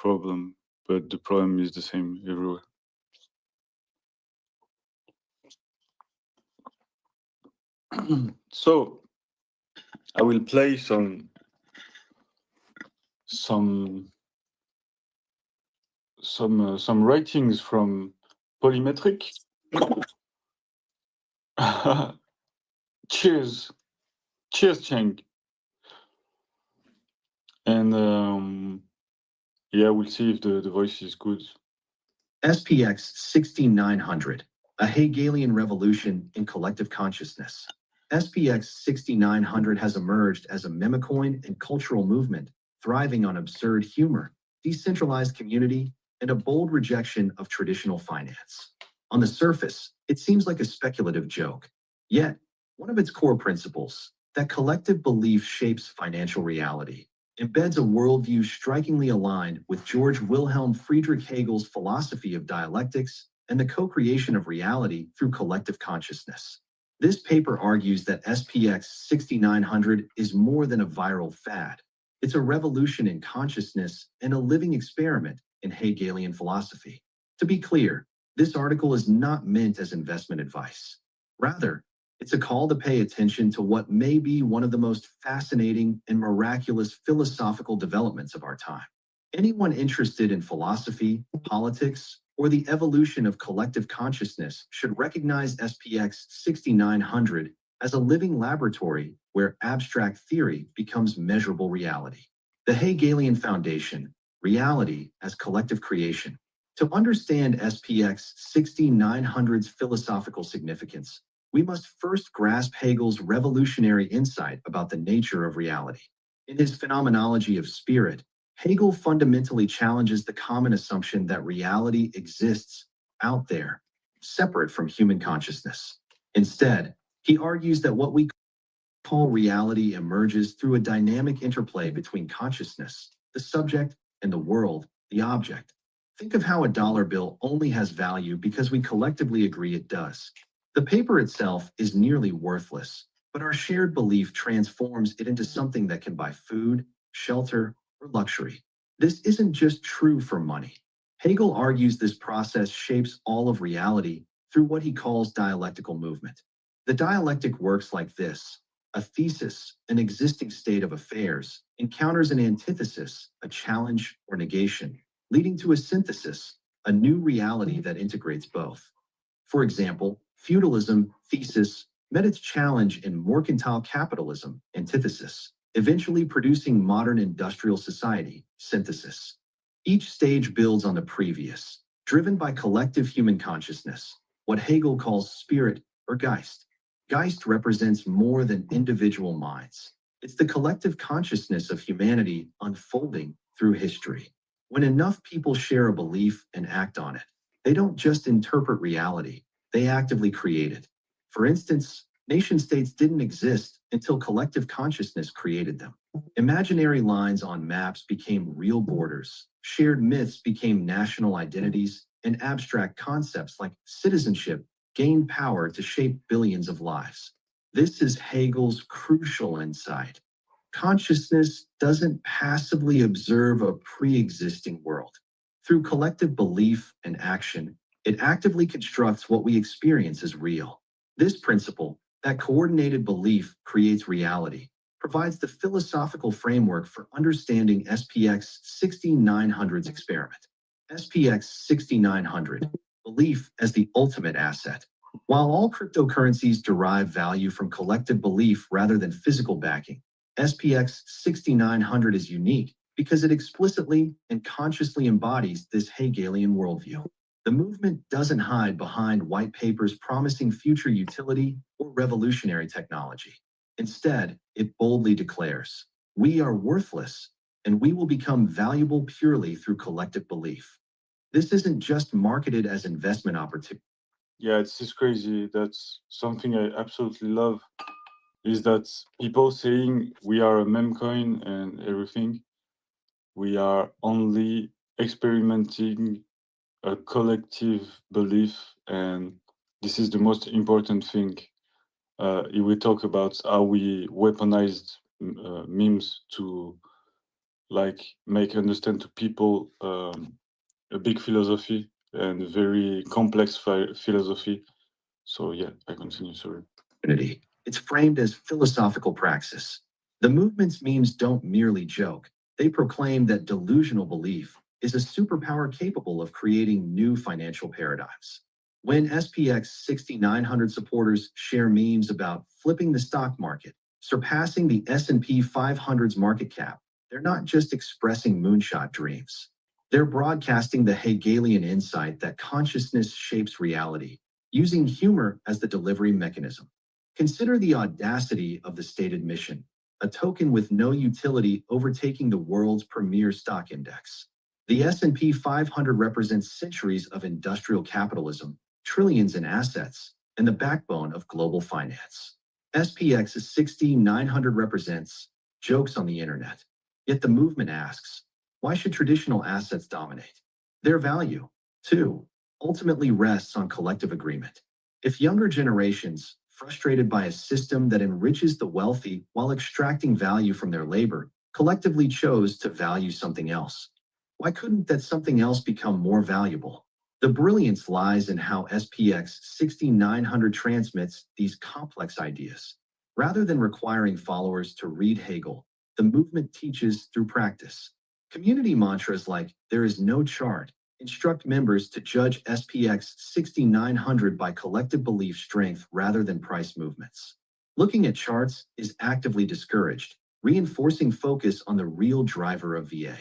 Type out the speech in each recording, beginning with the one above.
problem, but the problem is the same everywhere. So I will play some writings from Polymetric. Cheers, Cheng. And yeah, we'll see if the voice is good. SPX6900, a Hegelian revolution in collective consciousness. SPX6900 has emerged as a memecoin and cultural movement, thriving on absurd humor, decentralized community, and a bold rejection of traditional finance. On the surface, it seems like a speculative joke. Yet, one of its core principles, that collective belief shapes financial reality, embeds a worldview strikingly aligned with George Wilhelm Friedrich Hegel's philosophy of dialectics and the co-creation of reality through collective consciousness. This paper argues that SPX 6900 is more than a viral fad. It's a revolution in consciousness and a living experiment in Hegelian philosophy. To be clear, this article is not meant as investment advice. Rather, it's a call to pay attention to what may be one of the most fascinating and miraculous philosophical developments of our time. Anyone interested in philosophy, politics, or the evolution of collective consciousness should recognize SPX 6900 as a living laboratory where abstract theory becomes measurable reality. The Hegelian Foundation, reality as collective creation. To understand SPX 6900's philosophical significance, we must first grasp Hegel's revolutionary insight about the nature of reality. In his phenomenology of spirit, Hegel fundamentally challenges the common assumption that reality exists out there, separate from human consciousness. Instead, he argues that what we call reality emerges through a dynamic interplay between consciousness, the subject, and the world, the object. Think of how a dollar bill only has value because we collectively agree it does. The paper itself is nearly worthless, but our shared belief transforms it into something that can buy food, shelter, or luxury. This isn't just true for money. Hegel argues this process shapes all of reality through what he calls dialectical movement. The dialectic works like this. A thesis, an existing state of affairs, encounters an antithesis, a challenge or negation, leading to a synthesis, a new reality that integrates both. For example, feudalism, thesis, met its challenge in mercantile capitalism, antithesis, eventually producing modern industrial society, synthesis. Each stage builds on the previous, driven by collective human consciousness, what Hegel calls spirit or Geist. Geist represents more than individual minds. It's the collective consciousness of humanity unfolding through history. When enough people share a belief and act on it, they don't just interpret reality, they actively create it. For instance, nation-states didn't exist until collective consciousness created them. Imaginary lines on maps became real borders, shared myths became national identities, and abstract concepts like citizenship gained power to shape billions of lives. This is Hegel's crucial insight. Consciousness doesn't passively observe a pre-existing world. Through collective belief and action, it actively constructs what we experience as real. This principle, that coordinated belief creates reality, provides the philosophical framework for understanding SPX 6900's experiment. SPX 6900, belief as the ultimate asset. While all cryptocurrencies derive value from collective belief rather than physical backing, SPX 6900 is unique because it explicitly and consciously embodies this Hegelian worldview. The movement doesn't hide behind white papers promising future utility or revolutionary technology. Instead, it boldly declares, we are worthless, and we will become valuable purely through collective belief. This isn't just marketed as investment opportunity. Yeah, it's just crazy. That's something I absolutely love, is that people saying we are a meme coin and everything, we are only experimenting a collective belief, and this is the most important thing. If we talk about how we weaponized memes to like make understand to people a big philosophy and a very complex philosophy. So yeah, I continue. Sorry. It's framed as philosophical praxis. The movement's memes don't merely joke. They proclaim that delusional belief is a superpower capable of creating new financial paradigms. When SPX6900 supporters share memes about flipping the stock market, surpassing the S&P 500's market cap, they're not just expressing moonshot dreams. They're broadcasting the Hegelian insight that consciousness shapes reality, using humor as the delivery mechanism. Consider the audacity of the stated mission, a token with no utility overtaking the world's premier stock index. The S&P 500 represents centuries of industrial capitalism, trillions in assets, and the backbone of global finance. SPX 6900 represents jokes on the internet. Yet the movement asks, why should traditional assets dominate? Their value, too, ultimately rests on collective agreement. If younger generations, frustrated by a system that enriches the wealthy while extracting value from their labor, collectively chose to value something else, why couldn't that something else become more valuable? The brilliance lies in how SPX 6900 transmits these complex ideas. Rather than requiring followers to read Hegel, the movement teaches through practice. Community mantras like "there is no chart" instruct members to judge SPX 6900 by collective belief strength rather than price movements. Looking at charts is actively discouraged, reinforcing focus on the real driver of VA.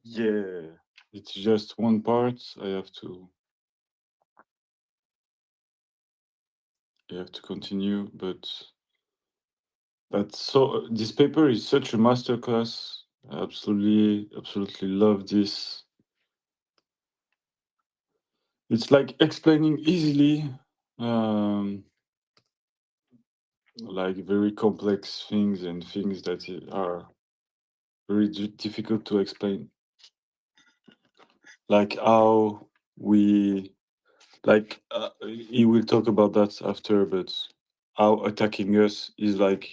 Yeah, it's just one part. I have to continue, but that's so. This paper is such a masterclass. I absolutely love this. It's like explaining easily, like very complex things and things that are very difficult to explain. Like how we, like he will talk about that after, but how attacking us is like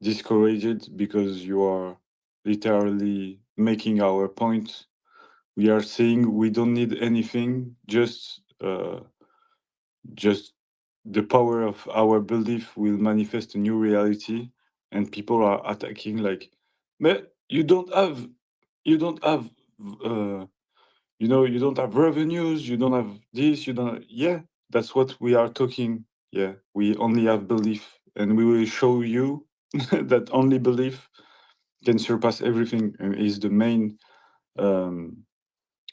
discouraged because you are literally making our point. We are saying we don't need anything, just the power of our belief will manifest a new reality, and people are attacking like, but you don't have uh, you don't have revenues, you don't have this, you don't yeah, that's what we are talking. Yeah, we only have belief, and we will show you that only belief can surpass everything and is um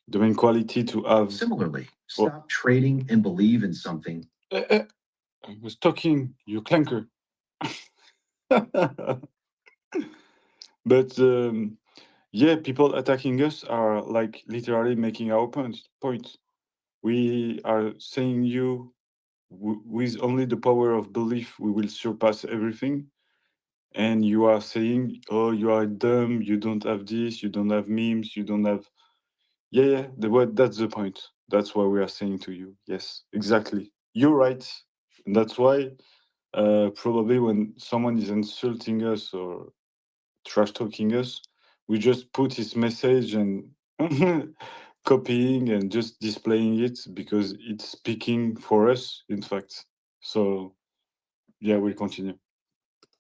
the main quality to have. Similarly, stop trading and believe in something. I was talking, you clanker. But yeah, people attacking us are like literally making our point. We are saying you with only the power of belief we will surpass everything, and you are saying, oh, you are dumb, you don't have this, you don't have memes, you don't have yeah, that's the point. That's why we are saying to you, yes, exactly, you're right. And that's why probably when someone is insulting us or trash talking us, we just put his message and copying and just displaying it because it's speaking for us, in fact. So yeah, we'll continue.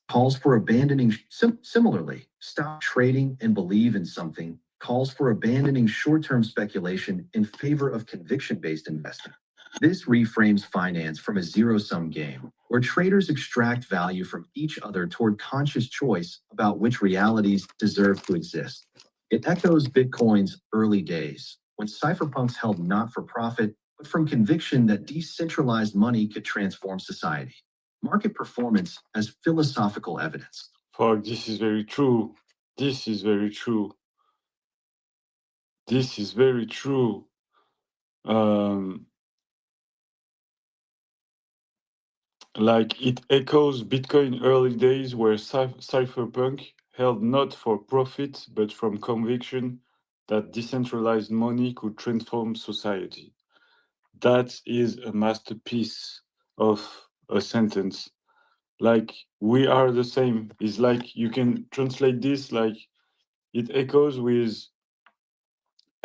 Calls for abandoning, similarly, stop trading and believe in something calls for abandoning short-term speculation in favor of conviction-based investing. This reframes finance from a zero-sum game, where traders extract value from each other toward conscious choice about which realities deserve to exist. It echoes Bitcoin's early days, when cypherpunks held not for profit, but from conviction that decentralized money could transform society. Market performance as philosophical evidence. Fuck, this is very true. This is very true. This is very true. Um, like it echoes Bitcoin early days where cypherpunk held not for profit but from conviction that decentralized money could transform society. That is a masterpiece of a sentence. like we are the same. It's like you can translate this like it echoes with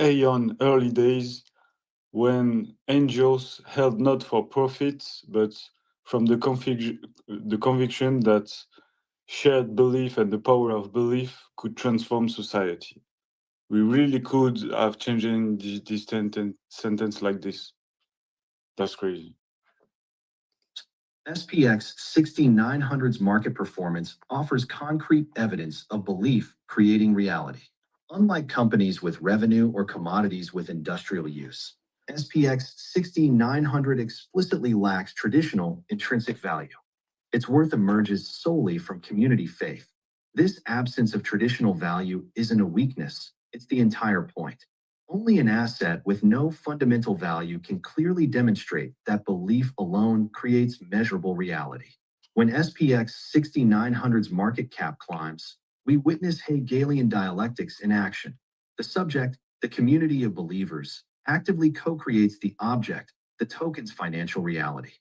Aeon early days when angels held not for profits but from the conviction that shared belief and the power of belief could transform society. We really could have changed in this sentence like this. That's crazy. SPX 6900's market performance offers concrete evidence of belief creating reality. Unlike companies with revenue or commodities with industrial use, SPX 6900 explicitly lacks traditional intrinsic value. Its worth emerges solely from community faith. This absence of traditional value isn't a weakness, it's the entire point. Only an asset with no fundamental value can clearly demonstrate that belief alone creates measurable reality. When SPX 6900's market cap climbs, we witness Hegelian dialectics in action. The subject, the community of believers, actively co-creates the object, the token's financial reality.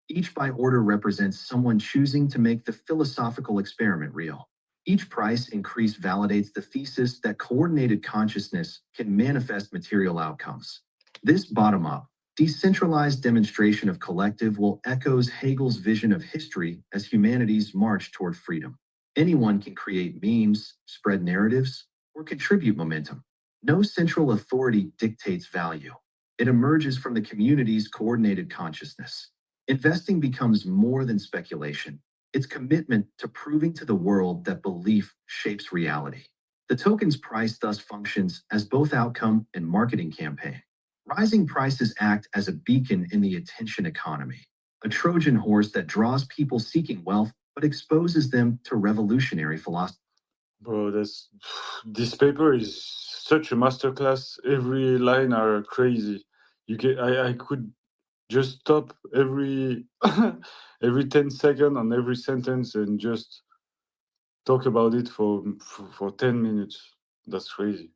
Each by order represents someone choosing to make the philosophical experiment real. Each price increase validates the thesis that coordinated consciousness can manifest material outcomes. This bottom-up, decentralized demonstration of collective will echoes Hegel's vision of history as humanity's march toward freedom. Anyone can create memes, spread narratives, or contribute momentum. No central authority dictates value. It emerges from the community's coordinated consciousness. Investing becomes more than speculation. It's commitment to proving to the world that belief shapes reality. The token's price thus functions as both outcome and marketing campaign. Rising prices act as a beacon in the attention economy, a Trojan horse that draws people seeking wealth but exposes them to revolutionary philosophy. Bro, this paper is such a masterclass. Every line are crazy. I could just stop every every 10 seconds on every sentence and just talk about it for 10 minutes. That's crazy.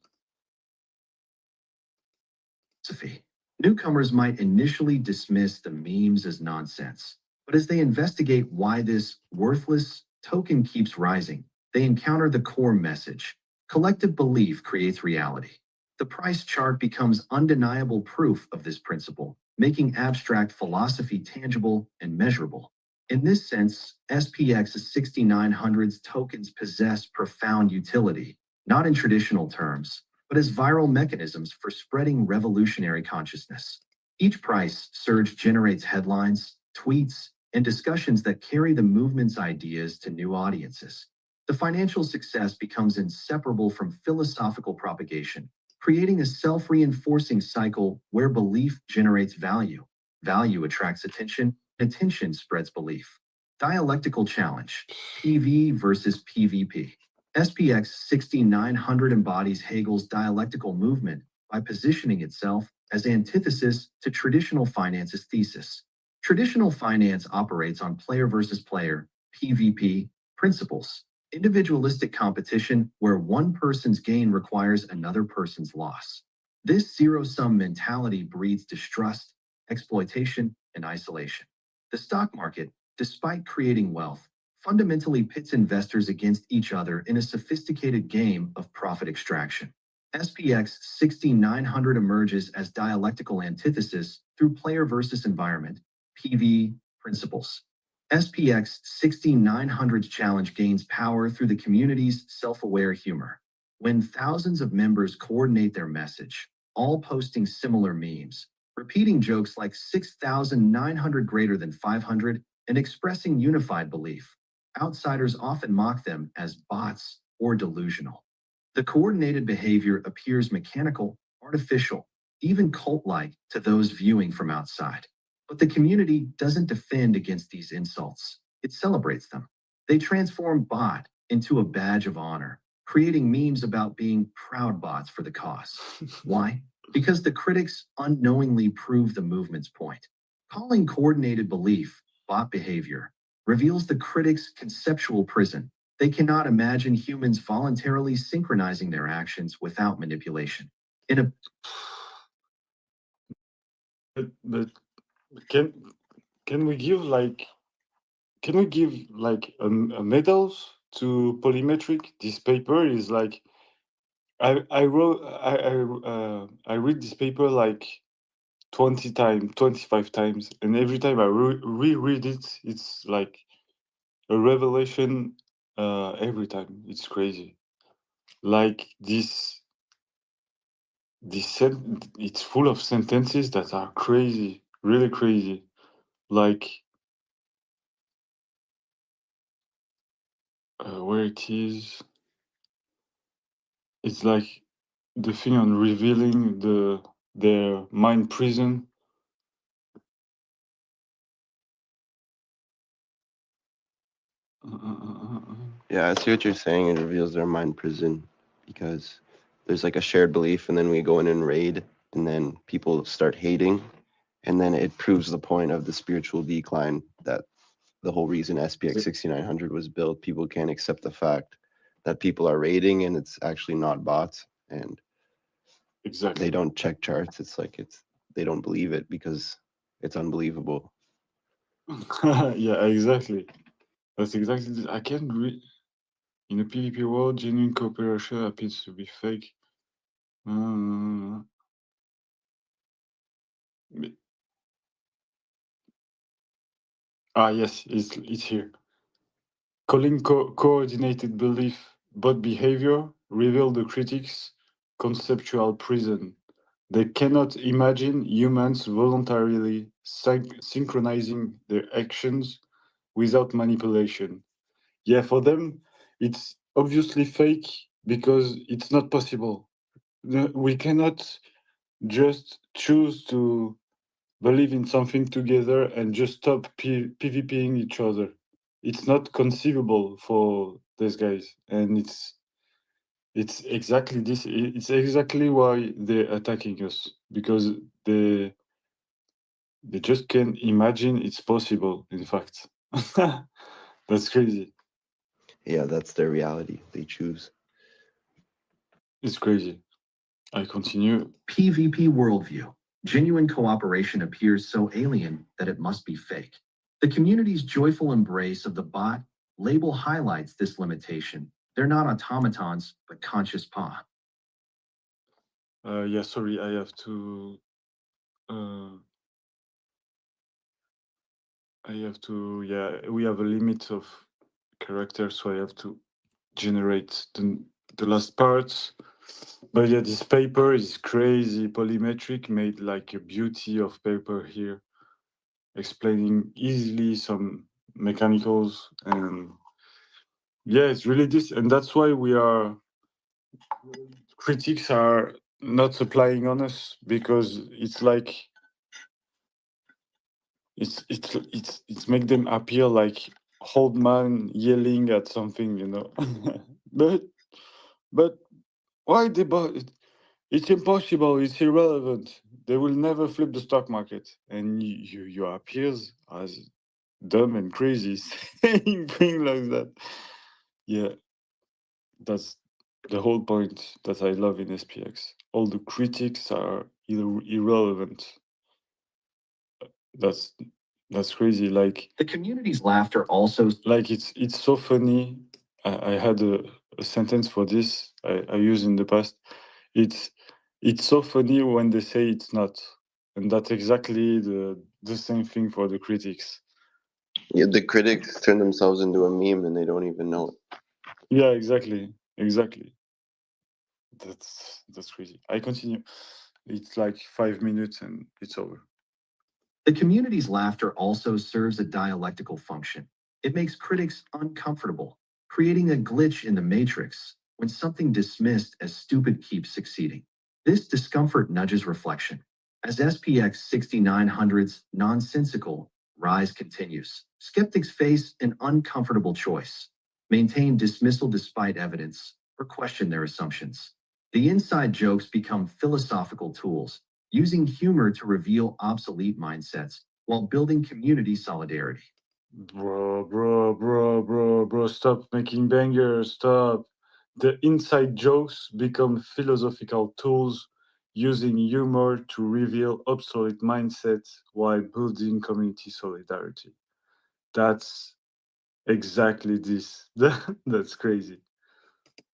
Newcomers might initially dismiss the memes as nonsense, but as they investigate why this worthless token keeps rising, they encounter the core message. Collective belief creates reality. The price chart becomes undeniable proof of this principle, making abstract philosophy tangible and measurable. In this sense, SPX 6900's tokens possess profound utility, not in traditional terms, but as viral mechanisms for spreading revolutionary consciousness. Each price surge generates headlines, tweets, and discussions that carry the movement's ideas to new audiences. The financial success becomes inseparable from philosophical propagation, creating a self-reinforcing cycle where belief generates value. Value attracts attention, and attention spreads belief. Dialectical challenge, PV versus PvP. SPX 6900 embodies Hegel's dialectical movement by positioning itself as antithesis to traditional finance's thesis. Traditional finance operates on player versus player, PvP, principles, individualistic competition where one person's gain requires another person's loss. This zero-sum mentality breeds distrust, exploitation, and isolation. The stock market, despite creating wealth, fundamentally pits investors against each other in a sophisticated game of profit extraction. SPX 6900 emerges as dialectical antithesis through player versus environment, PV, principles. SPX 6900's challenge gains power through the community's self-aware humor. When thousands of members coordinate their message, all posting similar memes, repeating jokes like 6,900 greater than 500, and expressing unified belief, outsiders often mock them as bots or delusional. The coordinated behavior appears mechanical, artificial, even cult-like to those viewing from outside. But the community doesn't defend against these insults. It celebrates them. They transform bot into a badge of honor, creating memes about being proud bots for the cause. Why? Because the critics unknowingly prove the movement's point. Calling coordinated belief bot behavior reveals the critics' conceptual prison. They cannot imagine humans voluntarily synchronizing their actions without manipulation. In a But can we give like can we give like a medals to Polymetric? This paper is like I wrote I read this paper like 20 times, 25 times, and every time I reread it, it's like a revelation. Every time it's crazy. Like it's full of sentences that are crazy, really crazy. Like where it is, it's like the thing on revealing their mind prison. Yeah, I see what you're saying. It reveals their mind prison because there's like a shared belief, and then we go in and raid, and then people start hating, and then it proves the point of the spiritual decline that the whole reason SPX6900 was built. People can't accept the fact that people are raiding and it's actually not bots, and Exactly. they don't check charts. It's like they don't believe it because it's unbelievable. Yeah, exactly. That's exactly this. I can't read. In a PvP world, genuine cooperation appears to be fake. Uh, yes, it's here. Calling coordinated belief but behavior reveal the critics' conceptual prison. They cannot imagine humans voluntarily synchronizing their actions without manipulation. Yeah, for them, it's obviously fake because it's not possible. We cannot just choose to believe in something together and just stop PvPing each other. It's not conceivable for these guys, and it's exactly this. It's exactly why they're attacking us because they they just can't imagine it's possible. In fact, that's crazy. Yeah, that's their reality. They choose. It's crazy. I continue. PvP worldview. Genuine cooperation appears so alien that it must be fake. The community's joyful embrace of the bot label highlights this limitation. They're not automatons, but conscious paw. Yeah, sorry, I have to. Uh, Yeah, we have a limit of characters, so I have to generate the last parts. But yeah, this paper is crazy polymetric, made like a beauty of paper here, explaining easily some mechanicals. And yeah, it's really this. And that's why critics are not supplying on us because it's like, it's make them appear like old man yelling at something, but but why they bought it? It's impossible. It's irrelevant. They will never flip the stock market, and you appears as dumb and crazy saying things like that. Yeah, that's the whole point that I love in SPX. All the critics are irrelevant. That's that's crazy. The community's laughter also. Like it's so funny. I had a sentence for this I used in the past. It's it's so funny when they say it's not, and that's exactly the same thing for the critics. Yeah, the critics turn themselves into a meme and they don't even know it. Yeah, exactly. That's crazy. I continue. It's like 5 minutes and it's over. The community's laughter also serves a dialectical function. It makes critics uncomfortable, creating a glitch in the matrix when something dismissed as stupid keeps succeeding. This discomfort nudges reflection. As SPX 6900's nonsensical rise continues, skeptics face an uncomfortable choice: maintain dismissal despite evidence, or question their assumptions. The inside jokes become philosophical tools, using humor to reveal obsolete mindsets while building community solidarity. Bro, stop making bangers, stop. The inside jokes become philosophical tools using humor to reveal obsolete mindsets while building community solidarity. That's Exactly this. That's crazy.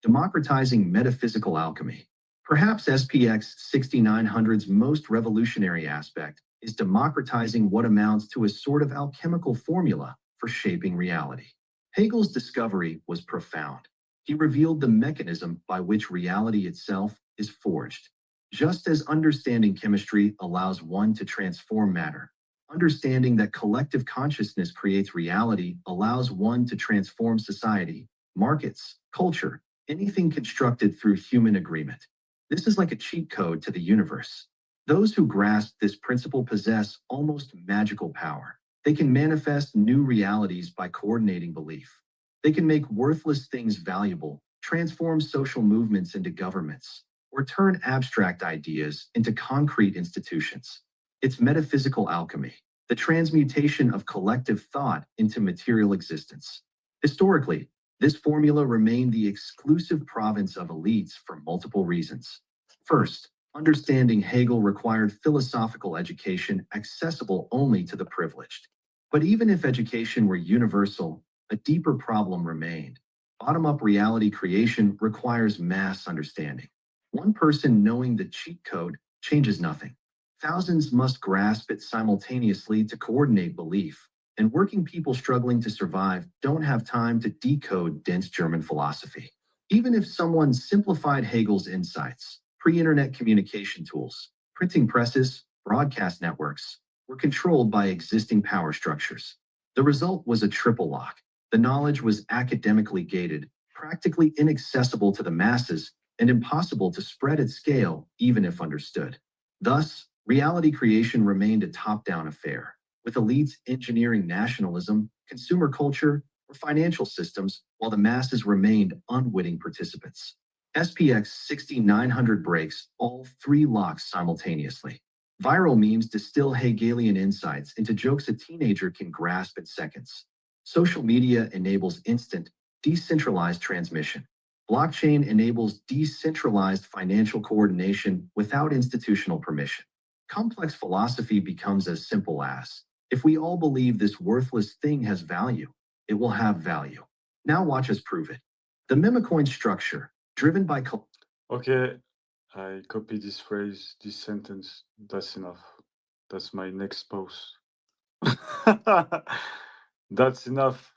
Democratizing metaphysical alchemy. Perhaps SPX 6900's most revolutionary aspect is democratizing what amounts to a sort of alchemical formula for shaping reality. Hegel's discovery was profound. He revealed the mechanism by which reality itself is forged. Just as understanding chemistry allows one to transform matter, understanding that collective consciousness creates reality allows one to transform society, markets, culture, anything constructed through human agreement. This is like a cheat code to the universe. Those who grasp this principle possess almost magical power. They can manifest new realities by coordinating belief. They can make worthless things valuable, transform social movements into governments, or turn abstract ideas into concrete institutions. It's metaphysical alchemy, the transmutation of collective thought into material existence. Historically, this formula remained the exclusive province of elites for multiple reasons. First, understanding Hegel required philosophical education accessible only to the privileged. But even if education were universal, a deeper problem remained. Bottom-up reality creation requires mass understanding. One person knowing the cheat code changes nothing. Thousands must grasp it simultaneously to coordinate belief, and working people struggling to survive don't have time to decode dense German philosophy. Even if someone simplified Hegel's insights, pre-internet communication tools, printing presses, broadcast networks, were controlled by existing power structures. The result was a triple lock. The knowledge was academically gated, practically inaccessible to the masses, and impossible to spread at scale even if understood. Thus, reality creation remained a top-down affair, with elites engineering nationalism, consumer culture, or financial systems, while the masses remained unwitting participants. SPX 6900 breaks all three locks simultaneously. Viral memes distill Hegelian insights into jokes a teenager can grasp in seconds. Social media enables instant, decentralized transmission. Blockchain enables decentralized financial coordination without institutional permission. Complex philosophy becomes as simple as, if we all believe this worthless thing has value, it will have value. Now watch us prove it. The memecoin structure, driven by Okay, I copy this phrase, this sentence. That's enough. That's my next post. That's enough.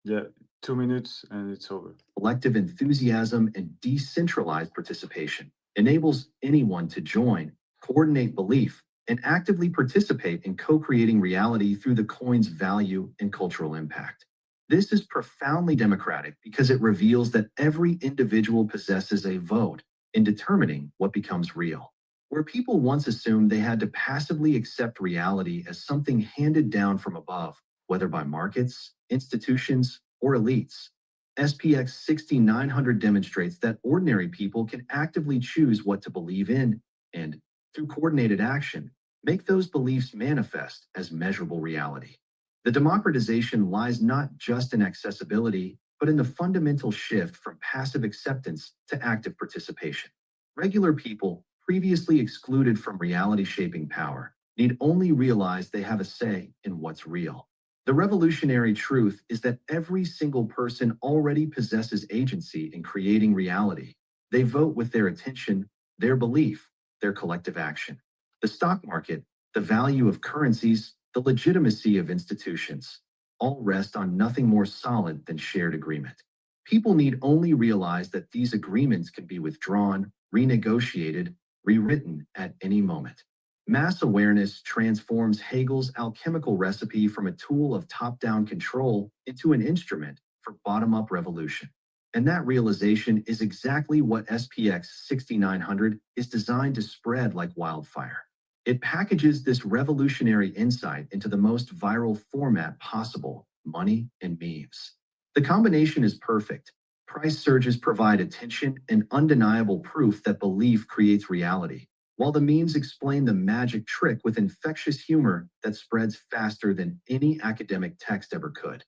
Yeah, 2 minutes and it's over. collective enthusiasm and decentralized participation, enables anyone to join, coordinate belief, and actively participate in co-creating reality through the coin's value and cultural impact. This is profoundly democratic because it reveals that every individual possesses a vote in determining what becomes real. Where people once assumed they had to passively accept reality as something handed down from above, whether by markets, institutions, or elites, SPX 6900 demonstrates that ordinary people can actively choose what to believe in and, through coordinated action, make those beliefs manifest as measurable reality. The democratization lies not just in accessibility, but in the fundamental shift from passive acceptance to active participation. Regular people, previously excluded from reality shaping power, need only realize they have a say in what's real. The revolutionary truth is that every single person already possesses agency in creating reality. They vote with their attention, their belief, their collective action. The stock market, the value of currencies, the legitimacy of institutions, all rest on nothing more solid than shared agreement. People need only realize that these agreements can be withdrawn, renegotiated, rewritten at any moment. Mass awareness transforms Hegel's alchemical recipe from a tool of top-down control into an instrument for bottom-up revolution. And that realization is exactly what SPX 6900 is designed to spread like wildfire. It packages this revolutionary insight into the most viral format possible, money and memes. The combination is perfect. Price surges provide attention and undeniable proof that belief creates reality, while the memes explain the magic trick with infectious humor that spreads faster than any academic text ever could.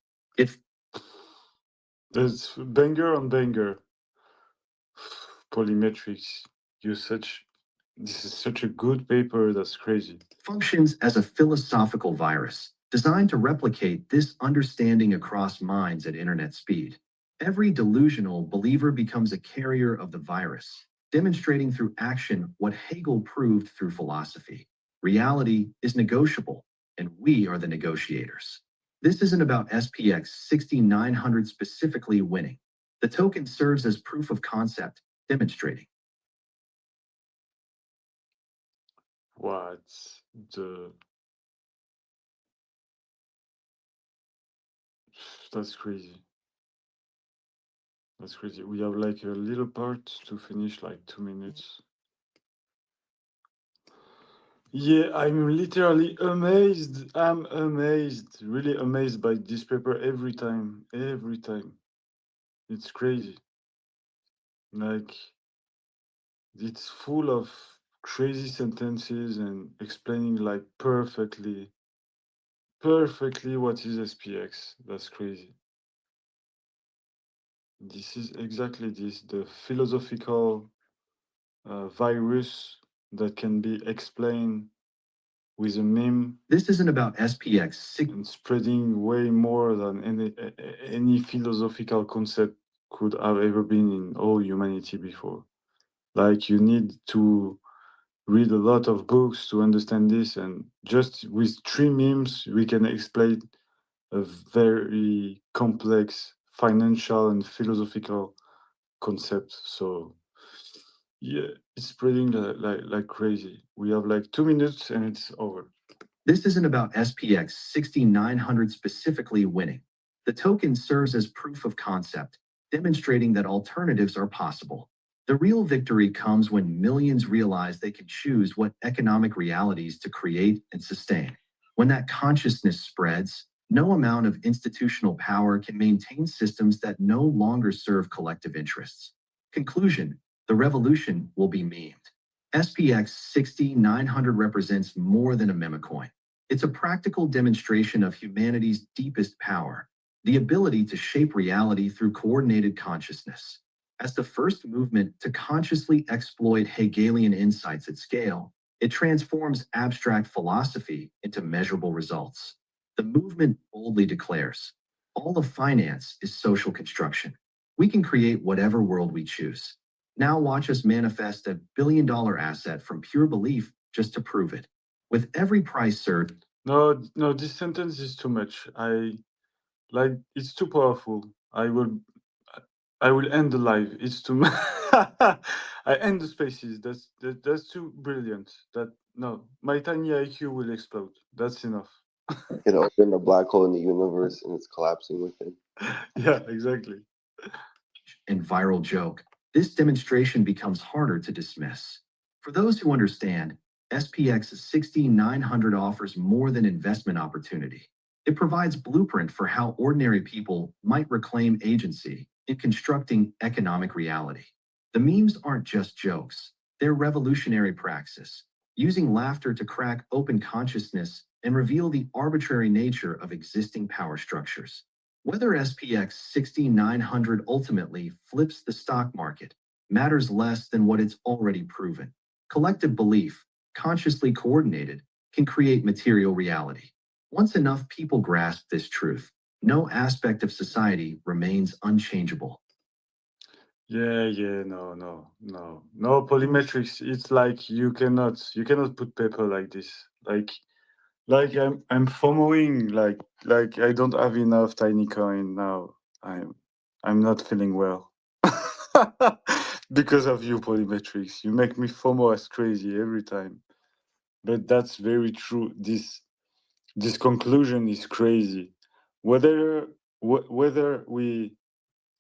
There's banger on banger. Polymetrics. This is such a good paper. That's crazy. Functions as a philosophical virus. designed to replicate this understanding across minds at internet speed. Every delusional believer becomes a carrier of the virus, demonstrating through action what Hegel proved through philosophy. Reality is negotiable, and we are the negotiators. This isn't about SPX6900 specifically winning. The token serves as proof of concept, demonstrating. What the? That's crazy. That's crazy. We have like a little part to finish, like 2 minutes. Yeah, I'm literally amazed. I'm amazed. Really amazed by this paper every time. Every time. It's crazy. Like, it's full of crazy sentences and explaining like perfectly what is SPX. That's crazy. This is exactly this, the philosophical virus that can be explained with a meme. This isn't about SPX and spreading way more than any philosophical concept could have ever been in all humanity before. Like, you need to read a lot of books to understand this, and just with 3 memes we can explain a very complex financial and philosophical concept. So yeah, it's spreading like crazy. We have like 2 minutes and it's over. This isn't about SPX 6900 specifically winning. The token serves as proof of concept, demonstrating that alternatives are possible. The real victory comes when millions realize they can choose what economic realities to create and sustain. When that consciousness spreads, no amount of institutional power can maintain systems that no longer serve collective interests. Conclusion: the revolution will be memed. SPX 6900 represents more than a meme coin. It's a practical demonstration of humanity's deepest power, the ability to shape reality through coordinated consciousness. As the first movement to consciously exploit Hegelian insights at scale, it transforms abstract philosophy into measurable results. The movement boldly declares, all of finance is social construction. We can create whatever world we choose. Now watch us manifest a billion-dollar asset from pure belief just to prove it. With every price surge. No, this sentence is too much. It's too powerful. I will end the live. It's too much. I end the spaces. That's too brilliant. No, my tiny IQ will explode. That's enough. It opened a black hole in the universe and it's collapsing within. Yeah, exactly. And viral joke, this demonstration becomes harder to dismiss. For those who understand, SPX 6900 offers more than investment opportunity. It provides blueprint for how ordinary people might reclaim agency in constructing economic reality. The memes aren't just jokes, they're revolutionary praxis, using laughter to crack open consciousness and reveal the arbitrary nature of existing power structures. Whether SPX 6900 ultimately flips the stock market matters less than what it's already proven. Collective belief, consciously coordinated, can create material reality. Once enough people grasp this truth, no aspect of society remains unchangeable. Yeah, no, polymetrics. It's like you cannot put paper like this. Like I'm FOMOing, like I don't have enough tiny coin now. I'm not feeling well. Because of you, polymetrics. You make me FOMO as crazy every time. But that's very true. This conclusion is crazy. Whether we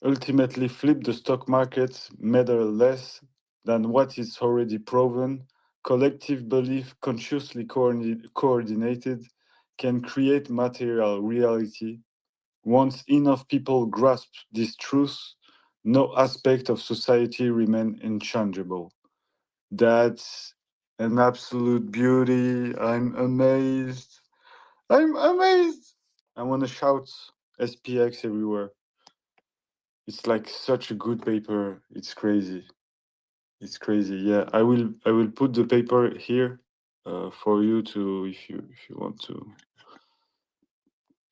ultimately flip the stock market matter less than what is already proven. Collective belief, consciously coordinated, can create material reality. Once enough people grasp this truth, no aspect of society remains unchangeable. That's an absolute beauty. I'm amazed. I'm amazed. I want to shout SPX everywhere. It's like such a good paper. It's crazy. It's crazy. Yeah, I will put the paper here for you to if you want to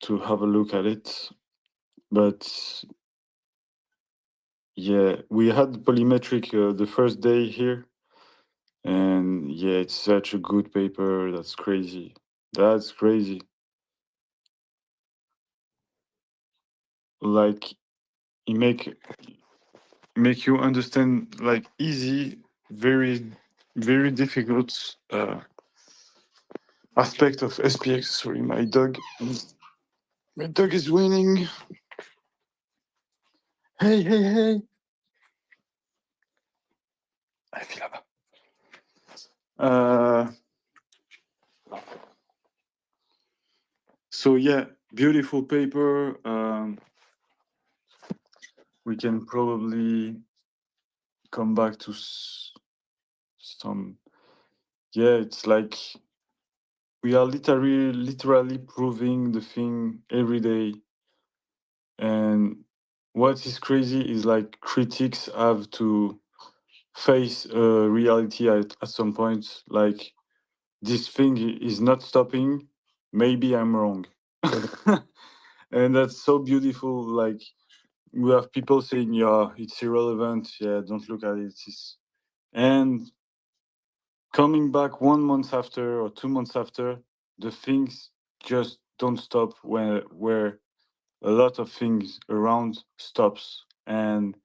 to have a look at it. But yeah, we had Polymetric the first day here, and yeah, it's such a good paper. That's crazy. That's crazy. Like, it make you understand like easy, very very difficult aspect of SPX. Sorry, my dog is winning. Hey, hey, hey. I feel là-bas. So yeah, beautiful paper. We can probably come back to some. Yeah, it's like we are literally proving the thing every day. And what is crazy is like critics have to face reality at some point. Like, this thing is not stopping. Maybe I'm wrong. And that's so beautiful. Like, we have people saying, yeah, it's irrelevant. Yeah, don't look at it. And coming back 1 month after or 2 months after, the things just don't stop where a lot of things around stops. And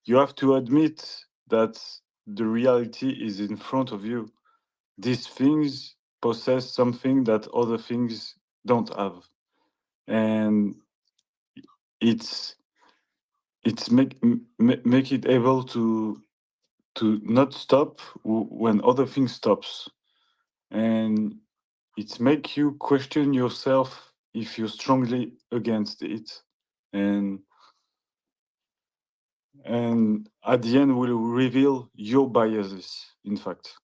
you have to admit that the reality is in front of you. These things possess something that other things don't have. And it's make it able to not stop when other things stops. And it's make you question yourself if you're strongly against it. And at the end will reveal your biases, in fact.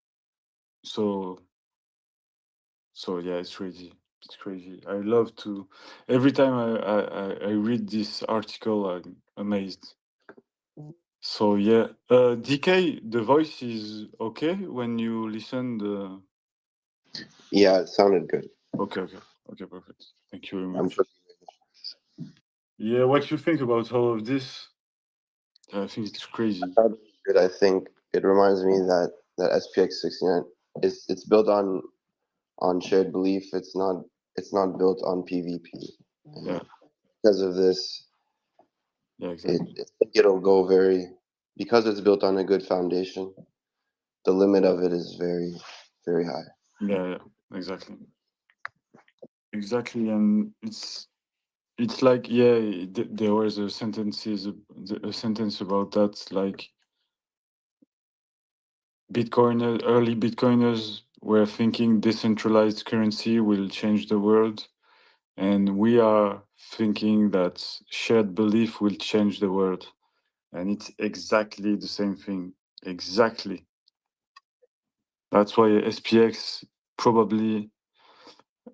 So yeah, it's crazy. It's crazy. I love to, every time I read this article, I'm amazed. So yeah, DK, the voice is okay when you listen. Yeah, it sounded good. Okay, perfect. Thank you very I'm much. Yeah, what you think about all of this? I think it's crazy. good. I think it reminds me that SPX69 it's built on shared belief. It's not built on PvP. Yeah. Because of this, Yeah, exactly. it'll go because it's built on a good foundation. The limit of it is very, very high. Yeah, exactly. Exactly, and it's like, yeah, there was a sentence about that, like early Bitcoiners were thinking decentralized currency will change the world, and we are thinking that shared belief will change the world, and it's exactly the same thing. Exactly. That's why SPX probably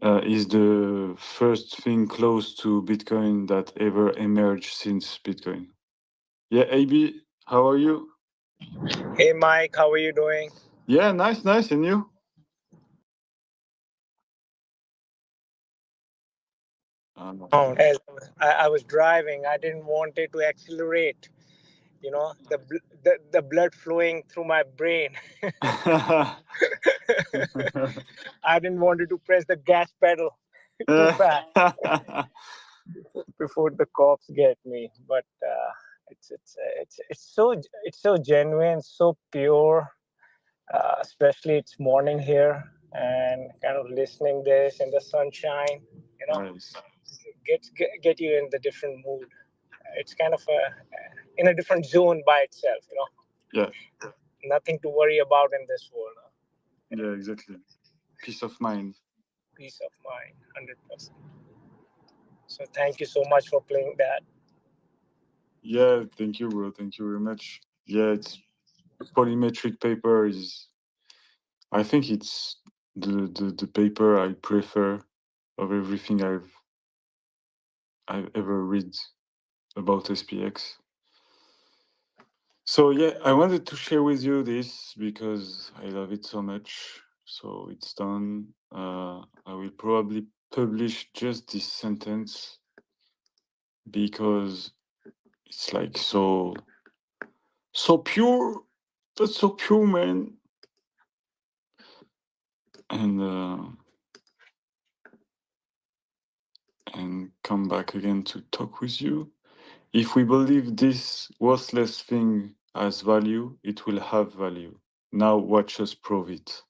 is the first thing close to Bitcoin that ever emerged since Bitcoin. Yeah, AB, how are you? Hey Mike, how are you doing? Yeah, nice, and you? As I was driving, I didn't want it to accelerate. You know, the blood flowing through my brain. I didn't want it to press the gas pedal too fast before the cops get me. But it's so genuine, so pure. Especially it's morning here, and kind of listening this in the sunshine. You know, Nice. get you in the different mood. It's kind of in a different zone by itself. You know. Yeah. Nothing to worry about in this world. Yeah, exactly. Peace of mind. Peace of mind, 100%. So thank you so much for playing that. Yeah, thank you, bro. Thank you very much. Yeah, it's polymetric paper is. I think it's the paper I prefer of everything I've ever read about SPX. So yeah, I wanted to share with you this because I love it so much. So it's done. I will probably publish just this sentence because it's like so pure. That's so pure, man. And come back again to talk with you. If we believe this worthless thing has value, it will have value. Now watch us prove it.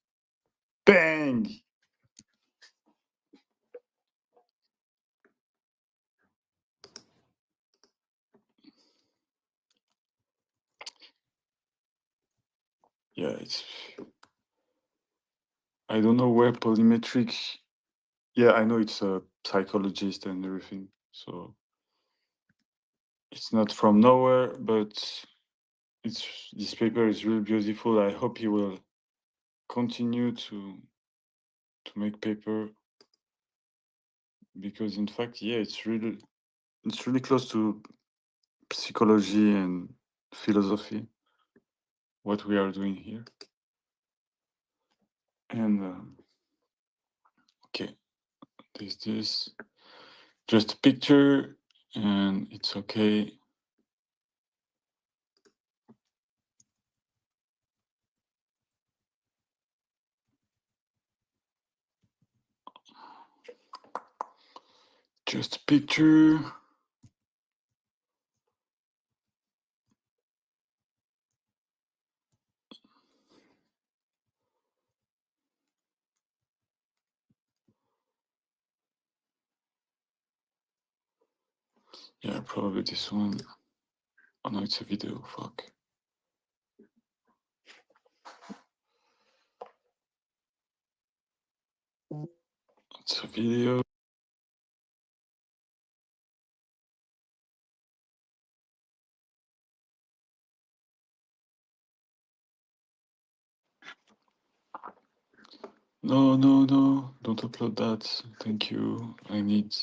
Bang! Yeah, it's... I don't know where Polymetric... Yeah, I know it's a psychologist and everything, so... It's not from nowhere, but this paper is really beautiful. I hope he will continue to make paper, because in fact, yeah, it's really close to psychology and philosophy, what we are doing here. And okay, there's this, just a picture, and it's okay. Just a picture. Yeah, probably this one. Oh no, it's a video, fuck. It's a video. No, don't upload that. Thank you. I need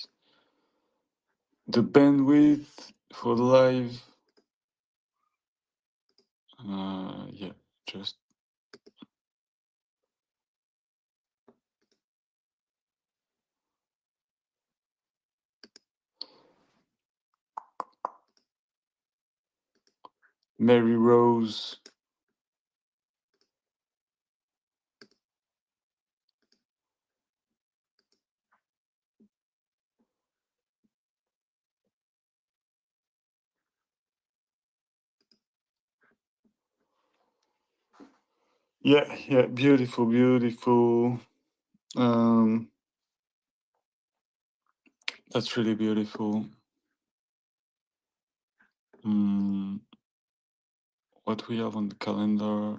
the bandwidth for the live. Yeah, just Mary Rose. Yeah, beautiful. That's really beautiful. What we have on the calendar.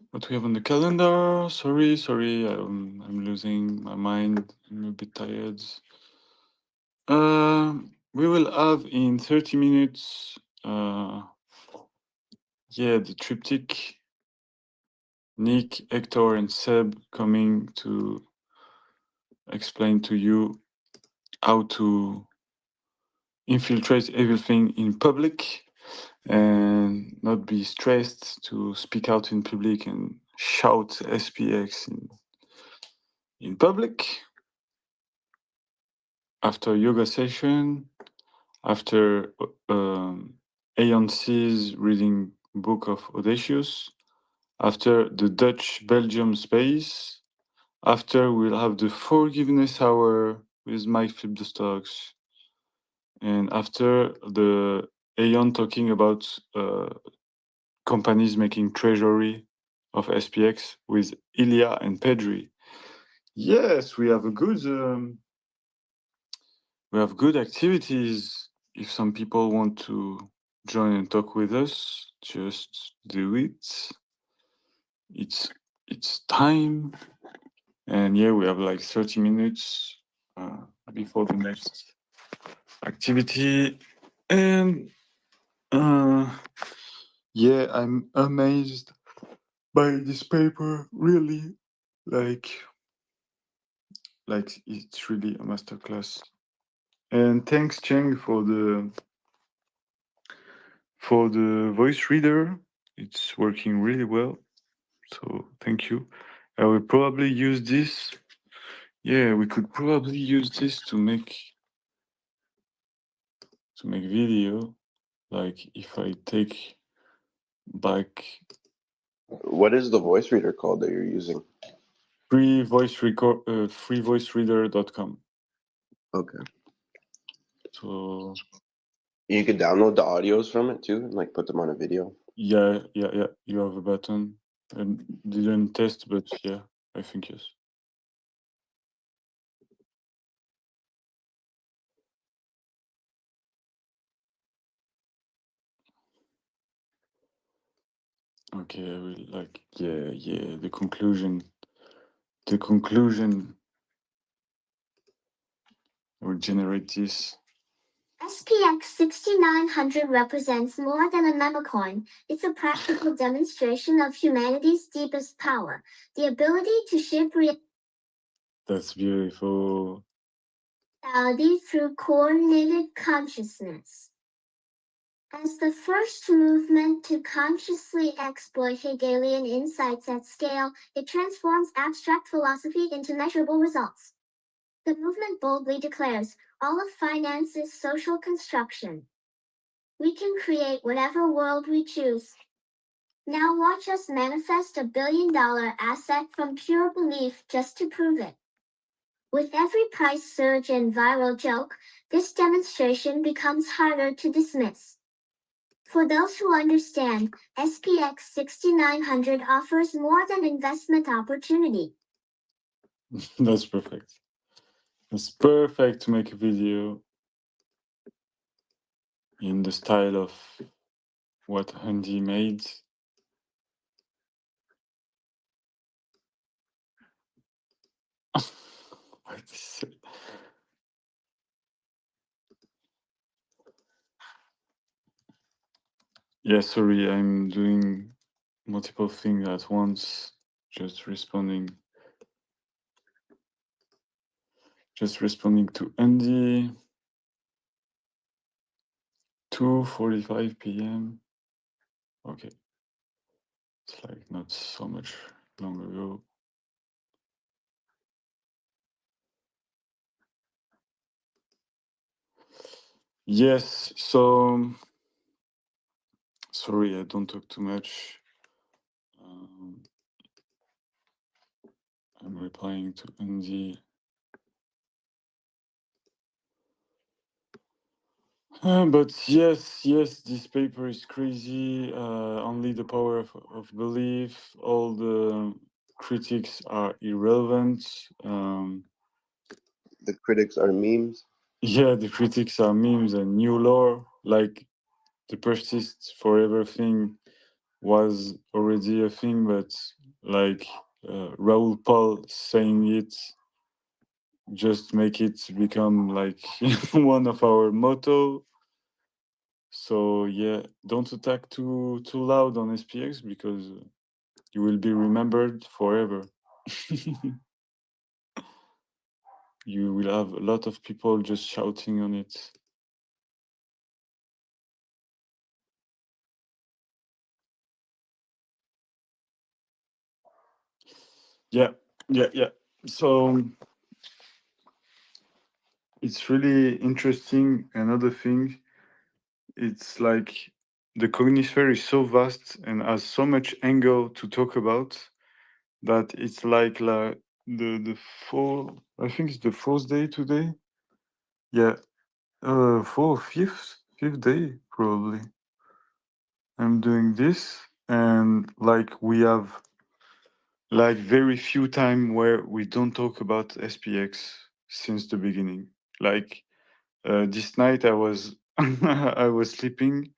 What we have on the calendar? Sorry, I'm losing my mind. I'm a bit tired. We will have in 30 minutes, yeah, the triptych. Nick, Hector, and Seb coming to explain to you how to infiltrate everything in public and not be stressed to speak out in public and shout SPX in public. After yoga session, after Aeon's reading book of Odacious, after the Dutch-Belgium space, after we'll have the forgiveness hour with Mike Flip the Stocks, and after the Aeon talking about companies making treasury of SPX with Ilya and Pedri. Yes, we have a good activities. If some people want to join and talk with us, just do it. It's time. And yeah, we have like 30 minutes before the next activity. And yeah, I'm amazed by this paper, really. Like it's really a masterclass. And thanks, Cheng, for For the voice reader, it's working really well. So thank you. I will probably use this. Yeah, we could probably use this to make video. Like if I take back What is the voice reader called that you're using? freevoicereader.com. Okay. So You could download the audios from it too and like put them on a video. yeah. You have a button. I didn't test, but yeah, I think yes. Okay, I will like yeah. The conclusion. Will generate this. SPX6900 represents more than a meme coin. It's a practical demonstration of humanity's deepest power, the ability to shape That's beautiful. reality through coordinated consciousness. As the first movement to consciously exploit Hegelian insights at scale, it transforms abstract philosophy into measurable results. The movement boldly declares, all of finance is social construction. We can create whatever world we choose. Now watch us manifest $1 billion asset from pure belief just to prove it. With every price surge and viral joke, this demonstration becomes harder to dismiss. For those who understand, SPX6900 offers more than investment opportunity. That's perfect. It's perfect to make a video in the style of what Andy made. What is it? Yeah, sorry, I'm doing multiple things at once. Just responding to Andy. 2:45 p.m. Okay, it's like not so much long ago. Yes, so sorry, I don't talk too much. I'm replying to Andy. But yes, this paper is crazy. Only the power of belief. All the critics are irrelevant. The critics are memes. Yeah, the critics are memes and new lore. Like the Persist forever thing was already a thing, but like Raoul Paul saying it just make it become like one of our motto. So yeah, don't attack too loud on SPX because you will be remembered forever. You will have a lot of people just shouting on it. Yeah. So it's really interesting. Another thing, it's like the cognisphere is so vast and has so much angle to talk about that it's like the four. I think it's the fourth day today. Yeah, fifth day probably. I'm doing this, and like we have like very few time where we don't talk about SPX since the beginning. Like this night I was I was sleeping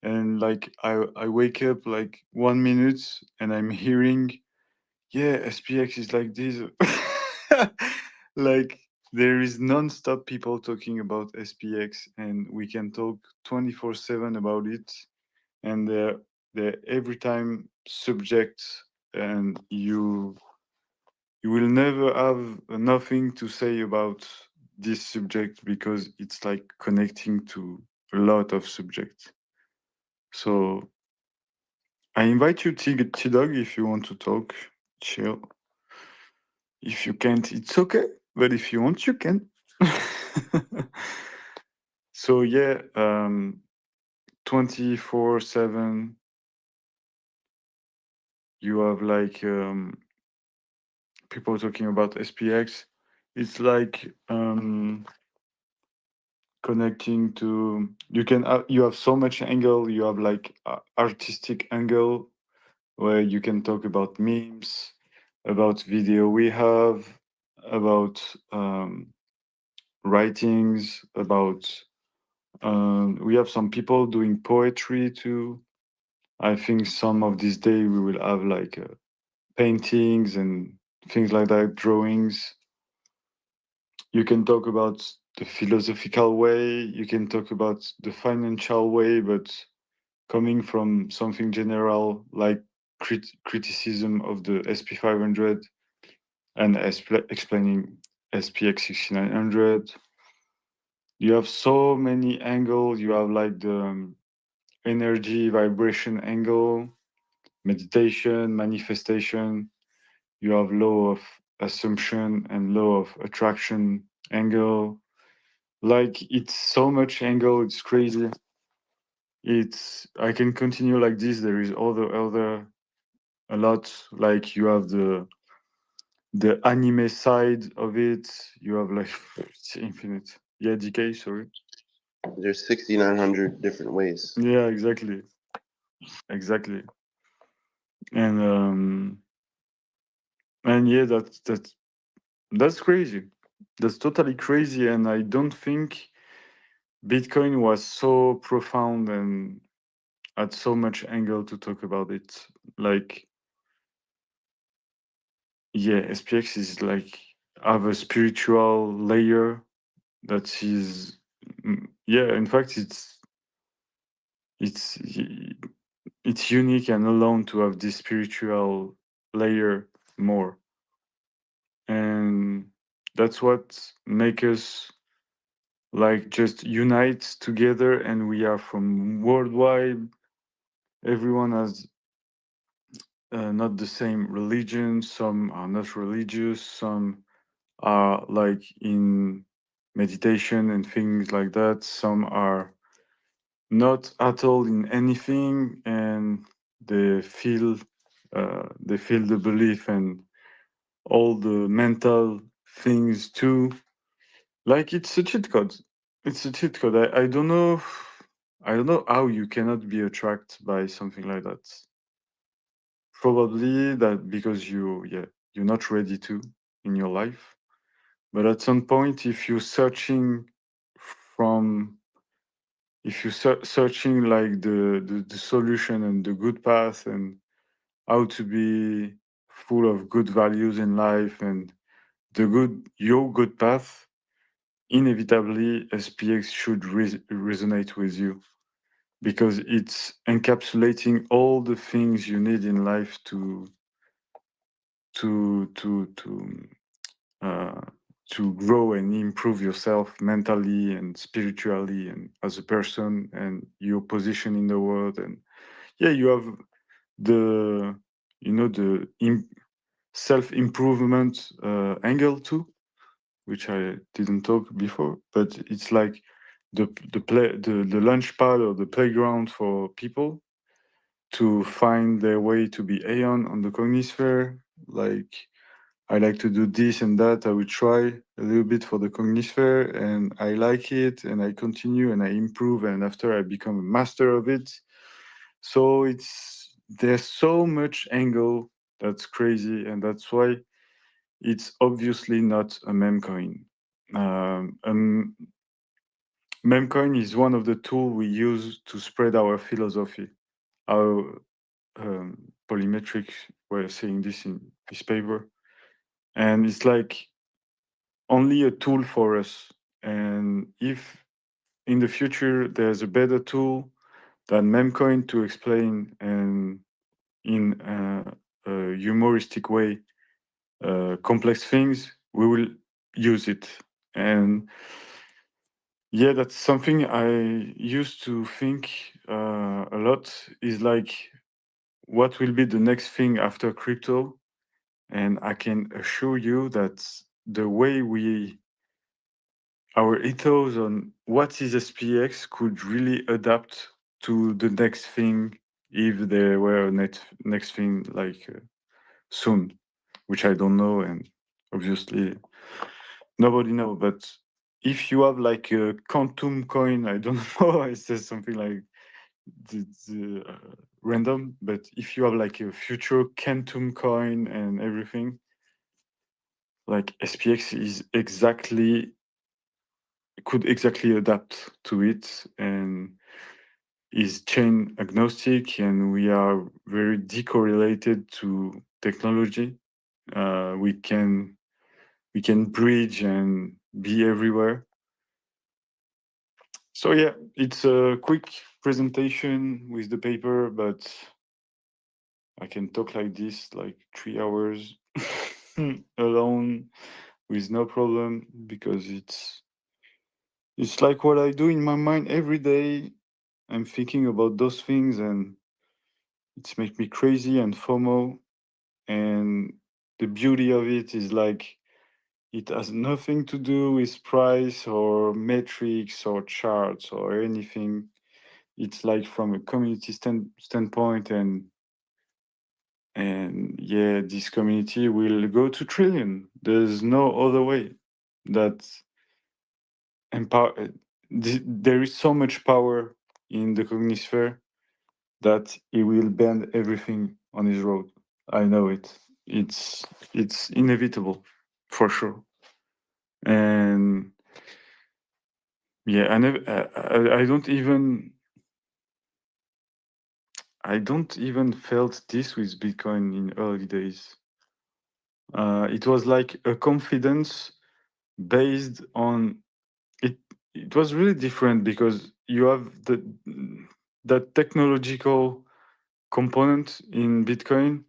and like I wake up like 1 minute and I'm hearing SPX is like this. Like there is non-stop people talking about SPX and we can talk 24/7 about it, and they're every time subject, and you will never have nothing to say about this subject because it's like connecting to a lot of subjects. So I invite you, T-Dog, if you want to talk, chill. If you can't, it's okay. But if you want, you can. So yeah, 24/7. You have like people talking about SPX. It's like connecting to, you have so much angle. You have like artistic angle where you can talk about memes, about video we have, about writings, about we have some people doing poetry too. I think some of this day we will have like paintings and things like that, drawings. You can talk about the philosophical way, you can talk about the financial way, but coming from something general like criticism of the SP500 and explaining SPX6900. You have so many angles. You have like the energy vibration angle, meditation, manifestation. You have law of assumption and law of attraction angle. Like it's so much angle, it's crazy. I can continue like this. There is other a lot. Like you have the anime side of it. You have like it's infinite. Yeah, DK, sorry. There's 6,900 different ways. Yeah, exactly. Exactly. And yeah, that's crazy. That's totally crazy. And I don't think Bitcoin was so profound and had so much angle to talk about it. Like, yeah, SPX is like have a spiritual layer that is, yeah. In fact, it's it's unique and alone to have this spiritual layer more, and that's what make us like just unite together. And we are from worldwide. Everyone has not the same religion. Some are not religious. Some are like in meditation and things like that. Some are not at all in anything, and they feel the belief and all the mental things too. Like it's a cheat code. It's a cheat code. I don't know. I don't know how you cannot be attracted by something like that. Probably that because you're not ready to in your life. But at some point, if you're searching from, if you're searching like the solution and the good path and how to be full of good values in life and your good path, inevitably SPX should resonate with you because it's encapsulating all the things you need in life to to to uh, to grow and improve yourself mentally and spiritually and as a person and your position in the world. And yeah, you have the the self-improvement angle too, which I didn't talk before, but it's like the launch pad or the playground for people to find their way to be Aeon on the Cognisphere. Like I like to do this and that. I will try a little bit for the Cognisphere and I like it and I continue and I improve and after I become a master of it. So there's so much angle that's crazy, and that's why it's obviously not a meme coin. Meme coin is one of the tools we use to spread our philosophy. Our Polymetric were saying this in this paper, and it's like only a tool for us. And if in the future there's a better tool than memcoin to explain and in a humoristic way complex things, we will use it. And Yeah, that's something I used to think a lot. Is like, what will be the next thing after crypto? And I can assure you that the way our ethos on what is SPX could really adapt to the next thing if there were a next thing like soon, which I don't know, and obviously nobody know. But if you have like a quantum coin, I don't know, it says something like random, but if you have like a future quantum coin and everything, like SPX could exactly adapt to it and is chain agnostic, and we are very decorrelated to technology. We can bridge and be everywhere. So yeah, it's a quick presentation with the paper, but I can talk like this like 3 hours alone with no problem, because it's like what I do in my mind every day. I'm thinking about those things, and it's make me crazy and FOMO. And the beauty of it is like it has nothing to do with price or metrics or charts or anything. It's like from a community standpoint, and yeah, this community will go to trillion. There's no other way. That there is so much power in the cognisphere that he will bend everything on his road. I know it. It's inevitable, for sure. And yeah, I don't even felt this with Bitcoin in early days. It was like a confidence based on it. It was really different because you have that technological component in Bitcoin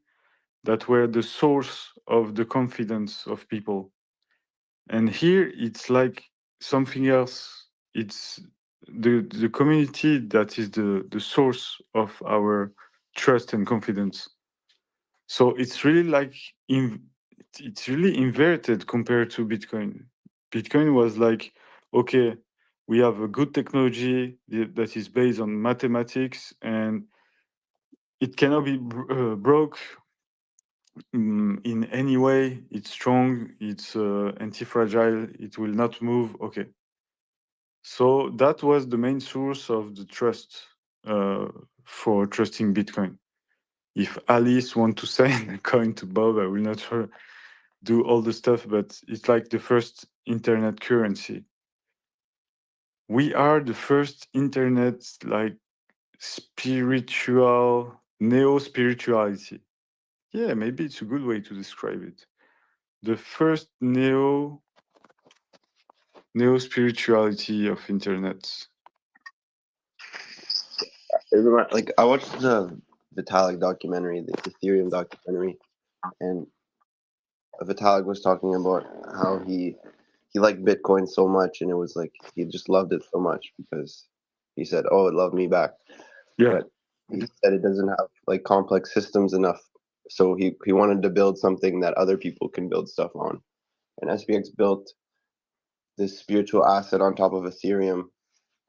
that were the source of the confidence of people. And here it's like something else. It's the community that is the source of our trust and confidence. So it's really like it's really inverted compared to Bitcoin. Bitcoin was like, okay, we have a good technology that is based on mathematics, and it cannot be broke in any way. It's strong, it's anti-fragile, it will not move. Okay. So that was the main source of the trust for trusting Bitcoin. If Alice want to send a coin to Bob, I will not do all the stuff, but it's like the first internet currency. We are the first internet, like spiritual, neo-spirituality. Yeah, maybe it's a good way to describe it. The first neo-spirituality of internet. Like I watched the Vitalik documentary, the Ethereum documentary, and Vitalik was talking about how he liked Bitcoin so much, and it was like he just loved it so much because he said, "Oh, it loved me back." Yeah. But he said it doesn't have like complex systems enough, so he wanted to build something that other people can build stuff on. And SPX built this spiritual asset on top of Ethereum,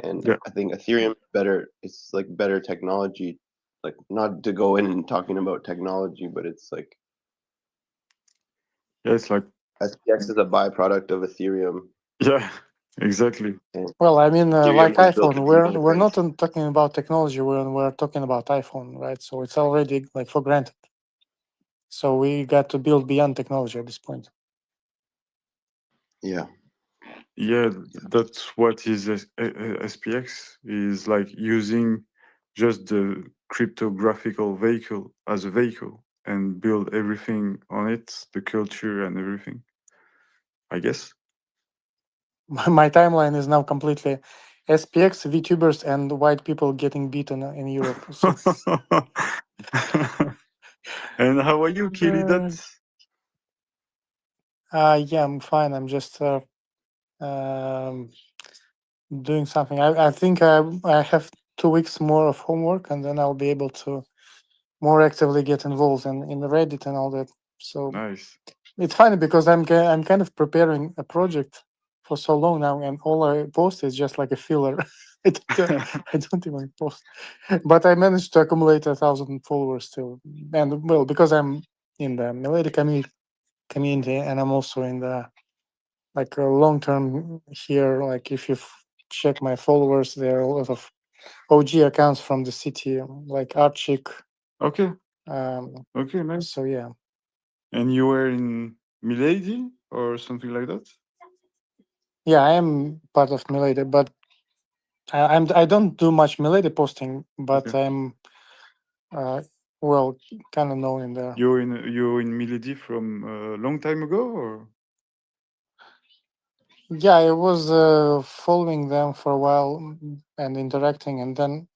and Yeah. I think Ethereum is better. It's like better technology. Like not to go in and talking about technology, but it's like Yeah, it's like SPX is a byproduct of Ethereum. yeah, exactly. And Well, I mean, Ethereum like was built iPhone, with we're minimal not talking about technology. We're talking about iPhone, right? So it's already like for granted. So we got to build beyond technology at this point. Yeah. Yeah, that's what is SPX is like, using just the cryptographical vehicle as a vehicle and build everything on it, the culture and everything, I guess. My timeline is now completely SPX, VTubers, and white people getting beaten in Europe. So, And how are you, Kitty? yeah, I'm fine. I'm just doing something. I think I have 2 weeks more of homework, and then I'll be able to more actively get involved in the Reddit and all that. So Nice. it's funny because I'm kind of preparing a project for so long now, and all I post is just like a filler. I don't even post, but I managed to accumulate 1,000 followers still, and well, because I'm in the Milady community, and I'm also in the like long term here. Like if you check my followers, there are a lot of OG accounts from the city, like Archik. Okay. Um, Okay, nice. so yeah. And you were in Milady or something like that? Yeah, I am part of Milady, but I don't do much Milady posting, but Okay. I'm well kind of known in there. You're in Milady from a long time ago, or? Yeah, I was following them for a while and interacting, and then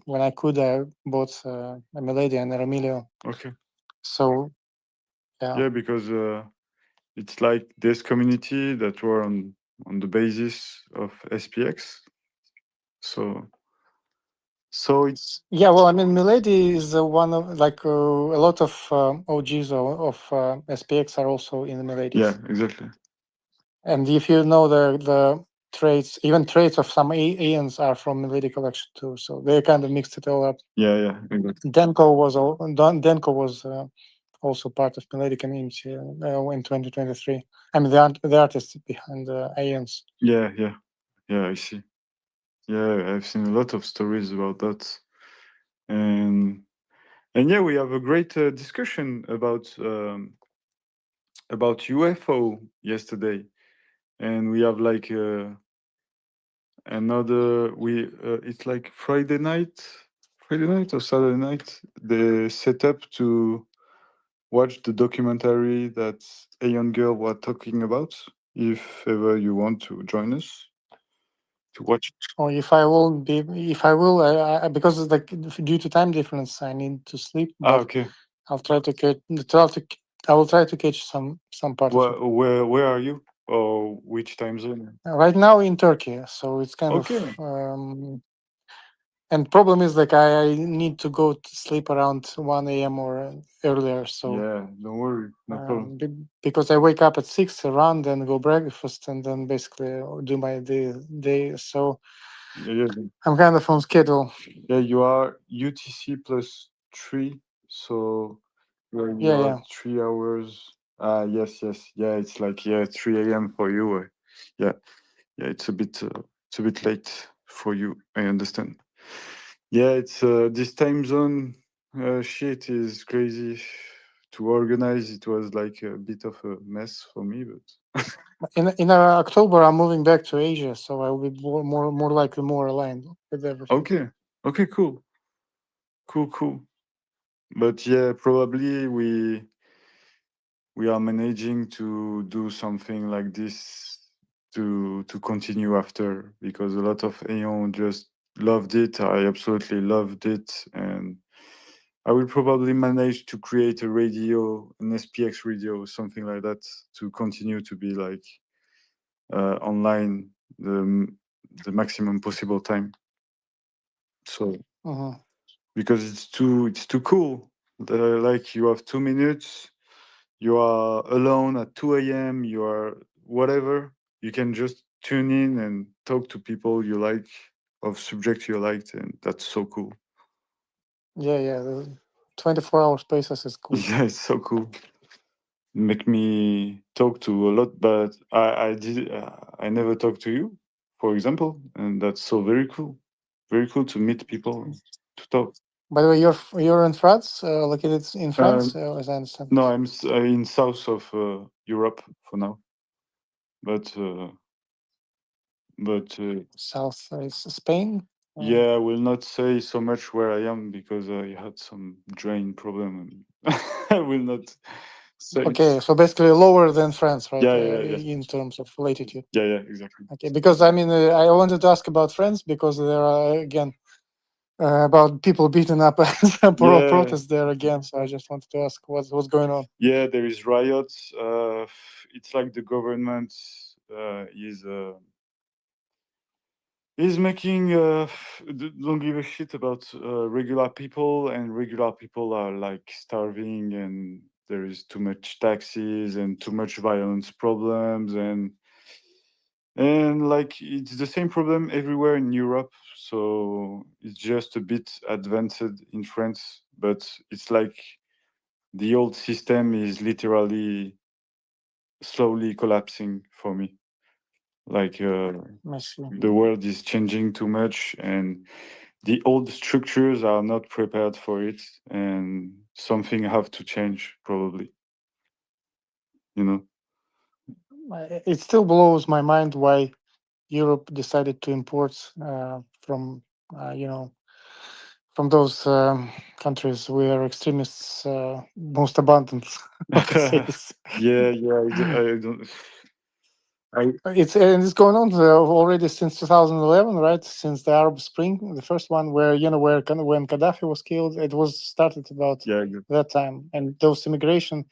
when I could, I bought a Milady and a Remilio. Okay. So Yeah, because it's like this community that were on the basis of SPX. So it's yeah, well, I mean, Milady is one of like a lot of OGs of SPX are also in the Milady. yeah, exactly. And if you know the traits, even traits of some Aeons are from Milady collection too. So they kind of mixed it all up. Yeah, exactly. Denko was also part of Milady community in 2023. I mean, the artist behind the Aeons. Yeah, I see. Yeah, I've seen a lot of stories about that, and yeah, we have a great discussion about UFO yesterday, and we have like another. It's like Friday night or Saturday night. They set up to watch the documentary that Aeon Girl was talking about. If ever you want to join us to watch it. Or if I will, I because it's like due to time difference, I need to sleep. But Okay. I'll try to catch. I will try to catch some part of it. Where are you? Or which time zone? Right now in Turkey, so it's kind Okay. of. And problem is like I need to go to sleep around 1 a.m. or earlier. So Yeah, don't worry, no problem. because I wake up at 6, run, then go breakfast, and then basically do my day. So Yeah. I'm kind of on schedule. Yeah, you are UTC +3, so you Yeah, are yeah. 3 hours. Yes. Yeah, it's like 3 a.m. for you. Yeah, it's a bit late for you. I understand. Yeah, it's this time zone shit is crazy to organize. It was like a bit of a mess for me, but In October, I'm moving back to Asia, so I will be more likely more aligned with everything. Okay, cool. But yeah, probably we are managing to do something like this to continue after, because a lot of Aeon just loved it. I absolutely loved it, and I will probably manage to create a radio, an SPX radio, something like that, to continue to be like online the maximum possible time. So because it's too cool. Like you have 2 minutes, you are alone at 2 a.m. You are whatever. You can just tune in and talk to people you like, of subjects you liked, and that's so cool. Yeah, the 24-hour spaces is cool. Yeah, it's so cool. Make me talk to a lot, but I never talked to you, for example, and that's so very cool to meet people and to talk. By the way, you're in France, located in France, as I understand. No, I'm in south of Europe for now, but South is Spain. yeah, I will not say so much where I am because I had some drain problem, and I will not say. Okay, so basically lower than France, right? Yeah. In terms of latitude. Yeah, exactly. Okay, because I mean, I wanted to ask about France because there are again about people beating up and protests there again. So I just wanted to ask what's going on. Yeah, there is riots. It's like the government is He's making don't give a shit about regular people, and regular people are like starving, and there is too much taxes and too much violence problems, and like it's the same problem everywhere in Europe. So it's just a bit advanced in France, but it's like the old system is literally slowly collapsing for me. Like I see. the world is changing too much, and the old structures are not prepared for it, and something have to change probably. You know. It still blows my mind why Europe decided to import from from those countries where extremists most abundant. What to say is, Yeah, I don't. it's going on already since 2011, right? Since the Arab Spring, the first one, where when Gaddafi was killed, it was started about Yeah, that time, and this immigration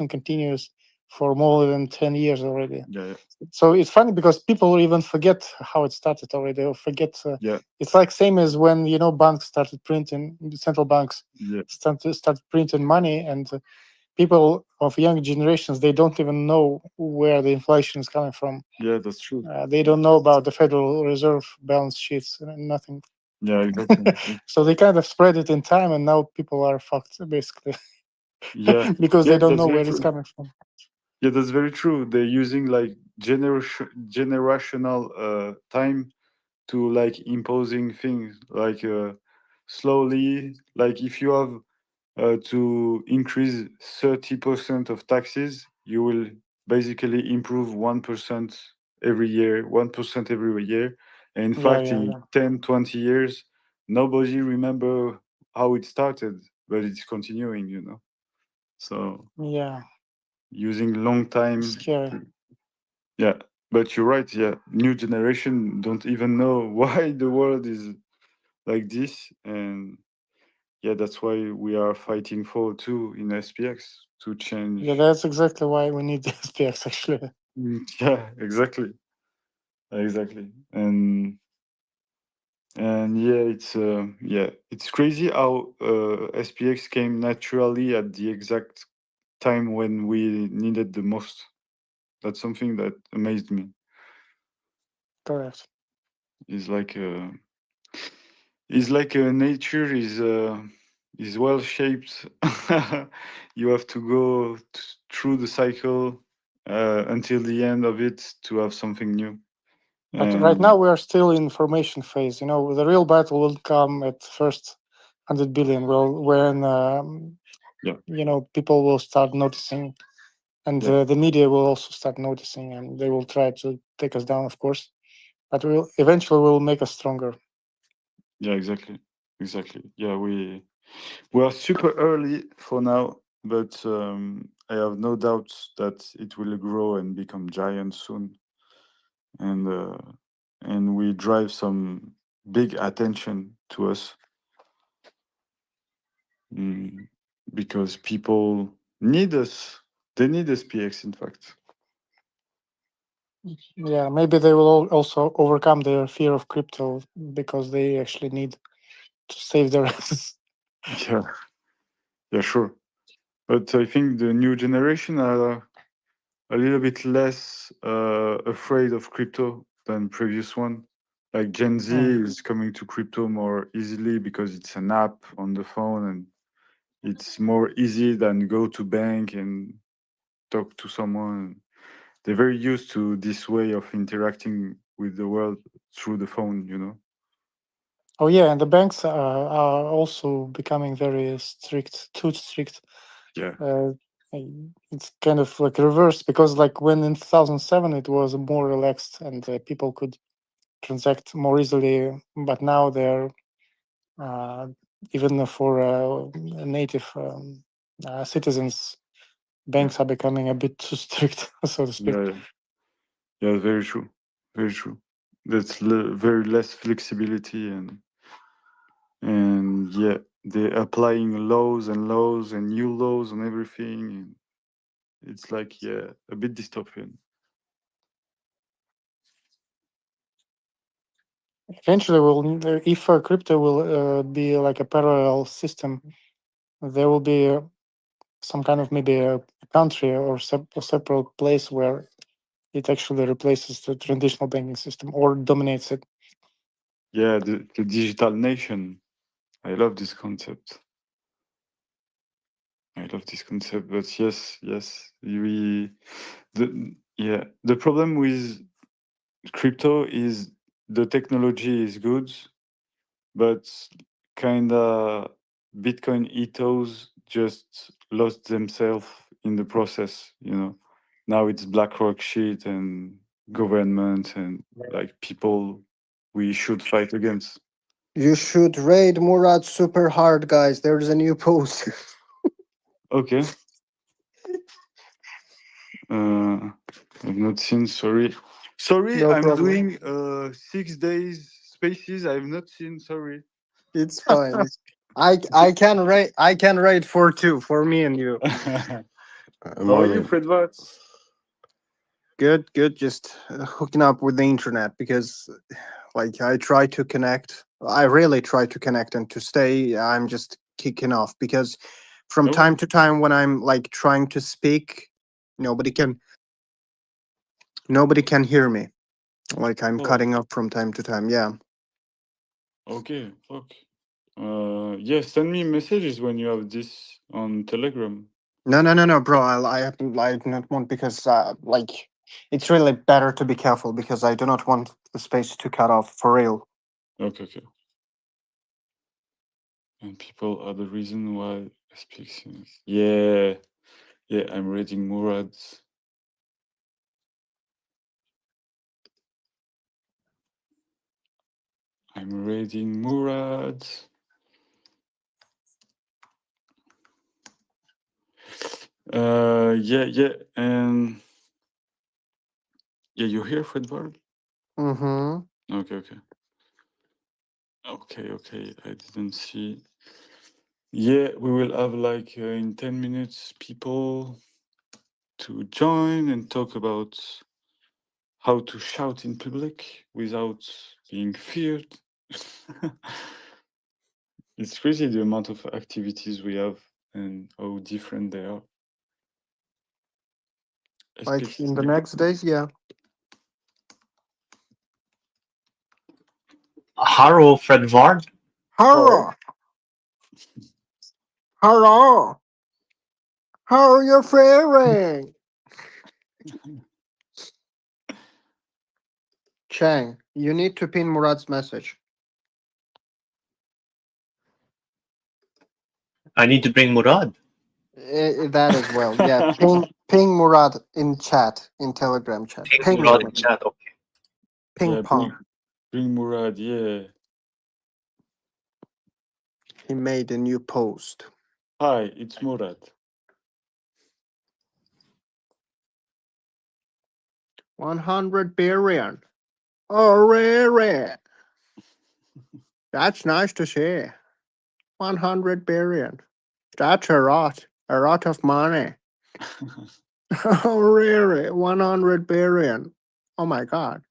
continues for more than 10 years already. yeah, So it's funny because people even forget how it started already, or forget. yeah, It's like same as when banks started printing, central banks yeah, started printing money, and people of young generations, they don't even know where the inflation is coming from. yeah. That's true. They don't know about the Federal Reserve balance sheets, nothing. Yeah, exactly. So they kind of spread it in time, and now people are fucked basically Yeah, because yeah, they don't that's know very where it's true. coming from. Yeah, that's very true. They're using like generational time to like imposing things like slowly. Like if you have to increase 30% of taxes, you will basically improve 1% every year, 1% every year. And in Yeah, fact, yeah, in yeah. 10, 20 years, nobody remember how it started, but it's continuing, you know. So Yeah, using long time. scary. Yeah, but you're right. Yeah, new generation don't even know why the world is like this, and yeah, that's why we are fighting for too in SPX to change. Yeah, that's exactly why we need the SPX actually. Yeah, exactly, exactly, and yeah, it's crazy how SPX came naturally at the exact time when we needed the most. That's something that amazed me. Correct. It's like nature is well shaped. You have to go through the cycle until the end of it to have something new. But right now And we are still in formation phase. The real battle will come at first 100 billion. Well, when yeah, people will start noticing, and yeah, the media will also start noticing, and they will try to take us down, of course. But we'll eventually will make us stronger. yeah, exactly. Yeah, we are super early for now, but I have no doubt that it will grow and become giant soon. And we drive some big attention to us. Mm, because people need us. They need SPX, in fact. Yeah, maybe they will also overcome their fear of crypto because they actually need to save their asses. Yeah, yeah, sure. But I think the new generation are a little bit less afraid of crypto than previous one. Like Gen Z is coming to crypto more easily because it's an app on the phone, and it's more easy than go to bank and talk to someone. They're very used to this way of interacting with the world through the phone, you know. Oh yeah, and the banks are also becoming very strict, too strict. Yeah, It's kind of like reversed because, like, when in 2007 it was more relaxed and people could transact more easily, but now they're uh, even for native citizens, yeah, banks are becoming a bit too strict, so to speak. yeah, yeah. Very true, very true. That's very less flexibility, and yeah, they're applying laws and laws and new laws on everything. And it's like, yeah, a bit dystopian. Eventually, if crypto will be like a parallel system, there will be some kind of maybe a country or a separate place where it actually replaces the traditional banking system or dominates it. Yeah, the digital nation. I love this concept. But yes, the problem with crypto is the technology is good, but kinda Bitcoin ethos just lost themselves in the process, you know. Now it's BlackRock shit and government and like people we should fight against. You should raid Murad super hard, guys. There's a new post. Okay. I've not seen. Sorry, No I'm problem. doing 6 days spaces. I've not seen. Sorry. It's fine. I can raid for two, for me and you. How I'm are on you, it. Fredvat? Good. Just hooking up with the internet because, like, I try to connect. I really try to connect and to stay. I'm just kicking off because from Oh, time to time when I'm like trying to speak, nobody can hear me. Like I'm oh, cutting off from time to time. Yeah. okay. Fuck. Yeah. Send me messages when you have this on Telegram. No, bro. I do not want because like it's really better to be careful because I do not want the space to cut off for real. Okay. And people are the reason why I speak Sinus. Yeah. I'm reading Murad's. I'm reading Murad's. Yeah, and you hear Fredvar? Mm-hmm. Okay. I didn't see. Yeah, we will have like in 10 minutes people to join and talk about how to shout in public without being feared. It's crazy the amount of activities we have and how different they are. Like in the next days, yeah. Hello, Fredvard. Hello. Hello. How are you faring? Chang, you need to pin Murad's message. I need to bring Murad. That as well. Yeah. Ping Murad in chat, in Telegram chat. Ping Murad in chat. Okay. Ping Yeah, pong. bring Murad, yeah. He made a new post. Hi, it's Murad. 100 billion. Oh, really? That's nice to see. 100 billion. That's a lot of money. Oh, really? 100 billion. Oh my god.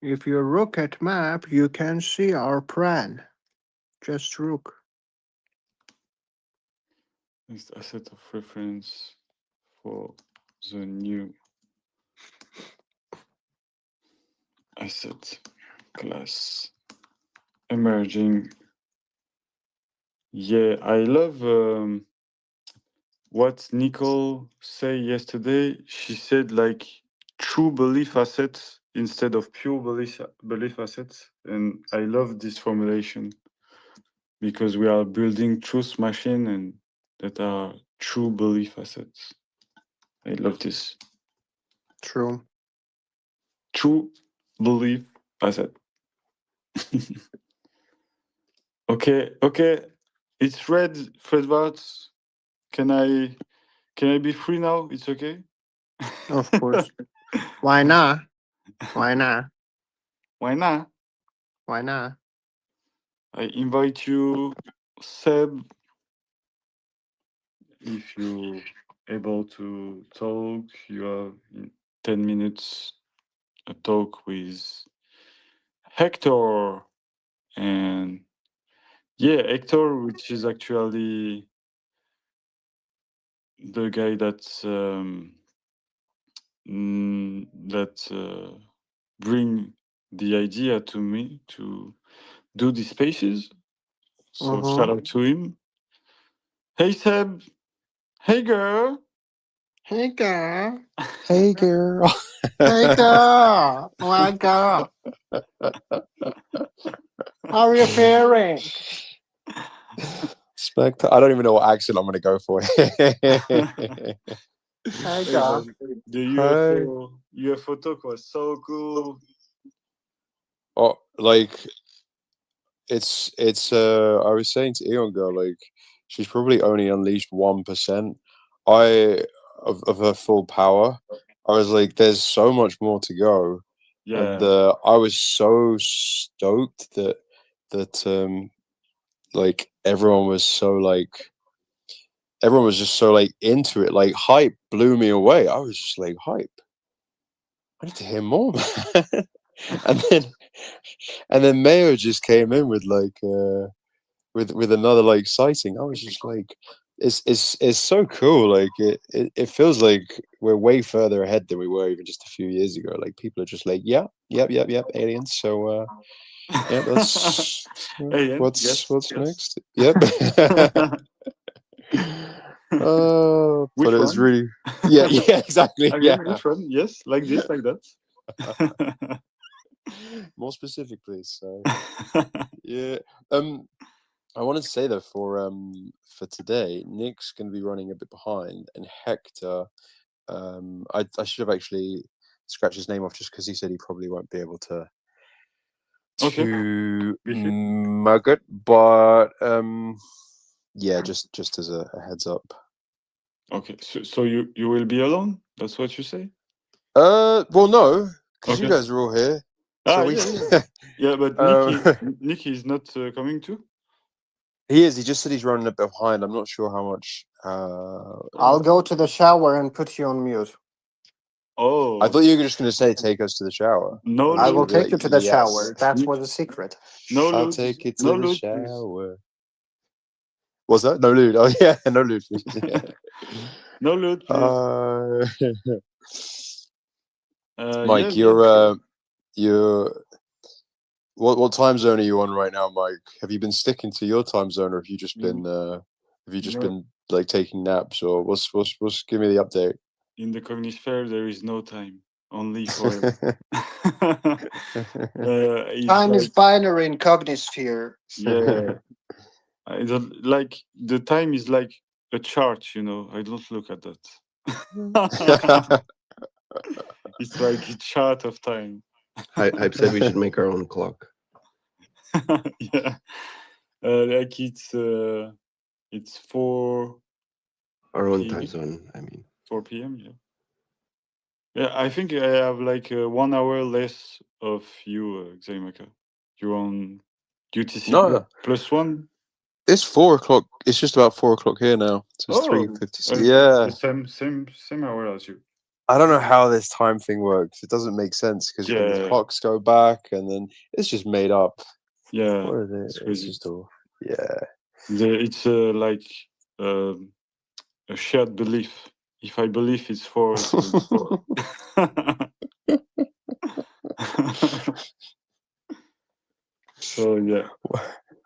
If you look at map, you can see our plan. Just look. Next asset of reference for the new asset class emerging. Yeah, I love what Nicole said yesterday. She said like true belief assets instead of pure belief assets, and I love this formulation because we are building truth machine and that are true belief assets. I love this. True. True belief asset. Okay. It's red, Fredbart. Can I be free now? It's okay. Of course. Why not? Why not? Why not? Why not? I invite you, Seb, if you're able to talk. You have 10 minutes a talk with Hector, and yeah, Hector, which is actually the guy that's bring the idea to me to do these spaces. So shout out to him. Hey Seb. Hey girl. Hey girl. Hey, girl. Hey girl. My girl. How are you faring? I don't even know what accent I'm going to go for. Hey Hey, girl. man, the UFO talk was so cool. Oh, like it's I was saying to Eon girl, like she's probably only unleashed 1% of her full power. I was like, there's so much more to go. Yeah. And I was so stoked that like everyone was just so like into it. Like hype blew me away. I was just like, hype. I need to hear more, man. and then Mayo just came in with like with another like sighting. I was just like, it's so cool. Like it feels like we're way further ahead than we were even just a few years ago. Like people are just like, yep, aliens. So yeah, that's Alien, what's yes. next. Yep. Which But it was one? really yeah, exactly. Again, Yeah. which one? Yes, like this, like that. More specific, please. So yeah. I wanted to say though for today, Nick's gonna be running a bit behind, and Hector, I should have actually scratched his name off just because he said he probably won't be able to mug it, but yeah, just as a heads up. Okay, so you will be alone? That's what you say? Well, no, because you Okay. guys are all here. So we Yeah, but Nicky is not coming too. he is. He just said he's running a bit behind. I'm not sure how much. I'll go to the shower and put you on mute. Oh, I thought you were just going to say take us to the shower. no, I will Be take like, you to the yes. shower. That's what the secret. No I'll loot. take you to No the loot, shower. What's that? No loot. Oh yeah, no loot. Yeah. No loot, please. Mike, yeah, you're what time zone are you on right now, Mike? Have you been sticking to your time zone, or have you just been been like taking naps, or what's give me the update? In the cognisphere, there is no time, only forever. Time is binary in cognisphere. Yeah, I don't like the time is like a chart, you know. I don't look at that. It's like a chart of time. Hype said we should make our own clock. Yeah, like it's 4. Our own time zone. I mean, 4 p.m. Yeah. Yeah, I think I have like 1 hour less of you, Xaimaka. You're on UTC +1. It's 4 o'clock. It's just about 4 o'clock here now. So it's 3:56. Yeah, the same hour as you. I don't know how this time thing works. It doesn't make sense because then the Yeah. clocks go back, and then it's just made up. Yeah, What is it? it's It's crazy. just all yeah. It's like a shared belief. If I believe it's 4, it's 4. So yeah,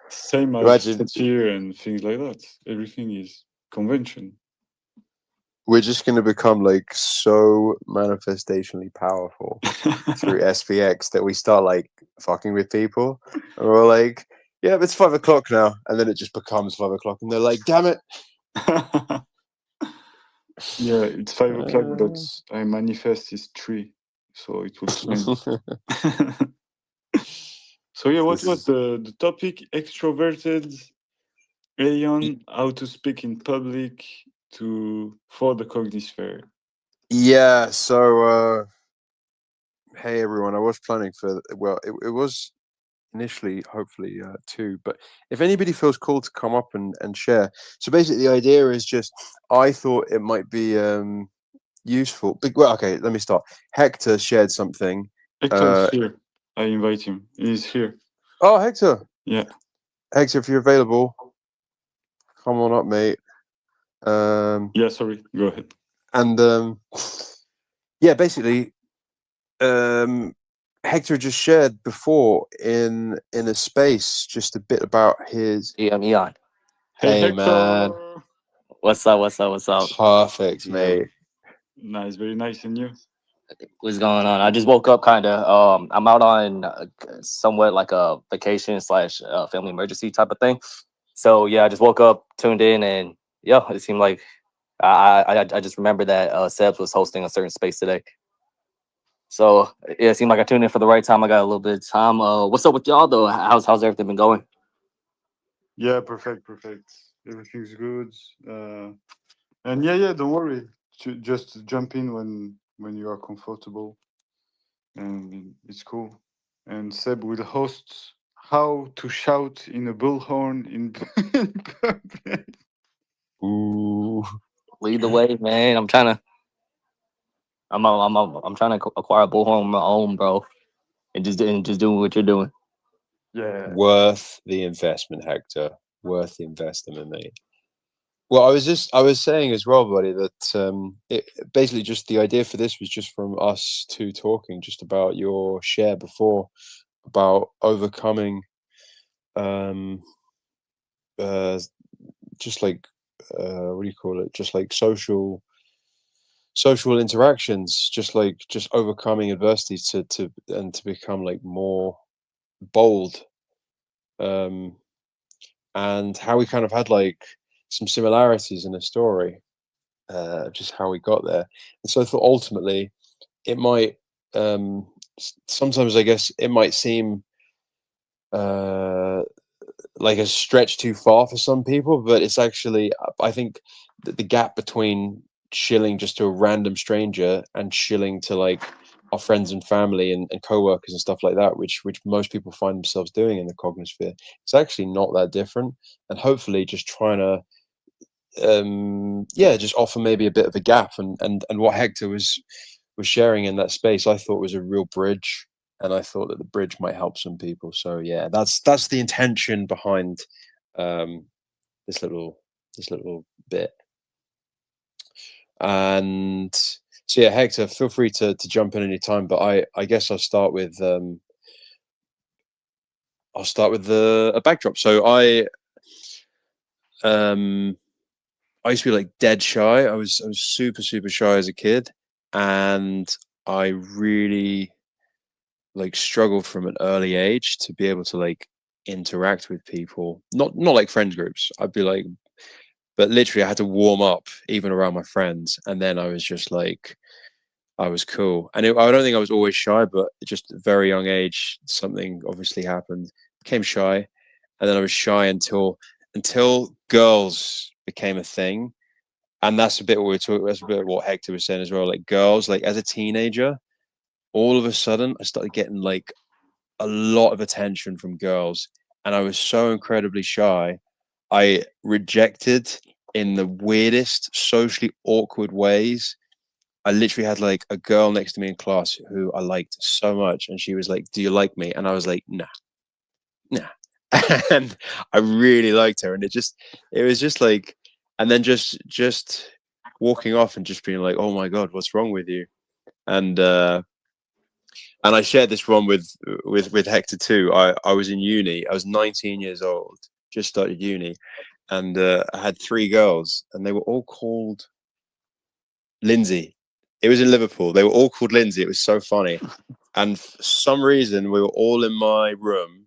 same as Imagine satire and things like that. Everything is convention. we're just going to become like so manifestationally powerful through SPX that we start like fucking with people, and we're like, yeah, it's 5 o'clock now, and then it just becomes 5 o'clock, and they're like, damn it. Yeah, it's 5 o'clock, but I manifest is 3, so it will change. So yeah, what was the topic? Extroverted alien, how to speak in public for the cognisphere. Yeah, so hey everyone, I was planning for it was initially hopefully 2, but if anybody feels called to come up and share. So basically the idea is just I thought it might be useful. Well, okay, let me start. Hector shared something Hector is here. I invite him. He's here. Oh, Hector. Yeah. Hector, if you're available, come on up, mate. Yeah, sorry. Go ahead. And yeah, basically, Hector just shared before in a space just a bit about his. Yeah, I'm Eon. Hey, Hey, Hector. man. What's up? What's up? What's up? Perfect, mate. Nice, very nice. And you? What's going on? I just woke up kind of. I'm out on somewhat like a vacation slash family emergency type of thing. So yeah, I just woke up, tuned in, and yeah, it seemed like I just remember that Sebs was hosting a certain space today. So yeah, it seemed like I tuned in for the right time. I got a little bit of time. What's up with y'all though? How's everything been going? Yeah, perfect. Everything's good. And yeah, don't worry. Just jump in when you are comfortable, and it's cool. And Seb will host how to shout in a bullhorn in public. Ooh. Lead the way, man. I'm trying to acquire a bullhorn of my own, bro, and just doing what you're doing. Yeah. Worth the investment, Hector. Worth the investment, mate. Well, I was saying as well, buddy, that it basically just the idea for this was just from us two talking just about your share before about overcoming just like what do you call it? Just like social interactions, just overcoming adversities to become like more bold. And how we kind of had like some similarities in the story, just how we got there. And so I thought ultimately it might sometimes I guess it might seem like a stretch too far for some people, but it's actually I think that the gap between shilling just to a random stranger and shilling to like our friends and family and co-workers and stuff like that, which most people find themselves doing in the cognosphere, it's actually not that different. And hopefully just trying to just offer maybe a bit of a gap, and what Hector was sharing in that space I thought was a real bridge, and I thought that the bridge might help some people. So yeah, that's the intention behind this little bit. And so yeah, Hector, feel free to jump in any time, but I guess I'll start with a backdrop. So I used to be like dead shy. I was super shy as a kid, and I really like struggled from an early age to be able to like interact with people. Not like friend groups. I'd be like, but literally I had to warm up even around my friends, and then I was just like, I was cool. And I don't think I was always shy, but just at a very young age, something obviously happened. Became shy, and then I was shy until girls became a thing. And that's a bit what we're talking. That's a bit what Hector was saying as well. Like girls, like as a teenager, all of a sudden I started getting like a lot of attention from girls, and I was so incredibly shy. I rejected in the weirdest, socially awkward ways. I literally had like a girl next to me in class who I liked so much, and she was like, "Do you like me?" And I was like, "Nah." And I really liked her, and it was just like, and then just walking off and just being like, "Oh my god, what's wrong with you?" And I shared this one with Hector too. I was in uni. I was 19 years old, just started uni, and I had 3 girls, and they were all called Lindsay. It was in Liverpool. They were all called Lindsay. It was so funny. And for some reason, we were all in my room.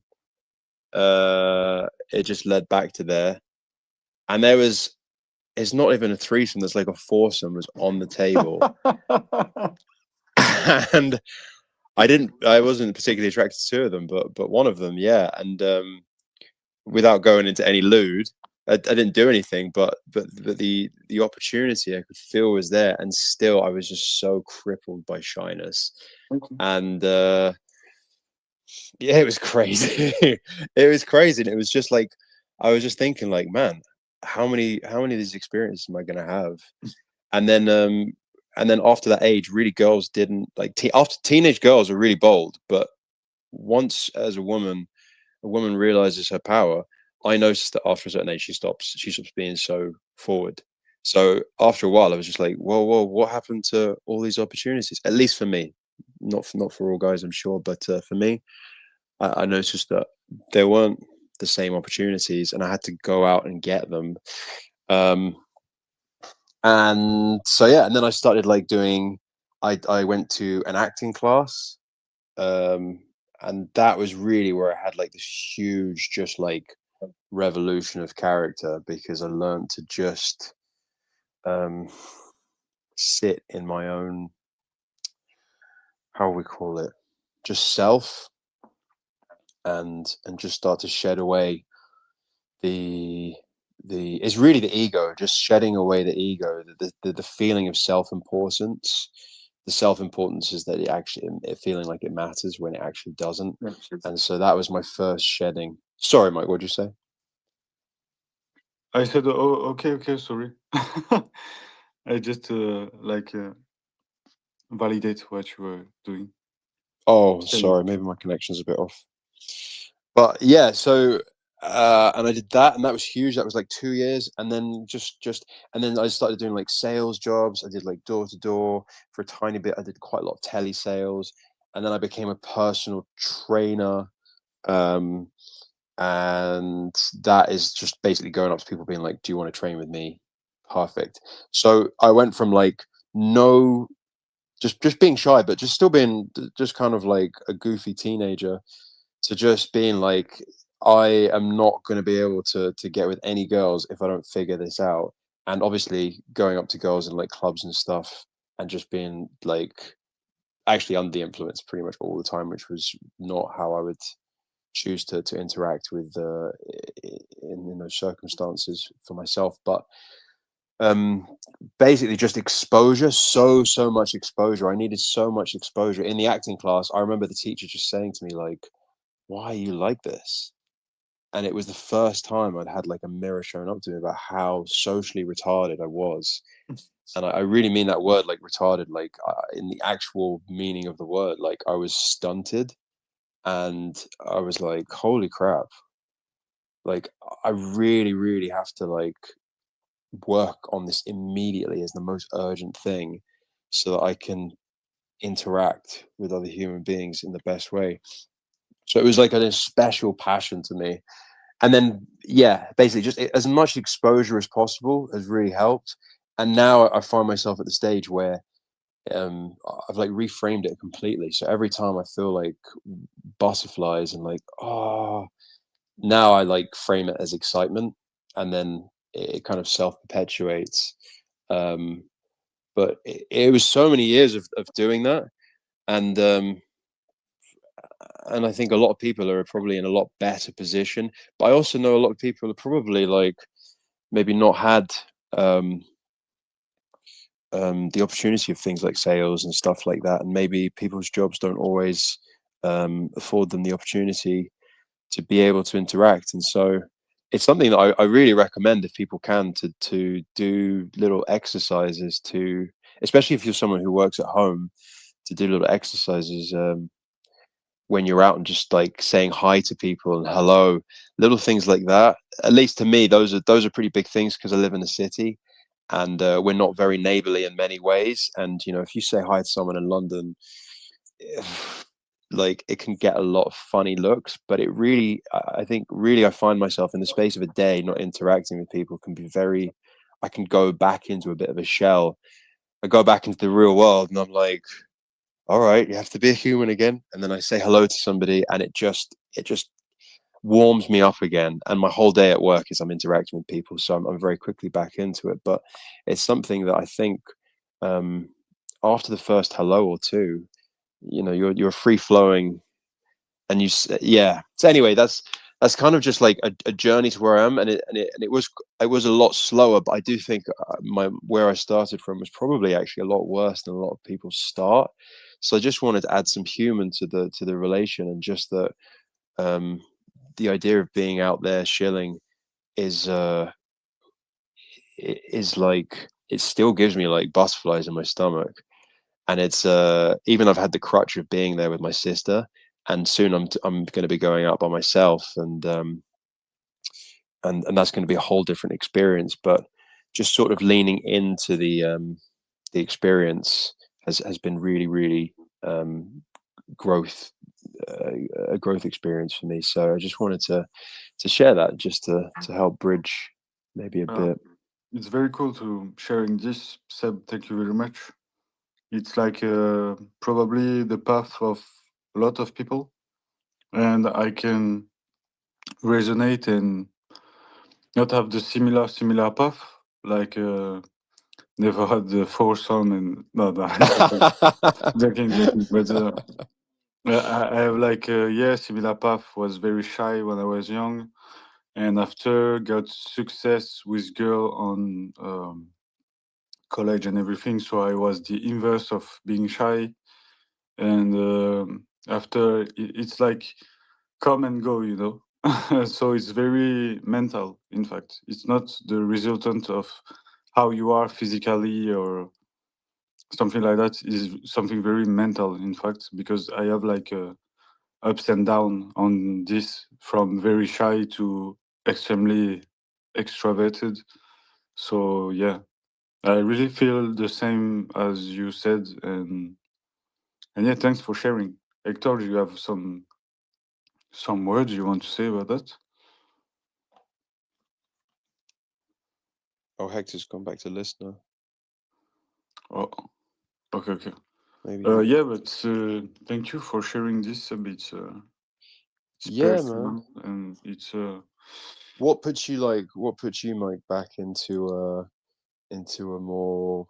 It just led back to there. And it's not even a threesome. There's like a foursome was on the table. And I wasn't particularly attracted to 2 of them, but one of them, yeah. And without going into any lewd, I didn't do anything, but the opportunity I could feel was there, and still I was just so crippled by shyness. Okay. And yeah, it was crazy. It was crazy, and it was just like I was just thinking, like, man, how many of these experiences am I going to have? And then and then after that age, really girls didn't like. After teenage girls are really bold, but once as a woman realizes her power, I noticed that after a certain age, she stops being so forward. So after a while, I was just like, whoa, what happened to all these opportunities? At least for me, not for all guys, I'm sure, but for me, I noticed that there weren't the same opportunities, and I had to go out and get them. And so yeah, and then I started like doing. I went to an acting class, and that was really where I had like this huge, just like revolution of character, because I learned to just sit in my own, how we call it, just self, and just start to shed away the it's really the ego, just shedding away the ego, the feeling of self-importance. The self-importance is that it feeling like it matters when it actually doesn't. And so that was my first shedding. Sorry, Mike, what'd you say? I said, oh, okay, sorry. I just validate what you were doing. Oh, sorry, maybe my connection's a bit off. But yeah, so and I did that, and that was huge. That was like 2 years, and then and then I started doing like sales jobs. I did like door to door for a tiny bit. I did quite a lot of telesales, and then I became a personal trainer. And that is just basically going up to people being like, do you want to train with me? Perfect. So I went from like just being shy, but just still being just kind of like a goofy teenager, to just being like, I am not going to be able to get with any girls if I don't figure this out. And obviously going up to girls in like clubs and stuff, and just being like actually under the influence pretty much all the time, which was not how I would choose to interact with in those circumstances for myself. But basically just exposure, so much exposure. I needed so much exposure in the acting class. I remember the teacher just saying to me like, why are you like this? And it was the first time I'd had like a mirror shown up to me about how socially retarded I was. And I really mean that word, like retarded, like in the actual meaning of the word. Like I was stunted, and I was like, holy crap. Like I really have to like work on this immediately as the most urgent thing, so that I can interact with other human beings in the best way. So it was like a special passion to me. And then, yeah, basically just as much exposure as possible has really helped. And now I find myself at the stage where I've like reframed it completely. So every time I feel like butterflies and like, oh, now I like frame it as excitement, and then it kind of self-perpetuates. But it was so many years of doing that. And I think a lot of people are probably in a lot better position. But I also know a lot of people are probably like maybe not had the opportunity of things like sales and stuff like that, and maybe people's jobs don't always afford them the opportunity to be able to interact. And so it's something that I really recommend, if people can, to do little exercises, to, especially if you're someone who works at home, to do little exercises when you're out and just like saying hi to people and hello, little things like that. At least to me, those are pretty big things, because I live in a city, and we're not very neighborly in many ways. And you know, if you say hi to someone in London, like it can get a lot of funny looks. But it really, I think really I find myself in the space of a day not interacting with people can be very, I can go back into a bit of a shell. I go back into the real world, and I'm like, all right, you have to be a human again. And then I say hello to somebody, and it just warms me up again. And my whole day at work is I'm interacting with people, so I'm very quickly back into it. But it's something that I think after the first hello or two, you know, you're free flowing, and yeah. So anyway, that's kind of just like a journey to where I am, and it was a lot slower. But I do think where I started from was probably actually a lot worse than a lot of people start. So I just wanted to add some human to the relation, and just that the idea of being out there shilling is like it still gives me like butterflies in my stomach. And it's even I've had the crutch of being there with my sister, and soon I'm going to be going out by myself, and that's going to be a whole different experience. But just sort of leaning into the experience has been really growth a growth experience for me. So I just wanted to share that, just to help bridge maybe a bit. It's very cool to sharing this, Seb. Thank you very much. It's like probably the path of a lot of people, and I can resonate and not have the similar path. Like never had the foursome and no, joking. But I have like similar path. Was very shy when I was young, and after got success with girl on college and everything. So I was the inverse of being shy, and after it's like come and go, you know. So it's very mental. In fact, it's not the resultant of how you are physically or something like that. Is something very mental. In fact, because I have like ups and down on this, from very shy to extremely extroverted. So yeah, I really feel the same as you said, and yeah, thanks for sharing. Hector, do you have some words you want to say about that? Oh, Hector's gone back to listener. Oh, okay. Maybe. Yeah, but thank you for sharing this a bit. It's Yeah, personal, man. and it's What puts you Mike back into a more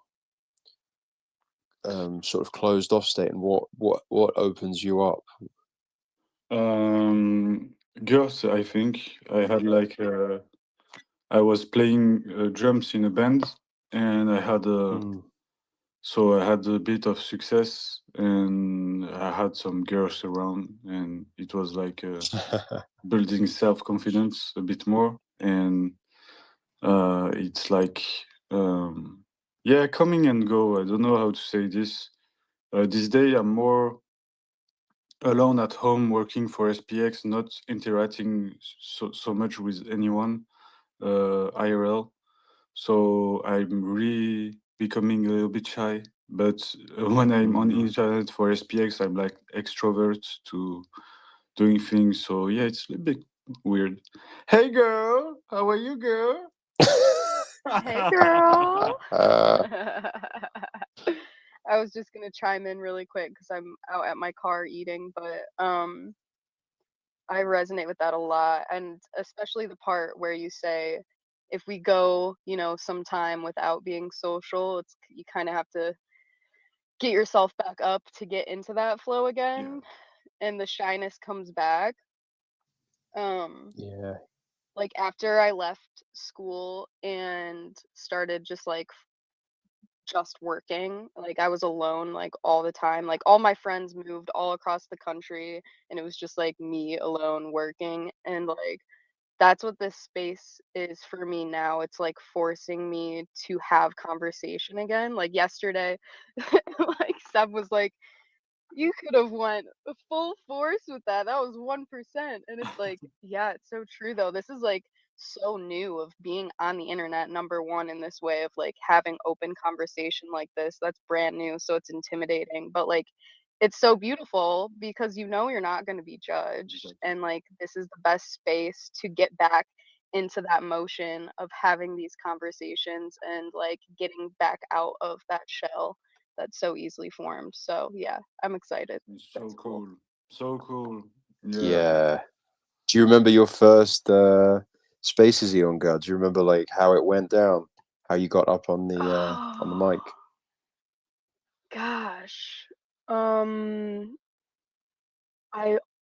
sort of closed off state, and what opens you up? girls. I think I had like I was playing drums in a band, and I had so I had a bit of success, and I had some girls around, and it was like building self-confidence a bit more, and it's like yeah, coming and go. I don't know how to say this. This day I'm more alone at home working for SPX, not interacting so much with anyone IRL. So I'm really becoming a little bit shy. But when I'm on internet for SPX, I'm like extrovert to doing things. So yeah, it's a bit weird. Hey girl, how are you, girl? Hey, girl. I was just gonna chime in really quick because I'm out at my car eating, but I resonate with that a lot, and especially the part where you say, if we go, some time without being social, it's you kind of have to get yourself back up to get into that flow again, and the shyness comes back. Yeah. Like after I left school and started just working, like I was alone like all the time. Like all my friends moved all across the country and it was just like me alone working, and like that's what this space is for me now. It's like forcing me to have conversation again. Like yesterday, like Seb was like, you could have went full force with that. That was 1%. And it's like, yeah, it's so true though. This is like so new of being on the internet, number one, in this way of like having open conversation like this. That's brand new. So it's intimidating. But like it's so beautiful because you're not going to be judged. And like this is the best space to get back into that motion of having these conversations and like getting back out of that shell that's so easily formed. So yeah, I'm excited. It's so That's cool. So cool. Yeah. Do you remember your first Spacey on God? Do you remember like how it went down? How you got up on the mic? Gosh. I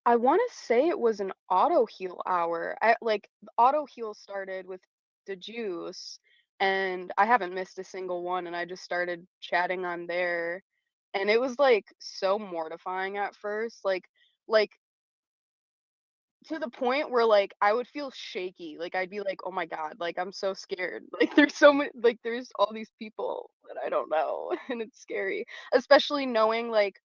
I want to say it was an Autoheal hour. Autoheal started with the juice, and I haven't missed a single one, and I just started chatting on there, and it was like so mortifying at first. Like to the point where like I would feel shaky. Like I'd be like, oh my god, like I'm so scared. Like there's so many, like there's all these people that I don't know, and it's scary, especially knowing like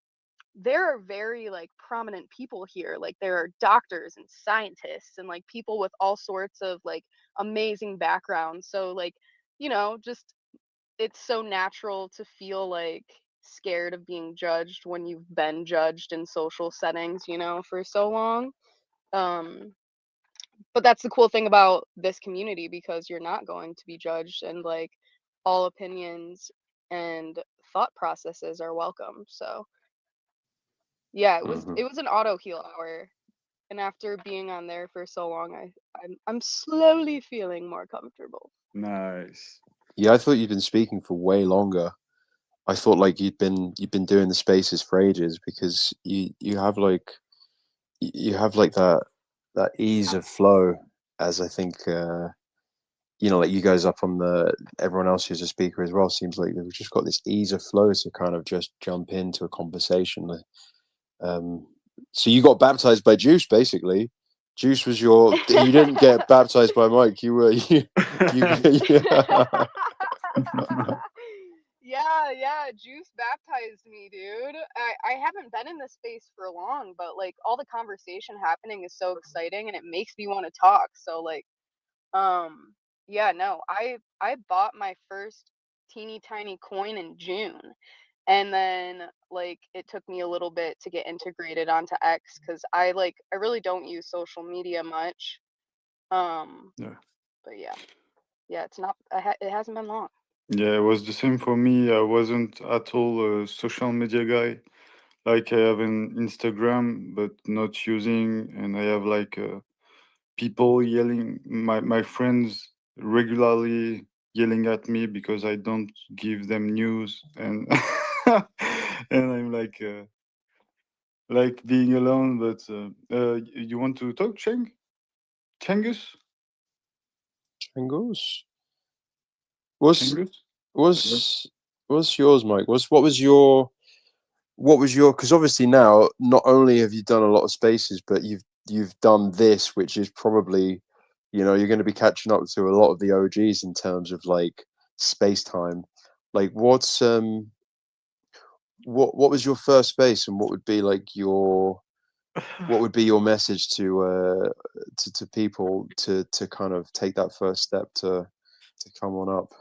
there are very like prominent people here. Like there are doctors and scientists and like people with all sorts of like amazing backgrounds. So like, you know, just it's so natural to feel like scared of being judged when you've been judged in social settings, you know, for so long. Um, but that's the cool thing about this community, because you're not going to be judged, and like all opinions and thought processes are welcome. So yeah, Mhm. it was an Autoheal hour, and after being on there for so long, I'm slowly feeling more comfortable. Nice. Yeah, I thought you'd been speaking for way longer. I thought like you'd been doing the spaces for ages, because you have like that ease of flow, as I think you know, like you guys up on the, everyone else who's a speaker as well seems like they've just got this ease of flow to kind of just jump into a conversation. So you got baptized by Juice, basically. Juice was your. You didn't get baptized by Mike. You were Yeah, Juice baptized me, dude. I haven't been in this space for long, but like all the conversation happening is so exciting and it makes me want to talk. So like, yeah, no, I bought my first teeny tiny coin in June, and then like it took me a little bit to get integrated onto X, because I really don't use social media much. Yeah. But yeah, it's not. It hasn't been long. Yeah, it was the same for me. I wasn't at all a social media guy. Like I have an Instagram, but not using, and I have like people yelling, my friends regularly yelling at me because I don't give them news, and and I'm like being alone. But you want to talk, Changus? Changus. Changus? What's yours, Mike? What was your because obviously now not only have you done a lot of spaces, but you've done this, which is probably, you know, you're going to be catching up to a lot of the OGs in terms of like space time. Like what's what was your first space, and what would be like your message to people to kind of take that first step to come on up?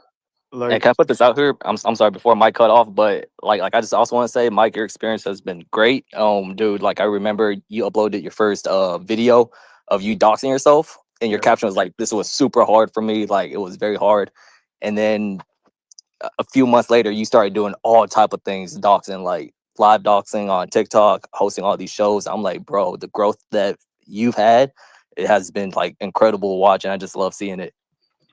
And Like, can I put this out here? I'm sorry before Mike cut off, but like I just also want to say, Mike, your experience has been great. Dude, like I remember you uploaded your first video of you doxing yourself, and your yeah. caption was like, "This was super hard for me. Like it was very hard." And then a few months later, you started doing all type of things, doxing, like live doxing on TikTok, hosting all these shows. I'm like, bro, the growth that you've had, it has been like incredible watching. I just love seeing it.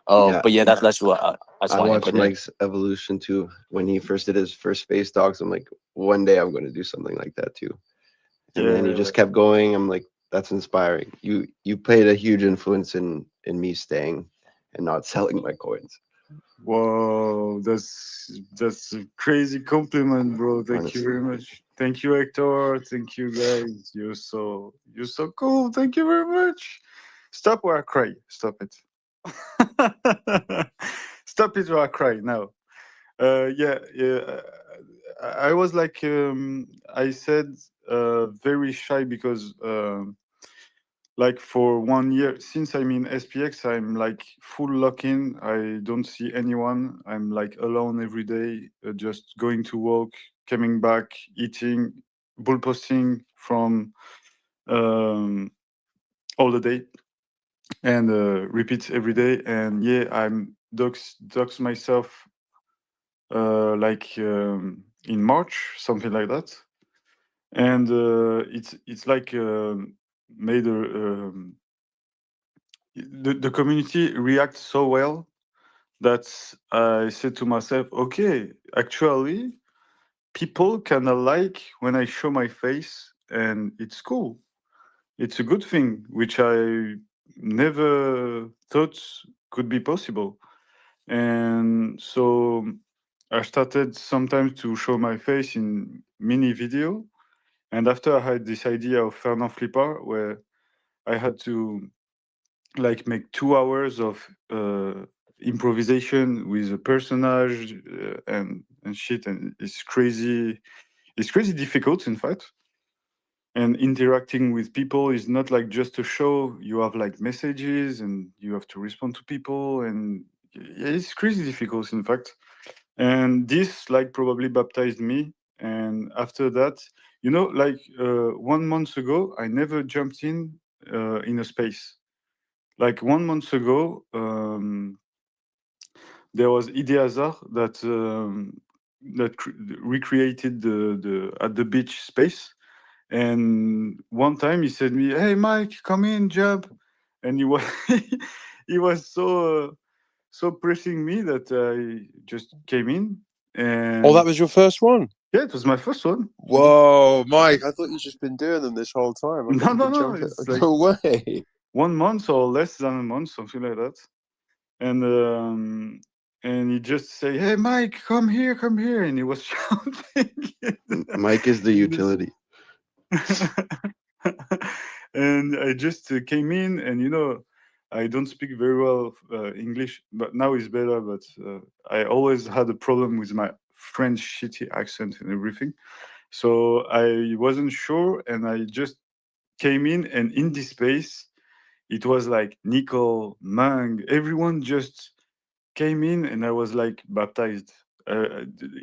Yeah, But yeah, that's what I just I want to watched input in. Mike's evolution too. When he first did his first space dogs, I'm like, one day I'm going to do something like that too. And then he Yeah. just kept going. I'm like, that's inspiring. You played a huge influence in me staying and not selling my coins. Whoa, that's a crazy compliment, bro. Thank you Honestly, very much. Thank you, Hector. Thank you, guys. You're so cool. Thank you very much. Stop where I cry. Stop it. Stop it where I cry now. Yeah. I was like, I said, very shy because, like for 1 year since I'm in SPX, I'm like full lock-in. I don't see anyone. I'm like alone every day, just going to work, coming back, eating, bull posting from all the day, and repeat every day. And yeah, I'm dox myself like in March, something like that. And it's like made a the community reacts so well that I said to myself, okay, actually, people kind of like when I show my face, and it's cool. It's a good thing, which I never thought could be possible. And so I started sometimes to show my face in mini video. And after I had this idea of Fernand Flipper, where I had to like make 2 hours of improvisation with a personage and shit, and it's crazy. It's crazy difficult, in fact. And interacting with people is not like just a show. You have like messages, and you have to respond to people, and yeah, it's crazy difficult, in fact. And this like probably baptized me. And after that, you know, like 1 month ago, I never jumped in a space. Like 1 month ago, there was Ideazar that recreated the at the beach space. And one time he said me, "Hey Mike, come in, jump." And he was he was so pressing me that I just came in. And Oh, that was your first one? Yeah, it was my first one. Whoa, Mike! I thought you'd just been doing them this whole time. I thought No, you'd been jumping. it's like No way. 1 month or less than a month, something like that. And he just say, "Hey Mike, come here," and he was shouting. Mike is the utility. And I just came in, and I don't speak very well English, but now it's better. But I always had a problem with my French shitty accent and everything, so I wasn't sure, and I just came in, and in this space, it was like Nicole, Mang, everyone just came in, and I was like baptized.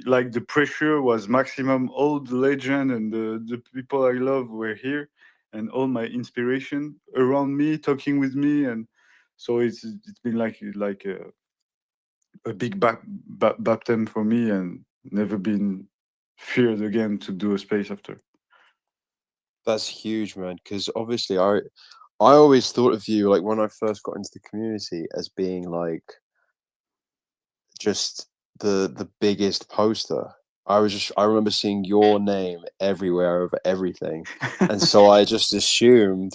Like the pressure was maximum. All the legend and the people I love were here, and all my inspiration around me, talking with me, and so it's been like a big baptism for me, and never been feared again to do a space after. That's huge, man. Because obviously, I always thought of you, like when I first got into the community, as being like just the biggest poster. I remember seeing your name everywhere over everything, and so I just assumed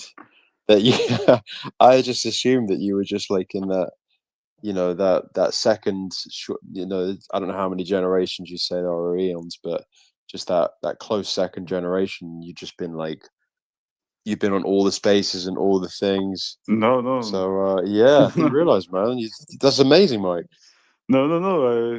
that I just assumed that you were just like in that, that second, I don't know how many generations you say there are eons, but just that close second generation. You've been on all the spaces and all the things. No. So yeah, I didn't realize, man. That's amazing, Mike. No.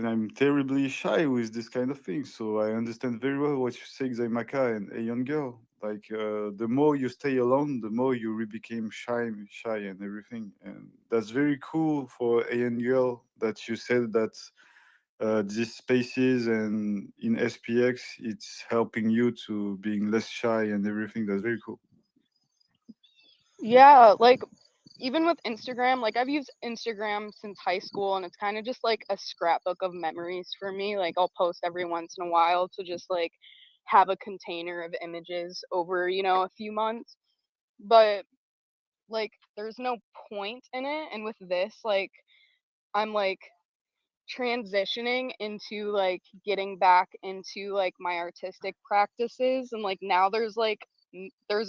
I'm terribly shy with this kind of thing, so I understand very well what you say, Zaimaka and a young girl. Like the more you stay alone, the more you became shy and everything, and that's very cool for a young girl that you said that these spaces and in SPX it's helping you to being less shy and everything. That's very cool. Yeah, like even with Instagram, like I've used Instagram since high school, and it's kind of just like a scrapbook of memories for me. Like I'll post every once in a while to just like have a container of images over, a few months. But like there's no point in it. And with this, like I'm like transitioning into like getting back into like my artistic practices, and like now there's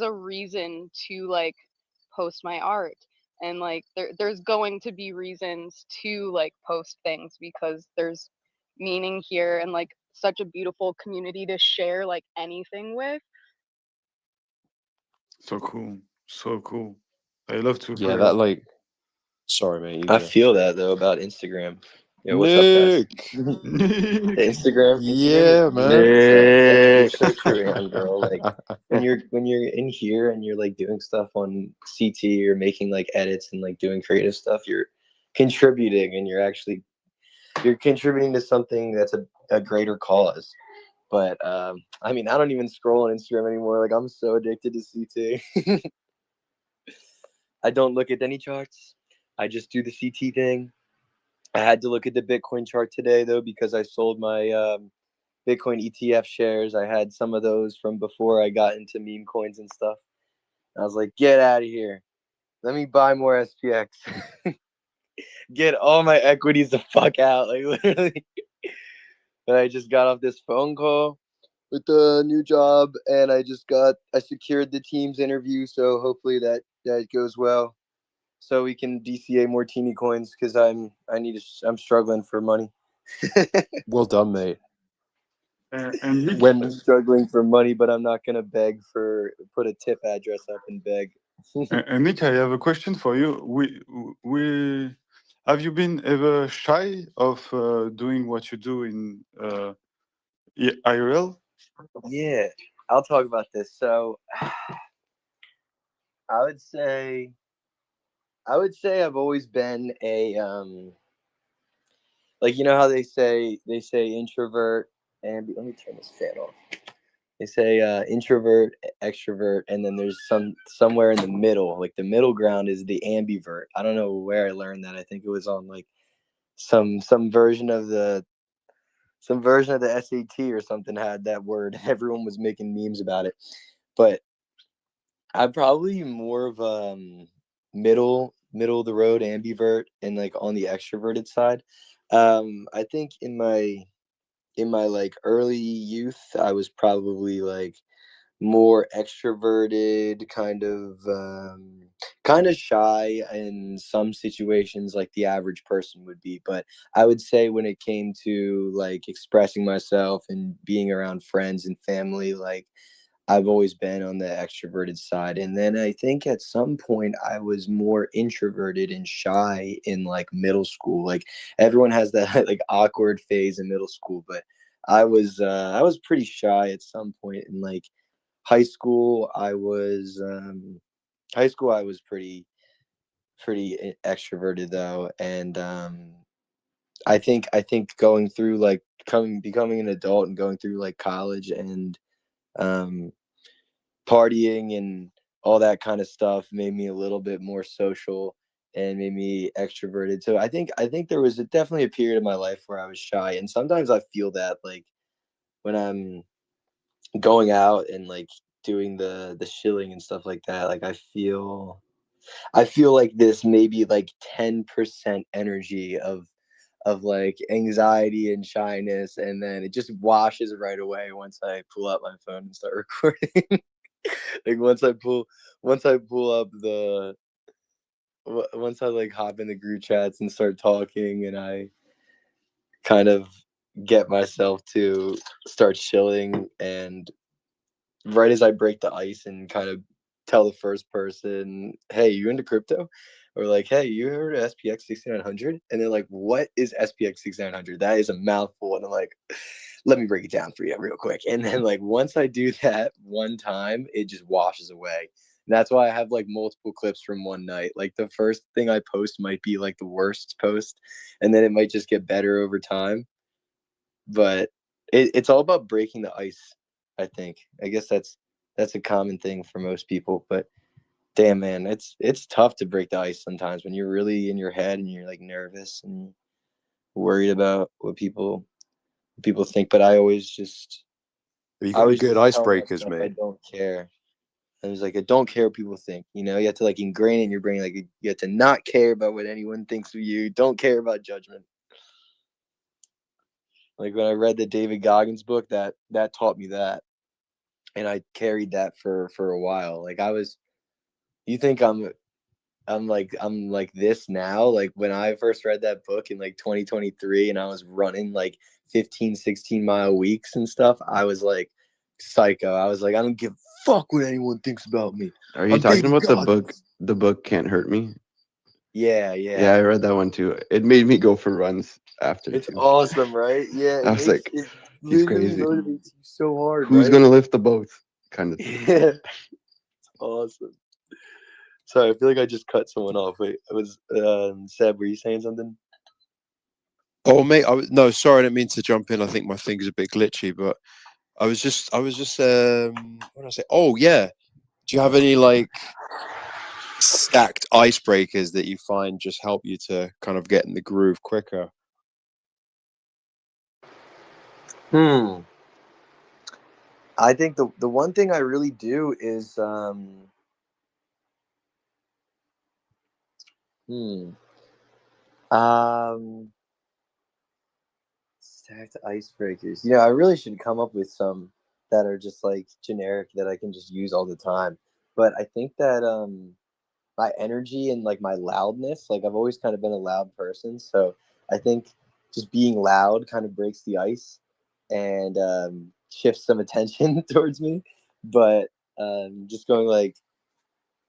a reason to like post my art, and like there's going to be reasons to like post things because there's meaning here, and like such a beautiful community to share like anything with. So cool. I love to Yeah, hear that it. like. Sorry, mate. You I go. feel that though about Instagram. Yeah, what's up, guys? Nick. The Instagram Yeah, is man. beautiful, bro. Yeah, you're Nick. so true, young girl. Like when you're in here and you're like doing stuff on CT or making like edits and like doing creative stuff, you're contributing and you're contributing to something that's a greater cause. But I mean, I don't even scroll on Instagram anymore. Like I'm so addicted to CT. I don't look at any charts. I just do the CT thing. I had to look at the Bitcoin chart today though because I sold my Bitcoin ETF shares. I had some of those from before I got into meme coins and stuff. I was like, get out of here. Let me buy more SPX. Get all my equities the fuck out. Like literally. And I just got off this phone call with the new job, and I secured the team's interview. So hopefully that goes well. So we can DCA more teeny coins because I'm struggling for money. Well done, mate. And Nick, When I'm struggling for money, but I'm not gonna put a tip address up and beg. And Nick, I have a question for you. We have you been ever shy of doing what you do in IRL? Yeah, I'll talk about this. So I would say I've always been a like, you know how they say introvert and let me turn this fan off. They say introvert, extrovert, and then there's somewhere in the middle, like the middle ground is the ambivert. I don't know where I learned that. I think it was on like some version of the SAT or something had that word. Everyone was making memes about it. But I'm probably more of middle of the road ambivert and like on the extroverted side. I think in my like early youth, I was probably like more extroverted, kind of shy in some situations, like the average person would be. But I would say when it came to like expressing myself and being around friends and family, like I've always been on the extroverted side. And then I think at some point I was more introverted and shy in like middle school. Like everyone has that like awkward phase in middle school, but I was pretty shy at some point in like high school. I was pretty extroverted though. And I think going through like becoming an adult and going through like college and partying and all that kind of stuff made me a little bit more social and made me extroverted. So I think there was definitely a period of my life where I was shy, and sometimes I feel that like when I'm going out and like doing the shilling and stuff like that, like I feel like this maybe like 10% energy of like anxiety and shyness, and then it just washes right away once I pull out my phone and start recording. Like once I pull up the once I like hop in the group chats and start talking, and I kind of get myself to start chilling, and right as I break the ice and kind of tell the first person, "Hey, you into crypto?" Or like, "Hey, you heard of SPX6900?" And they're like, "What is SPX6900? That is a mouthful." And I'm like, "Let me break it down for you real quick." And then like once I do that one time, it just washes away. And that's why I have like multiple clips from one night. Like the first thing I post might be like the worst post, and then it might just get better over time. But it's all about breaking the ice, I think. I guess that's a common thing for most people. But damn, man, it's tough to break the ice sometimes when you're really in your head and you're like nervous and worried about what people think. But I always just Have you got any good tell icebreakers, myself I mate? don't care. I was like, I don't care what people think. You know, you have to like ingrain it in your brain. Like you have to not care about what anyone thinks of you. Don't care about judgment. Like when I read the David Goggins book, that taught me that, and I carried that for a while. Like you think I'm like this now? Like when I first read that book in like 2023 and I was running like 15, 16-mile weeks and stuff, I was like psycho. I was like, I don't give a fuck what anyone thinks about me. Are you I'm talking David about Goggins. the book Can't Hurt Me? Yeah. Yeah, I read that one too. It made me go for runs after It's too. awesome, right? Yeah, I was like, it he's literally crazy. motivates you so hard, Who's right? gonna lift the boat? Kind of thing. Yeah, it's awesome. Sorry, I feel like I just cut someone off. Wait, it was Seb, were you saying something? Oh, mate, no, sorry, I didn't mean to jump in. I think my thing's a bit glitchy, but I was just what did I say? Oh, yeah. Do you have any like stacked icebreakers that you find just help you to kind of get in the groove quicker? I think the one thing I really do is stacked icebreakers. You know, I really should come up with some that are just like generic that I can just use all the time. But I think that my energy and like my loudness, like I've always kind of been a loud person, so I think just being loud kind of breaks the ice and shifts some attention towards me. But just going like,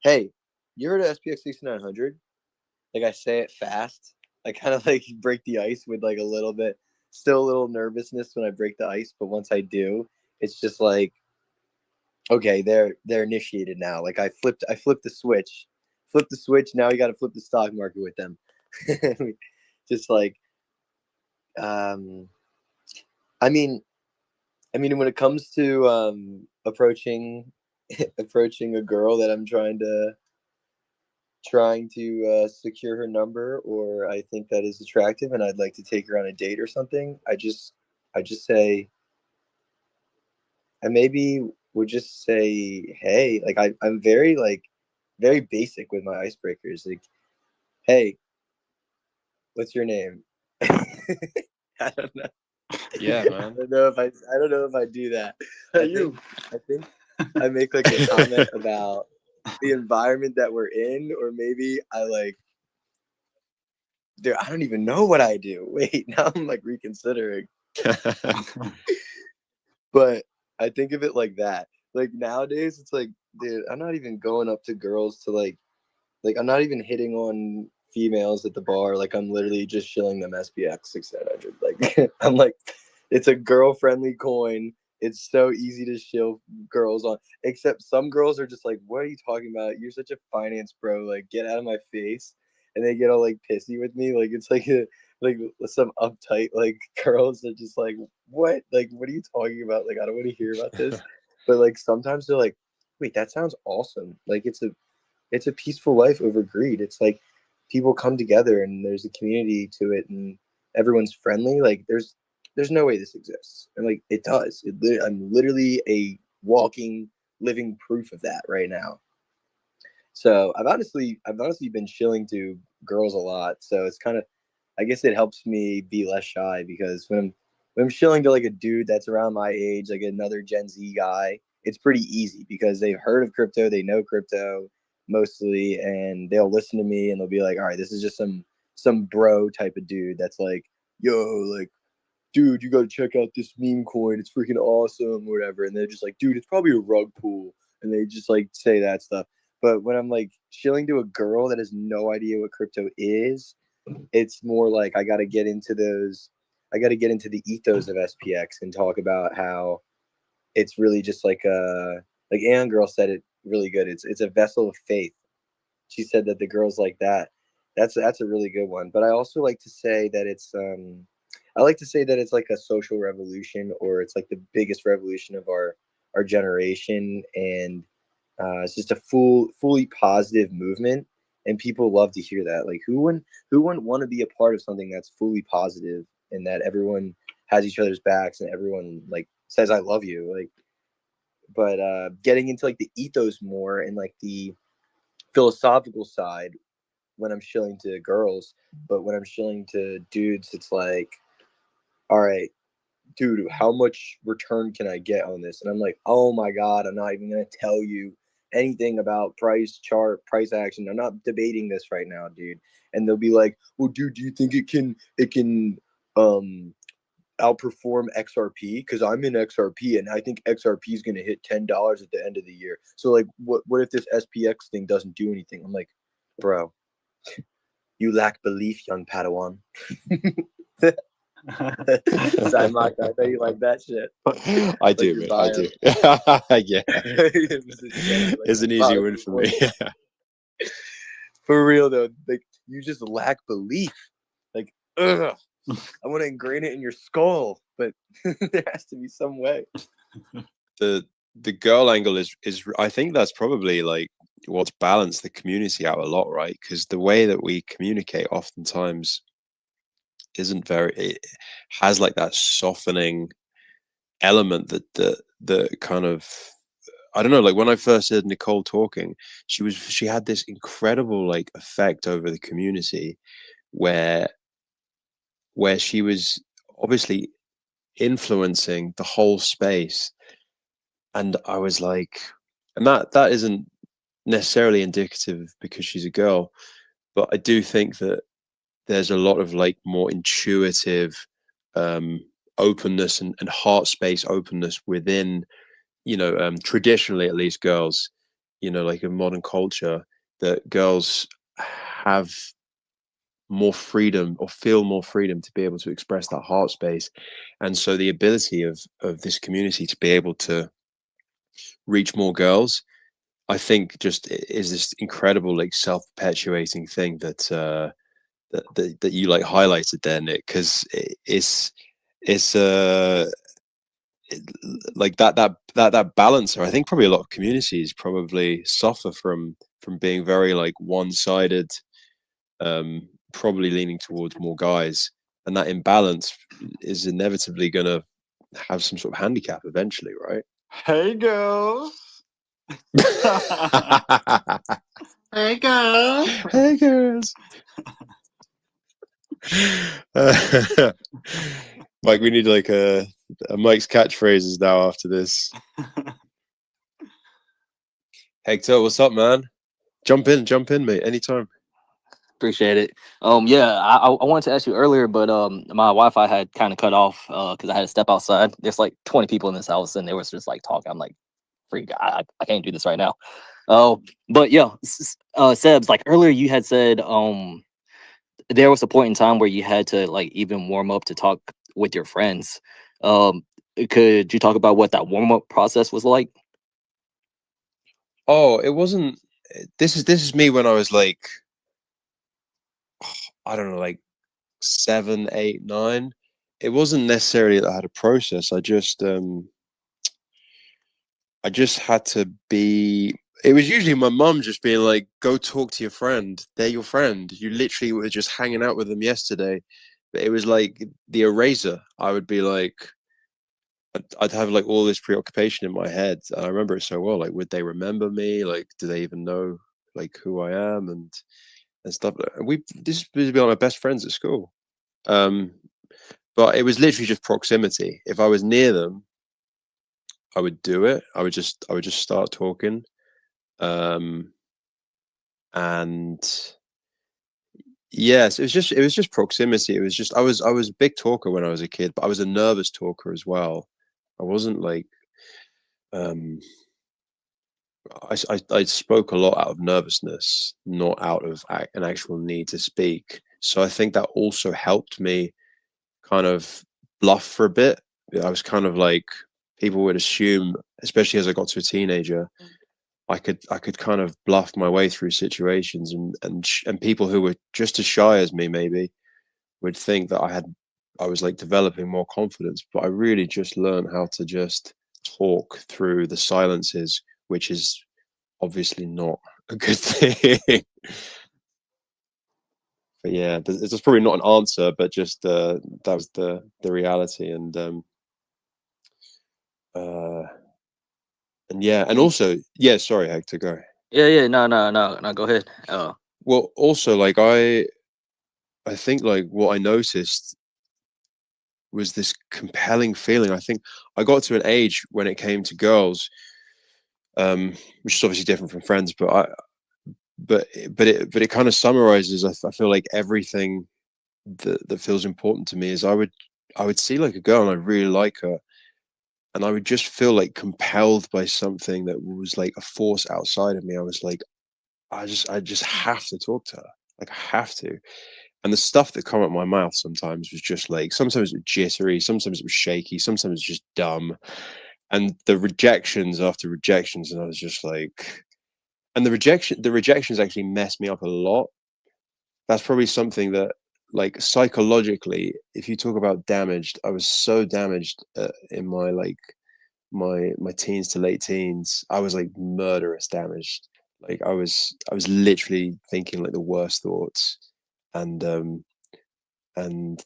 "Hey, you heard of SPX6900? Like I say it fast. I kind of like break the ice with like a little bit, still a little nervousness when I break the ice, but once I do, it's just like, okay, they're initiated now. Like I flipped the switch. Now you got to flip the stock market with them. Just like, I mean, when it comes to approaching a girl that I'm trying to secure her number, or I think that is attractive and I'd like to take her on a date or something, I just say, I maybe would just say, hey, like I'm very very basic with my icebreakers. Like, hey, what's your name? I don't know. Yeah, man. I don't know if I do that. I think I make like a comment about the environment that we're in, or maybe I like, dude, I don't even know what I do. Wait, now I'm like reconsidering. But I think of it like that. Like nowadays, it's like, dude, I'm not even going up to girls to like I'm not even hitting on females at the bar. Like I'm literally just shilling them SPX6900. Like I'm like, it's a girl-friendly coin. It's so easy to shill girls on. Except some girls are just like, what are you talking about? You're such a finance bro. Like, get out of my face. And they get all like pissy with me. Like it's like some uptight like girls that just like, what? Like, what are you talking about? Like, I don't want to hear about this. But like sometimes they're like, wait, that sounds awesome. Like it's a peaceful life over greed. It's like people come together and there's a community to it and everyone's friendly. Like there's no way this exists. And like it does. I'm literally a walking, living proof of that right now. So I've honestly been chilling to girls a lot. So it's kind of, I guess it helps me be less shy, because when I'm chilling to like a dude that's around my age, like another Gen Z guy, it's pretty easy because they've heard of crypto, they know crypto mostly, and they'll listen to me and they'll be like, all right, this is just some bro type of dude that's like, yo, like, dude, you got to check out this meme coin. It's freaking awesome, or whatever. And they're just like, dude, it's probably a rug pull. And they just like say that stuff. But when I'm like chilling to a girl that has no idea what crypto is, it's more like I got to get into the ethos of SPX and talk about how it's really just like Ann Girl said it really good. It's a vessel of faith. She said that the girls like that. That's a really good one. But I also like to say that it's like a social revolution, or it's like the biggest revolution of our generation, and it's just a fully positive movement, and people love to hear that. Like who wouldn't want to be a part of something that's fully positive and that everyone has each other's backs and everyone like says I love you, like. But getting into like the ethos more and like the philosophical side when I'm shilling to girls, but when I'm shilling to dudes, it's like, all right, dude, how much return can I get on this? And I'm like, oh my God, I'm not even going to tell you anything about price chart, price action. I'm not debating this right now, dude. And they'll be like, well, dude, do you think it can outperform XRP? Because I'm in XRP and I think XRP is going to hit $10 at the end of the year. So like, what if this SPX thing doesn't do anything? I'm like, bro, you lack belief, young Padawan. Simon, I know you like that shit. I do, mate. I do. Yeah. It's an easy win for me. For real though, like you just lack belief. Like, ugh, I want to ingrain it in your skull, but there has to be some way. The girl angle is I think that's probably like what's balanced the community out a lot, right? Because the way that we communicate oftentimes isn't very, it has like that softening element that kind of, I don't know, like when I first heard Nicole talking, she had this incredible like effect over the community where she was obviously influencing the whole space. And I was like, and that isn't necessarily indicative because she's a girl, but I do think that there's a lot of like more intuitive openness and heart space openness within, traditionally at least girls, like in modern culture, that girls have more freedom or feel more freedom to be able to express that heart space. And so the ability of this community to be able to reach more girls, I think just is this incredible like self-perpetuating thing that that you like highlighted there, Nick, because it's like that balancer. I think probably a lot of communities probably suffer from being very like one-sided, probably leaning towards more guys, and that imbalance is inevitably going to have some sort of handicap eventually, right? Hey girls. Hey girls. Hey girls. Mike, we need like a Mike's catchphrases now after this. Hector, what's up, man? Jump in, mate, anytime. Appreciate it. Yeah, I wanted to ask you earlier, but my Wi-Fi had kind of cut off because I had to step outside. There's like 20 people in this house, and they was just like talking. I'm like, freak, I can't do this right now. But yeah, Sebs, like earlier you had said there was a point in time where you had to like even warm up to talk with your friends. Could you talk about what that warm up process was like? Oh, it wasn't. This is me when I was like, I don't know, like 7, 8, 9. It wasn't necessarily that I had a process. I just had to be. It was usually my mum just being like, "Go talk to your friend. They're your friend. You literally were just hanging out with them yesterday." But it was like the eraser. I would be like, I'd have like all this preoccupation in my head. And I remember it so well. Like, would they remember me? Like, do they even know like who I am and stuff? This was like my best friends at school. But it was literally just proximity. If I was near them, I would do it. I would just start talking. And yes, it was just proximity. It was just I was a big talker when I was a kid, but I was a nervous talker as well. I wasn't like I spoke a lot out of nervousness, not out of an actual need to speak. So I think that also helped me kind of bluff for a bit. I was kind of like, people would assume, especially as I got to a teenager, I could kind of bluff my way through situations, and people who were just as shy as me maybe would think that I was like developing more confidence. But I really just learned how to just talk through the silences, which is obviously not a good thing. But yeah, it's probably not an answer, but just that was the reality. And yeah, and also, yeah, sorry, Hector, go. Yeah, no, go ahead. Well, also, like I think like what I noticed was this compelling feeling. I think I got to an age when it came to girls, which is obviously different from friends, but it kind of summarizes. I feel like everything that feels important to me is I would see like a girl and I really like her, and I would just feel like compelled by something that was like a force outside of me. I was like, I just have to talk to her. Like, I have to. And the stuff that come out my mouth sometimes was just like, sometimes it was jittery, sometimes it was shaky, sometimes it was just dumb. And the rejections after rejections, and I was just like, and the rejections actually messed me up a lot. That's probably something that, like, psychologically, if you talk about damaged, I was so damaged in my like my teens to late teens. I was like murderous damaged. Like I was literally thinking like the worst thoughts, and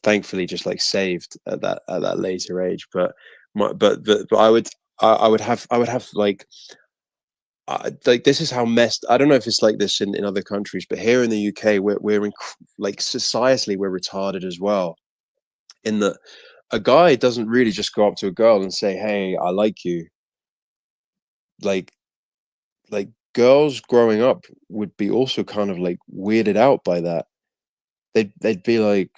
thankfully just like saved at that later age. But I would have like this is how messed. I don't know if it's like this in other countries, but here in the UK, we're like societally we're retarded as well. In that, a guy doesn't really just go up to a girl and say, "Hey, I like you." Like girls growing up would be also kind of like weirded out by that. They'd be like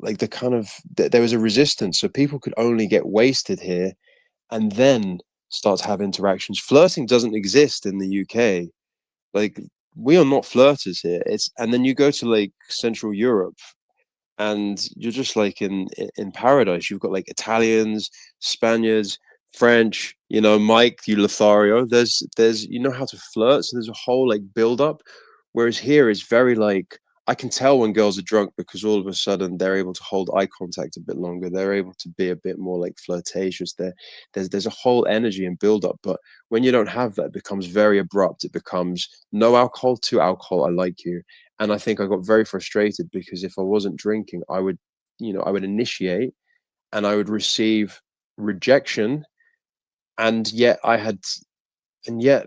the kind of there was a resistance, so people could only get wasted here and then start to have interactions. Flirting doesn't exist in the UK. Like we are not flirters here. And then you go to like Central Europe, and you're just like in paradise. You've got like Italians, Spaniards, French, Mike, you Lothario. There's you know how to flirt, so there's a whole like build up. Whereas here is very like, I can tell when girls are drunk because all of a sudden they're able to hold eye contact a bit longer. They're able to be a bit more like flirtatious. There's a whole energy and build up. But when you don't have that, it becomes very abrupt. It becomes no alcohol to alcohol. I like you. And I think I got very frustrated because if I wasn't drinking, I would initiate and I would receive rejection. And yet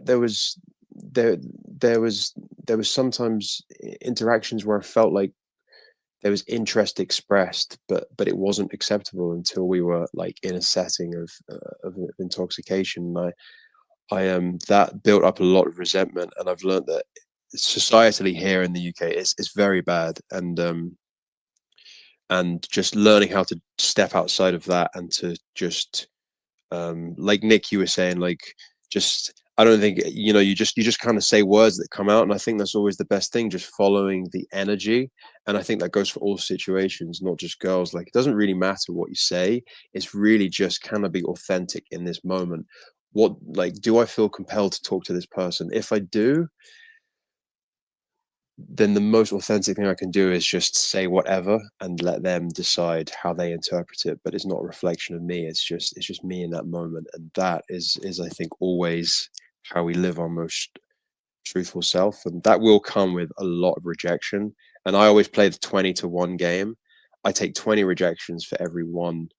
there was sometimes interactions where I felt like there was interest expressed, but it wasn't acceptable until we were like in a setting of intoxication. And I that built up a lot of resentment, and I've learned that societally here in the UK it's very bad, and just learning how to step outside of that and to just like Nick, you were saying, like, just I don't think you just kind of say words that come out, and I think that's always the best thing, just following the energy. And I think that goes for all situations, not just girls. Like, it doesn't really matter what you say, it's really just, can I be authentic in this moment? What, like, do I feel compelled to talk to this person? If I do, then the most authentic thing I can do is just say whatever and let them decide how they interpret it. But it's not a reflection of me. It's just me in that moment, and that is I think always how we live our most truthful self, and that will come with a lot of rejection. And I always play the 20-1 game. I take 20 rejections for every one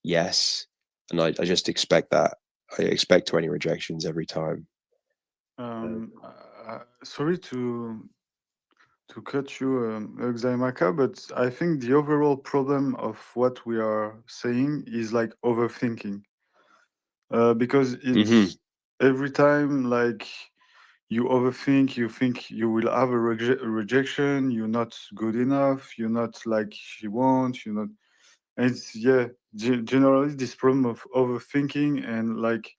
yes, and I just expect that. I expect 20 rejections every time. Sorry to cut you, Xymaka, but I think the overall problem of what we are saying is like overthinking. Because it's every time like you overthink, you think you will have a rejection, you're not good enough, you're not like she wants, you're not. And it's generally this problem of overthinking and like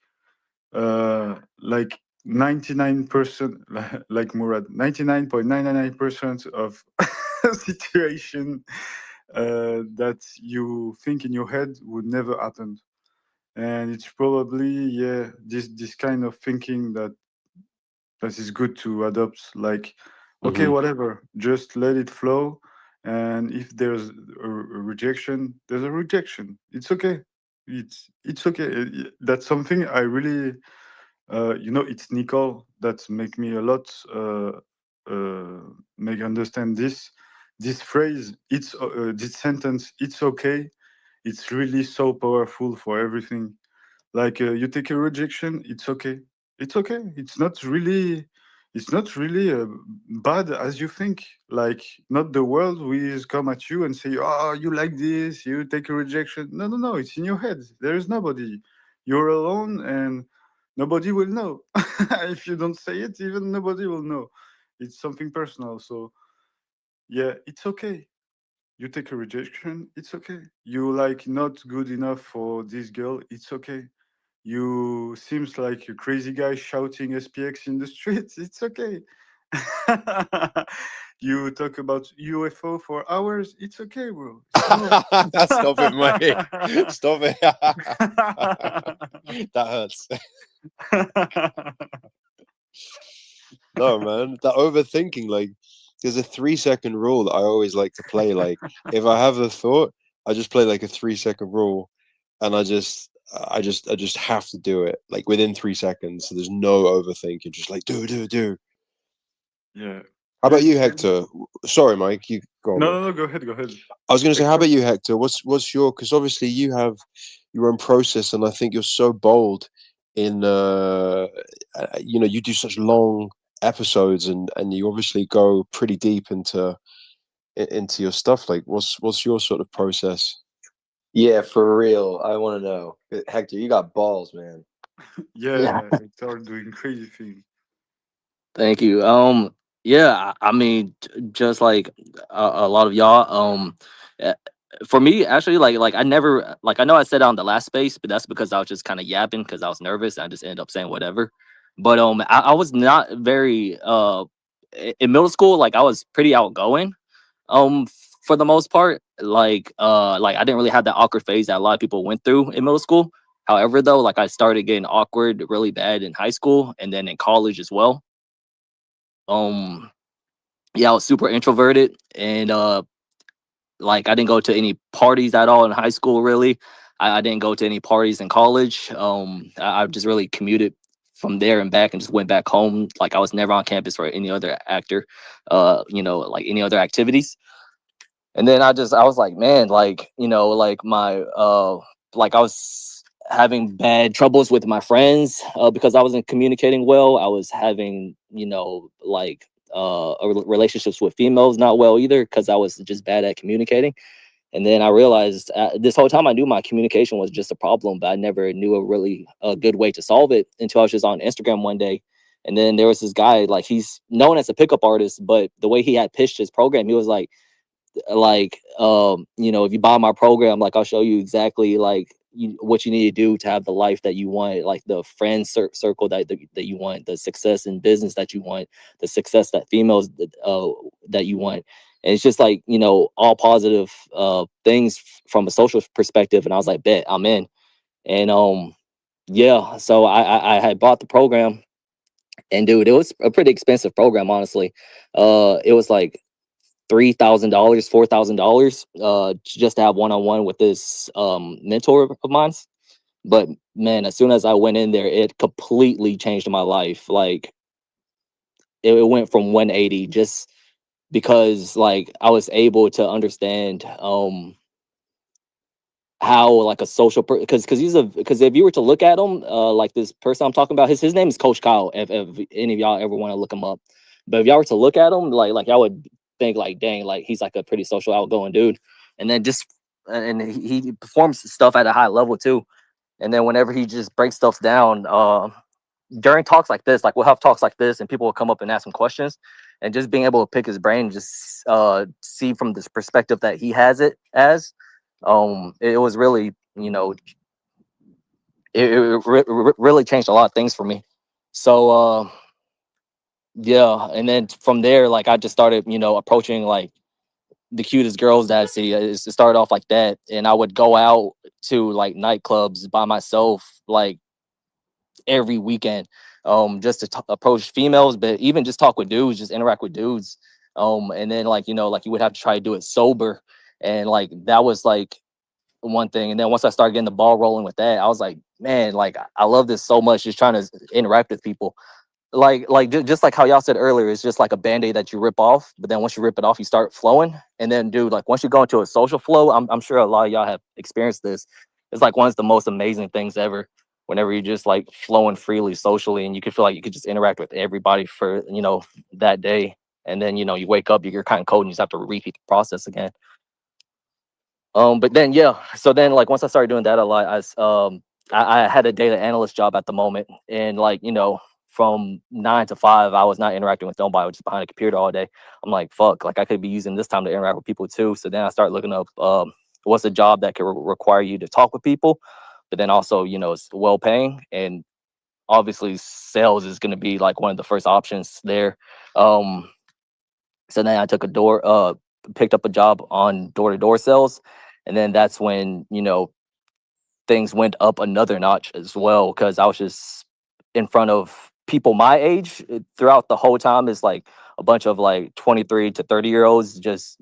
99%, like Murad, 99.999% of situation that you think in your head would never happen. And it's probably this kind of thinking that is good to adopt. Like, okay, whatever, just let it flow. And if there's a rejection, there's a rejection. It's okay. It's okay. That's something I really, it's Nicole that make me a lot make understand this phrase. It's this sentence. It's okay. It's really so powerful for everything. Like you take a rejection, it's okay. It's okay. It's not really bad as you think. Like, not the world will come at you and say, "Oh, you like this? You take a rejection." No, no, no. It's in your head. There is nobody. You're alone, and nobody will know. If you don't say it, even nobody will know. It's something personal. So yeah, it's okay. You take a rejection, it's okay. You like not good enough for this girl, it's okay. You seems like a crazy guy shouting SPX in the streets, it's okay. You talk about UFO for hours, it's okay, bro. It's normal. Stop it, mate. Stop it. That hurts. No, man, that overthinking, like, there's a 3-second rule that I always like to play. Like, if I have a thought, I just play like a 3-second rule, and I just have to do it like within 3 seconds. So there's no overthinking. Just like do. Yeah. How about you, Hector? Sorry, Mike. You go on. No, go ahead. I was going to say, how about you, Hector? What's your? Because obviously you have your own process, and I think you're so bold in you do such long episodes, and you obviously go pretty deep into your stuff. Like, what's your sort of process? Yeah, for real. I want to know, Hector. You got balls, man. Yeah, it's all doing crazy things. Thank you. Yeah, I mean, just like a lot of y'all, uh, for me, actually, like I never, like, I know I said it on the last space, but that's because I was just kind of yapping because I was nervous. And I just ended up saying whatever. But I was not very in middle school, like I was pretty outgoing. For the most part, like I didn't really have that awkward phase that a lot of people went through in middle school. However, though, like I started getting awkward really bad in high school and then in college as well. Yeah, I was super introverted, and like I didn't go to any parties at all in high school. Really, I didn't go to any parties in college. I just really commuted from there and back, and just went back home. Like I was never on campus for any other like any other activities. And then I was like, man, like, like like I was having bad troubles with my friends because I wasn't communicating well. I was having, relationships with females not well either because I was just bad at communicating. And then I realized this whole time I knew my communication was just a problem, but I never knew a really good way to solve it until I was just on Instagram one day. And then there was this guy, like he's known as a pickup artist, but the way he had pitched his program, he was like, if you buy my program, like I'll show you exactly like what you need to do to have the life that you want, like the friend circle that you want, the success in business that you want, the success that females that you want. And it's just like, all positive things from a social perspective. And I was like, bet, I'm in. And yeah, so I had bought the program, and dude, it was a pretty expensive program, honestly. It was like $3,000, $4,000 just to have one-on-one with this mentor of mine. But man, as soon as I went in there, it completely changed my life. Like it went from 180 just because like I was able to understand how like a social because if you were to look at him like this person I'm talking about, his name is Coach Kyle, if any of y'all ever want to look him up. But if y'all were to look at him, like y'all would think like, dang, like he's like a pretty social, outgoing dude. And then he performs stuff at a high level too. And then whenever he just breaks stuff down during talks like this, like we'll have talks like this and people will come up and ask him questions, and just being able to pick his brain, just see from this perspective that he has it as, it was really, it really changed a lot of things for me. So yeah, and then from there, like I just started, approaching like the cutest girls that I see. It started off like that, and I would go out to like nightclubs by myself, like every weekend, just to approach females, but even just talk with dudes, just interact with dudes. And then like, like you would have to try to do it sober, and like that was like one thing. And then once I started getting the ball rolling with that, I was like, man, like I love this so much, just trying to interact with people. Just like how y'all said earlier, it's just like a band-aid that you rip off, but then once you rip it off, you start flowing. And then dude, like once you go into a social flow, I'm sure a lot of y'all have experienced this. It's like one of the most amazing things ever, whenever you're just like flowing freely socially, and you could feel like you could just interact with everybody for that day. And then you wake up, you're kind of cold, and you just have to repeat the process again. But then yeah, so then like once I started doing that a lot, I had a data analyst job at the moment, and like from 9 to 5, I was not interacting with nobody. I was just behind a computer all day. I'm like, fuck, like I could be using this time to interact with people too. So then I started looking up what's a job that could require you to talk with people, but then also it's well paying, and obviously sales is going to be like one of the first options there. So then I picked up a job on door-to-door sales, and then that's when things went up another notch as well, because I was just in front of people my age throughout the whole time. Is like a bunch of like 23 to 30-year-olds. Just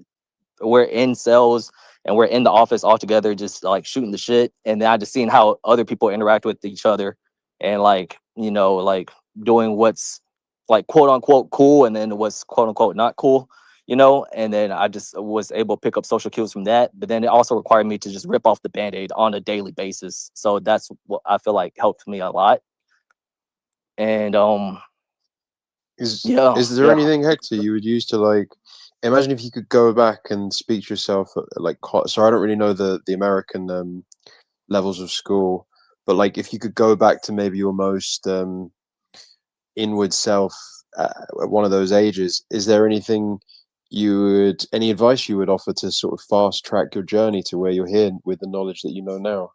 we're in sales and we're in the office all together, just like shooting the shit. And then I just seen how other people interact with each other, and like like doing what's like quote unquote cool, and then what's quote unquote not cool. And then I just was able to pick up social cues from that. But then it also required me to just rip off the band-aid on a daily basis. So that's what I feel like helped me a lot. And Is there yeah. anything, Hector, you would use to like imagine if you could go back and speak to yourself like so I don't really know the American levels of school, but like if you could go back to maybe your most inward self at one of those ages, is there anything any advice you would offer to sort of fast track your journey to where you're here with the knowledge that you know now?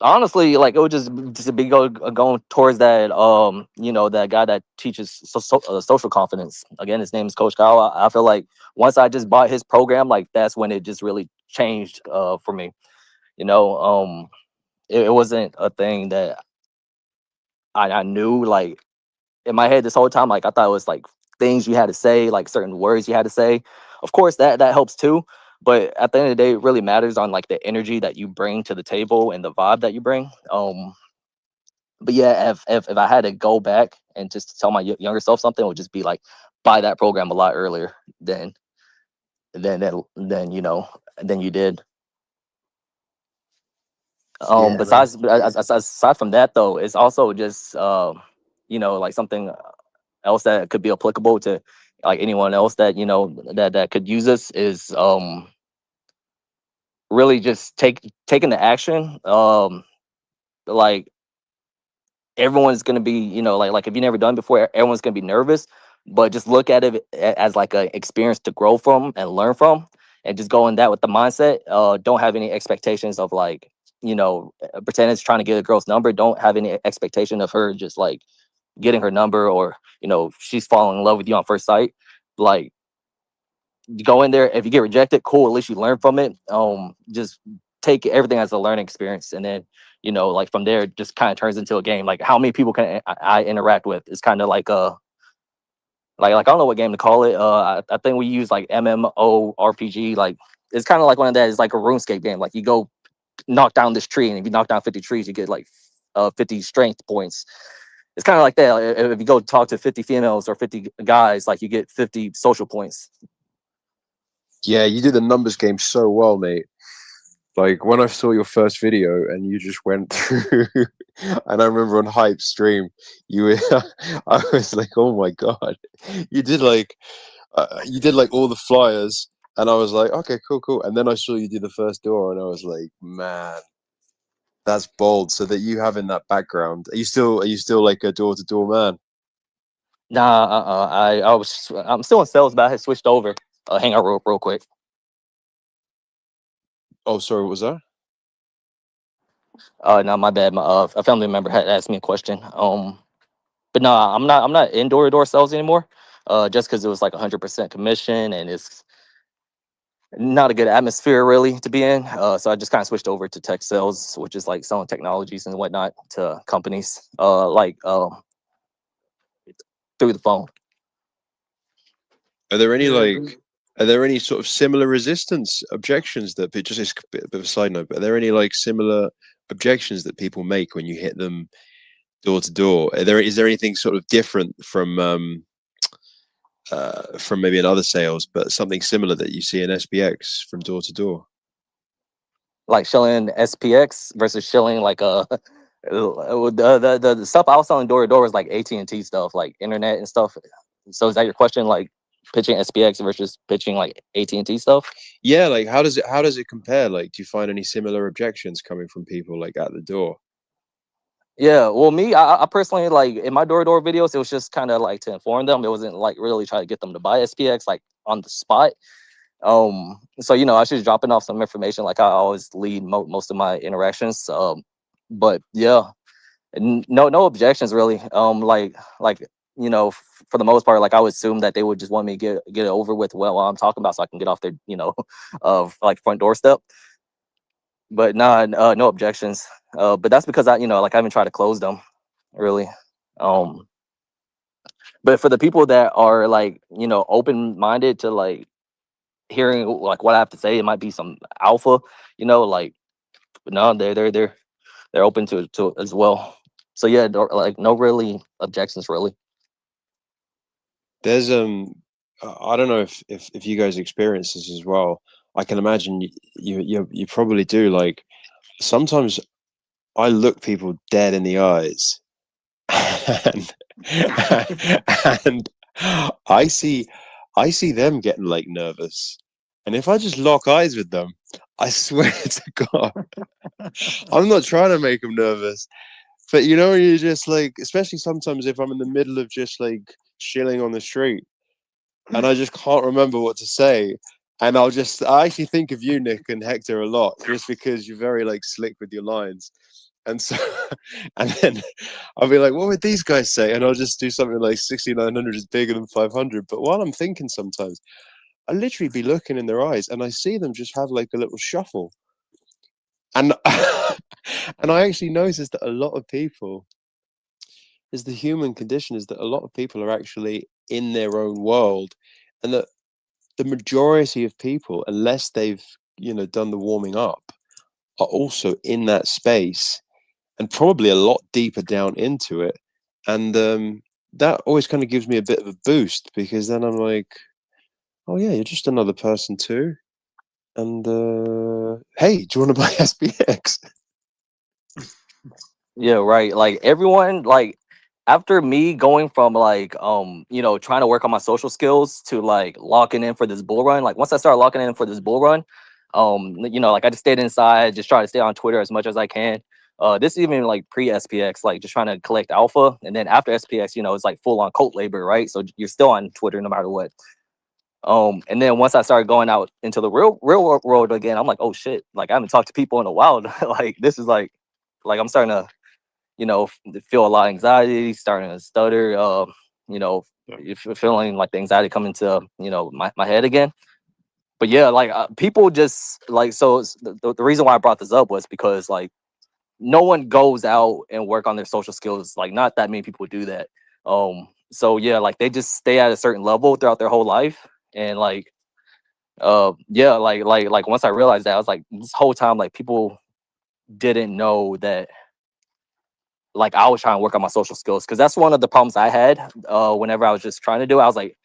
Honestly, like it would just be going towards that that guy that teaches social confidence. Again, his name is Coach Kyle. I feel like once I just bought his program, like that's when it just really changed for me. You know, it wasn't a thing that I knew like in my head this whole time. Like I thought it was like things you had to say, like certain words you had to say. Of course, that helps too. But at the end of the day, it really matters on like the energy that you bring to the table and the vibe that you bring. But yeah, if I had to go back and just tell my younger self something, it would just be like buy that program a lot earlier than than you did. Yeah, like Aside from that though, it's also just like something else that could be applicable to like anyone else that that could use this is really just taking the action. Like everyone's gonna be, like if you never done before, everyone's gonna be nervous, but just look at it as like a experience to grow from and learn from, and just go in that with the mindset. Don't have any expectations of like, pretend it's trying to get a girl's number. Don't have any expectation of her just like getting her number, or she's falling in love with you on first sight. Like you go in there, if you get rejected, cool, at least you learn from it. Just take everything as a learning experience, and then like from there it just kind of turns into a game. Like how many people can I interact with? It's kind of like like I don't know what game to call it. I think we use like MMORPG. Like it's kind of like one of that. It's like a RuneScape game. Like you go knock down this tree, and if you knock down 50 trees, you get like 50 strength points. It's kind of like that. If you go talk to 50 females or 50 guys, like you get 50 social points. Yeah, you did the numbers game so well, mate. Like when I saw your first video and you just went through, and I remember on Hype stream, you were, I was like, oh my god, you did like all the flyers, and I was like, okay, cool, cool. And then I saw you do the first door, and I was like, man, that's bold. So that you have in that background, are you still like a door to door man? Nah, I'm still in sales, but I had switched over. Hang on real quick. Oh, sorry, what was that? No, my bad. A family member had asked me a question. But no, I'm not in door to door sales anymore. Just because it was like 100% commission, and it's not a good atmosphere really to be in. So I just kind of switched over to tech sales, which is like selling technologies and whatnot to companies. Through the phone. Are there any sort of similar resistance objections that just is a bit of a side note, but are there any like similar objections that people make when you hit them door to door? Is there anything sort of different from maybe in other sales, but something similar that you see in SPX from door to door? Like shilling SPX versus shilling like the stuff I was selling door to door was like AT&T stuff, like internet and stuff. So is that your question? Like pitching SPX versus pitching like AT&T stuff? Yeah, like how does it compare? Like, do you find any similar objections coming from people like at the door? Yeah, well, I personally, like in my door to door videos, it was just kind of like to inform them. It wasn't like really try to get them to buy SPX like on the spot. So I was just dropping off some information, like I always lead most of my interactions. But yeah, no objections really. For the most part, like I would assume that they would just want me to get it over with while I'm talking about, so I can get off their of like front doorstep. But no objections. But that's because I haven't tried to close them really. But for the people that are like open minded to like hearing like what I have to say, it might be some alpha, like no, they're open to it as well. So yeah, like no really objections really. There's I don't know if you guys experience this as well. I can imagine you probably do. Like sometimes I look people dead in the eyes, and and I see them getting like nervous, and if I just lock eyes with them, I swear to God, I'm not trying to make them nervous, but you're just like, especially sometimes if I'm in the middle of just like chilling on the street and I just can't remember what to say. And I actually think of you, Nick and Hector, a lot, just because you're very like slick with your lines. And so, and then I'll be like, what would these guys say? And I'll just do something like 6900 is bigger than 500. But while I'm thinking sometimes, I literally be looking in their eyes and I see them just have like a little shuffle. And and I actually noticed that a lot of people, is the human condition is that a lot of people are actually in their own world, and that the majority of people, unless they've, done the warming up, are also in that space and probably a lot deeper down into it. And that always kind of gives me a bit of a boost, because then I'm like, oh yeah, you're just another person too. And hey, do you want to buy SPX? Yeah, right. Like everyone, like after me going from like trying to work on my social skills to like locking in for this bull run, like once I started locking in for this bull run, like I just stayed inside, just trying to stay on Twitter as much as I can. This is even like pre-SPX, like just trying to collect alpha. And then after SPX, it's like full on cult labor, right? So you're still on Twitter no matter what. And then once I started going out into the real world again, I'm like, oh shit, like I haven't talked to people in a while. Like this is like I'm starting to feel a lot of anxiety, starting to stutter, feeling like the anxiety coming to, my head again. But yeah, like people just like, so the reason why I brought this up was because like no one goes out and work on their social skills. Like not that many people do that. So yeah, like they just stay at a certain level throughout their whole life. And like, yeah, like once I realized that, I was like, this whole time, like people didn't know that like I was trying to work on my social skills, because that's one of the problems I had whenever I was just trying to do it. I was like,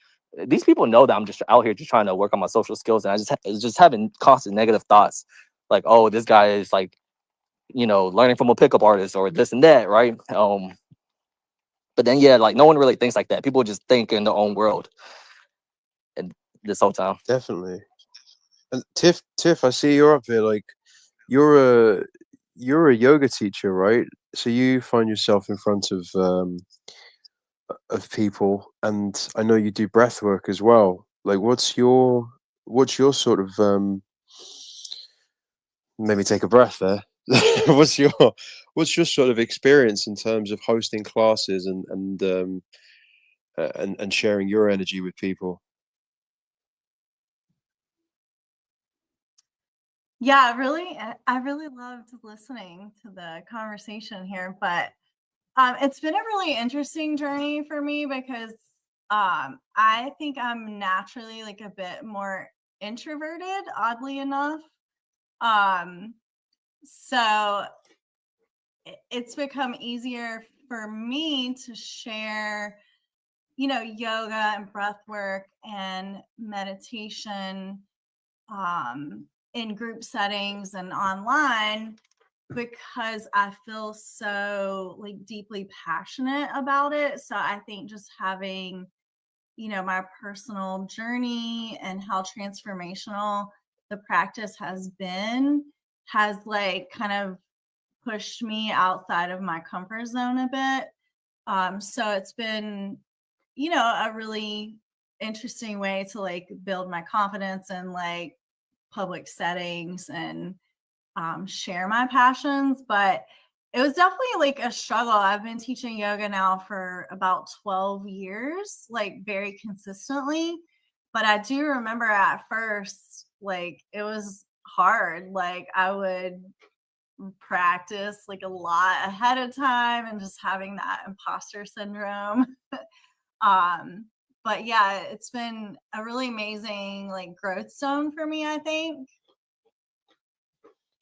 these people know that I'm just out here just trying to work on my social skills, and I just having constant negative thoughts, like, oh, this guy is like, learning from a pickup artist or this and that, right? But then yeah, like no one really thinks like that. People just think in their own world, and this whole time. Definitely. And Tiff, I see you're up here. Like, you're a yoga teacher, right? So you find yourself in front of people, and I know you do breath work as well. Like, what's your sort of maybe take a breath there. what's your sort of experience in terms of hosting classes and sharing your energy with people? Yeah, really, I really loved listening to the conversation here, but it's been a really interesting journey for me because I think I'm naturally like a bit more introverted, oddly enough. So it's become easier for me to share, yoga and breath work and meditation in group settings and online, because I feel so like deeply passionate about it. So I think just having, my personal journey and how transformational the practice has been has like kind of pushed me outside of my comfort zone a bit. So it's been, a really interesting way to like build my confidence in like public settings and share my passions. But it was definitely like a struggle. I've been teaching yoga now for about 12 years, like very consistently. But I do remember at first, like it was hard. Like I would practice like a lot ahead of time and just having that imposter syndrome. But yeah, it's been a really amazing like growth zone for me, I think.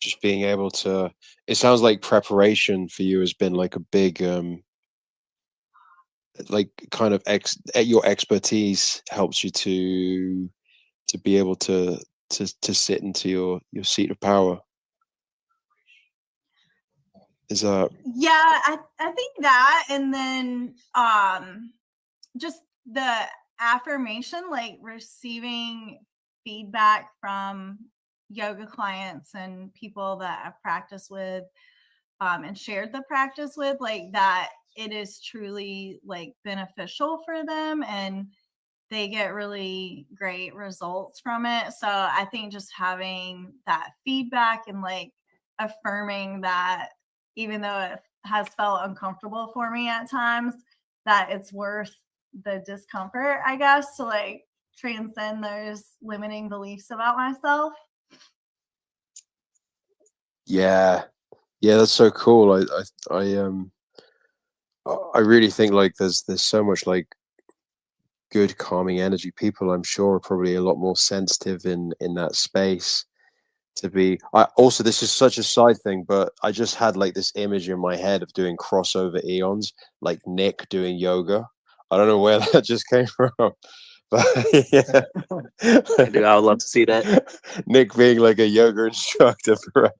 Just being able to, it sounds like preparation for you has been like a big like kind of your expertise helps you to be able to sit into your seat of power. Is that Yeah, I think that, and then just the affirmation, like receiving feedback from yoga clients and people that I've practiced with and shared the practice with, like that it is truly like beneficial for them and they get really great results from it. So I think just having that feedback and like affirming that even though it has felt uncomfortable for me at times, that it's worth the discomfort, I guess, to like transcend those limiting beliefs about myself. Yeah, that's so cool. I really think like there's so much like good calming energy. People, I'm sure, are probably a lot more sensitive in that space to be. I also, this is such a side thing, but I just had like this image in my head of doing crossover eons, like Nick doing yoga. I don't know where that just came from, but yeah. Dude, I would love to see that. Nick being like a yoga instructor for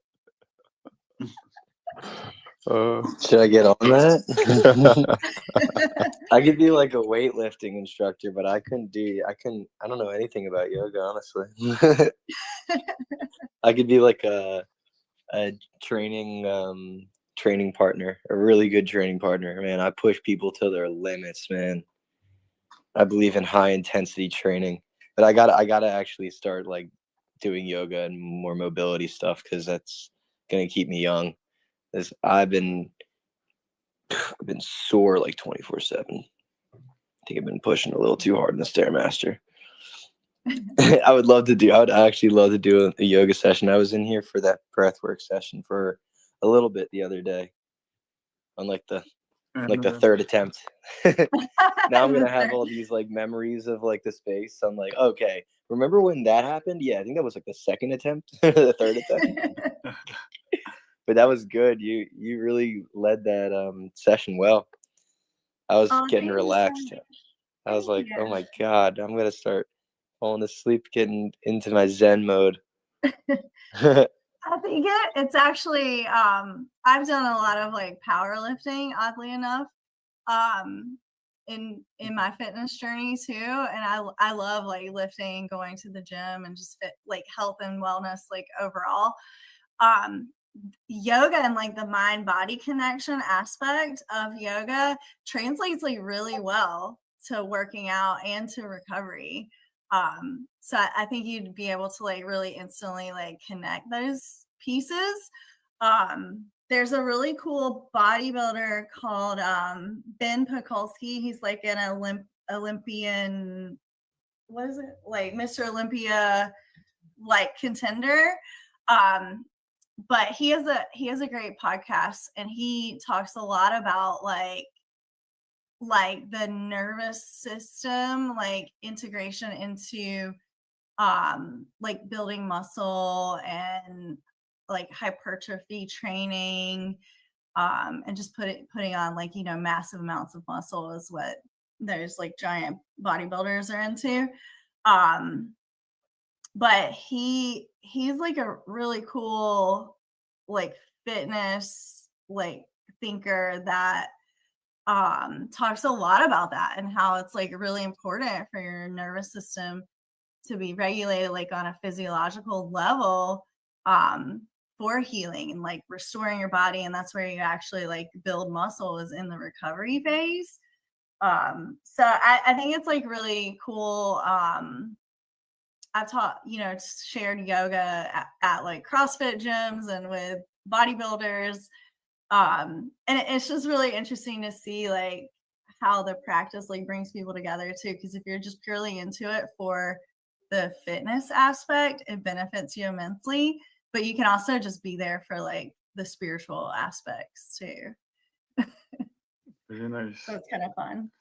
Should I get on that? I could be like a weightlifting instructor, but I don't know anything about yoga, honestly. I could be like a training partner, a really good training partner. Man, I push people to their limits, man. I believe in high intensity training, but I gotta actually start like doing yoga and more mobility stuff, because that's gonna keep me young. As I've been sore like 24/7. I think I've been pushing a little too hard in the Stairmaster. I would actually love to do a yoga session. I was in here for that breathwork session for a little bit the other day on like the third attempt. Now I'm gonna have all these like memories of like the space. I'm like, okay, remember when that happened? Yeah, I think that was like the second attempt, the third attempt. But that was good. You really led that session well. I was getting relaxed. I was like, oh my God, I'm gonna start falling asleep, getting into my Zen mode. I think it's actually I've done a lot of like powerlifting, oddly enough, in my fitness journey too, and I love like lifting, going to the gym, and just like health and wellness like overall. Yoga and like the mind body connection aspect of yoga translates like really well to working out and to recovery. So I think you'd be able to like really instantly like connect those pieces. There's a really cool bodybuilder called Ben Pakulski. He's like an Olympian, what is it, like Mr. Olympia like contender. But he has a great podcast, and he talks a lot about like the nervous system, like integration into like building muscle and like hypertrophy training, and just putting on like, you know, massive amounts of muscle is what those like giant bodybuilders are into. But he's like a really cool like fitness like thinker that talks a lot about that, and how it's like really important for your nervous system to be regulated like on a physiological level for healing and like restoring your body. And that's where you actually like build muscle, is in the recovery phase. So I think it's like really cool. I taught, you know, shared yoga at like CrossFit gyms and with bodybuilders. And it's just really interesting to see like how the practice like brings people together too. Because if you're just purely into it for the fitness aspect, it benefits you immensely. But you can also just be there for like the spiritual aspects too. Very nice. So it's kind of fun.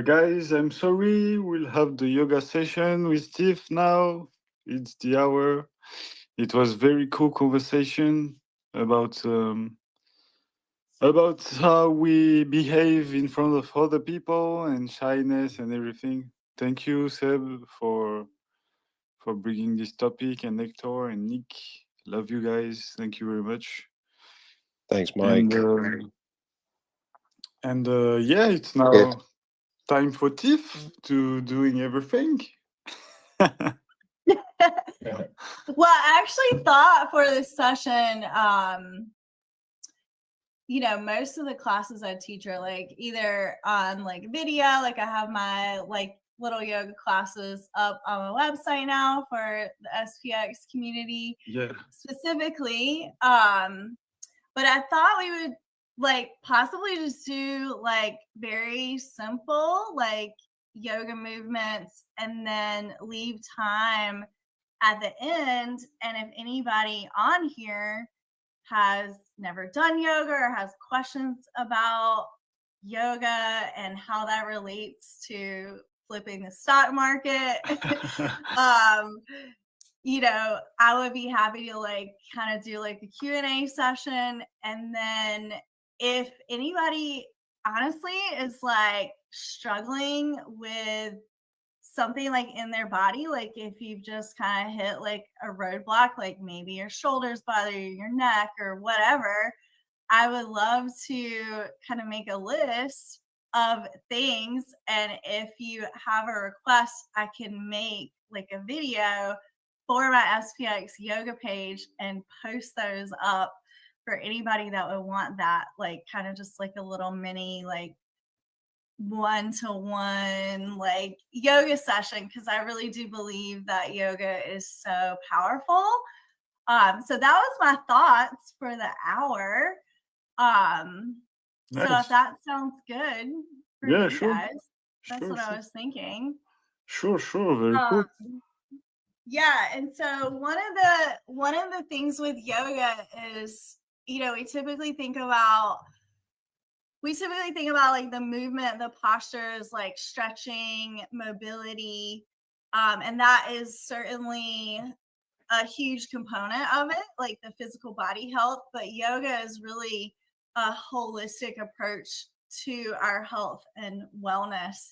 Guys, I'm sorry. We'll have the yoga session with Tiff now. It's the hour. It was very cool conversation about how we behave in front of other people and shyness and everything. Thank you, Seb, for bringing this topic, and Hector and Nick. Love you guys. Thank you very much. Thanks, Mike. And yeah, it's now time for Tiff to doing everything. Well, I actually thought for this session, you know, most of the classes I teach are like either on like video, like I have my like little yoga classes up on my website now for the SPX community. Yeah. Specifically, But I thought we would like possibly just do like very simple like yoga movements and then leave time at the end. And if anybody on here has never done yoga or has questions about yoga and how that relates to flipping the stock market, you know, I would be happy to like kind of do like a Q&A session. And then if anybody honestly is like struggling with something like in their body, like if you've just kind of hit like a roadblock, like maybe your shoulders bother you, your neck or whatever, I would love to kind of make a list of things. And if you have a request, I can make like a video for my SPX yoga page and post those up for anybody that would want that, like kind of just like a little mini like one-to-one like yoga session, because I really do believe that yoga is so powerful. So that was my thoughts for the hour. So if that sounds good for you guys, that's what I was thinking. Sure, very cool. Yeah, and so one of the things with yoga is, you know, we typically think about like the movement, the postures, like stretching, mobility, and that is certainly a huge component of it, like the physical body health. But yoga is really a holistic approach to our health and wellness.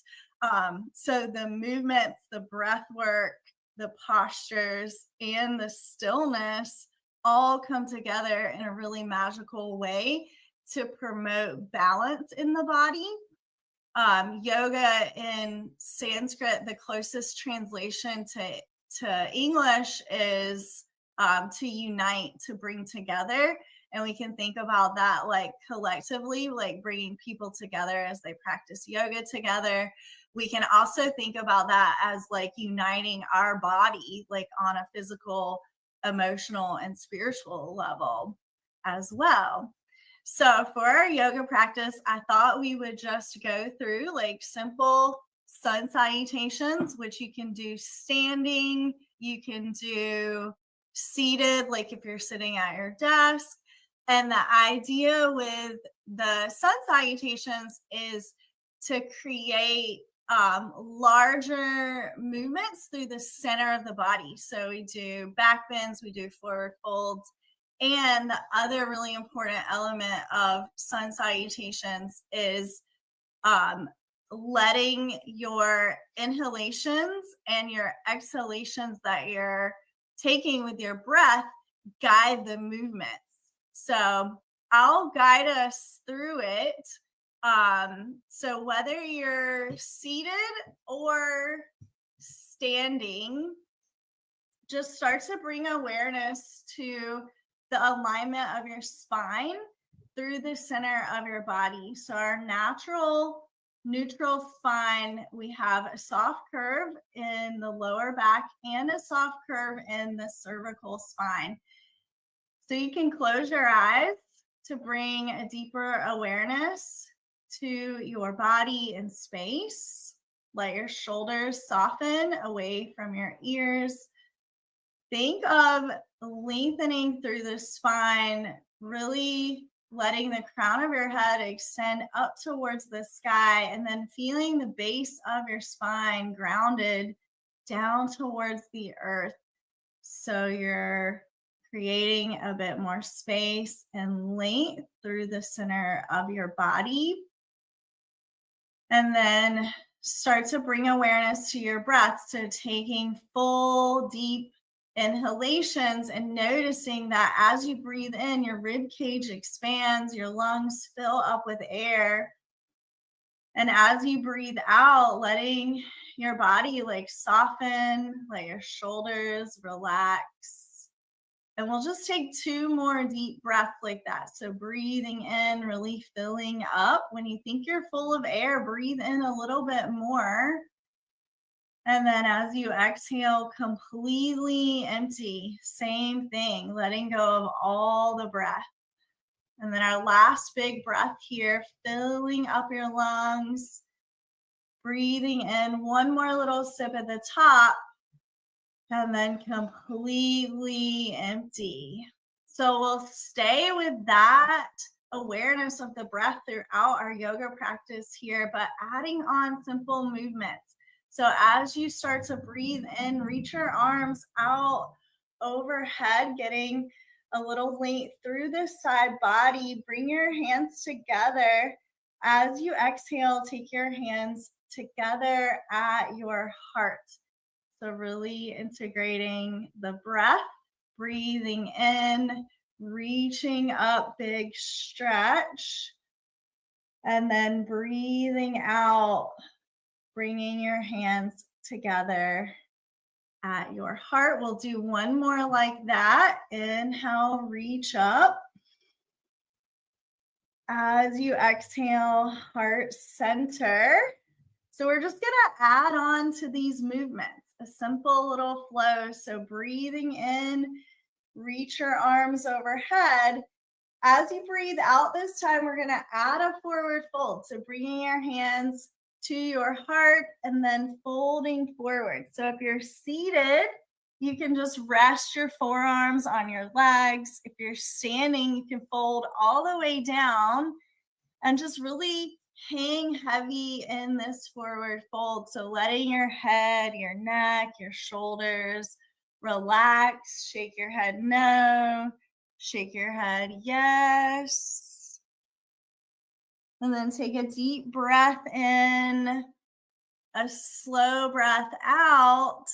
So the movements, the breath work, the postures, and the stillness all come together in a really magical way to promote balance in the body. Yoga in Sanskrit, the closest translation to English is to unite, to bring together. And we can think about that like collectively, like bringing people together as they practice yoga together. We can also think about that as like uniting our body, like on a physical, emotional, and spiritual level as well. So for our yoga practice, I thought we would just go through like simple sun salutations, which you can do standing, you can do seated, like if you're sitting at your desk. And the idea with the sun salutations is to create larger movements through the center of the body. So we do back bends, we do forward folds. And the other really important element of sun salutations is letting your inhalations and your exhalations that you're taking with your breath guide the movements. So I'll guide us through it. So whether you're seated or standing, just start to bring awareness to the alignment of your spine through the center of your body. So our natural neutral spine, we have a soft curve in the lower back and a soft curve in the cervical spine. So you can close your eyes to bring a deeper awareness to your body and space. Let your shoulders soften away from your ears. Think of lengthening through the spine, really letting the crown of your head extend up towards the sky, and then feeling the base of your spine grounded down towards the earth. So you're creating a bit more space and length through the center of your body. And then start to bring awareness to your breath. So taking full, deep inhalations and noticing that as you breathe in, your rib cage expands, your lungs fill up with air. And as you breathe out, letting your body like soften, let your shoulders relax. And we'll just take 2 more deep breaths like that. So breathing in, really filling up. When you think you're full of air, breathe in a little bit more. And then as you exhale, completely empty. Same thing, letting go of all the breath. And then our last big breath here, filling up your lungs, breathing in one more little sip at the top, and then completely empty. So we'll stay with that awareness of the breath throughout our yoga practice here, but adding on simple movements. So as you start to breathe in, reach your arms out overhead, getting a little length through this side body. Bring your hands together. As you exhale, take your hands together at your heart. So really integrating the breath, breathing in, reaching up, big stretch, and then breathing out, bringing your hands together at your heart. We'll do one more like that. Inhale, reach up. As you exhale, heart center. So we're just gonna add on to these movements, a simple little flow. So breathing in, reach your arms overhead. As you breathe out this time, we're gonna add a forward fold. So bringing your hands to your heart and then folding forward. So if you're seated, you can just rest your forearms on your legs. If you're standing, you can fold all the way down and just really hang heavy in this forward fold. So letting your head, your neck, your shoulders relax. Shake your head no, shake your head yes. And then take a deep breath in, a slow breath out.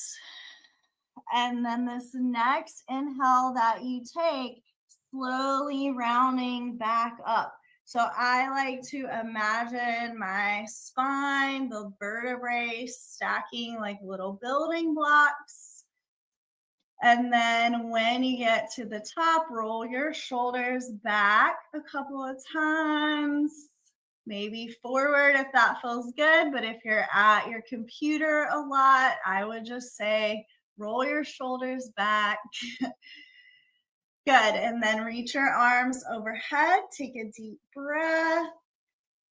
And then this next inhale that you take, slowly rounding back up. So I like to imagine my spine, the vertebrae stacking like little building blocks. And then when you get to the top, roll your shoulders back a couple of times. Maybe forward if that feels good, but if you're at your computer a lot, I would just say roll your shoulders back. Good, and then reach your arms overhead. Take a deep breath.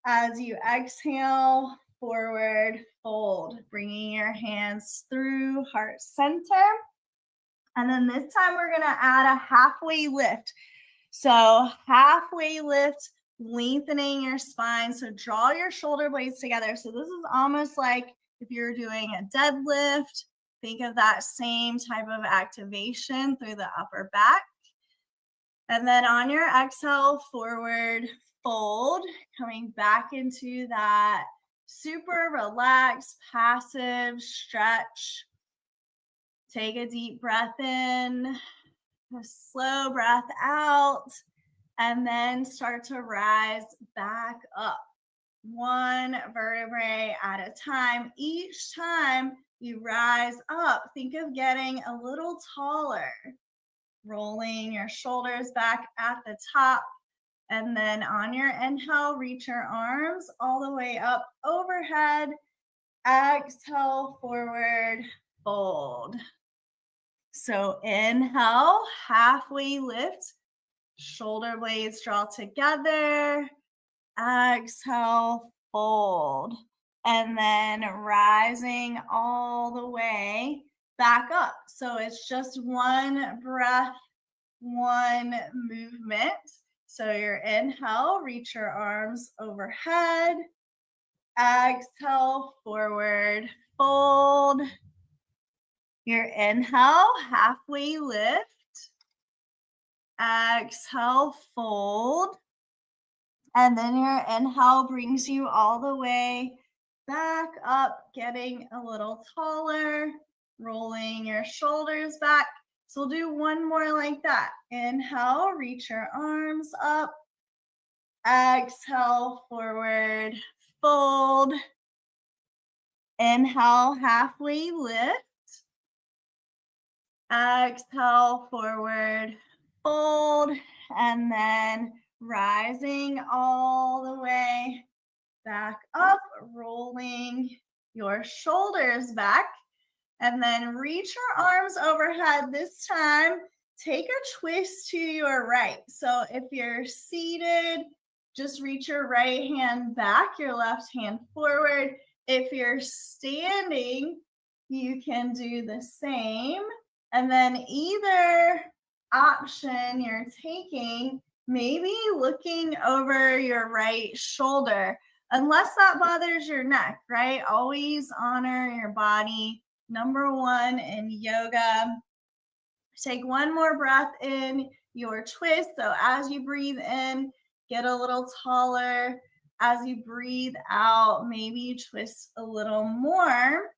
As you exhale, forward fold, bringing your hands through heart center. And then this time we're gonna add a halfway lift. So halfway lift, lengthening your spine. So draw your shoulder blades together. So this is almost like if you're doing a deadlift, think of that same type of activation through the upper back. And then on your exhale, forward fold, coming back into that super relaxed, passive stretch. Take a deep breath in, a slow breath out, and then start to rise back up. One vertebrae at a time. Each time you rise up, think of getting a little taller. Rolling your shoulders back at the top. And then on your inhale, reach your arms all the way up overhead. Exhale, forward, fold. So inhale, halfway lift. Shoulder blades draw together. Exhale, fold. And then rising all the way back up. So it's just one breath, one movement. So your inhale, reach your arms overhead. Exhale, forward fold. Your inhale, halfway lift. Exhale, fold. And then your inhale brings you all the way back up, getting a little taller, rolling your shoulders back. So we'll do one more like that. Inhale, reach your arms up. Exhale, forward, fold. Inhale, halfway lift. Exhale, forward, fold. And then rising all the way back up, rolling your shoulders back. And then reach your arms overhead. This time, take a twist to your right. So if you're seated, just reach your right hand back, your left hand forward. If you're standing, you can do the same. And then either option you're taking, maybe looking over your right shoulder, unless that bothers your neck, right? Always honor your body. Number one in yoga. Take one more breath in, your twist. So as you breathe in, get a little taller. As you breathe out, maybe you twist a little more.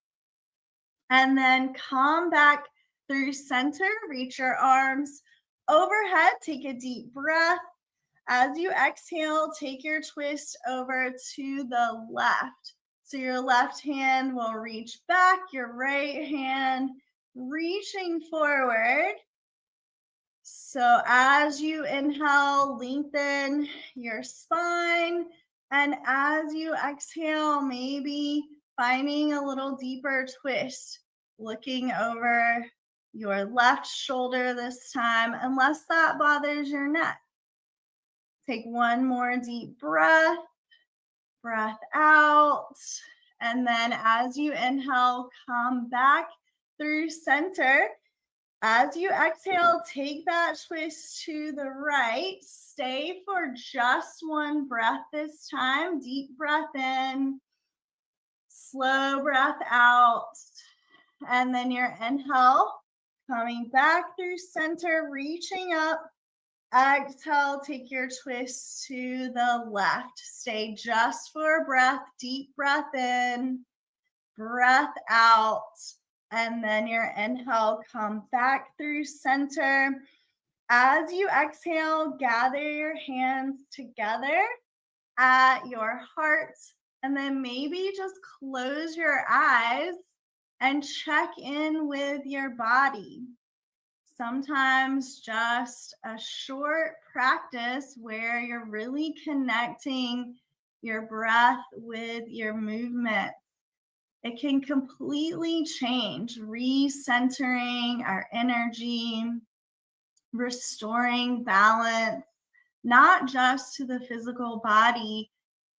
And then come back through center, reach your arms overhead, take a deep breath. As you exhale, take your twist over to the left. So your left hand will reach back, your right hand reaching forward. So as you inhale, lengthen your spine. And as you exhale, maybe finding a little deeper twist, looking over your left shoulder this time, unless that bothers your neck. Take one more deep breath, breath out. And then as you inhale, come back through center. As you exhale, take that twist to the right. Stay for just one breath this time. Deep breath in, slow breath out. And then your inhale, coming back through center, reaching up. Exhale, take your twist to the left. Stay just for a breath. Deep breath in, breath out. And then your inhale, come back through center. As you exhale, gather your hands together at your heart. And then maybe just close your eyes and check in with your body. Sometimes just a short practice where you're really connecting your breath with your movement. It can completely change, recentering our energy, restoring balance, not just to the physical body,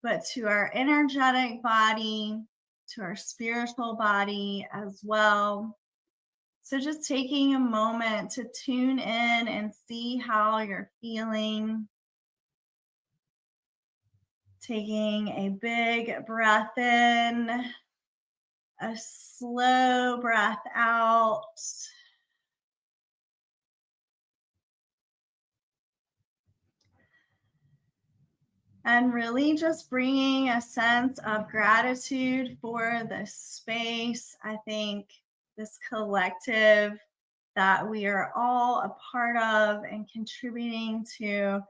but to our energetic body, to our spiritual body as well. So just taking a moment to tune in and see how you're feeling. Taking a big breath in, a slow breath out. And really just bringing a sense of gratitude for this space. I think this collective that we are all a part of and contributing to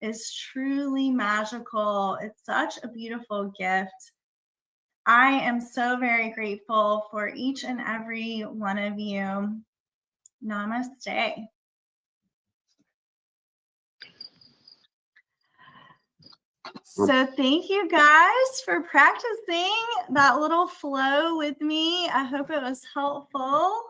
is truly magical. It's such a beautiful gift. I am so very grateful for each and every one of you. Namaste. So thank you guys for practicing that little flow with me. I hope it was helpful.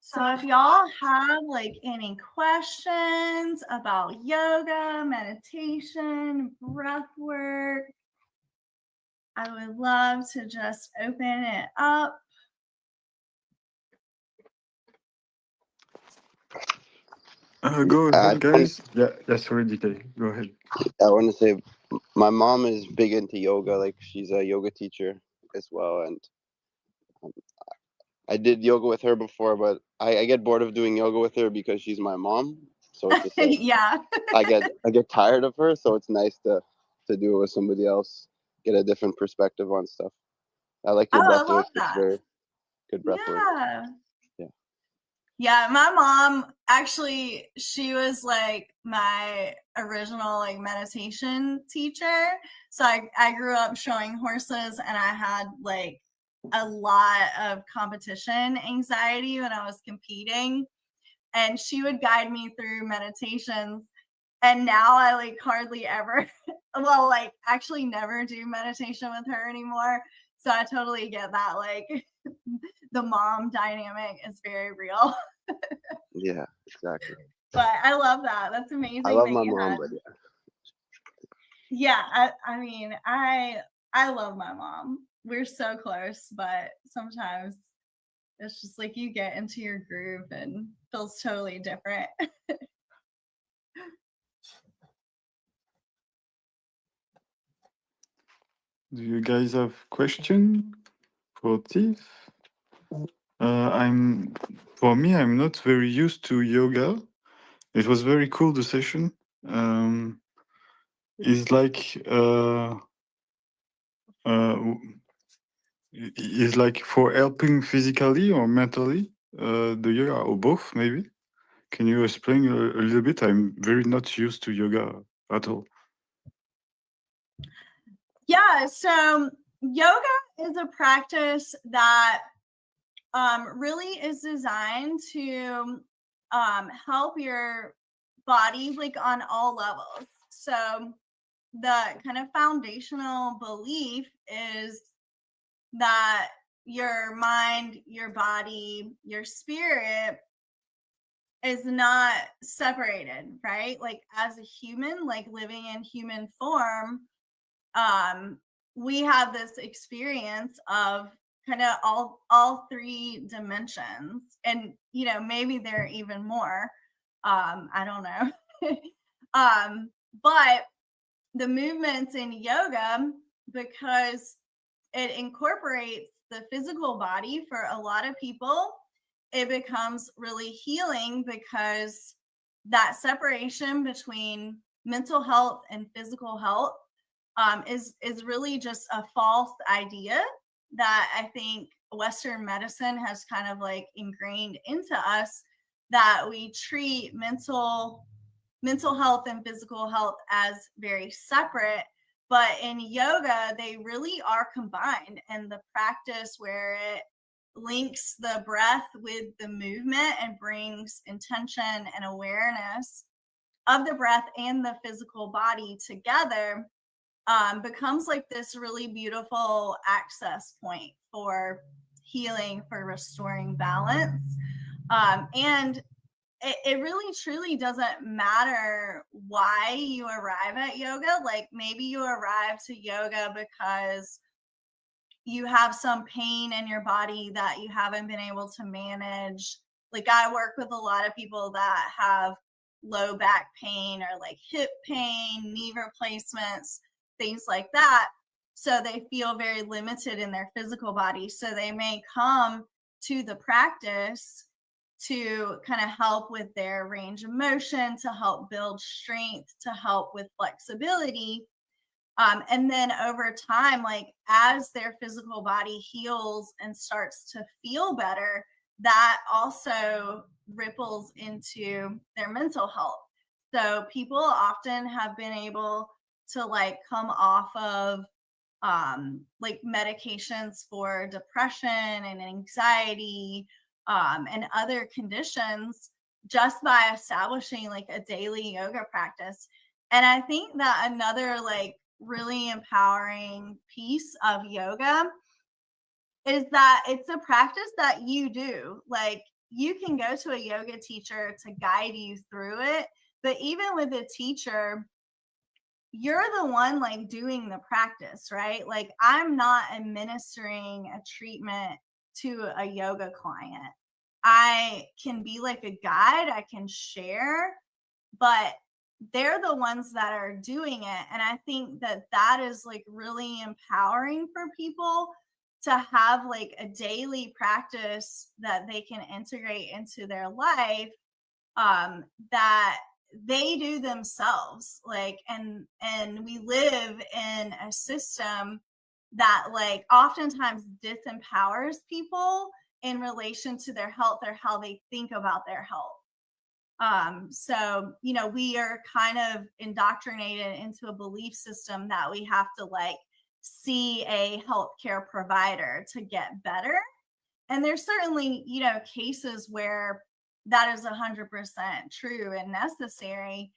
So if y'all have like any questions about yoga, meditation, breath work, I would love to just open it up. Go I ahead, guys. Yeah, sorry, DK. Go ahead. want to say my mom is big into yoga. Like she's a yoga teacher as well, and I did yoga with her before, but I get bored of doing yoga with her because she's my mom. So it's just like, Yeah. I get tired of her. So it's nice to do it with somebody else, get a different perspective on stuff. I like your breath work. It's very good breath work. Yeah, my mom actually, she was like my original like meditation teacher. So I grew up showing horses and I had like a lot of competition anxiety when I was competing. And she would guide me through meditations. And now I like hardly ever, well, like actually never do meditation with her anymore. So I totally get that. Like the mom dynamic is very real. Yeah, exactly. But I love that. That's amazing. I love that my you mom, had- but Yeah, I mean, I love my mom. We're so close, but sometimes it's just like you get into your groove and feels totally different. Do you guys have question for Tiff? For me, I'm not very used to yoga. It was very cool, the session. It's like is like for helping physically or mentally, the yoga, or both maybe. Can you explain a little bit? I'm very not used to yoga at all. Yeah, so yoga is a practice that really is designed to help your body like on all levels. So the kind of foundational belief is that your mind, your body, your spirit is not separated, right? Like as a human, like living in human form, we have this experience of kind of all three dimensions, and you know, maybe there are even more. I don't know. But the movements in yoga, because it incorporates the physical body for a lot of people, it becomes really healing because that separation between mental health and physical health is really just a false idea that I think Western medicine has kind of like ingrained into us, that we treat mental health and physical health as very separate. But in yoga, they really are combined, and the practice where it links the breath with the movement and brings intention and awareness of the breath and the physical body together becomes like this really beautiful access point for healing, for restoring balance. And it really truly doesn't matter why you arrive at yoga. Like maybe you arrive to yoga because you have some pain in your body that you haven't been able to manage. Like I work with a lot of people that have low back pain or like hip pain, knee replacements, things like that. So they feel very limited in their physical body. So they may come to the practice to kind of help with their range of motion, to help build strength, to help with flexibility. And then over time, like as their physical body heals and starts to feel better, that also ripples into their mental health. So people often have been able to like come off of like medications for depression and anxiety and other conditions just by establishing like a daily yoga practice. And I think that another like really empowering piece of yoga is that it's a practice that you do. Like you can go to a yoga teacher to guide you through it, but even with a teacher, you're the one like doing the practice, right? Like I'm not administering a treatment to a yoga client. I can be like a guide, I can share, but they're the ones that are doing it. And I think that that is like really empowering for people to have like a daily practice that they can integrate into their life that they do themselves. Like and we live in a system that like oftentimes disempowers people in relation to their health or how they think about their health. So, you know, we are kind of indoctrinated into a belief system that we have to like see a healthcare provider to get better. And there's certainly, you know, cases where that is 100% true and necessary.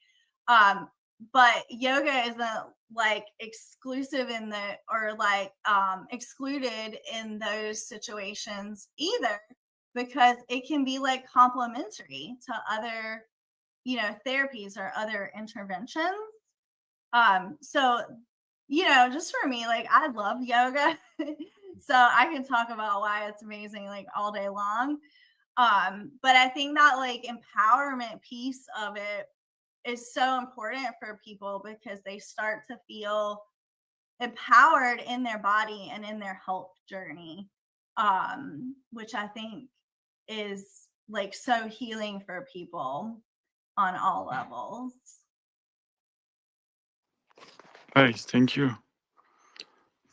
but yoga isn't like exclusive in the, or like excluded in those situations either, because it can be like complementary to other, you know, therapies or other interventions. So, you know, just for me, like I love yoga. So I can talk about why it's amazing like all day long. But I think that like empowerment piece of it is so important for people because they start to feel empowered in their body and in their health journey, which I think is like so healing for people on all levels. Nice, thank you.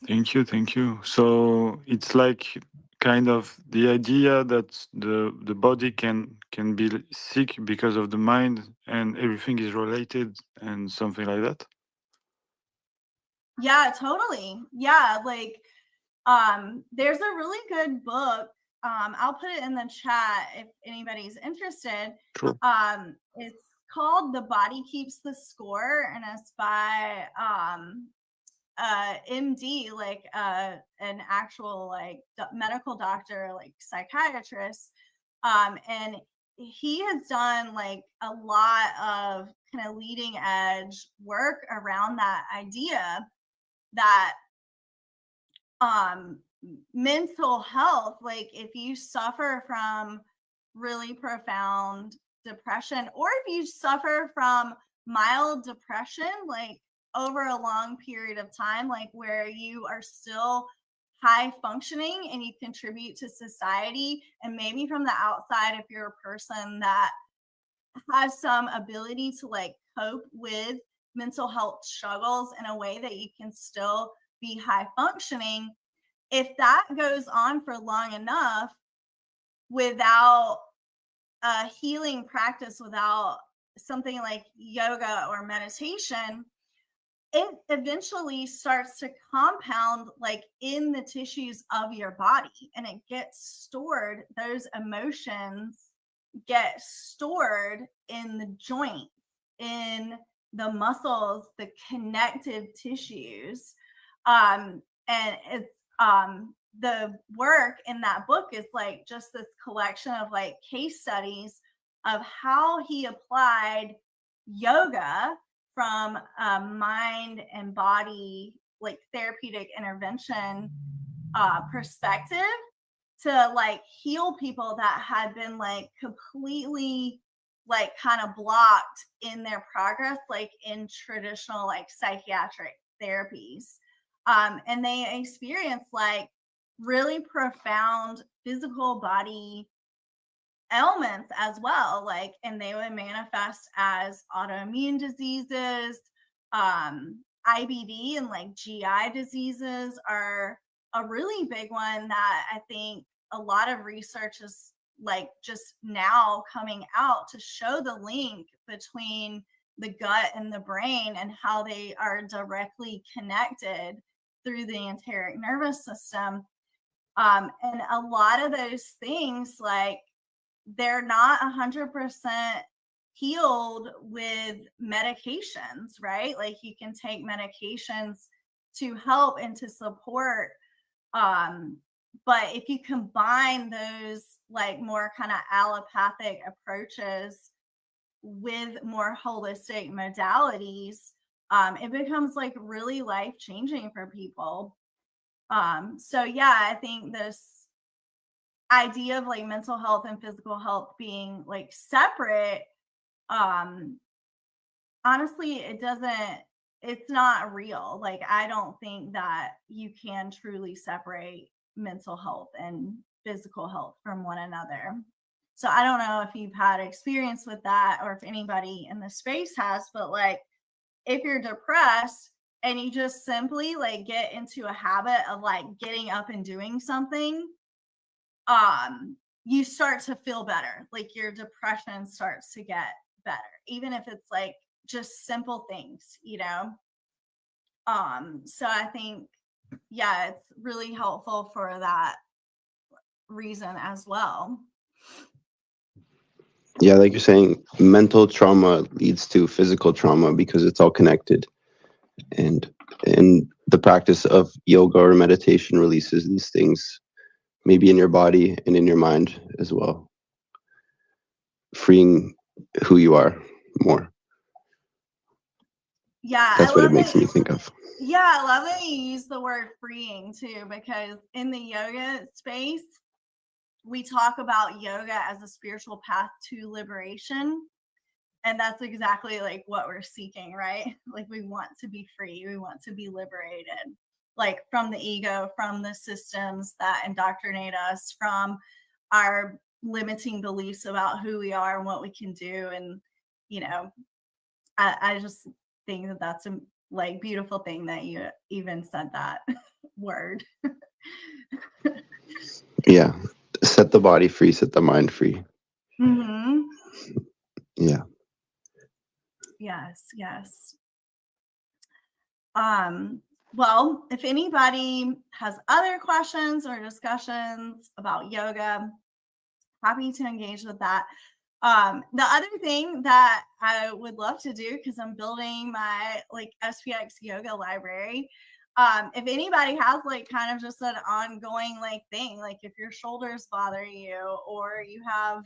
Thank you, thank you. So it's like kind of the idea that the body can be sick because of the mind and everything is related and something like that. Yeah, totally. Yeah, like there's a really good book. I'll put it in the chat if anybody's interested. Sure. It's called The Body Keeps the Score, and it's by MD, like an actual like medical doctor, like psychiatrist, and he has done like a lot of kind of leading edge work around that idea that mental health, like if you suffer from really profound depression, or if you suffer from mild depression, like over a long period of time, like where you are still high functioning and you contribute to society, and maybe from the outside, if you're a person that has some ability to like cope with mental health struggles in a way that you can still be high functioning, if that goes on for long enough without a healing practice, without something like yoga or meditation, it eventually starts to compound like in the tissues of your body, and it gets stored. Those emotions get stored in the joints, in the muscles, the connective tissues. And it's the work in that book is like just this collection of like case studies of how he applied yoga from a mind and body like therapeutic intervention perspective to like heal people that had been like completely like kind of blocked in their progress, like in traditional like psychiatric therapies. And they experience like really profound physical body ailments as well, like, and they would manifest as autoimmune diseases, IBD and like GI diseases are a really big one that I think a lot of research is like just now coming out to show the link between the gut and the brain and how they are directly connected through the enteric nervous system. And a lot of those things, like, they're not 100% healed with medications, right? Like you can take medications to help and to support. But if you combine those like more kind of allopathic approaches with more holistic modalities, it becomes like really life-changing for people. So yeah, I think this idea of like mental health and physical health being like separate, honestly, it's not real. Like I don't think that you can truly separate mental health and physical health from one another. So I don't know if you've had experience with that or if anybody in the space has, but like if you're depressed and you just simply like get into a habit of like getting up and doing something, you start to feel better. Like your depression starts to get better, even if it's like just simple things, you know? So I think, yeah, it's really helpful for that reason as well. Yeah, like you're saying, mental trauma leads to physical trauma because it's all connected. And the practice of yoga or meditation releases these things, maybe in your body and in your mind as well, freeing who you are more. Yeah, That's I what it love makes that. me think of. Yeah, I love that you use the word freeing too, because in the yoga space, we talk about yoga as a spiritual path to liberation. And that's exactly like what we're seeking, right? Like we want to be free, we want to be liberated, like from the ego, from the systems that indoctrinate us, from our limiting beliefs about who we are and what we can do. And, you know, I just think that that's a like beautiful thing that you even said that word. Yeah. Set the body free, set the mind free. Mm-hmm. Yeah. Yes, yes. Well, if anybody has other questions or discussions about yoga, happy to engage with that. The other thing that I would love to do, because I'm building my like SPX yoga library. If anybody has like kind of just an ongoing like thing, like if your shoulders bother you, or you have,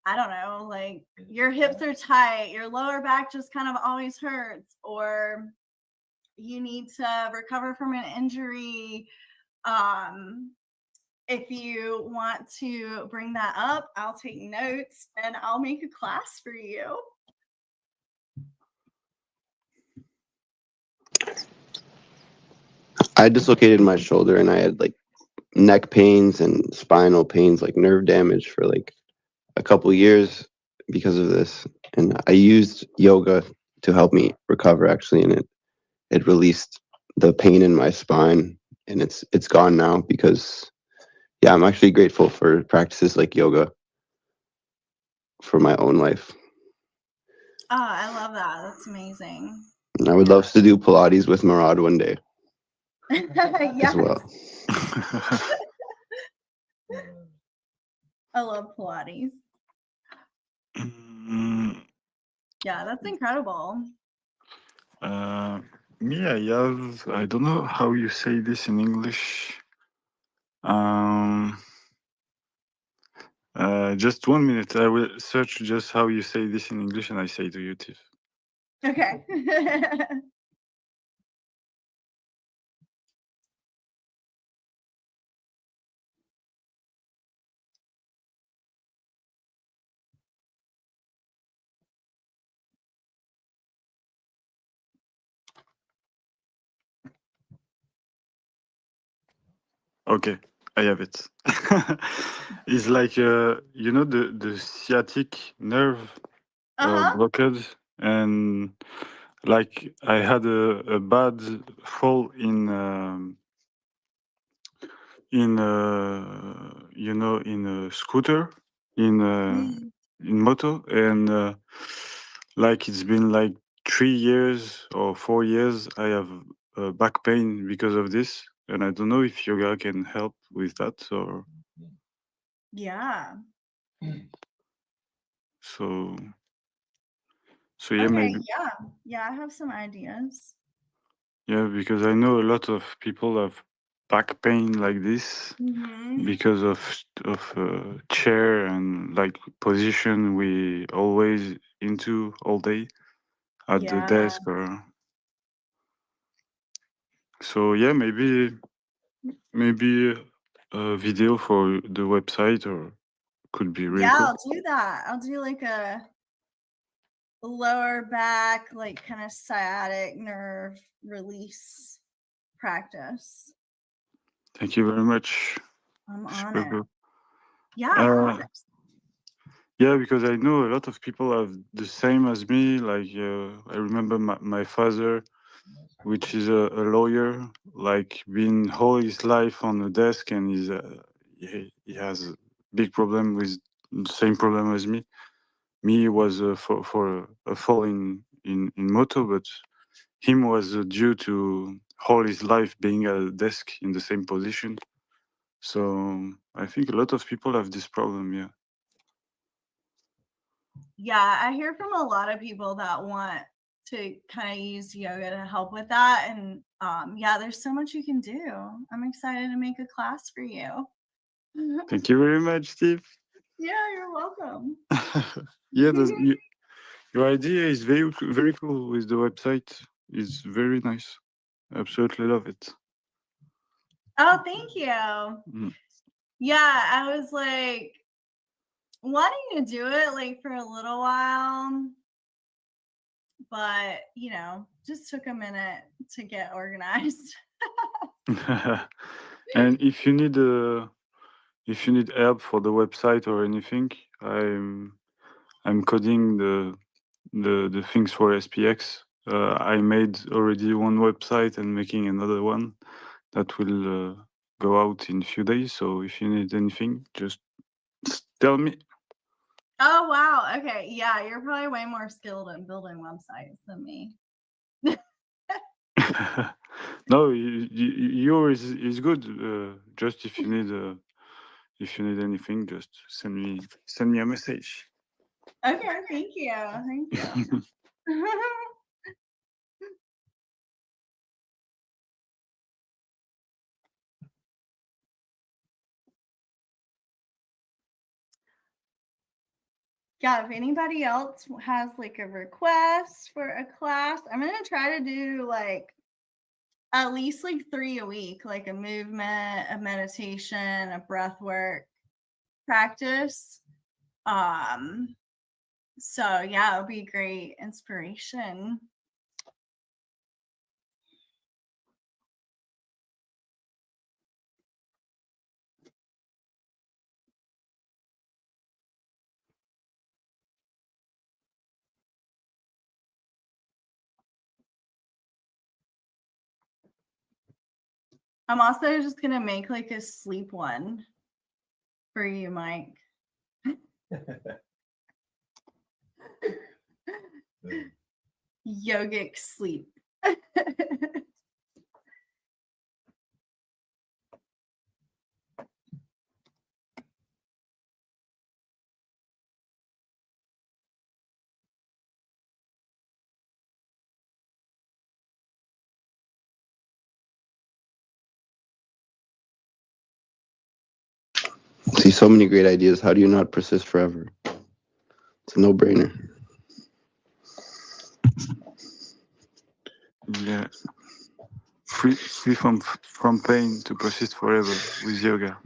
I don't know, like your hips are tight, your lower back just kind of always hurts, or you need to recover from an injury. If you want to bring that up, I'll take notes and I'll make a class for you. I dislocated my shoulder and I had like neck pains and spinal pains, like nerve damage for like a couple years because of this. And I used yoga to help me recover actually, and it released the pain in my spine, and it's gone now because yeah, I'm actually grateful for practices like yoga for my own life. Oh, I love that. That's amazing. And I would love to do Pilates with Murad one day Yes. as well. I love Pilates. Yeah, that's incredible. Me, I don't know how you say this in English. Just 1 minute. I will search just how you say this in English, and I say to you, Tiff. Okay. Okay, I have it. It's like you know the sciatic nerve blocked, and like I had a bad fall in you know in a scooter in moto, and like it's been like 3 years or 4 years I have back pain because of this, and I don't know if yoga can help with that or Yeah. so yeah, Okay, maybe yeah, I have some ideas. yeah, because I know a lot of people have back pain like this because of chair and like position we always into all day at the desk or so yeah, maybe a video for the website or could be really Yeah, cool. I'll do that. I'll do like a lower back, like kind of sciatic nerve release practice. Thank you very much. I'm on Super it. good. Yeah, of course. Yeah, because I know a lot of people have the same as me. Like I remember my father, which is a lawyer, like been all his life on the desk, and he has a big problem with the same problem as me. Me was for a fall in moto, but him was due to all his life being at a desk in the same position. So I think a lot of people have this problem. Yeah. Yeah, I hear from a lot of people that want to kind of use yoga to help with that. And yeah, there's so much you can do. I'm excited to make a class for you. Thank you very much, Steve. Yeah, you're welcome. Yeah, your idea is very cool with the website. It's very nice. Absolutely love it. Oh, thank you. Mm. Yeah, I was like wanting to do it like for a little while, but you know, just took a minute to get organized. And if you need help for the website or anything, I'm coding the things for SPX. I made already one website and making another one that will go out in a few days. So if you need anything, just tell me. Oh wow. Okay. Yeah, you're probably way more skilled in building websites than me. No, yours is good. Just if you need anything, just send me a message. Okay, thank you. Thank you. Yeah, if anybody else has like a request for a class, I'm gonna try to do like at least like 3 a week, like a movement, a meditation, a breath work practice. So yeah, it'll be great inspiration. I'm also just gonna make like a sleep one for you, Mike. Yogic sleep. See so many great ideas. How do you not persist forever? It's a no-brainer. Yeah, free from pain to persist forever with yoga.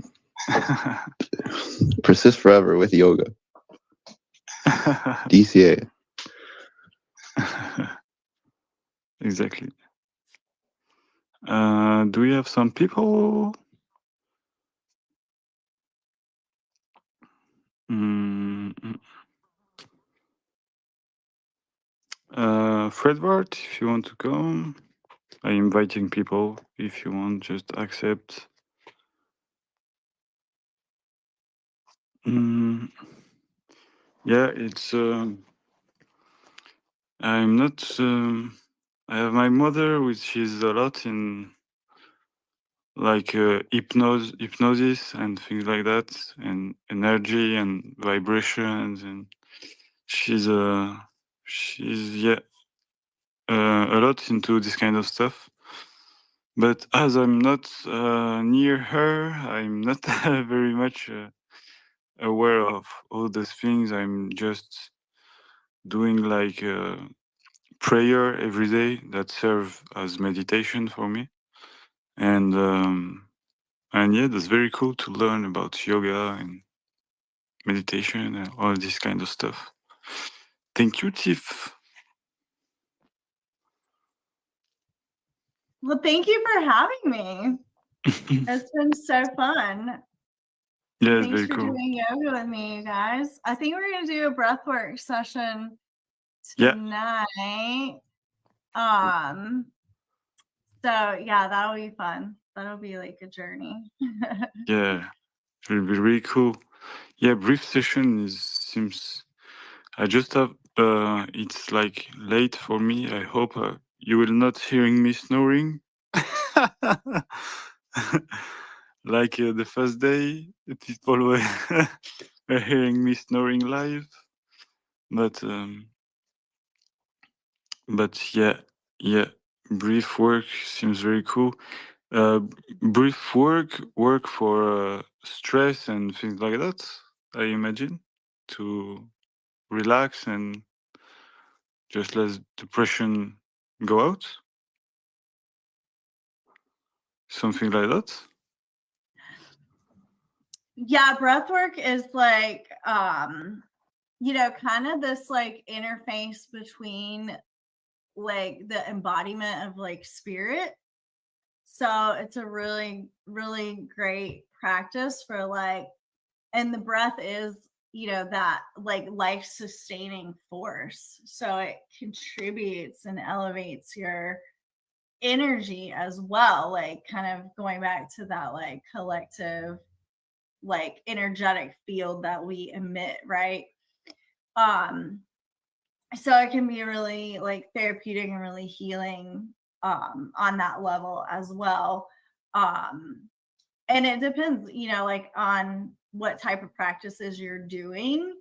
Persist forever with yoga. DCA. Exactly. Do we have some people? Fredward, if you want to come, I'm inviting people. If you want, just accept. Yeah, it's. I'm not. I have my mother, which is a lot in like hypnosis and things like that, and energy and vibrations, and she's yeah a lot into this kind of stuff. But as I'm not near her, I'm not very much aware of all those things. I'm just doing like prayer every day that serve as meditation for me, and yeah, that's very cool to learn about yoga and meditation and all this kind of stuff. Thank you, Tiff. Well, thank you for having me. It's been so fun. Yeah, it's Thanks very for cool. doing yoga with me, you guys. I think we're gonna do a breathwork session Yeah. tonight. So yeah, that'll be fun. That'll be like a journey. Yeah, it will be really cool. Yeah, brief session seems. I just have. It's like late for me. I hope you will not hearing me snoring. Like the first day, people were hearing me snoring live. but yeah, brief work seems very cool. Brief work for stress and things like that, I imagine, to relax and just let depression go out. Something like that. Yeah, breath work is like you know, kind of this like interface between like the embodiment of like spirit. So it's a really, really great practice for like, and the breath is, you know, that like life sustaining force. So it contributes and elevates your energy as well, like kind of going back to that like collective, like energetic field that we emit, right? So it can be really like therapeutic and really healing on that level as well. And it depends, you know, like on what type of practices you're doing.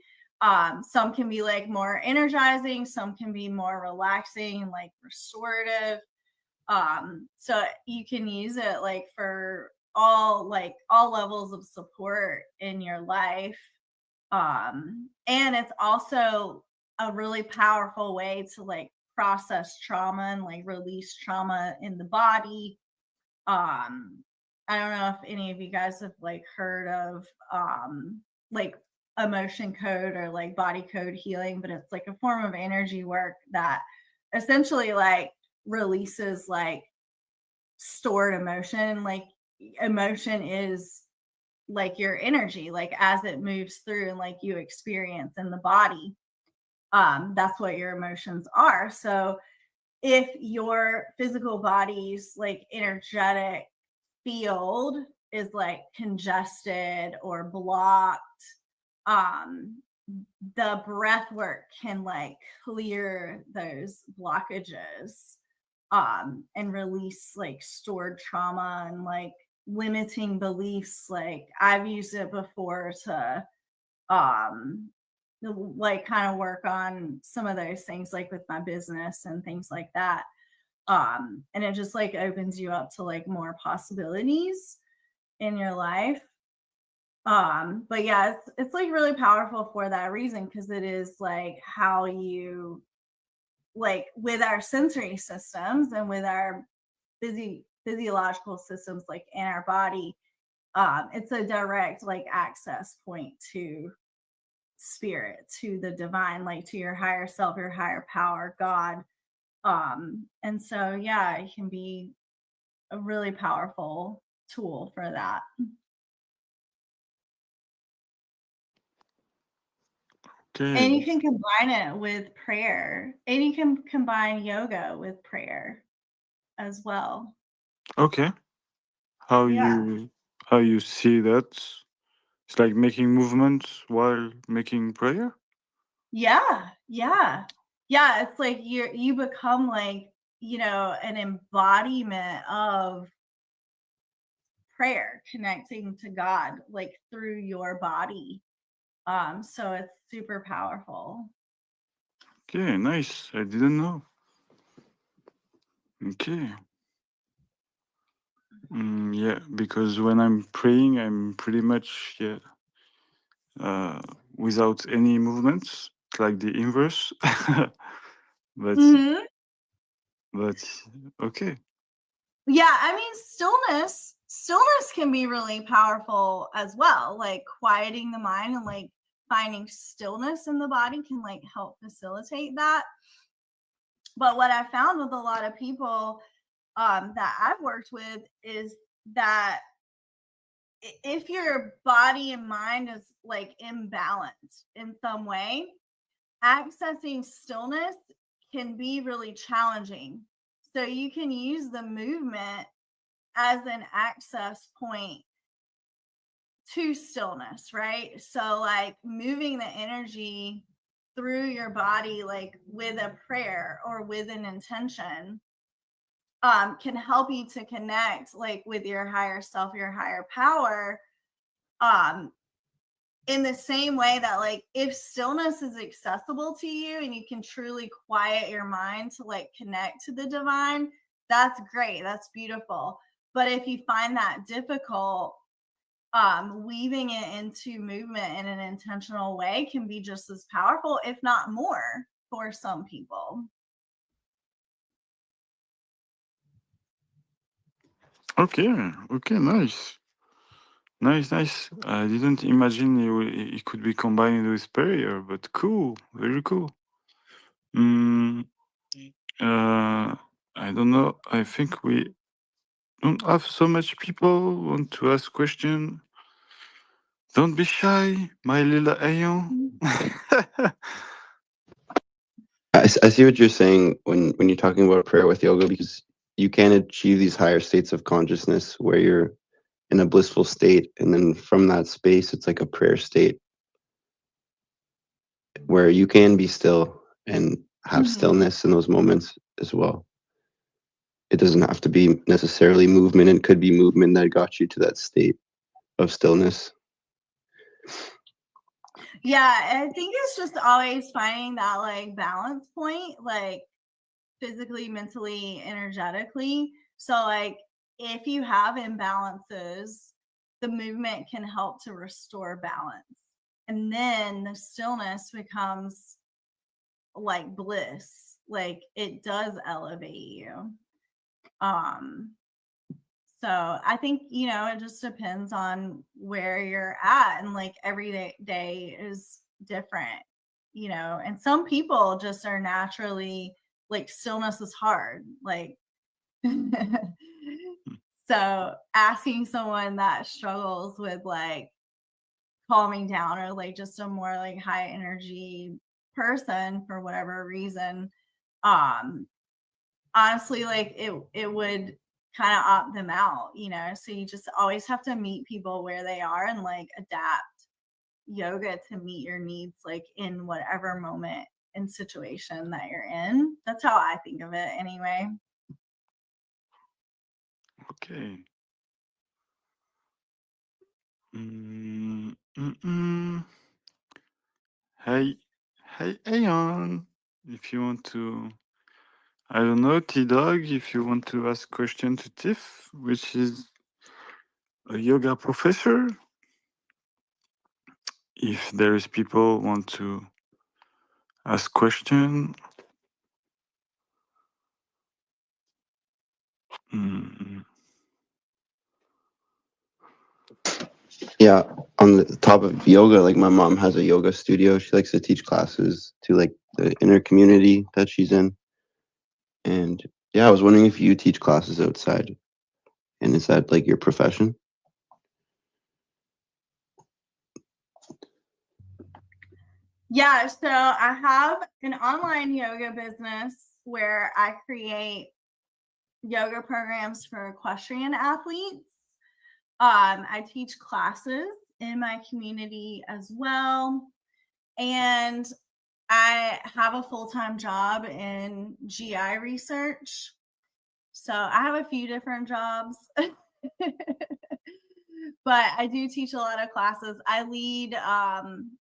Some can be like more energizing, some can be more relaxing, like restorative. So you can use it like for all levels of support in your life. And it's also a really powerful way to like process trauma and like release trauma in the body. I don't know if any of you guys have like heard of like emotion code or like body code healing, but it's like a form of energy work that essentially like releases like stored emotion. Like emotion is like your energy, like as it moves through and like you experience in the body. That's what your emotions are. So if your physical body's like energetic field is like congested or blocked, the breath work can like clear those blockages and release like stored trauma and like limiting beliefs. Like I've used it before to like kind of work on some of those things like with my business and things like that. And it just like opens you up to like more possibilities in your life. But yeah, it's like really powerful for that reason, because it is like how you like with our sensory systems and with our physiological systems like in our body. It's a direct like access point to spirit, to the divine, like to your higher self, your higher power, God. And so yeah, it can be a really powerful tool for that. Okay. And you can combine it with prayer, and you can combine yoga with prayer as well. Okay. How Yeah. you see that? It's like making movements while making prayer. Yeah. It's like you become like, you know, an embodiment of prayer, connecting to God like through your body. So it's super powerful. Okay, nice. I didn't know. Okay. Yeah, because when I'm praying, I'm pretty much without any movements, like the inverse. but okay. Yeah, I mean, stillness can be really powerful as well. Like quieting the mind and like finding stillness in the body can like help facilitate that. But what I found with a lot of people that I've worked with is that if your body and mind is like imbalanced in some way, accessing stillness can be really challenging. So you can use the movement as an access point to stillness, right? So like moving the energy through your body, like with a prayer or with an intention, can help you to connect like with your higher self, your higher power, in the same way that like if stillness is accessible to you and you can truly quiet your mind to like connect to the divine, that's great, that's beautiful. But if you find that difficult, weaving it into movement in an intentional way can be just as powerful, if not more, for some people. Okay, nice. Nice. I didn't imagine it could be combined with prayer, but cool, very cool. I don't know. I think we don't have so much people want to ask question. Don't be shy, my little Ayon. I see what you're saying when you're talking about prayer with yoga, because you can achieve these higher states of consciousness where you're in a blissful state, and then from that space it's like a prayer state where you can be still and have stillness in those moments as well. It doesn't have to be necessarily movement. It could be movement that got you to that state of stillness. Yeah, I think it's just always finding that like balance point, like physically, mentally, energetically. So like if you have imbalances, the movement can help to restore balance. And then the stillness becomes like bliss. Like it does elevate you. So I think, you know, it just depends on where you're at, and like every day is different, you know, and some people just are naturally like stillness is hard. Like, so asking someone that struggles with like calming down or like just a more like high energy person for whatever reason, honestly, like it would kind of opt them out, you know. So you just always have to meet people where they are and like adapt yoga to meet your needs, like in whatever moment and situation that you're in. That's how I think of it anyway. Okay. Hey, Ayon, if you want to, I don't know, T-Dog, if you want to ask question to Tiff, which is a yoga professor. If there is people want to ask question. Yeah, on the top of yoga, like my mom has a yoga studio. She likes to teach classes to like the inner community that she's in. And yeah, I was wondering if you teach classes outside, and is that like your profession? Yeah, so I have an online yoga business where I create yoga programs for equestrian athletes. I teach classes in my community as well. And I have a full-time job in GI research. So I have a few different jobs. But I do teach a lot of classes. I lead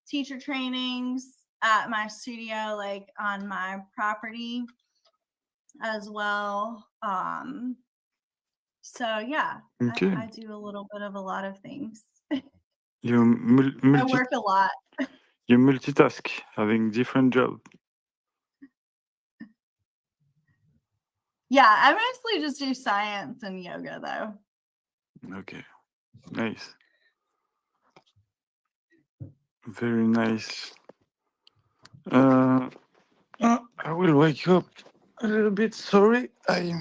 teacher trainings at my studio, like on my property as well. So yeah, Okay. I do a little bit of a lot of things. You I work a lot. You multitask, having different job. Yeah, I mostly just do science and yoga though. Okay, nice. Very nice. I will wake up a little bit. Sorry, I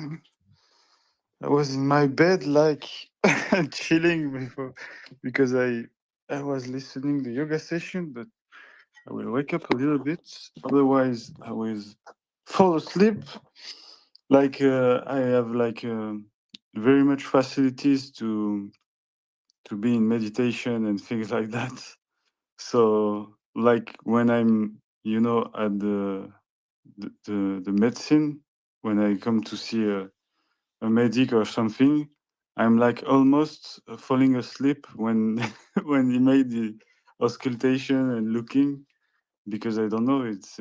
was in my bed like chilling before because I was listening the yoga session, but I will wake up a little bit. Otherwise, I will fall asleep. Like I have like very much facilities to be in meditation and things like that. So like when I'm, you know, at the medicine, when I come to see a medic or something, I'm like almost falling asleep when when he made auscultation and looking, because I don't know. It's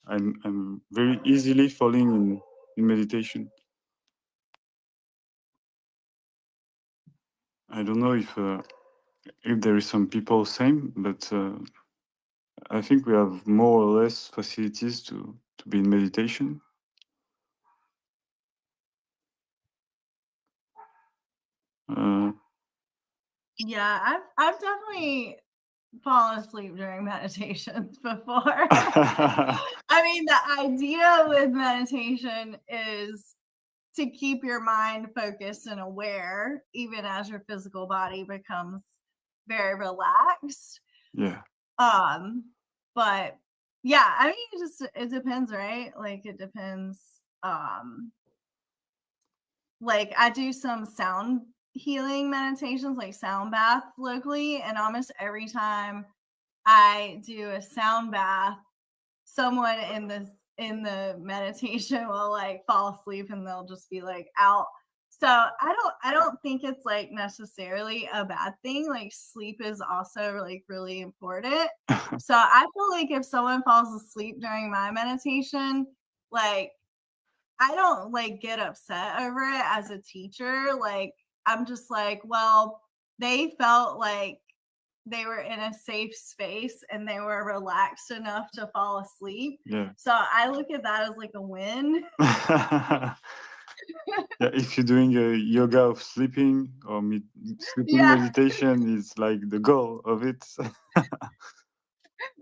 I'm very easily falling in meditation. I don't know if there is some people same, but I think we have more or less facilities to be in meditation. Yeah, I've definitely fallen asleep during meditations before. I mean, the idea with meditation is to keep your mind focused and aware, even as your physical body becomes very relaxed. Yeah. But yeah, I mean, it depends, right? Like it depends. Like I do some sound healing meditations, like sound bath locally, and almost every time I do a sound bath, someone in the meditation will like fall asleep and they'll just be like out. So I don't think it's like necessarily a bad thing. Like sleep is also like really important. So I feel like if someone falls asleep during my meditation, like I don't like get upset over it as a teacher. Like I'm just like, well, they felt like they were in a safe space and they were relaxed enough to fall asleep. Yeah. So I look at that as like a win. Yeah, if you're doing a yoga of sleeping or sleeping Yeah. meditation, it's like the goal of it.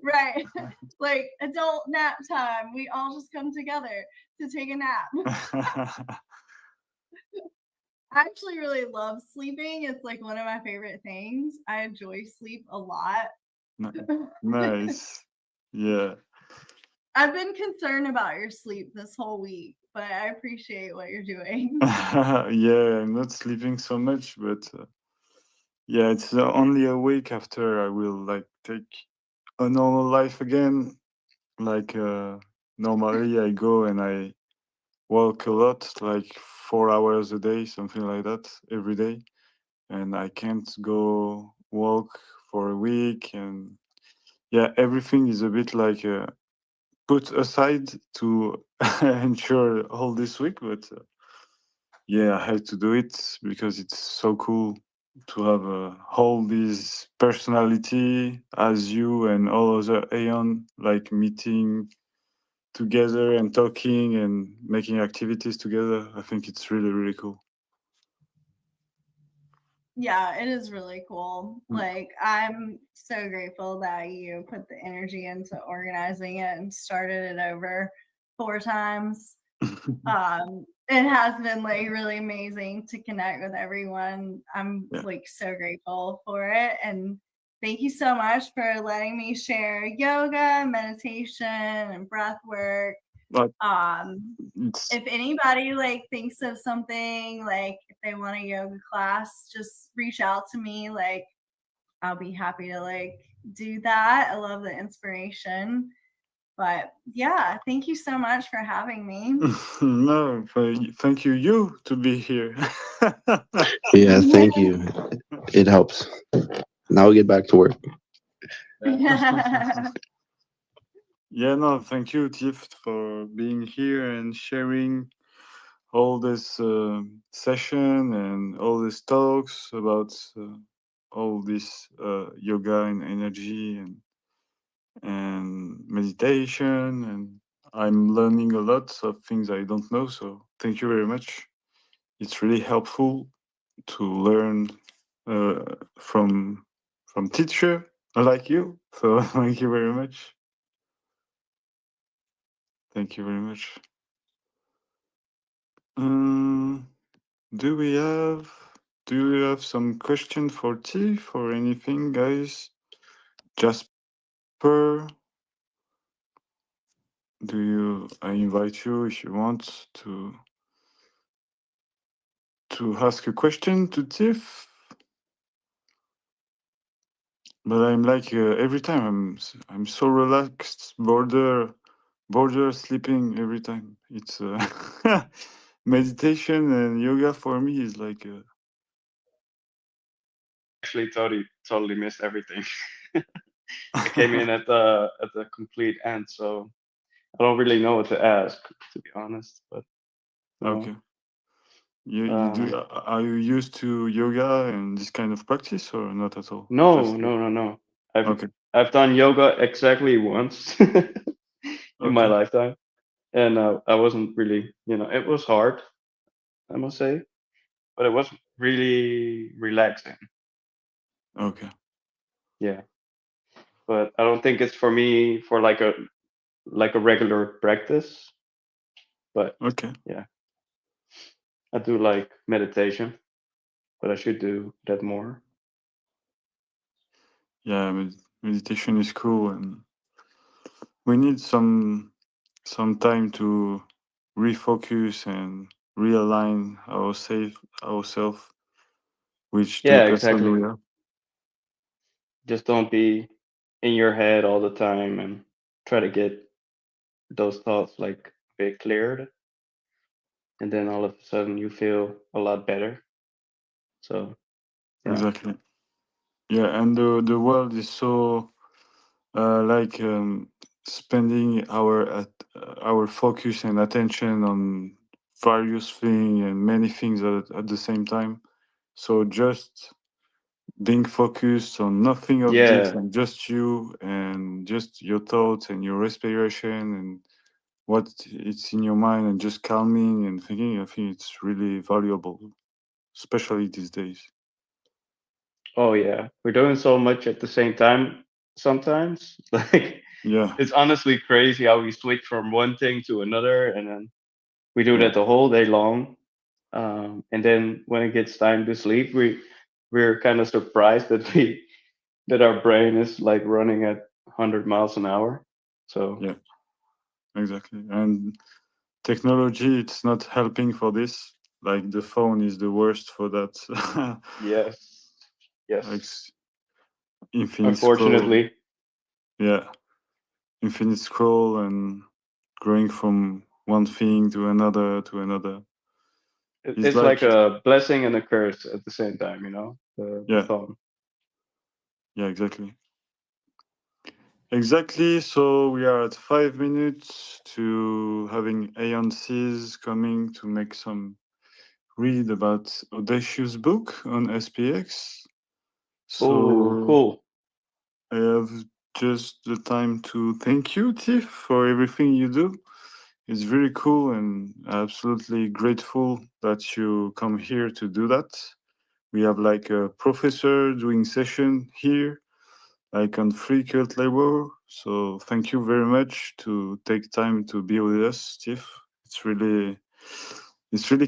Right. Like adult nap time. We all just come together to take a nap. I actually really love sleeping. It's like one of my favorite things. I enjoy sleep a lot. Nice. Yeah. I've been concerned about your sleep this whole week, but I appreciate what you're doing. Yeah, I'm not sleeping so much, but yeah, it's only a week after I will like take a normal life again. Like normally I go and I walk a lot, like 4 hours a day, something like that, every day. And I can't go walk for a week. And yeah, everything is a bit like put aside to ensure all this week. But yeah, I had to do it because it's so cool to have all this personality as you and all other Aeon, like meeting together and talking and making activities together. I think it's really, really cool. Yeah, it is really cool. Like I'm so grateful that you put the energy into organizing it and started it over 4 times. It has been like really amazing to connect with everyone. I'm like so grateful for it, and thank you so much for letting me share yoga, meditation, and breath work. If anybody like thinks of something, like if they want a yoga class, just reach out to me. Like I'll be happy to like do that. I love the inspiration. But yeah, thank you so much for having me. No, thank you to be here. Yeah, thank you. It helps. Now we get back to work. Yeah, no, thank you, Tiff, for being here and sharing all this session and all these talks about all this yoga and energy and meditation. And I'm learning a lot of things I don't know. So thank you very much. It's really helpful to learn from teacher like you. So thank you very much. Thank you very much. Do we have some question for Tiff or anything, guys? Jasper, I invite you if you want to ask a question to Tiff. But I'm like every time I'm so relaxed, border sleeping every time. It's meditation and yoga for me is like actually totally missed everything. I came in at the complete end, so I don't really know what to ask, to be honest. But you know, Okay. You do. Are you used to yoga and this kind of practice, or not at all? no, no, no, no. Okay. I've done yoga exactly once in my Okay. lifetime, and I wasn't really, it was hard, I must say, but it was really relaxing. Okay. Yeah, but I don't think it's for me for like a regular practice. But Okay. yeah, I do like meditation, but I should do that more. Yeah, meditation is cool, and we need some time to refocus and realign ourselves, which Yeah, take us exactly. somewhere. Just don't be in your head all the time and try to get those thoughts like a bit cleared, and then all of a sudden you feel a lot better. So yeah. Exactly. Yeah, and the world is so like spending our focus and attention on various things and many things at the same time. So just being focused on nothing of this Yeah. and just you and just your thoughts and your respiration and what it's in your mind and just calming and thinking, I think it's really valuable, especially these days. Oh yeah. We're doing so much at the same time sometimes. Like Yeah, it's honestly crazy how we switch from one thing to another, and then we do yeah, that the whole day long. And then when it gets time to sleep, we're kind of surprised that our brain is like running at 100 miles an hour. So yeah, exactly. And technology, it's not helping for this. Like the phone is the worst for that. yes, Like yes. infinite scroll. Unfortunately, Yeah, infinite scroll and going from one thing to another to another. It's it's like, like a blessing and a curse at the same time. The yeah, phone. yeah, exactly. Exactly. So we are at 5 minutes to having Aeonces coming to make some read about Audacious book on SPX. Oh, So cool. I have just the time to thank you, Tiff, for everything you do. It's very cool and absolutely grateful that you come here to do that. We have like a professor doing session here, like on free cult labor. So thank you very much to take time to be with us, Tiff. It's really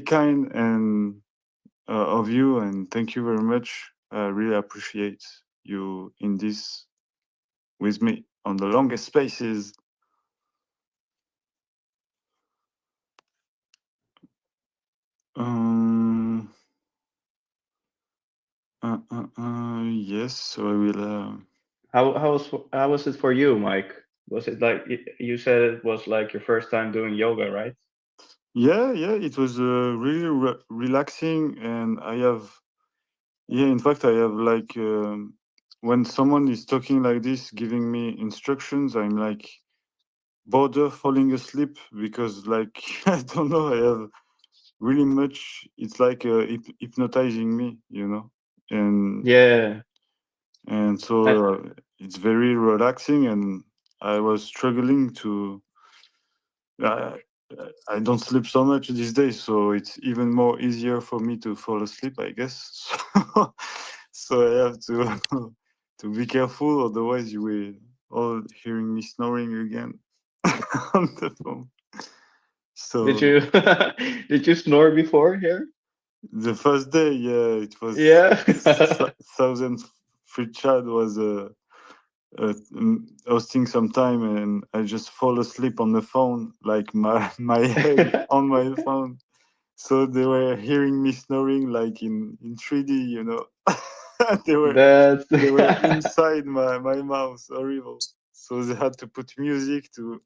kind and of you, and thank you very much. I really appreciate you in this with me on the longest spaces. Um, yes, so I will. How was it for you, Mike? Was it like you said it was like your first time doing yoga, right? Yeah, it was really relaxing, and I have. Yeah, in fact, I have like when someone is talking like this, giving me instructions, I'm like bother falling asleep because like I don't know, I have really much. It's like hypnotizing me, and Yeah. I, so it's very relaxing, and I was struggling to. I, I don't sleep so much these days, so it's even more easier for me to fall asleep, I guess. So I have to to be careful, otherwise you will all hearing me snoring again on the phone. did So you did you snore before here? the first day, yeah, it was Yeah. thousand free chat was hosting some time, and I just fall asleep on the phone, like my head on my phone. So they were hearing me snoring like in 3D, they were That's they were inside my mouth, horrible. So they had to put music to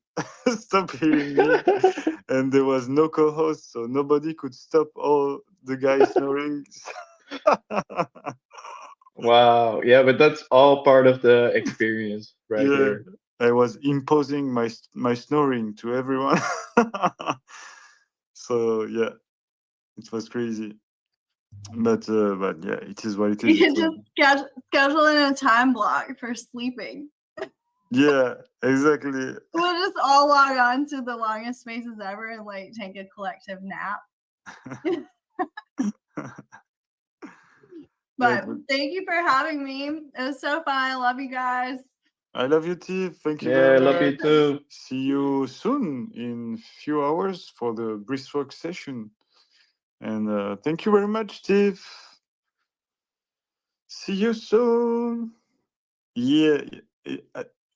stop hearing me, and there was no co-host, so nobody could stop all the guys snoring. Wow. Yeah, but that's all part of the experience right Yeah, there. I was imposing my snoring to everyone. So yeah, it was crazy. But yeah, it is what it You is. can just schedule in a time block for sleeping. Yeah, exactly. We'll just all log on to the longest spaces ever and like take a collective nap. But thank you for having me. It was so fun. I love you guys. I love you, Tiff. Thank you Yeah, very I much. love you too. See you soon in few hours for the breathwork session. And thank you very much, Tiff. See you soon. Yeah.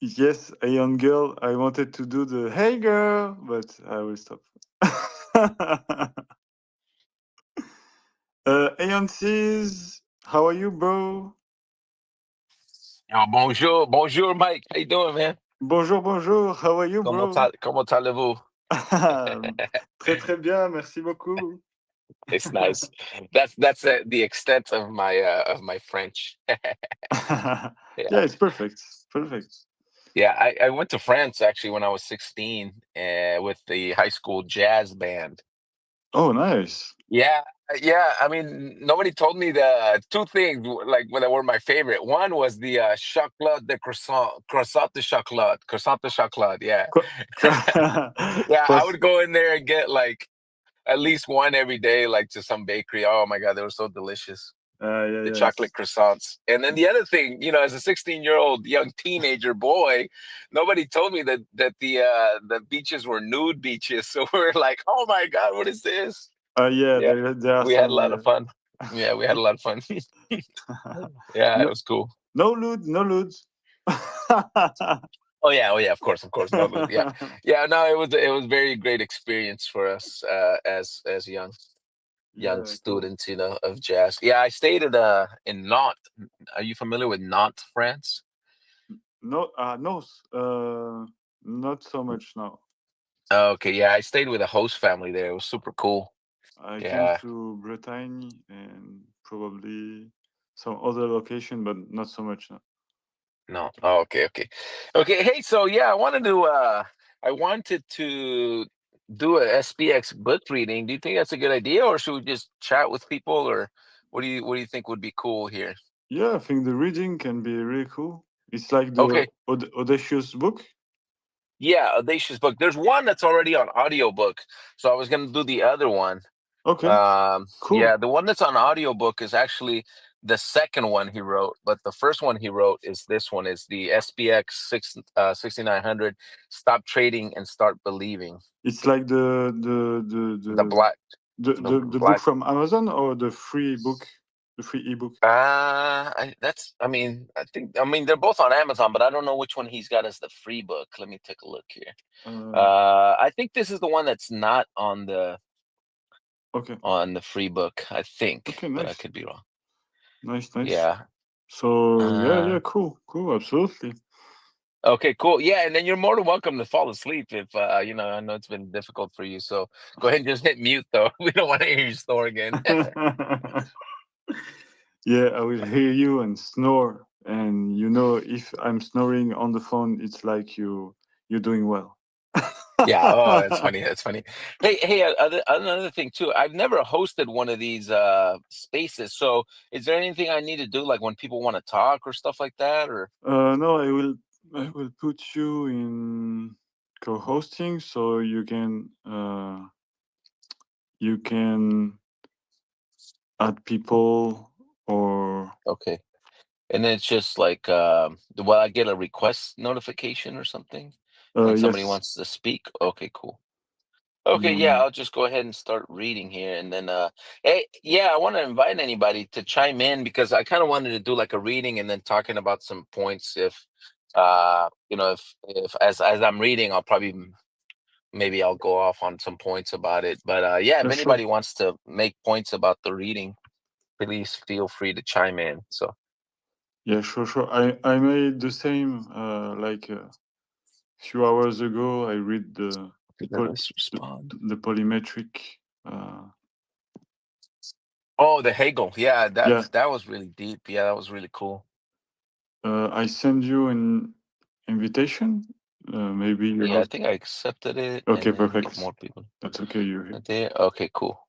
Yes, a young girl. I wanted to do the hey girl, but I will stop. Aeon says, how are you, bro? Yo, bonjour, Mike. How you doing, man? Bonjour, bonjour. How are you, bro? Comment allez-vous? Très, très bien. Merci beaucoup. It's nice. That's the extent of my French. Yeah, Yeah, it's perfect. Perfect. yeah. I went to France actually when I was 16 with the high school jazz band. Oh, nice. Yeah, yeah. I mean, nobody told me the two things like that were my favorite. One was the chocolat de croissant de chocolat. Yeah, yeah. I would go in there and get like at least one every day, like to some bakery. Oh my God, they were so delicious. Yeah, The yeah. chocolate croissants. And then the other thing, as a 16-year-old young teenager boy, nobody told me that the beaches were nude beaches. So we're like, oh my God, what is this? Yeah, Yeah, there are we had a some. lot of fun. Yeah, we had a lot of fun. Yeah, it was cool. No lewd, no lewd. Oh yeah, of course, no lewd. Yeah, yeah. No, it was very great experience for us as young Yeah, cool. students, of jazz. Yeah, I stayed at in Nantes. Are you familiar with Nantes, France? No, not so much now. Okay, yeah, I stayed with a host family there. It was super cool. I came Yeah. to Bretagne and probably some other location, but not so much now. No. Oh, okay. Hey, so yeah, I wanted to do a SPX book reading. Do you think that's a good idea, or should we just chat with people, or what do you think would be cool here? Yeah, I think the reading can be really cool. It's like the Okay. Audacious book. Yeah, Audacious book. There's one that's already on audiobook, so I was gonna do the other one. Okay. Cool. Yeah, the one that's on audiobook is actually the second one he wrote, but the first one he wrote is this one. Is the SPX6900. Stop trading and start believing. It's like the black the book from Amazon or the free book, the free ebook. I mean they're both on Amazon, but I don't know which one he's got as the free book. Let me take a look here. I think this is the one that's not on the free book. I think, Okay, but I nice. could be wrong. Nice. Yeah. So yeah, cool, absolutely. Okay, cool. Yeah, and then you're more than welcome to fall asleep if I know it's been difficult for you. So go ahead and just hit mute though. We don't want to hear you snore again. Yeah, I will hear you and snore, and if I'm snoring on the phone, it's like you're doing well. Yeah. Oh, that's funny. That's funny. Hey. Another thing too. I've never hosted one of these spaces. So, is there anything I need to do, like when people want to talk or stuff like that, or? No, I will put you in co-hosting, so you can add people or. Okay. And then it's just like, will I get a request notification or something when somebody Yes. wants to speak? Okay, cool. Okay, yeah, I'll just go ahead and start reading here, and then, hey, yeah, I want to invite anybody to chime in because I kind of wanted to do like a reading and then talking about some points. If, if as I'm reading, maybe I'll go off on some points about it. But yeah, if anybody wants to make points about the reading, please feel free to chime in. So. Yeah, sure. I made the same like a few hours ago. I read the Let's respond. the polymetric Oh, the Hegel. Yeah, Yeah. that was really deep. Yeah, that was really cool. I send you an invitation. Maybe you Yeah, I have. think I accepted it. Okay, and then perfect. Get more people. That's okay. You're here. There. Okay, cool.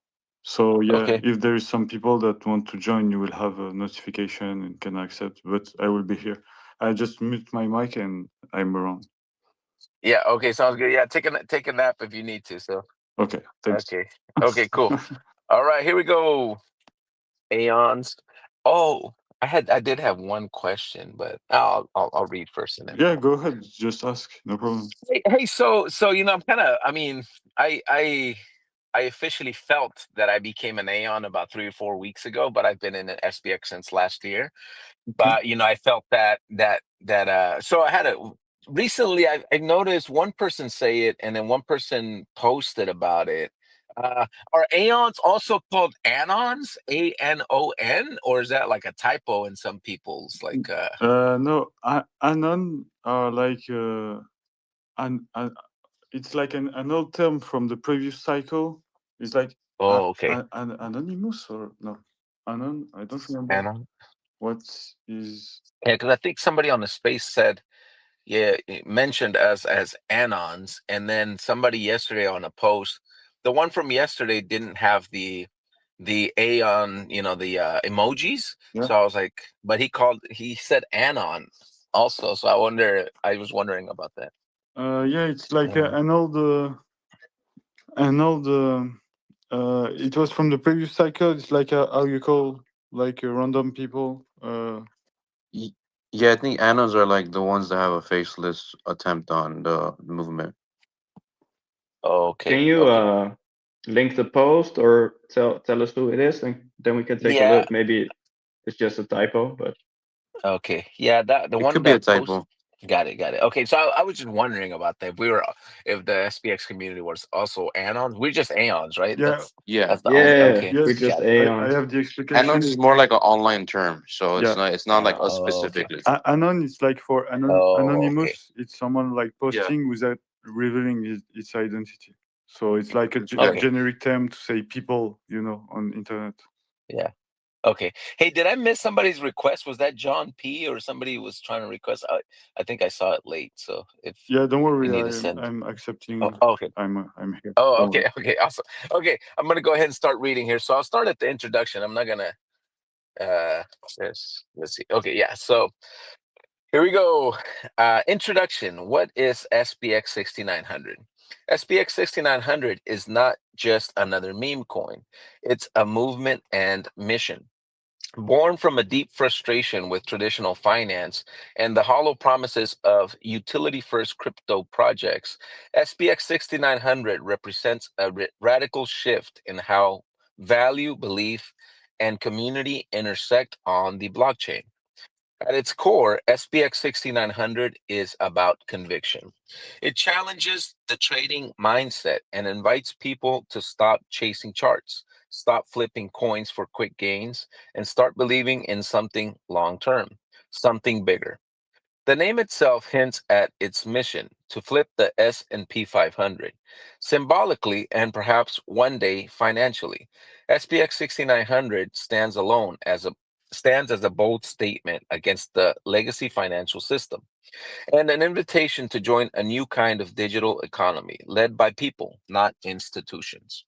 So yeah, Okay. if there is some people that want to join, you will have a notification and can accept. But I will be here. I just mute my mic and I'm around. Yeah. Okay. Sounds good. Yeah. Take a nap if you need to. So. Okay. Thanks. Okay. Okay. Cool. All right. Here we go. Aeons. Oh, I did have one question, but I'll read first and then. Yeah, go ahead. Just ask. No problem. Hey. So I'm kind of. I mean, I officially felt that I became an Aeon about 3 or 4 weeks ago, but I've been in an SPX since last year. But I felt that so I had recently I noticed one person say it and then one person posted about it. Are Aeons also called Anons, ANON, or is that like a typo in some people's like No, anon are like it's like an old term from the previous cycle. It's like okay. Anonymous or no? Anon? I don't remember. Anon? What is? Yeah, because I think somebody on the space said, yeah, it mentioned us as Anons, and then somebody yesterday on a post, the one from yesterday didn't have the Aeon, the emojis. Yeah. So I was like, but he said Anon also. So I was wondering about that. Yeah, it's like an old. It was from the previous cycle. It's like how you call like random people. Yeah, I think Anons are like the ones that have a faceless attempt on the movement. Okay. Can you link the post or tell us who it is, and then we can take a Yeah. look. Maybe it's just a typo, but Okay. Yeah, the It one could be a that post. typo. Got it. Okay, so I was just wondering about that. If the SPX community was also Anons, we're just Aeons, right? Yeah. Yeah. That's the only. Okay. we're Yes, just Got it. I Aeons. have the explication. Anons is more like an online term, so Yeah. it's not like us Okay. specifically. Anon is like for Oh, anonymous. okay. It's someone like posting without revealing its identity. So it's like a Okay. generic term to say people, on internet. Yeah. Okay. Hey, did I miss somebody's request? Was that John P or somebody was trying to request? I think I saw it late. So if Yeah, don't worry. you need to send. I'm accepting. Oh, okay. I'm here. Oh, Don't okay. worry. Okay. Awesome. Okay, I'm gonna go ahead and start reading here. So I'll start at the introduction. I'm not gonna. Let's see. Okay. Yeah. So here we go. Introduction. What is SPX 6900? SPX 6900 is not just another meme coin. It's a movement and mission. Born from a deep frustration with traditional finance and the hollow promises of utility first crypto projects, SPX 6900 represents a radical shift in how value, belief, and community intersect on the blockchain. At its core, SPX 6900 is about conviction. It challenges the trading mindset and invites people to stop chasing charts, stop flipping coins for quick gains, and start believing in something long term, something bigger. The name itself hints at its mission to flip the S&P 500, symbolically and perhaps one day financially. SPX 6900 stands as a bold statement against the legacy financial system and an invitation to join a new kind of digital economy led by people, not institutions.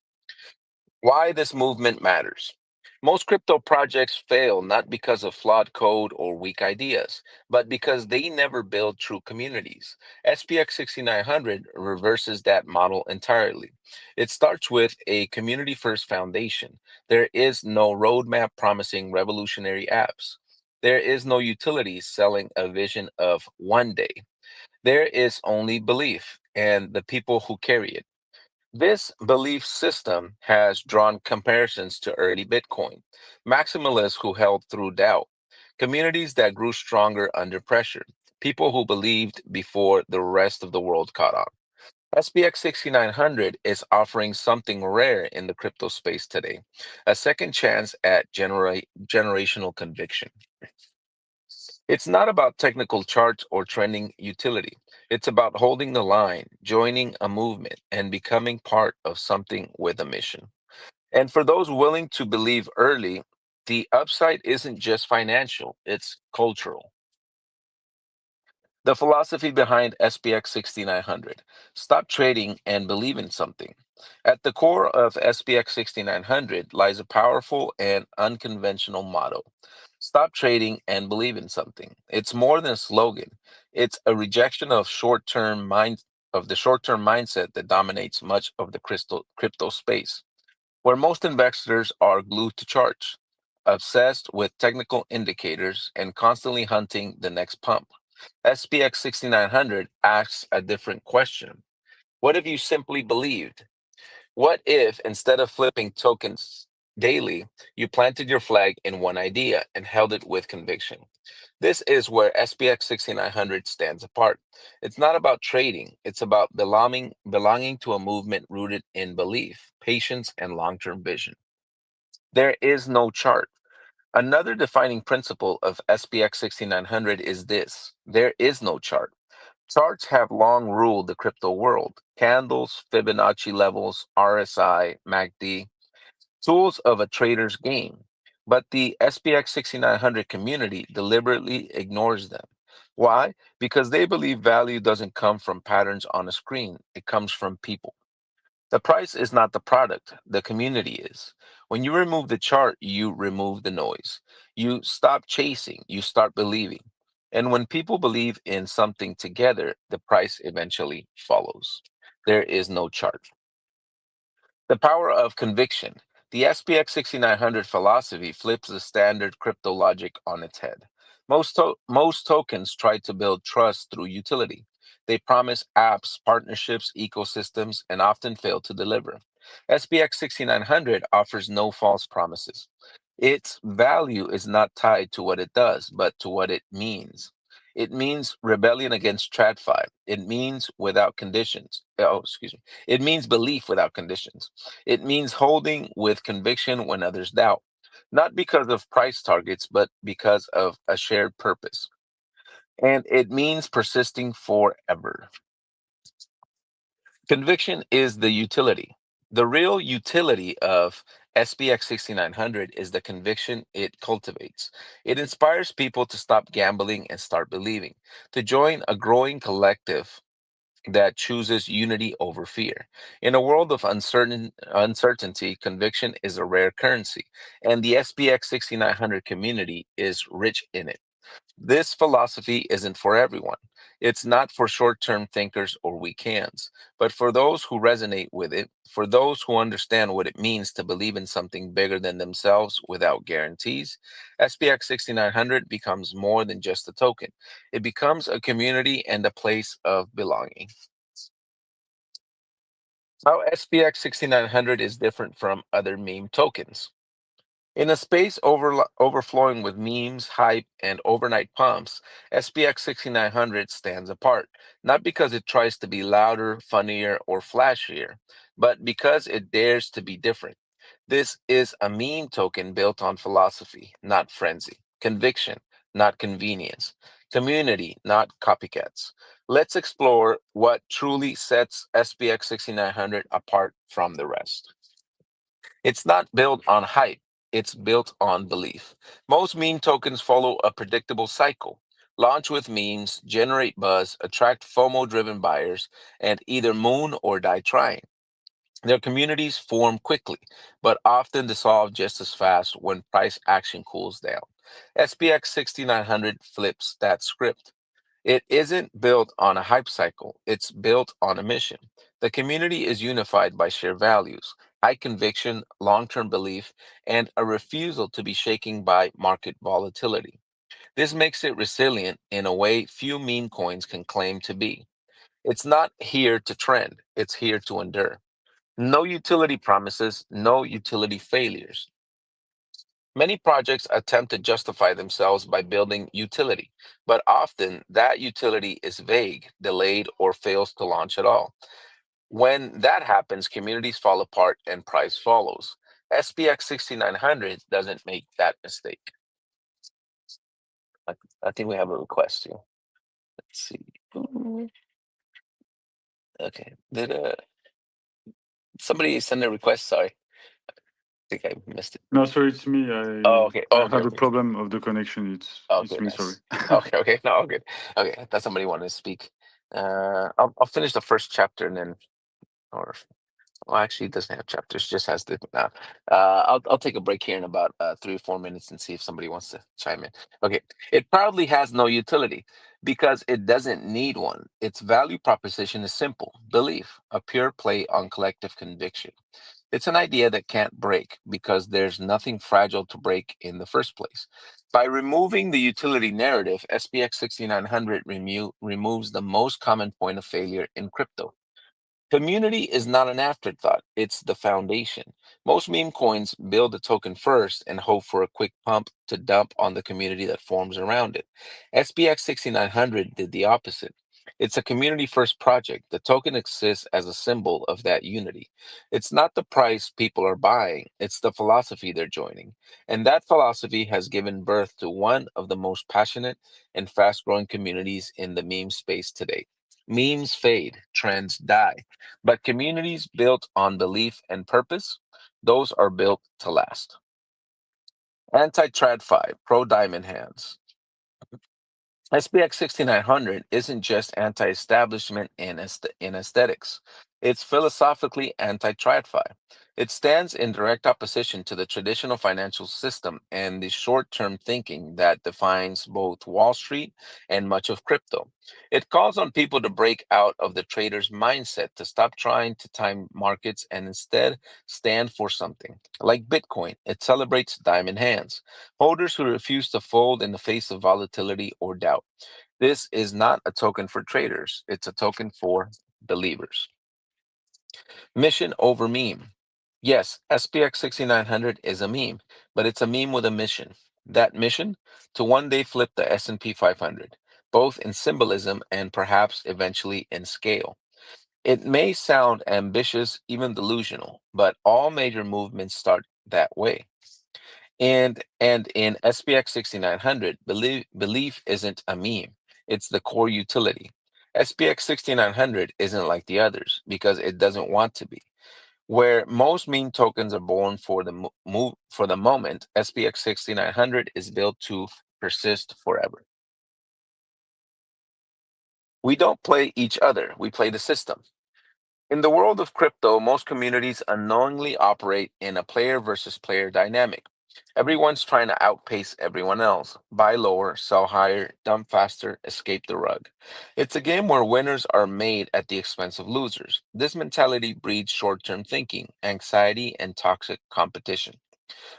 Why this movement matters. Most crypto projects fail not because of flawed code or weak ideas, but because they never build true communities. SPX 6900 reverses that model entirely. It starts with a community first foundation. There is no roadmap promising revolutionary apps. There is no utility selling a vision of one day. There is only belief and the people who carry it. This belief system has drawn comparisons to early Bitcoin, maximalists who held through doubt, communities that grew stronger under pressure, people who believed before the rest of the world caught on. SPX 6900 is offering something rare in the crypto space today, a second chance at generational conviction. It's not about technical charts or trending utility. It's about holding the line, joining a movement, and becoming part of something with a mission. And for those willing to believe early, the upside isn't just financial, it's cultural. The philosophy behind SPX 6900: stop trading and believe in something. At the core of SPX 6900 lies a powerful and unconventional motto: stop trading and believe in something. It's more than a slogan, it's a rejection of the short-term mindset that dominates much of the crypto space, where most investors are glued to charts, obsessed with technical indicators, and constantly hunting the next pump. SPX 6900 asks a different question. What if you simply believed? What if, instead of flipping tokens daily, you planted your flag in one idea and held it with conviction? This is where SPX 6900 stands apart. It's not about trading, it's about belonging to a movement rooted in belief, patience, and long term vision. There is no chart. Another defining principle of SPX 6900 is this: there is no chart. Charts have long ruled the crypto world. Candles, Fibonacci levels, RSI, MACD, tools of a trader's game. But the SPX 6900 community deliberately ignores them. Why? Because they believe value doesn't come from patterns on a screen, it comes from people. The price is not the product, the community is. When you remove the chart, you remove the noise. You stop chasing, you start believing. And when people believe in something together, the price eventually follows. There is no chart. The power of conviction. The SPX 6900 philosophy flips the standard crypto logic on its head. Most tokens try to build trust through utility. They promise apps, partnerships, ecosystems, and often fail to deliver. SPX 6900 offers no false promises. Its value is not tied to what it does, but to what it means. It means rebellion against TradFi. It means without conditions. Oh, excuse me. It means belief without conditions. It means holding with conviction when others doubt, not because of price targets, but because of a shared purpose. And it means persisting forever. Conviction is the utility. The real utility of SPX 6900 is the conviction it cultivates. It inspires people to stop gambling and start believing, to join a growing collective that chooses unity over fear. In a world of uncertainty, conviction is a rare currency, and the SPX 6900 community is rich in it. This philosophy isn't for everyone. It's not for short term thinkers or weak hands, but for those who resonate with it, for those who understand what it means to believe in something bigger than themselves without guarantees. SPX 6900 becomes more than just a token, it becomes a community and a place of belonging. How SPX 6900 is different from other meme tokens. In a space overflowing with memes, hype, and overnight pumps, SPX 6900 stands apart, not because it tries to be louder, funnier, or flashier, but because it dares to be different. This is a meme token built on philosophy, not frenzy, conviction, not convenience, community, not copycats. Let's explore what truly sets SPX 6900 apart from the rest. It's not built on hype, it's built on belief. Most meme tokens follow a predictable cycle: launch with memes, generate buzz, attract FOMO driven buyers, and either moon or die trying. Their communities form quickly, but often dissolve just as fast when price action cools down. SPX 6900 flips that script. It isn't built on a hype cycle, it's built on a mission. The community is unified by shared values, high conviction, long term belief, and a refusal to be shaken by market volatility. This makes it resilient in a way few meme coins can claim to be. It's not here to trend, it's here to endure. No utility promises, no utility failures. Many projects attempt to justify themselves by building utility, but often that utility is vague, delayed, or fails to launch at all. When that happens, communities fall apart and price follows. SPX 6900 doesn't make that mistake. I think we have a request here. Let's see. Okay. Did somebody send a request? Sorry. think I missed it. No, sorry, it's me. Oh, okay. Oh, I okay, have a okay. problem of the connection. It's Okay, me. Sorry. nice. Okay, okay. No, good. Okay, I thought somebody wanted to speak. I'll finish the first chapter and then, or well, actually, it doesn't have chapters; just has the. I'll take a break here in about 3 or 4 minutes and see if somebody wants to chime in. Okay, it proudly has no utility because it doesn't need one. Its value proposition is simple: belief, a pure play on collective conviction. It's an idea that can't break because there's nothing fragile to break in the first place. By removing the utility narrative, SPX6900 removes the most common point of failure in crypto. Community is not an afterthought, it's the foundation. Most meme coins build a token first and hope for a quick pump to dump on the community that forms around it. SPX 6900 did the opposite. It's a community first project. The token exists as a symbol of that unity. It's not the price people are buying, it's the philosophy they're joining. And that philosophy has given birth to one of the most passionate and fast growing communities in the meme space today. Memes fade, trends die. But communities built on belief and purpose, those are built to last. Anti-TradFi, pro-diamond hands. SPX 6900 isn't just anti-establishment in aesthetics. It's philosophically anti-TradFi. It stands in direct opposition to the traditional financial system and the short-term thinking that defines both Wall Street and much of crypto. It calls on people to break out of the trader's mindset, to stop trying to time markets and instead stand for something. Like Bitcoin, it celebrates diamond hands, holders who refuse to fold in the face of volatility or doubt. This is not a token for traders, it's a token for believers. Mission over meme. Yes, SPX 6900 is a meme, but it's a meme with a mission. That mission? To one day flip the S&P 500, both in symbolism and perhaps eventually in scale. It may sound ambitious, even delusional, but all major movements start that way. And in SPX 6900, belief isn't a meme, it's the core utility. SPX 6900 isn't like the others because it doesn't want to be. Where most meme tokens are born for the for the moment, SPX 6900 is built to persist forever. We don't play each other, we play the system. In the world of crypto, most communities unknowingly operate in a player versus player dynamic. Everyone's trying to outpace everyone else, buy lower, sell higher, dump faster, escape the rug. It's a game where winners are made at the expense of losers. This mentality breeds short term thinking, anxiety, and toxic competition.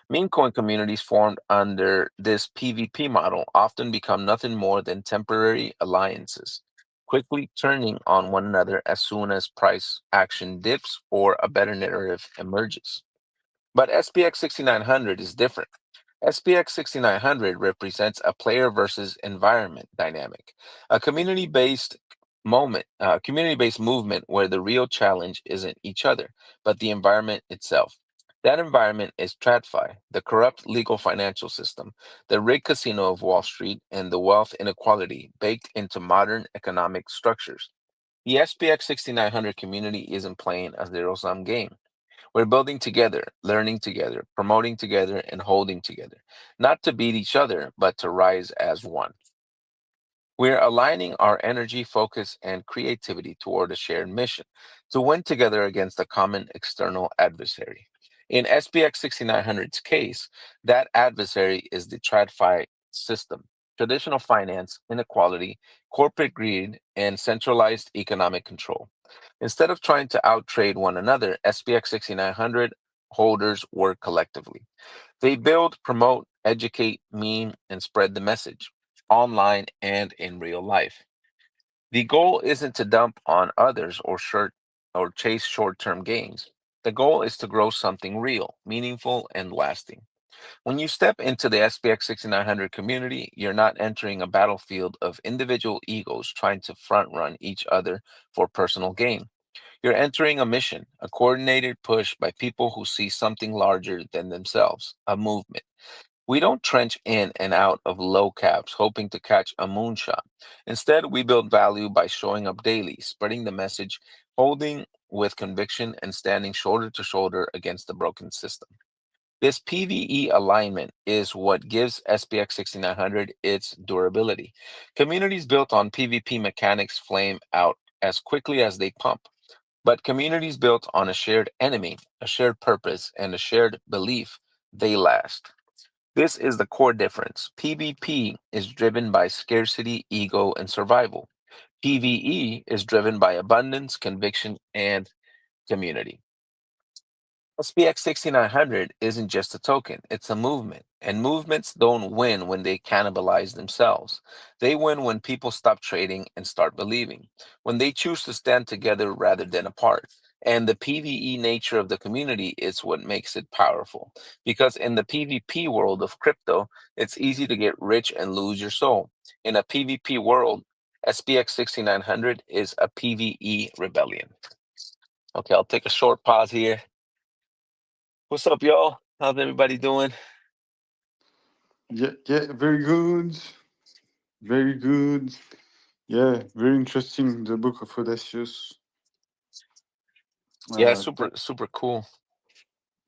Meme coin communities formed under this PvP model often become nothing more than temporary alliances, quickly turning on one another as soon as price action dips or a better narrative emerges. But SPX 6900 is different. SPX 6900 represents a player versus environment dynamic, a community-based movement where the real challenge isn't each other, but the environment itself. That environment is TradFi, the corrupt legal financial system, the rigged casino of Wall Street, and the wealth inequality baked into modern economic structures. The SPX 6900 community isn't playing a zero-sum game. We're building together, learning together, promoting together, and holding together, not to beat each other, but to rise as one. We're aligning our energy, focus, and creativity toward a shared mission to win together against a common external adversary. In SPX 6900's case, that adversary is the TradFi system, traditional finance, inequality, corporate greed, and centralized economic control. Instead of trying to outtrade one another, SPX 6900 holders work collectively. They build, promote, educate, meme, and spread the message, online and in real life. The goal isn't to dump on others or chase short-term gains. The goal is to grow something real, meaningful, and lasting. When you step into the SPX 6900 community, you're not entering a battlefield of individual egos trying to front run each other for personal gain. You're entering a mission, a coordinated push by people who see something larger than themselves, a movement. We don't trench in and out of low caps hoping to catch a moonshot. Instead, we build value by showing up daily, spreading the message, holding with conviction, and standing shoulder to shoulder against the broken system. This PvE alignment is what gives SPX6900 its durability. Communities built on PvP mechanics flame out as quickly as they pump, but communities built on a shared enemy, a shared purpose, and a shared belief, they last. This is the core difference. PvP is driven by scarcity, ego, and survival. PvE is driven by abundance, conviction, and community. SPX 6900 isn't just a token, it's a movement. And movements don't win when they cannibalize themselves. They win when people stop trading and start believing, when they choose to stand together rather than apart. And the PvE nature of the community is what makes it powerful. Because in the PvP world of crypto, it's easy to get rich and lose your soul. In a PvP world, SPX 6900 is a PvE rebellion. Okay, I'll take a short pause here. What's up, y'all? How's everybody doing? Yeah, very good. Very good. Yeah, very interesting, the book of Odacious. Yeah, super cool.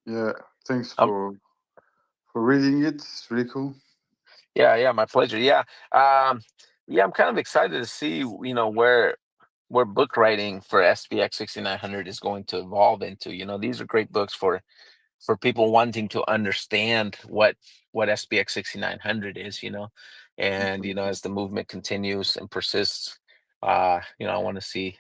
Yeah, thanks for reading it. It's really cool. Yeah, my pleasure. Yeah, I'm kind of excited to see, where book writing for SPX 6900 is going to evolve into. These are great books for people wanting to understand what SPX 6900 is. And as the movement continues and persists, I want to see.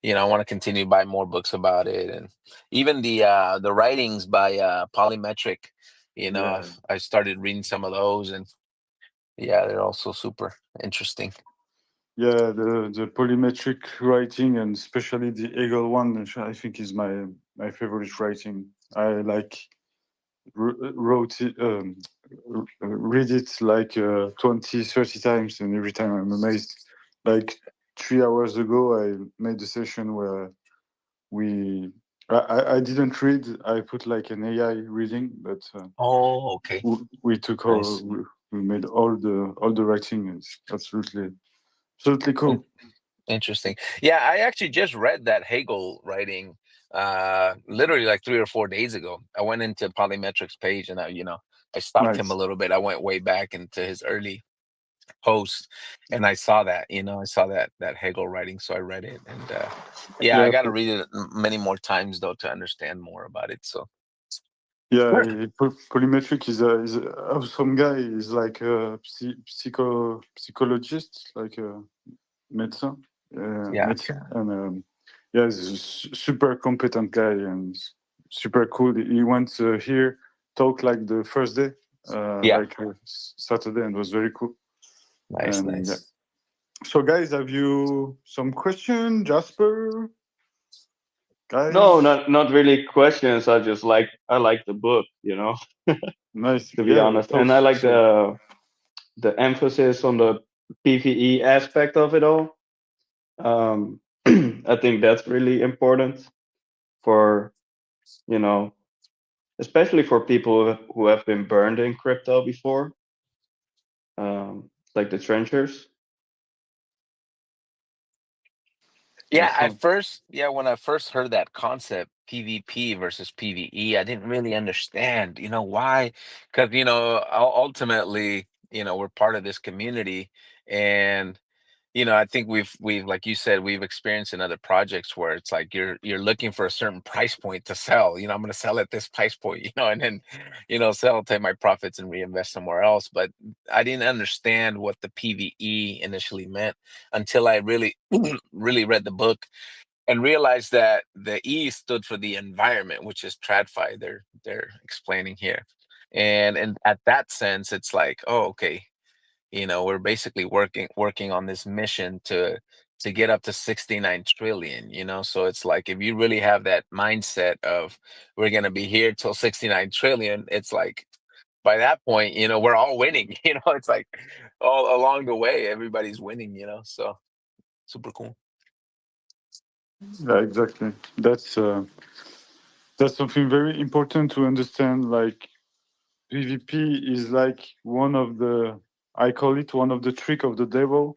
I want to continue to buy more books about it, and even the writings by Polymetric. Yeah. I started reading some of those, and yeah, they're also super interesting. Yeah, the polymetric writing, and especially the Hegel one, which I think is my favorite writing. I like wrote it, read it like 20, 30 times, and every time I'm amazed. Like 3 hours ago, I made a session where I didn't read. I put like an AI reading, but Oh, okay. we took Nice. we made all the writing. It's absolutely cool. Interesting. Yeah, I actually just read that Hegel writing literally like 3 or 4 days ago. I went into Polymetric's page, and I stalked him a Nice. little bit. I went way back into his early posts, and I saw that, that Hegel writing, so I read it. And yeah, I got to read it many more times though to understand more about it. So yeah, polymetric is a awesome guy. He's like a psychologist, like a médecin, yeah. médecin, and yeah, he's a super competent guy and super cool. He went here, talk like the first day, like Saturday, and it was very cool. Nice. Yeah. So, guys, have you some question, Jasper? Guys? No, not really questions. I like the book, Nice. To be honest, and I like the emphasis on the PvE aspect of it all. I think that's really important for, especially for people who have been burned in crypto before, like the trenchers. Yeah, when I first heard that concept, PvP versus PvE, I didn't really understand, why. Because, ultimately, we're part of this community. And, I think we've like you said, we've experienced in other projects where it's like you're looking for a certain price point to sell. I'm going to sell at this price point, and then, sell, take my profits and reinvest somewhere else. But I didn't understand what the PvE initially meant until I really, really read the book and realized that the E stood for the environment, which is TradFi. They're explaining here, and at that sense, it's like, oh, okay, we're basically working on this mission to get up to 69 trillion. So it's like, if you really have that mindset of we're gonna be here till 69 trillion, it's like by that point, we're all winning. It's like all along the way, everybody's winning. So super cool. Yeah, exactly. That's something very important to understand. Like PvP is like I call it one of the trick of the devil.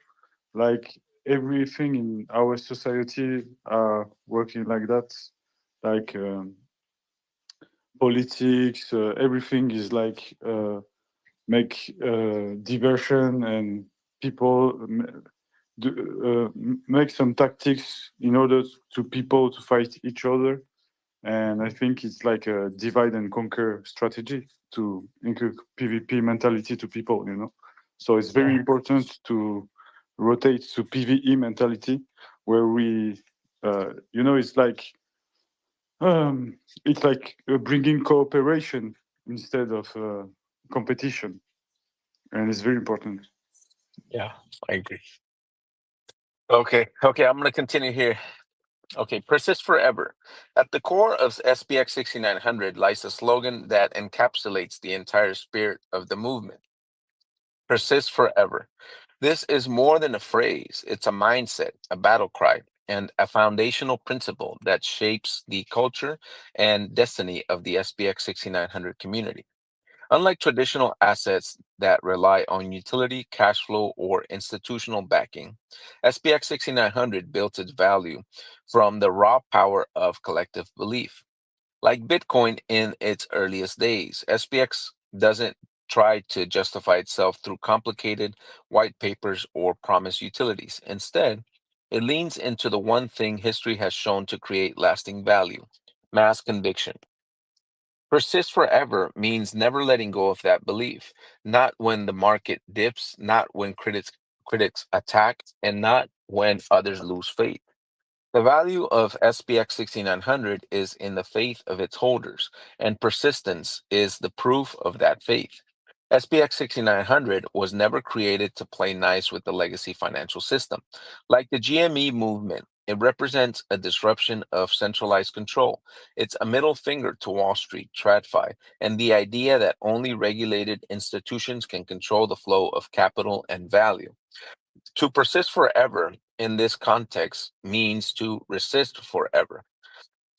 Like everything in our society are working like that. Like politics, everything is like make diversion and people make some tactics in order to people to fight each other. And I think it's like a divide and conquer strategy to include PvP mentality to people, you know. So it's very important to rotate to PvE mentality, where we, you know, it's like bringing cooperation instead of competition, and it's very important. Yeah, I agree. Okay, I'm going to continue here. Okay, persist forever. At the core of SPX6900 lies a slogan that encapsulates the entire spirit of the movement. Persist forever. This is more than a phrase, it's a mindset, a battle cry, and a foundational principle that shapes the culture and destiny of the SPX6900 community. Unlike traditional assets that rely on utility, cash flow, or institutional backing, SPX 6900 built its value from the raw power of collective belief. Like Bitcoin in its earliest days, SPX doesn't try to justify itself through complicated white papers or promised utilities. Instead, it leans into the one thing history has shown to create lasting value: mass conviction. Persist forever means never letting go of that belief, not when the market dips, not when critics attack, and not when others lose faith. The value of SPX 6900 is in the faith of its holders, and persistence is the proof of that faith. SPX 6900 was never created to play nice with the legacy financial system. Like the GME movement, it represents a disruption of centralized control. It's a middle finger to Wall Street, TradFi, and the idea that only regulated institutions can control the flow of capital and value. To persist forever in this context means to resist forever.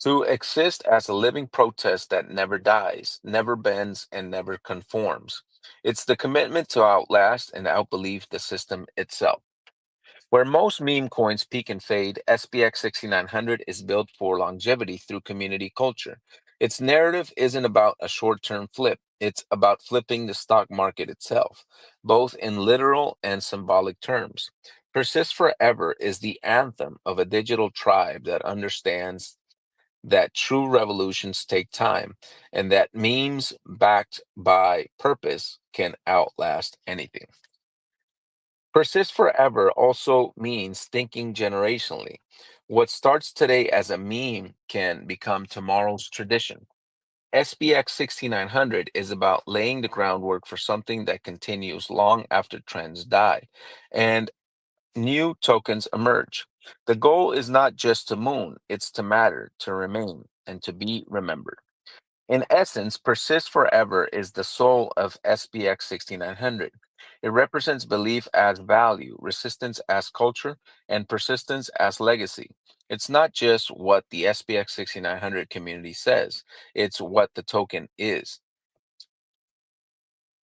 To exist as a living protest that never dies, never bends, and never conforms. It's the commitment to outlast and outbelieve the system itself. Where most meme coins peak and fade, SPX 6900 is built for longevity through community culture. Its narrative isn't about a short term flip, it's about flipping the stock market itself, both in literal and symbolic terms. Persist Forever is the anthem of a digital tribe that understands that true revolutions take time and that memes backed by purpose can outlast anything. Persist forever also means thinking generationally. What starts today as a meme can become tomorrow's tradition. SPX 6900 is about laying the groundwork for something that continues long after trends die and new tokens emerge. The goal is not just to moon, it's to matter, to remain, and to be remembered. In essence, Persist Forever is the soul of SPX 6900. It represents belief as value, resistance as culture, and persistence as legacy. It's not just what the SPX 6900 community says, it's what the token is.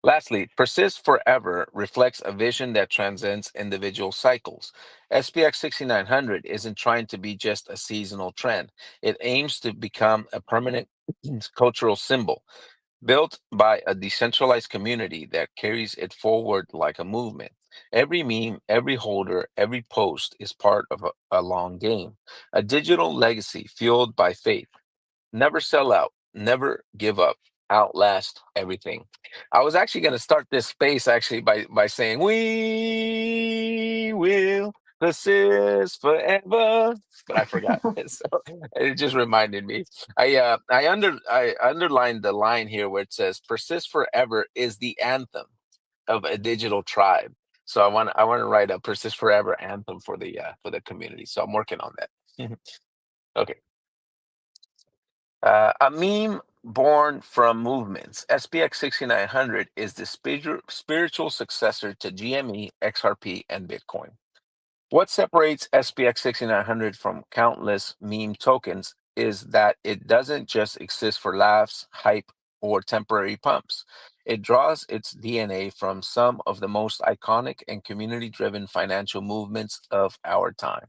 Lastly, Persist Forever reflects a vision that transcends individual cycles. SPX 6900 isn't trying to be just a seasonal trend, it aims to become a permanent cultural symbol built by a decentralized community that carries it forward like a movement. Every meme, every holder, every post is part of a long game, a digital legacy fueled by faith. Never sell out, never give up, outlast everything. I was actually going to start this space actually by saying we will persist forever, but I forgot. So it just reminded me. I underlined the line here where it says persist forever is the anthem of a digital tribe. So I want to write a persist forever anthem for the community. So I'm working on that. Okay. A meme born from movements. SPX 6900 is the spiritual successor to GME, XRP, and Bitcoin. What separates SPX 6900 from countless meme tokens is that it doesn't just exist for laughs, hype, or temporary pumps. It draws its DNA from some of the most iconic and community driven financial movements of our time.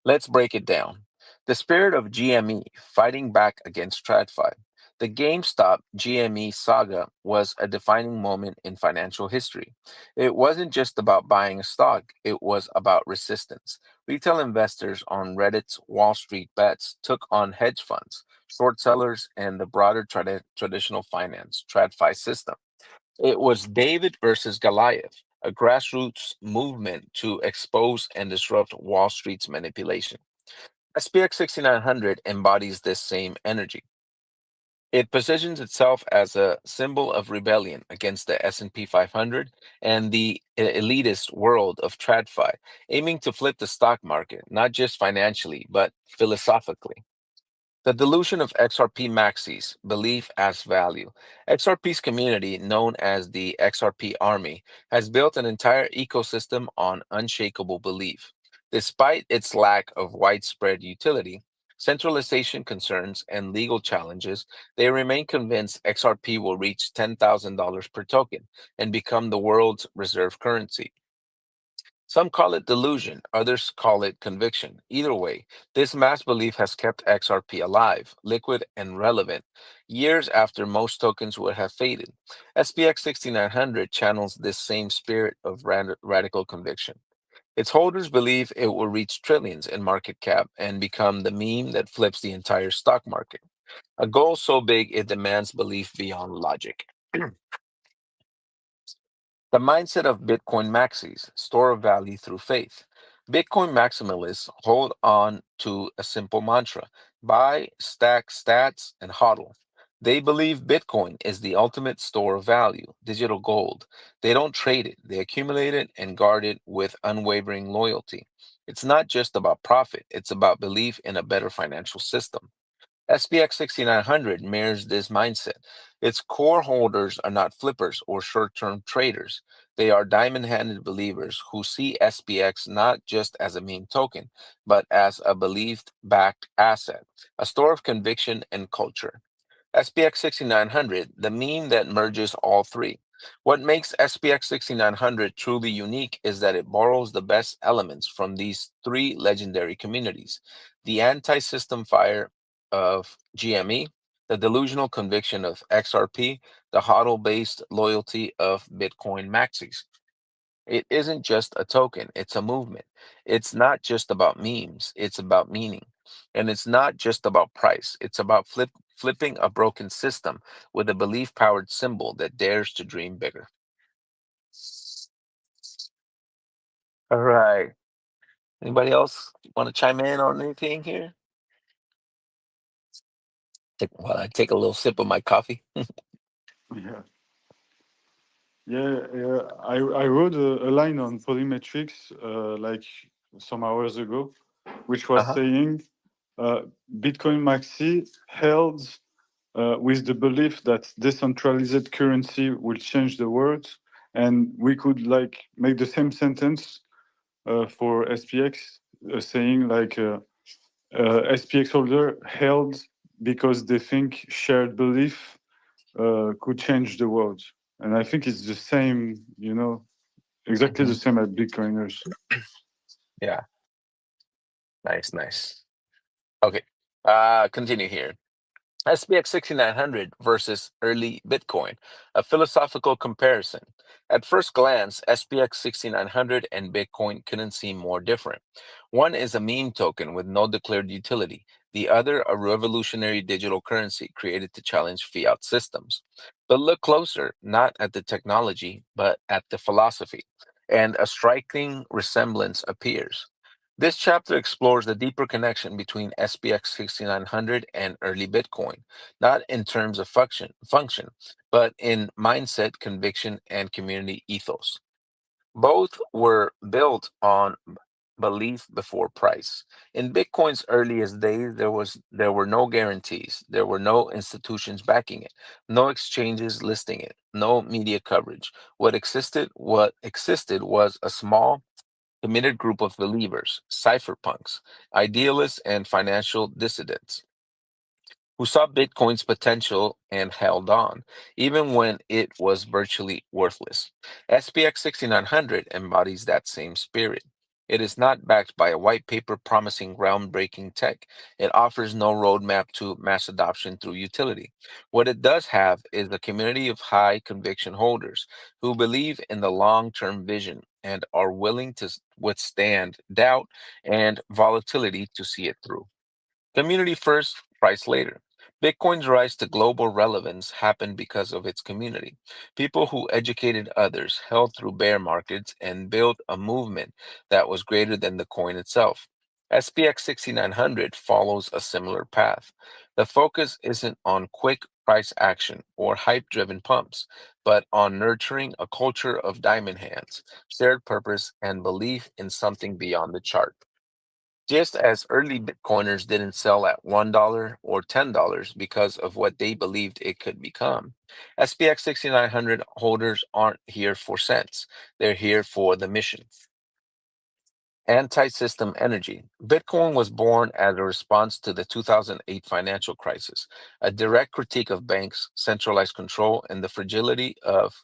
Let's break it down. The spirit of GME, fighting back against TradFi. The GameStop GME saga was a defining moment in financial history. It wasn't just about buying a stock, it was about resistance. Retail investors on Reddit's Wall Street Bets took on hedge funds, short sellers, and the broader traditional finance TradFi system. It was David versus Goliath, a grassroots movement to expose and disrupt Wall Street's manipulation. SPX 6900 embodies this same energy. It positions itself as a symbol of rebellion against the S&P 500 and the elitist world of TradFi, aiming to flip the stock market, not just financially, but philosophically. The delusion of XRP maxis, belief as value. XRP's community, known as the XRP Army, has built an entire ecosystem on unshakable belief. Despite its lack of widespread utility, centralization concerns, and legal challenges, they remain convinced XRP will reach $10,000 per token and become the world's reserve currency. Some call it delusion, others call it conviction. Either way, this mass belief has kept XRP alive, liquid, and relevant years after most tokens would have faded. SPX 6900 channels this same spirit of radical conviction. Its holders believe it will reach trillions in market cap and become the meme that flips the entire stock market. A goal so big it demands belief beyond logic. The mindset of Bitcoin maxis, store of value through faith. Bitcoin maximalists hold on to a simple mantra: buy, stack, stats, and hodl. They believe Bitcoin is the ultimate store of value, digital gold. They don't trade it, they accumulate it and guard it with unwavering loyalty. It's not just about profit, it's about belief in a better financial system. SPX 6900 mirrors this mindset. Its core holders are not flippers or short term traders. They are diamond handed believers who see SPX not just as a meme token, but as a belief backed asset, a store of conviction and culture. SPX 6900, the meme that merges all three. What makes SPX 6900 truly unique is that it borrows the best elements from these three legendary communities: the anti system fire of GME, the delusional conviction of XRP, the hodl based loyalty of Bitcoin maxis. It isn't just a token, it's a movement. It's not just about memes, it's about meaning. And it's not just about price, it's about flipping a broken system with a belief powered symbol that dares to dream bigger. All right. Anybody else want to chime in on anything here? While I take a little sip of my coffee. Yeah. Yeah, I wrote a line on Polymetrics like some hours ago, which was saying Bitcoin Maxi held with the belief that decentralized currency will change the world, and we could like make the same sentence for SPX, saying like SPX holder held because they think shared belief could change the world. And I think it's the same, you know, exactly the same as Bitcoiners. Yeah. Nice. Okay. Continue here. SPX 6900 versus early Bitcoin, a philosophical comparison. At first glance, SPX 6900 and Bitcoin couldn't seem more different. One is a meme token with no declared utility, the other a revolutionary digital currency created to challenge fiat systems. But look closer, not at the technology, but at the philosophy, and a striking resemblance appears. This chapter explores the deeper connection between SPX 6900 and early Bitcoin, not in terms of function, but in mindset, conviction, and community ethos. Both were built on belief before price. In Bitcoin's earliest days, there were no guarantees, there were no institutions backing it, no exchanges listing it, no media coverage. What existed was a small committed group of believers, cypherpunks, idealists, and financial dissidents who saw Bitcoin's potential and held on, even when it was virtually worthless. SPX 6900 embodies that same spirit. It is not backed by a white paper promising groundbreaking tech. It offers no roadmap to mass adoption through utility. What it does have is a community of high conviction holders who believe in the long-term vision and are willing to withstand doubt and volatility to see it through. Community first, price later. Bitcoin's rise to global relevance happened because of its community. People who educated others, held through bear markets, and built a movement that was greater than the coin itself. SPX 6900 follows a similar path. The focus isn't on quick price action or hype driven pumps, but on nurturing a culture of diamond hands, shared purpose, and belief in something beyond the chart. Just as early Bitcoiners didn't sell at $1 or $10 because of what they believed it could become, SPX 6900 holders aren't here for cents. They're here for the mission. Anti-system energy. Bitcoin was born as a response to the 2008 financial crisis, a direct critique of banks, centralized control, and the fragility of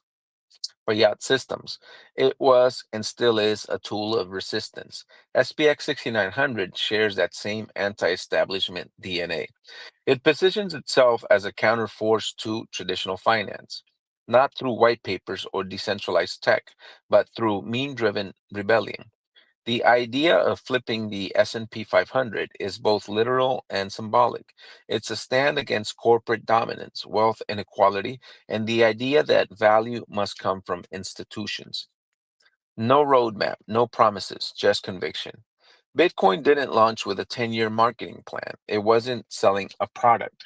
fiat systems. It was and still is a tool of resistance. SPX 6900 shares that same anti-establishment DNA. It positions itself as a counterforce to traditional finance, not through white papers or decentralized tech, but through meme-driven rebellion. The idea of flipping the S&P 500 is both literal and symbolic. It's a stand against corporate dominance, wealth inequality, and the idea that value must come from institutions. No roadmap, no promises, just conviction. Bitcoin didn't launch with a 10-year marketing plan. It wasn't selling a product.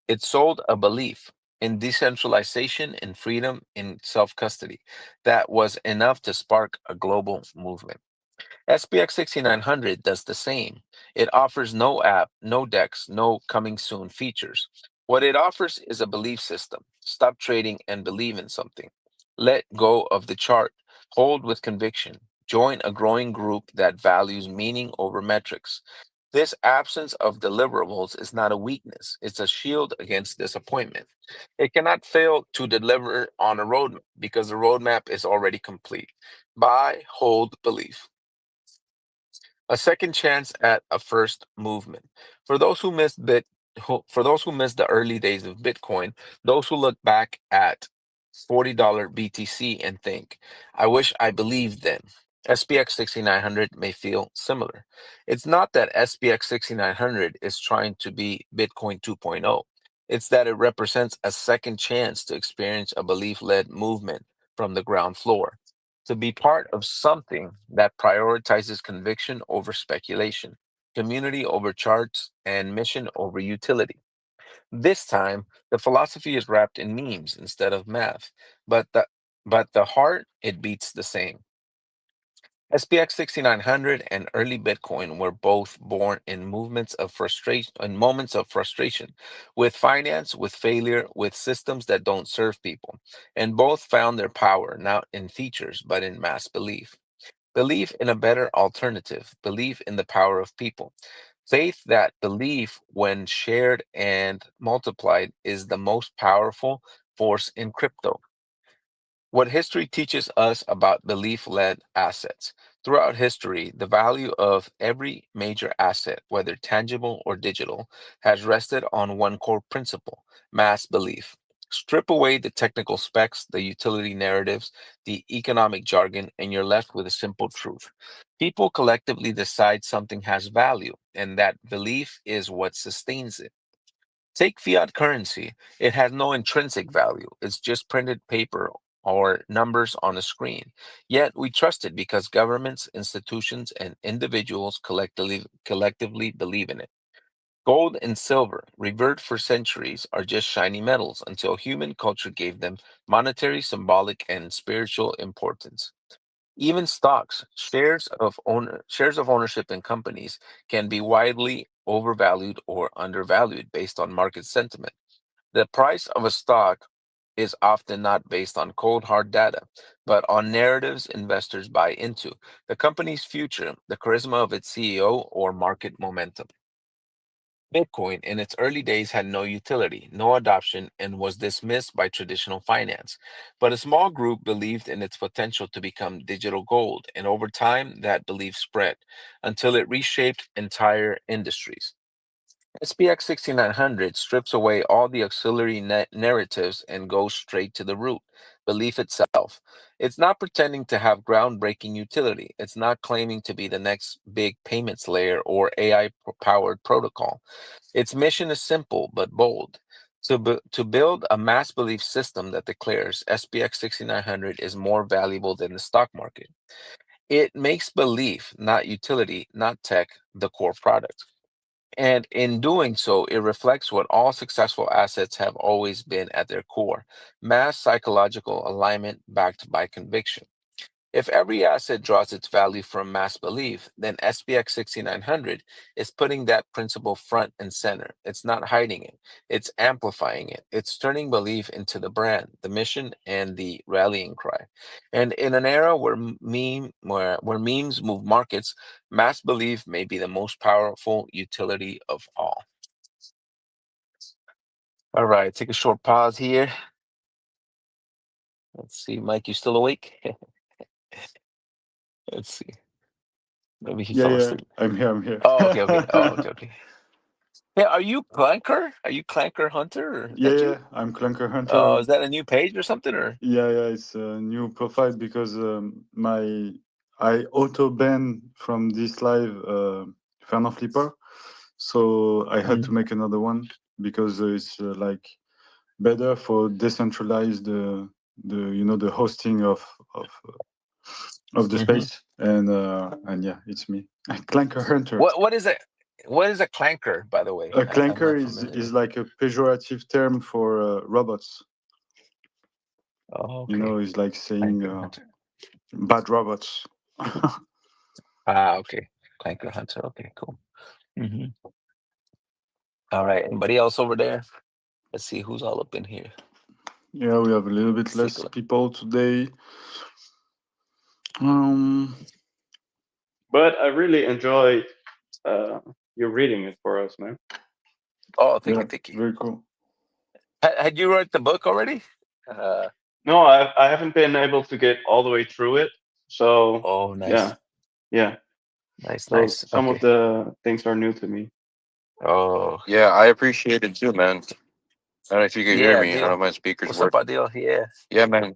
It sold a belief in decentralization, in freedom, in self-custody. That was enough to spark a global movement. SPX 6900 does the same. It offers no app, no DEX, no coming soon features. What it offers is a belief system. Stop trading and believe in something. Let go of the chart. Hold with conviction. Join a growing group that values meaning over metrics. This absence of deliverables is not a weakness, it's a shield against disappointment. It cannot fail to deliver on a roadmap because the roadmap is already complete. Buy, hold, believe. A second chance at a first movement. For those who for those who missed the early days of Bitcoin, those who look back at $40 BTC and think, I wish I believed then. SPX 6900 may feel similar. It's not that SPX 6900 is trying to be Bitcoin 2.0. It's that it represents a second chance to experience a belief-led movement from the ground floor, to be part of something that prioritizes conviction over speculation, community over charts, and mission over utility. This time, the philosophy is wrapped in memes instead of math, but the heart, it beats the same. SPX 6900 and early Bitcoin were both born in moments of frustration, with finance, with failure, with systems that don't serve people, and both found their power not in features but in mass belief. Belief in a better alternative, belief in the power of people. Faith that belief, when shared and multiplied, is the most powerful force in crypto. What history teaches us about belief led assets. Throughout history, the value of every major asset, whether tangible or digital, has rested on one core principle: mass belief. Strip away the technical specs, the utility narratives, the economic jargon, and you're left with a simple truth. People collectively decide something has value, and that belief is what sustains it. Take fiat currency. It has no intrinsic value. It's just printed paper or numbers on a screen. Yet we trust it because governments, institutions, and individuals collectively believe in it. Gold and silver, revered for centuries, are just shiny metals until human culture gave them monetary, symbolic, and spiritual importance. Even stocks, shares of ownership in companies, can be widely overvalued or undervalued based on market sentiment. The price of a stock is often not based on cold hard data, but on narratives investors buy into, the company's future, the charisma of its CEO, or market momentum. Bitcoin in its early days had no utility, no adoption, and was dismissed by traditional finance. But a small group believed in its potential to become digital gold, and over time, that belief spread until it reshaped entire industries. SPX6900 strips away all the auxiliary narratives and goes straight to the root, belief itself. It's not pretending to have groundbreaking utility. It's not claiming to be the next big payments layer or AI-powered protocol. Its mission is simple but bold. To build a mass belief system that declares SPX6900 is more valuable than the stock market. It makes belief, not utility, not tech, the core product. And in doing so, it reflects what all successful assets have always been at their core: mass psychological alignment backed by conviction. If every asset draws its value from mass belief, then SPX 6900 is putting that principle front and center. It's not hiding it, it's amplifying it. It's turning belief into the brand, the mission, and the rallying cry. And in an era where memes move markets, mass belief may be the most powerful utility of all. All right, take a short pause here. Let's see, Mike, you still awake? Let's see. Maybe he fell Yeah, asleep. I'm here. I'm here. Oh, okay. Oh, okay. Yeah, are you Clanker? Are you Clanker Hunter? Or is that you? I'm Clunker Hunter. Oh, is that a new page or something? Or Yeah, it's a new profile because I auto ban from this live Fernand Flipper, so I had to make another one because it's like better for decentralized the hosting of the space and yeah, it's me, Clanker Hunter. what is it? What is a clanker, by the way? A I'm clanker not is familiar. like a pejorative term for robots. Oh, okay. You know, it's like saying Clanker Hunter. bad robots. Okay. Clanker Hunter. Okay, cool. All right. Anybody else over there? Let's see who's all up in here. Yeah, we have a little bit less people today. But I really enjoyed you reading it for us, man. Oh, thank you. Very cool. Had you read the book already? No, I haven't been able to get all the way through it. So oh, nice. Yeah. Nice, so nice. Some of the things are new to me. Oh, Yeah, I appreciate it too, man. I don't know if you can hear me. I don't know if my speakers What's work. up, Adil? Yeah. Yeah, man.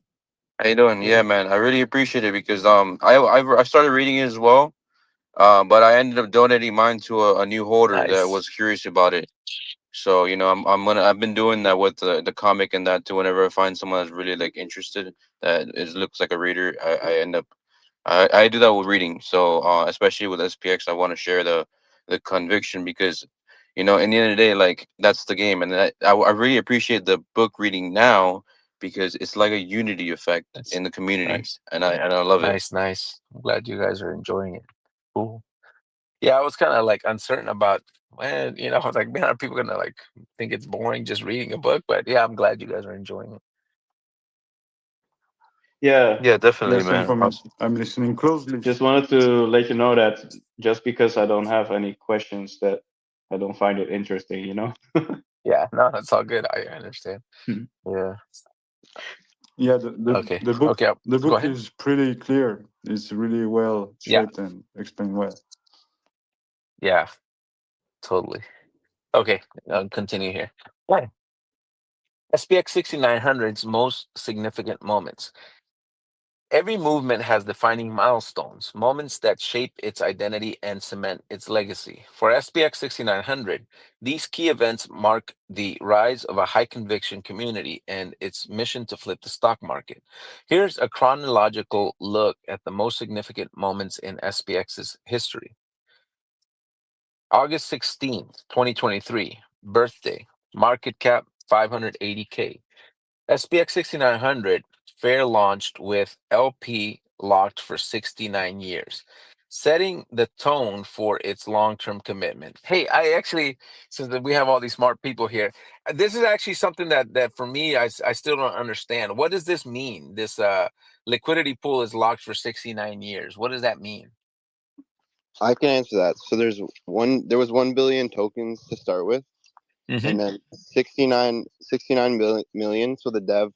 How you doing? Yeah, man. I really appreciate it because I started reading it as well. But I ended up donating mine to a new holder that Nice. was curious about it. So I've been doing that with the comic and that too. Whenever I find someone that's really like interested looks like a reader, I end up I do that with reading. So especially with SPX, I want to share the conviction because in the end of the day, like that's the game, and I really appreciate the book reading now because it's like a unity effect in the community, Nice. and I love it. Nice. I'm glad you guys are enjoying it. Cool. Yeah, I was kind of like uncertain about when, I was like, man, are people gonna like think it's boring just reading a book? But yeah, I'm glad you guys are enjoying it. Yeah. Yeah, definitely, Same for man. me. I'm listening closely. Just wanted to let you know that just because I don't have any questions, that I don't find it interesting, Yeah, no, that's all good. I understand. Yeah. Yeah, the book Go book ahead. is pretty clear. It's really well Yeah. shaped and explained well. Yeah, totally. Okay, I'll continue here. Yeah. SPX 6900's most significant moments. Every movement has defining milestones, moments that shape its identity and cement its legacy. For SPX 6900, these key events mark the rise of a high conviction community and its mission to flip the stock market. Here's a chronological look at the most significant moments in SPX's history. August 16th, 2023, birthday, market cap 580K. SPX 6900 fair launched with LP locked for 69 years, setting the tone for its long-term commitment. Hey, I actually, since we have all these smart people here, this is actually something that for me, I still don't understand. What does this mean? This liquidity pool is locked for 69 years. What does that mean? I can answer that. So there was 1 billion tokens to start with, and then 69 million. So the dev,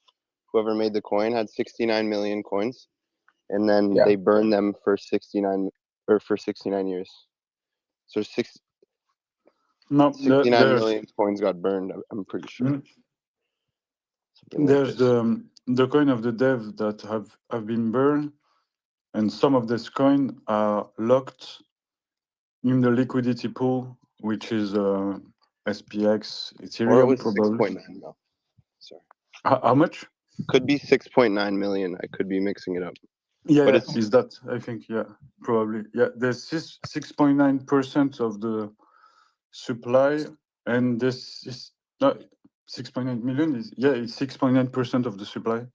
whoever made the coin, had 69 million coins, and then Yeah. they burned them for 69 years. So No, 69 there's million coins got burned. I'm pretty sure. Something like there's this. the coin of the dev that have been burned, and some of this coin are locked in the liquidity pool, which is SPX Or it Ethereum was probably. 6.9 mil. Sorry. How much? Could be 6.9 million. I could be mixing it up. Yeah, But yeah, it's is that, I think, yeah, probably. Yeah, there's 6.9% of the supply, and this is not 6.9 million. It's 6.9% of the supply.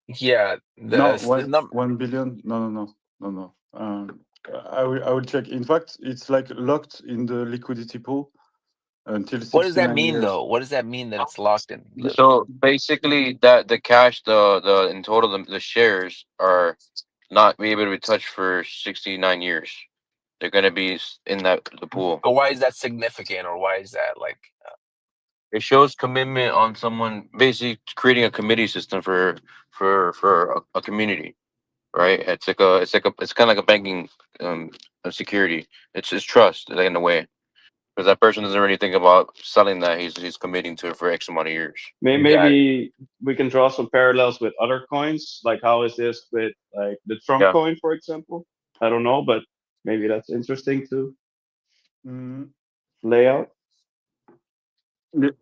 Yeah. No, The number. 1 billion. No. I will check. In fact, it's like locked in the liquidity pool until What does that 69 mean, years. though? What does that mean that it's locked in? So basically, that the cash, the in total, the shares are not be able to be touched for 69 years. They're gonna be in the pool. But why is that significant, or why is that like? It shows commitment on someone basically creating a committee system for a community, right? It's kind of like a banking a security. It's trust like, in a way, because that person doesn't really think about selling that. He's committing to it for X amount of years. Maybe we can draw some parallels with other coins. Like, how is this with like the Trump Yeah. coin, for example? I don't know, but maybe that's interesting to lay out.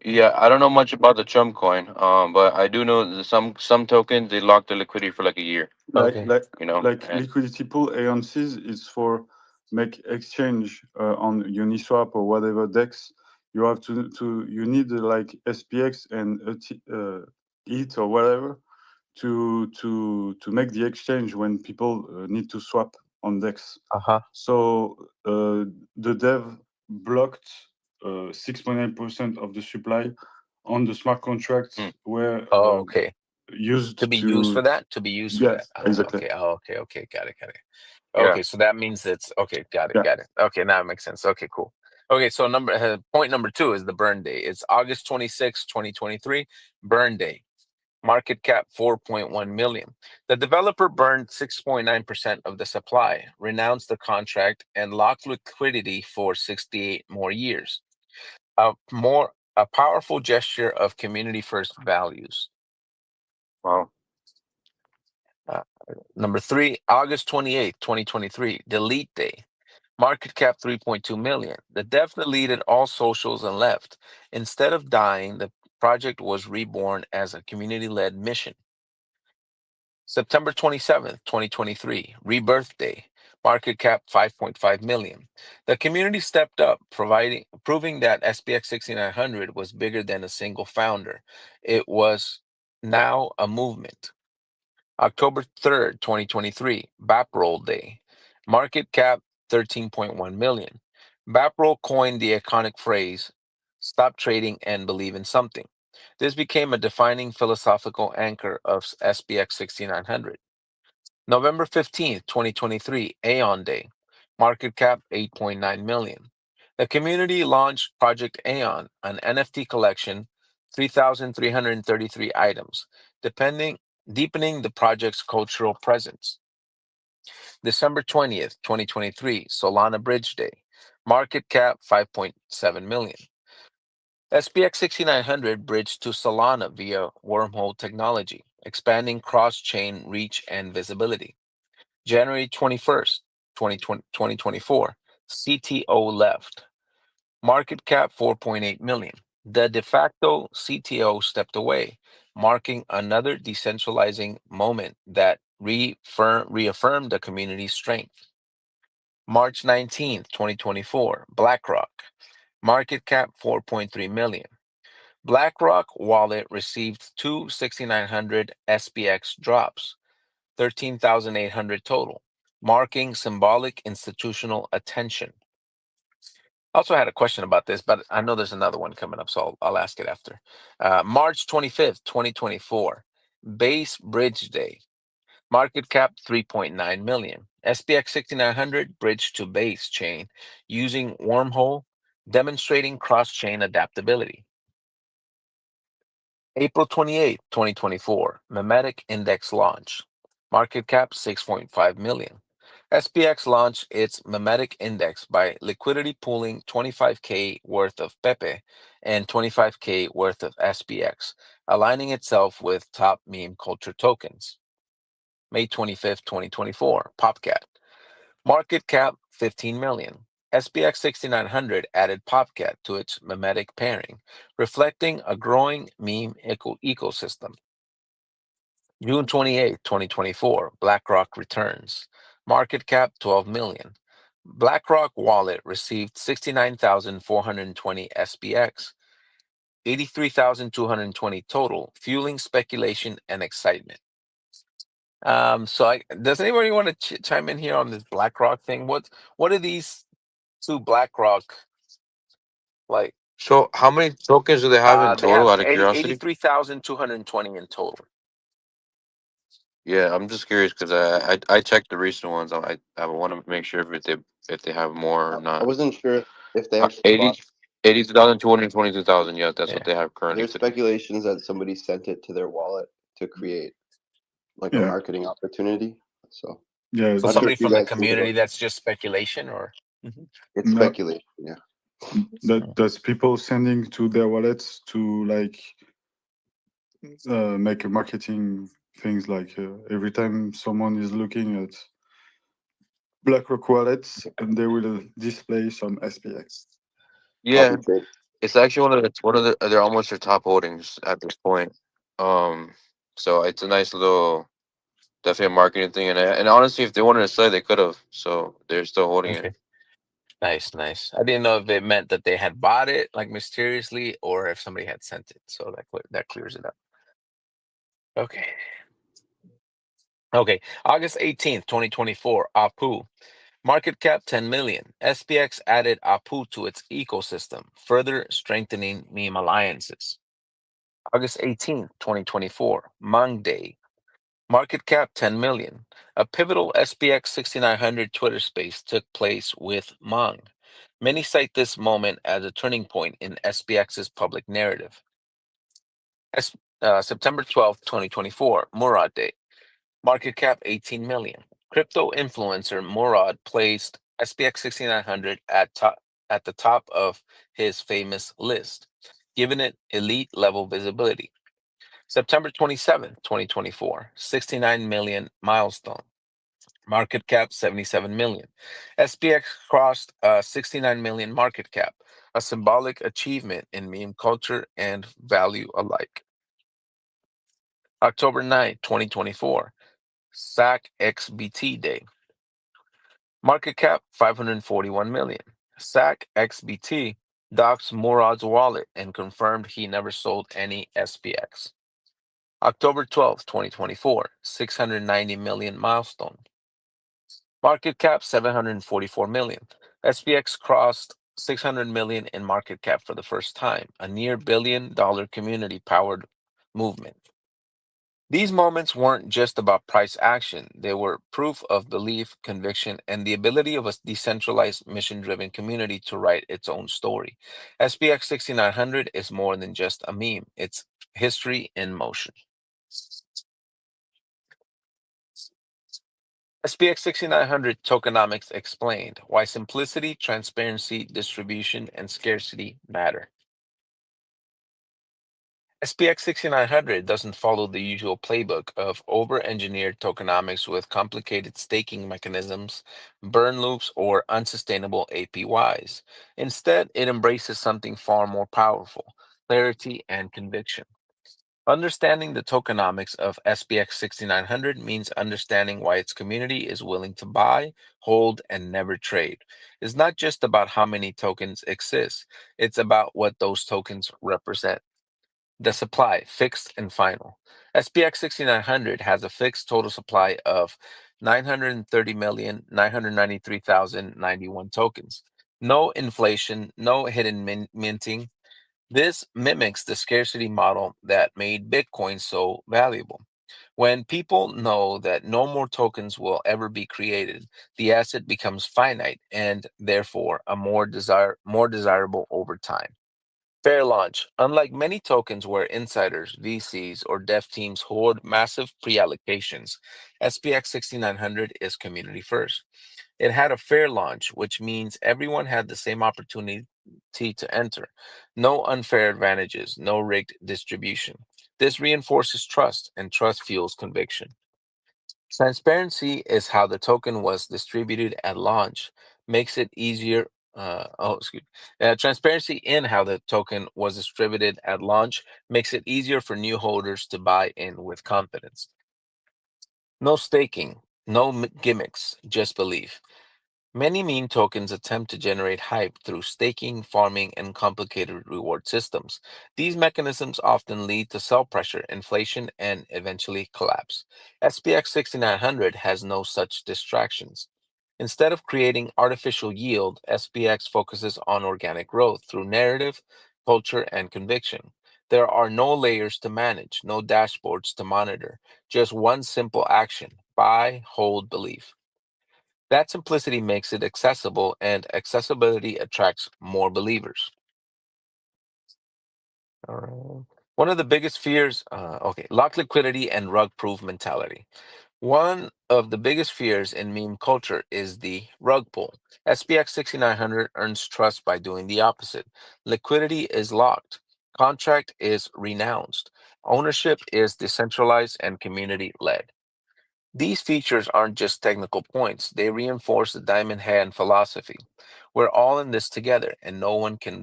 Yeah, I don't know much about the Trump coin, but I do know that some tokens they lock the liquidity for like a year. Like You know, like and- liquidity pool AONCs is for make exchange on Uniswap or whatever DEX. You have you need like SPX and ETH or whatever to make the exchange when people need to swap on DEX. So the dev blocked 6.9% of the supply on the smart contracts where used To be used for that. To be used for that. exactly. Okay. Okay. Got it. Yeah. Okay, so that means it's okay. Got it. Yeah. Got it. Okay, now it makes sense. Okay, cool. Okay, so point number 2 is the burn day. It's August 26, 2023, burn day. Market cap 4.1 million. The developer burned 6.9% of the supply, renounced the contract, and locked liquidity for 68 more years. A powerful gesture of community first values. Wow. Number 3, August 28th, 2023, delete day. Market cap 3.2 million. The dev deleted all socials and left. Instead of dying, the project was reborn as a community-led mission. September 27th, 2023, rebirth day. Market cap 5.5 million. The community stepped up, proving that SPX6900 was bigger than a single founder. It was now a movement. October 3rd, 2023, Baproll Day. Market cap 13.1 million. Baproll coined the iconic phrase, stop trading and believe in something. This became a defining philosophical anchor of SPX 6900. November 15th, 2023, Aeon Day. Market cap 8.9 million. The community launched Project Aeon, an NFT collection, 3,333 items, deepening the project's cultural presence. December 20th, 2023, Solana Bridge Day. Market cap 5.7 million. SPX 6900 bridged to Solana via wormhole technology, expanding cross-chain reach and visibility. January 21st, 2024, CTO left. Market cap 4.8 million. The de facto CTO stepped away, marking another decentralizing moment that reaffirmed the community's strength. March 19th, 2024, BlackRock. Market cap 4.3 million. BlackRock wallet received two 6900 SPX drops, 13,800 total, marking symbolic institutional attention. I also had a question about this, but I know there's another one coming up, so I'll ask it after. March 25th, 2024, Base Bridge Day. Market cap 3.9 million. SPX6900 bridge to base chain using wormhole, demonstrating cross-chain adaptability. April 28, 2024, Memetic Index launch. Market cap 6.5 million. SPX launched its Memetic Index by liquidity pooling 25K worth of Pepe and 25K worth of SPX, aligning itself with top meme culture tokens. May 25th, 2024, PopCat. Market cap 15 million. SPX 6900 added PopCat to its memetic pairing, reflecting a growing meme ecosystem. June 28, 2024, BlackRock returns. Market cap 12 million. BlackRock wallet received 69,420 SPX, 83,220 total, fueling speculation and excitement. Does anybody want to chime in here on this BlackRock thing? What are these two BlackRock like? So how many tokens do they have in They total? have Out of curiosity. 83,220 in total. Yeah, I'm just curious because I checked the recent ones. I want to make sure if they have more or I not. wasn't sure if they actually 80, bought. 82,222,000. Yeah, that's Yeah. what they have currently There's today. speculations that somebody sent it to their wallet to create like a Yeah. marketing opportunity. So Yeah, So not sure somebody if you from the guys think about community it. that's just speculation, or It's no, speculation. Yeah. that's people sending to their wallets to like make a marketing things like every time someone is looking at BlackRock wallets and they will display some SPX. Yeah, Copy trade. it's actually one of they're almost their top holdings at this point. So it's a nice little definitely a marketing thing, and honestly, if they wanted to sell, they could have. So they're still holding it. okay, nice. I didn't know if it meant that they had bought it like mysteriously, or if somebody had sent it. So that clears it up. Okay. August 18th, 2024, Apu. Market cap 10 million. SPX added Apu to its ecosystem, further strengthening meme alliances. August 18th, 2024, Mang Day. Market cap 10 million. A pivotal SPX 6900 Twitter space took place with Mang. Many cite this moment as a turning point in SPX's public narrative. September 12th, 2024, Murad Day. Market cap 18 million. Crypto influencer Murad placed SPX 6900 at the top of his famous list, giving it elite level visibility. September 27th, 2024, 69 million milestone. Market cap 77 million. SPX crossed 69 million market cap, a symbolic achievement in meme culture and value alike. October 9th, 2024, SAC XBT Day. Market cap 541 million. SAC XBT doxed Murad's wallet and confirmed he never sold any SPX. October 12th, 2024, 690 million milestone. Market cap 744 million. SPX crossed 600 million in market cap for the first time, a near $1 billion community powered movement. These moments weren't just about price action, they were proof of belief, conviction, and the ability of a decentralized, mission driven community to write its own story. SPX 6900 is more than just a meme, it's history in motion. SPX 6900 Tokenomics explained why simplicity, transparency, distribution, and scarcity matter. SPX 6900 doesn't follow the usual playbook of over-engineered tokenomics with complicated staking mechanisms, burn loops, or unsustainable APYs. Instead, it embraces something far more powerful: clarity and conviction. Understanding the tokenomics of SPX 6900 means understanding why its community is willing to buy, hold, and never trade. It's not just about how many tokens exist, it's about what those tokens represent. The supply, fixed and final. SPX 6900 has a fixed total supply of 930,993,091 tokens. No inflation, no hidden minting. This mimics the scarcity model that made Bitcoin so valuable. When people know that no more tokens will ever be created, the asset becomes finite and therefore more desirable over time. Fair launch. Unlike many tokens where insiders, VCs, or dev teams hoard massive pre-allocations, SPX6900 is community first. It had a fair launch, which means everyone had the same opportunity to enter. No unfair advantages, no rigged distribution. This reinforces trust, and trust fuels conviction. Transparency is how the token was distributed at launch, makes it easier. Transparency in how the token was distributed at launch makes it easier for new holders to buy in with confidence. No staking, no gimmicks, just belief. Many meme tokens attempt to generate hype through staking, farming, and complicated reward systems. These mechanisms often lead to sell pressure, inflation, and eventually collapse. SPX 6900 has no such distractions. Instead of creating artificial yield, SPX focuses on organic growth through narrative, culture, and conviction. There are no layers to manage, no dashboards to monitor, just one simple action: buy, hold, believe. That simplicity makes it accessible, and accessibility attracts more believers. All right. One of the biggest fears, lock liquidity and rug-proof mentality. One of the biggest fears in meme culture is the rug pull. SPX 6900 earns trust by doing the opposite. Liquidity is locked. Contract is renounced. Ownership is decentralized and community-led. These features aren't just technical points, they reinforce the diamond hand philosophy. We're all in this together, and no one can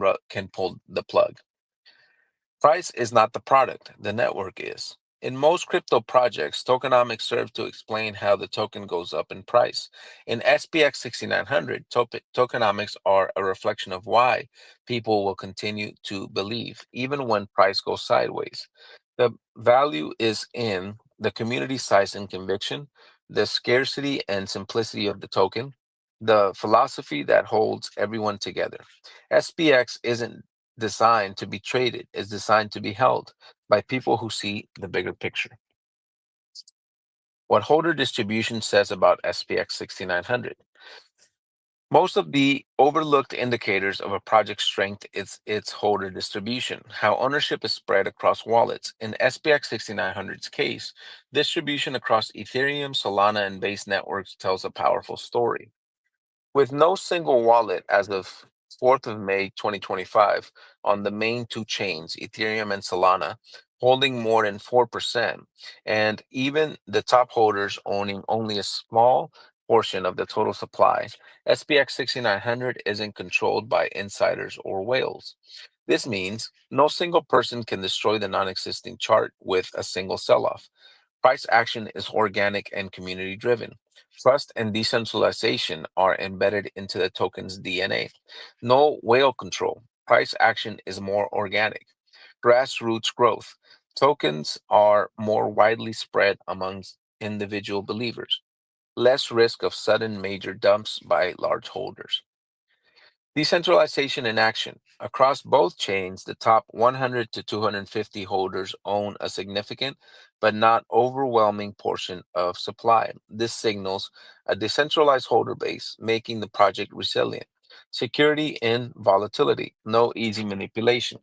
pull the plug. Price is not the product, the network is. In most crypto projects, tokenomics serve to explain how the token goes up in price. In SPX 6900, tokenomics are a reflection of why people will continue to believe, even when price goes sideways. The value is in the community size and conviction, the scarcity and simplicity of the token, the philosophy that holds everyone together. SPX isn't designed to be traded, it's designed to be held by people who see the bigger picture. What holder distribution says about SPX 6900. Most of the overlooked indicators of a project's strength is its holder distribution, how ownership is spread across wallets. In SPX 6900's case, distribution across Ethereum, Solana, and Base networks tells a powerful story. With no single wallet as of 4th of May 2025 on the main two chains, Ethereum and Solana, holding more than 4%, and even the top holders owning only a small portion of the total supply, SPX 6900 isn't controlled by insiders or whales. This means no single person can destroy the non-existing chart with a single sell-off. Price action is organic and community driven. Trust and decentralization are embedded into the token's DNA. No whale control. Price action is more organic. Grassroots growth. Tokens are more widely spread amongst individual believers. Less risk of sudden major dumps by large holders. Decentralization in action. Across both chains, the top 100 to 250 holders own a significant but not overwhelming portion of supply. This signals a decentralized holder base, making the project resilient. Security in volatility, no easy manipulation.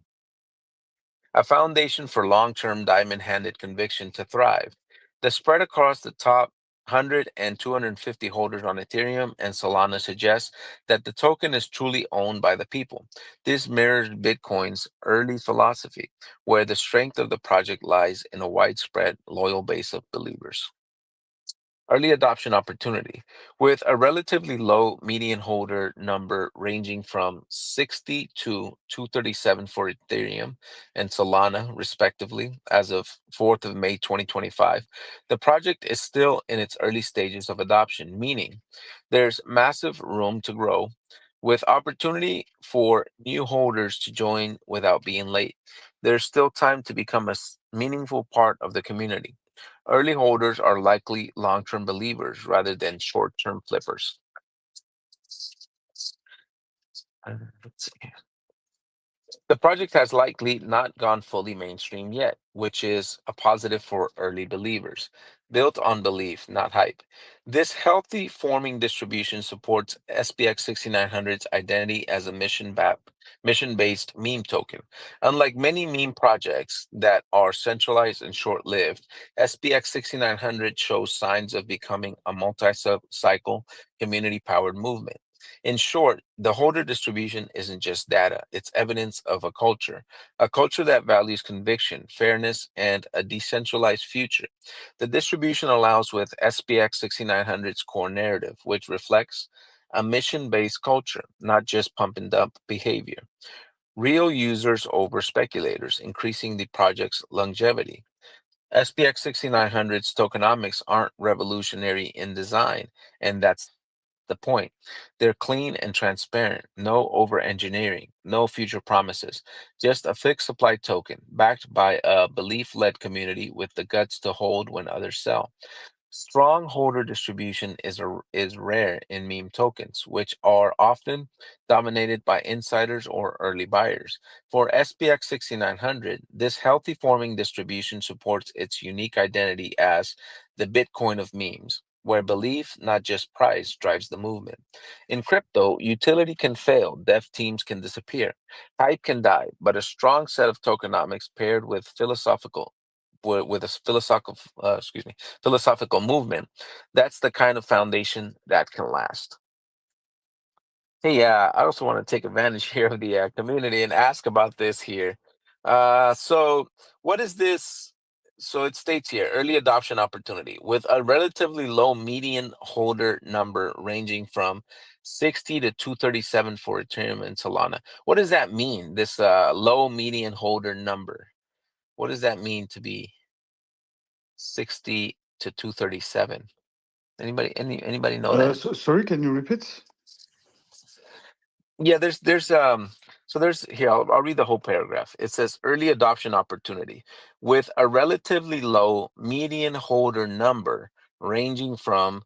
A foundation for long-term diamond-handed conviction to thrive. The spread across the top 100 and 250 holders on Ethereum and Solana suggests that the token is truly owned by the people. This mirrors Bitcoin's early philosophy, where the strength of the project lies in a widespread, loyal base of believers. Early adoption opportunity. With a relatively low median holder number ranging from 60 to 237 for Ethereum and Solana, respectively, as of 4th of May 2025, the project is still in its early stages of adoption, meaning there's massive room to grow with opportunity for new holders to join without being late. There's still time to become a meaningful part of the community. Early holders are likely long-term believers rather than short-term flippers. Let's see. The project has likely not gone fully mainstream yet, which is a positive for early believers, built on belief, not hype. This healthy forming distribution supports SPX6900's identity as a mission-based meme token. Unlike many meme projects that are centralized and short-lived, SPX6900 shows signs of becoming a multi-cycle community-powered movement. In short, the holder distribution isn't just data, it's evidence of a culture that values conviction, fairness, and a decentralized future. The distribution allows with SPX 6900's core narrative, which reflects a mission based culture, not just pump and dump behavior. Real users over speculators, increasing the project's longevity. SPX 6900's tokenomics aren't revolutionary in design, and that's the point. They're clean and transparent, no over engineering, no future promises, just a fixed supply token backed by a belief led community with the guts to hold when others sell. Strong holder distribution is rare in meme tokens, which are often dominated by insiders or early buyers. For SPX 6900, this healthy forming distribution supports its unique identity as the Bitcoin of memes, where belief, not just price, drives the movement. In crypto, utility can fail, dev teams can disappear, hype can die, but a strong set of tokenomics paired with with a philosophical movement, that's the kind of foundation that can last. Hey, I also want to take advantage here of the community and ask about this here. So, what is this? So it states here early adoption opportunity with a relatively low median holder number ranging from 60 to 237 for Ethereum and Solana. What does that mean? This low median holder number. What does that mean to be 60 to 237? Anybody know that? Sorry, can you repeat? Yeah, there's here, I'll read the whole paragraph. It says early adoption opportunity with a relatively low median holder number ranging from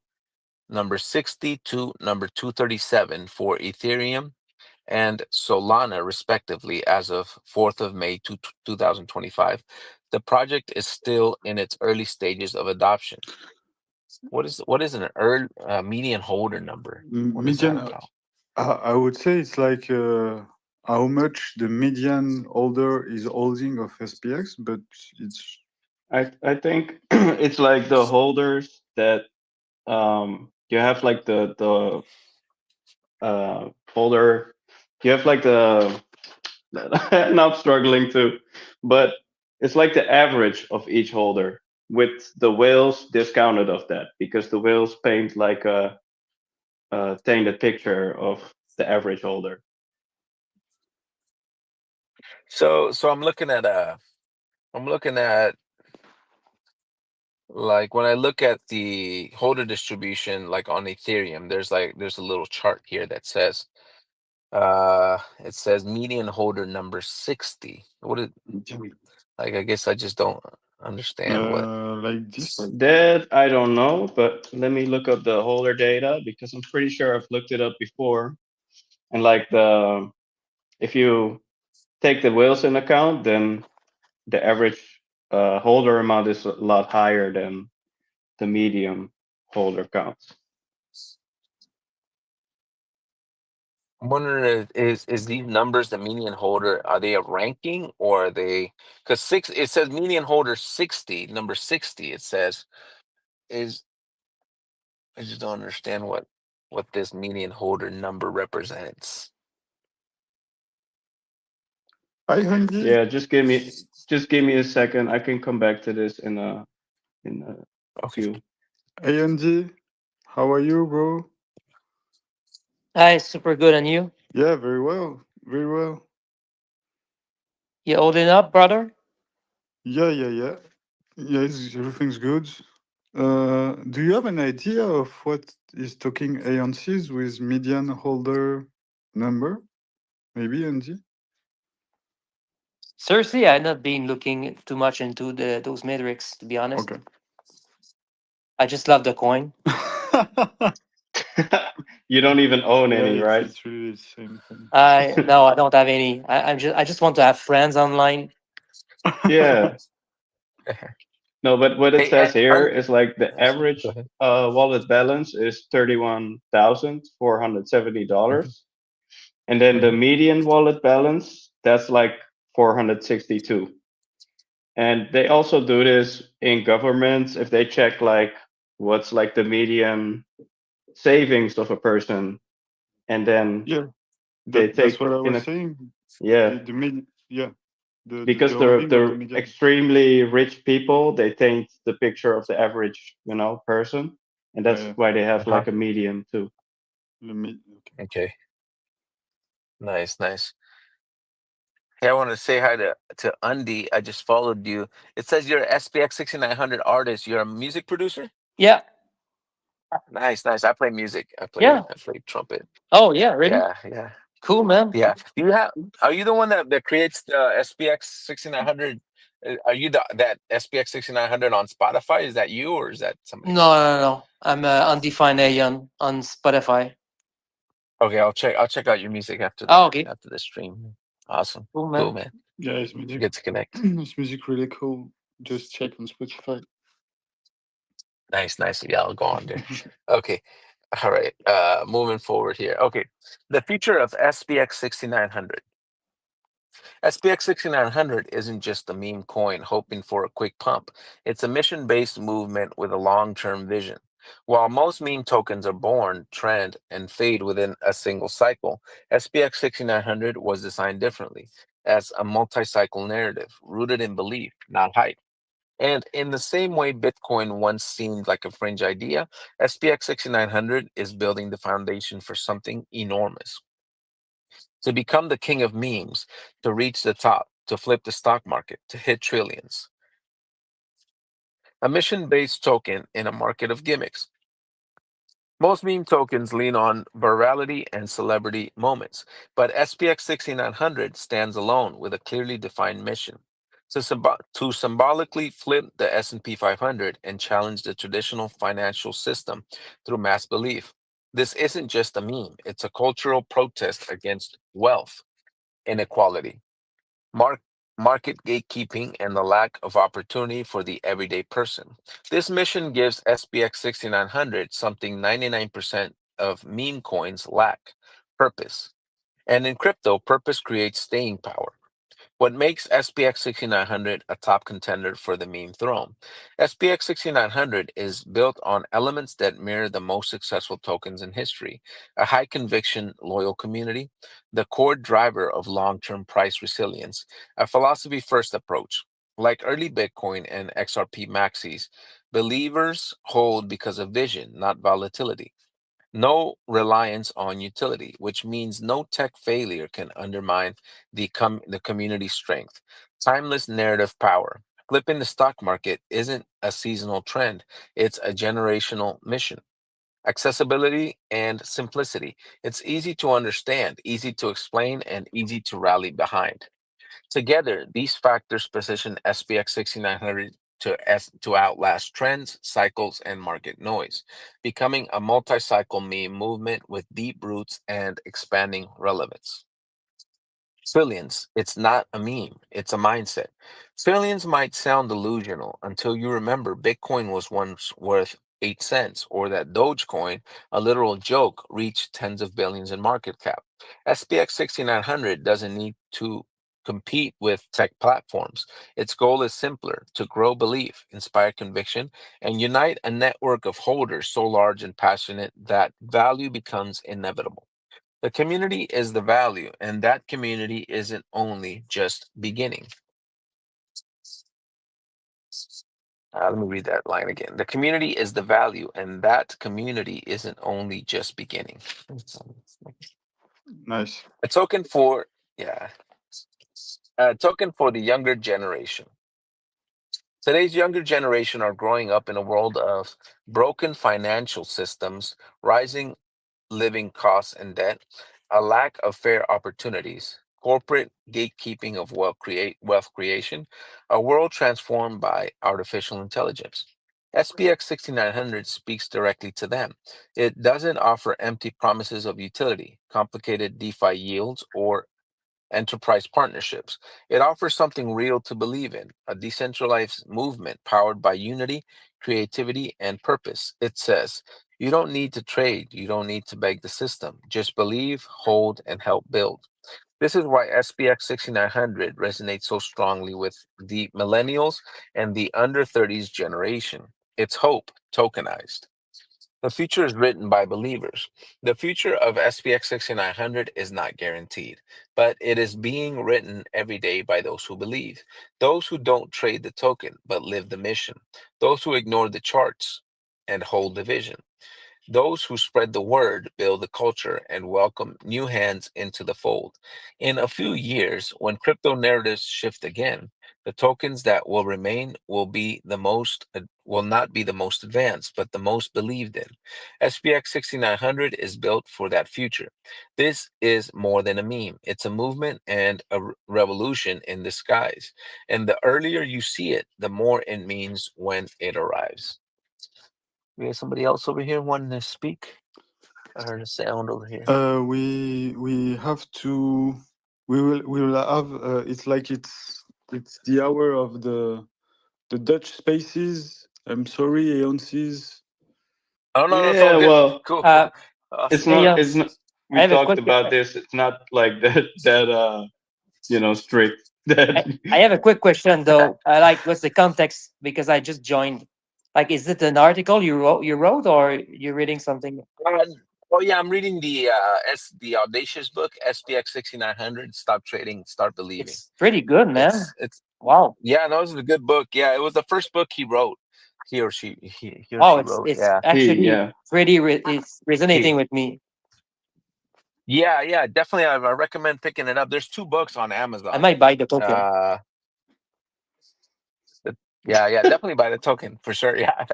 number 60 to number 237 for Ethereum and Solana, respectively, as of 4th of May 2025. The project is still in its early stages of adoption. What is an early median holder number? What is that Median, about? I would say it's like how much the median holder is holding of SPX, but it's. I think it's like the holders that you have like the holder, you have like the now I'm struggling too, but it's like the average of each holder with the whales discounted of that because the whales paint like a tainted picture of the average holder. So I'm looking at like when I look at the holder distribution like on Ethereum, there's a little chart here that says it says median holder number 60. What is like I guess I just don't understand what like this. That I don't know, but let me look up the holder data because I'm pretty sure I've looked it up before. And like if you take the whales in account, then the average holder amount is a lot higher than the medium holder counts. I'm wondering is these numbers the median holder, are they a ranking or are they because it says median holder 60, number 60 it says is I just don't understand what this median holder number represents. Yeah, just give me a second. I can come back to this in a few. Hey Andy, how are you, bro? Hi, super good. And you? Yeah, very well, very well. You holding up, brother? Yeah. Yes, everything's good. Do you have an idea of what is talking ANCs with median holder number? Maybe, Andy? Seriously, I've not been looking too much into those metrics, to be honest. Okay. I just love the coin. You don't even own any, Yeah, right? it's really the same thing. No, I don't have any. I just want to have friends online. Yeah. No, but what it Hey, says here un- is like the go average ahead. wallet balance is $31,470, and then the Mhm. median wallet balance that's like 462. And they also do this in governments if they check like what's like the median savings of a person, and then Yeah, they that's take what I in was a saying. yeah, The because origin of the the median. extremely rich people they take the picture of the average person, and that's Yeah, why they have Uh-huh. like a median too. okay. Okay. Nice, nice. Hey, I want to say hi to Undy. I just followed you. It says you're a SPX6900 artist. You're a music producer? Yeah, Nice, nice. I play music. yeah. I play trumpet. Oh yeah, really? Yeah, yeah. Cool, man. Yeah. Are you the one that creates the SPX6900? Are you that SPX6900 on Spotify? Is that you or is that somebody No, else? no, no. I'm Undefined Aeon on Spotify. Okay, I'll check out your music after Oh, okay. the stream. Awesome. Cool, Cool, man. man. Yeah, his music. Good to connect. His music really cool. Just check on Spotify. Nice, nice. Yeah, I'll go on there. Okay. All right. Moving forward here. Okay. The future of SPX 6900. SPX 6900 isn't just a meme coin hoping for a quick pump. It's a mission-based movement with a long-term vision. While most meme tokens are born, trend, and fade within a single cycle, SPX 6900 was designed differently as a multi-cycle narrative rooted in belief, not hype. And in the same way Bitcoin once seemed like a fringe idea, SPX 6900 is building the foundation for something enormous. To become the king of memes, to reach the top, to flip the stock market, to hit trillions. A mission-based token in a market of gimmicks. Most meme tokens lean on virality and celebrity moments, but SPX 6900 stands alone with a clearly defined mission to symbolically flip the S&P 500 and challenge the traditional financial system through mass belief. This isn't just a meme, it's a cultural protest against wealth inequality, Mark, market gatekeeping, and the lack of opportunity for the everyday person. This mission gives SPX 6900 something 99% of meme coins lack: purpose. And in crypto, purpose creates staying power. What makes SPX 6900 a top contender for the meme throne? SPX 6900 is built on elements that mirror the most successful tokens in history: a high conviction, loyal community, the core driver of long term price resilience, a philosophy first approach. Like early Bitcoin and XRP maxis, believers hold because of vision, not volatility. No reliance on utility, which means no tech failure can undermine the community's strength. Timeless narrative power. Flipping the stock market isn't a seasonal trend, it's a generational mission. Accessibility and simplicity. It's easy to understand, easy to explain, and easy to rally behind. Together, these factors position SPX 6900 to outlast trends, cycles, and market noise, becoming a multi-cycle meme movement with deep roots and expanding relevance. Trillions, it's not a meme, it's a mindset. Trillions might sound delusional until you remember Bitcoin was once worth 8 cents, or that Dogecoin, a literal joke, reached tens of billions in market cap. SPX 6900 doesn't need to compete with tech platforms. Its goal is simpler: to grow belief, inspire conviction, and unite a network of holders so large and passionate that value becomes inevitable. The community is the value, and that community isn't only just beginning. Let me read that line again. The community is the value, and that community isn't only just beginning. Nice. A token for, yeah, a token for the younger generation. Today's younger generation are growing up in a world of broken financial systems, rising living costs and debt, a lack of fair opportunities, corporate gatekeeping of wealth creation, a world transformed by artificial intelligence. SPX6900 speaks directly to them. It doesn't offer empty promises of utility, complicated DeFi yields, or enterprise partnerships. It offers something real to believe in, a decentralized movement powered by unity, creativity, and purpose. It says, you don't need to trade, you don't need to beg the system. Just believe, hold, and help build. This is why SPX 6900 resonates so strongly with the millennials and the under 30s generation. It's hope tokenized. The future is written by believers. The future of SPX 6900 is not guaranteed, but it is being written every day by those who believe, those who don't trade the token but live the mission, those who ignore the charts and hold the vision. Those who spread the word build the culture and welcome new hands into the fold. In a few years, when crypto narratives shift again, the tokens that will remain will not be the most advanced, but the most believed in. SPX 6900 is built for that future. This is more than a meme. It's a movement and a revolution in disguise. And the earlier you see it, the more it means when it arrives. We have somebody else over here wanting to speak. I heard a sound over here. We have to. We will have. It's like it's the hour of the Dutch spaces. I'm sorry, Aeonces. Oh no, that's all Yeah, good. well, Cool. it's Awesome. not. Hey, It's not. I We have a talked quick. about this. It's not like that. Strict. That. I have a quick question though. I like what's the context because I just joined. Like, is it an article you wrote or you're reading something? Oh yeah, I'm reading the Audacious book, SPX 6900. Stop trading, start believing. It's pretty good, man. It's Wow. yeah, no, it's a good book. Yeah, it was the first book he wrote. He or she Wow, wrote. it's Yeah. actually pretty. It's resonating with me. Yeah, definitely. I recommend picking it up. There's 2 books on Amazon. I might buy the token. Yeah, definitely buy the token for sure. Yeah,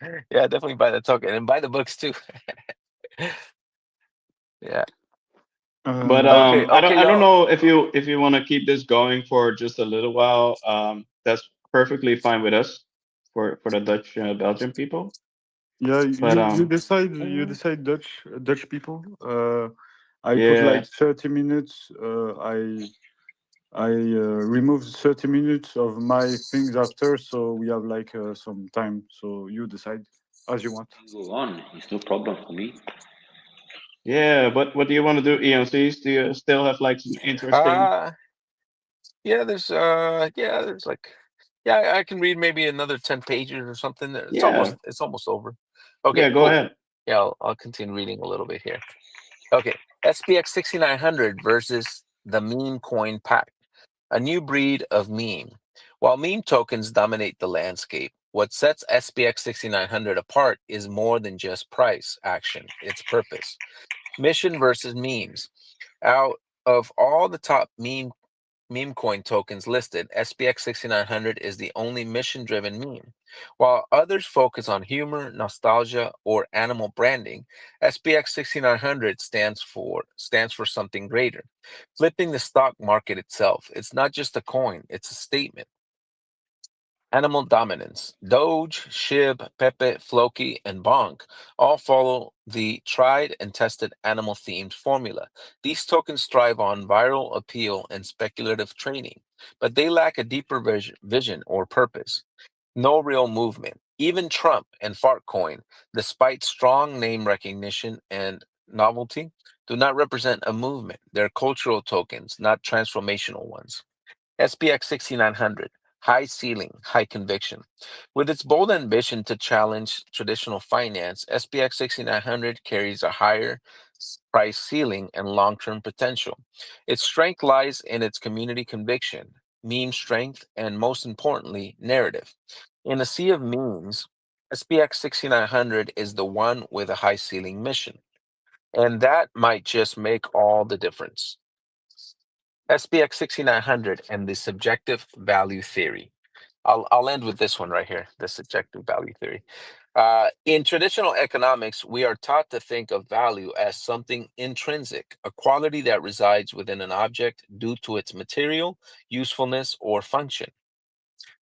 yeah, definitely buy the token and buy the books too. Yeah. But Okay, I don't y'all. know if you want to keep this going for just a little while. That's perfectly fine with us for the Dutch Belgian people. Yeah, But you decide Dutch people. I put yeah. like 30 minutes. I removed 30 minutes of my things after, so we have like some time. So you decide as you want. Go on, it's no problem for me. Yeah, but what do you want to do, EMCs? Do you still have like some interesting? Yeah, there's like, yeah, I can read maybe another 10 pages or something. It's Yeah. almost over. Okay, Yeah, go cool. ahead. Yeah, I'll continue reading a little bit here. Okay, SPX 6900 versus the meme coin pack, a new breed of meme. While meme tokens dominate the landscape, what sets SPX 6900 apart is more than just price action, it's purpose. Mission versus memes. Out of all the top meme coin tokens listed, SPX 6900 is the only mission-driven meme. While others focus on humor, nostalgia, or animal branding, SPX 6900 stands for something greater. Flipping the stock market itself. It's not just a coin, it's a statement. Animal dominance. Doge, SHIB, Pepe, Floki, and Bonk all follow the tried and tested animal themed formula. These tokens thrive on viral appeal and speculative trading, but they lack a deeper vision or purpose. No real movement. Even Trump and Fartcoin, despite strong name recognition and novelty, do not represent a movement. They're cultural tokens, not transformational ones. SPX 6900, high ceiling, high conviction. With its bold ambition to challenge traditional finance, SPX 6900 carries a higher price ceiling and long term potential. Its strength lies in its community conviction, meme strength, and most importantly, narrative. In a sea of memes, SPX 6900 is the one with a high ceiling mission. And that might just make all the difference. SPX 6900 and the subjective value theory. I'll end with this one right here, the subjective value theory. In traditional economics, we are taught to think of value as something intrinsic, a quality that resides within an object due to its material, usefulness, or function.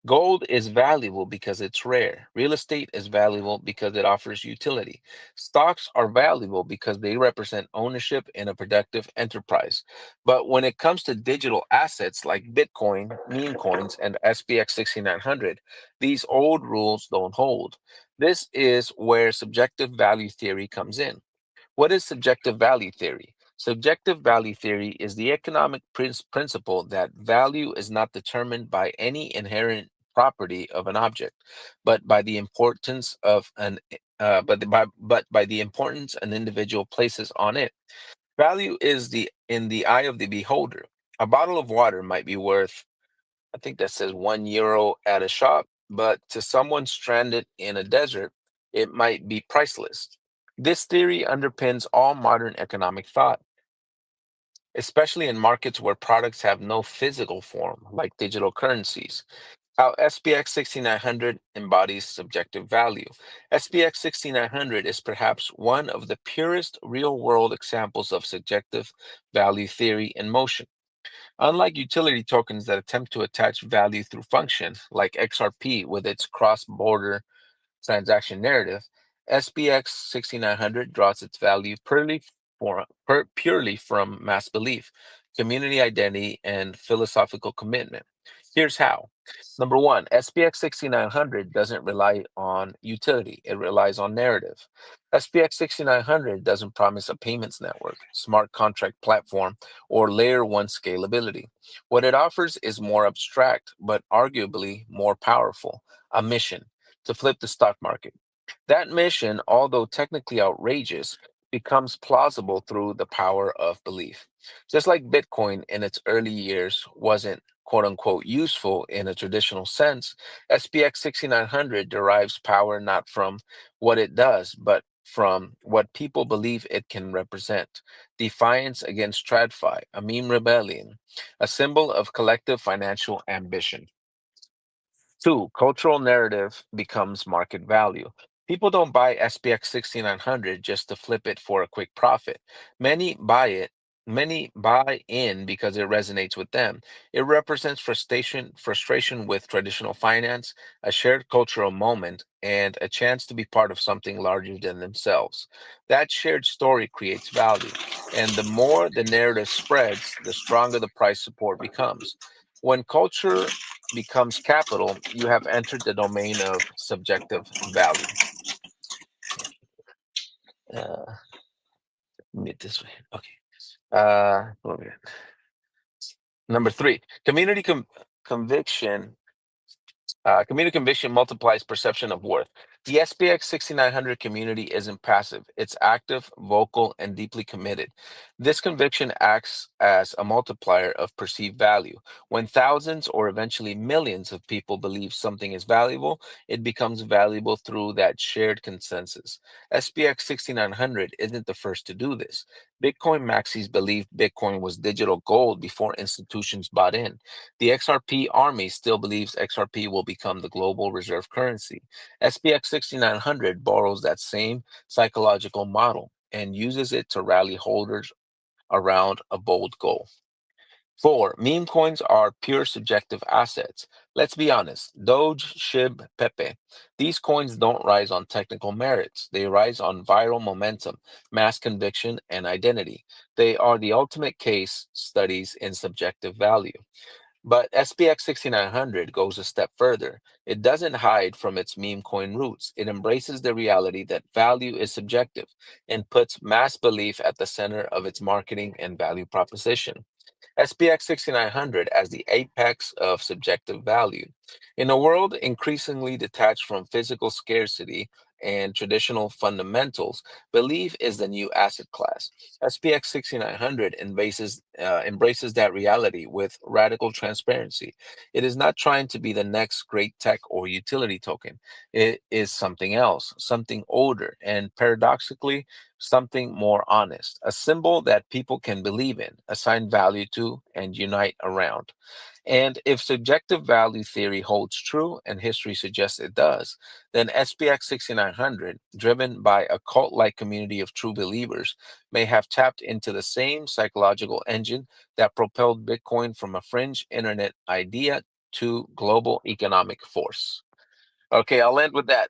Gold is valuable because it's rare. Real estate is valuable because it offers utility. Stocks are valuable because they represent ownership in a productive enterprise. But when it comes to digital assets like Bitcoin, meme coins, and SPX6900, these old rules don't hold. This is where subjective value theory comes in. What is subjective value theory? Subjective value theory is the economic principle that value is not determined by any inherent property of an object, but by the importance of but by the importance an individual places on it. Value is in the eye of the beholder. A bottle of water might be worth, I think that says €1 at a shop, but to someone stranded in a desert, it might be priceless. This theory underpins all modern economic thought, especially in markets where products have no physical form, like digital currencies. How SPX 6900 embodies subjective value. SPX 6900 is perhaps one of the purest real world examples of subjective value theory in motion. Unlike utility tokens that attempt to attach value through function, like XRP with its cross border transaction narrative, SPX 6900 draws its value purely from mass belief, community identity, and philosophical commitment. Here's how. Number one, SPX 6900 doesn't rely on utility, it relies on narrative. SPX 6900 doesn't promise a payments network, smart contract platform, or layer one scalability. What it offers is more abstract, but arguably more powerful, a mission to flip the stock market. That mission, although technically outrageous, becomes plausible through the power of belief. Just like Bitcoin in its early years wasn't quote unquote useful in a traditional sense, SPX 6900 derives power not from what it does, but from what people believe it can represent. Defiance against TradFi, a meme rebellion, a symbol of collective financial ambition. Two, cultural narrative becomes market value. People don't buy SPX 6900 just to flip it for a quick profit. Many buy in because it resonates with them. It represents frustration with traditional finance, a shared cultural moment, and a chance to be part of something larger than themselves. That shared story creates value. And the more the narrative spreads, the stronger the price support becomes. When culture becomes capital, you have entered the domain of subjective value. Let it this way. Okay. Okay. Number three, conviction. Community conviction multiplies perception of worth. The SPX 6900 community isn't passive, it's active, vocal, and deeply committed. This conviction acts as a multiplier of perceived value. When thousands or eventually millions of people believe something is valuable, it becomes valuable through that shared consensus. SPX 6900 isn't the first to do this. Bitcoin maxis believed Bitcoin was digital gold before institutions bought in. The XRP army still believes XRP will become the global reserve currency. SPX 6900 borrows that same psychological model and uses it to rally holders around a bold goal. Four, meme coins are pure subjective assets. Let's be honest, Doge, SHIB, Pepe. These coins don't rise on technical merits. They rise on viral momentum, mass conviction, and identity. They are the ultimate case studies in subjective value. But SPX 6900 goes a step further. It doesn't hide from its meme coin roots. It embraces the reality that value is subjective and puts mass belief at the center of its marketing and value proposition. SPX 6900 as the apex of subjective value. In a world increasingly detached from physical scarcity and traditional fundamentals, belief is the new asset class. SPX 6900 embraces that reality with radical transparency. It is not trying to be the next great tech or utility token. It is something else, something older, and paradoxically, something more honest, a symbol that people can believe in, assign value to, and unite around. And if subjective value theory holds true, and history suggests it does, then SPX 6900, driven by a cult like community of true believers, may have tapped into the same psychological engine that propelled Bitcoin from a fringe internet idea to global economic force. Okay, I'll end with that.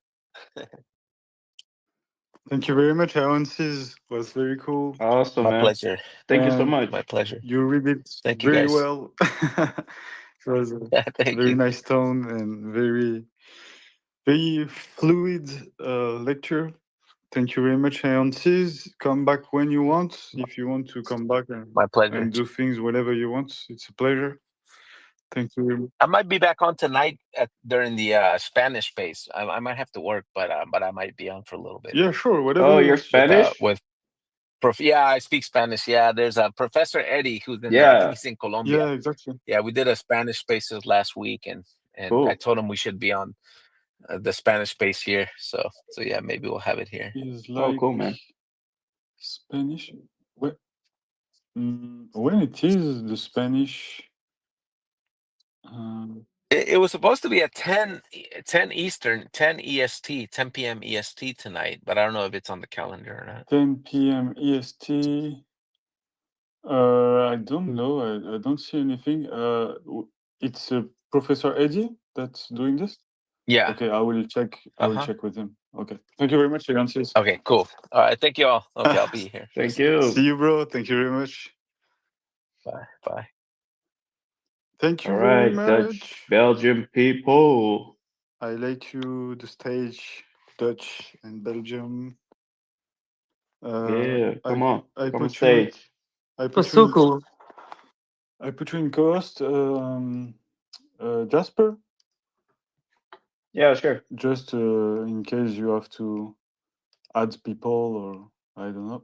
Thank you very much, Aonsis. Was very cool. Awesome, My man. pleasure. Thank you so And much. My pleasure. you read it Thank you, very guys. well. It was a Thank very you. nice tone and very fluid lecture. Thank you very much, Aonsis. Come back when you want. If you want to come back My pleasure. and do things whenever you want, it's a pleasure. Thank you very much. I might be back on tonight during the Spanish space. I might have to work, but I might be on for a little bit. Yeah, sure. Whatever Oh, you you're want. Spanish? Yeah, I speak Spanish. Yeah, there's a Professor Eddie who's in I think Yeah. he's in Colombia. Yeah, exactly. Yeah, we did a Spanish spaces last week, and Cool. I told him we should be on the Spanish space here. So yeah, maybe we'll have it here. Is Oh, like cool, man. Spanish. When it is the Spanish. It was supposed to be at 10 Eastern, 10 EST, 10 p.m. EST tonight, but I don't know if it's on the calendar or not. 10 p.m. EST. I don't know. I don't see anything. It's Professor Eddie that's doing this. Yeah. Okay, I will check. I will Uh-huh. check with him. Okay. Thank you very much, Francis. Okay, cool. All right, thank you all. Okay, I'll be here. Thank listening. you. See you, bro. Thank you very much. Bye. Thank you All very right, much. Dutch Belgium people. I let you the stage, Dutch and Belgium. Yeah, come on. I Come on put stage. I It was put so you. cool. I put you in co-host, Jasper. Yeah, sure. Just in case you have to add people or I don't know.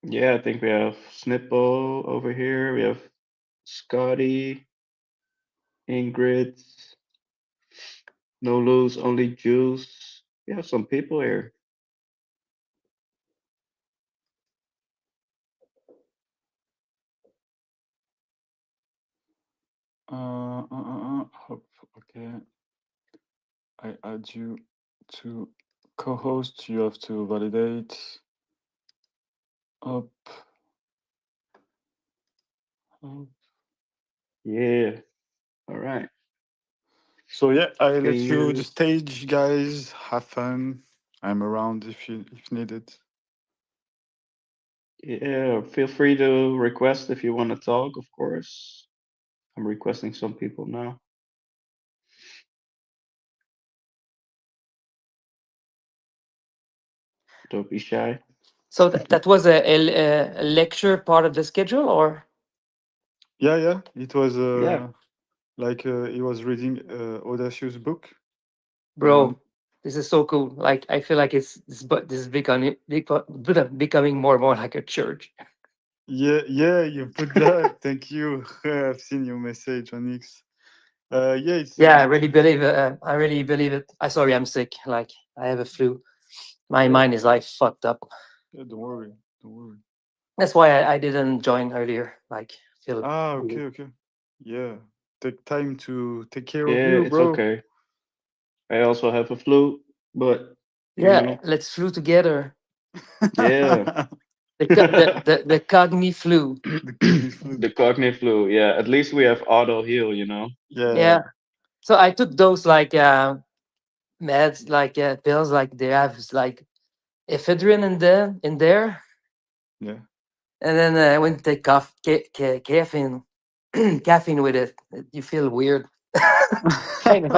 Yeah, I think we have Snippo over here. We have Scotty, Ingrid, No Lose, Only Juice. We have some people here. Okay. I add you to co-host. You have to validate. Up. Yeah. All right. So yeah, I let Can you you? the stage, guys. Have fun. I'm around if needed. Yeah, feel free to request if you want to talk, of course. I'm requesting some people now. Don't be shy. So that was a lecture part of the schedule, or Yeah. It was Yeah. like he was reading Odacious book. bro, this is so cool. Like I feel like this is becoming more and more like a church. Yeah, you put that. Thank you. I've seen your message on X. Yeah, it's Yeah, I really believe it. I really believe it. Sorry, I'm sick. Like I have a flu. My mind is like fucked up. Yeah, don't worry. That's why I didn't join earlier. Like feel. Okay. Yeah, take time to take care of Yeah, you, it's bro. okay. I also have a flu, but you Yeah, know, let's flew together. yeah. The cogni flu. The cognitive flu. Yeah, at least we have Autoheal, you know. Yeah. So I took those like meds, like pills, like they have like ephedrine in there. Yeah. And then I went to take caffeine, caffeine with it. You feel weird, kind of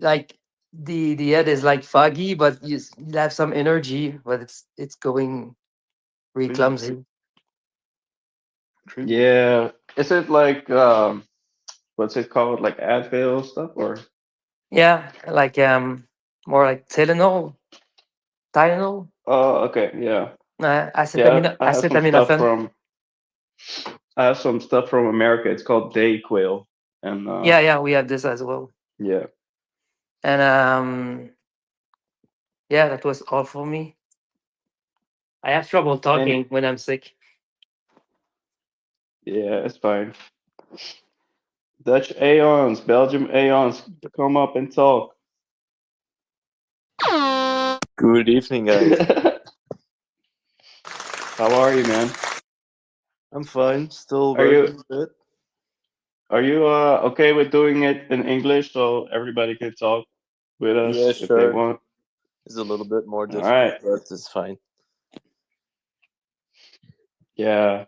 like the head is like foggy, but you have some energy, but it's going really Clean. clumsy. Yeah. Is it like what's it called? Like Advil stuff or? Yeah, like more like Tylenol. Oh, okay, yeah. Yeah, I have some stuff Acetaminophen. from America. It's called Dayquil. And Yeah, we have this as well. yeah. And yeah, that was all for me. I have trouble talking when I'm sick. Yeah, it's fine. Dutch Aeons, Belgium Aeons, come up and talk. Good evening, guys. How are you, man? I'm fine. Still Are you working a bit. are you okay with doing it in English so everybody can talk with Yeah, us if they sure. want? It's a little bit more All difficult, right. but it's fine. Yeah.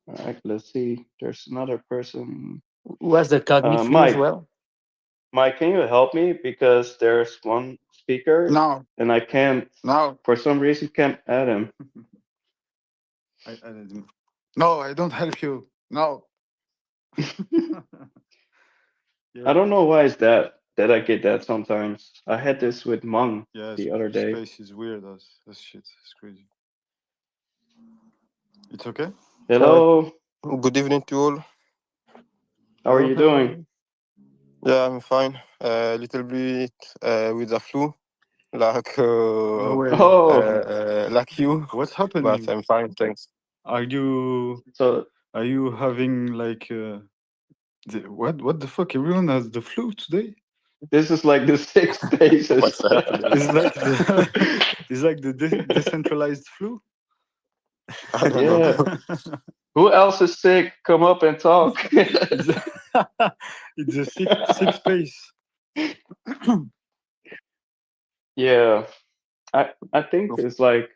All right. Let's see. There's another person. Who has the cognitive as Mike. well? Mike, can you help me because there's one speaker No, and I can't, no, for some reason, can't add him. I didn't. No, I don't help you. No. I don't know why it's that I get that sometimes. I had this with Mung Yeah, the other day. space is weird as shit. It's crazy. It's okay? Hello, Good evening to all. how are you doing? Yeah, I'm fine. A little bit with the flu, like No way. like you, What's but happening? I'm fine, thanks. Are you So having like what the fuck? Everyone has the flu today. this is like the sixth phases. What's happening? It's like it's like the decentralized flu. I don't Yeah. know. Who else is sick? Come up and talk. It's it's a six pace. Yeah. I think it's like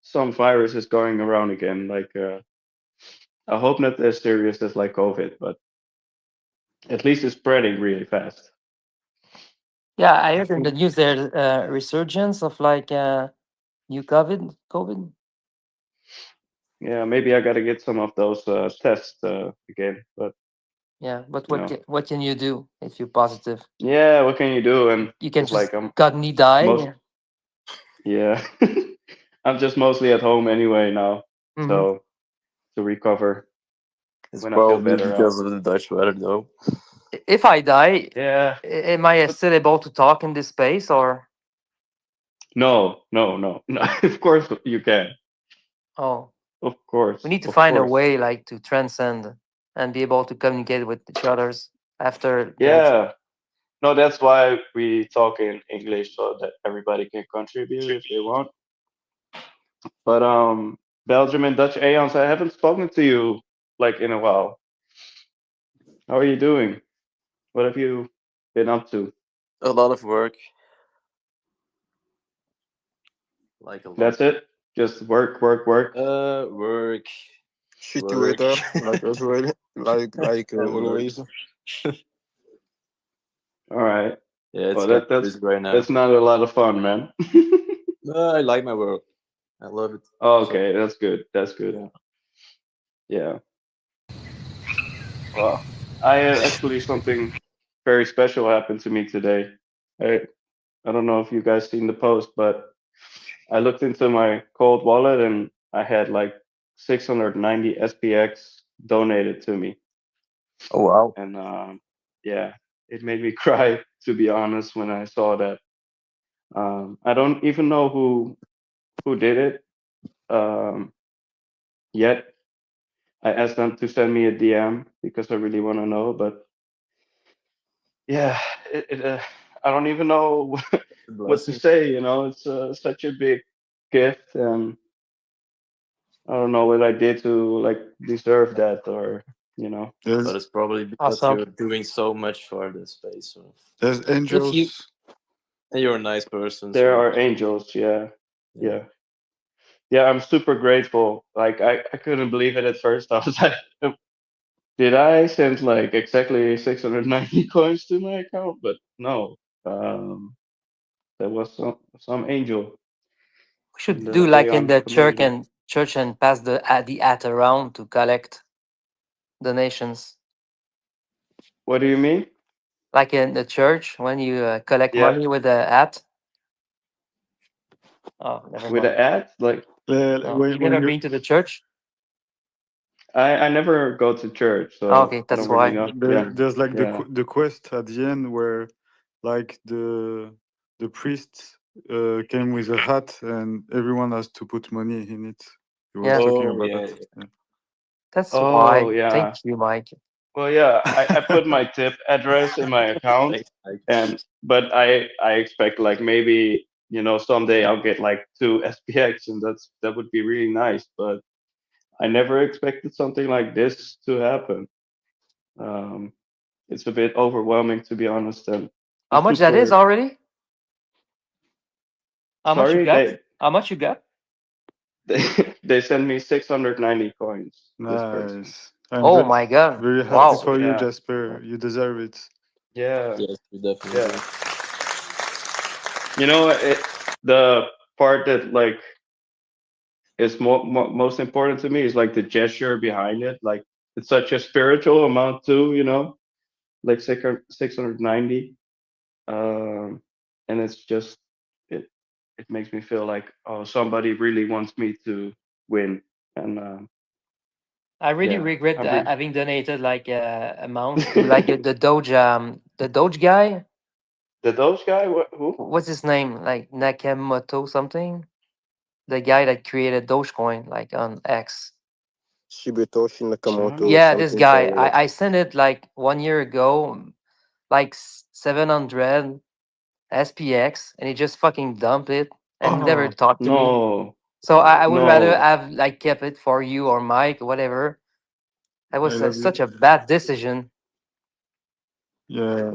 some virus is going around again. Like I hope not as serious as like COVID, but at least it's spreading really fast. Yeah, I heard in the news there's a resurgence of like new COVID. Yeah, maybe I gotta get some of those tests again. But Yeah, but you know, what can you do if you're positive? yeah, what can you do? And You can it's like just suddenly die. most yeah, I'm just mostly at home anyway now, Mhm. so to recover It's when I feel probably better. because of the Dutch weather, though. If I die, Yeah, am I still able to talk in this space or? no, no, no, no. Of course you can. Oh, Of course, we need to of find a course. way like to transcend and be able to communicate with each others after. Yeah, no, that's why we talk in English so that everybody can contribute if they want. But Belgium and Dutch Aeons, I haven't spoken to you like in a while. How are you doing? What have you been up to? A lot of work. Like a lot. That's it? Just work, work, work. Work. Shitty Work. weather, like usual, like And work. always. All right. Yeah, it's Well, kind of busy right now. that's not a lot of fun, man. No, I like my work. I love it. Oh, okay, that's good. That's good. Yeah. Yeah. Well, I actually something very special happened to me today. I I don't know if you guys seen the post, but I looked into my cold wallet and I had like 690 SPX donated to me. Oh wow. And yeah, it made me cry to be honest when I saw that. I don't even know who did it yet. I asked them to send me a DM because I really want to know, but yeah, I don't even know what to Blessing. say. You know, it's such a big gift, and I don't know what I did to like deserve that, or you know. But it's probably because Awesome. you're doing so much for the space. So. There's angels. If you And you're a nice person. There So. are angels, yeah, yeah, yeah. I'm super grateful. Like I couldn't believe it at first. I was like, did I send like exactly 690 coins to my account? But no, there was some angel we in should the do like in Aeon the community. church and pass the hat around to collect donations. What do you mean? Like in the church when you collect Yeah, money with a hat. Oh, never with mind. the ad, like No, you never been to the church? I never go to church, Oh, so okay, I that's don't really why. know. Yeah, There's like yeah. the quest at the end where like the priest came with a hat and everyone has to put money in it. He was Yeah. talking Oh about yeah. that. Yeah. That's Oh why. yeah. Thank you, Mike. Well, yeah. I put my tip address in my account, Thanks, Mike. and but I expect like maybe someday I'll get like 2 SPX, and that would be really nice. But I never expected something like this to happen. It's a bit overwhelming, to be honest. And How I'm much that is super already? How much you sorry. got? How much you got? They sent me 690 coins. This person. Nice. I'm Oh my god! very happy Wow. for you, Yeah. Jasper. You deserve it. Yeah. Yes, we definitely Yeah. do. You know, the part that like is most important to me is like the gesture behind it. Like it's such a spiritual amount too. You know, like 690. And it's just it it makes me feel like, oh, somebody really wants me to win. And I really yeah, regret I'm really having donated like amounts to like the Doge guy. those guy. Who? What's his name? Like Nakamoto something. The guy that created Dogecoin, like on X. Shibutoshi Nakamoto or Yeah, this something guy. like that. I sent it like 1 year ago, like 700 SPX, and he just fucking dumped it and never Oh, talked to me. No, So I would rather no. have like kept it for you or Mike, whatever. That I was love such you. a bad decision. Yeah.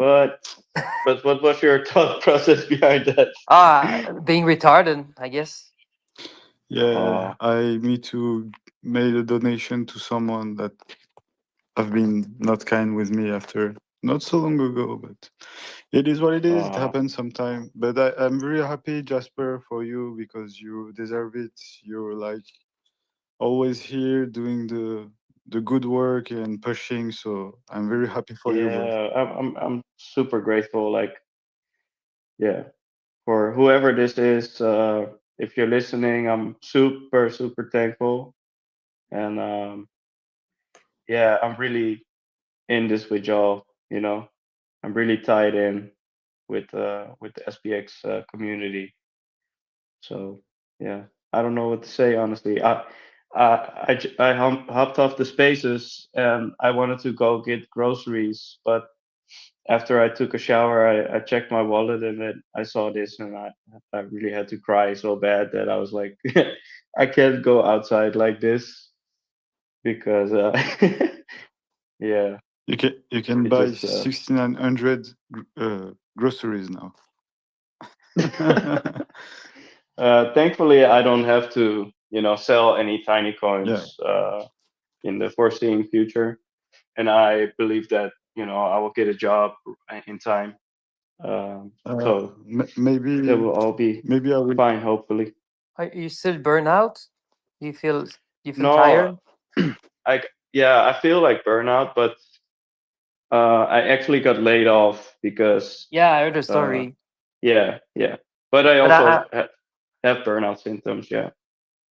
But what was your thought process behind that? Being retarded, I guess. Yeah. Me too made a donation to someone that have been not kind with me after not so long ago, but it is what it is. It happens sometime. But I'm very happy, Jasper, for you because you deserve it. You're like always here doing the good work and pushing. So I'm very happy for you, bro. Yeah, I'm super grateful. Like, yeah, for whoever this is. If you're listening, I'm super thankful. And yeah, I'm really in this with y'all. You know, I'm really tied in with the SPX community. So yeah, I don't know what to say honestly. I hopped off the spaces and I wanted to go get groceries, but after I took a shower, I checked my wallet and then I saw this and I really had to cry so bad that I was like, I can't go outside like this because yeah, You can it buy just 1,600 groceries now. thankfully I don't have to, sell any tiny Yeah. coins in the foreseeing future. And I believe that I will get a job in time. So Maybe it will all be I will. fine, hopefully. Are you still burnout? You feel No, tired? I feel like burnout, but I actually got laid off because Yeah, I heard the uh, story. yeah. But I But also have burnout symptoms. Yeah.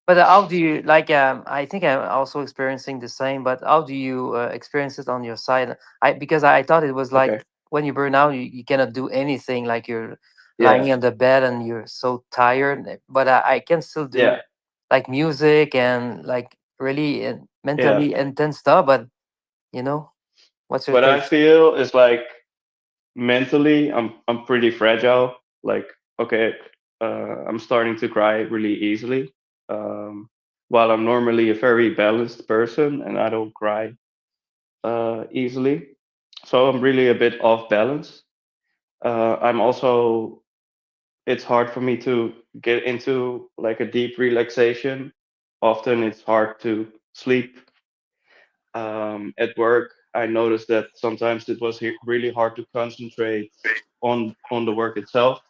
how do you like? I think I'm also experiencing the same. But how do you experience it on your side? Because I thought it was Okay. like when you burn out, you cannot do anything. Like you're Yeah. lying on the bed and you're so tired. But I can still do Yeah. like music and like really Yeah. mentally intense stuff. But you know, what's your What I take? feel is like mentally, I'm pretty fragile. Like, okay, I'm starting to cry really easily. Um, while I'm normally a very balanced person and I don't cry easily, so I'm really a bit off balance. I'm also it's hard for me to get into like a deep relaxation. Often it's hard to sleep. At work, I noticed that sometimes it was really hard to concentrate on the work itself.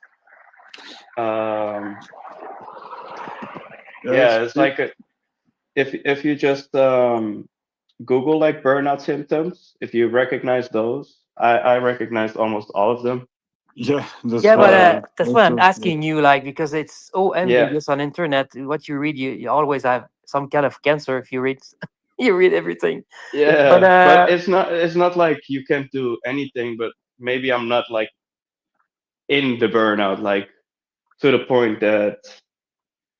Um, Yes. yeah, it's like if you just Google like burnout symptoms, if you recognize those, I recognized almost all of them. Yeah, that's Yeah, but why. that's why I'm Also, asking you, like, because it's so Yeah, ambiguous on internet. What you read, you always have some kind of cancer if you read you read everything. But but it's not like you can't do anything, but maybe I'm not like in the burnout, like to the point that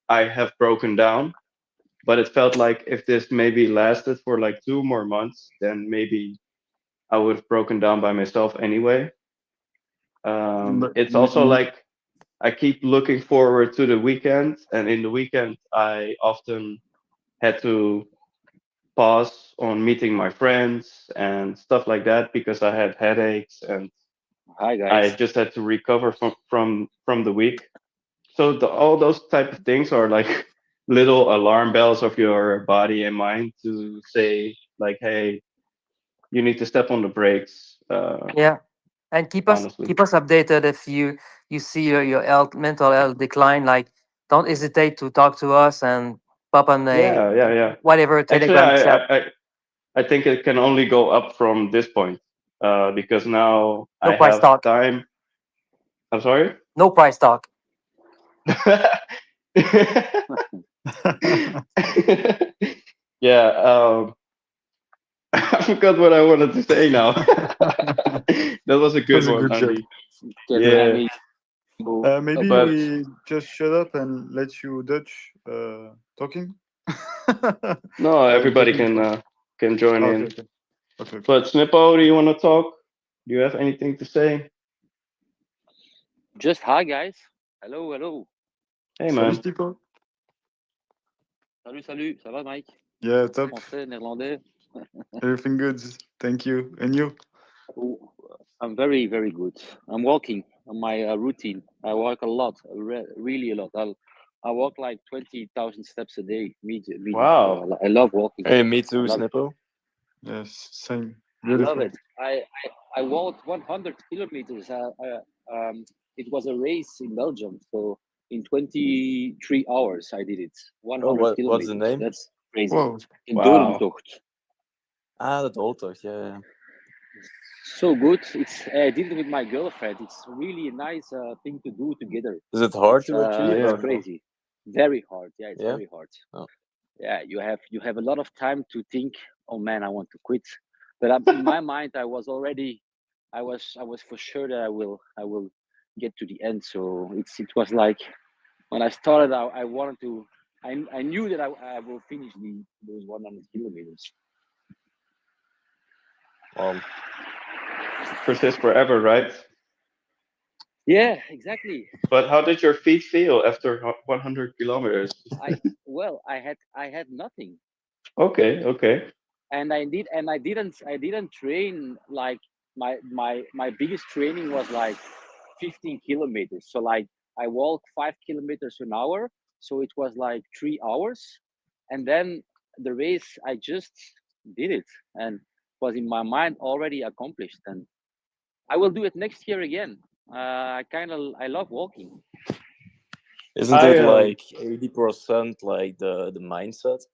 I have broken down. But it felt like if this maybe lasted for like 2 more months, then maybe I would have broken down by myself anyway. but It's also like I keep looking forward to the weekend, and in the weekend I often had to pause on meeting my friends and stuff like that because I had headaches and Hi I guys. just had to recover from the week. So all those type of things are like little alarm bells of your body and mind to say like, hey, you need to step on the brakes. Yeah, and Honestly. keep us updated if you see your health, mental health decline. Like, don't hesitate to talk to us and pop on the Yeah. whatever Actually, Telegram chat. I think it can only go up from this point because now No I price have talk. time. I'm sorry. No price talk. Yeah. I forgot what I wanted to say now. That was a good That's a one, good joke. Andy. Get Good. Yeah, any Maybe but we just shut up and let you Dutch talking. no, everybody Talking for. can join Okay, in. okay, okay, okay. But Snippo, do you want to talk? Do you have anything to say? Just hi guys. Hello, hello. Hey, Salut, man. Stipo. Salut, salut. Ça va, Mike? Yeah, top. Français, néerlandais. Everything good. Thank you. And you? Oh, I'm very, very good. I'm walking on my routine. I walk a lot, really a lot. I walk like 20,000 steps a day. Me, Wow. I love walking. Hey, me I too, love it. Snippo. Yes, same. I love Beautiful. it. I walked 100 kilometers. It was a race in Belgium, so in 23 hours I did it. Oh, 100 what's the kilometers. name? That's crazy. Whoa. In Wow. Dodentocht. Ah, the Autoheal. Yeah. So good. I did it with my girlfriend. It's really a nice thing to do together. Is it hard It's to achieve? it's Yeah. Or no? crazy. Very hard. Yeah, it's Yeah. very hard. Oh. Yeah, you have a lot of time to think. Oh man, I want to quit. But in my mind, I was for sure that I will get to the end. So it was like when I started, I wanted to. I knew that I will finish those 100 kilometers. Persist forever, right? Yeah, exactly. But how did your feet feel after 100 kilometers? I had nothing. Okay. And I didn't train like my biggest training was like 15 kilometers. So like I walk 5 kilometers an hour, so it was like 3 hours, and then the race I just did it and was in my mind already accomplished, and I will do it next year again. I love walking. Isn't it like 80% like the mindset?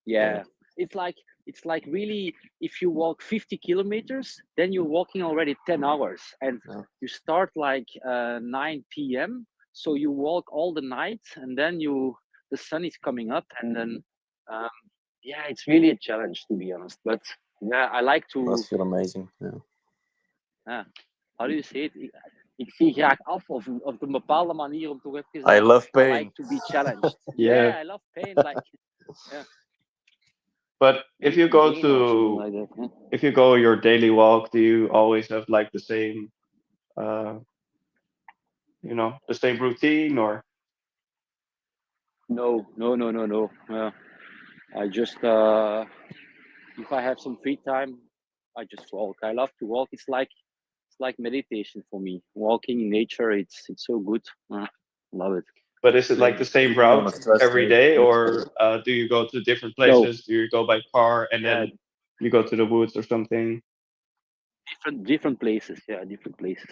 Yeah, it's like really, if you walk 50 kilometers, then you're walking already 10 hours, and you start like 9 p.m. So you walk all the night, and then the sun is coming up, and then yeah, it's really a challenge, to be honest. But yeah, I like to. Must feel amazing. How do you say it? Ik zie graag af of op een bepaalde manier om toch even. I love I pain. like to be challenged. Yeah. Yeah, I love pain. Like, yeah. But if you go to like that, yeah. if you go your daily walk, do you always have like the same the same routine or? No. I just if I have some free time, I just walk. I love to walk. It's like meditation for me. Walking in nature, it's so good. Love it. But is it like the same route every day, or do you go to different places? Do you go by car and then you go to the woods or something? Different places. Yeah, different places.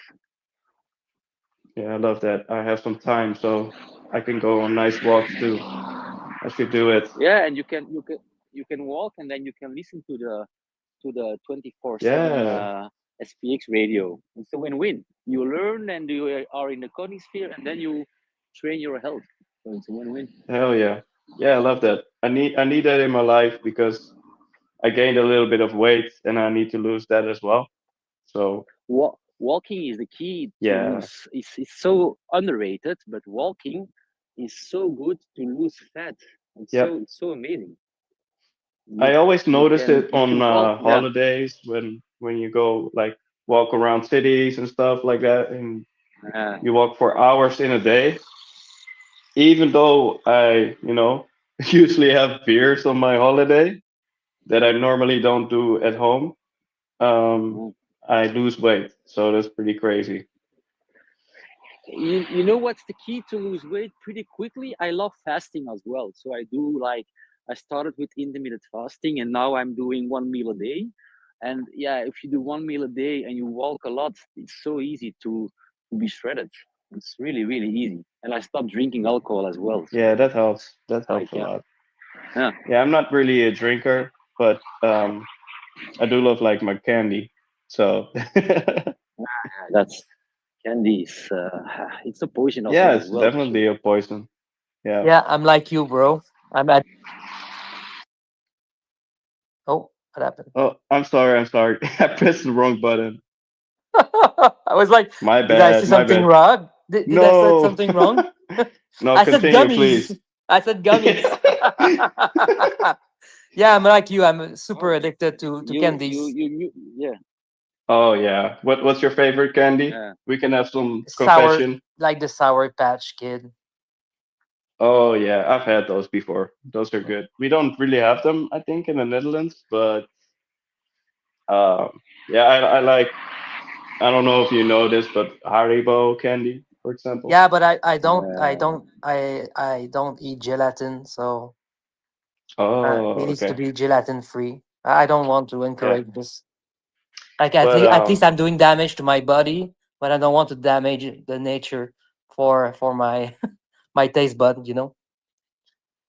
Yeah, I love that. I have some time, so I can go on nice walks too. I should do it. Yeah, and you can walk, and then you can listen to the 24/7 SPX radio. It's a win-win. You learn, and you are in the conisphere, and then you train your health. So it's a win-win. Hell yeah. Yeah, I love that. I need that in my life because I gained a little bit of weight and I need to lose that as well. So walking is the key to yeah. lose. It's so underrated, but walking is so good to lose fat. It's so amazing. I always notice it if you on walk, holidays when you go like walk around cities and stuff like that, and you walk for hours in a day. Even though I usually have beers on my holiday, that I normally don't do at home, I lose weight. So that's pretty crazy. You know what's the key to lose weight pretty quickly? I love fasting as well. So I started with intermittent fasting, and now I'm doing 1 meal a day. And yeah, if you do 1 meal a day and you walk a lot, it's so easy to be shredded. It's really, really easy. And I stopped drinking alcohol as well. So Yeah, that helps. That helps a yeah. lot. Yeah. Yeah, I'm not really a drinker, but I do love like my candy. So That's candies. It's a poison also yeah, as it's well. definitely a poison. Yeah. Yeah, I'm like you, bro. I'm at. Oh, what happened? Oh, I'm sorry. I'm sorry. I pressed the wrong button. I was like, My did I say bad. My something bad. wrong? Did I say No. something wrong? No, I said continue, gummies. please. I said gummies. Yeah, I'm like you. I'm super Oh, addicted to candies. yeah. Oh yeah. What's your favorite candy? Yeah. We can have some Sour, confession. like the Sour Patch Kid. Oh yeah, I've had those before. Those are good. We don't really have them, I think, in the Netherlands, but yeah, I like. I don't know if you know this, but Haribo candy, for example. Yeah, but I don't eat gelatin, so Oh, it needs to okay. be gelatin free. I don't want to Yeah, encourage this. Like but at least I'm doing damage to my body, but I don't want to damage the nature for my my taste bud. You know.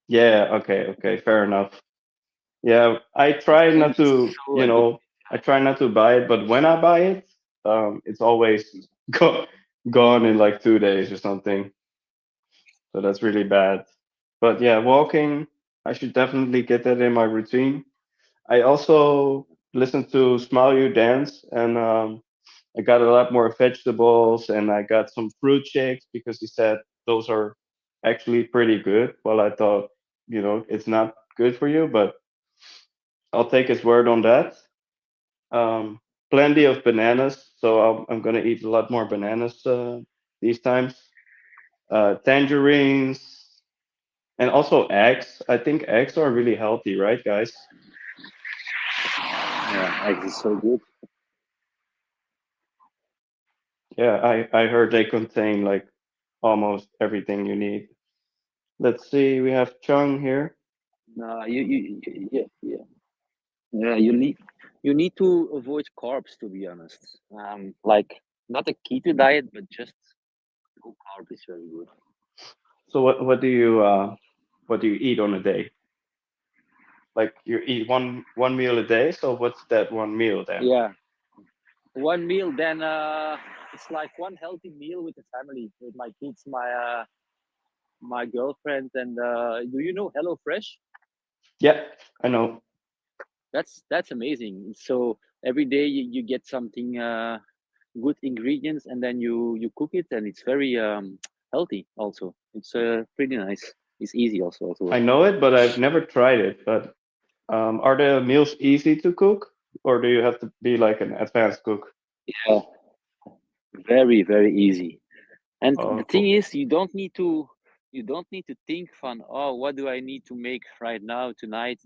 yeah, okay, fair enough. Yeah, I try not Candy is to, so addictive. I try not to buy it, but when I buy it, it's always gone in like 2 days or something. So that's really bad. But yeah, walking, I should definitely get that in my routine. I also listen to Smile You Dance, and I got a lot more vegetables, and I got some fruit shakes because he said those are actually pretty good. Well, I thought, it's not good for you, but I'll take his word on that. Um, Plenty of bananas, so I'm gonna eat a lot more bananas these times. Tangerines, and also eggs. I think eggs are really healthy, right, guys? Yeah, eggs is so good. Yeah, I heard they contain like almost everything you need. Let's see, we have Chung here. No, yeah. You need to avoid carbs, to be honest. Like not a keto diet, but just low carb is very good. So what do you eat on a day? Like you eat one meal a day, so what's that one meal then? Yeah, 1 meal, then it's like one healthy meal with the family, with my kids, my girlfriend, and do you know HelloFresh? Yeah, I know. That's amazing. So every day you get something good ingredients, and then you cook it, and it's very healthy. Also, it's pretty nice. It's easy also to I work. know it, but I've never tried it. But are the meals easy to cook, or do you have to be like an advanced cook? Yeah, very very easy. And Oh, the thing cool. is, you don't need to think from, oh, what do I need to make right now tonight.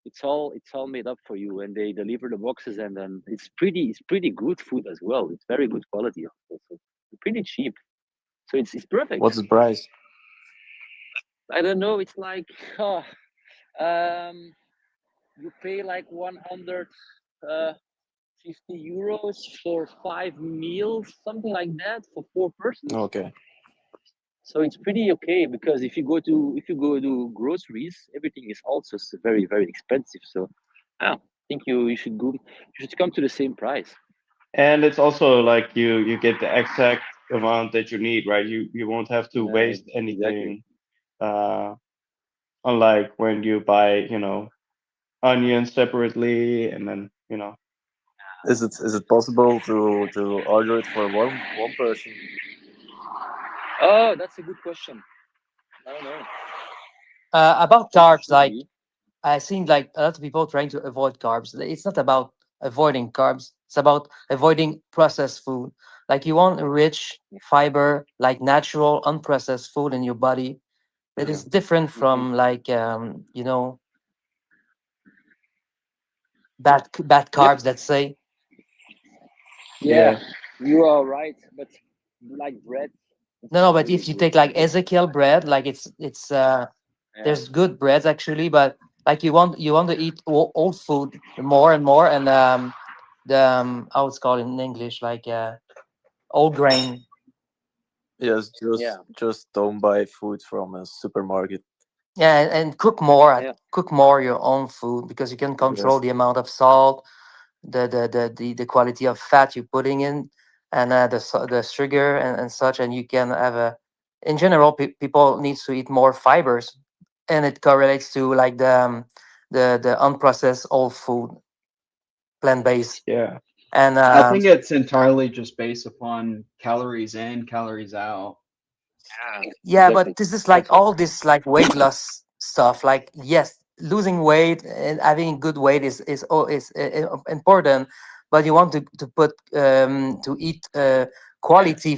It's all made up for you, and they deliver the boxes, and then it's pretty good food as well. It's very good quality also. Pretty cheap, so it's perfect. What's the price? I don't know. It's like, um, you pay like 150 euros for 5 meals, something like that, for 4 persons. Okay. So it's pretty okay, because if you go to groceries, everything is also very very expensive. So I think you should come to the same price. And it's also like you get the exact amount that you need, right? You won't have to waste Exactly. anything. Uh, Unlike when you buy, onions separately, and then, Is it possible to order it for one person? Oh, that's a good question. I don't know. About It carbs, should like be. I seen like a lot of people trying to avoid carbs. It's not about avoiding carbs. It's about avoiding processed food. Like you want rich fiber, like natural, unprocessed food in your body. That Yeah. is different Hmm. from like bad Yep. carbs, let's say. Yeah, you are right, but like bread, it's No, not but really if you good. take like Ezekiel bread, like it's Yeah. there's good breads actually, but like you want to eat old food more and more, and the how it's called in English, like old grain. Yes, Yeah. just don't buy food from a supermarket. Yeah, and Yeah. cook more your own food because you can control Yes. the amount of salt, the quality of fat you're putting in, and the sugar and such, and you can have a. In general, people needs to eat more fibers, and it correlates to like the unprocessed old food, plant based, Yeah. and I think it's entirely just based upon calories in, calories out. Yeah. yeah, but Exactly. this is like That's it. all this like weight loss stuff. Like yes, losing weight and having good weight is important, but you want to put to eat quality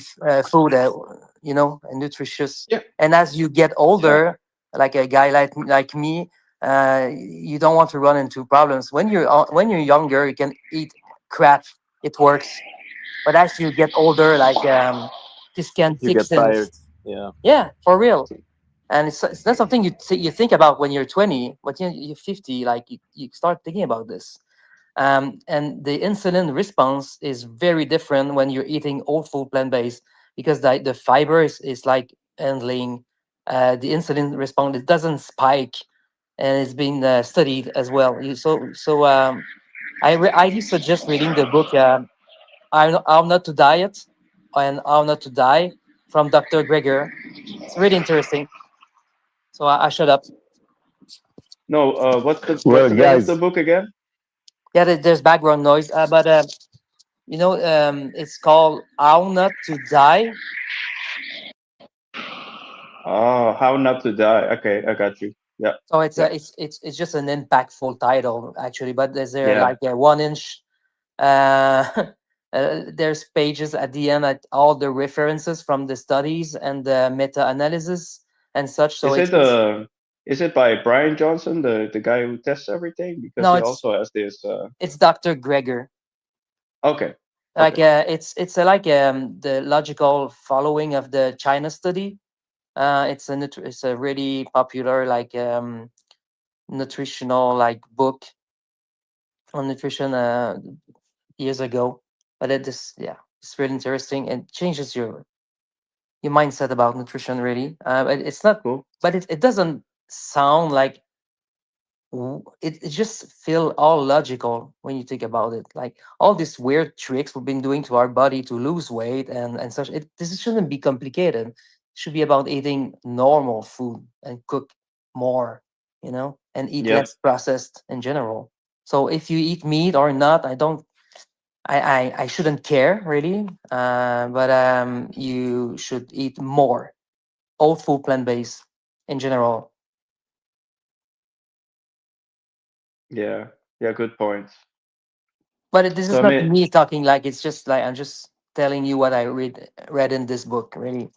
food, and nutritious. Yeah. And as you get Yeah. older, like a guy like me, you don't want to run into problems. When you're younger, you can eat crap. It works, but as you get older, like this can You kick get in. tired. Yeah. Yeah, for real. And it's not something you think about when you're 20, but you're 50, like you start thinking about this. And the insulin response is very different when you're eating whole food plant based because the fiber is like handling the insulin response. It doesn't spike, and it's been studied as well. I do suggest reading the book "How Not to Diet" and "How Not to Die" from Dr. Greger. It's really interesting. So I shut up. No. What's Well, the name of the guys, book again? Yeah, there's background noise, but it's called "How Not to Die." Oh, How Not to Die. Okay, I got you. Yeah. So it's Yeah. it's just an impactful title actually, but there's there Yeah. like a 1 inch. Uh, there's pages at the end at all the references from the studies and the meta-analysis and such. So Is it's, it it's is it by Brian Johnson, the guy who tests everything? Because no, he it's also has this. it's Dr. Greger. Okay. Like Okay. like the logical following of the China study. It's a really popular like nutritional like book on nutrition years ago. But it's really interesting and changes your mindset about nutrition really. But it's not, Cool. but it doesn't sound like it just feel all logical when you think about it. Like all these weird tricks we've been doing to our body to lose weight and such. This shouldn't be complicated. It should be about eating normal food and cook more, and eat Yep. less processed in general. So if you eat meat or not, I don't. I shouldn't care really, but you should eat more whole food, plant based in general. Yeah. Yeah. Good points. This So is I not mean, me talking. Like it's just like I'm just telling you what I read in this book. Really.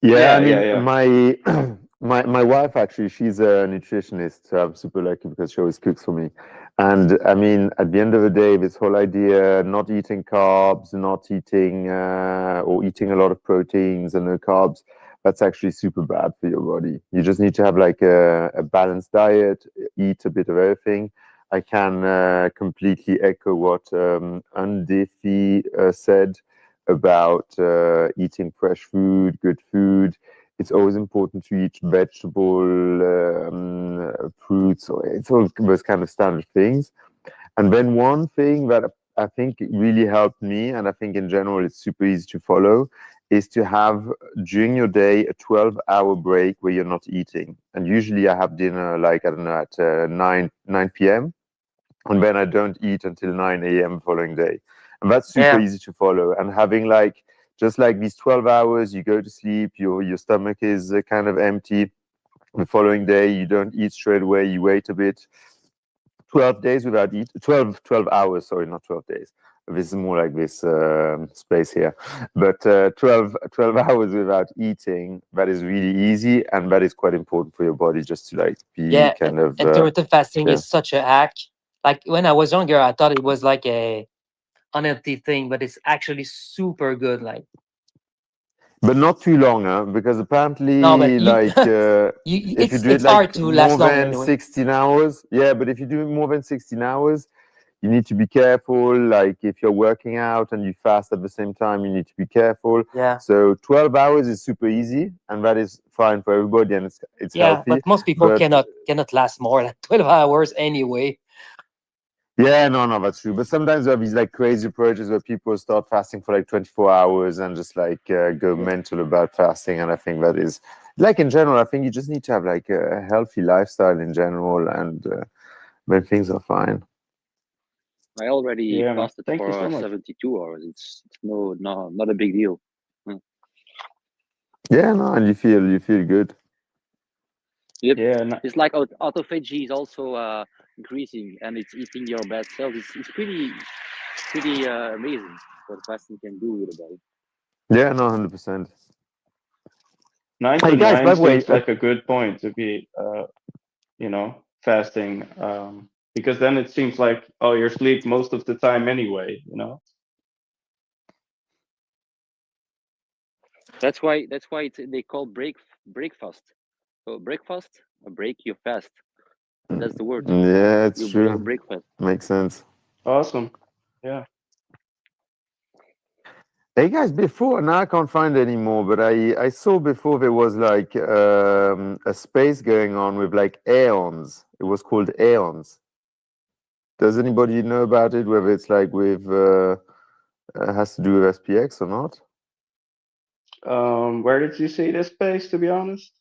yeah, I yeah, yeah, mean, yeah. my wife actually, she's a nutritionist, so I'm super lucky because she always cooks for me. And I mean, at the end of the day, this whole idea not eating carbs, not eating or eating a lot of proteins and no carbs, that's actually super bad for your body. You just need to have like a balanced diet, eat a bit of everything. I can completely echo what Undefi said about eating fresh food, good food. It's always important to eat vegetable, fruits. It's all those kind of standard things. And then one thing that I think really helped me, and I think in general it's super easy to follow, is to have during your day a 12-hour break where you're not eating. And usually I have dinner like, I don't know, at 9 p.m. and then I don't eat until 9 a.m. the following day. And that's super Yeah. easy to follow. And having like just like these 12 hours, you go to sleep, your stomach is kind of empty. The following day, you don't eat straight away, you wait a bit. 12 days without eat 12 hours, sorry, not 12 days. This is more like this space here. But 12 hours without eating, that is really easy. And that is quite important for your body just to like be Yeah, kind of, intermittent fasting yeah. is such a hack. Like when I was younger, I thought it was like a unhealthy thing, but it's actually super good. Like But not too long, huh? Because no, apparently, but you, like, if you do it it's hard like to more last long than anyway. 16 hours, yeah, but if you do it more than 16 hours, you need to be careful. Like, if you're working out and you fast at the same time, you need to be careful. Yeah. So 12 hours is super easy, and that is fine for everybody, and it's Yeah, healthy. but most people But cannot last more than 12 hours anyway. yeah, no, that's true. But sometimes there are these like crazy approaches where people start fasting for like 24 hours and just like go mental about fasting. And I think that is like in general, I think you just need to have like a healthy lifestyle in general, and then things are fine. I already Yeah, man. fasted Thank you for so much. 72 hours. It's not a big deal. Yeah, no, and you feel good. Yep. Yeah, It's like autophagy is also increasing and it's eating your bad cells. It's pretty amazing what fasting can do with the body. Yeah, no, 100%. 9 Hey to guys, 9 by the way, seems like a good point to be, fasting, because then it seems like, oh, you're asleep most of the time anyway, That's why they call breakfast. So breakfast, a break your fast. That's the word. yeah, it's You true. breakfast. Makes sense. Awesome. Yeah. Hey guys, before, now I can't find it anymore, but I saw before there was like a space going on with like aeons. It was called aeons. Does anybody know about it? Whether it's like with has to do with SPX or not? Where did you see this space, to be honest?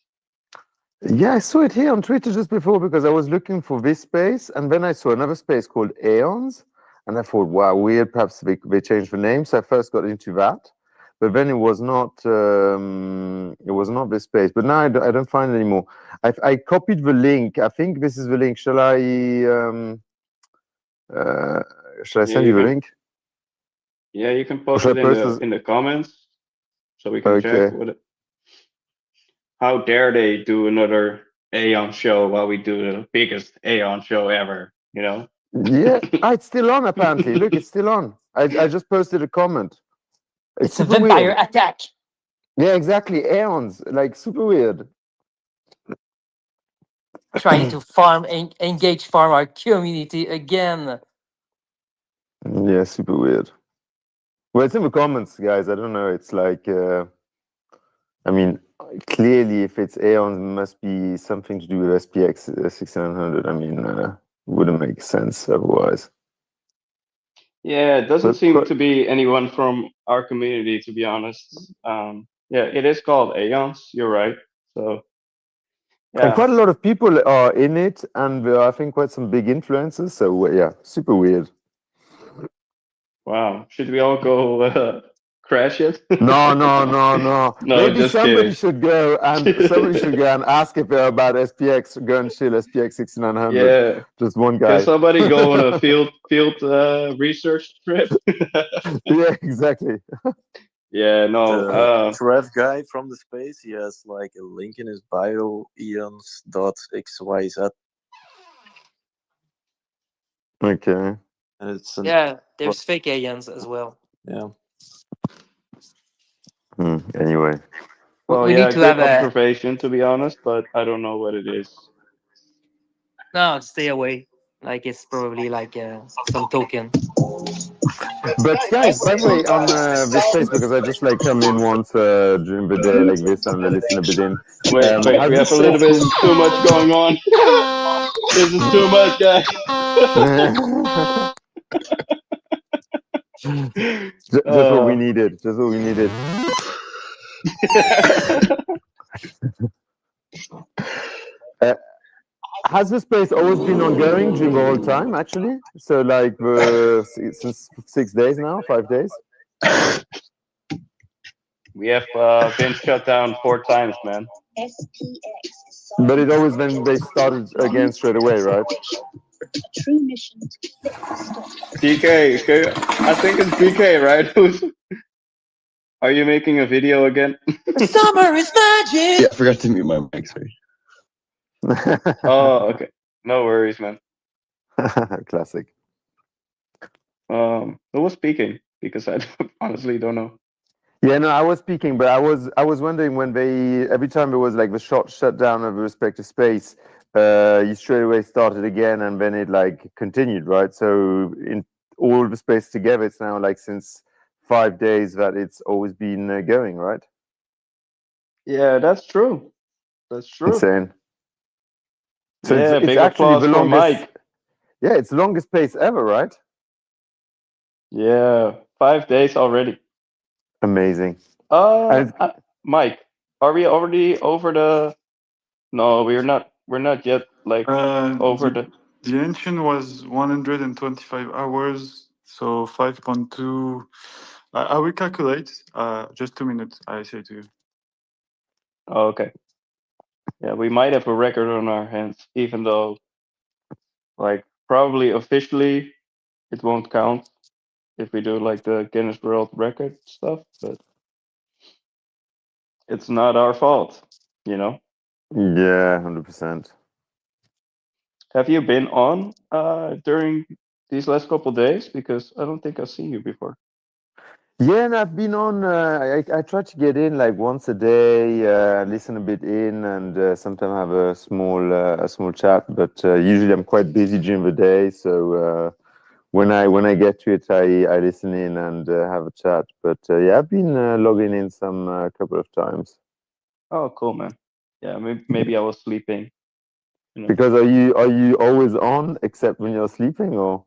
Yeah, I saw it here on Twitter just before because I was looking for this space, and then I saw another space called Aeons, and I thought, wow, weird. Perhaps they changed the name. So I first got into that, but then it was not this space. But now I don't find it anymore. I copied the link. I think this is the link. Shall I send you the link? Yeah, you can Or post should it I post in the comments so we can check Okay. what it. How dare they do another Aeon show while we do the biggest Aeon show ever, Yeah, it's still on apparently. Look, it's still on. I just posted a comment. It's a super vampire weird. attack. Yeah, exactly. Aeons, like super weird. Trying to engage farm our community again. Yeah, super weird. Well, it's in the comments, guys. I don't know. It's like, I mean, clearly, if it's Aeons, it must be something to do with SPX6900. I mean, wouldn't make sense otherwise. Yeah, it doesn't But seem to be anyone from our community, to be honest. Yeah, it is called Aeons. You're right. So, and yeah. quite a lot of people are in it, and there are, I think, quite some big influences. So yeah, super weird. Wow. Should we all go crash it? No. No, Maybe just somebody kidding. should go and ask if they're about SPX. Go and chill SPX6900. Yeah. Just one Can guy. somebody go on a field research trip? Yeah, exactly. Yeah, no. The Trev guy from the space, he has like a link in his bio, eons.xyz. Okay. And it's Yeah, there's fake aliens as well. Yeah. Anyway. Well, we yeah, need to good have a observation, to be honest, but I don't know what it is. no. Stay away. Like it's probably like some token. But guys, by the way, on this space, because I just like come in once during the day like this and I listen a bit in. Wait, Has we this have a little space bit too much going on. This is too much, guys. just what we needed. Just what we needed. Has the space always been ongoing during the whole time, actually? So, like, since 6 days now, 5 days? We have been shut down 4 times, man. But it always then they started again straight away, right? BK, I think it's BK, right? Are you making a video again? Summer is magic. Yeah, I forgot to mute my mic, sorry. Oh, okay. No worries, man. Classic. Who was speaking? Because I honestly don't know. Yeah, no, I was speaking, but I was wondering when every time there was like the shut down of the respective space, you straight away started again, and then it like continued, right? So in all the space together, it's now like since 5 days that it's always been going, right? Yeah, that's true. That's true. Insane. So Yeah, it's big actually applause the for longest. Mike. Yeah, it's the longest space ever, right? Yeah, 5 days already. Amazing. And Mike, are we already over the? No, we're not. We're not yet like over the. The ancient was 125 hours, so 5.2. I will calculate. Just 2 minutes, I say to you. Oh, okay. Yeah, we might have a record on our hands, even though, like, probably officially it won't count if we do like the Guinness World Record stuff, but it's not our fault, you know? Yeah, 100%. Have you been on during these last couple days? Because I don't think I've seen you before. Yeah, and I've been on. I try to get in like once a day, listen a bit in, and sometimes have a small chat. But usually I'm quite busy during the day, so when I get to it, I listen in and have a chat. But yeah, I've been logging in some couple of times. Oh, cool, man. Yeah, maybe I was sleeping. You know. Because are you always on except when you're sleeping, or?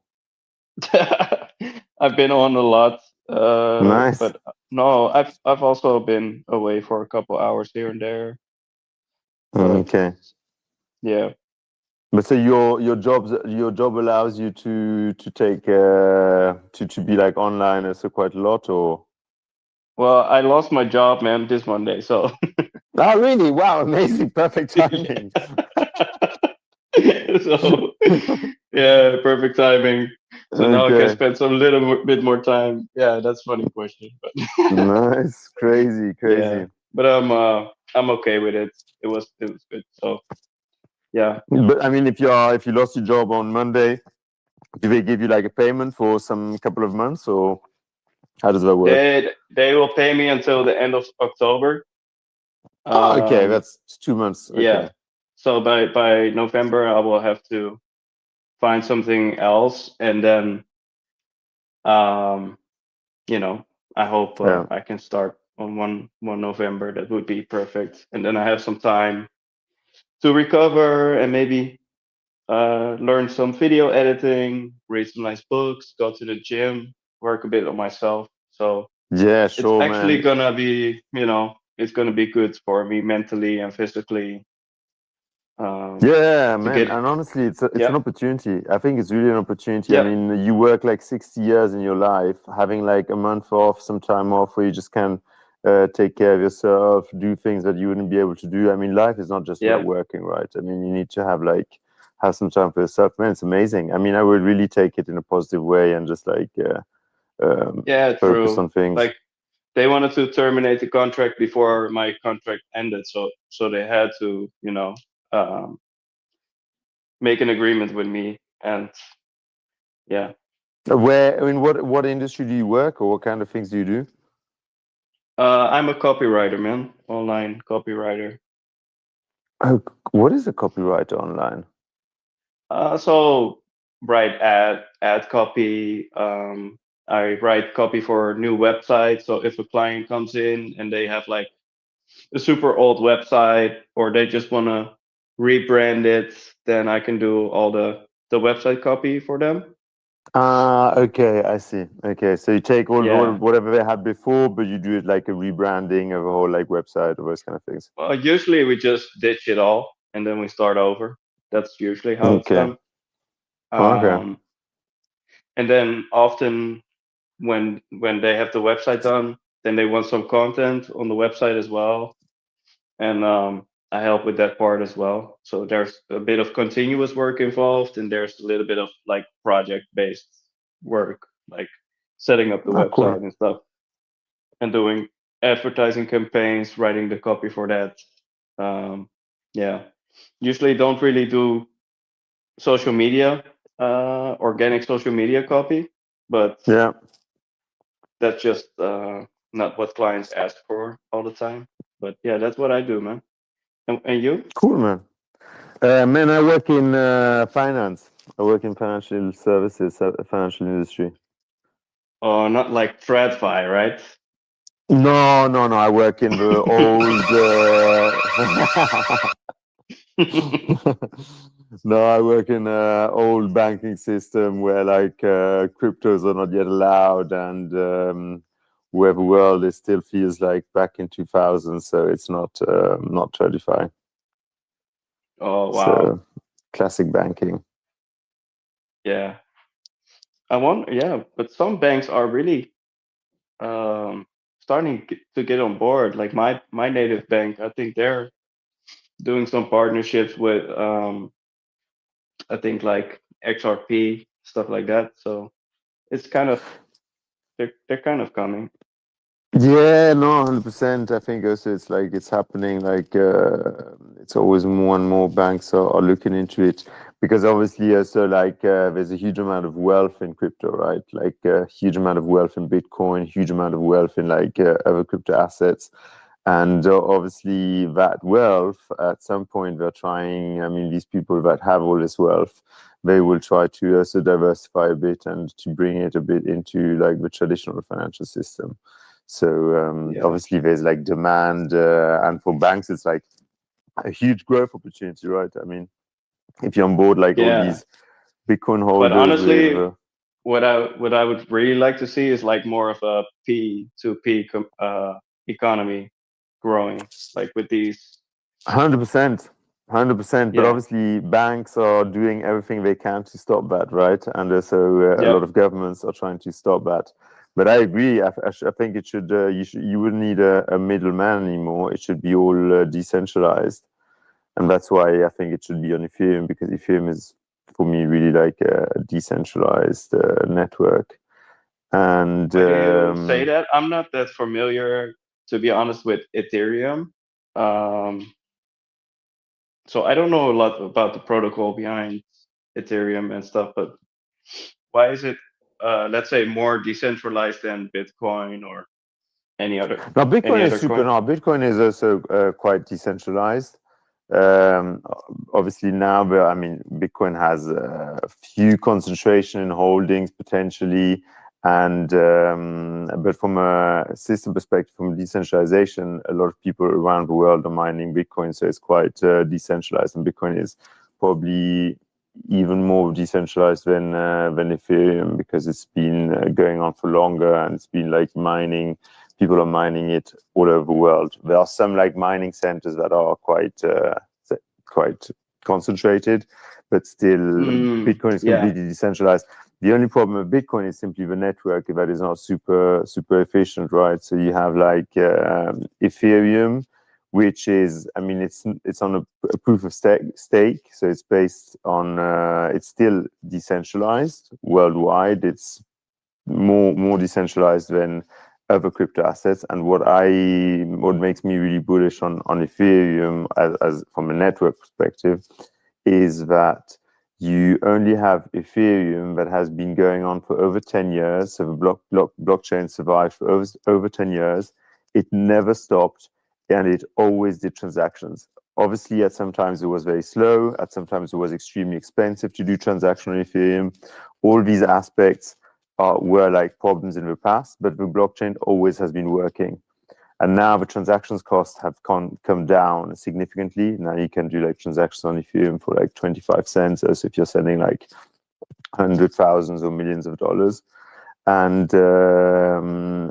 I've been on a lot, Nice. but no, I've also been away for a couple hours here and there. But Okay. yeah. But so your job allows you to take to be like online so quite a lot, or? Well, I lost my job, man, this Monday, so. Oh, really? Wow, amazing, perfect timing. So yeah, perfect timing. So now I can Okay. spend some bit more time. Yeah, that's funny question, but Nice, crazy. yeah, but I'm okay with it. It was good. So yeah. But I mean, if you lost your job on Monday, do they give you like a payment for some couple of months, or how does that work? They will pay me until the end of October. Oh, okay, that's 2 months. Okay. Yeah. So by November, I will have to find something else, and then you know, I hope Yeah. I can start on 1 November. That would be perfect, and then I have some time to recover and maybe learn some video editing, read some nice books, go to the gym, work a bit on myself. So Yeah, it's sure, actually man. gonna be, it's gonna be good for me mentally and physically. Yeah, To man. get And honestly, it's an yeah, opportunity. I think it's really an opportunity. I yeah, mean, you work like 60 years in your life, having like a month off, some time off where you just can take care of yourself, do things that you wouldn't be able to do. I mean, life is not just yeah, about working, right? I mean, you need to have some time for yourself. Man, it's amazing. I mean, I would really take it in a positive way and just like yeah. focus True. on things. Like they wanted to terminate the contract before my contract ended, so they had to, um, make an agreement with me, and yeah. Where, I mean, what industry do you work, or what kind of things do you do? I'm a copywriter, man. Online copywriter. Oh, what is a copywriter online? So write ad copy. I write copy for new websites. So if a client comes in and they have like a super old website, or they just want to rebrand it, then I can do all the website copy for them. Ah, okay, I see. Okay, so you take all Yeah. whatever they had before, but you do it like a rebranding of a whole like website or those kind of things. Well, usually we just ditch it all and then we start over. That's usually how it's Okay. done. Okay. And then often when they have the website done, then they want some content on the website as well, and I help with that part as well. So there's a bit of continuous work involved, and there's a little bit of like project based work, like setting up the Oh, cool. website and stuff, and doing advertising campaigns, writing the copy for that. Yeah, usually don't really do social media. organic social media copy, but Yeah. that's just not what clients ask for all the time. But yeah, that's what I do, man. And you? Cool, man. Man, I work in finance. I work in financial services, financial industry. Oh, not like TradFi, right? No, no, no. I work in the old. No, I work in an old banking system where like cryptos are not yet allowed, and where the world is still feels like back in 2000. So it's not TradFi. Oh wow. So classic banking. Yeah. Yeah, but some banks are really starting to get on board. Like my native bank, I think they're doing some partnerships with I think like XRP, stuff like that. So it's kind of they're kind of coming. Yeah, no, 100%. I think also it's like it's happening. Like it's always more and more banks are looking into it because obviously also like there's a huge amount of wealth in crypto, right? Like a huge amount of wealth in Bitcoin, huge amount of wealth in like other crypto assets, and obviously that wealth at some point they're trying. I mean, these people that have all this wealth, they will try to also diversify a bit and to bring it a bit into like the traditional financial system. So Yeah. obviously there's like demand, and for banks it's like a huge growth opportunity, right? I mean, if you're on board like all Yeah. these Bitcoin But holders honestly, with what I would really like to see is like more of a P2P economy growing, like with these. 100%, 100%. But Yeah. obviously banks are doing everything they can to stop that, right? And so a Yeah. lot of governments are trying to stop that. But I agree. I think it should. You wouldn't need a middleman anymore. It should be all decentralized. And that's why I think it should be on Ethereum, because Ethereum is, for me, really like a decentralized network. And Why do you say that? I'm not that familiar, to be honest, with Ethereum. So I don't know a lot about the protocol behind Ethereum and stuff, but why is it, let's say, more decentralized than Bitcoin or any now Bitcoin is other super. coin? No, Bitcoin is also quite decentralized. Um, Obviously now, but I mean, Bitcoin has a few concentration in holdings potentially, and but from a system perspective, from decentralization, a lot of people around the world are mining Bitcoin, so it's quite decentralized, and Bitcoin is probably even more decentralized than Ethereum, because it's been going on for longer, and it's been like mining. People are mining it all over the world. There are some like mining centers that are quite concentrated, but still Bitcoin is Yeah. completely decentralized. The only problem with Bitcoin is simply the network that is not super efficient, right? So you have like Ethereum, which is, I mean, it's on a proof of stake, so it's based on it's still decentralized worldwide. It's more decentralized than other crypto assets. And what makes me really bullish on Ethereum as from a network perspective is that you only have Ethereum that has been going on for over 10 years. So the blockchain survived for over 10 years. It never stopped, and it always did transactions. Obviously, at some times it was very slow. At some times it was extremely expensive to do transaction on Ethereum. All these aspects were like problems in the past, but the blockchain always has been working. And now the transactions costs have come down significantly. Now you can do like transactions on Ethereum for like 25 cents, as if you're sending like hundreds, thousands, or millions of dollars. And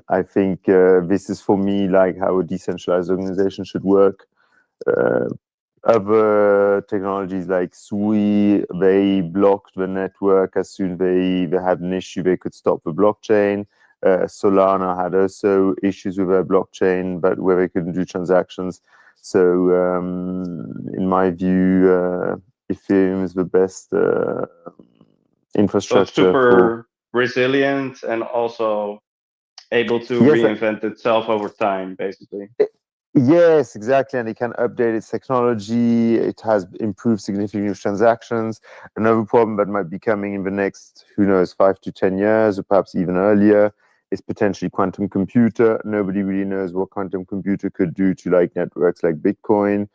I think this is, for me, like how a decentralized organization should work. Other technologies like Sui, they blocked the network as soon they had an issue. They could stop the blockchain. Solana had also issues with their blockchain, but where they couldn't do transactions. So, in my view, Ethereum is the best So it's infrastructure for. super resilient and also able to Yes, reinvent itself over time, basically. Yes, exactly, and it can update its technology. It has improved significantly transactions. Another problem that might be coming in the next, who knows, 5 to 10 years, or perhaps even earlier, is potentially quantum computer. Nobody really knows what quantum computer could do to like networks like Bitcoin,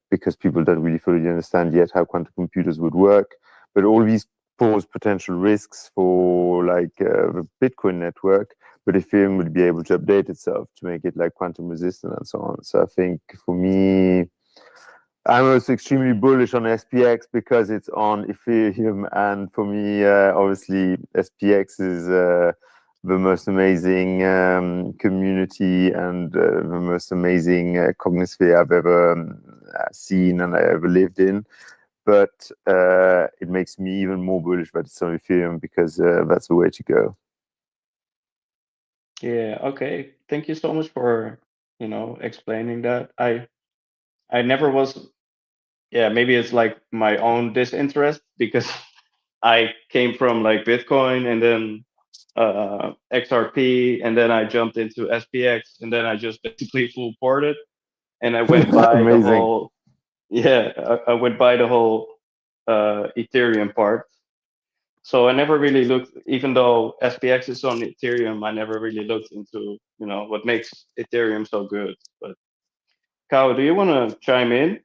because people don't really fully understand yet how quantum computers would work. But all these pose potential risks for like the Bitcoin network. But Ethereum would be able to update itself to make it like quantum resistant and so on. So I think for me, I'm also extremely bullish on SPX because it's on Ethereum, and for me, obviously, SPX is the most amazing community and the most amazing cognosphere I've ever seen and I ever lived in. But it makes me even more bullish that it's on Ethereum because that's the way to go. Yeah, okay. Thank you so much for, explaining that. I never was, yeah, maybe it's like my own disinterest because I came from like Bitcoin and then XRP, and then I jumped into SPX, and then I just basically full ported, and I went by the Amazing. whole, yeah, I went by the whole Ethereum part. So I never really looked, even though SPX is on Ethereum, I never really looked into, what makes Ethereum so good. But Kyle, do you want to chime in?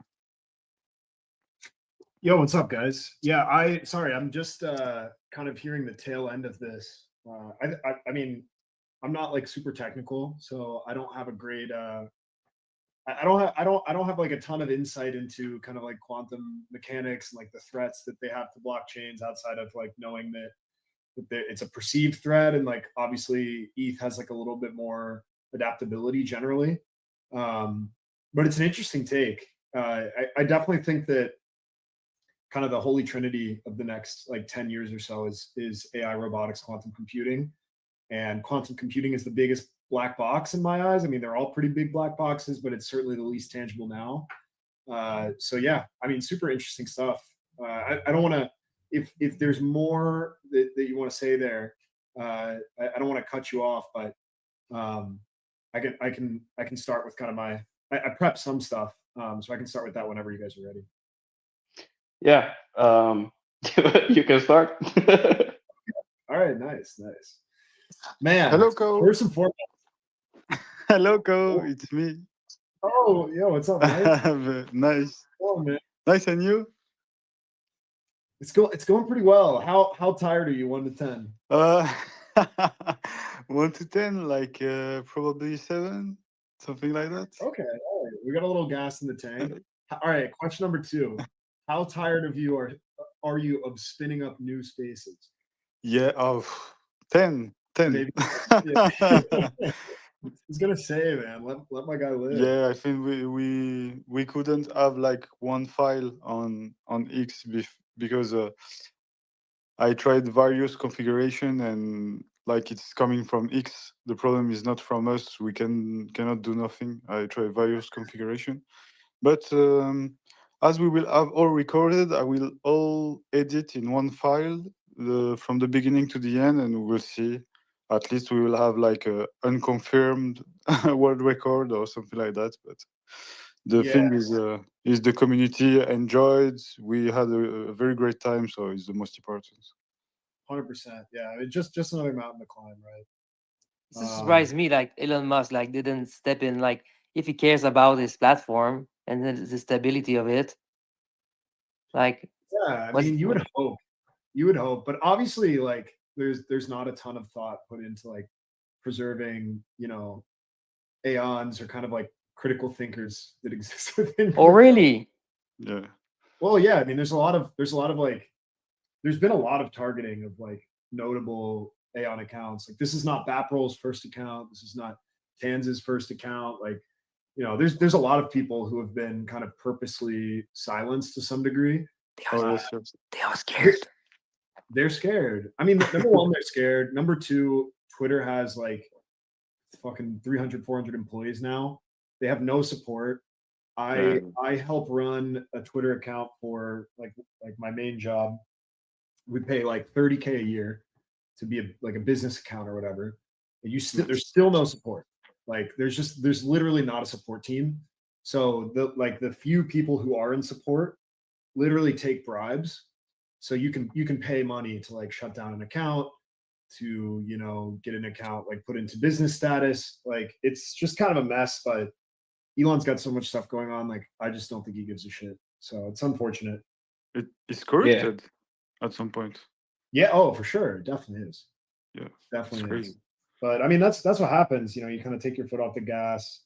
Yo, what's up, guys? Yeah, I'm just kind of hearing the tail end of this. I mean, I'm not like super technical, so I don't have a great I don't have like a ton of insight into kind of like quantum mechanics and like the threats that they have to blockchains outside of like knowing that it's a perceived threat, and like obviously ETH has like a little bit more adaptability generally. But it's an interesting take. I definitely think that kind of the holy trinity of the next like 10 years or so is AI, robotics, quantum computing. And quantum computing is the biggest black box in my eyes. I mean, they're all pretty big black boxes, but it's certainly the least tangible now. So yeah, I mean, super interesting stuff. I don't want to, if there's more that you want to say there, I don't want to cut you off, but I can start with kind of I prep some stuff, so I can start with that whenever you guys are ready. Yeah, you can start. All right, nice. Man, Hello, Co. first and foremost. Hello, Co. It's me. Oh, yo, what's up, man? Nice. Oh, man. Nice, and you? It's going pretty well. How tired are you? 1 to 10. 1 to 10, like probably 7, something like that. Okay, all right. We got a little gas in the tank. All right, question number 2. How tired of you are you of spinning up new spaces? Yeah, 10. Maybe. Yeah. He's gonna say, man, let my guy live. Yeah, I think we couldn't have like one file on X because I tried various configuration and like it's coming from X. The problem is not from us. We cannot do nothing. I tried various configuration, but as we will have all recorded, I will all edit in one file from the beginning to the end, and we will see. At least we will have like a unconfirmed world record or something like that. But the thing is the community enjoyed. We had a very great time, so it's the most important. 100%. Yeah, I mean, just another mountain to climb, right? It surprised me like Elon Musk like didn't step in, like if he cares about his platform and the stability of it. Like yeah, I mean, you would hope, but obviously like there's not a ton of thought put into like preserving, aeons or kind of like critical thinkers that exist within. Oh, really? Yeah. Well, yeah, I mean, there's a lot of like, there's been a lot of targeting of like notable Aeon accounts. Like this is not Baprol's first account. This is not Tanz's first account. Like, there's a lot of people who have been kind of purposely silenced to some degree. They are scared. They're scared. I mean, number one, they're scared. Number two, Twitter has like fucking 300, 400 employees now. They have no support. I help run a Twitter account for like my main job. We pay like $30K a year to be a business account or whatever. And there's still no support. Like there's literally not a support team. So the few people who are in support literally take bribes. So you can pay money to like shut down an account, to, you know, get an account like put into business status. Like it's just kind of a mess, but Elon's got so much stuff going on. Like I just don't think he gives a shit. So it's unfortunate. It's corrupted at some point. Yeah, oh, for sure. It definitely is. Yeah. Definitely crazy. is. But I mean that's what happens, you know, you kind of take your foot off the gas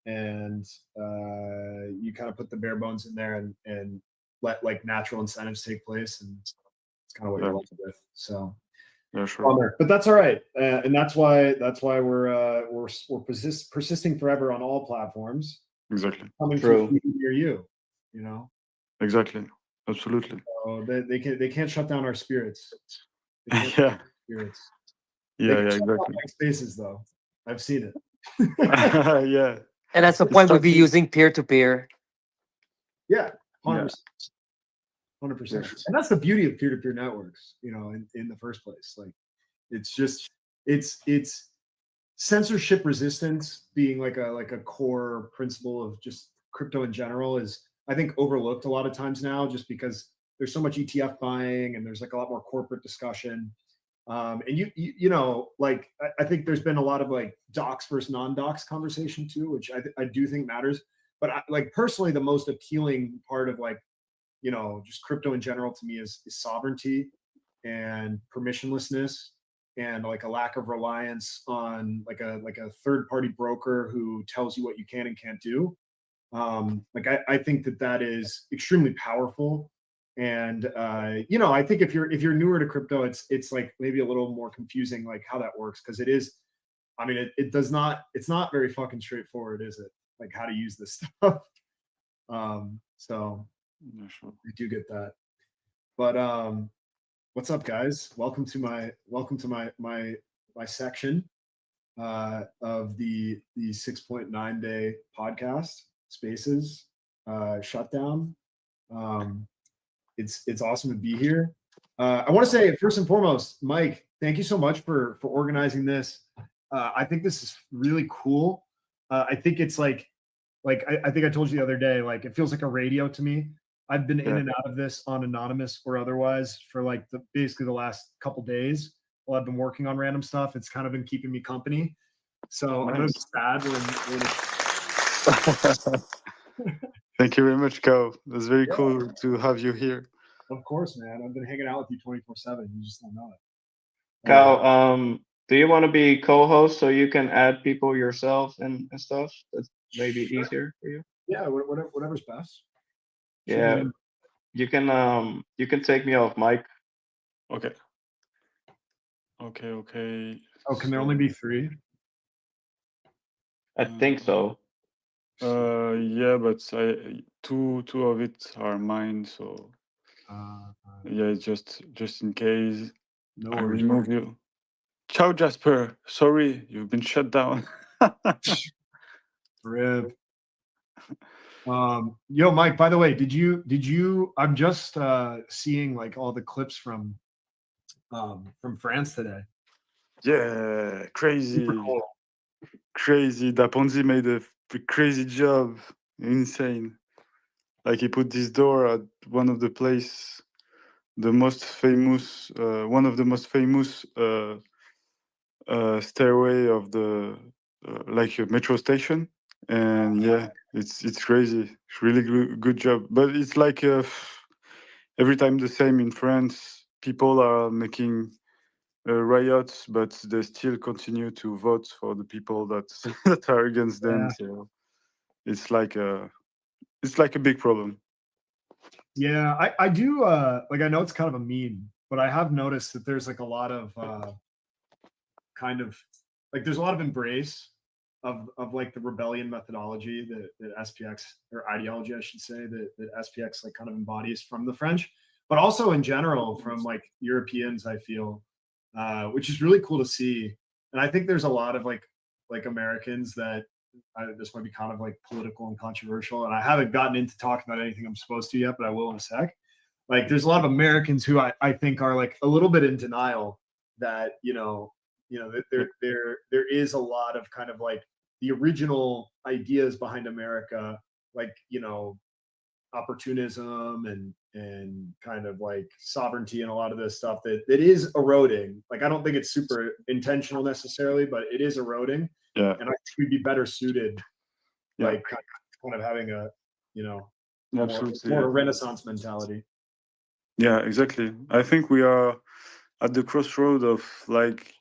and you kind of put the bare bones in there and let like natural incentives take place, and it's kind of what you're left with. So yeah, sure. But that's all right, and that's why we're persisting forever on all platforms. Exactly. Coming to near you, you know. Exactly. Absolutely. So they can't shut down our spirits. Yeah. Spirits. Yeah, exactly. Spaces though, I've seen it. Yeah. And at some point, we'll be using peer-to-peer. Yeah, 100%. 100%. And that's the beauty of peer-to-peer networks, you know, in the first place. Like, it's just it's censorship resistance being like a core principle of just crypto in general is, I think, overlooked a lot of times now, just because there's so much ETF buying and there's like a lot more corporate discussion. And you know, like I think there's been a lot of like docs versus non-docs conversation too, which I do think matters. But like personally, the most appealing part of like, you know, just crypto in general to me is sovereignty and permissionlessness, and like a lack of reliance on like a third party broker who tells you what you can and can't do. Like I think that is extremely powerful. And you know, I think if you're newer to crypto, it's like maybe a little more confusing like how that works, because it is, I mean, it's not very fucking straightforward, is it? Like how to use this stuff. So I do get that. But what's up, guys? Welcome to my section of the 6.9 day podcast Spaces shutdown. It's awesome to be here. I want to say first and foremost, Mike, thank you so much for organizing this. I think this is really cool. I think it's like I think I told you the other day, like it feels like a radio to me. I've been in and out of this on anonymous or otherwise for like basically the last couple days while I've been working on random stuff. It's kind of been keeping me company. So I'm sad when Thank you very much, Ko. That's very cool to have you here. Of course, man. I've been hanging out with you 24/7. You just don't know it. Cal, do you want to be co-host so you can add people yourself and stuff? That's maybe easier for you. Yeah, whatever's best. Yeah, you can take me off mic. Okay. Okay. Oh, can there only be 3? I think so. Yeah, but two of it are mine, so yeah, just in case I remove you. Ciao, Jasper. Sorry, you've been shut down. Rip. Yo, Mike, by the way, did you I'm just seeing like all the clips from France today. Yeah, crazy. Cool. Crazy. Da Ponzi made a crazy job. Insane. Like he put this door at one of the place, the most famous, one of the most famous stairway of the like a metro station. And yeah, it's crazy. It's really good job. But it's like every time the same in France. People are making riots, but they still continue to vote for the people that that are against them. So it's like a big problem. Yeah, I do like, I know it's kind of a meme, but I have noticed that there's like a lot of kind of like there's a lot of embrace of like the rebellion methodology that SPX, or ideology I should say, that SPX like kind of embodies from the French, but also in general from like Europeans, I feel, which is really cool to see. And I think there's a lot of like Americans that this might be kind of like political and controversial, and I haven't gotten into talking about anything I'm supposed to yet, but I will in a sec. Like there's a lot of Americans who I think are like a little bit in denial that, you know, that there is a lot of kind of like the original ideas behind America, like, you know, opportunism and kind of like sovereignty and a lot of this stuff that is eroding. Like, I don't think it's super intentional necessarily, but it is eroding. Yeah. And I think we'd be better suited, Yeah. like kind of having a, you know, Absolutely. more Renaissance mentality. Yeah, exactly. I think we are at the crossroad of like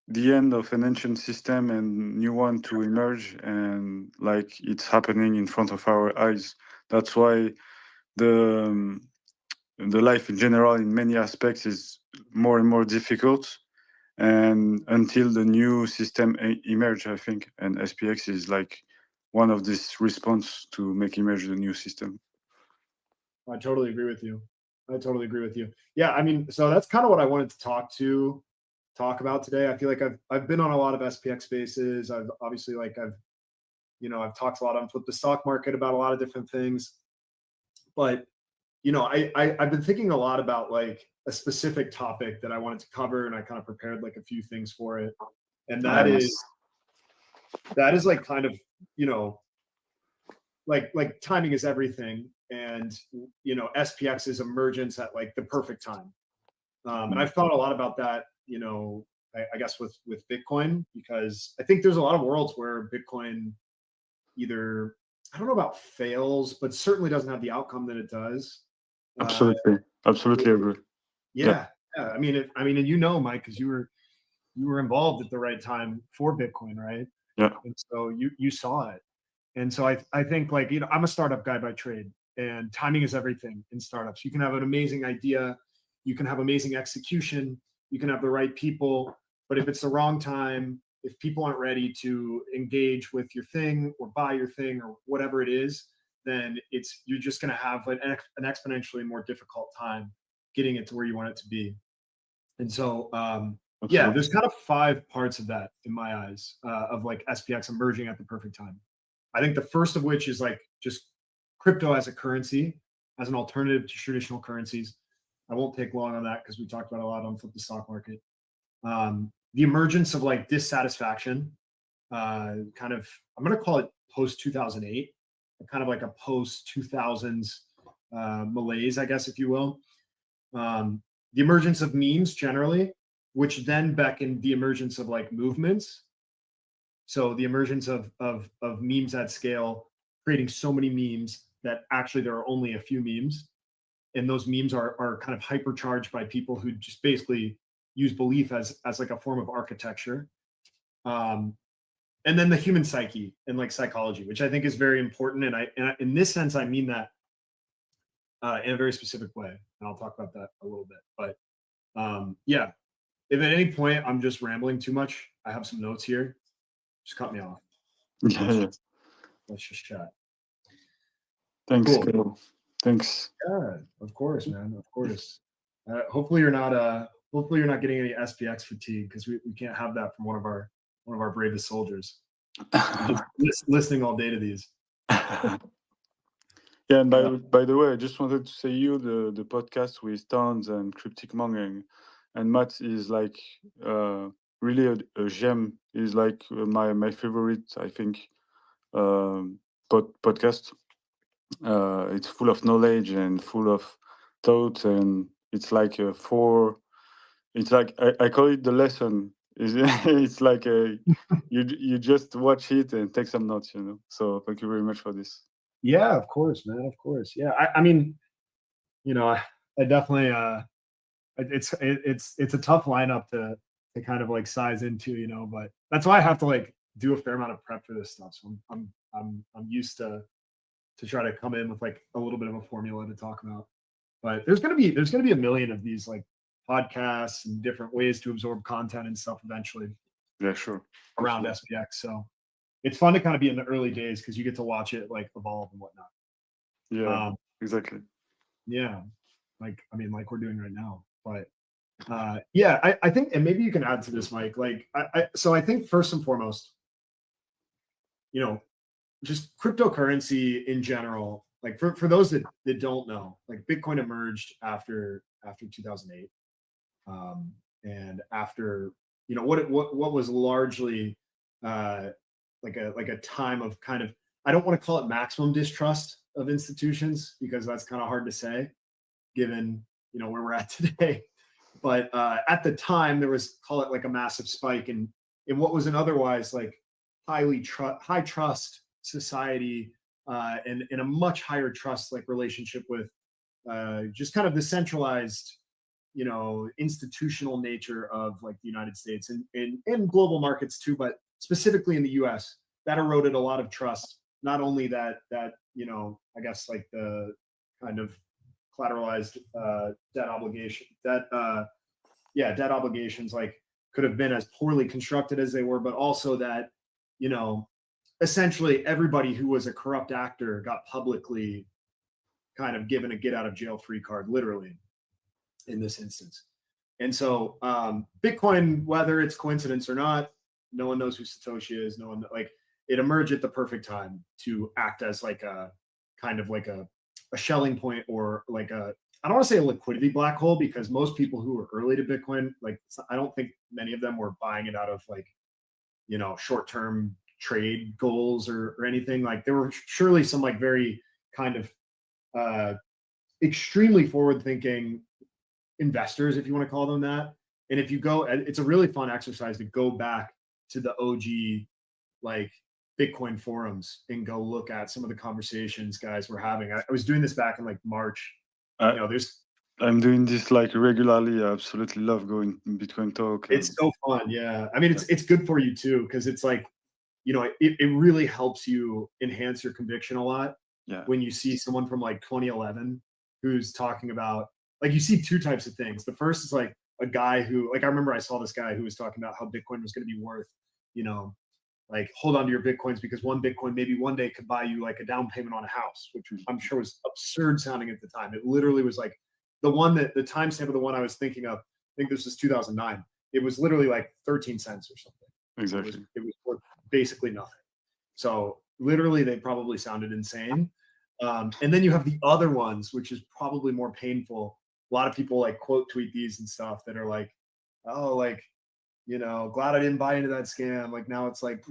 the end of an ancient system and new one to emerge, and like it's happening in front of our eyes. That's why the life in general, in many aspects, is more and more difficult. And until the new system emerge, I think, and SPX is like one of this response to make emerge the new system. I totally agree with you. Yeah, I mean, so that's kind of what I wanted to talk about today. I feel like I've been on a lot of SPX spaces. I've obviously I've talked a lot on Flip the Stock Market about a lot of different things. But I've been thinking a lot about like a specific topic that I wanted to cover, and I kind of prepared like a few things for it. And that is like kind of, like timing is everything, and SPX's emergence at like the perfect time. And I've thought a lot about that, I guess with Bitcoin, because I think there's a lot of worlds where Bitcoin either, I don't know about fails, but certainly doesn't have the outcome that it does. Absolutely agree. Yeah. I mean, and Mike, because you were involved at the right time for Bitcoin, right? Yeah. And so you saw it. And so I think like, I'm a startup guy by trade, and timing is everything in startups. You can have an amazing idea, you can have amazing execution, you can have the right people, but if it's the wrong time, if people aren't ready to engage with your thing or buy your thing or whatever it is, then you're just going to have an exponentially more difficult time getting it to where you want it to be. And so, yeah, there's kind of 5 parts of that in my eyes, of like SPX emerging at the perfect time. I think the first of which is like just crypto as a currency, as an alternative to traditional currencies. I won't take long on that because we talked about a lot on Flip the Stock Market. The emergence of like dissatisfaction, kind of, I'm going to call it post 2008, kind of like a post 2000s malaise, I guess, if you will. The emergence of memes generally, which then beckoned the emergence of like movements. So the emergence of memes at scale, creating so many memes that actually there are only a few memes. And those memes are kind of hypercharged by people who just basically use belief as like a form of architecture. And then the human psyche and like psychology, which I think is very important. And in this sense, I mean that in a very specific way. And I'll talk about that a little bit. But yeah, if at any point I'm just rambling too much, I have some notes here. Just cut me off. Let's just chat. Thanks, Cool. Carol. Thanks. Yeah, of course, man. Of course. Hopefully you're not getting any SPX fatigue, because we can't have that from one of our bravest soldiers. Listening all day to these. Yeah, and by the way, I just wanted to say the podcast with Tons and Cryptic Monk and Matt is like really a gem. Is like my favorite, I think, podcast. It's full of knowledge and full of thought, and it's like it's like I call it the lesson. It's like you just watch it and take some notes, So thank you very much for this. Yeah, of course, man. Of course. Yeah. I mean, I definitely it's a tough lineup to kind of like size into, but that's why I have to like do a fair amount of prep for this stuff. So I'm used to try to come in with like a little bit of a formula to talk about. But there's gonna be a million of these like podcasts and different ways to absorb content and stuff eventually. Yeah, sure. Around SPX. So it's fun to kind of be in the early days because you get to watch it like evolve and whatnot. Yeah, exactly. Yeah, like we're doing right now. But yeah, I think, and maybe you can add to this, Mike. Like so I think first and foremost, just cryptocurrency in general, like for those that don't know, like Bitcoin emerged after 2008, and after what was largely a time of kind of, I don't want to call it maximum distrust of institutions, because that's kind of hard to say given, you know, where we're at today. But at the time, there was, call it like a massive spike in what was an otherwise like high trust society, and in a much higher trust like relationship with just kind of the centralized, you know, institutional nature of like the United States and global markets too, but specifically in the US, that eroded a lot of trust. Not only that, you know, I guess like the kind of collateralized debt obligation, debt obligations like could have been as poorly constructed as they were, but also that, you know, essentially everybody who was a corrupt actor got publicly kind of given a get out of jail free card, literally, in this instance. And so Bitcoin, whether it's coincidence or not, no one knows who Satoshi is. No one, like, it emerged at the perfect time to act as like a kind of like a shelling point, or like a, I don't want to say a liquidity black hole, because most people who were early to Bitcoin, like, I don't think many of them were buying it out of like, you know, short-term trade goals or anything. Like, there were surely some like very kind of extremely forward-thinking investors, if you want to call them that. And if you go, it's a really fun exercise to go back to the OG like Bitcoin forums and go look at some of the conversations guys were having. I was doing this back in like March. You know, I'm doing this like regularly. I absolutely love going Bitcoin talk. It's so fun. Yeah. I mean, it's good for you too, because it's like, you know, it really helps you enhance your conviction a lot. Yeah. When you see someone from like 2011 who's talking about, like, you see two types of things. The first is like a guy who, like, I remember I saw this guy who was talking about how Bitcoin was going to be worth, you know, like, hold on to your Bitcoins because one Bitcoin maybe one day could buy you like a down payment on a house, which I'm sure was absurd sounding at the time. It literally was like the timestamp of the one I was thinking of, I think this was 2009. It was literally like 13 cents or something. Exactly. It was worth basically nothing. So literally they probably sounded insane. And then you have the other ones, which is probably more painful. A lot of people like quote tweet these and stuff that are like, oh, like, you know, glad I didn't buy into that scam. Like now it's 80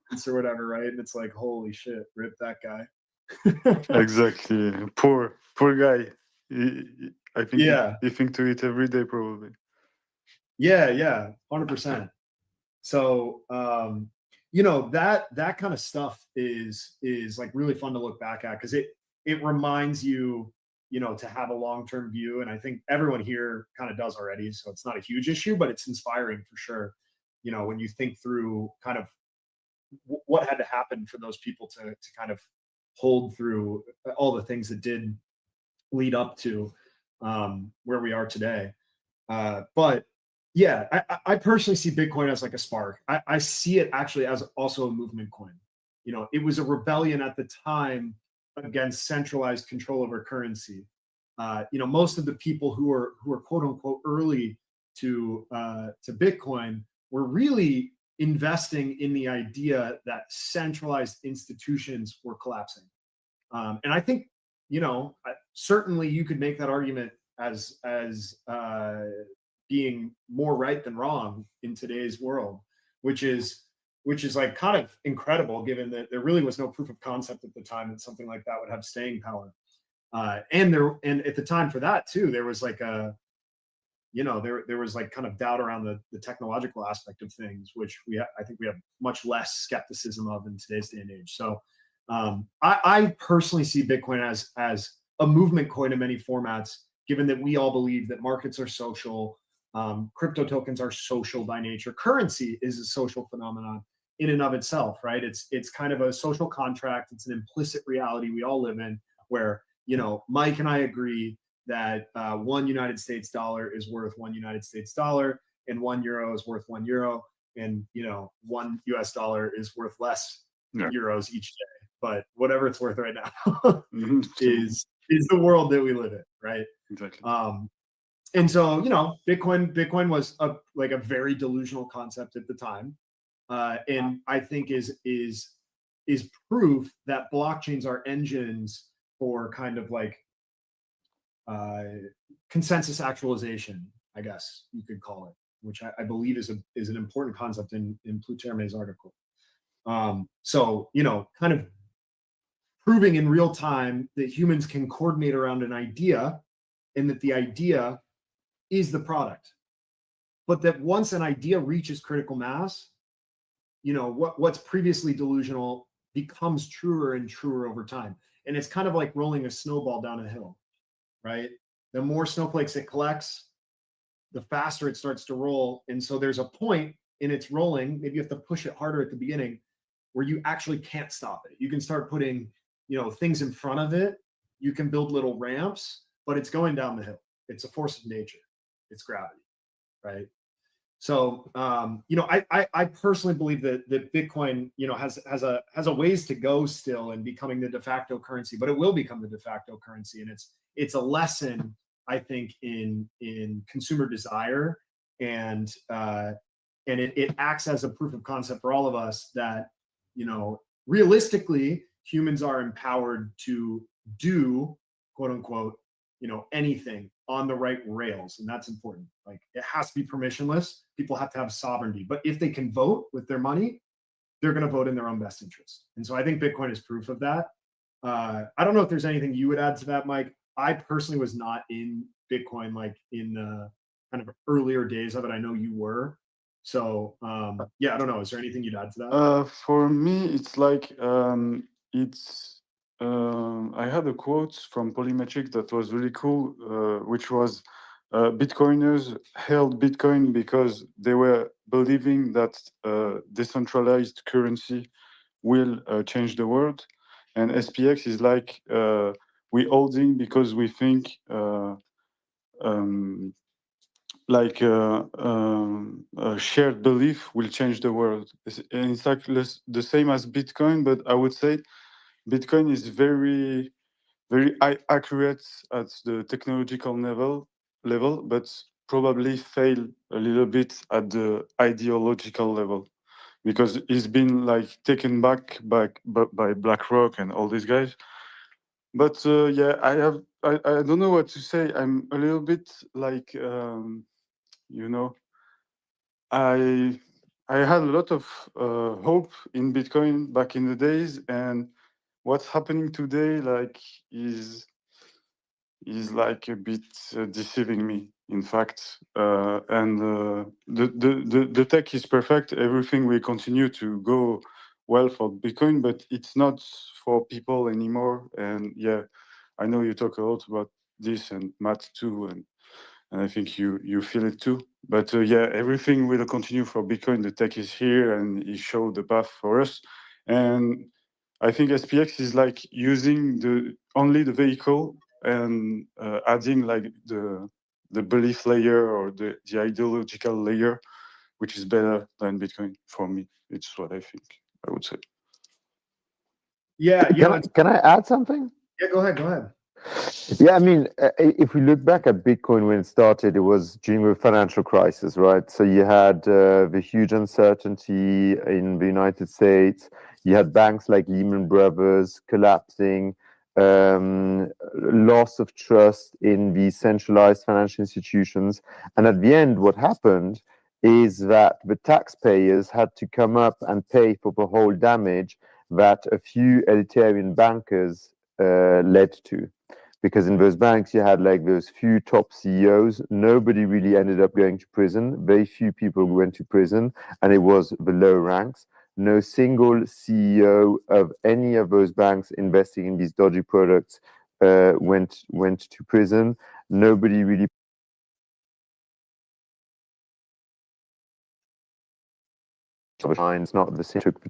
cents or whatever, right? And it's like, holy shit, rip that guy. Exactly. Poor guy. I think he think to it every day probably. Yeah, 100%. So you know, that kind of stuff is like really fun to look back at, because it reminds you, you know, to have a long-term view. And I think everyone here kind of does already, so it's not a huge issue, but it's inspiring for sure. You know, when you think through kind of what had to happen for those people to kind of hold through all the things that did lead up to where we are today. But yeah, I personally see Bitcoin as like a spark. I see it actually as also a movement coin. You know, it was a rebellion at the time against centralized control over currency. You know, most of the people who are quote unquote early to Bitcoin were really investing in the idea that centralized institutions were collapsing. And I think, you know, certainly you could make that argument as being more right than wrong in today's world, which is like kind of incredible, given that there really was no proof of concept at the time that something like that would have staying power. And at the time for that too, there was like there was like kind of doubt around the technological aspect of things, which I think we have much less skepticism of in today's day and age. So I personally see Bitcoin as a movement coin in many formats, given that we all believe that markets are social. Crypto tokens are social by nature. Currency is a social phenomenon in and of itself, right? It's kind of a social contract. It's an implicit reality we all live in, where, you know, Mike and I agree that $1 United States dollar is worth $1 United States dollar, and €1 is worth €1, and, you know, $1 US is worth less euros each day. But whatever it's worth right now is the world that we live in, right? Exactly. And so, you know, Bitcoin was a very delusional concept at the time, and I think is proof that blockchains are engines for kind of like consensus actualization, I guess you could call it, which I believe is an important concept in Pluterme's article. So, kind of proving in real time that humans can coordinate around an idea and that the idea is the product. But that once an idea reaches critical mass, what's previously delusional becomes truer and truer over time. And it's kind of like rolling a snowball down a hill, right? The more snowflakes it collects, the faster it starts to roll. And so there's a point in its rolling, maybe you have to push it harder at the beginning, where you actually can't stop it. You can start putting, things in front of it. You can build little ramps, but it's going down the hill. It's a force of nature. It's gravity, right? So, I personally believe that Bitcoin, has a ways to go still in becoming the de facto currency, but it will become the de facto currency, and it's a lesson, I think, in consumer desire, and it acts as a proof of concept for all of us that, realistically, humans are empowered to do, quote unquote, anything on the right rails. And that's important. Like, it has to be permissionless. People have to have sovereignty. But if they can vote with their money, they're going to vote in their own best interest. And so I think Bitcoin is proof of that. I don't know if there's anything you would add to that, Mike. I personally was not in Bitcoin like in kind of earlier days of it. I know you were. So yeah, I don't know. Is there anything you'd add to that? For me, it's like I had a quote from Polymetric that was really cool, which was Bitcoiners held Bitcoin because they were believing that decentralized currency will change the world, and SPX is like we holding because we think like a shared belief will change the world. And it's like the same as Bitcoin, but I would say Bitcoin is very, very accurate at the technological level, but probably fail a little bit at the ideological level, because it's been like taken back by BlackRock and all these guys. But yeah, I don't know what to say. I'm a little bit like I had a lot of hope in Bitcoin back in the days, and what's happening today is like a bit deceiving me, in fact. And the tech is perfect. Everything will continue to go well for Bitcoin, but it's not for people anymore. And yeah, I know you talk a lot about this, and Matt too, and I think you feel it too. But yeah, everything will continue for Bitcoin. The tech is here, and it showed the path for us. And I think SPX is like using only the vehicle and adding like the belief layer or the ideological layer, which is better than Bitcoin for me. It's what I think. I would say. Yeah, Can I add something? Yeah, go ahead. Go ahead. Yeah, I mean, if we look back at Bitcoin when it started, it was during the financial crisis, right? So you had the huge uncertainty in the United States. You had banks like Lehman Brothers collapsing, loss of trust in the centralized financial institutions. And at the end, what happened is that the taxpayers had to come up and pay for the whole damage that a few elitarian bankers led to. Because in those banks, you had like those few top CEOs. Nobody really ended up going to prison. Very few people went to prison, and it was the low ranks. No single CEO of any of those banks investing in these dodgy products went to prison. Nobody really. It's not the same took the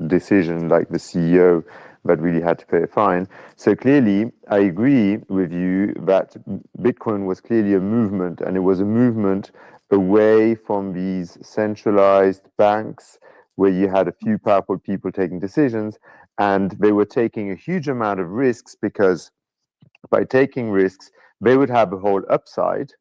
decision like the CEO that really had to pay a fine. So clearly, I agree with you that Bitcoin was clearly a movement, and it was a movement away from these centralized banks where you had a few powerful people taking decisions, and they were taking a huge amount of risks, because by taking risks, they would have a whole upside.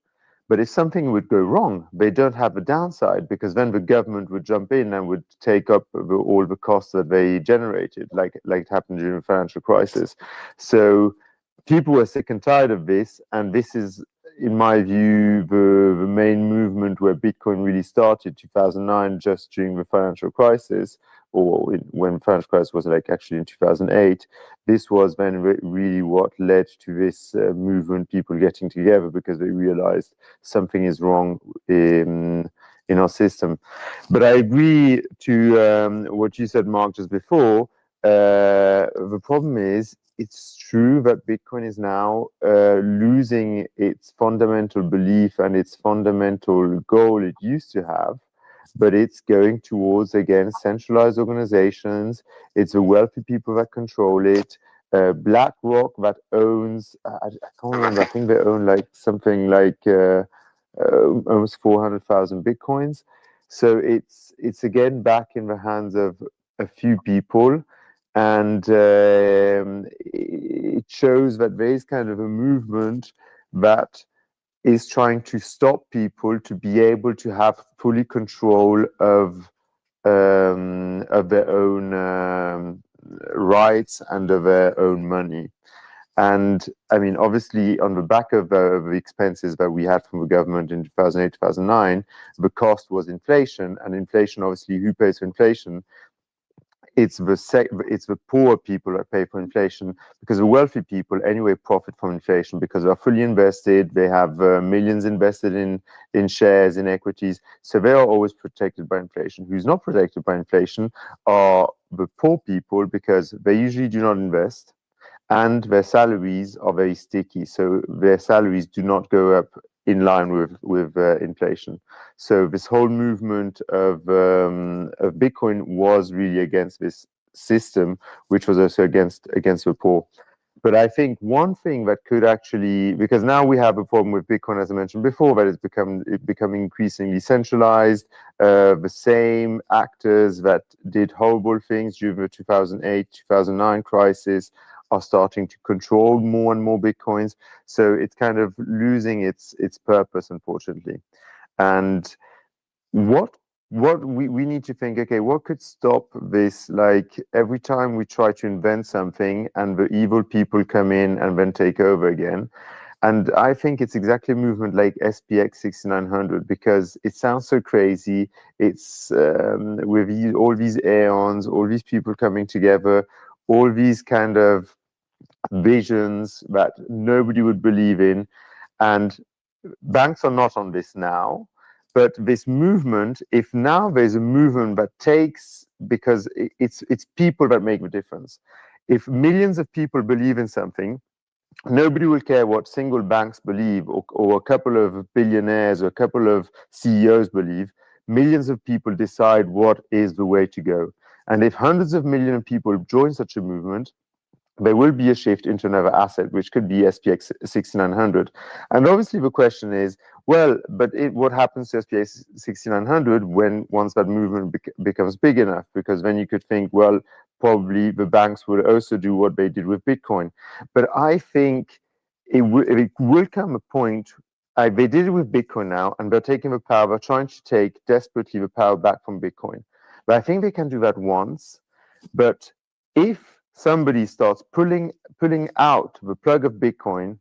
But if something would go wrong, they don't have a downside, because then the government would jump in and would take up all the costs that they generated, like it happened during the financial crisis. So people were sick and tired of this, and this is in my view, the main movement where Bitcoin really started, 2009, just during the financial crisis, or when financial crisis was like actually in 2008, this was then really what led to this movement, people getting together because they realized something is wrong in our system. But I agree to what you said, Mark, just before. The problem is, it's true that Bitcoin is now losing its fundamental belief and its fundamental goal it used to have, but it's going towards, again, centralized organizations. It's the wealthy people that control it. BlackRock that owns, I can't remember, I think they own like something like almost 400,000 Bitcoins. So it's again back in the hands of a few people. And it shows that there is kind of a movement that is trying to stop people to be able to have fully control of their own rights and of their own money. And I mean, obviously, on the back of the expenses that we had from the government in 2008, 2009, the cost was inflation. And inflation, obviously, who pays for inflation? It's the poor people that pay for inflation, because the wealthy people anyway profit from inflation because they're fully invested. They have millions invested in shares, in equities, so they are always protected by inflation. Who's not protected by inflation are the poor people, because they usually do not invest, and their salaries are very sticky. So their salaries do not go up in line with inflation. So this whole movement of Bitcoin was really against this system, which was also against the poor. But I think one thing that could actually, because now we have a problem with Bitcoin, as I mentioned before, that it's becoming increasingly centralized. The same actors that did horrible things during the 2008, 2009 crisis are starting to control more and more Bitcoins. So it's kind of losing its purpose, unfortunately. And what we need to think, okay, what could stop this? Like every time we try to invent something and the evil people come in and then take over again. And I think it's exactly a movement like SPX6900, because it sounds so crazy. It's with all these aeons, all these people coming together, all these kind of visions that nobody would believe in. And banks are not on this now. But this movement, if now there's a movement that takes, because it's people that make the difference. If millions of people believe in something, nobody will care what single banks believe, or a couple of billionaires or a couple of CEOs believe. Millions of people decide what is the way to go. And if hundreds of millions of people join such a movement, there will be a shift into another asset, which could be SPX6900. And obviously the question is, well, but what happens to SPX6900 once that movement becomes big enough? Because then you could think, well, probably the banks will also do what they did with Bitcoin. But I think it will come a point, they did it with Bitcoin now, and they're taking the power, they're trying to take desperately the power back from Bitcoin. But I think they can do that once. But if somebody starts pulling out the plug of Bitcoin,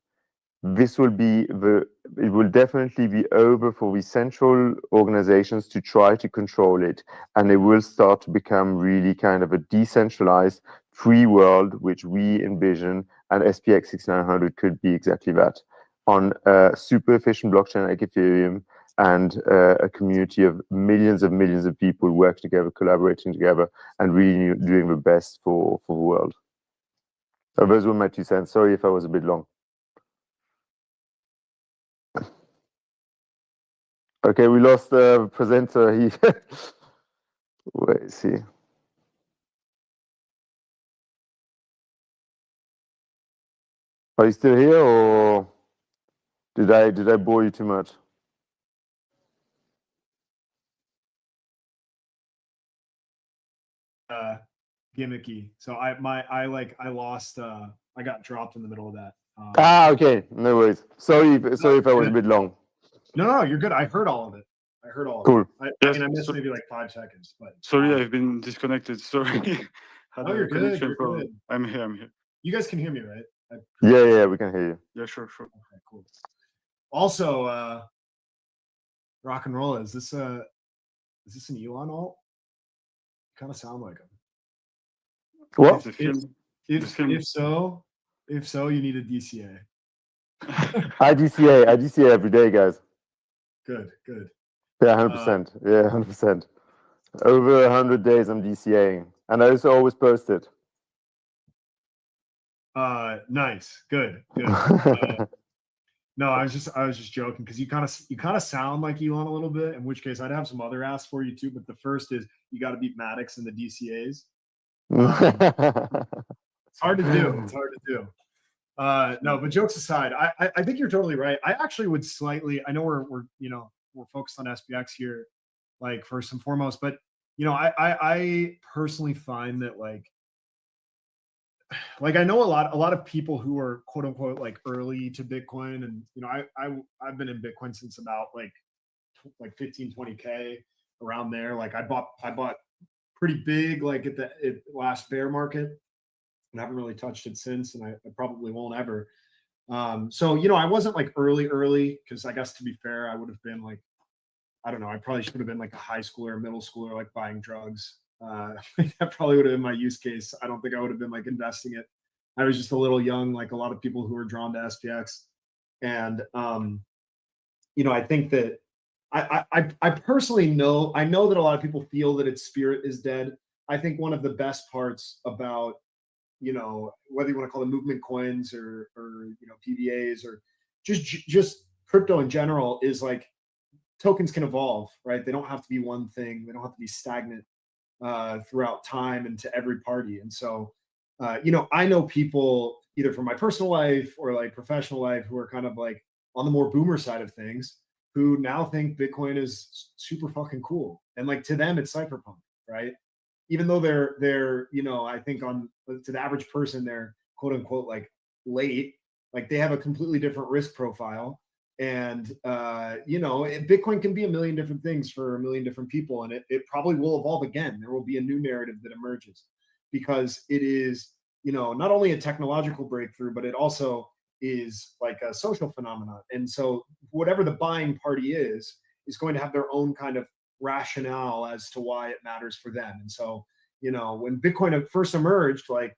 it will definitely be over for the central organizations to try to control it, and it will start to become really kind of a decentralized free world, which we envision, and SPX6900 could be exactly that, on a super efficient blockchain like Ethereum, and a community of millions of people working together, collaborating together, and really doing the best for the world. So those were my 2 cents. Sorry if I was a bit long. Okay, we lost the presenter. Wait, see. Are you still here, or did I bore you too much? Gimmicky. So I lost. I got dropped in the middle of that. Okay, no worries. Sorry if I was a bit long. No, you're good. I heard all of it. Cool. I mean, I missed maybe like 5 seconds, but Sorry, I've been disconnected. Sorry. Had oh, a you're good. connection You're problem. good. I'm here. You guys can hear me, right? Yeah, we can hear you. Yeah, sure. Okay, cool. Also, rock and roll. Is this an Elon alt? Kind of sound like him. What? If so, you need a DCA. I DCA every day, guys. Good. Yeah, 100%. Yeah, 100%. Over 100 days I'm DCAing, and I also always post it. Nice, good. No, I was just joking because you kind of sound like Elon a little bit. In which case, I'd have some other asks for you too. But the first is you got to beat Maddox in the DCAs. It's hard to do. No, but jokes aside, I think you're totally right. I actually would slightly. I know we're focused on SPX here, like first and foremost. But I personally find that like I know a lot of people who are quote unquote like early to Bitcoin, and I've been in Bitcoin since about like 15, 20K around there. Like I bought pretty big like at the last bear market, and I haven't really touched it since, and I probably won't ever. So I wasn't like early because I guess to be fair, I would have been like, I don't know, I probably should have been like a high schooler or middle schooler, like buying drugs. That probably would have been my use case. I don't think I would have been like investing it. I was just a little young, like a lot of people who are drawn to SPX. And I think that I personally know that a lot of people feel that its spirit is dead. I think one of the best parts about whether you want to call them movement coins or PVAs or just crypto in general is like tokens can evolve, right? They don't have to be one thing. They don't have to be stagnant throughout time and to every party. And so, I know people either from my personal life or like professional life who are kind of like on the more boomer side of things who now think Bitcoin is super fucking cool. And like to them, it's cypherpunk, right? Even though they're I think to the average person, they're quote unquote like late, like they have a completely different risk profile. And Bitcoin can be a million different things for a million different people, and it probably will evolve again. There will be a new narrative that emerges because it is not only a technological breakthrough, but it also is like a social phenomenon. And so whatever the buying party is going to have their own kind of rationale as to why it matters for them. And so when Bitcoin first emerged, like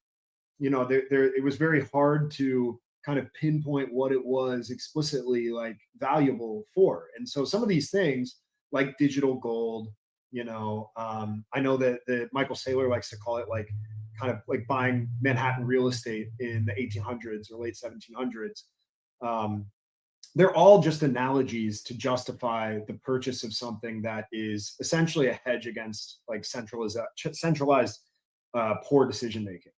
it was very hard to kind of pinpoint what it was explicitly like valuable for. And so some of these things like digital gold, I know that Michael Saylor likes to call it like kind of like buying Manhattan real estate in the 1800s or late 1700s. They're all just analogies to justify the purchase of something that is essentially a hedge against like centralized poor decision making.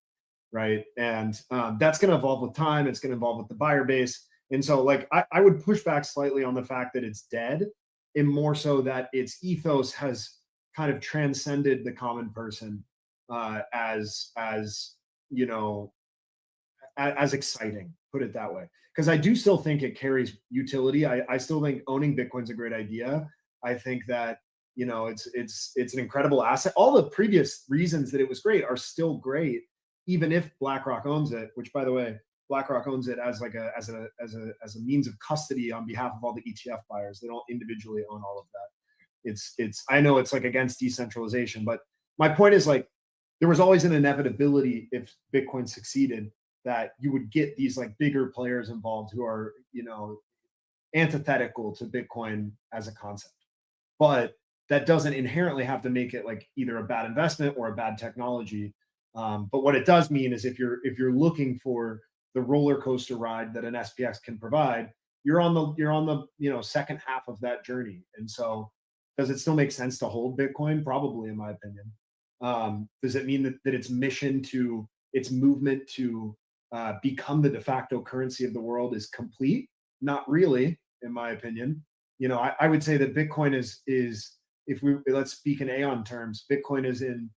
Right. And that's going to evolve with time. It's going to evolve with the buyer base. And so like I would push back slightly on the fact that it's dead, and more so that its ethos has kind of transcended the common person as exciting, put it that way. Because I do still think it carries utility. I still think owning Bitcoin's a great idea. I think that it's an incredible asset. All the previous reasons that it was great are still great, even if BlackRock owns it, which by the way, BlackRock owns it as like as a means of custody on behalf of all the ETF buyers. They don't individually own all of that. I know it's like against decentralization, but my point is like there was always an inevitability if Bitcoin succeeded that you would get these like bigger players involved who are antithetical to Bitcoin as a concept. But that doesn't inherently have to make it like either a bad investment or a bad technology. But what it does mean is if you're looking for the roller coaster ride that an SPX can provide, you're on the second half of that journey. And so, does it still make sense to hold Bitcoin? Probably, in my opinion. Does it mean that its mission to its movement to become the de facto currency of the world is complete? Not really, in my opinion. I would say that Bitcoin is if let's speak in Aeon terms, Bitcoin is in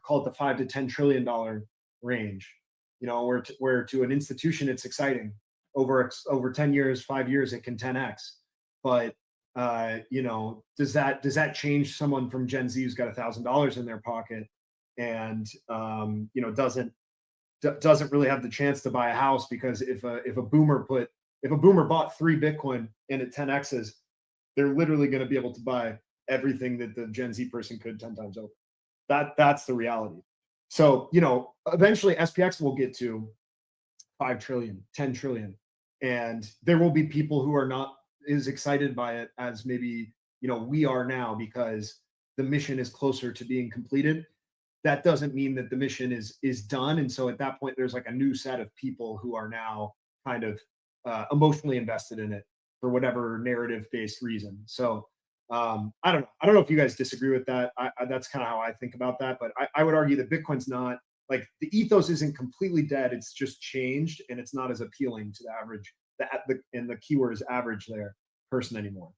call it the $5 to $10 trillion range. Where to an institution it's exciting. Over 10 years, 5 years, it can 10x. But does that change someone from Gen Z who's got $1,000 in their pocket and doesn't really have the chance to buy a house because if a boomer put if a boomer bought 3 Bitcoin and it 10x's, they're literally going to be able to buy everything that the Gen Z person could 10 times over. That's the reality. So, you know, eventually SPX will get to 5 trillion, 10 trillion. And there will be people who are not as excited by it as maybe, you know, we are now, because the mission is closer to being completed. That doesn't mean that the mission is done. And so at that point, there's like a new set of people who are now kind of emotionally invested in it for whatever narrative-based reason. So I don't know. I don't know if you guys disagree with that. That's kind of how I think about that. But I would argue that Bitcoin's not, like, the ethos isn't completely dead. It's just changed, and it's not as appealing to the average, and the keyword is average there, person anymore.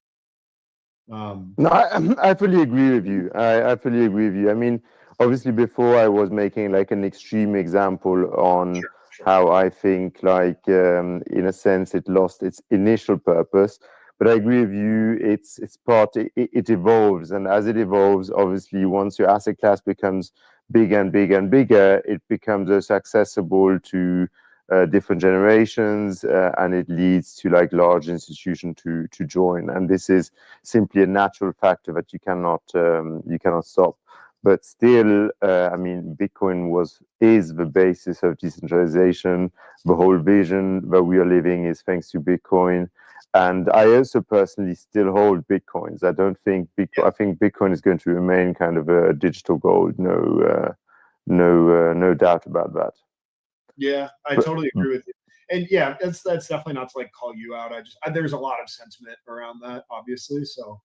No, I fully agree with you. I fully agree with you. I mean, obviously, before I was making like an extreme example on how I think, like, in a sense, it lost its initial purpose. But I agree with you. It's part. It evolves, and as it evolves, obviously, once your asset class becomes bigger and bigger and bigger, it becomes less accessible to different generations, and it leads to like large institutions to join. And this is simply a natural factor that you cannot stop. But still, I mean, Bitcoin is the basis of decentralization. The whole vision that we are living is thanks to Bitcoin. And I also personally still hold Bitcoins. I don't think Bitcoin. I think Bitcoin is going to remain kind of a digital gold. No doubt about that. Yeah, I totally agree with you. And yeah, that's definitely not to like call you out. There's a lot of sentiment around that, obviously. So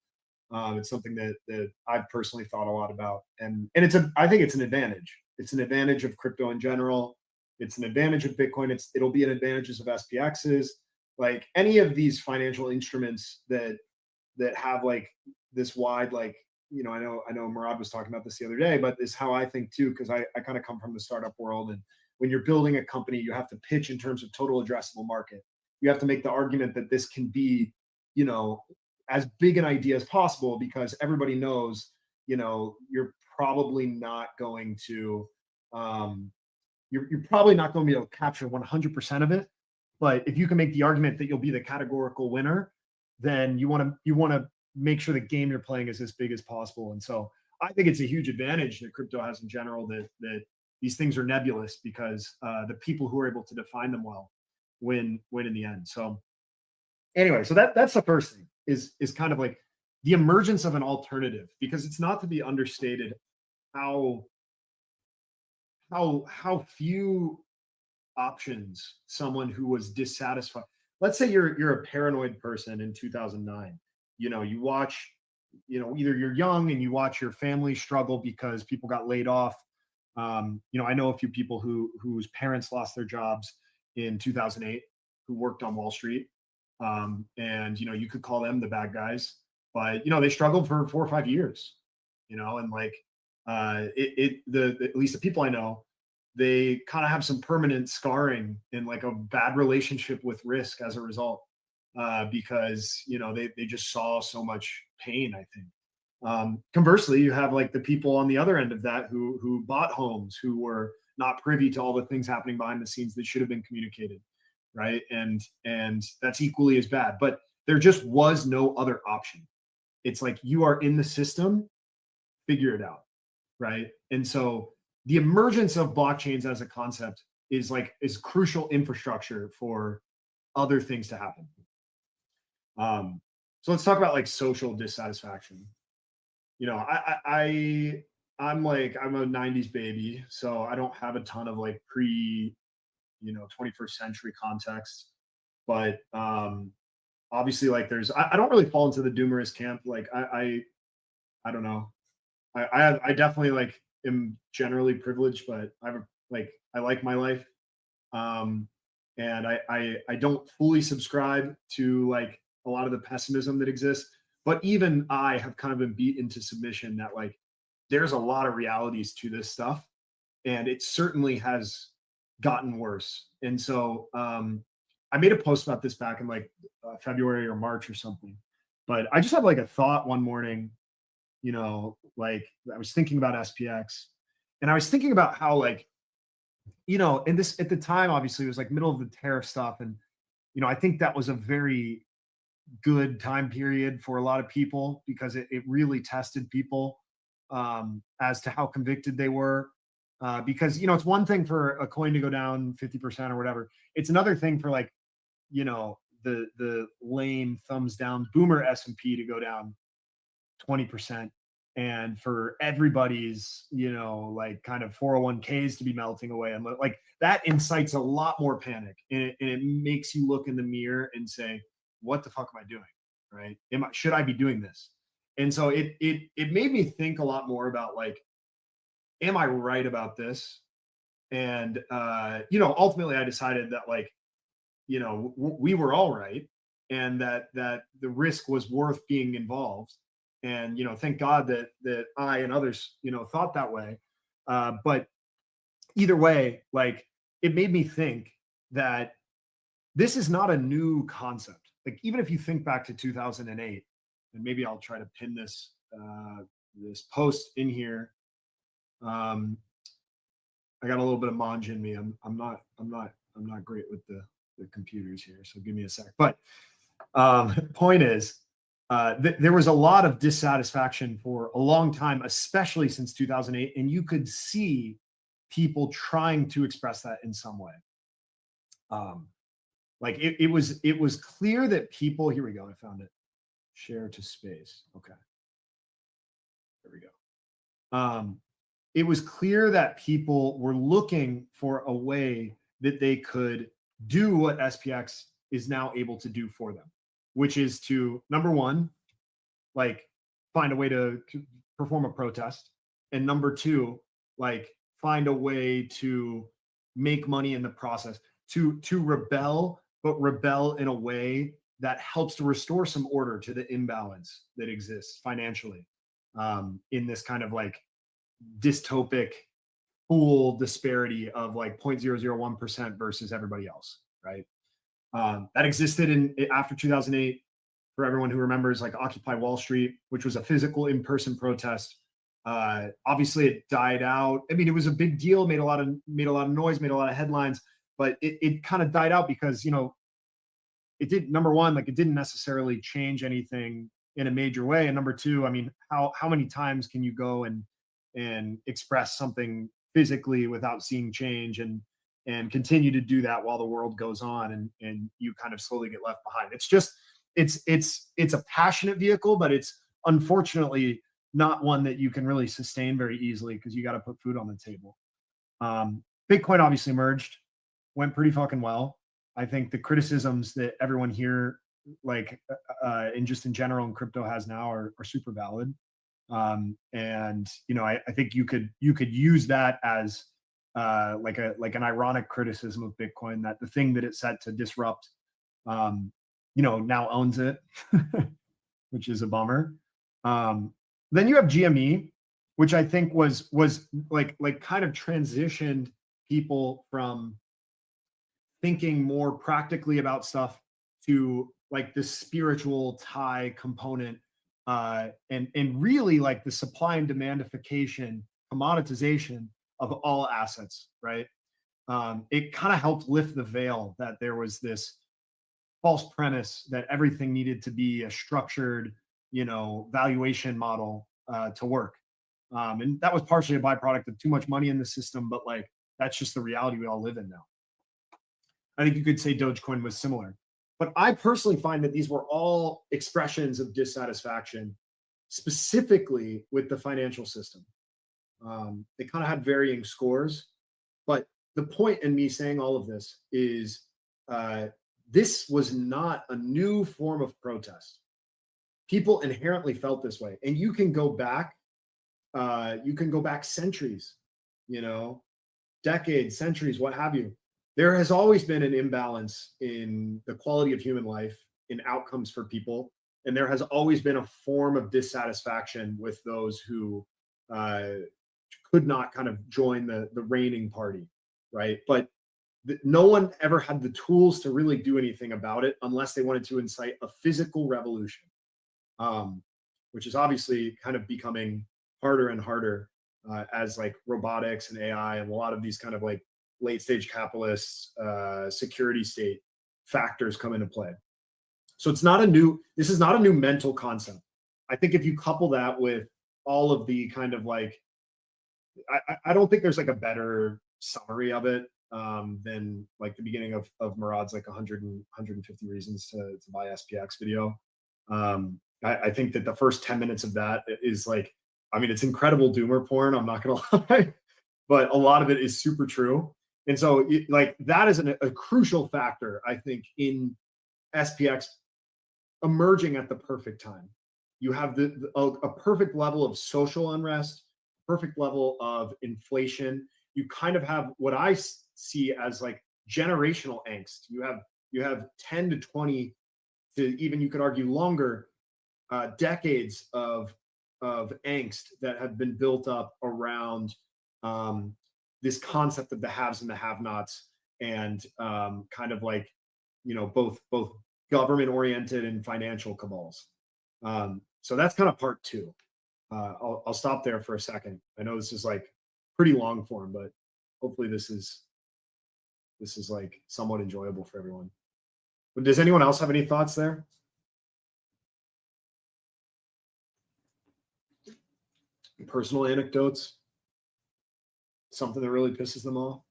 it's something that I've personally thought a lot about. And I think it's an advantage. It's an advantage of crypto in general. It's an advantage of Bitcoin. It'll be an advantage of SPXs. Like any of these financial instruments that have like this wide, like, you know, I know Murad was talking about this the other day, but it's how I think too, because I kind of come from the startup world. And when you're building a company, you have to pitch in terms of total addressable market. You have to make the argument that this can be, you know, as big an idea as possible, because everybody knows, you know, you're probably not going to you're probably not going to be able to capture 100% of it. But if you can make the argument that you'll be the categorical winner, then you want to make sure the game you're playing is as big as possible. And so I think it's a huge advantage that crypto has in general, that these things are nebulous, because the people who are able to define them well win in the end. So anyway, so that's the first thing, is kind of like the emergence of an alternative, because it's not to be understated how few options someone who was dissatisfied. Let's say you're a paranoid person in 2009. You know, you watch, you know, either you're young and you watch your family struggle because people got laid off. You know, I know a few people whose parents lost their jobs in 2008, who worked on Wall Street. And, you know, you could call them the bad guys, but, you know, they struggled for 4 or 5 years, you know, and like, at least the people I know, they kind of have some permanent scarring in like a bad relationship with risk as a result, because, you know, they just saw so much pain, I think. Conversely, you have like the people on the other end of that who bought homes, who were not privy to all the things happening behind the scenes that should have been communicated, right? And that's equally as bad. But there just was no other option. It's like, you are in the system, figure it out, right? And so the emergence of blockchains as a concept is crucial infrastructure for other things to happen. So let's talk about like social dissatisfaction. You know, I'm a 90s baby, so I don't have a ton of like you know, 21st century context. But obviously, like, I don't really fall into the doomerist camp. Like I don't know. I definitely like am generally privileged, but I like my life. And I don't fully subscribe to like a lot of the pessimism that exists. But even I have kind of been beat into submission that like there's a lot of realities to this stuff, and it certainly has gotten worse. And so I made a post about this back in like February or March or something. But I just had like a thought one morning, you know, like I was thinking about SPX, and I was thinking about how, like, you know, and this at the time, obviously, it was like middle of the tariff stuff, and you know, I think that was a very good time period for a lot of people because it really tested people as to how convicted they were. Because, you know, it's one thing for a coin to go down 50% or whatever. It's another thing for, like, you know, the lame thumbs down boomer S&P to go down 20%, and for everybody's, you know, like kind of 401ks to be melting away. And like that incites a lot more panic, and it makes you look in the mirror and say, what the fuck am I doing? Right? Should I be doing this? And so it made me think a lot more about, like, am I right about this? And you know, ultimately I decided that, like, you know, we were all right, and that the risk was worth being involved. And, you know, thank God that I and others, you know, thought that way. But either way, like, it made me think that this is not a new concept. Like, even if you think back to 2008, and maybe I'll try to pin this this post in here. I got a little bit of Monge in me. I'm not great with the computers here, so give me a sec. But point is, there was a lot of dissatisfaction for a long time, especially since 2008, and you could see people trying to express that in some way. Like, it was clear that people, here we go, I found it. Share to space. Okay. There we go. It was clear that people were looking for a way that they could do what SPX is now able to do for them, which is to, number one, like, find a way to perform a protest, and number two, like, find a way to make money in the process, to rebel, but rebel in a way that helps to restore some order to the imbalance that exists financially in this kind of, like, dystopic pool disparity of, like, 0.001% versus everybody else, right? That existed after 2008. For everyone who remembers, like, Occupy Wall Street, which was a physical in-person protest. Obviously it died out. I mean, it was a big deal, made a lot of noise, made a lot of headlines, but it kind of died out because, you know, it did, number one, like, it didn't necessarily change anything in a major way. And number two, I mean, how many times can you go and express something physically without seeing change, and continue to do that while the world goes on, and you kind of slowly get left behind? It's just, it's a passionate vehicle, but it's unfortunately not one that you can really sustain very easily, because you got to put food on the table. Bitcoin obviously emerged, went pretty fucking well. I think the criticisms that everyone here, like, in general in crypto has now are super valid. And, you know, I think you could use that as like an ironic criticism of Bitcoin, that the thing that it set to disrupt, you know, now owns it, which is a bummer. Then you have GME, which I think was like kind of transitioned people from thinking more practically about stuff to, like, the spiritual tie component, and really, like, the supply and demandification, commoditization of all assets, right? It kind of helped lift the veil that there was this false premise that everything needed to be a structured, you know, valuation model to work. And that was partially a byproduct of too much money in the system, but, like, that's just the reality we all live in now. I think you could say Dogecoin was similar. But I personally find that these were all expressions of dissatisfaction, specifically with the financial system. They kind of had varying scores, but the point in me saying all of this is this was not a new form of protest. People inherently felt this way, and you can go back centuries, you know, decades, centuries, what have you. There has always been an imbalance in the quality of human life, in outcomes for people, and there has always been a form of dissatisfaction with those who could not kind of join the reigning party, right? But no one ever had the tools to really do anything about it unless they wanted to incite a physical revolution, which is obviously kind of becoming harder and harder as, like, robotics and AI and a lot of these kind of, like, late stage capitalists, security state factors come into play. So this is not a new mental concept. I think if you couple that with all of the kind of like, I don't think there's like a better summary of it than like the beginning of Murad's like 150 reasons to buy SPX video. I think that the first 10 minutes of that is like, I mean, it's incredible doomer porn, I'm not gonna lie, but a lot of it is super true. And so like that is a crucial factor, I think, in SPX emerging at the perfect time. You have a perfect level of social unrest, perfect level of inflation. You kind of have what I see as like generational angst. You have 10 to 20 to even, you could argue, longer decades of angst that have been built up around this concept of the haves and the have-nots, and kind of like, you know, both government oriented and financial cabals. So that's kind of part two. I'll stop there for a second. I know this is like pretty long form, but hopefully this is like somewhat enjoyable for everyone. But does anyone else have any thoughts there? Personal anecdotes? Something that really pisses them off?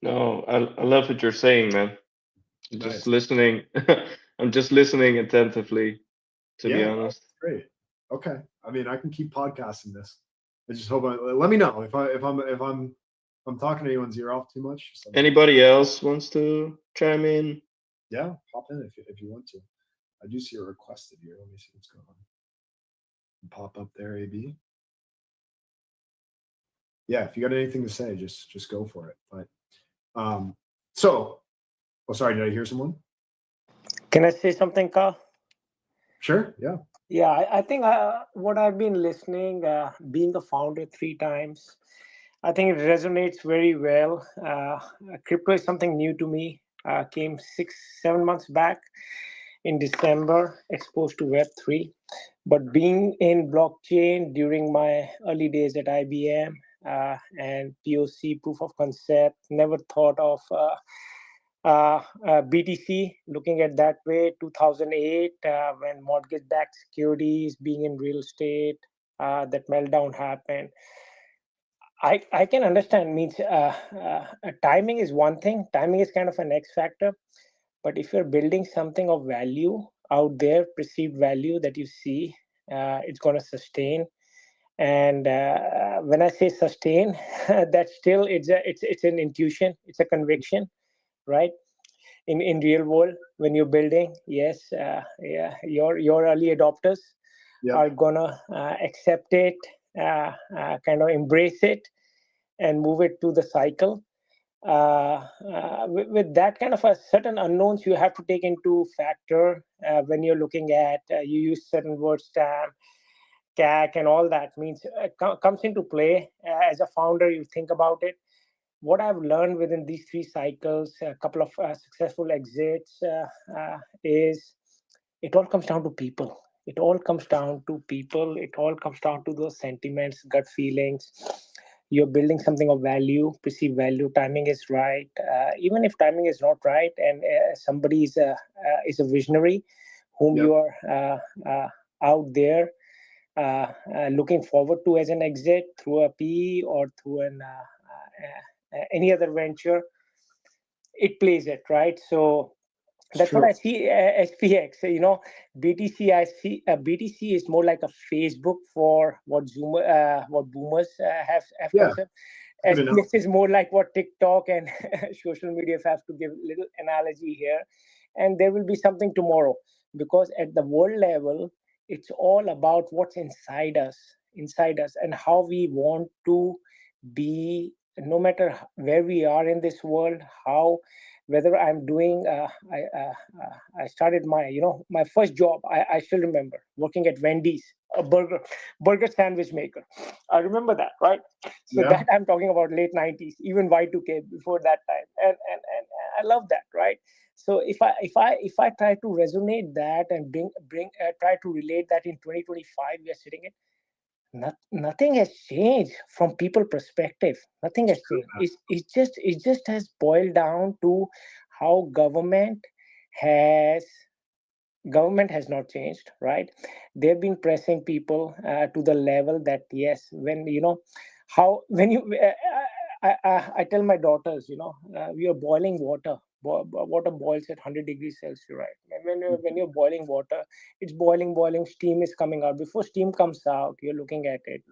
No, I love what you're saying, man. I'm Nice. just listening. I'm just listening attentively, to be Yeah, honest. great. Okay. I mean, I can keep podcasting this. I just hope let me know if I'm talking to anyone's ear off too much. Anybody else wants to chime in? Yeah, pop in if you want to. I do see a requested here. Let me see what's going on. Pop up there, AB. Yeah, if you got anything to say, just go for it. But so, oh, sorry, did I hear someone? Can I say something, Carl? Sure. Yeah. Yeah, I think what I've been listening, being a founder 3 times, I think it resonates very well. Crypto is something new to me. Came 6-7 months back in December, exposed to Web3. But being in blockchain during my early days at IBM and POC, proof of concept, never thought of BTC, looking at that way, 2008, when mortgage-backed securities, being in real estate, that meltdown happened. I can understand, means timing is one thing. Timing is kind of an X factor. But if you're building something of value out there, perceived value that you see, it's going to sustain. And when I say sustain, that's still, it's an intuition, it's a conviction, right? In real world, when you're building, yes, yeah, your early adopters are gonna accept it, kind of embrace it, and move it to the cycle. With that kind of a certain unknowns you have to take into factor when you're looking at, you use certain words, TAM, CAC, and all that means comes into play. As a founder, you think about it. What I've learned within these 3 cycles, a couple of successful exits, is it all comes down to people. It all comes down to people. It all comes down to those sentiments, gut feelings. You're building something of value, perceived value. Timing is right. Even if timing is not right, and somebody is a visionary, whom you are out there looking forward to as an exit through a PE or through an any other venture, it plays it, right? So that's what I see. SPX, you know, BTC. I see BTC is more like a Facebook for what what boomers have concept. SPX is more like what TikTok and social media have, to give a little analogy here. And there will be something tomorrow, because at the world level, it's all about what's inside us, and how we want to be, no matter where we are in this world, whether I'm doing, I started my, my first job, I still remember working at Wendy's, a burger sandwich maker. I remember that, right? So that I'm talking about late 90s, even Y2K before that time. And I love that, right? So if I try to resonate that and try to relate that in 2025, we are sitting in, nothing has changed from people perspective. Nothing has changed. It just has boiled down to how has government has not changed, right? They've been pressing people to the level that yes, when you know how when you I tell my daughters, we are boiling water. Water boils at 100 degrees Celsius, right? And when you're boiling water, it's boiling, steam is coming out. Before steam comes out, you're looking at it,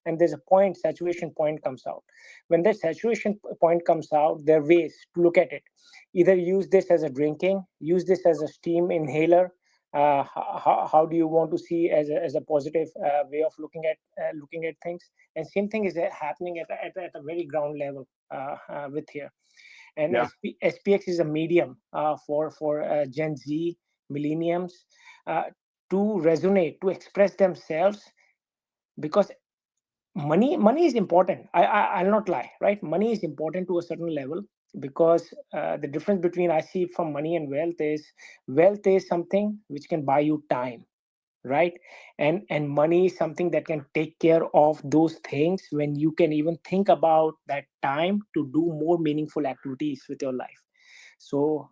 and there's a point, saturation point comes out. When that saturation point comes out, there are ways to look at it. Either use this as a drinking, use this as a steam inhaler. How do you want to see as a positive way of looking at things? And same thing is happening at a very ground level with here. And Yeah. SPX is a medium for Gen Z, millenniums, to resonate, to express themselves, because money is important. I'll not lie, right? Money is important to a certain level, because the difference between I see from money and wealth is something which can buy you time, right? And money is something that can take care of those things when you can even think about that time to do more meaningful activities with your life. So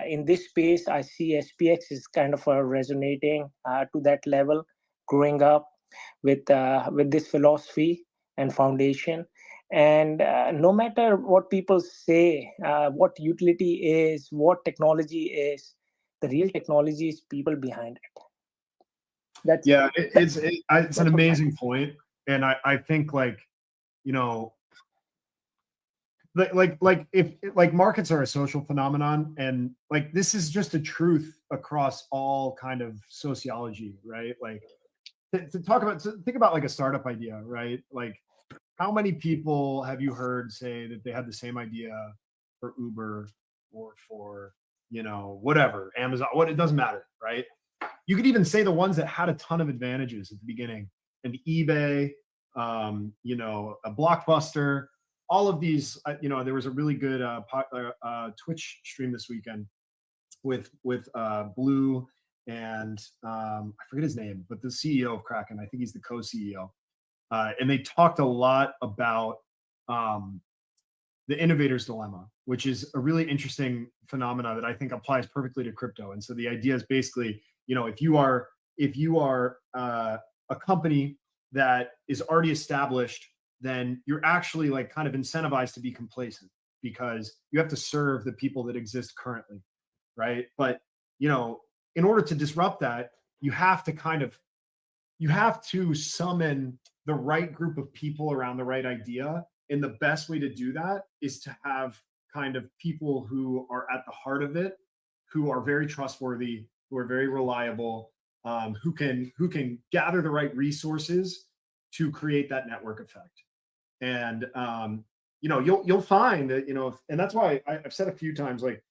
in this space, I see SPX is kind of resonating to that level, growing up with this philosophy and foundation. And no matter what people say, what utility is, what technology is, the real technology is people behind it. It's an that's what amazing point, and I think if markets are a social phenomenon, and this is just a truth across all kind of sociology, right? Think about like a startup idea, right? Like, how many people have you heard say that they had the same idea for Uber or for whatever, Amazon? It doesn't matter, right? You could even say the ones that had a ton of advantages at the beginning, and eBay, a Blockbuster, all of these. There was a really good Twitch stream this weekend with Blue and I forget his name, but the CEO of Kraken. I think he's the co-CEO, and they talked a lot about the innovator's dilemma, which is a really interesting phenomena that I think applies perfectly to crypto. And so the idea is basically, if you are a company that is already established, then you're actually kind of incentivized to be complacent, because you have to serve the people that exist currently, right? But in order to disrupt that, you have to summon the right group of people around the right idea. And the best way to do that is to have kind of people who are at the heart of it, who are very trustworthy, who are very reliable, who can gather the right resources to create that network effect. And you'll find that and that's why I've said a few times, like,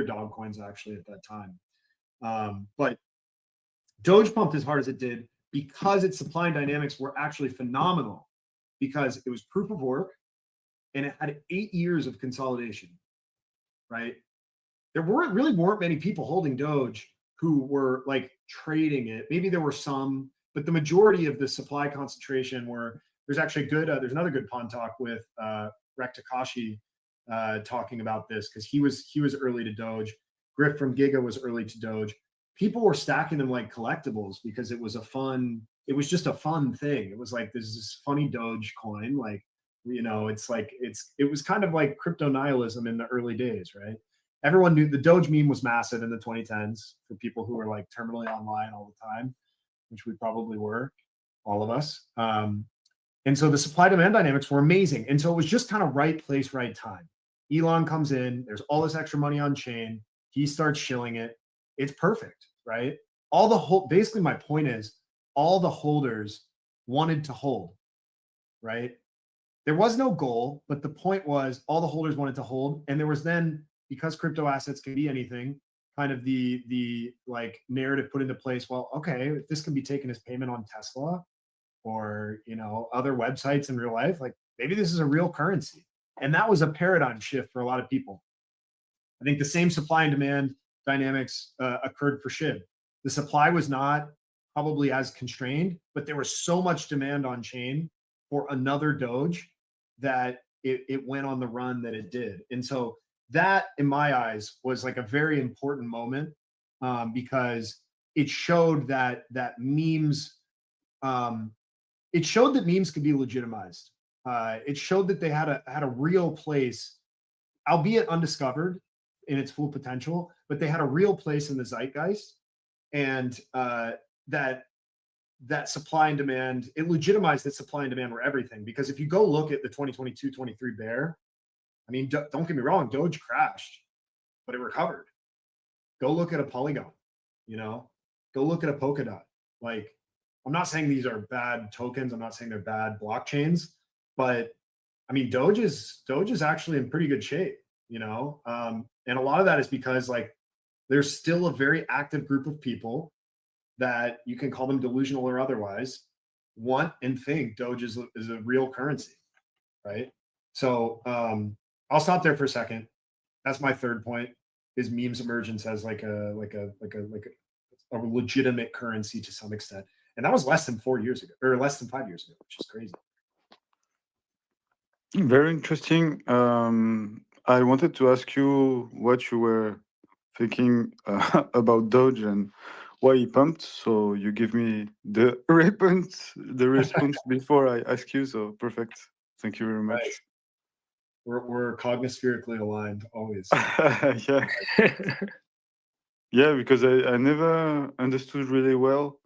dog coins actually at that time. But Doge pumped as hard as it did because its supply and dynamics were actually phenomenal, because it was proof of work and it had 8 years of consolidation, right? There weren't many people holding Doge who were like trading it. Maybe there were some, but the majority of the supply concentration were, there's actually good, there's another good pawn talk with Rek Takashi talking about this, because he was early to Doge. Griff from Giga was early to Doge. People were stacking them like collectibles because it was just a fun thing. It was like, there's this funny Doge coin, like, you know, it was kind of like crypto nihilism in the early days, right? Everyone knew the Doge meme was massive in the 2010s for people who were like terminally online all the time, which we probably were, all of us. And so the supply demand dynamics were amazing. And so it was just kind of right place, right time. Elon comes in, there's all this extra money on chain. He starts shilling it. It's perfect, right? Basically my point is, all the holders wanted to hold, right? There was no goal, but the point was all the holders wanted to hold. And there was then, because crypto assets can be anything, kind of the like narrative put into place. Well, okay, if this can be taken as payment on Tesla or, you know, other websites in real life, like maybe this is a real currency. And that was a paradigm shift for a lot of people. I think the same supply and demand dynamics occurred for SHIB. The supply was not probably as constrained, but there was so much demand on chain for another Doge that it went on the run that it did. And so that, in my eyes, was like a very important moment, because it showed that memes, it showed that memes could be legitimized. It showed that they had a real place, albeit undiscovered in its full potential, but they had a real place in the zeitgeist, and that supply and demand, it legitimized that supply and demand were everything. Because if you go look at the 2022-23 bear, I mean, don't get me wrong, Doge crashed, but it recovered. Go look at a Polygon, you know, go look at a Polkadot. Like, I'm not saying these are bad tokens. I'm not saying they're bad blockchains, but I mean, Doge is actually in pretty good shape, you know? And a lot of that is because like, there's still a very active group of people that, you can call them delusional or otherwise, want and think Doge is a real currency, right? So I'll stop there for a second. That's my third point, is memes emergence as like a legitimate currency to some extent. And that was less than 4 years ago, or less than 5 years ago, which is crazy. Very interesting. I wanted to ask you what you were thinking about Doge and why he pumped. So you give me the response before I ask you. So perfect. Thank you very much. Right. We're cognispherically aligned always. Yeah. Yeah, because I never understood really well.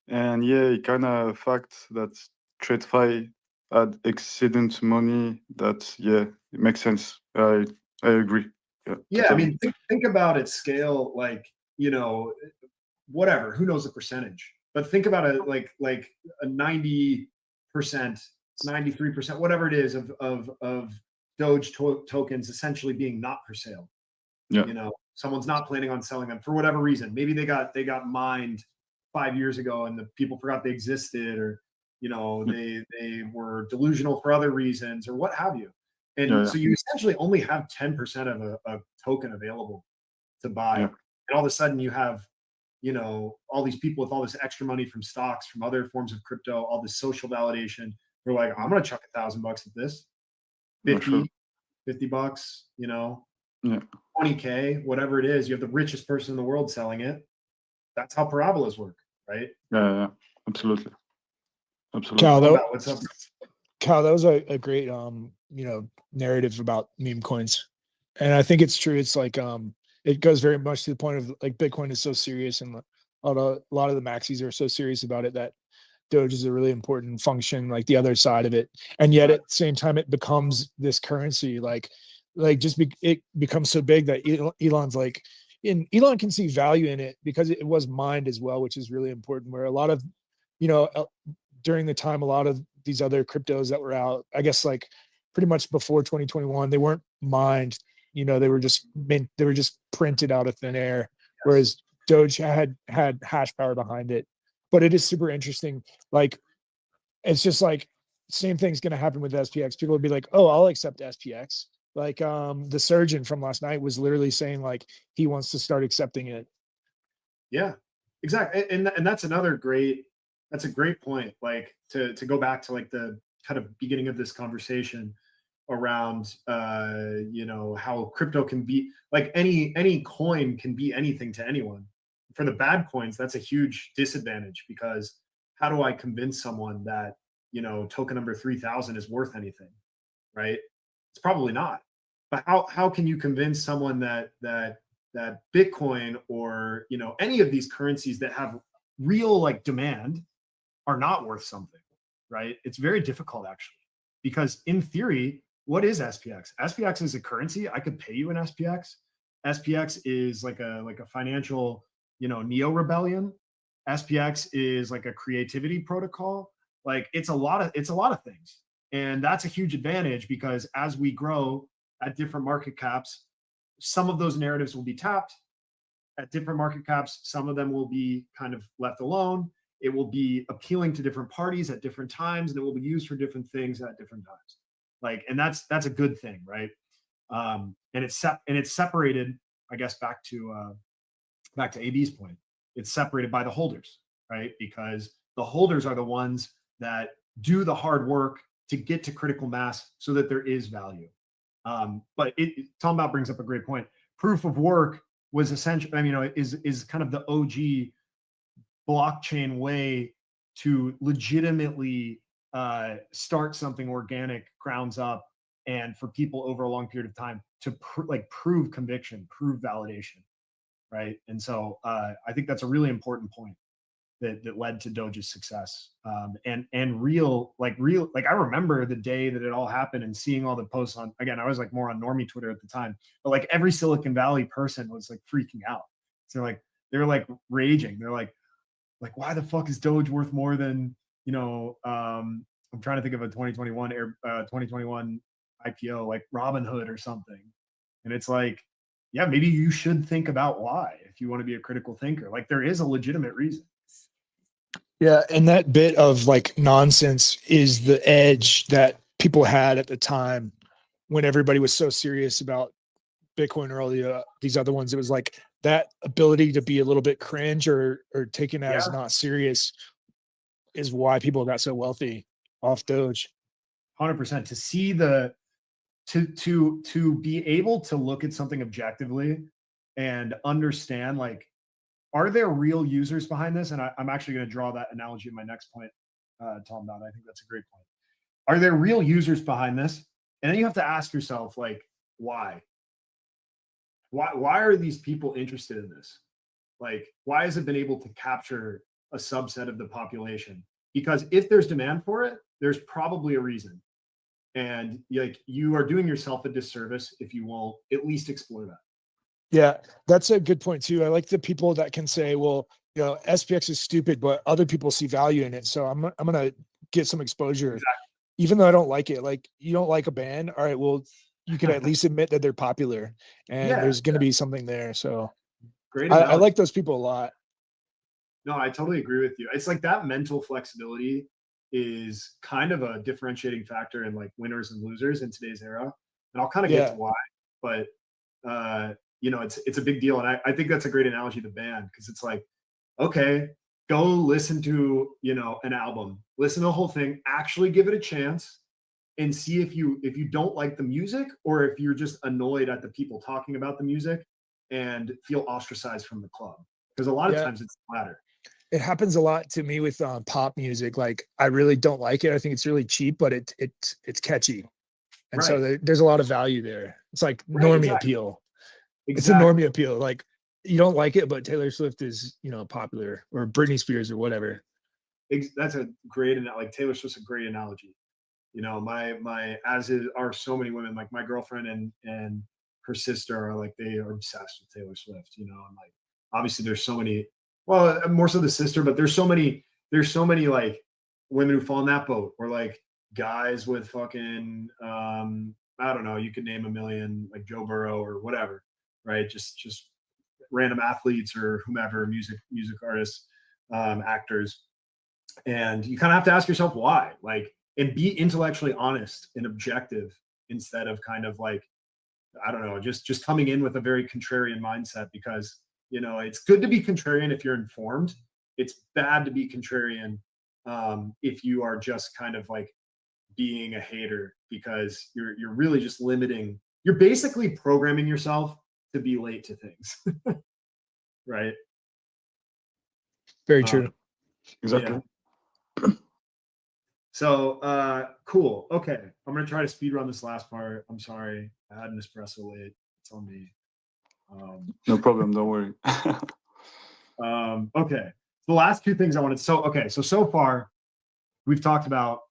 And yeah, it kind of fact that TradeFi had excellent money. That, yeah, it makes sense. I agree. Yeah, Totally. I mean, think about its scale, like, you know, whatever, who knows the percentage, but think about it like a 90%, 93%, whatever it is of Doge tokens essentially being not for sale. Yeah. You know, someone's not planning on selling them for whatever reason. Maybe they got mined 5 years ago and the people forgot they existed, or, you know, they were delusional for other reasons or what have you. And so you essentially only have 10% of a token available to buy. Yeah. And all of a sudden you have, you know, all these people with all this extra money from stocks, from other forms of crypto, all this social validation. They're like, I'm going to chuck $1,000 at this, 50 bucks, you know, yeah, 20K, whatever it is. You have the richest person in the world selling it. That's how parabolas work, right? Yeah, absolutely. Cal, What's up? Cal, that was a great you know, narrative about meme coins. And I think it's true. It's like it goes very much to the point of like Bitcoin is so serious, and a lot of the maxis are so serious about it that Doge is a really important function, like the other side of it. And yet at the same time, it becomes this currency, it becomes so big that Elon's like, Elon can see value in it because it was mined as well, which is really important. Where a lot of, you know, during the time, a lot of these other cryptos that were out, I guess like pretty much before 2021, they weren't mined, You know, they were just printed out of thin air, whereas Doge had hash power behind it. But it is super interesting. Like, it's just like same thing's going to happen with SPX. People will be like, oh, I'll accept SPX. Like the surgeon from last night was literally saying like he wants to start accepting it. Yeah, exactly. And that's a great point. Like to go back to like the kind of beginning of this conversation around you know, how crypto can be like any coin can be anything to anyone. For the bad coins, that's a huge disadvantage, because how do I convince someone that, you know, token number 3000 is worth anything, right? It's probably not. But how can you convince someone that Bitcoin or, you know, any of these currencies that have real like demand are not worth something, right? It's very difficult actually, because in theory, what is SPX? SPX is a currency. I could pay you in SPX. SPX is like a financial, you know, neo rebellion. SPX is like a creativity protocol. Like it's a lot of things. And that's a huge advantage, because as we grow at different market caps, some of those narratives will be tapped at different market caps. Some of them will be kind of left alone. It will be appealing to different parties at different times, and it will be used for different things at different times. Like, and that's a good thing, right? And it's separated, I guess, back to AB's point. It's separated by the holders, right? Because the holders are the ones that do the hard work to get to critical mass so that there is value. But Tom Bao brings up a great point. Proof of work was essential. I mean, you know, is kind of the OG blockchain way to legitimately start something organic, grounds up, and for people over a long period of time to prove conviction, prove validation, right? And so I think that's a really important point that led to Doge's success. And real, like I remember the day that it all happened and seeing all the posts on, again, I was like more on normie Twitter at the time, but like every Silicon Valley person was like freaking out. So like, they were like raging. They're like, why the fuck is Doge worth more than, you know, I'm trying to think of a 2021 IPO, like Robinhood or something. And it's like, yeah, maybe you should think about why, if you want to be a critical thinker. Like there is a legitimate reason. Yeah, and that bit of like nonsense is the edge that people had at the time when everybody was so serious about Bitcoin or all these other ones. It was like that ability to be a little bit cringe or taken as not serious is why people got so wealthy off Doge. 100%. To see to be able to look at something objectively and understand, like, are there real users behind this? And I'm actually going to draw that analogy in my next point, Tom. I think that's a great point. Are there real users behind this? And then you have to ask yourself, like, why? Why are these people interested in this? Like, why has it been able to capture a subset of the population? Because if there's demand for it, there's probably a reason. And like, you are doing yourself a disservice if you won't at least explore that. Yeah, that's a good point too. I like the people that can say, well, you know, SPX is stupid, but other people see value in it. So I'm going to get some exposure, exactly. Even though I don't like it. Like, you don't like a band. All right, well, you can at least admit that they're popular and there's going to be something there. So great. I like those people a lot. No, I totally agree with you. It's like that mental flexibility is kind of a differentiating factor in like winners and losers in today's era. And I'll kind of get to why, but you know, it's a big deal. And I think that's a great analogy to band, because it's like, okay, go listen to, you know, an album, listen to the whole thing, actually give it a chance and see if you don't like the music, or if you're just annoyed at the people talking about the music and feel ostracized from the club. Because a lot of times it's the latter. It happens a lot to me with pop music. Like, I really don't like it. I think it's really cheap, but it's catchy. And so there's a lot of value there. It's like normie appeal. It's a normie appeal. Like, you don't like it, but Taylor Swift is, you know, popular, or Britney Spears or whatever. That's a great, like Taylor Swift's a great analogy. You know, as are so many women, like my girlfriend and her sister are like, they are obsessed with Taylor Swift, you know, and like, obviously there's so many, well, more so the sister, but there's so many like women who fall in that boat, or like guys with fucking I don't know, you could name a million, like Joe Burrow or whatever, right? Just random athletes or whomever, music artists, actors. And you kind of have to ask yourself why, like, and be intellectually honest and objective instead of kind of like, I don't know, just coming in with a very contrarian mindset, because, you know, it's good to be contrarian if you're informed. It's bad to be contrarian if you are just kind of like being a hater, because you're really just limiting, you're basically programming yourself to be late to things. Right. Very true. Exactly. Yeah. So cool. Okay, I'm gonna try to speed run this last part. I'm sorry, I had an espresso late. It's on me. No problem. Don't worry. Okay, the last two things I wanted. So far we've talked about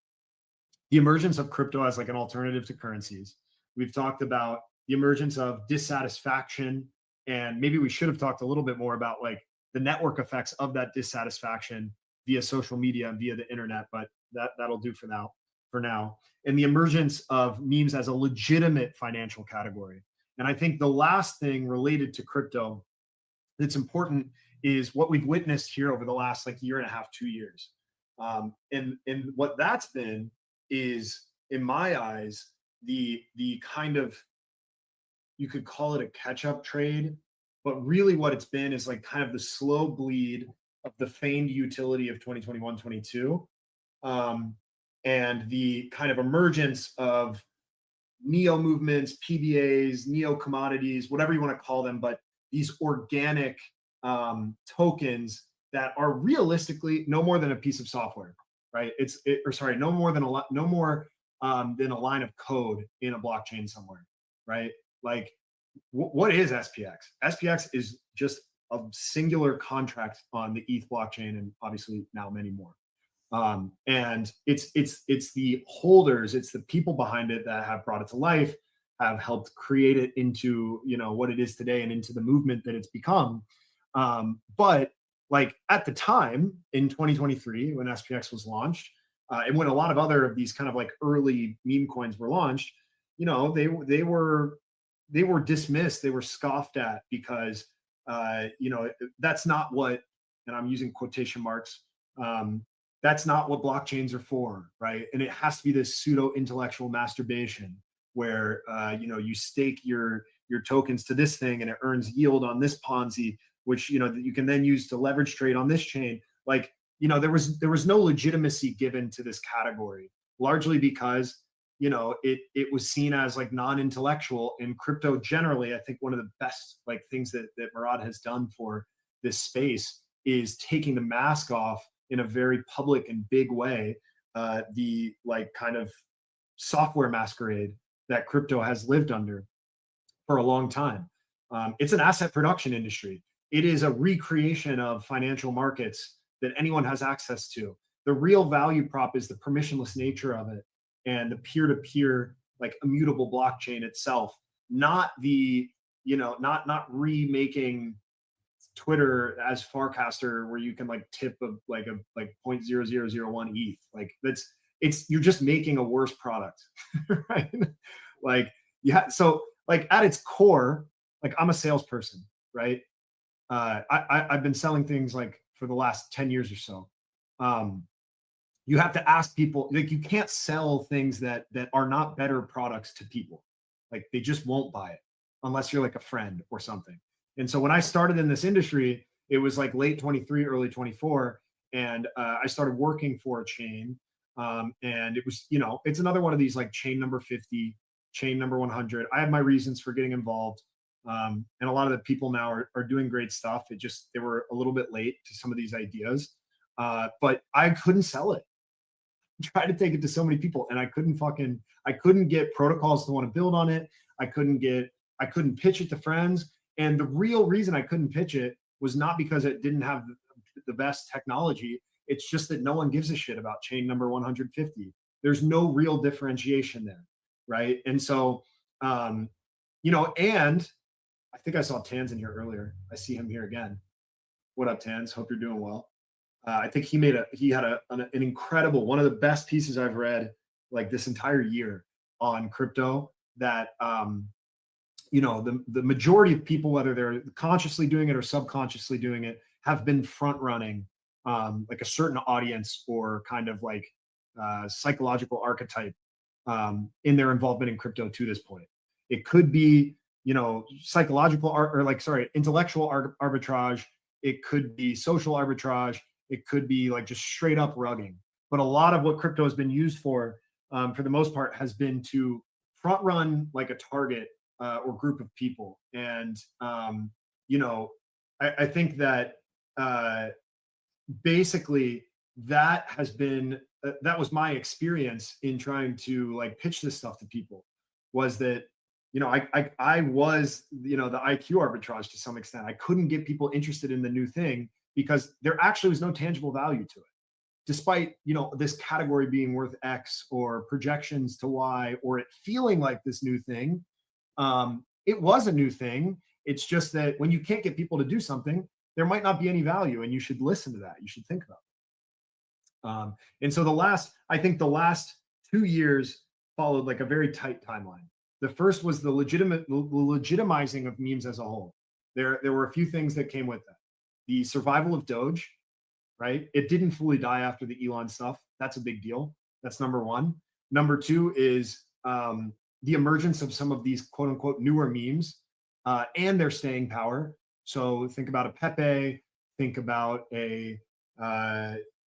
the emergence of crypto as like an alternative to currencies. We've talked about the emergence of dissatisfaction, and maybe we should have talked a little bit more about like the network effects of that dissatisfaction via social media and via the internet, but that'll do for now. And the emergence of memes as a legitimate financial category. And I think the last thing related to crypto that's important is what we've witnessed here over the last like year and a half, 2 years. And what that's been is, in my eyes, the kind of, you could call it a catch-up trade, but really what it's been is like kind of the slow bleed of the feigned utility of 2021-22, and the kind of emergence of neo movements, PBAs, neo commodities, whatever you want to call them, but these organic tokens that are realistically no more than a piece of software, right? No more than a line of code in a blockchain somewhere, right? Like, what is SPX? SPX is just a singular contract on the ETH blockchain, and obviously now many more. And it's the holders, it's the people behind it that have brought it to life, have helped create it into, you know, what it is today and into the movement that it's become. But like at the time in 2023, when SPX was launched, and when a lot of other of these kind of like early meme coins were launched, you know, they were dismissed, they were scoffed at, because you know, that's not what, and I'm using quotation marks, that's not what blockchains are for, right? And it has to be this pseudo intellectual masturbation where you know, you stake your tokens to this thing and it earns yield on this Ponzi, which, you know, that you can then use to leverage trade on this chain. Like, you know, there was no legitimacy given to this category, largely because, you know, it was seen as like non-intellectual. In crypto generally, I think one of the best like things that Murad has done for this space is taking the mask off in a very public and big way, the like kind of software masquerade that crypto has lived under for a long time. It's an asset production industry. It is a recreation of financial markets that anyone has access to. The real value prop is the permissionless nature of it and the peer-to-peer, like immutable blockchain itself, not the, you know, not remaking Twitter as Farcaster, where you can like tip a 0.0001 ETH. Like you're just making a worse product, right? Like, yeah. So like at its core, like I'm a salesperson, right? I've been selling things like for the last 10 years or so. You have to ask people, like, you can't sell things that are not better products to people. Like they just won't buy it unless you're like a friend or something. And so when I started in this industry, it was like late 23, early 24. And I started working for a chain. And it was, you know, it's another one of these like chain number 50, chain number 100. I had my reasons for getting involved. And a lot of the people now are doing great stuff. They were a little bit late to some of these ideas. But I couldn't sell it. I tried to take it to so many people, and I couldn't get protocols to want to build on it. I couldn't pitch it to friends. And the real reason I couldn't pitch it was not because it didn't have the best technology. It's just that no one gives a shit about chain number 150. There's no real differentiation there, right? And so, you know, and I think I saw Tans in here earlier. I see him here again. What up, Tans? Hope you're doing well. I think he had an incredible, one of the best pieces I've read like this entire year on crypto that you know, the majority of people, whether they're consciously doing it or subconsciously doing it, have been front running like a certain audience or kind of like psychological archetype in their involvement in crypto to this point. It could be, you know, psychological or like, sorry, intellectual arbitrage. It could be social arbitrage. It could be like just straight up rugging. But a lot of what crypto has been used for the most part, has been to front run like a target or group of people. And, you know, I think that basically that has been, that was my experience in trying to like pitch this stuff to people, was that, you know, I was, you know, the IQ arbitrage to some extent. I couldn't get people interested in the new thing because there actually was no tangible value to it. Despite, you know, this category being worth X or projections to Y, or it feeling like this new thing, it was a new thing. It's just that when you can't get people to do something, there might not be any value, and you should listen to that. You should think about it. And so I think the last 2 years followed like a very tight timeline. The first was the legitimizing of memes as a whole. There were a few things that came with that. The survival of Doge, right? It didn't fully die after the Elon stuff. That's a big deal. That's number one. Number two is the emergence of some of these quote unquote newer memes and their staying power. So think about a Pepe, think about a,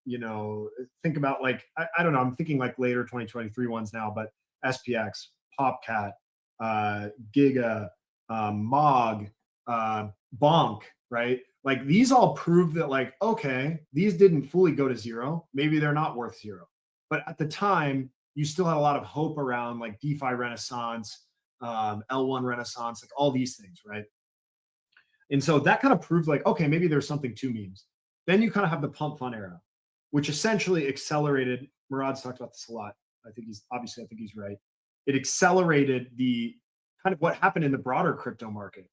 you know, think about like, I don't know, I'm thinking like later 2023 ones now, but SPX, Popcat, Giga, Mog, Bonk, right? Like these all prove that like, okay, these didn't fully go to zero. Maybe they're not worth zero. But at the time, you still had a lot of hope around like DeFi Renaissance, L1 Renaissance, like all these things, right? And so that kind of proved like, okay, maybe there's something to memes. Then you kind of have the pump fun era, which essentially accelerated. Murad's talked about this a lot. I think he's right. It accelerated the kind of what happened in the broader crypto market,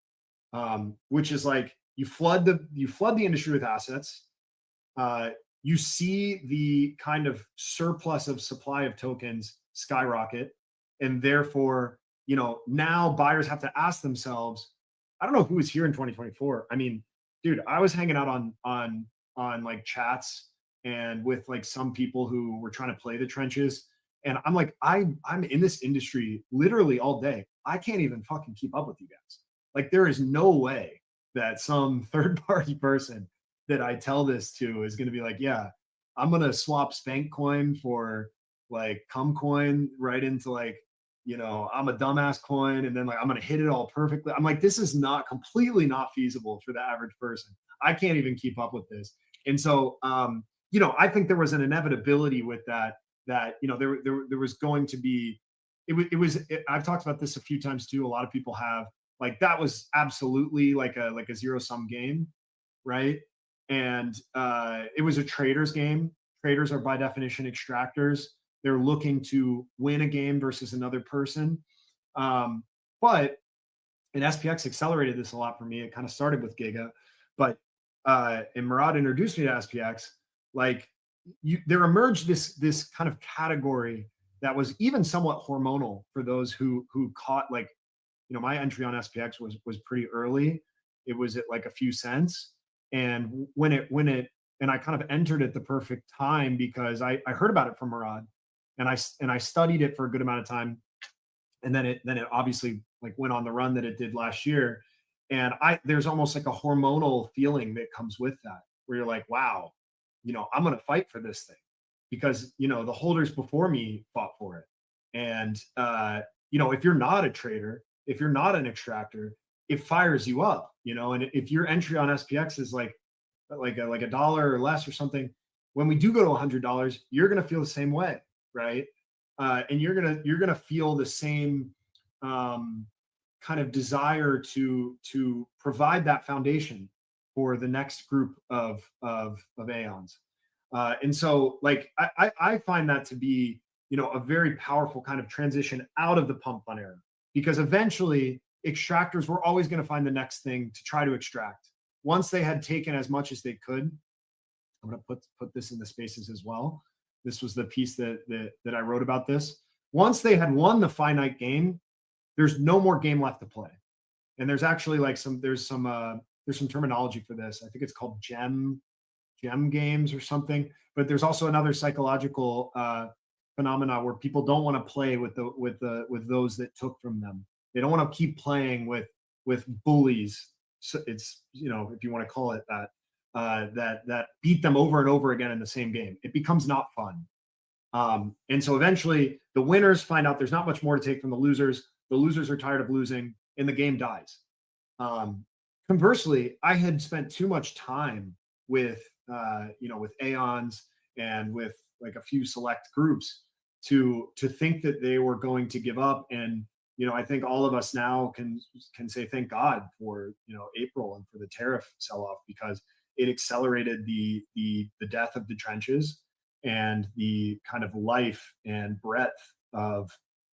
which is like you flood the industry with assets. You see the kind of surplus of supply of tokens skyrocket, and therefore, you know, now buyers have to ask themselves, I don't know who was here in 2024. I mean, dude, I was hanging out on like chats and with like some people who were trying to play the trenches. And I'm like, I'm in this industry literally all day. I can't even fucking keep up with you guys. Like, there is no way that some third party person that I tell this to is going to be like, yeah, I'm going to swap Spank coin for like cum coin right into like, you know, I'm a dumbass coin. And then like, I'm going to hit it all perfectly. I'm like, this is not completely not feasible for the average person. I can't even keep up with this. And so, you know, I think there was an inevitability with that, you know, there was going to be, I've talked about this a few times too. A lot of people have, like, that was absolutely like a zero sum game, right? And it was a trader's game. Traders are by definition extractors. They're looking to win a game versus another person. But and SPX accelerated this a lot for me. It kind of started with Giga, but and Murad introduced me to SPX. Like, there emerged this kind of category that was even somewhat hormonal for those who caught, like, you know, my entry on SPX was pretty early. It was at like a few cents. And when I kind of entered at the perfect time because I heard about it from Murad, and I studied it for a good amount of time. And then it obviously like went on the run that it did last year. And there's almost like a hormonal feeling that comes with that, where you're like, wow, you know, I'm going to fight for this thing because, you know, the holders before me fought for it. And, you know, if you're not a trader, if you're not an extractor, it fires you up, you know. And if your entry on SPX is like a dollar or less or something, when we do go to $100, you're going to feel the same way, right? And you're gonna feel the same kind of desire to provide that foundation for the next group of aeons. And so, like, I find that to be, you know, a very powerful kind of transition out of the pump fun era, because eventually extractors were always going to find the next thing to try to extract. Once they had taken as much as they could, I'm going to put this in the spaces as well. This was the piece that I wrote about this. Once they had won the finite game, there's no more game left to play. And there's actually like there's some terminology for this. I think it's called gem games or something. But there's also another psychological phenomena where people don't want to play with those that took from them. They don't want to keep playing with bullies. So it's, you know, if you want to call it that, that beat them over and over again in the same game. It becomes not fun. And so eventually the winners find out there's not much more to take from the losers. The losers are tired of losing and the game dies. Conversely, I had spent too much time with, with Aeons and with like a few select groups to think that they were going to give up. And, you know, I think all of us now can say thank God for, you know, April and for the tariff sell-off, because it accelerated the death of the trenches and the kind of life and breadth of,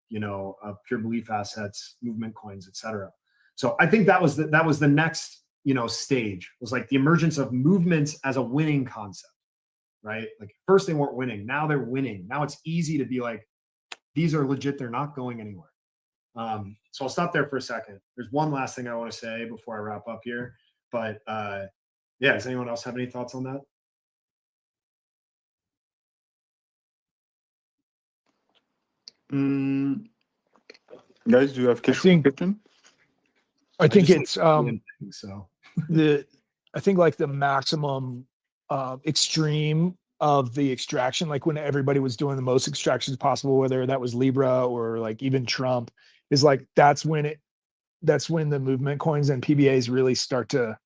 you know, pure belief assets, movement coins, etc. So I think that was the next, you know, stage, was like the emergence of movements as a winning concept, right? Like first they weren't winning, now they're winning. Now it's easy to be like, these are legit, they're not going anywhere. So I'll stop there for a second. There's one last thing I want to say before I wrap up here, but yeah, does anyone else have any thoughts on that? Guys, do you have question? I think just it's so I think like the maximum extreme of the extraction, like when everybody was doing the most extractions possible, whether that was Libra or like even Trump, is like that's when the movement coins and PBAs really start to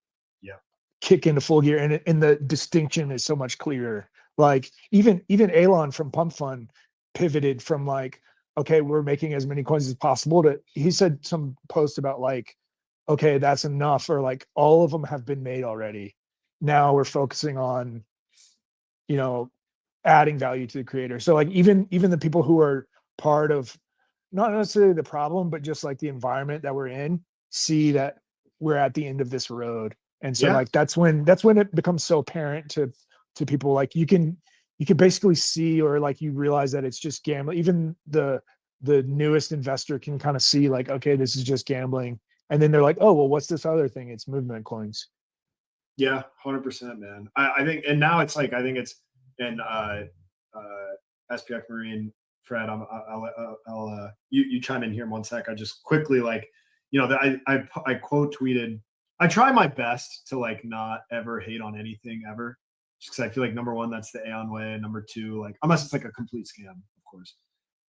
kick into full gear, and the distinction is so much clearer. Like even Elon from Pump Fund pivoted from like, okay, we're making as many coins as possible, to he said some post about like, okay, that's enough, or like all of them have been made already. Now we're focusing on, you know, adding value to the creator. So like even the people who are part of not necessarily the problem, but just like the environment that we're in, see that we're at the end of this road. And so like that's when it becomes so apparent to people. Like you can basically see, or like you realize that it's just gambling. Even the newest investor can kind of see like, okay, this is just gambling. And then they're like, oh, well, what's this other thing? It's movement coins. Yeah, 100%, man. I think, and now it's like, I think it's, and SPX Marine, Fred, I'll you chime in here in 1 sec. I just quickly, like, you know, that I quote tweeted, I try my best to like not ever hate on anything ever, just because I feel like number one, that's the Aeon way, and number two, like, unless it's like a complete scam, of course.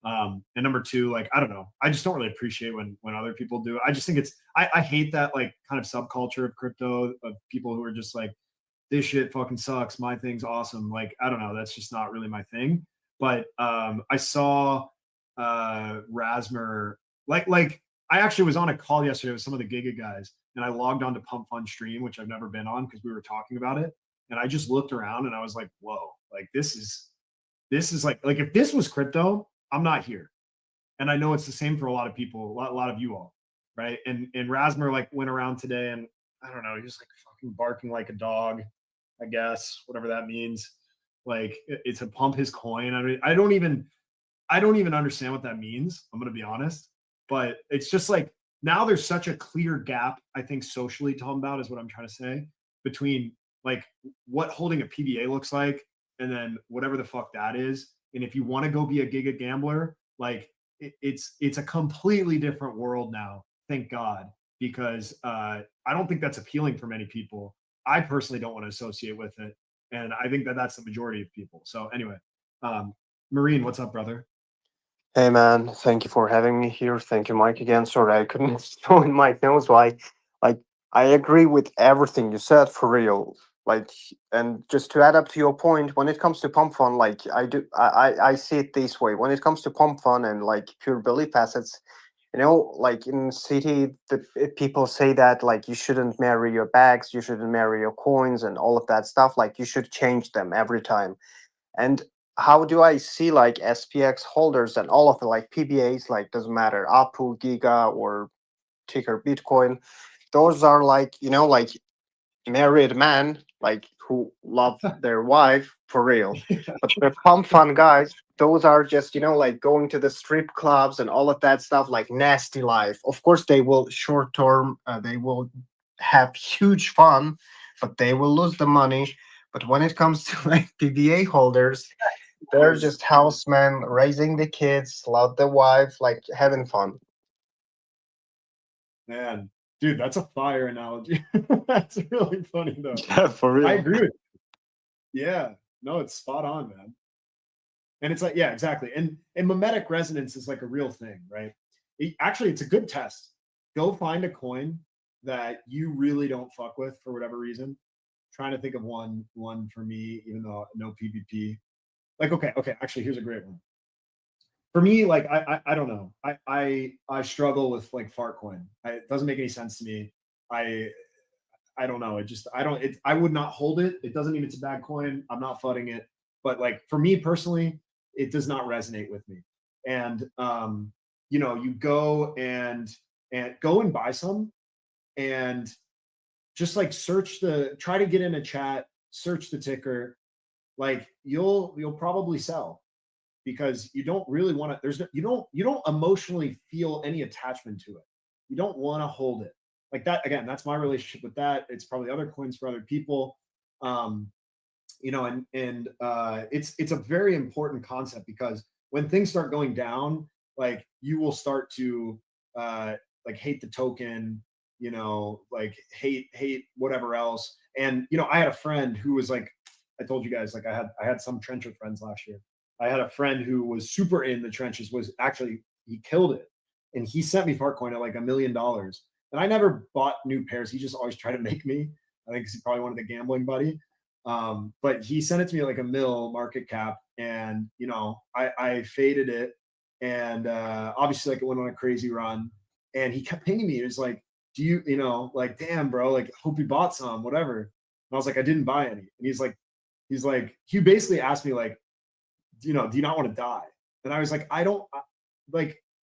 And number two, like, I don't know, I just don't really appreciate when other people do. I just think it's, I hate that like kind of subculture of crypto, of people who are just like, this shit fucking sucks, my thing's awesome. Like, I don't know, that's just not really my thing. But I saw Rasmer, like I actually was on a call yesterday with some of the Giga guys, and I logged on to Pump Fund Stream, which I've never been on because we were talking about it. And I just looked around and I was like, whoa, like this is like if this was crypto, I'm not here. And I know it's the same for a lot of people, a lot of you all, right? And Rasmer like went around today, and I don't know, he was like fucking barking like a dog, I guess, whatever that means. Like it's to pump his coin. I mean, I don't even understand what that means, I'm gonna be honest. But it's just like, now there's such a clear gap, I think, socially, talking about, is what I'm trying to say, between like what holding a PBA looks like and then whatever the fuck that is. And if you want to go be a Giga gambler, like it's a completely different world now, thank God, because I don't think that's appealing for many people. I personally don't want to associate with it, and I think that that's the majority of people. So anyway, Marine, what's up, brother? Hey man, thank you for having me here. Thank you, Mike, again. Sorry I couldn't join Mike knows why. Like, I agree with everything you said, for real. Like, and just to add up to your point, when it comes to Pump Fund, like I see it this way. When it comes to Pump Fund and like pure belief assets, you know, like in city, people say that like you shouldn't marry your bags, you shouldn't marry your coins and all of that stuff. Like you should change them every time. And how do I see like SPX holders and all of the like PBAs, like doesn't matter, Apu, Giga, or ticker Bitcoin, those are like, you know, like married men, like who love their wife for real. But the pump fun guys, those are just, you know, like going to the strip clubs and all of that stuff, like nasty life. Of course, they will short term, they will have huge fun, but they will lose the money. But when it comes to like PBA holders, they're just housemen raising the kids, love the wife, like having fun. Man, dude, that's a fire analogy. That's really funny though. Yeah, for real. I agree with you. Yeah, no, it's spot on, man. And it's like, yeah, exactly. And mimetic resonance is like a real thing, right? Actually, it's a good test. Go find a coin that you really don't fuck with for whatever reason. Trying to think of one for me, even though no PvP. Like, okay, actually, here's a great one. For me, like I don't know. I struggle with like Fartcoin. It doesn't make any sense to me. I don't know. I would not hold it. It doesn't mean it's a bad coin. I'm not fudding it. But like for me personally, it does not resonate with me. And you know, you go and go and buy some and just like try to get in a chat, search the ticker. Like you'll probably sell, because you don't really want to, you don't emotionally feel any attachment to it. You don't want to hold it like that. Again, that's my relationship with that. It's probably other coins for other people. You know, and it's a very important concept, because when things start going down, like you will start to like hate the token, you know, like hate whatever else. And you know, I had a friend who was like, I told you guys, like I had some trencher friends last year. I had a friend who was super in the trenches, he killed it. And he sent me Fartcoin at like $1 million. And I never bought new pairs. He just always tried to make me. I think he probably wanted the gambling buddy. But he sent it to me like $1 million market cap. And, you know, I faded it. And obviously like it went on a crazy run. And he kept pinging me. He was like, do you know, like, damn, bro, like, hope you bought some, whatever. And I was like, I didn't buy any. And he's like, he basically asked me like, you know, do you not want to die? And I was like,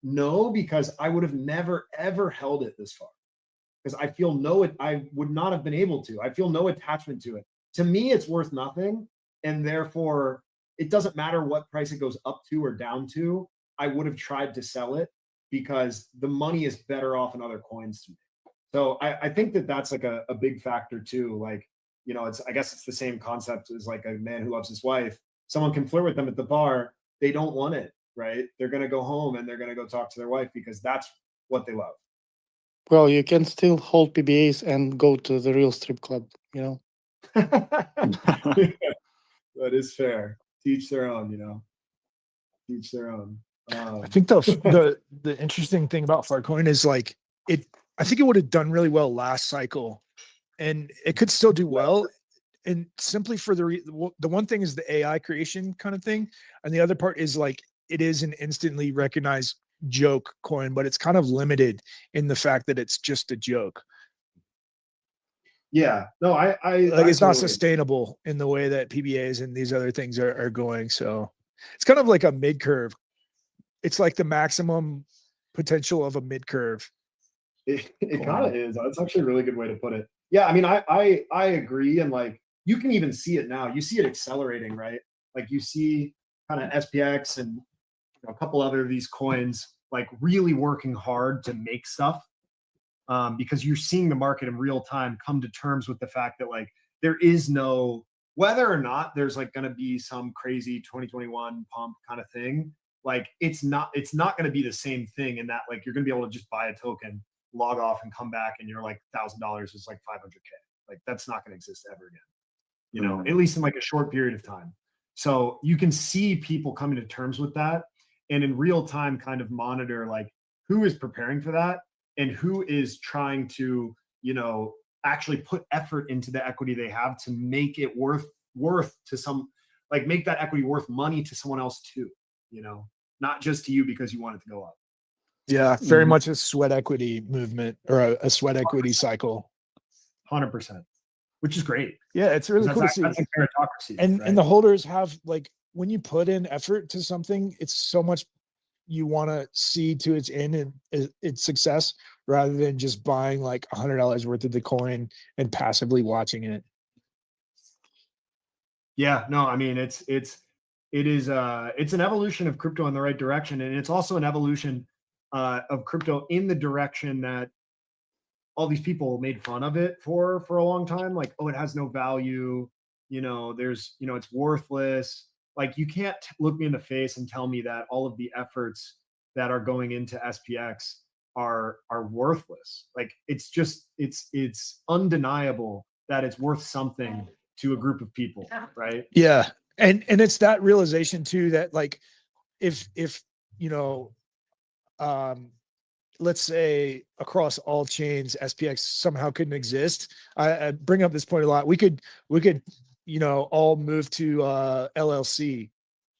no, because I would have never, ever held it this far. Because I would not have been able to. I feel no attachment to it. To me, it's worth nothing. And therefore, it doesn't matter what price it goes up to or down to. I would have tried to sell it, because the money is better off in other coins to me. So I think that's like a big factor too. Like, you know, I guess it's the same concept as like a man who loves his wife. Someone can flirt with them at the bar. They don't want it, right? They're going to go home and they're going to go talk to their wife, because that's what they love. Well, you can still hold PBAs and go to the real strip club, you know? Yeah, that is fair. Teach their own, you know? Teach their own. I think the interesting thing about Fartcoin is like I think it would have done really well last cycle, and it could still do well. And simply for the one thing is the AI creation kind of thing, and the other part is like it is an instantly recognized joke coin, but it's kind of limited in the fact that it's just a joke. Yeah, no, I like it's not totally sustainable in the way that PBAs and these other things are going. So it's kind of like a mid curve. It's like the maximum potential of a mid curve. It kind of is. That's actually a really good way to put it. Yeah, I mean, I agree, and like you can even see it now. You see it accelerating, right? Like you see kind of SPX and a couple other of these coins like really working hard to make stuff, because you're seeing the market in real time come to terms with the fact that like there is no, whether or not there's like going to be some crazy 2021 pump kind of thing. Like it's not going to be the same thing in that like you're going to be able to just buy a token, log off, and come back, and you're like $1,000 is like 500K. Like that's not going to exist ever again, you know, at least in like a short period of time. So you can see people coming to terms with that, and in real time kind of monitor like who is preparing for that and who is trying to, you know, actually put effort into the equity they have to make it worth to some, like make that equity worth money to someone else too, you know, not just to you because you want it to go up. Yeah, very much a sweat equity movement, or a sweat equity cycle. 100%, which is great. Yeah, it's really cool to see. That's like meritocracy, and right? and the holders have like, when you put in effort to something, it's so much you want to see to its end and its success, rather than just buying like $100 worth of the coin and passively watching it. Yeah, no, I mean it is it's an evolution of crypto in the right direction, and it's also an evolution of crypto in the direction that all these people made fun of it for a long time. Like, oh, it has no value. There's it's worthless. Like, you can't look me in the face and tell me that all of the efforts that are going into SPX are worthless. Like, it's just it's undeniable that it's worth something to a group of people, right? Yeah. And it's that realization too, that like, if, um, let's say across all chains, SPX somehow couldn't exist. I bring up this point a lot. We could, all move to LLC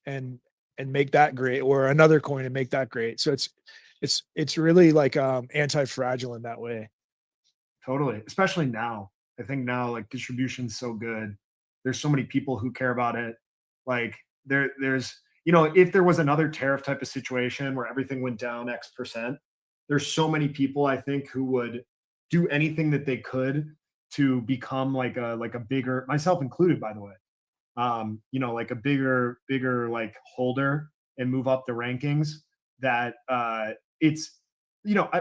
and make that great, or another coin and make that great. So it's really like anti-fragile in that way. Totally. Especially now. I think now, like, distribution's so good. There's so many people who care about it. Like, there's if there was another tariff type of situation where everything went down X%, there's so many people, I think, who would do anything that they could to become like a bigger, myself included, by the way, like a bigger like holder and move up the rankings. That it's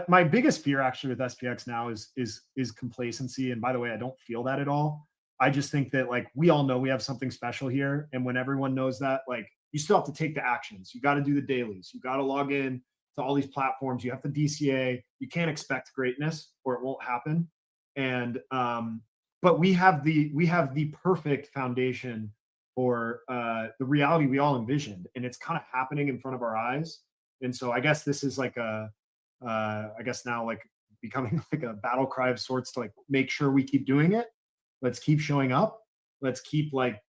my biggest fear actually with SPX now is complacency. And by the way, I don't feel that at all. I just think that, like, we all know we have something special here, and when everyone knows that, like, you still have to take the actions. You got to do the dailies. You got to log in to all these platforms. You have to DCA. You can't expect greatness or it won't happen. And but we have the perfect foundation for the reality we all envisioned, and it's kind of happening in front of our eyes. And so I guess this is like I guess now, like, becoming like a battle cry of sorts to, like, make sure we keep doing it. Let's keep showing up. Let's keep like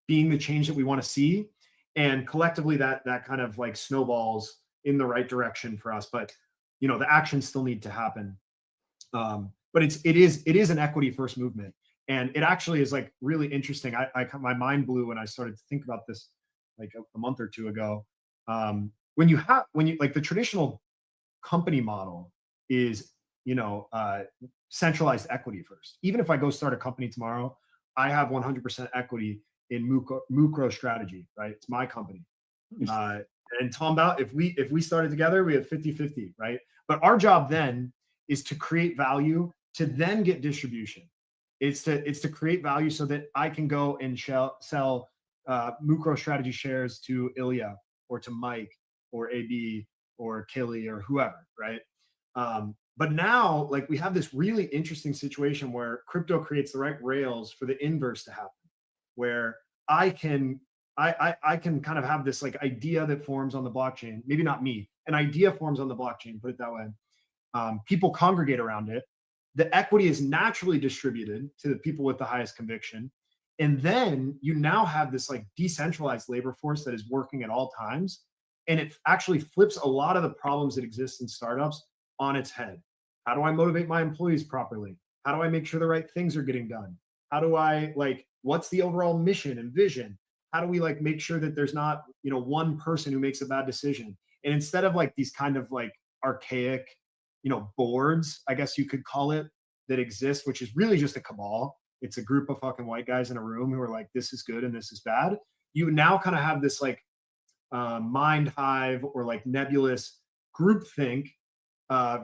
being the change that we want to see, and collectively that kind of like snowballs in the right direction for us. But the actions still need to happen. But it is an equity first movement, and it actually is like really interesting. My mind blew when I started to think about this like a month or two ago. When you like, the traditional company model is centralized equity first. Even if I go start a company tomorrow, I have 100% equity in Mukro Strategy, right? It's my company. And Tom, if we started together, we have 50-50, right? But our job then is to create value to then get distribution. It's to create value so that I can go and sell Mukro Strategy shares to Ilya or to Mike or AB or Killy or whoever, right? But now, like, we have this really interesting situation where crypto creates the right rails for the inverse to happen, where I can kind of have this like idea that forms on the blockchain. Maybe not me, an idea forms on the blockchain, put it that way. People congregate around it. The equity is naturally distributed to the people with the highest conviction. And then you now have this like decentralized labor force that is working at all times. And it actually flips a lot of the problems that exist in startups on its head. How do I motivate my employees properly? How do I make sure the right things are getting done? How do I, like, what's the overall mission and vision? How do we, like, make sure that there's not, one person who makes a bad decision? And instead of like these kind of like archaic, boards, I guess you could call it, that exist, which is really just a cabal. It's a group of fucking white guys in a room who are like, this is good and this is bad. You now kind of have this like mind hive or like nebulous groupthink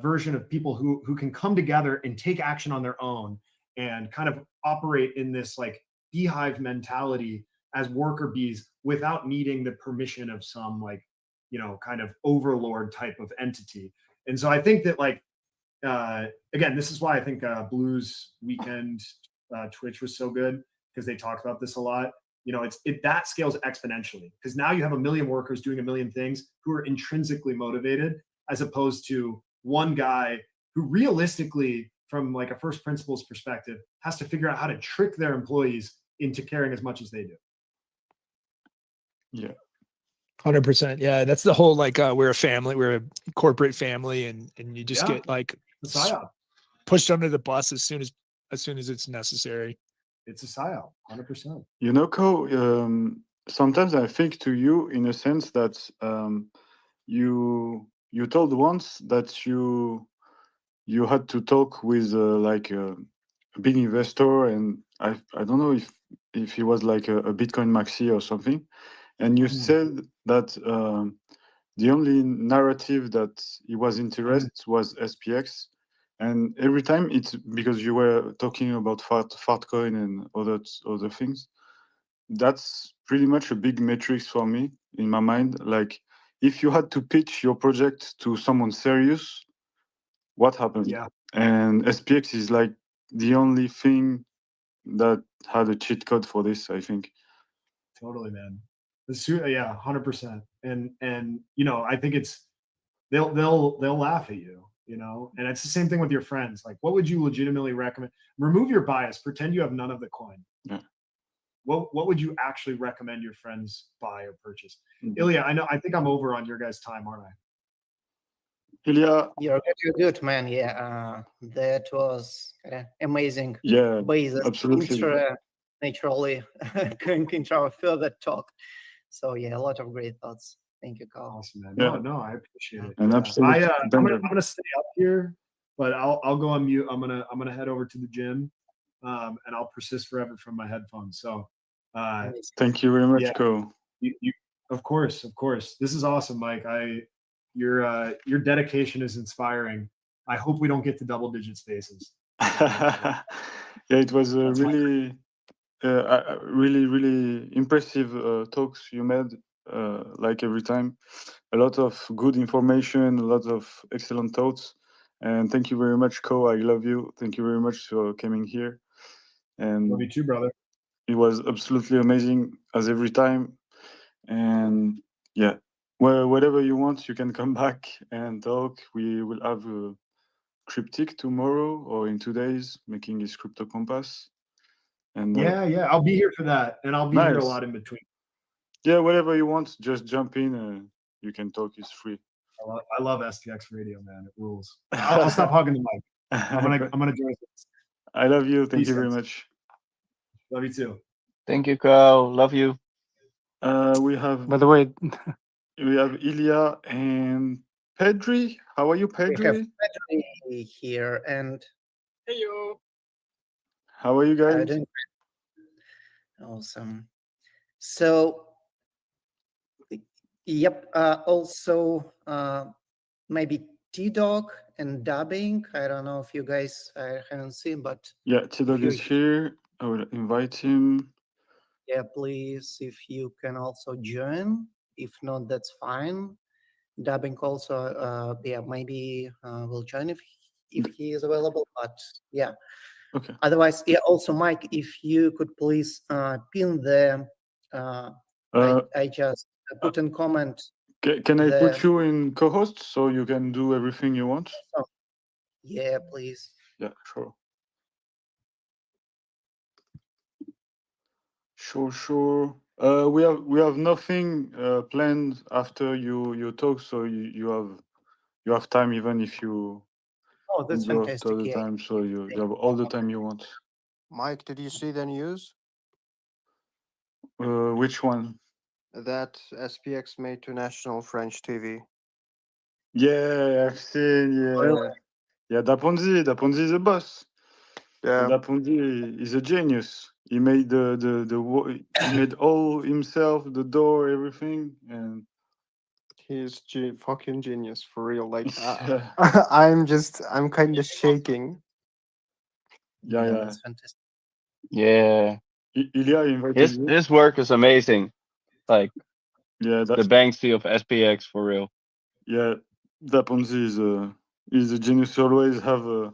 version of people who can come together and take action on their own and kind of operate in this like beehive mentality as worker bees without needing the permission of some like kind of overlord type of entity. And so I think that, like, again, this is why I think Blues Weekend Twitch was so good, because they talked about this a lot. That scales exponentially, because now you have 1 million workers doing 1 million things who are intrinsically motivated, as opposed to one guy who realistically, from like a first principles perspective, has to figure out how to trick their employees into caring as much as they do. Yeah. 100%. Yeah, that's the whole like we're a family, we're a corporate family, and you just get like pushed under the bus as soon as it's necessary. It's a psyop, 100%. Ko, sometimes I think to you in a sense that you told once that you had to talk with a big investor, and I don't know if he was like a Bitcoin maxi or something. And you said that the only narrative that he was interested was SPX, and every time it's because you were talking about fartcoin and other things. That's pretty much a big matrix for me in my mind. Like, if you had to pitch your project to someone serious, what happened? Yeah. And SPX is like the only thing that had a cheat code for this, I think. Totally, man. Yeah, 100%. And you know, I think it's they'll laugh at you, you know, and it's the same thing with your friends. Like, what would you legitimately recommend? Remove your bias. Pretend you have none of the coin. Yeah. What would you actually recommend your friends buy or purchase? Mhm. Ilya, I think I'm over on your guys' time, aren't I? Ilya, You're good, man. Yeah, that was amazing. yeah, Basis absolutely. naturally going into our further talk. So yeah, a lot of great thoughts. Thank you, Carl. Awesome, man. Yeah. No, I appreciate it. And Yeah. absolutely, I'm gonna stay up here, but I'll go on mute. I'm gonna head over to the gym, and I'll persist forever from my headphones. So, thank you very much, yeah, Ko. you of course. This is awesome, Mike. Your dedication is inspiring. I hope we don't get to double-digit spaces. Yeah, it was a really, really impressive talks you made. Like every time, a lot of good information, a lot of excellent thoughts, and thank you very much, Ko. I love you. Thank you very much for coming here. And Love you too, brother. It was absolutely amazing as every time. And yeah, well, whatever you want, you can come back and talk. We will have a cryptic tomorrow or in 2 days, making his crypto compass. And Yeah, I'll be here for that, and I'll be here a nice. lot in between. Yeah, whatever you want, just jump in. You can talk. It's free. I love SPX Radio, man. It rules. I'll stop hogging the mic. I'm gonna join this. I love you. Thank Peace, you very guys. much. Love you too. Thank you, Carl. Love you. We have, By the way, we have Ilya and Pedri. How are you, We have Pedri? Treasury here, and Hey yo. How are you guys? doing awesome. So, yep. Also, maybe T-Dog and dubbing. I don't know if you guys I haven't seen, but Yeah, T-Dog is here. I will invite him. yeah, please, if you can also join. If not, that's fine. Dubbing also, yeah, maybe will join if he is available. But yeah, okay. Otherwise, yeah. Also, Mike, if you could please pin the. I just put in comment. Can I put you in co-host so you can do everything you want? Oh, yeah, please. Yeah, sure. Sure. We have nothing planned after you talk, so you have time even if you Oh, that's go fantastic. after the Yeah. time, so you have all the time you want. Mike, did you see the news? Which one? That SPX made to national French TV. Yeah, I've seen. Yeah, Really? yeah. Daponzi is a boss. Yeah. Daponzi is a genius. He made he made all himself, the door, everything, and He's fucking genius for real. Like, yeah. I'm kind of shaking. Yeah. That's fantastic. Yeah. Ilya invited you. His work is amazing. Like, yeah, the Banksy of SPX for real. Yeah, Daponzi is a genius. Always have a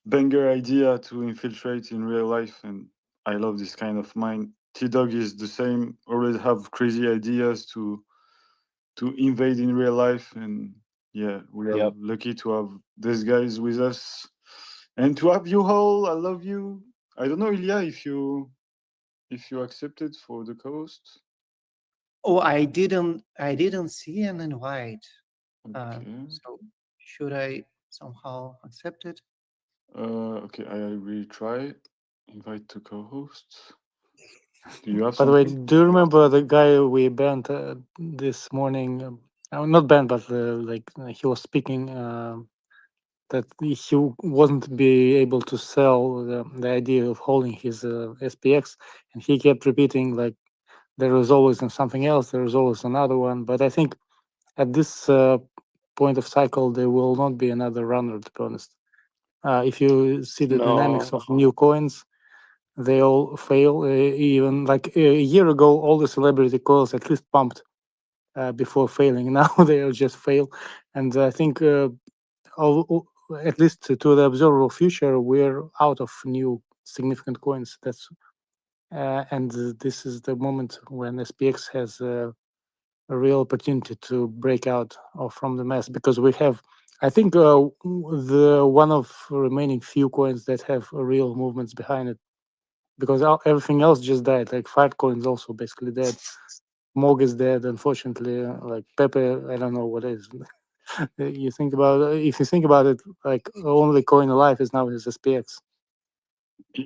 banger idea to infiltrate in real life, and I love this kind of mind. T-Dog is the same. Always have crazy ideas to invade in real life, and yeah, we are lucky to have these guys with us, and to have you all. I love you. I don't know, Ilya, if you accepted for the co-host. Oh, I didn't see an invite. Okay. So should I somehow accept it? Okay, I will try. Invite to co-host. Do you have by the way, something? do you remember the guy we banned this morning? Not banned, but like he was speaking that he wasn't be able to sell the idea of holding his SPX, and he kept repeating like there is always something else, there is always another one. But I think at this point of cycle, there will not be another runner, to be honest. If you see the dynamics No. of new coins, they all fail. Even like a year ago, all the celebrity coils at least pumped before failing. Now they are just fail, and I think at least to the observable future, we're out of new significant coins. That's and this is the moment when SPX has a real opportunity to break out from the mess, because we have, I think, the one of remaining few coins that have real movements behind it, because everything else just died. Like Filecoin is also basically dead. Mog is dead, unfortunately. Like Pepe, I don't know what is. You think about if you think about it, like only coin alive is now his SPX.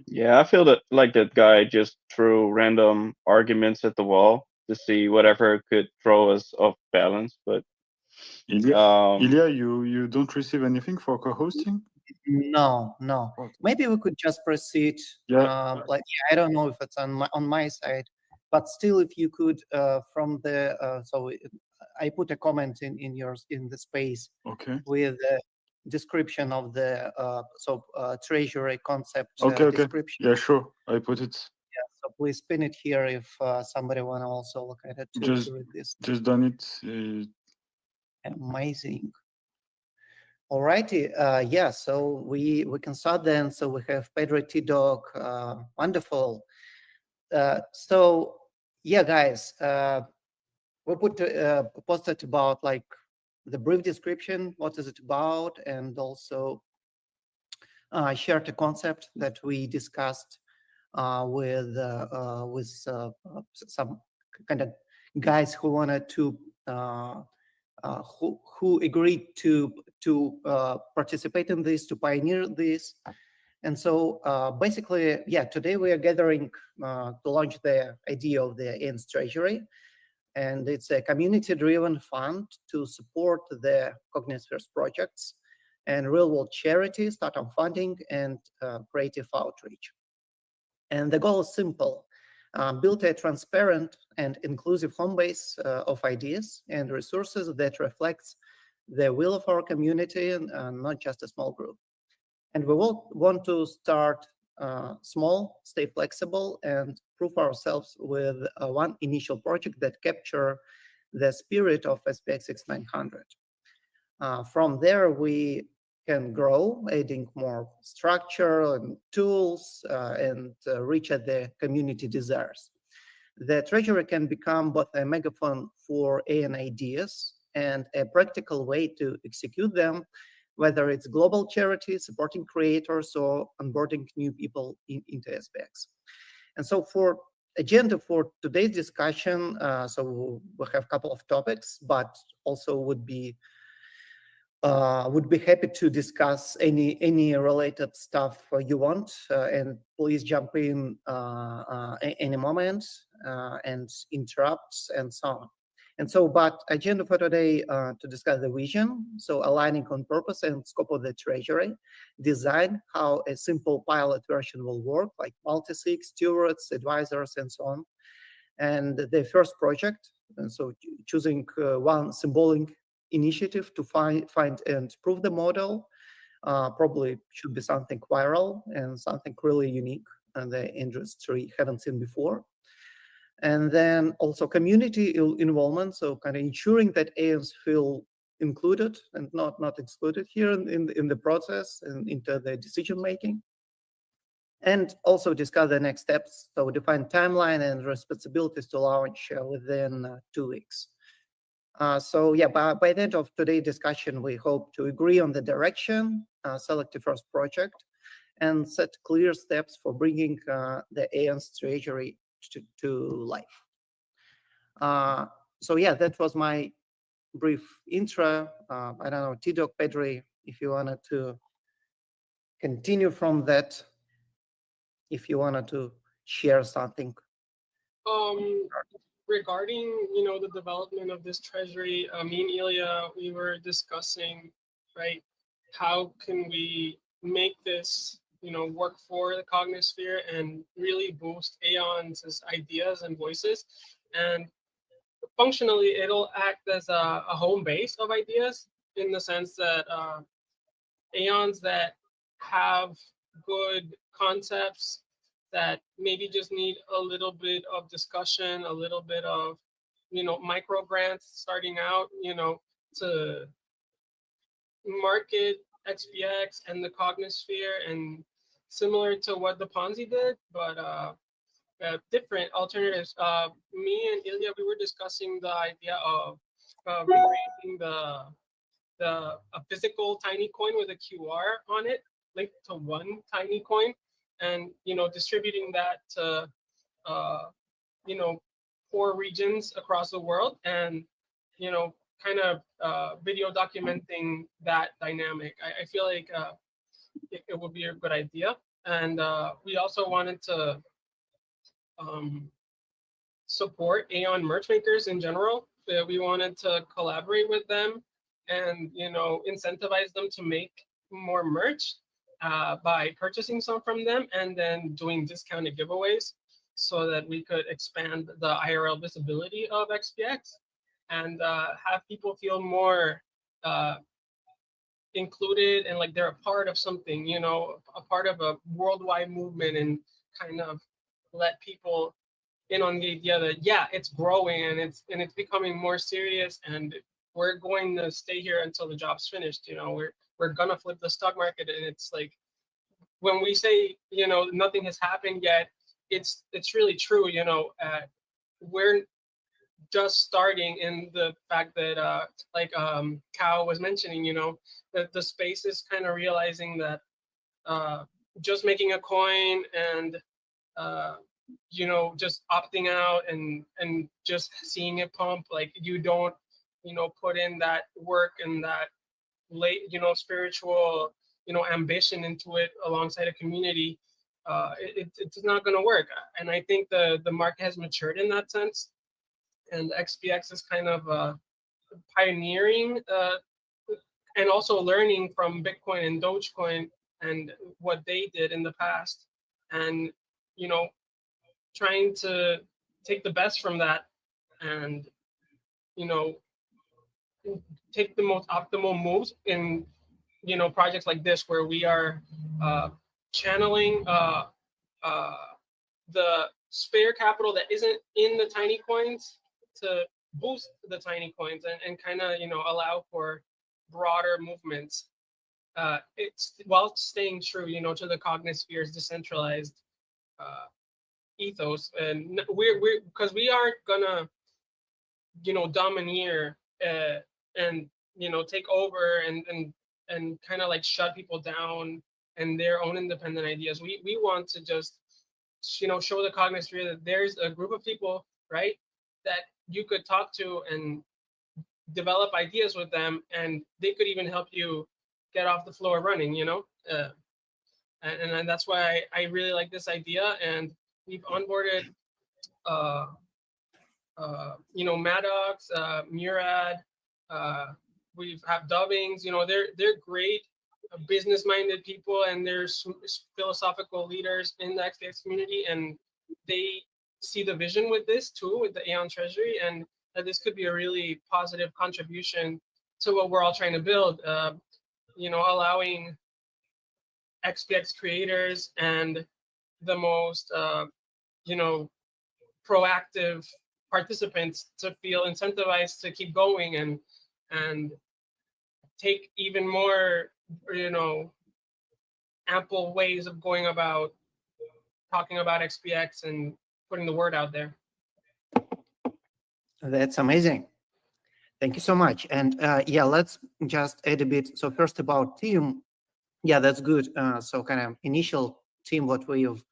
Yeah, I feel that like that guy just threw random arguments at the wall to see whatever could throw us off balance. But Ilya, you don't receive anything for co-hosting? No. Maybe we could just proceed. Yeah. I don't know if it's on my side, but still, if you could from the I put a comment in the space. Okay. With the description of the treasury concept Okay. description. Yeah, sure. I put it. Yeah, so please pin it here if somebody wanna also look at it to read this. Just done it. Amazing. Alrighty, yeah, so we can start then. So we have Pedro T-Dog, wonderful. So yeah, guys, we put posted about like the brief description, what is it about, and also shared a concept that we discussed with some kind of guys who wanted to who agreed to participate in this, to pioneer this. And so basically, yeah, today we are gathering to launch the idea of the ANS Treasury. And it's a community-driven fund to support the Cognispheres projects and real-world charity, startup funding, and creative outreach. And the goal is simple. Build a transparent and inclusive home base of ideas and resources that reflects the will of our community and not just a small group. And we will want to start small, stay flexible, and prove ourselves with one initial project that capture the spirit of SPX6900. From there, we can grow, adding more structure and tools and reach at the community desires. The Treasury can become both a megaphone for AN ideas and a practical way to execute them, whether it's global charity, supporting creators, or onboarding new people into SPX. And so for agenda for today's discussion, so we have a couple of topics, but also would be happy to discuss any related stuff you want, and please jump in any moment and interrupt and so on. And so, but agenda for today to discuss the vision, so aligning on purpose and scope of the Treasury, design how a simple pilot version will work, like multi-sig, stewards, advisors, and so on. And the first project, and so choosing one symbolic initiative to find and prove the model, probably should be something viral and something really unique and the industry haven't seen before. And then also community involvement, so kind of ensuring that ANs feel included and not excluded here in the process and into the decision making. And also discuss the next steps, so define timeline and responsibilities to launch within 2 weeks. So yeah, by the end of today's discussion, we hope to agree on the direction, select the first project, and set clear steps for bringing the ANS Treasury to life. So yeah, that was my brief intro. I don't know, T-Dog, Pedri, if you wanted to continue from that, if you wanted to share something. Regarding, the development of this treasury, me and Ilya, we were discussing, right, how can we make this, you know, work for the cognosphere and really boost Aeon's ideas and voices. And functionally, it'll act as a home base of ideas in the sense that Aeons that have good concepts that maybe just need a little bit of discussion, a little bit of, you know, micro grants starting out, you know, to market XPX and the cognosphere, and similar to what the Ponzi did, but different alternatives. Me and Ilya, we were discussing the idea of recreating a physical tiny coin with a QR on it, linked to one tiny coin, and, you know, distributing that to you know, poor regions across the world, and, you know, kind of video documenting that dynamic. I feel like it would be a good idea. And we also wanted to support Aeon merch makers in general. We wanted to collaborate with them and, you know, incentivize them to make more merch by purchasing some from them and then doing discounted giveaways, so that we could expand the IRL visibility of XPX and have people feel more included and like they're a part of something, you know, a part of a worldwide movement, and kind of let people in on the idea that, yeah, it's growing and it's becoming more serious, and we're going to stay here until the job's finished. You know, we're gonna flip the stock market. And it's like, when we say, you know, nothing has happened yet, it's really true. You know, we're just starting in the fact that like Cal was mentioning, you know, that the space is kind of realizing that just making a coin and you know, just opting out and just seeing it pump, like, you don't, you know, put in that work and that late, you know, spiritual, you know, ambition into it alongside a community, it's not going to work. And I think the market has matured in that sense, and XPX is kind of pioneering and also learning from Bitcoin and Dogecoin and what they did in the past, and, you know, trying to take the best from that, and, you know, take the most optimal moves in, you know, projects like this, where we are channeling the spare capital that isn't in the tiny coins to boost the tiny coins, and kind of, you know, allow for broader movements. It's while staying true, you know, to the cognosphere's decentralized ethos. And we're because we aren't gonna, you know, domineer and, you know, take over and kind of like shut people down and their own independent ideas. We want to just, you know, show the cognosphere that there's a group of people, right, that you could talk to and develop ideas with them, and they could even help you get off the floor running, you know. And that's why I really like this idea. And we've onboarded you know, Maddox, Murad, we have Dubbings, you know, they're great business-minded people, and they're philosophical leaders in the XPX community, and they see the vision with this too, with the Aeon Treasury, and that this could be a really positive contribution to what we're all trying to build. You know, allowing XPX creators and the most you know, proactive participants to feel incentivized to keep going and take even more, you know, ample ways of going about talking about XPX and putting the word out there. That's amazing. Thank you so much. And yeah, let's just add a bit. So first about team. Yeah, that's good. So kind of initial team, what we've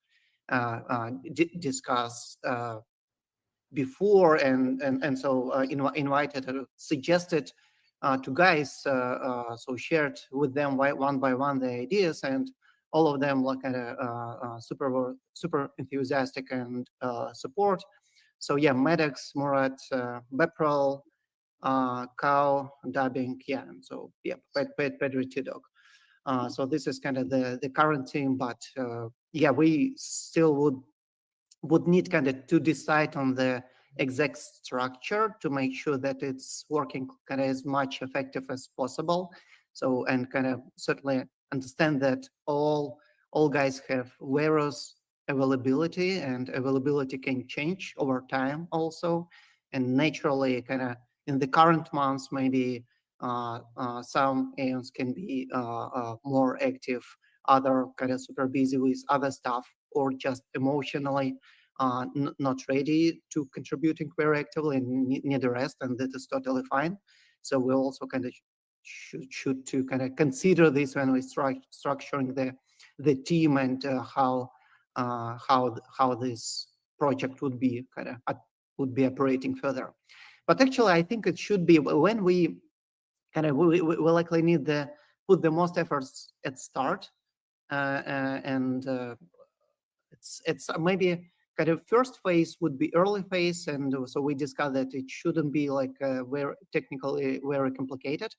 discussed before, and so invited or suggested to guys, so shared with them one by one the ideas, and all of them like kind of super enthusiastic and support. So yeah, Maddox, Murat, Beprol, Cow, Dubbing, yeah, and so yeah, Pedro Tidog. So this is kind of the current team, but yeah, we still would need kind of to decide on the exact structure to make sure that it's working kind of as much effective as possible. So, and kind of certainly understand that all guys have various availability, and availability can change over time also. And naturally, kind of in the current months, maybe some Aeons can be more active, other kind of super busy with other stuff, or just emotionally not ready to contributing very actively and need the rest, and that is totally fine. So we also kind of should to kind of consider this when we structuring the team, and how this project would be kind of operating further. But actually, I think it should be when we kind of we likely need to put the most efforts at start, and it's maybe kind of first phase would be early phase, and so we discussed that it shouldn't be like very technically very complicated,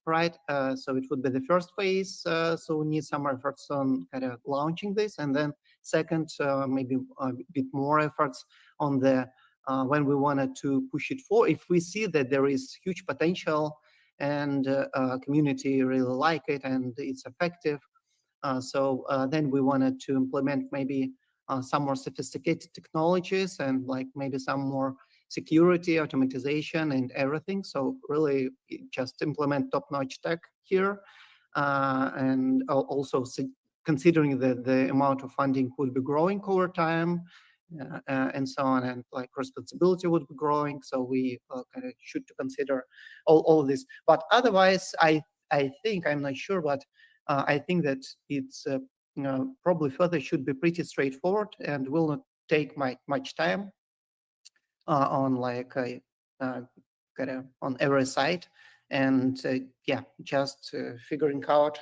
right? So it would be the first phase. So we need some efforts on kind of launching this, and then second, maybe a bit more efforts on the when we wanted to push it forward. If we see that there is huge potential and community really like it and it's effective, so then we wanted to implement maybe some more sophisticated technologies, and like maybe some more security, automatization, and everything. So really just implement top-notch tech here, and also considering that the amount of funding would be growing over time, and so on, and like responsibility would be growing. So we kind of should consider all of this. But otherwise, I think, I'm not sure, but I think that it's probably further should be pretty straightforward and will not take much time on like kind of on every side, and yeah, just figuring out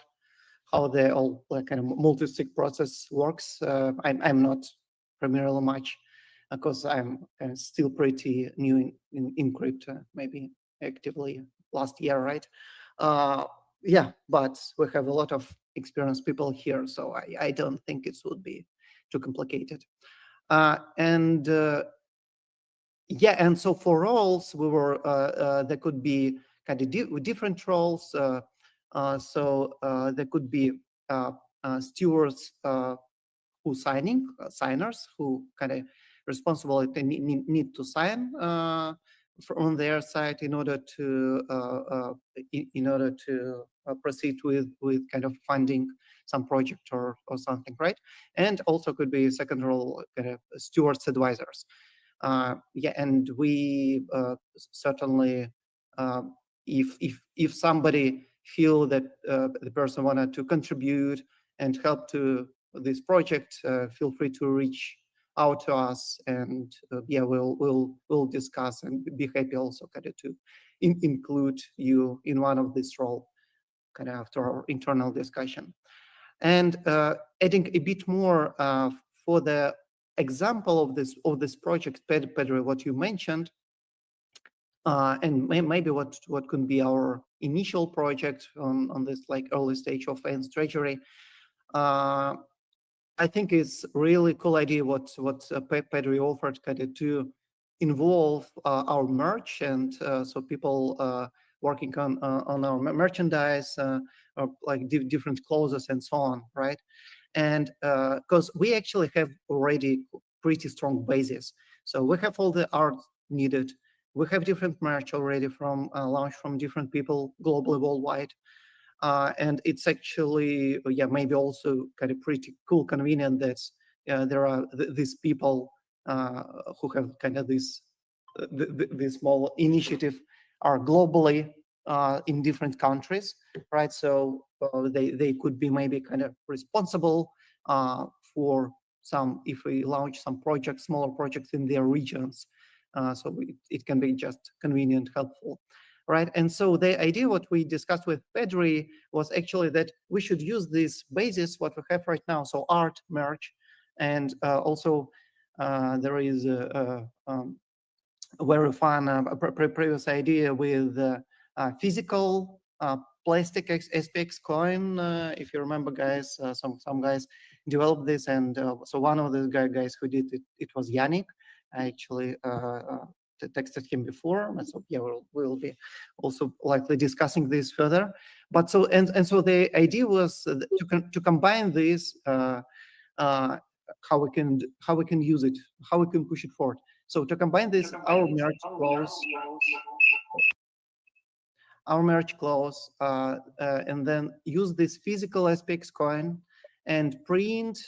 how the all like kind of multi-sig process works. I'm not primarily much because I'm still pretty new in crypto, maybe actively last year, right? Yeah, but we have a lot of experienced people here, so I don't think it would be too complicated. And yeah, and so for roles, we were there could be kind of different roles. So there could be stewards who signers who kind of responsible need to sign on their side in order to proceed with kind of funding some project or something, right? And also could be second role kind of stewards advisors. Yeah, and we certainly if somebody feel that the person wanted to contribute and help to this project, feel free to reach out to us, and yeah, we'll discuss and be happy also kind of to include you in one of this role kind of after our internal discussion. And adding a bit more for the example of this project, Pedro, what you mentioned, and maybe what could be our initial project on this like early stage of Aeons Treasury. I think it's really cool idea what Pedro offered kind of to involve our merch, and so people working on our merchandise, or like different clothes and so on, right? And because we actually have already pretty strong basis, so we have all the art needed. We have different merch already from launched from different people globally, worldwide. And it's actually, yeah, maybe also kind of pretty cool, convenient that there are these people who have kind of this small initiative are globally in different countries, right? So they could be maybe kind of responsible for some, if we launch some projects, smaller projects in their regions. So it can be just convenient, helpful. Right, and so the idea what we discussed with Pedro was actually that we should use this basis what we have right now, so art, merch, and also there is a very fun previous idea with physical plastic SPX coin. If you remember, guys, some guys developed this, and so one of the guys who did it was Yannick. I actually texted him before, and so yeah, we'll be also likely discussing this further. But so and so the idea was to combine this. How we can use it, how we can push it forward. So to combine this, our merge clause, and then use this physical SPX coin and print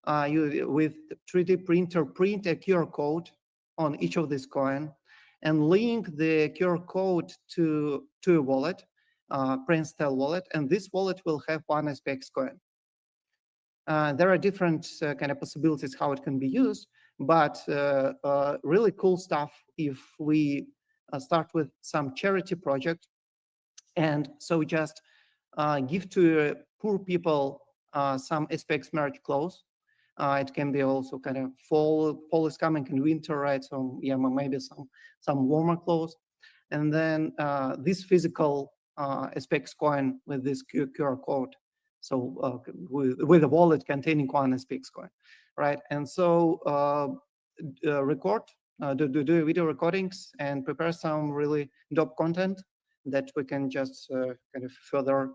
with 3D printer, print a QR code on each of this coin and link the QR code to a wallet, print style wallet, and this wallet will have one SPX coin. There are different kind of possibilities how it can be used, but really cool stuff if we start with some charity project. And so just give to poor people some SPX merge clause. It can be also kind of fall is coming in winter, right? So yeah, maybe some warmer clothes. And then this physical SPX coin with this QR code. So with a wallet containing one SPX coin, right? And so record, do video recordings and prepare some really dope content that we can just kind of further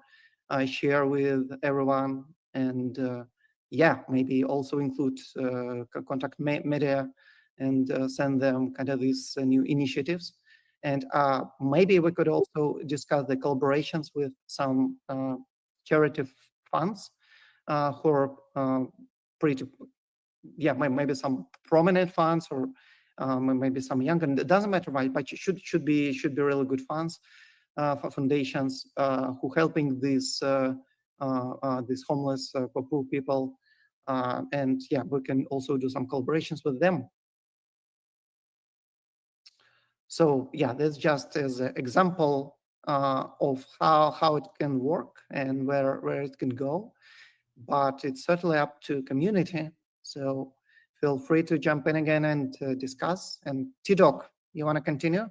share with everyone. And yeah, maybe also include contact media and send them kind of these new initiatives. And maybe we could also discuss the collaborations with some charity funds who are pretty, yeah, maybe some prominent funds or maybe some young, and it doesn't matter, right? But should be really good funds for foundations who helping these homeless poor people, and yeah, we can also do some collaborations with them. So yeah, that's just as an example of how it can work and where it can go, but it's certainly up to community. So feel free to jump in again and discuss. And T-Doc, you want to continue?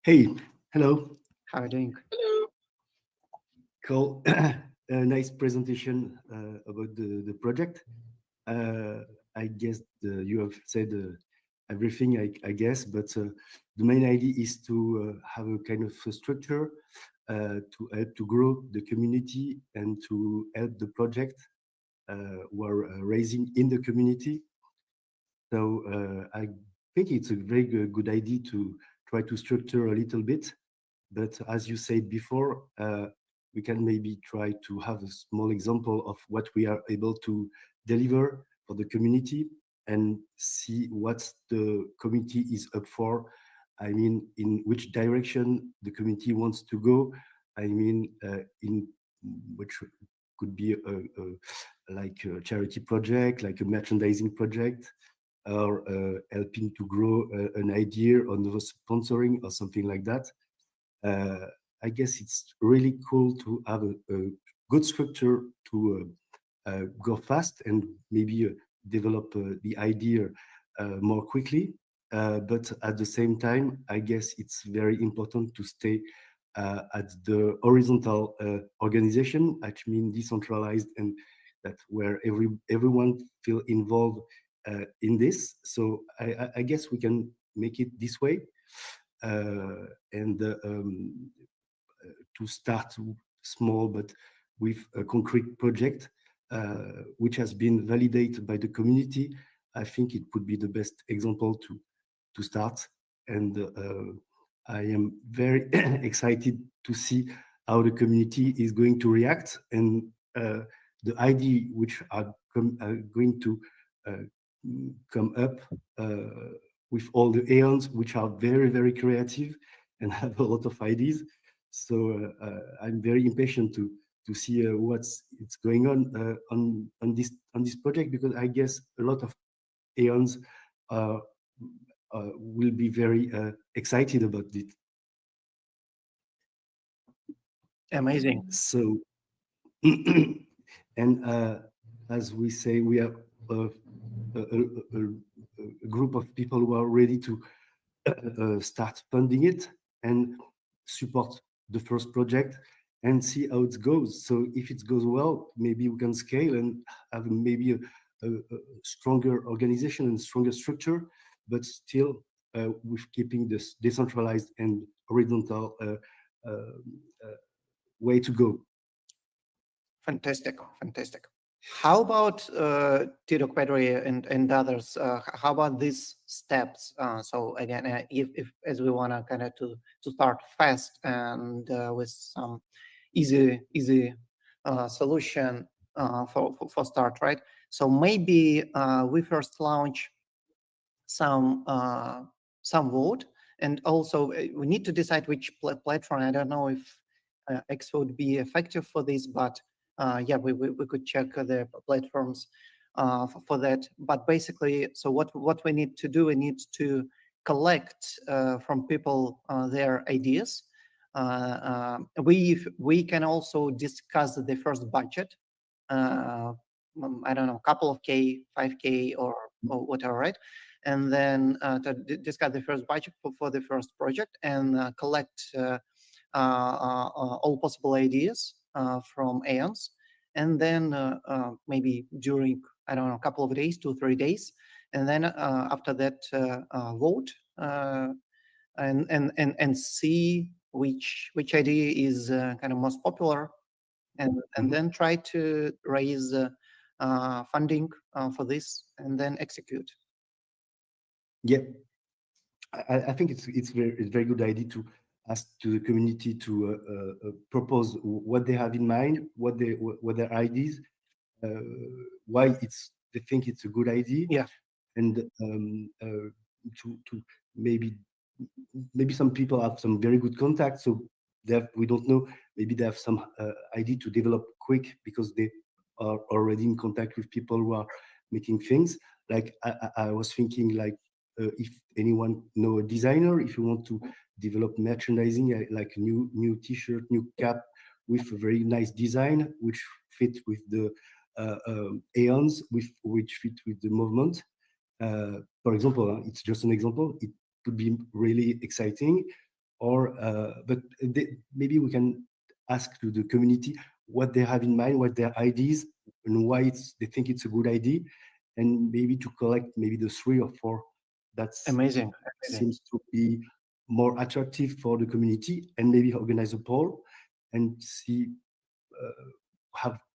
Hey, hello. How are you doing? Hello. Cool. Nice presentation about the project. I guess you have said everything, I guess, but the main idea is to have a kind of a structure to help to grow the community and to help the project we're raising in the community. So I think it's a very good idea to try to structure a little bit. But as you said before, we can maybe try to have a small example of what we are able to deliver for the community and see what the community is up for. I mean, in which direction the community wants to go. I mean, in which could be like a charity project, like a merchandising project, or helping to grow an idea on the sponsoring or something like that. I guess it's really cool to have a good structure to go fast and maybe develop the idea more quickly. But at the same time, I guess it's very important to stay at the horizontal organization, which means decentralized, and that where everyone feel involved in this. So I guess we can make it this way. And to start small, but with a concrete project, which has been validated by the community, I think it would be the best example to start. And I am very excited to see how the community is going to react, and the idea which are going to come up with all the aeons, which are very, very creative and have a lot of ideas. So I'm very impatient to see what's going on this project, because I guess a lot of aeons will be very excited about it. Amazing. So, and as we say, we have a group of people who are ready to start funding it and support the first project and see how it goes. So if it goes well, maybe we can scale and have maybe a stronger organization and stronger structure, but still with keeping this decentralized and horizontal way to go. Fantastic, fantastic. How about Tito Pedri and others? How about these steps? So again, if as we want to kind of to start fast and with some easy solution for start, right? So maybe we first launch some vote, and also we need to decide which platform. I don't know if X would be effective for this, but yeah, we could check the platforms for that. But basically, so what we need to do, we need to collect from people their ideas. We can also discuss the first budget. I don't know, couple of K, 5K or whatever, right? And then to discuss the first budget for the first project and collect all possible ideas from Aeons. And then maybe during, I don't know, a couple of days, 2-3 days. And then after that, vote and see which idea is kind of most popular, and then try to raise funding for this and then execute. Yeah, I think it's very good idea to ask to the community to propose what they have in mind, what their ideas, why they think it's a good idea. Yeah, and to maybe some people have some very good contacts, so we don't know. Maybe they have some idea to develop quick because they are already in contact with people who are making things. Like I was thinking, like if anyone know a designer, if you want to develop merchandising, like new T-shirt, new cap with a very nice design, which fit with the Aeons, which fit with the movement. For example, it's just an example. It could be really exciting, or but maybe we can ask to the community what they have in mind, what their ideas, and why they think it's a good idea, and maybe to collect maybe the 3 or 4 that's amazing. Seems to be more attractive for the community, and maybe organize a poll and see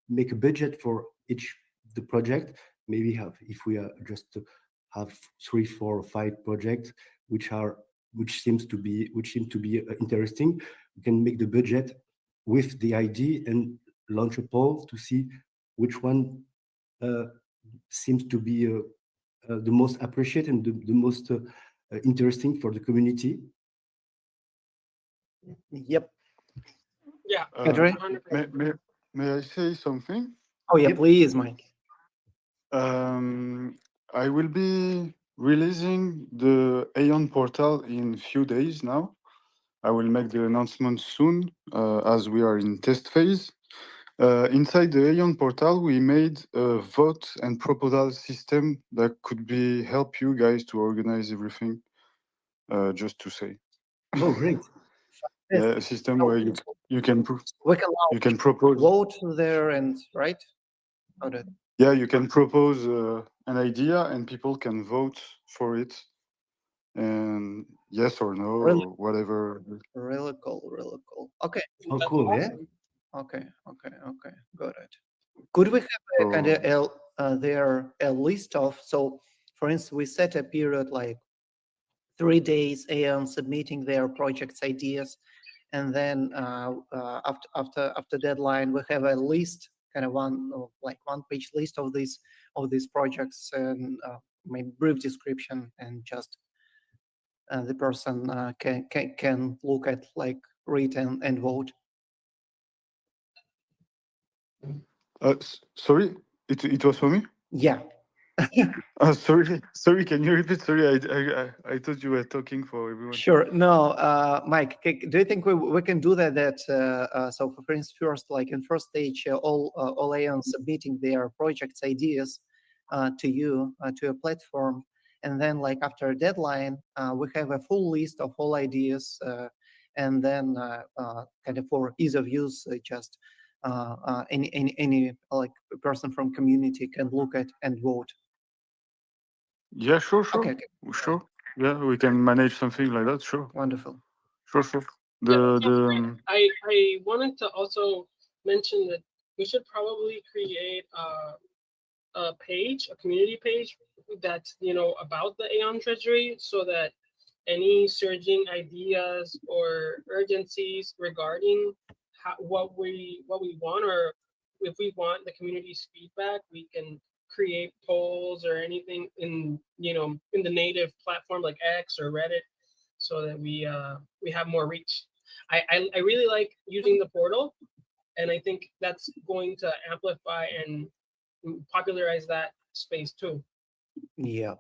make a budget for each the project. Maybe if we are just to have 3, 4, or 5 projects which seem to be interesting, we can make the budget with the idea and launch a poll to see which one seems to be the most appreciated and the most interesting for the community. Yep. Yeah. May I say something? Oh yeah, please, Mike. I will be releasing the Aeon portal in few days now. I will make the announcement soon, as we are in test phase. Inside the Aeon portal, we made a vote and proposal system that could help you guys to organize everything. Just to say. Oh, great! Yeah, a system where you can propose. Vote there and right. Yeah, you can propose an idea and people can vote for it, and yes or no, Really? or whatever. Really cool, really cool. Okay. Oh, cool, awesome. Yeah. Okay. Got it. Could we have a kind of a list of, so for instance, we set a period like 3 days Aeon submitting their project's ideas, and then after deadline we have a list, kind of one-page list of these projects, and maybe brief description, and just the person can look at, like, read and vote. Sorry, it was for me. Yeah. Sorry. Can you repeat? Sorry, I thought you were talking for everyone. Sure. No, Mike, do you think we can do that? So for instance, first, like in first stage, all Aeons submitting their projects ideas to you, to a platform, and then like after a deadline, we have a full list of all ideas, and then kind of for ease of use, just any like person from community can look at and vote. Yeah, sure, sure, Okay, sure. Yeah, we can manage something like that. Sure, wonderful. sure, sure. Yeah, The that sounds the great. I wanted to also mention that we should probably create a page, a community page that's about the Aeon Treasury, so that any surging ideas or urgencies regarding what we want, or if we want the community's feedback, we can create polls or anything in in the native platform like X or Reddit, so that we have more reach. I really like using the portal, and I think that's going to amplify and popularize that space too. Yep.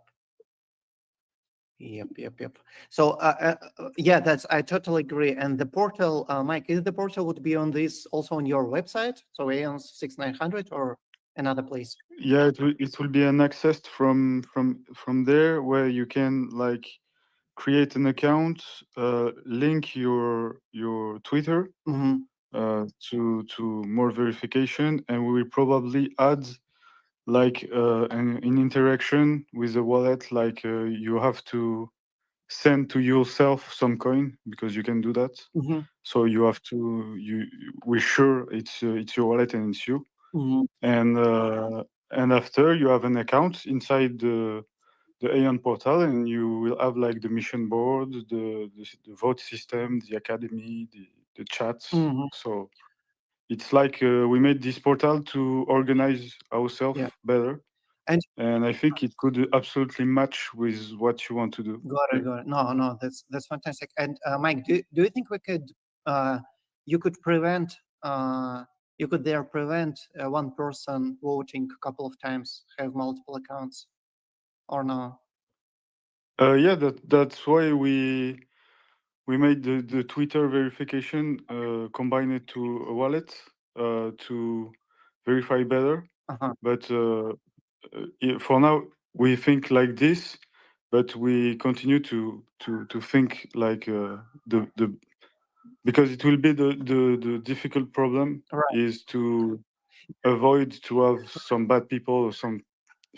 Yep. So yeah, I totally agree. And the portal, Mike, is the portal would be on this also on your website? So Aeon6900 or another place? yeah, it will be an access from there, where you can like create an account, link your Twitter to more verification, and we will probably add like an interaction with the wallet, like you have to send to yourself some coin, because you can do that. So you have to we're sure it's your wallet and it's you. And after, you have an account inside the Aeon portal, and you will have like the mission board, the vote system, the academy, the chats. So it's like we made this portal to organize ourselves better. And I think it could absolutely match with what you want to do. Got it. No, that's fantastic. And Mike, do you think we could you could prevent one person voting a couple of times, have multiple accounts, or no? Yeah, that's why we made the Twitter verification, combine it to a wallet to verify better. But for now, we think like this, but we continue to think like the because it will be the difficult problem is to avoid to have some bad people or something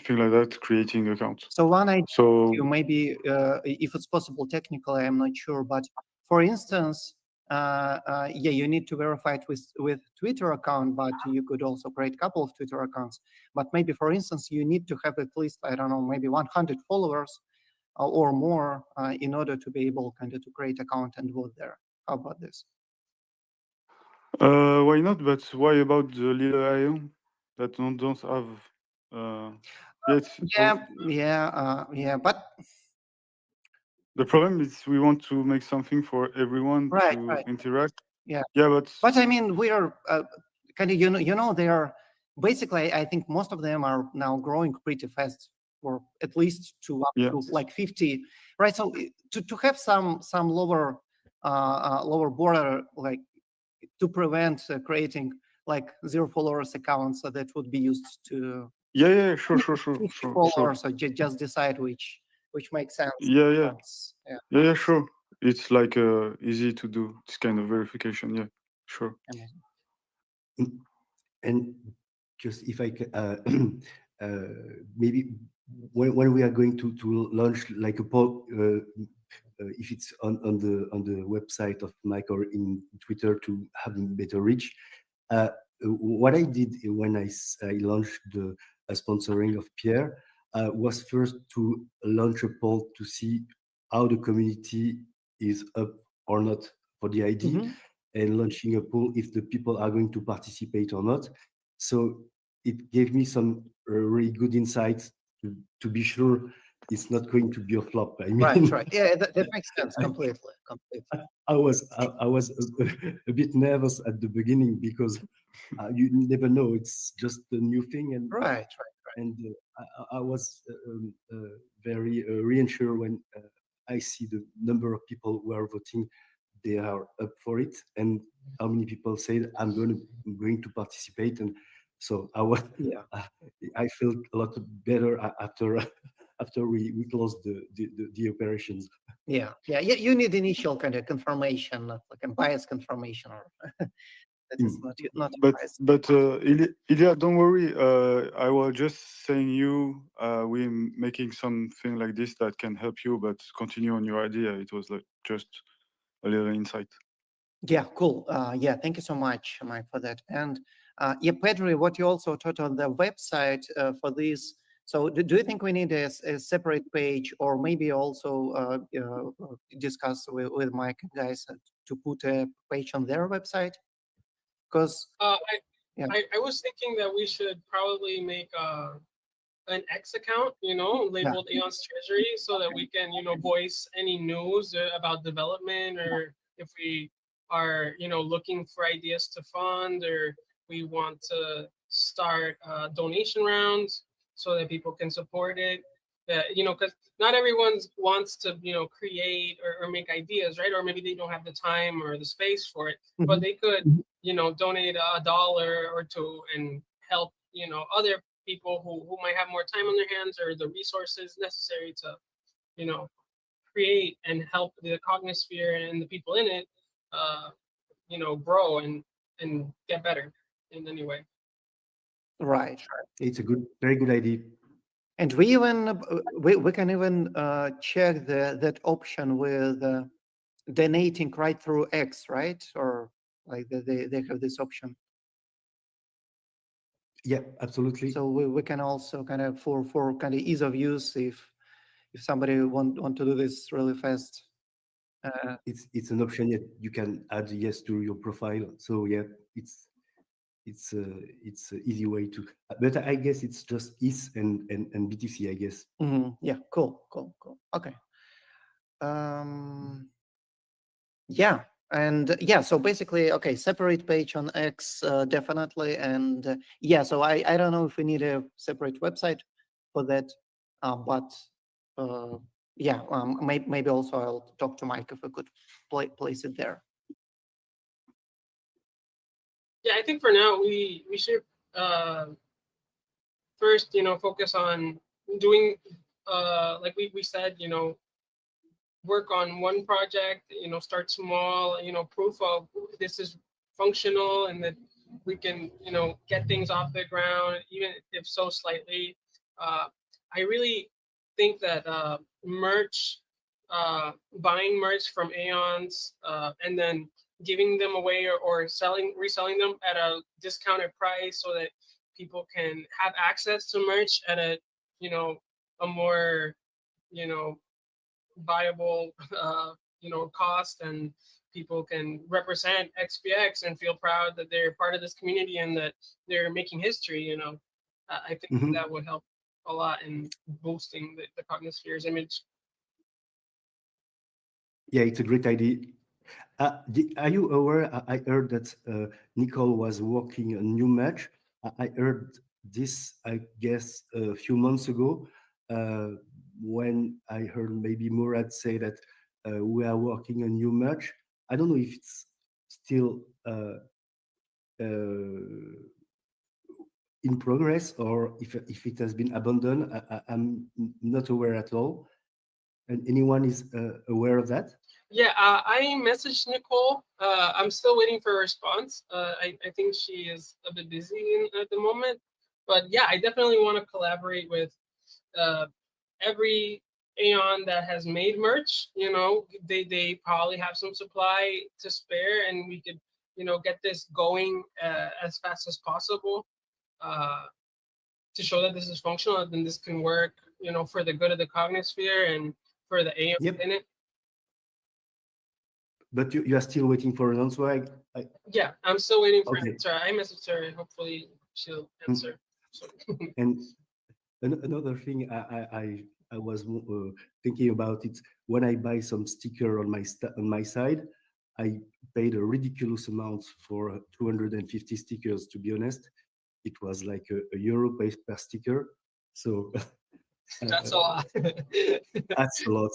like that creating accounts. So one idea, So maybe if it's possible technically, I'm not sure, but for instance, yeah, you need to verify it with Twitter account, but you could also create a couple of Twitter accounts. But maybe, for instance, you need to have at least, I don't know, maybe 100 followers or more in order to be able kind of to create account and vote there. How about this? why not? But why about the little Aeon that don't have? Yeah, but the problem is we want to make something for everyone to interact. Yeah, but I mean, we are kind of they are basically. I think most of them are now growing pretty fast, or at least to up to like 50, right? So to have some lower border, like to prevent creating like 0 followers accounts that would be used to sure followers, or just decide which makes sense. Yeah, sure. It's like easy to do this kind of verification. Yeah, sure. And just if I can, maybe when we are going to launch like a poll, if it's on the website of Mike or in Twitter to have better reach, what I did when I launched the sponsoring of Pierre was first to launch a poll to see how the community is up or not for the ID, and launching a poll if the people are going to participate or not. So it gave me some really good insights to be sure it's not going to be a flop. I mean, right. Yeah, that makes sense completely. I was a bit nervous at the beginning because you never know. It's just a new thing, and right. And I was very reassured when I see the number of people who are voting. They are up for it, and how many people said I'm going to participate. And so I was, I felt a lot better after after we close the operations. Yeah, yeah. You need initial kind of confirmation, like a bias confirmation, or that is not a bias. But Ilya, don't worry. I was just saying we're making something like this that can help you, but continue on your idea. It was like just a little insight. Yeah, cool. Yeah, thank you so much, Mike, for that. And yeah, Pedro, what you also taught on the website for this. So do you think we need a separate page, or maybe also discuss with Mike and guys to put a page on their website? Because I was thinking that we should probably make an X account, labeled Aeon's Treasury, so that we can, voice any news about development, or if we are, looking for ideas to fund, or we want to start donation rounds so that people can support it. Because not everyone wants to, create or make ideas, right? Or maybe they don't have the time or the space for it, but they could, donate $1 or $2 and help, other people who might have more time on their hands or the resources necessary to, create and help the cognosphere and the people in it, grow and get better in any way. Right. It's a very good idea. And we even we can even check that option with donating right through X, right? Or like they have this option. Yeah, absolutely. So we can also kind of for kind of ease of use, if somebody want to do this really fast. It's an option that you can add yes to your profile. So yeah, it's an easy way to. But I guess it's just ETH and BTC, I guess. Yeah, cool. Okay. Yeah, and yeah, so basically, okay, separate page on X, definitely, and yeah, so I don't know if we need a separate website for that, but yeah, maybe also I'll talk to Mike if we could place it there. Yeah, I think for now we should first, focus on doing like we said, work on one project, start small, proof of this is functional and that we can, get things off the ground, even if so slightly. I really think that merch, buying merch from Aeons, and then giving them away or reselling them at a discounted price so that people can have access to merch at a, a more, viable, cost, and people can represent XPX and feel proud that they're part of this community and that they're making history. I think that would help a lot in boosting the Cognosphere's image. Yeah, it's a great idea. Are you aware? I heard that Nicole was working on new match. I heard this, I guess, a few months ago, when I heard maybe Murad say that we are working on new match. I don't know if it's still in progress or if it has been abandoned. I'm not aware at all. And anyone is aware of that? Yeah, I messaged Nicole. I'm still waiting for a response. I think she is a bit busy at the moment. But yeah, I definitely want to collaborate with every Aeon that has made merch. They probably have some supply to spare, and we could, get this going as fast as possible to show that this is functional and then this can work, for the good of the Cognosphere and for the Aeon in it. But you are still waiting for an answer? Yeah, I'm still waiting for Okay. an answer. I messaged her. Hopefully, she'll answer. And another thing I was thinking about it, when I buy some sticker on my side, I paid a ridiculous amount for 250 stickers. To be honest, it was like a euro per sticker. So that's a lot. That's a lot,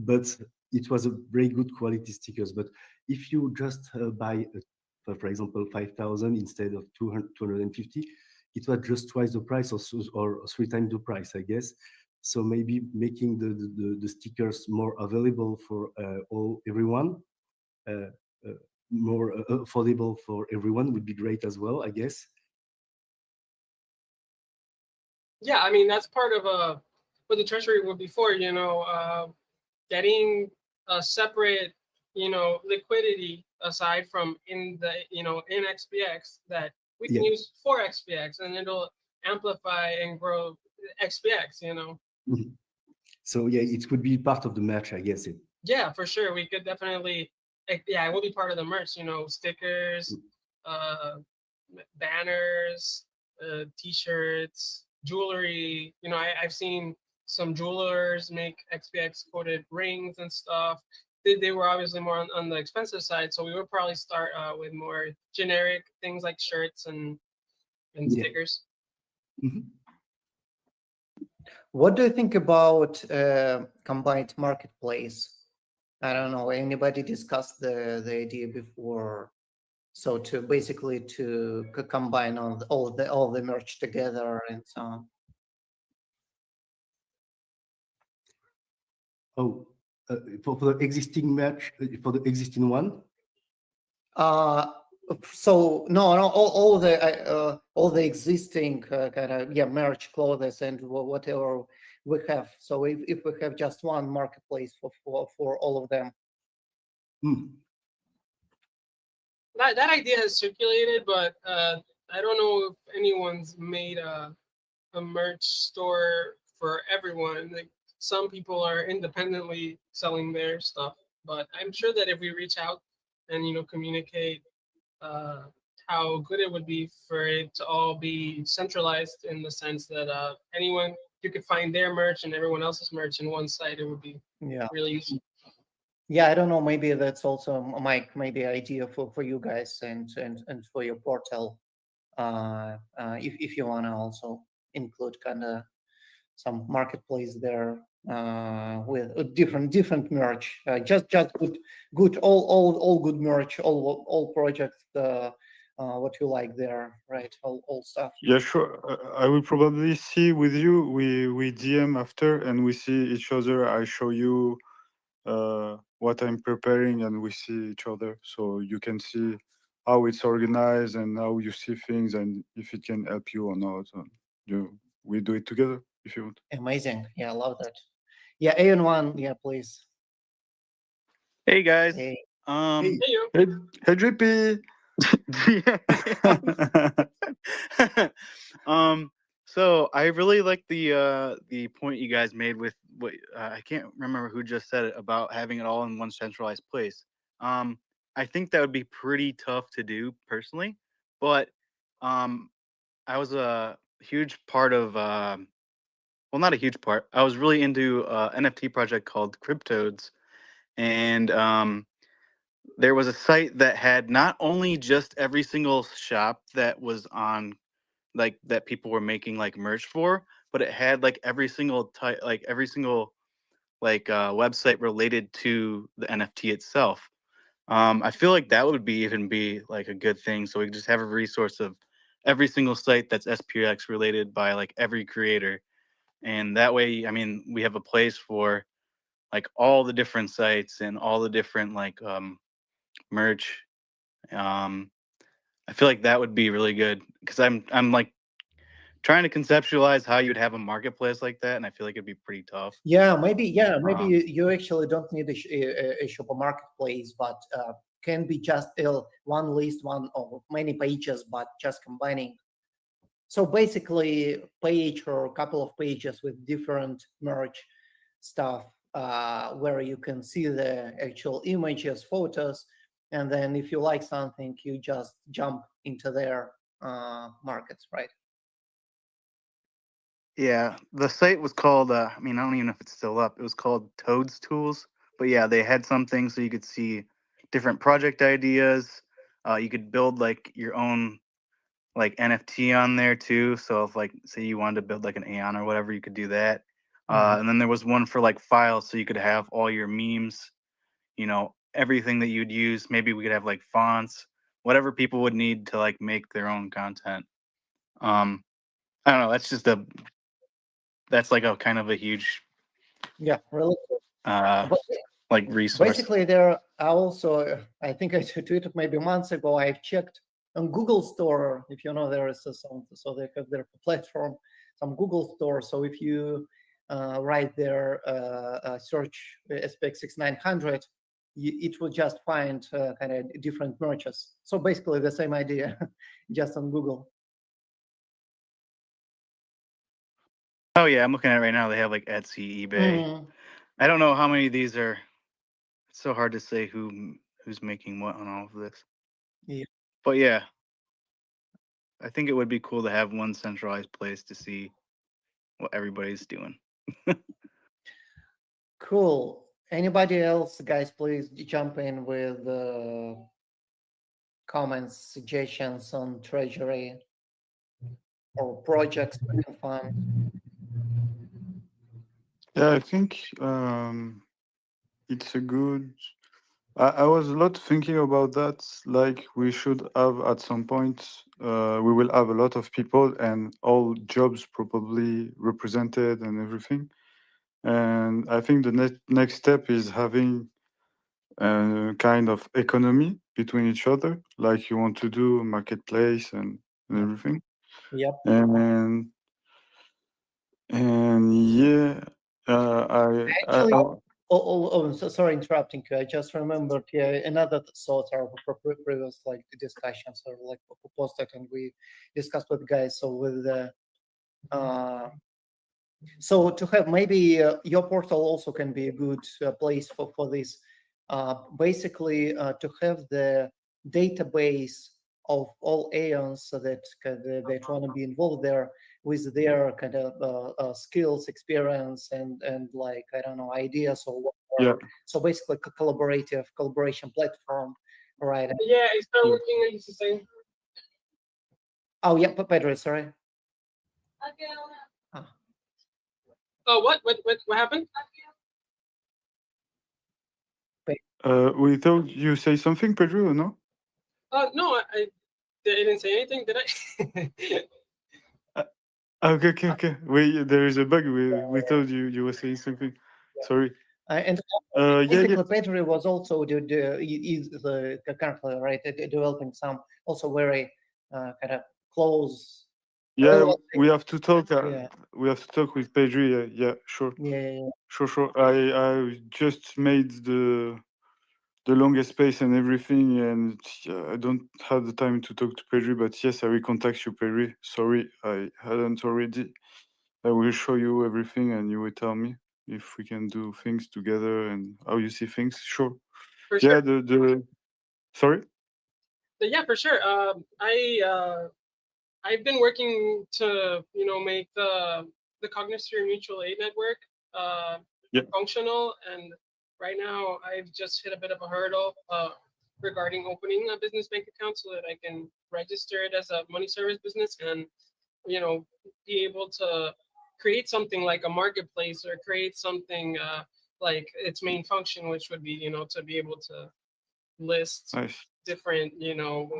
but it was a very good quality stickers. But if you just buy, for example, 5,000 instead of 250, it was just twice the price or 3 times the price, I guess. So maybe making the stickers more available for everyone, more affordable for everyone would be great as well, I guess. Yeah, I mean, that's part of what the Treasury would before, getting a separate, liquidity aside from in the, in XPX that we can use for XPX, and it'll amplify and grow XPX, Mhm. So yeah, it could be part of the match, I guess. Yeah, for sure. We could definitely, yeah, it will be part of the merch, stickers, banners, t-shirts, jewelry. I've seen some jewelers make XPX coated rings and stuff. They were obviously more on the expensive side, so we would probably start with more generic things like shirts and stickers. Mm-hmm. What do you think about combined marketplace? I don't know. Anybody discussed the idea before? So to basically to combine all the merch together and so on. Oh, for the existing merch, for the existing one. So no, all the existing kind of merch, clothes, and whatever we have. So if we have just one marketplace for all of them. That idea has circulated, but I don't know if anyone's made a merch store for everyone. Like, some people are independently selling their stuff, but I'm sure that if we reach out and communicate how good it would be for it to all be centralized in the sense that anyone, you could find their merch and everyone else's merch in one site, it would be really useful. Yeah, I don't know. Maybe that's also, Mike, maybe idea for you guys and for your portal. If you want to also include kind of some marketplace there with different merch, just good all good merch, all projects. What you like there, right? All stuff. Yeah, sure. I will probably see with you. We DM after and we see each other. I show you what I'm preparing and we see each other, so you can see how it's organized and how you see things and if it can help you or not. We do it together if you want. Amazing. Yeah, I love that. Yeah, AN1. Yeah, please. Hey guys. Hey. Hey, you. Hey, JP. So I really like the point you guys made with what I can't remember who just said it about having it all in one centralized place. I think that would be pretty tough to do personally, but I was a huge part of well, not a huge part. I was really into NFT project called Cryptodes, and there was a site that had not only just every single shop that was on like that people were making like merch for, but it had like every single type, like every single website related to the NFT itself. I feel like that would be even be like a good thing. So we could just have a resource of every single site that's SPX related by like every creator. And that way, I mean, we have a place for like all the different sites and all the different like merch. I feel like that would be really good because I'm like trying to conceptualize how you'd have a marketplace like that, and I feel like it'd be pretty tough. Yeah, maybe you actually don't need a shop or marketplace, but can be just one list, one or many pages, but just combining. So basically, page or a couple of pages with different merch stuff, where you can see the actual images, photos, and then if you like something, you just jump into their markets, right? Yeah, the site was called. I mean, I don't even know if it's still up. It was called Toad's Tools. But yeah, they had something so you could see different project ideas. You could build like your own like NFT on there too. So if like say you wanted to build like an Aeon or whatever, you could do that. And then there was one for like files, so you could have all your memes. Everything that you'd use. Maybe we could have like fonts, whatever people would need to like make their own content. I don't know. That's just a that's like a kind of a huge Yeah, really. uh But like resource. basically, there are also, I think I tweeted maybe months ago, I've checked on Google Store, if you know, there is some, so they have their platform, some Google Store. So if you write their search SPX6900, it will just find kind of different merchants. So basically the same idea, just on Google. Oh yeah, I'm looking at it right now. They have like Etsy, eBay. Mhm. I don't know how many of these are. It's so hard to say who's making what on all of this. Yeah. But yeah, I think it would be cool to have one centralized place to see what everybody's doing. Cool. Anybody else, guys, please jump in with comments, suggestions on Treasury or projects having fun. Yeah, I think it's a good. I was a lot thinking about that. Like we should have at some point, we will have a lot of people and all jobs probably represented and everything. And I think the next step is having a kind of economy between each other, like you want to do marketplace and everything. Yep. And yeah, Actually, so sorry interrupting you. I just remembered another thought or previous like discussions or like posted and we discussed with guys. So with the so to have maybe your portal also can be a good place for this. Basically, to have the database of all Aeons that want to be involved there with their kind of skills, experience, and like I don't know ideas or whatever. Yeah. So basically, a collaboration platform, right? Yeah, it's not working. It's the same. Oh yeah, Pedro, sorry. Oh, what happened? We thought you say something, Pedro, or no? No, I didn't say anything, did I? Okay. Wait, there is a bug. We thought you were saying something. Sorry. And Yeah. basically, Pedro was also currently right developing some also very kind of close. Yeah, we have to talk. Yeah. We have to talk with Pedri. Yeah, sure. Yeah. Sure. I just made the longest space and everything, and I don't have the time to talk to Pedri. But yes, I will contact you, Pedri. Sorry, I hadn't already. I will show you everything, and you will tell me if we can do things together and how you see things. Sure. For Yeah. sure. The sorry. Yeah, for sure. I've been working to make the Cognisphere Mutual Aid Network functional, and right now I've just hit a bit of a hurdle regarding opening a business bank account so that I can register it as a money service business and be able to create something like a marketplace or create something like its main function, which would be to be able to list different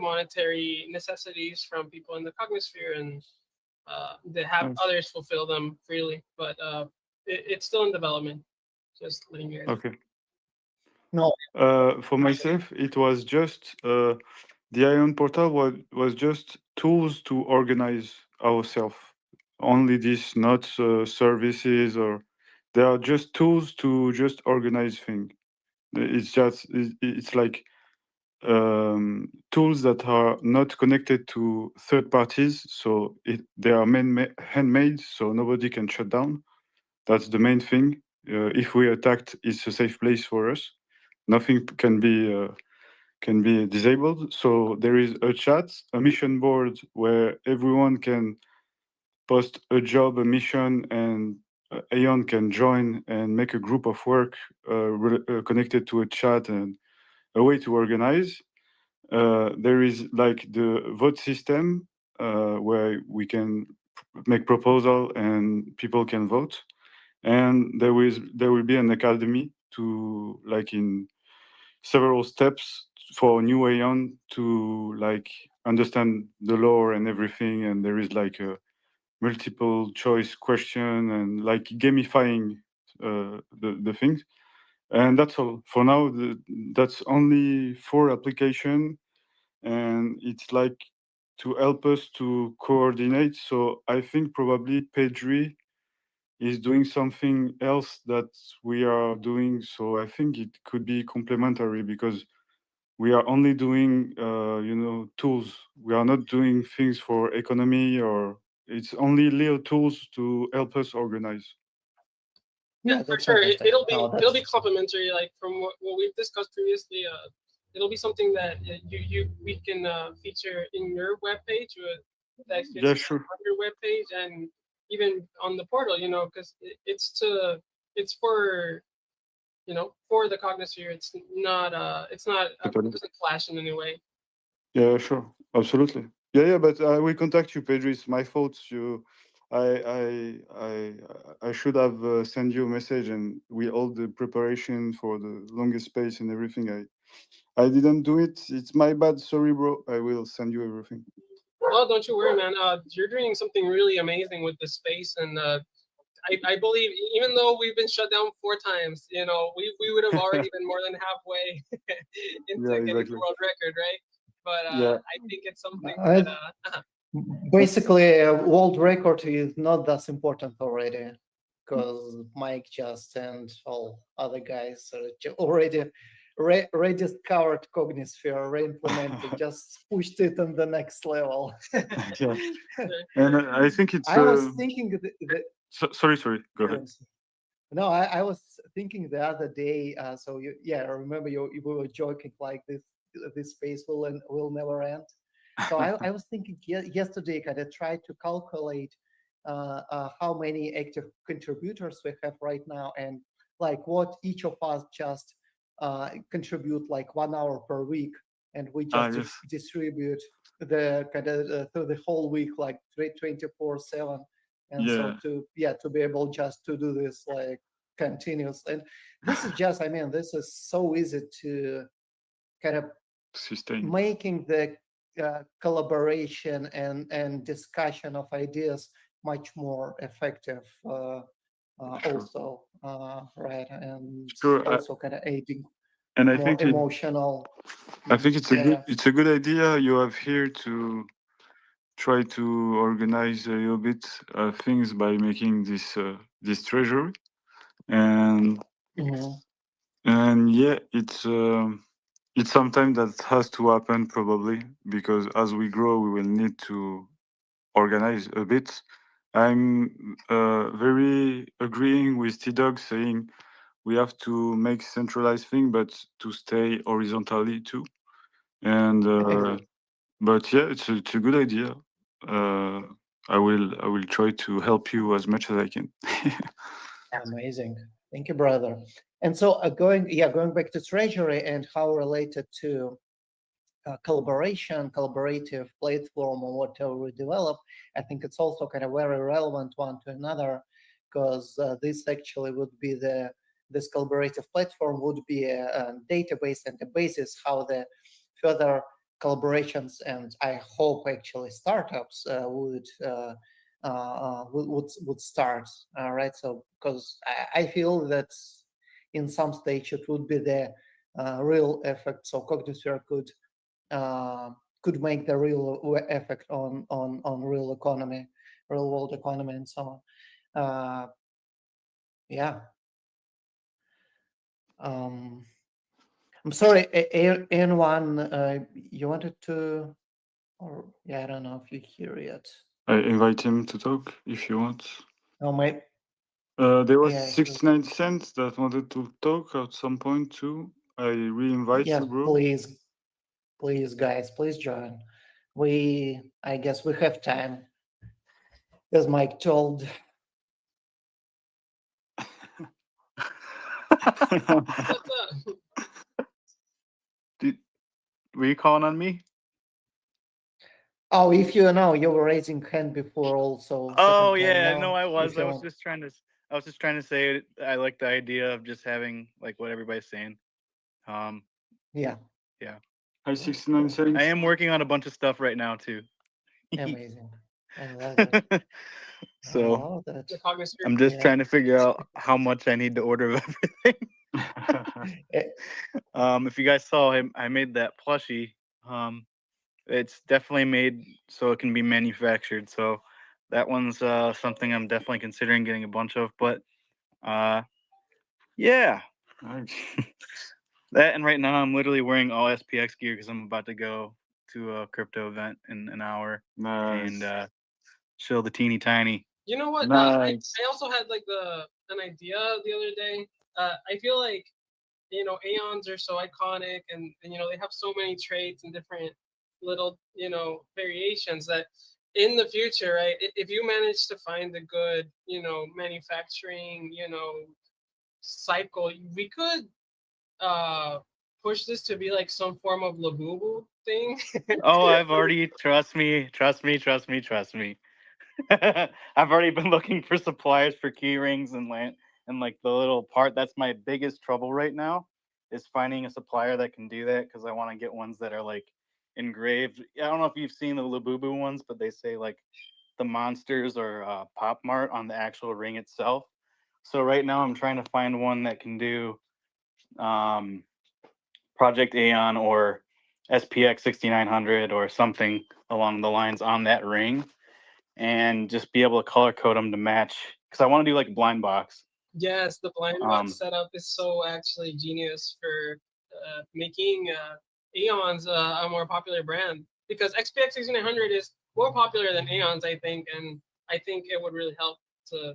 monetary necessities from people in the Cognisphere and they have others fulfill them freely, but it's still in development. Just letting you guys know. Okay. No. For myself, it was just the Ion portal was just tools to organize ourselves. Only this, not services, or they are just tools to just organize things. It's like tools that are not connected to third parties, so they are handmade, so nobody can shut down. That's the main thing. If we attacked, it's a safe place for us. Nothing can be disabled. So there is a chat, a mission board where everyone can post a job, a mission, and Aeon can join and make a group of work connected to a chat and a way to organize. There is like the vote system where we can make proposal and people can vote, and there will be an academy to like in several steps for new Aeon to like understand the lore and everything, and there is like a multiple choice question and like gamifying the things. And that's all for now. That's only 4 application, and it's like to help us to coordinate. So I think probably Pedri is doing something else that we are doing. So I think it could be complementary because we are only doing tools. We are not doing things for economy, or it's only little tools to help us organize. Yeah, for that's sure. interesting. It'll be Oh, it'll be that's complementary. Like from what we've discussed previously, it'll be something that we can feature in your webpage, that Yeah, fits sure. on your webpage, and even on the portal. Because it's for for the Cognosphere. It's not Totally. it doesn't clash in any way. Yeah, sure, absolutely. Yeah, but I will contact you, Pedro. It's my fault. I should have sent you a message, and with all the preparation for the longest space and everything, I didn't do it. It's my bad. Sorry, bro. I will send you everything. Oh, don't you worry, man. You're doing something really amazing with this space, and I believe even though we've been shut down 4 times, we would have already been more than halfway into Yeah, getting the exactly. world record, right? But Yeah. I think it's something I, that basically a world record is not that important already, because Mike just and all other guys are already rediscovered Cognisphere, re-implemented, just pushed it on the next level. Yeah. And I think it's. I was thinking Sorry. Go ahead. No, I was thinking the other day. So I remember we were joking like this space will never end. So I was thinking yesterday, kind of tried to calculate how many active contributors we have right now, and like what each of us just contribute like 1 hour per week, and we just Yes. distribute the kind of through the whole week, like 24/7. And Yeah. so to be able just to do this like continuous, and this is just, I mean, this is so easy to kind of Sustain. making the collaboration and discussion of ideas much more effective. Also, right, and Sure. also kind of aiding And I more think emotional. I think it's Yeah. a good idea you have here to try to organize a little bit things by making this treasury, and Mhm. yeah, it's sometimes that has to happen probably, because as we grow we will need to organize a bit. I'm very agreeing with T-Dog saying we have to make centralized thing, but to stay horizontally too. And but yeah, it's a good idea. Uh, I will try to help you as much as I can. Amazing. Thank you, brother. And so going back to Treasury and how related to collaborative platform or whatever we develop, I think it's also kind of very relevant one to another, because this actually would be this collaborative platform would be a database and a basis how the further collaborations, and I hope actually startups would start. Right, so because I feel that in some stage it would be the real effect, so Cognisphere could make the real effect on real economy, real world economy, and so on. Yeah. I'm sorry, anyone, you wanted to, or I don't know if you hear it. I invite him to talk if you want. Oh, my. There was Yeah, 69 cents that wanted to talk at some point too. I re-invite yeah, you, bro. please, guys, please join. I guess we have time, as Mike told. What's up? Were you calling on me? Oh, if you know, you were raising hand before also. Oh second time yeah, now, no, I was. if you I was want. just trying to. I was just trying to say I like the idea of just having like what everybody's saying. Yeah. Yeah. Hi, 69 cents. I am working on a bunch of stuff right now too. Amazing. I love it. So Oh, that's The cognitive. I'm just yeah. trying to figure out how much I need to order of everything. If you guys saw him, I made that plushie. It's definitely made so it can be manufactured. So that one's something I'm definitely considering getting a bunch of. But yeah, that, and right now I'm literally wearing all SPX gear because I'm about to go to a crypto event in an hour Nice. and chill the teeny tiny. You know what? Nice. I also had like an idea the other day. I feel like, you know, Aeons are so iconic, and you know, they have so many traits and different little, you know, variations that in the future, right, if you manage to find a good, you know, manufacturing, you know, cycle, we could push this to be like some form of Labubu thing. Oh, I've already trust me. I've already been looking for suppliers for key rings and like the little part. That's my biggest trouble right now, is finding a supplier that can do that, because I want to get ones that are like engraved. I don't know if you've seen the Labubu ones, but they say like the monsters or Pop Mart on the actual ring itself. So right now I'm trying to find one that can do Project Aeon or SPX6900 or something along the lines on that ring, and just be able to color code them to match, because I want to do like blind box. Yes, the blind box setup is so actually genius for making Aeons a more popular brand, because SPX6900 is more popular than Aeons, I think, and I think it would really help to,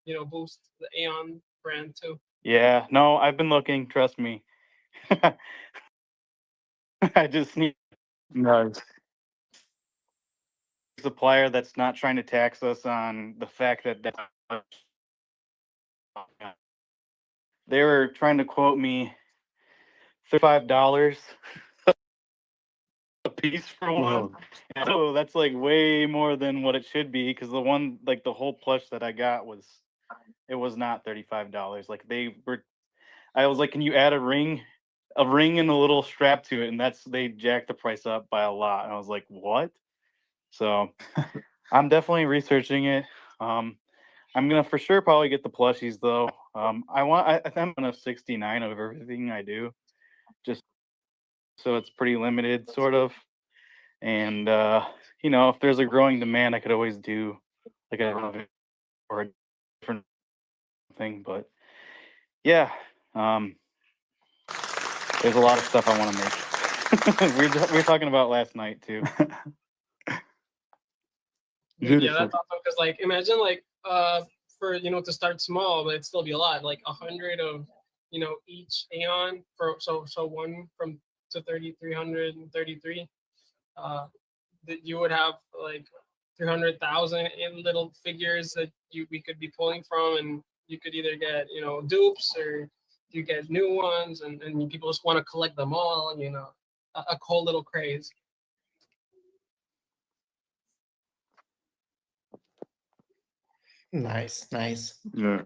you know, boost the Aeon brand too. Yeah, no, I've been looking, trust me. I just need Nice. a supplier that's not trying to tax us on the fact that they were trying to quote me $35 a piece for one. So that's like way more than what it should be, because the one, like the whole plush that I got was not $35. Like I was like, can you add a ring and a little strap to it? And they jacked the price up by a lot. And I was like, what? So I'm definitely researching it. I'm gonna for sure probably get the plushies though. I'm gonna 69 of everything I do, just so it's pretty limited sort of. And you know, if there's a growing demand, I could always do like a or a different thing. But yeah, there's a lot of stuff I want to make. we were talking about last night too. Yeah, that's awesome, because like imagine like for, you know, to start small, but it'd still be a lot, like 100 of, you know, each Aeon for so one from to 3,333. That you would have like 300,000 in little figures that we could be pulling from, and you could either get, you know, dupes, or you get new ones, and people just want to collect them all, and you know, a cool little craze. Nice. Yeah.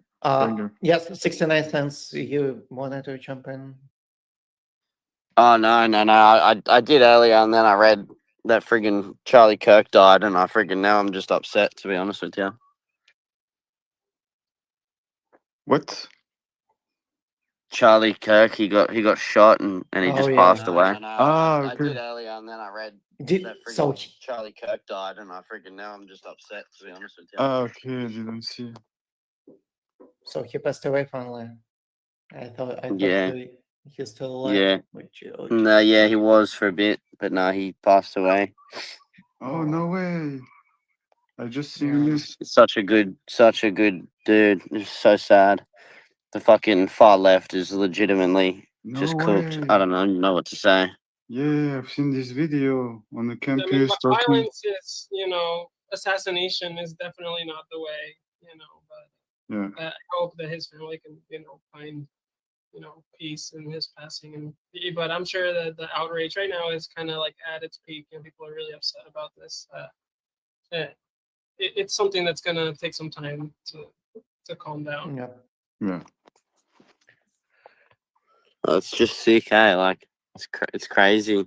Yes, 69 cents. You wanted to jump in? Oh no! I did earlier, and then I read that friggin' Charlie Kirk died, and now I'm just upset, to be honest with you. What? Charlie Kirk, he got shot, and he Oh, just yeah. passed away. Ah, I did okay. earlier, and then I read Did that so? friggin' Charlie Kirk died, and now I'm just upset, to be honest with you. Ah, okay. I didn't see. So he passed away finally. I thought Yeah. he's still alive. Yeah. Which, No, yeah, he was for a bit, but no, he passed away. Oh, no way. I just seen this. Such a good dude. It's so sad. The fucking far left is legitimately No just cooked. way. I don't know what to say. Yeah, I've seen this video on the I mean, campus talking. violence is, you know, assassination is definitely not the way, you know, but Yeah. I hope that his family can, you know, find, you know, peace in his passing. And but I'm sure that the outrage right now is kind of like at its peak, and people are really upset about this. It's something that's gonna take some time to calm down. Yeah. It's just sick, hey? Like it's crazy.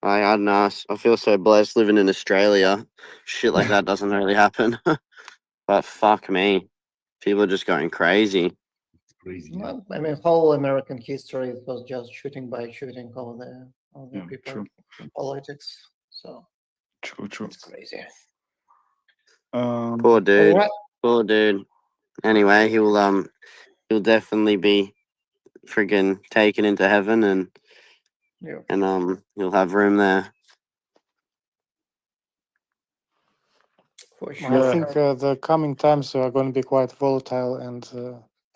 I don't know. I feel so blessed living in Australia. Shit like that doesn't really happen. But fuck me, people are just going crazy. Well, I mean, whole American history it was just shooting by shooting all the people in politics. So True. it's crazy. Poor dude. Alright. Poor dude. Anyway, he'll definitely be friggin' taken into heaven, and Yeah. he'll have room there. For I think the coming times are going to be quite volatile, and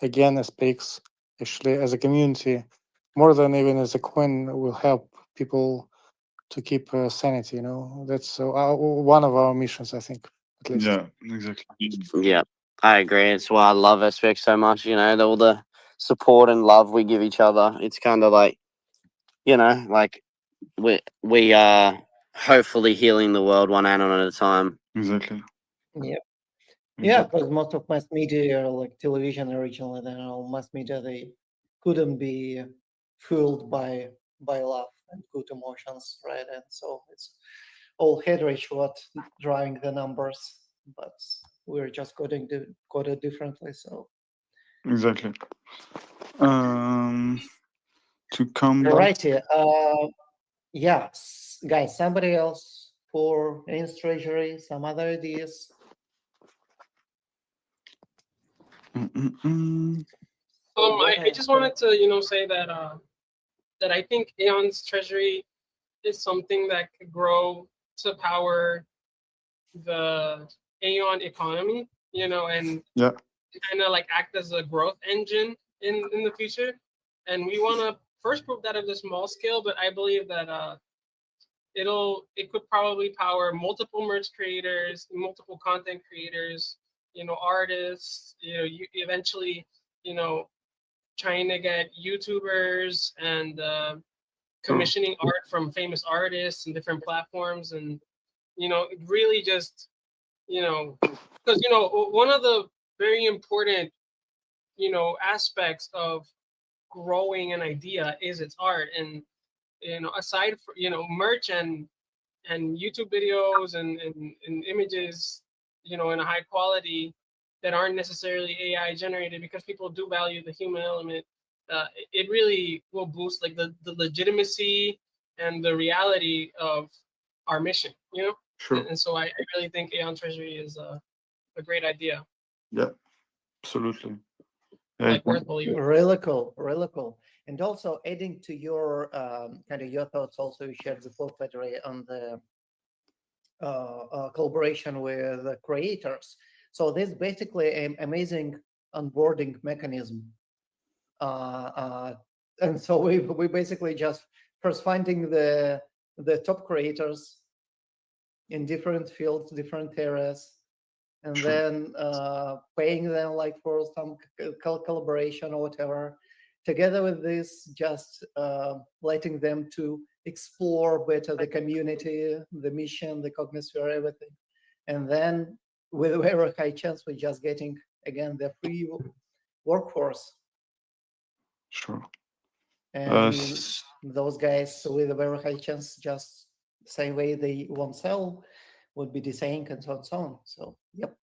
again, SPX actually as a community, more than even as a coin, will help people to keep sanity. You know, that's one of our missions, I think, at least. Yeah, exactly. Yeah, I agree. It's why I love SPX so much. You know, all the support and love we give each other. It's kind of like, you know, like we are hopefully healing the world one anon at a time. Exactly. Yeah. Yeah, because most of mass media, like television originally, then all mass media, they couldn't be fooled by love and good emotions, right? And so it's all headrich what driving the numbers, but we're just coding it differently. So Exactly. To come back. alrighty, yes, guys, somebody else for Ains Treasury, some other ideas. I just wanted to, you know, say that that I think Aeon's Treasury is something that could grow to power the Aeon economy, you know, and Yeah. kind of like act as a growth engine in the future. And we want to first prove that at a small scale, but I believe that it could probably power multiple merch creators, multiple content creators, you know, artists, you know, eventually, you know, trying to get YouTubers and commissioning art from famous artists and different platforms, and you know, really just, you know, because you know, one of the very important, you know, aspects of growing an idea is its art, and you know, aside from, you know, merch and YouTube videos and images, you know, in a high quality that aren't necessarily AI generated, because people do value the human element. It really will boost like the legitimacy and the reality of our mission, you know. Sure. And so I really think Aeon Treasury is a great idea. Yeah, absolutely. Like worth believing. Really cool, really cool. And also adding to your kind of your thoughts, also you shared before, Federico, on the collaboration with the creators. So this is basically an amazing onboarding mechanism. And so we basically just first finding the top creators in different fields, different areas, and then paying them like for some collaboration or whatever. Together with this, just letting them to explore better the community, the mission, the cognisphere, everything. And then with a very high chance, we're just getting, again, the free workforce. Sure. And those guys with a very high chance, just same way they won't sell, would be designing and so on and so on. So, yep.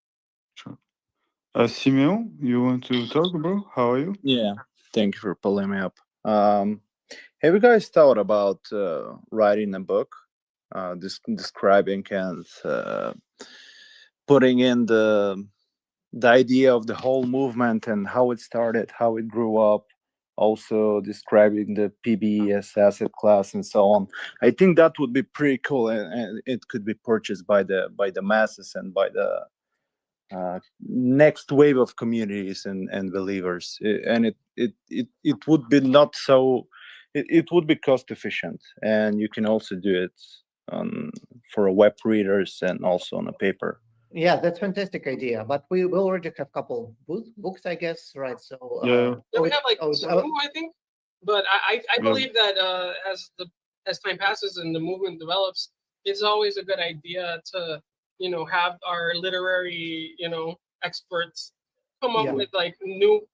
Sure. Simeon, you want to talk, bro? How are you? Yeah, thank you for pulling me up. Have you guys thought about writing a book, describing and putting in the idea of the whole movement and how it started, how it grew up, also describing the PBS asset class and so on? I think that would be pretty cool, and it could be purchased by the masses and by the next wave of communities and believers, and it would be not so it would be cost efficient, and you can also do it for web readers and also on a paper. Yeah, that's fantastic idea. But we will already have a couple books, I guess, right? So Yeah, we have like two, I think. But I believe that as time passes and the movement develops, it's always a good idea to, you know, have our literary, you know, experts come up with like new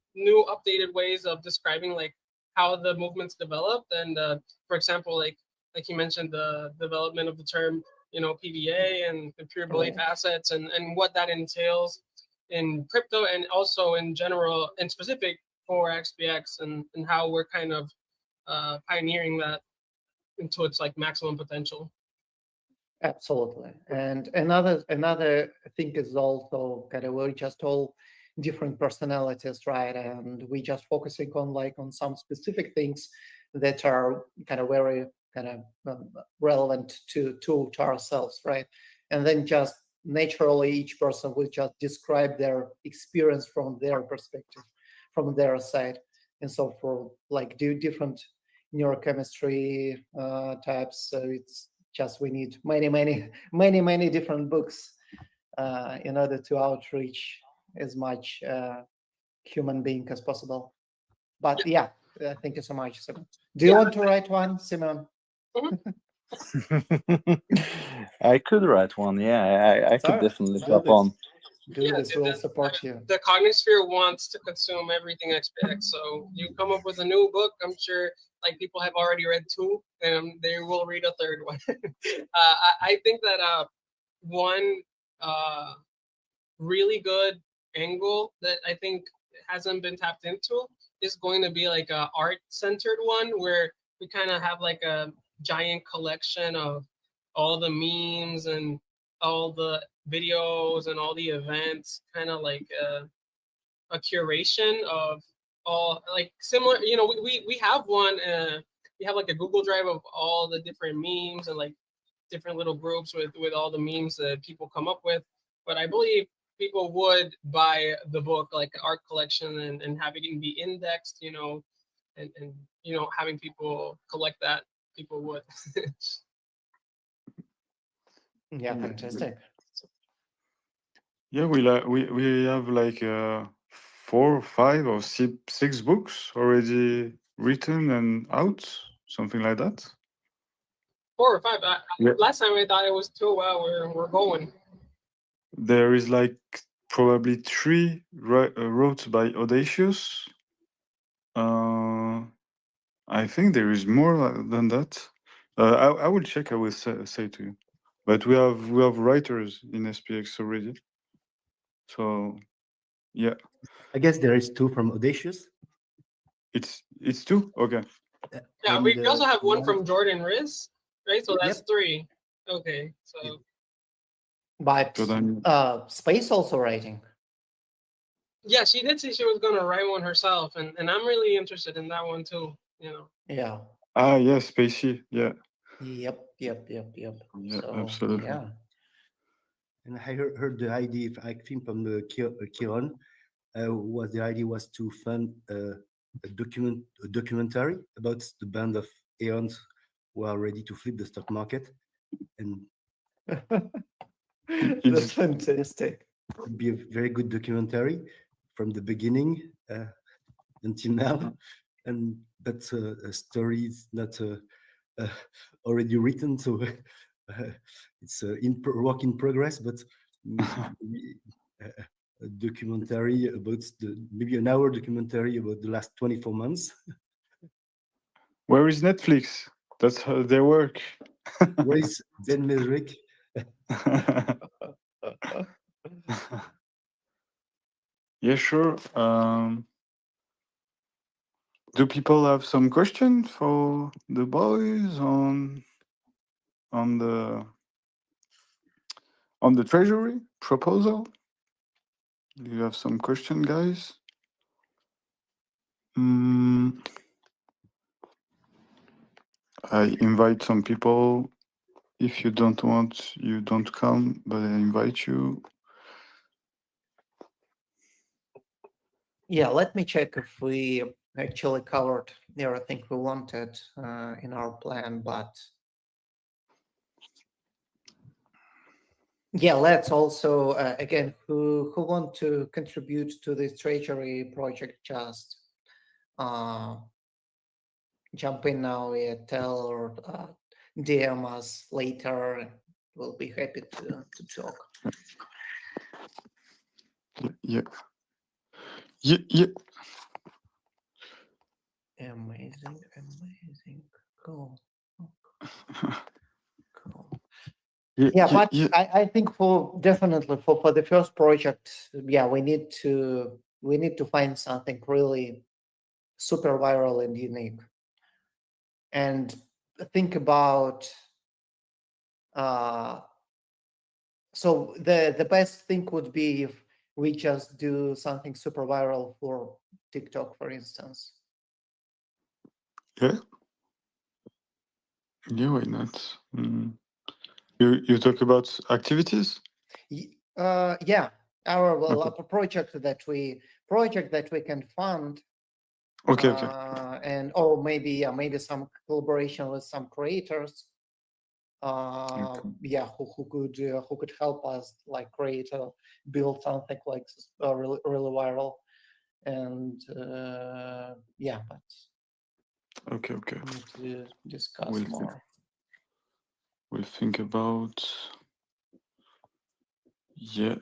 updated ways of describing like how the movements developed. And for example, like like you mentioned, the development of the term, PBA and the pure belief assets, and what that entails in crypto and also in general and specific for XPX, and how we're kind of pioneering that into its like maximum potential. Absolutely. And another thing is also kind of, we're just all different personalities, right? And we just focusing on some specific things that are kind of very kind of relevant to ourselves, right? And then just naturally each person will just describe their experience from their perspective, from their side. And so for like different neurochemistry types, so it's just we need many different books in order to outreach as much human being as possible. But yeah, thank you so much, Simon. Do you want to write one, Simon? I could write one. Yeah, I could definitely hop on. We'll support you. The Cognisphere wants to consume everything XPX, so you come up with a new book, I'm sure like people have already read 2, and they will read a 3rd one. I think that one really good angle that I think hasn't been tapped into is going to be like a art-centered one, where we kind of have like a giant collection of all the memes and all the videos and all the events, kind of like a curation of all like similar, we have one, we have like a Google Drive of all the different memes and like different little groups with all the memes that people come up with. But I believe people would buy the book, like art collection, and have it be indexed, and having people collect that, people would. Yeah, fantastic. Yeah, we have like 4, 5, or 6 books already written and out, something like that. 4 or 5. Yeah. Last time I thought it was 2. Wow, we're going. There is like probably 3 wrote by Odacious. I think there is more than that. I will check. I will say to you. But we have writers in SPX already. So yeah, I guess there is 2 from Odacious. it's 2. Okay. Yeah, we also have one from Jordan Riz, right? So that's 3. Okay, so. But Space also writing. Yeah, she did say she was gonna write one herself, and I'm really interested in that one too. Yeah. Ah, yeah, Spacey. Yeah. Yep. Yeah, So, absolutely. yeah. And I heard the idea, I think from the Kiron, was the idea was to fund a documentary about the band of Aeons who are ready to flip the stock market, and that's fantastic. It'd be a very good documentary from the beginning until now, and but a story is not already written, so it's a work in progress. But a documentary about maybe an hour documentary about the last 24 months. Where is Netflix? That's how they work. Where is Ben Mesrick? Yeah, sure. Do people have some question for the boys on the Treasury proposal? Do you have some question, guys? I invite some people. If you don't want, you don't come, but I invite you. Yeah, let me check if we actually covered everything we wanted in our plan, but yeah, let's also again, who want to contribute to this Treasury project, just jump in now, tell or DM us later, and we'll be happy to talk. Yeah. Amazing. Cool. Yeah, but I think definitely for the first project, yeah, we need to find something really super viral and unique, and think about so the best thing would be if we just do something super viral for TikTok, for instance. Yeah. Yeah, why not? You talk about activities? Yeah, our project that we can fund. Okay. And or maybe some collaboration with some creators. Yeah, who could help us like create build something like really viral, and yeah, but Okay. we need to discuss more. We'll think about. Yeah.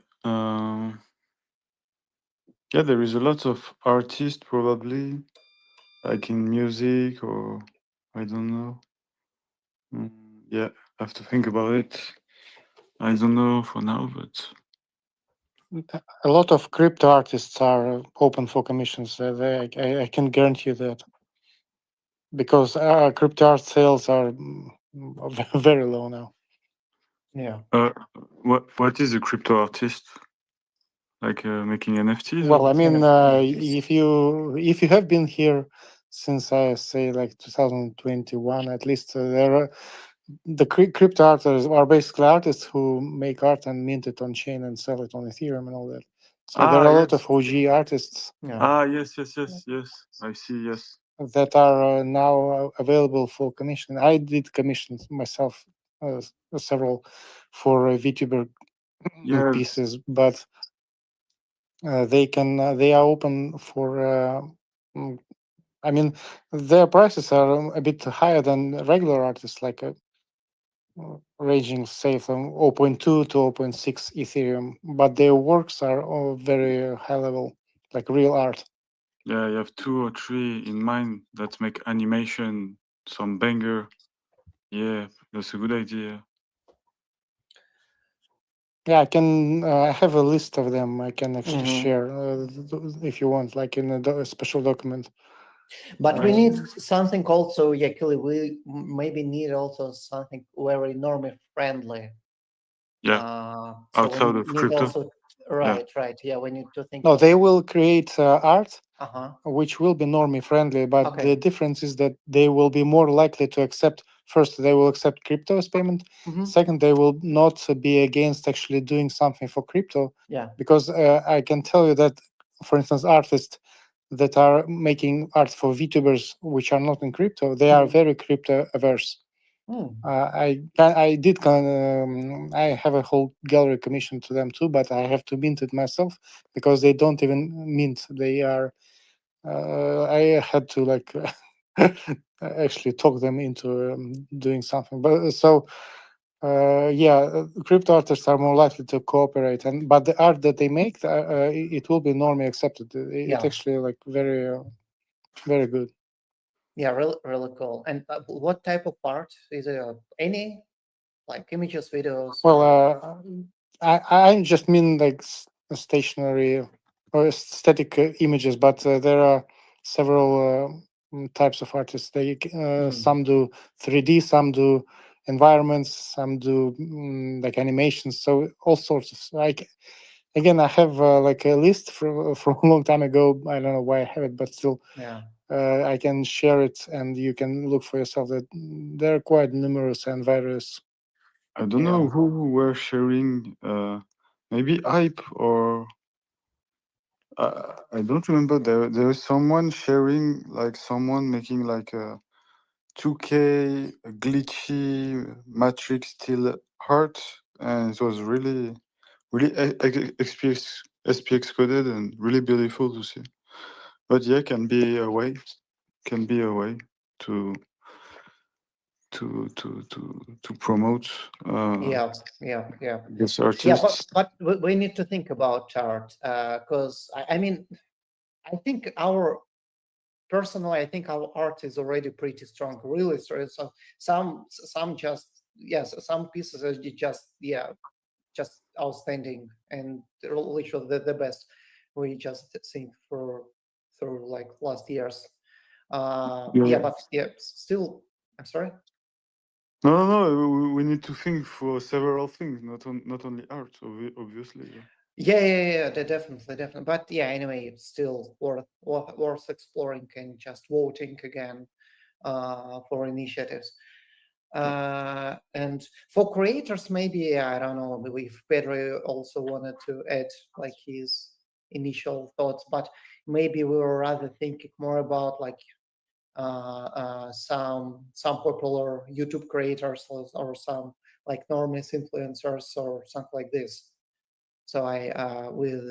Yeah, there is a lot of artists probably, like in music or I don't know. Yeah, I have to think about it. I don't know for now, but a lot of crypto artists are open for commissions. I can guarantee you that, because crypto art sales are very low now. Yeah. What is a crypto artist? Like making NFTs? Well, or? I mean, if you have been here since I say like 2021, at least there are the crypto artists are basically artists who make art and mint it on chain and sell it on Ethereum and all that. So there are a lot of OG artists. Yes. I see. Yes. That are now available for commission. I did commissions myself, several for VTuber pieces, but they are open for. I mean, their prices are a bit higher than regular artists, like ranging say from 0.2 to 0.6 Ethereum, but their works are all very high level, like real art. Yeah, you have 2 or 3 in mind that make animation some banger. Yeah, that's a good idea. Yeah, I can. I have a list of them. I can actually Mhm. share if you want, like in a special document. But we need something also. Yeah, actually, we maybe need also something very normie friendly. Yeah. So Outside we of need crypto. also right. Yeah, we need to think. No, they will create art, Uh-huh. which will be normie friendly. But Okay. the difference is that they will be more likely to accept. First, they will accept crypto as payment. Mhm. Second, they will not be against actually doing something for crypto. Yeah. Because I can tell you that, for instance, artists that are making art for VTubers which are not in crypto, they are very crypto averse. I have a whole gallery commission to them too, but I have to mint it myself because they don't even mint. They are. I had to like actually talk them into doing something. But so yeah, crypto artists are more likely to cooperate, but the art that they make, it will be normally accepted. It Yeah. actually like very, very good. Yeah, really cool. And what type of art is it? Any like images, videos? Well, I just mean like stationary or static images, but there are several types of artists. They some do 3D, some do environments, some do like animations. So all sorts of like. Again, I have like a list from a long time ago. I don't know why I have it, but still, Yeah. I can share it, and you can look for yourself. That they're quite numerous and various. I don't know who were sharing, maybe Hype or I don't remember. There was someone sharing, like someone making like a 2K glitchy matrix still art, and it was really SPX coded and really beautiful to see. But yeah, can be a way to promote Yeah. this Yeah, artist. but we need to think about art because I mean, I think our personally, I think our art is already pretty strong, really strong. So some just yes, some pieces are just outstanding and literally the best we just think through like last years. But still, I'm sorry. No, we need to think for several things, not only art, obviously. Yeah, definitely. But yeah, anyway, it's still worth exploring and just voting again for initiatives. And for creators, maybe I don't know if Pedro also wanted to add like his initial thoughts, but maybe we were rather thinking more about like some popular YouTube creators or some like enormous influencers or something like this. So I with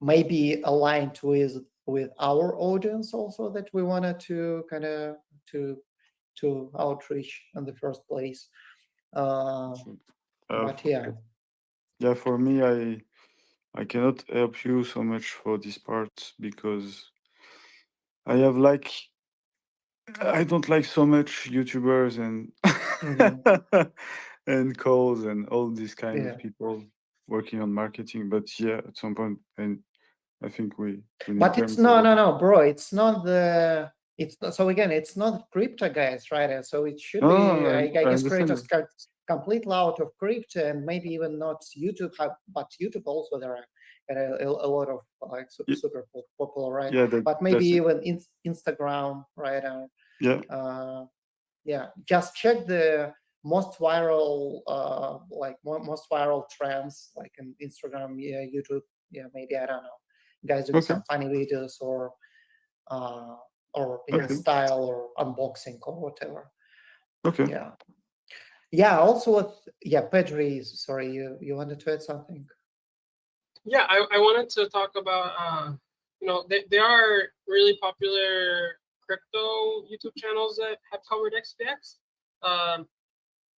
maybe aligned with our audience also that we wanted to kind of to outreach in the first place. But yeah. Yeah, for me, I cannot help you so much for this part because I have like I don't like so much YouTubers and and calls and all these kind of people working on marketing. But yeah, at some point, and I think we need But it's them. no, bro. It's not the. It's not, so again. It's not crypto guys, right? So it should be. I guess creators completely out of crypto and maybe even not YouTube, but YouTube also there are a lot of like super popular, right? Yeah, but maybe even Instagram, right? Yeah. Just check the most viral, most viral trends, like in Instagram, YouTube, maybe I don't know, guys doing some funny videos or style or unboxing or whatever. Okay. Yeah. Also, Pedri, sorry, you wanted to add something? Yeah, I wanted to talk about there are really popular crypto YouTube channels that have covered SPX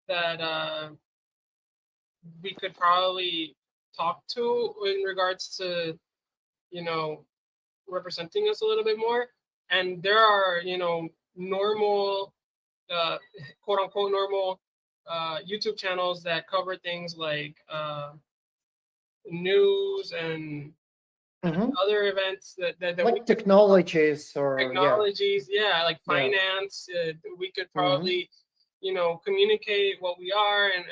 that we could probably talk to in regards to representing us a little bit more. And there are normal quote unquote normal YouTube channels that cover things like news and other events that like technologies or like finance. We could probably communicate what we are and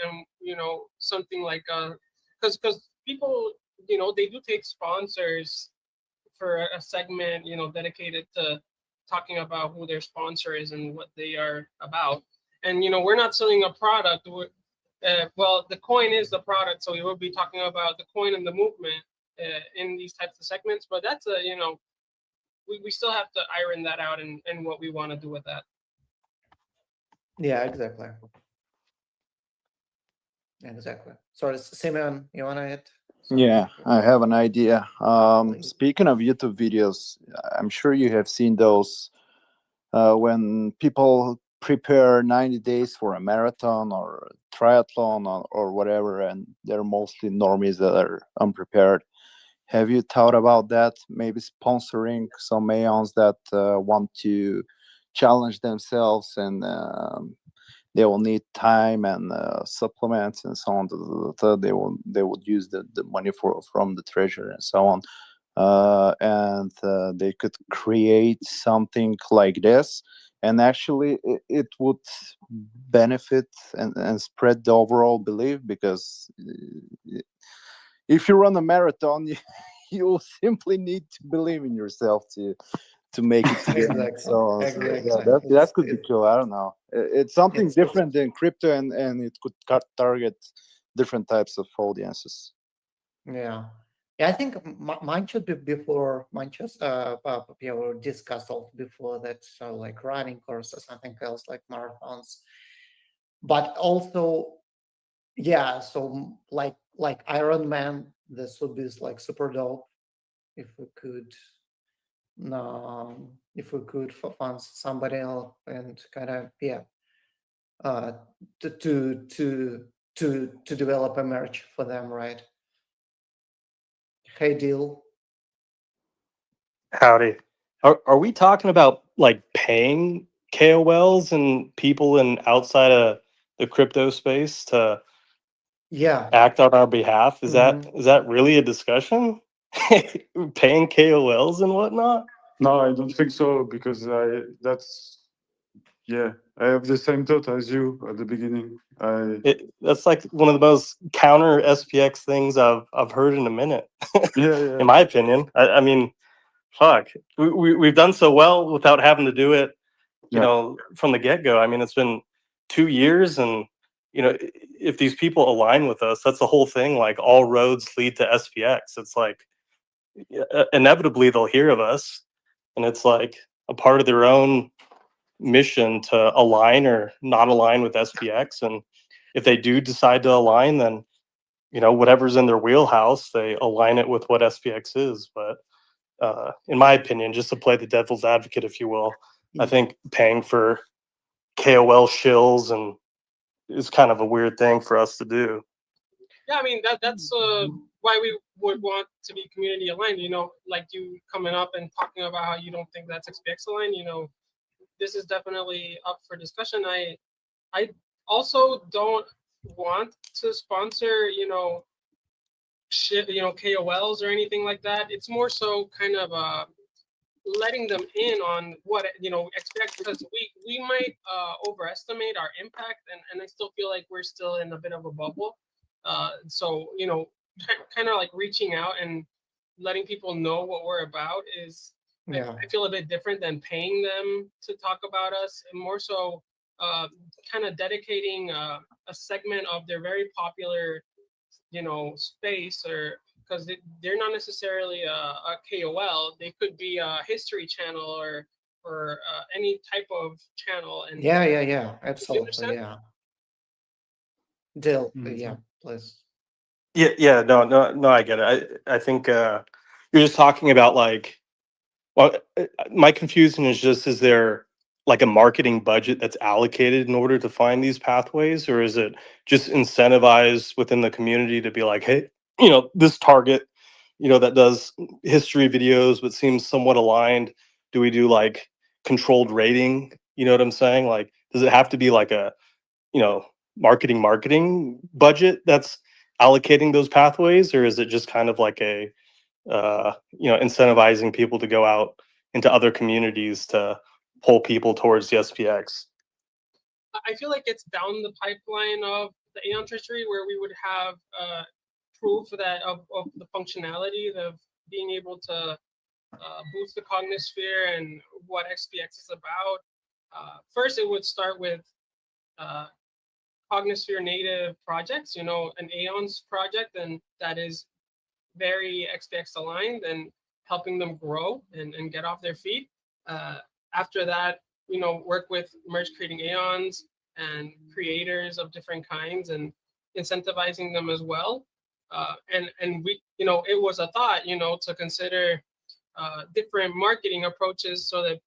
something like because people they do take sponsors for a segment dedicated to talking about who their sponsor is and what they are about. And we're not selling a product. Well, the coin is the product, so we will be talking about the coin and the movement in these types of segments. But that's we still have to iron that out and what we want to do with that. Yeah, exactly. Sorry, Simeon, you want to add? Yeah, I have an idea. Speaking of YouTube videos, I'm sure you have seen those when people prepare 90 days for a marathon or a triathlon or whatever, and they're mostly normies that are unprepared. Have you thought about that? Maybe sponsoring some Aeons that want to challenge themselves and they will need time and supplements and so on. They would use the money from the treasury and so on, and they could create something like this. And actually, it would benefit and spread the overall belief, because if you run a marathon, you simply need to believe in yourself to make it together. Exactly. That could be cool. I don't know. It's something different than crypto, and it could target different types of audiences. Yeah, I think mine should be before mine just discussed also before that, so like running course or something else like marathons. But also, so like Iron Man, this would be like super dope if we could fund somebody else and kind of to develop a merch for them, right? Hey, Deal. Howdy. Are we talking about like paying KOLs and people in outside of the crypto space to Yeah. act on our behalf? Is Mhm. that really a discussion? Paying KOLs and whatnot? No, I don't think so because I have the same thought as you at the beginning. That's like one of the most counter SPX things I've heard in a minute. Yeah. In my opinion, I mean, fuck, we've done so well without having to do it, from the get go. I mean, it's been 2 years, and if these people align with us, that's the whole thing. Like all roads lead to SPX. It's like inevitably they'll hear of us, and it's like a part of their own mission to align or not align with SPX. And if they do decide to align, then whatever's in their wheelhouse, they align it with what SPX is. But in my opinion, just to play the devil's advocate, if you will, I think paying for KOL shills and is kind of a weird thing for us to do. Yeah, I mean that's why we would want to be community aligned. Like you coming up and talking about how you don't think that's SPX aligned. This is definitely up for discussion. I also don't want to sponsor KOLs or anything like that. It's more so kind of letting them in on what expect, because we might overestimate our impact, and I still feel like we're still in a bit of a bubble. So kind of like reaching out and letting people know what we're about is I feel a bit different than paying them to talk about us, and more so kind of dedicating a segment of their very popular space, or because they're not necessarily a KOL. They could be a history channel or any type of channel. And Yeah. Absolutely. Yeah. Dill. Yeah. Please. Yeah. No. I get it. I think you're just talking about like. Well, my confusion is just: is there like a marketing budget that's allocated in order to find these pathways, or is it just incentivized within the community to be like, hey, this target, that does history videos but seems somewhat aligned? Do we do like controlled rating? You know what I'm saying? Like, does it have to be like a marketing budget that's allocating those pathways, or is it just kind of like a incentivizing people to go out into other communities to pull people towards the SPX? I feel like it's down the pipeline of the Aeon Treasury, where we would have proof that of the functionality of being able to boost the cognosphere and what SPX is about. First, it would start with cognosphere native projects, an Aeon's project, and that is very SPX aligned and helping them grow and get off their feet. After that, work with merge creating Aeons and creators of different kinds and incentivizing them as well. And we, it was a thought, to consider different marketing approaches so that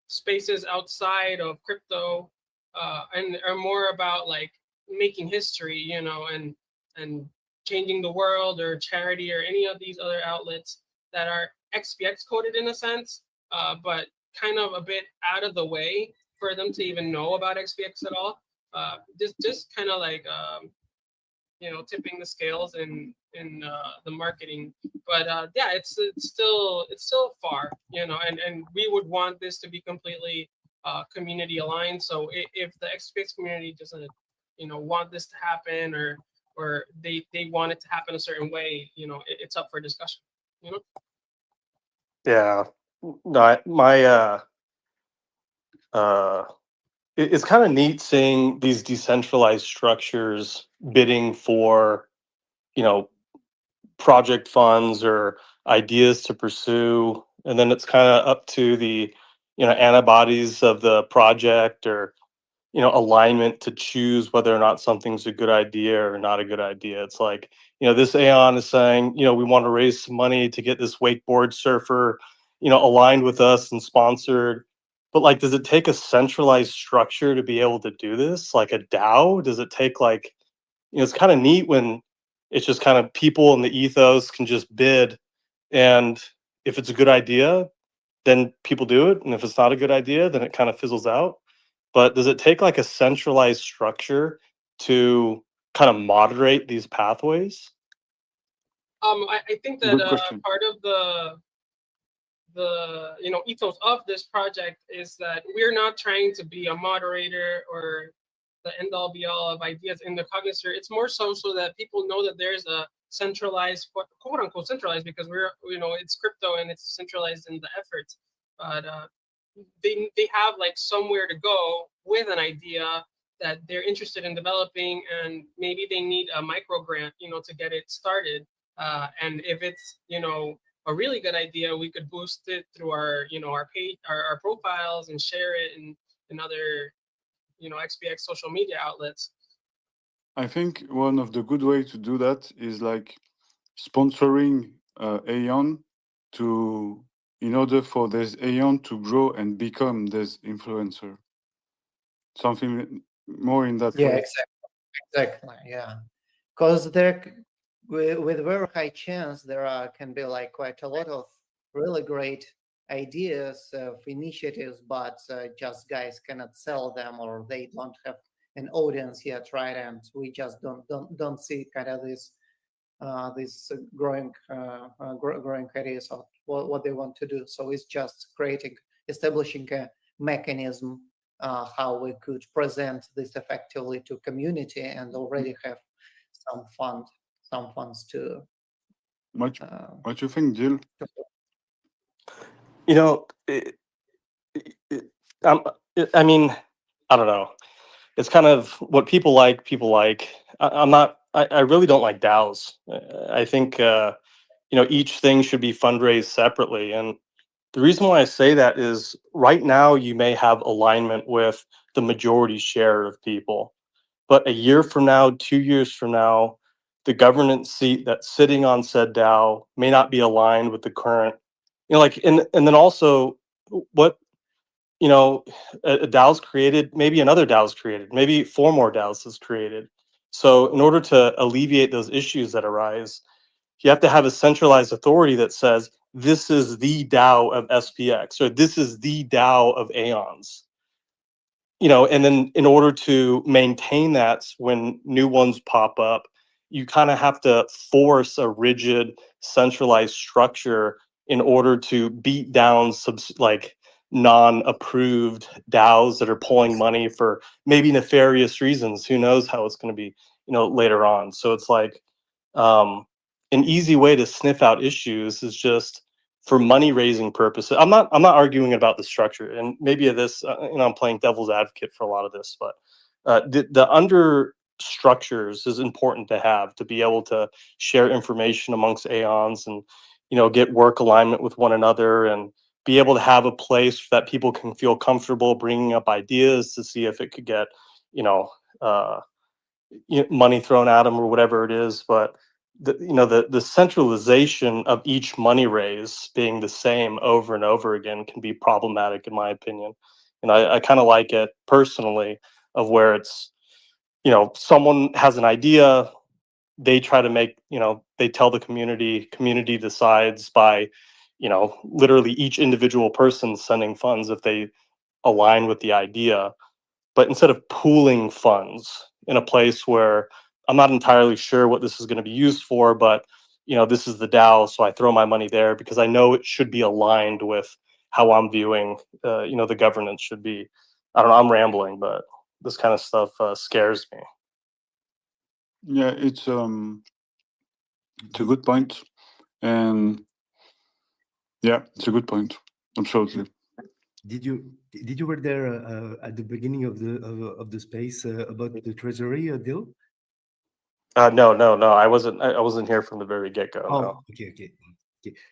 spaces outside of crypto and are more about like making history, and changing the world or charity or any of these other outlets that are SPX coded in a sense, but kind of a bit out of the way for them to even know about SPX at all. Just kind of like tipping the scales in the marketing. But yeah, it's still far, and we would want this to be completely community aligned. So if the SPX community doesn't want this to happen, or they want it to happen a certain way, it's up for discussion. Yeah. No, it's kind of neat seeing these decentralized structures bidding for, project funds or ideas to pursue, and then it's kind of up to the, antibodies of the project or, alignment to choose whether or not something's a good idea or not a good idea. It's like, this Aeon is saying, we want to raise some money to get this wakeboard surfer, aligned with us and sponsored. But like, does it take a centralized structure to be able to do this? Like a DAO? Does it take like, it's kind of neat when it's just kind of people in the ethos can just bid. And if it's a good idea, then people do it, and if it's not a good idea, then it kind of fizzles out. But does it take like a centralized structure to kind of moderate these pathways? I think that Good question. part of the ethos of this project is that we're not trying to be a moderator or the end all be all of ideas in the cognisphere. It's more so that people know that there's a centralized, quote unquote centralized, because we're it's crypto and it's centralized in the efforts, but they have like somewhere to go with an idea that they're interested in developing, and maybe they need a micro grant to get it started. And if it's a really good idea, we could boost it through our our page, our profiles, and share it in other XPX social media outlets. I think one of the good way to do that is like sponsoring Aeon to, in order for this Aeon to grow and become this influencer. Something more in that Yeah, way. exactly. Yeah, because with very high chance can be like quite a lot of really great ideas of initiatives, but just guys cannot sell them, or they don't have an audience yet, right? And we just don't see kind of this growing ideas of what they want to do. So it's just establishing a mechanism how we could present this effectively to community, and already have some funds to. What you think, Jill? I mean, I don't know. It's kind of what people like. I really don't like DAOs. I think each thing should be fundraised separately, and the reason why I say that is right now you may have alignment with the majority share of people, but a year from now, 2 years from now, the governance seat that's sitting on said DAO may not be aligned with the current, and then also what a DAO's created, maybe another DAO's created, maybe 4 more DAOs is created. So in order to alleviate those issues that arise, you have to have a centralized authority that says this is the DAO of SPX, or this is the DAO of Aeons. And then in order to maintain that when new ones pop up, you kind of have to force a rigid centralized structure in order to beat down non-approved DAOs that are pulling money for maybe nefarious reasons. Who knows how it's going to be, later on. So it's like an easy way to sniff out issues is just for money raising purposes. I'm not arguing about the structure, and maybe this I'm playing devil's advocate for a lot of this, but the under structures is important to have to be able to share information amongst Aeons, and get work alignment with one another, and be able to have a place that people can feel comfortable bringing up ideas to see if it could get money thrown at them or whatever it is. But the centralization of each money raise being the same over and over again can be problematic, in my opinion. And I kind of like it personally, of where it's someone has an idea, they try to make they tell the community decides by literally each individual person sending funds if they align with the idea. But instead of pooling funds in a place where I'm not entirely sure what this is going to be used for, but this is the DAO, so I throw my money there because I know it should be aligned with how I'm viewing the governance should be. I don't know, I'm rambling, but this kind of stuff scares me. Yeah, it's a good point, and yeah, it's a good point. Absolutely. Did you were there at the beginning of the space about the Treasury deal? No. I wasn't here from the very get-go. Oh, No. okay.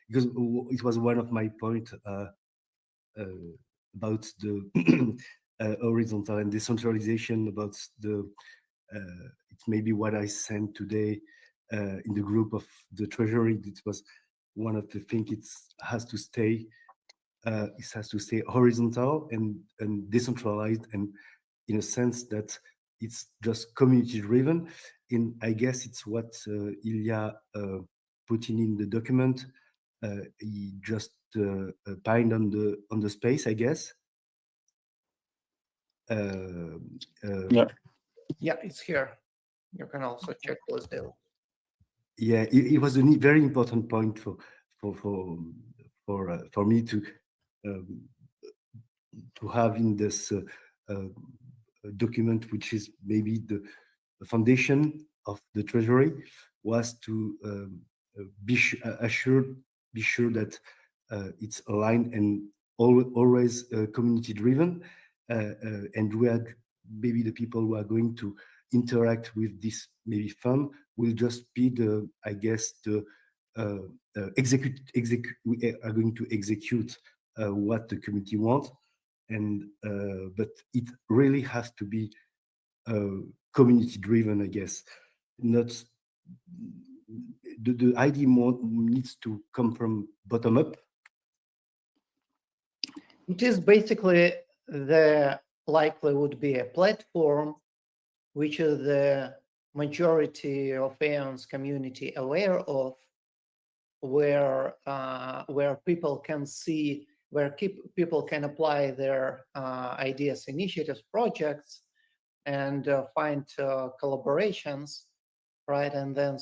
Because it was one of my point about the horizontal and decentralization. About the it's maybe what I sent today in the group of the Treasury. It was one of the things. It has to stay. It has to stay horizontal and decentralized, and in a sense that it's just community driven. I guess it's what Ilya put in the document. He just pinned on the space, I guess. Yeah, it's here. You can also check those deals. Yeah, it was a very important point for me to have in this document, which is maybe the foundation of the Treasury, was to be sure that it's aligned and always community driven, and we had maybe the people who are going to interact with this maybe fund will just be the, I guess, the we are going to execute what the community wants, and but it really has to be community driven, I guess. Not the idea more needs to come from bottom up. It is basically the likely would be a platform which is the majority of Aeon's community aware of, where people can see, where people can apply their ideas, initiatives, projects, and find collaborations, right? And then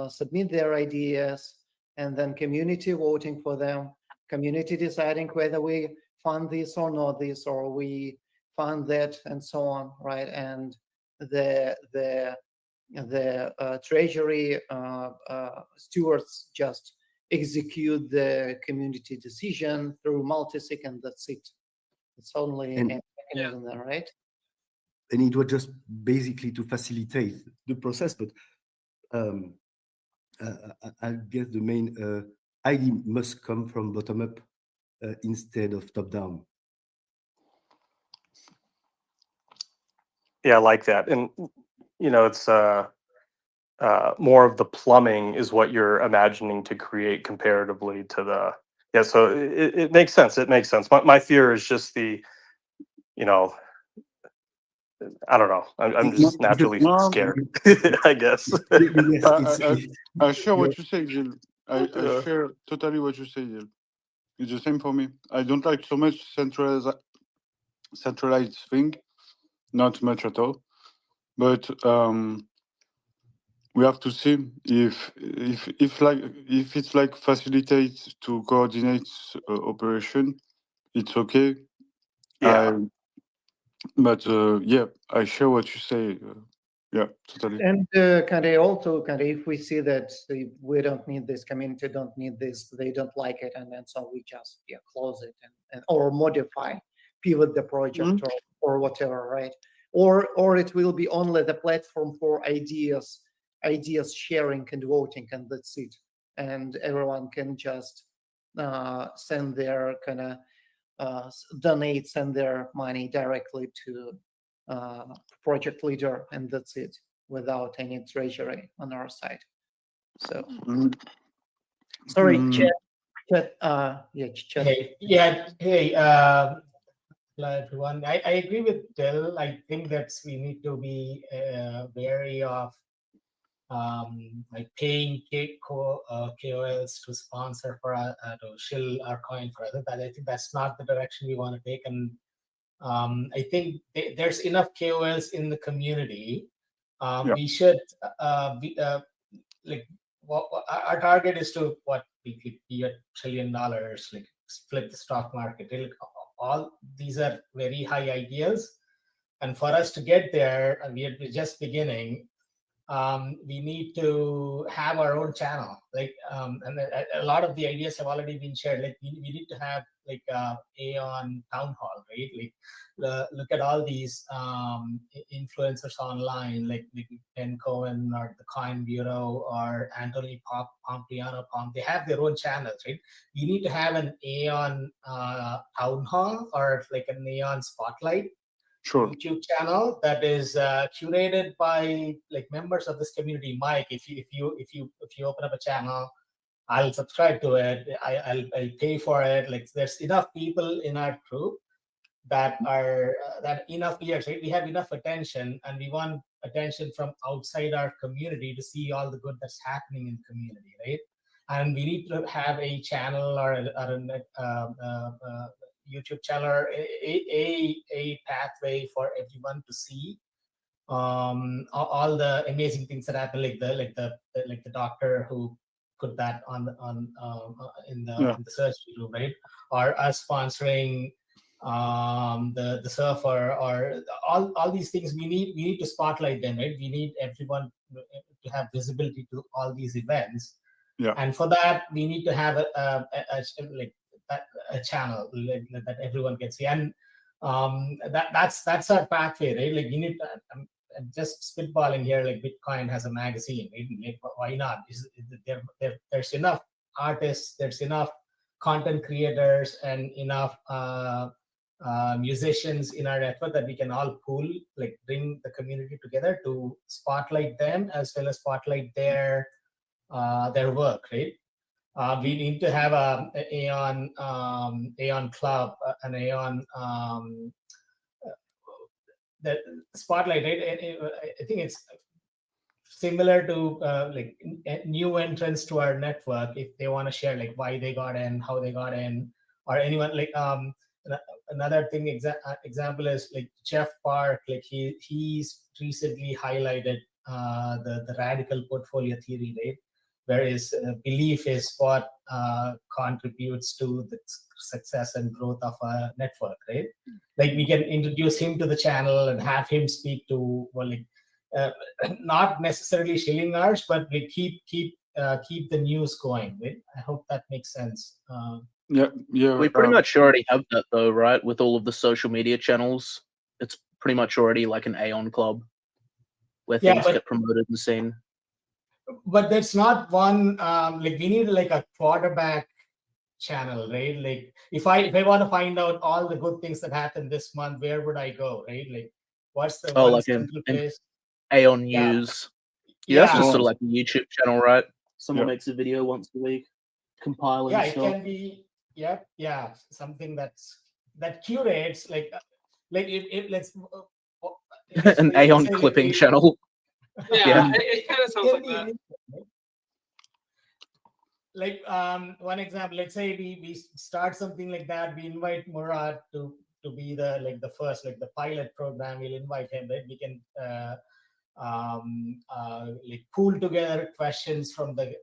submit their ideas, and then community voting for them, community deciding whether we fund this or not this, or we fund that, and so on, right? And the Treasury stewards just execute the community decision through multisig, and that's it. It's only a mechanism there, right? And it was just basically to facilitate the process, but I guess the main idea must come from bottom up instead of top down. Yeah, I like that. And it's more of the plumbing is what you're imagining to create comparatively to the so it makes sense. It makes sense. My fear is just the I don't know. I'm just naturally scared, I guess. I share what you say, Gilles. I share totally what you say, Gilles. It's the same for me. I don't like so much centralized thing, not much at all. But we have to see if it's like facilitate to coordinate operation, it's okay. Yeah. But I share what you say. Yeah, totally. And if we see that we don't need this, community don't need this, they don't like it, and then so we just close it and or modify, pivot the project or whatever, right? Or it will be only the platform for ideas sharing and voting, and that's it. And everyone can just send their donate, send their money directly to project leader, and that's it, without any treasury on our side. So sorry, chat. Hey, hello everyone. I agree with Dill. I think that we need to be wary of like paying KOLs to sponsor for to shill our coin for others. I think that's not the direction we want to take. And I think there's enough KOLs in the community. We should our target is to be $1 trillion, like split the stock market. All these are very high ideas, and for us to get there, and we're just beginning. We need to have our own channel, and a lot of the ideas have already been shared. Like we need to have Aeon town hall, right? Like look at all these influencers online, like Ben Cohen or the Coin Bureau or Anthony Pompliano. They have their own channels, right? We need to have an Aeon town hall or like an Aeon spotlight. YouTube channel that is curated by like members of this community. Mike, if you open up a channel, I'll subscribe to it. I'll pay for it. Like there's enough people in our group that are that enough ears, right? We have enough attention, and we want attention from outside our community to see all the good that's happening in the community, right? and we need to have a channel or a YouTube channel, or a pathway for everyone to see all the amazing things that happen, like the doctor who put that on in the surgery room, right? Or us sponsoring the surfer, or all these things. We need to spotlight them, right? We need everyone to have visibility to all these events. Yeah. And for that, we need to have a channel that everyone can see. And that's our pathway, right? Like we need to, I'm just spitballing here, like Bitcoin has a magazine, right? Like, why not? There's enough artists, there's enough content creators, and enough musicians in our network that we can all pool, like bring the community together to spotlight them as well as spotlight their work, right? We need to have a Aeon club, an Aeon the spotlight, right? I think it's similar to like new entrants to our network. If they want to share like why they got in, how they got in, or anyone like another thing example is like Jeff Park. Like he's recently highlighted the radical portfolio theory, right? Where his belief is what contributes to the success and growth of a network, right? Like we can introduce him to the channel and have him speak to, well, like not necessarily shilling ours, but we keep the news going, right? I hope that makes sense. Yeah. We pretty much already have that though, right? With all of the social media channels, it's pretty much already like an Aeon club where things get promoted and seen. But that's not one. Like we need like a quarterback channel, right? Like if I want to find out all the good things that happened this month, where would I go, right? Like what's the one like central place? Aeon News. Yeah, that's just sort of like a YouTube channel, right? Someone makes a video once a week, compiling Yeah, it stuff. can be. Yeah, something that curates like if let's an Aeon clipping channel. Yeah. It kind of sounds like that. Like one example, let's say we start something like that. We invite Murad to be the first, like the pilot program. We'll invite him, right? We can like pool together questions from the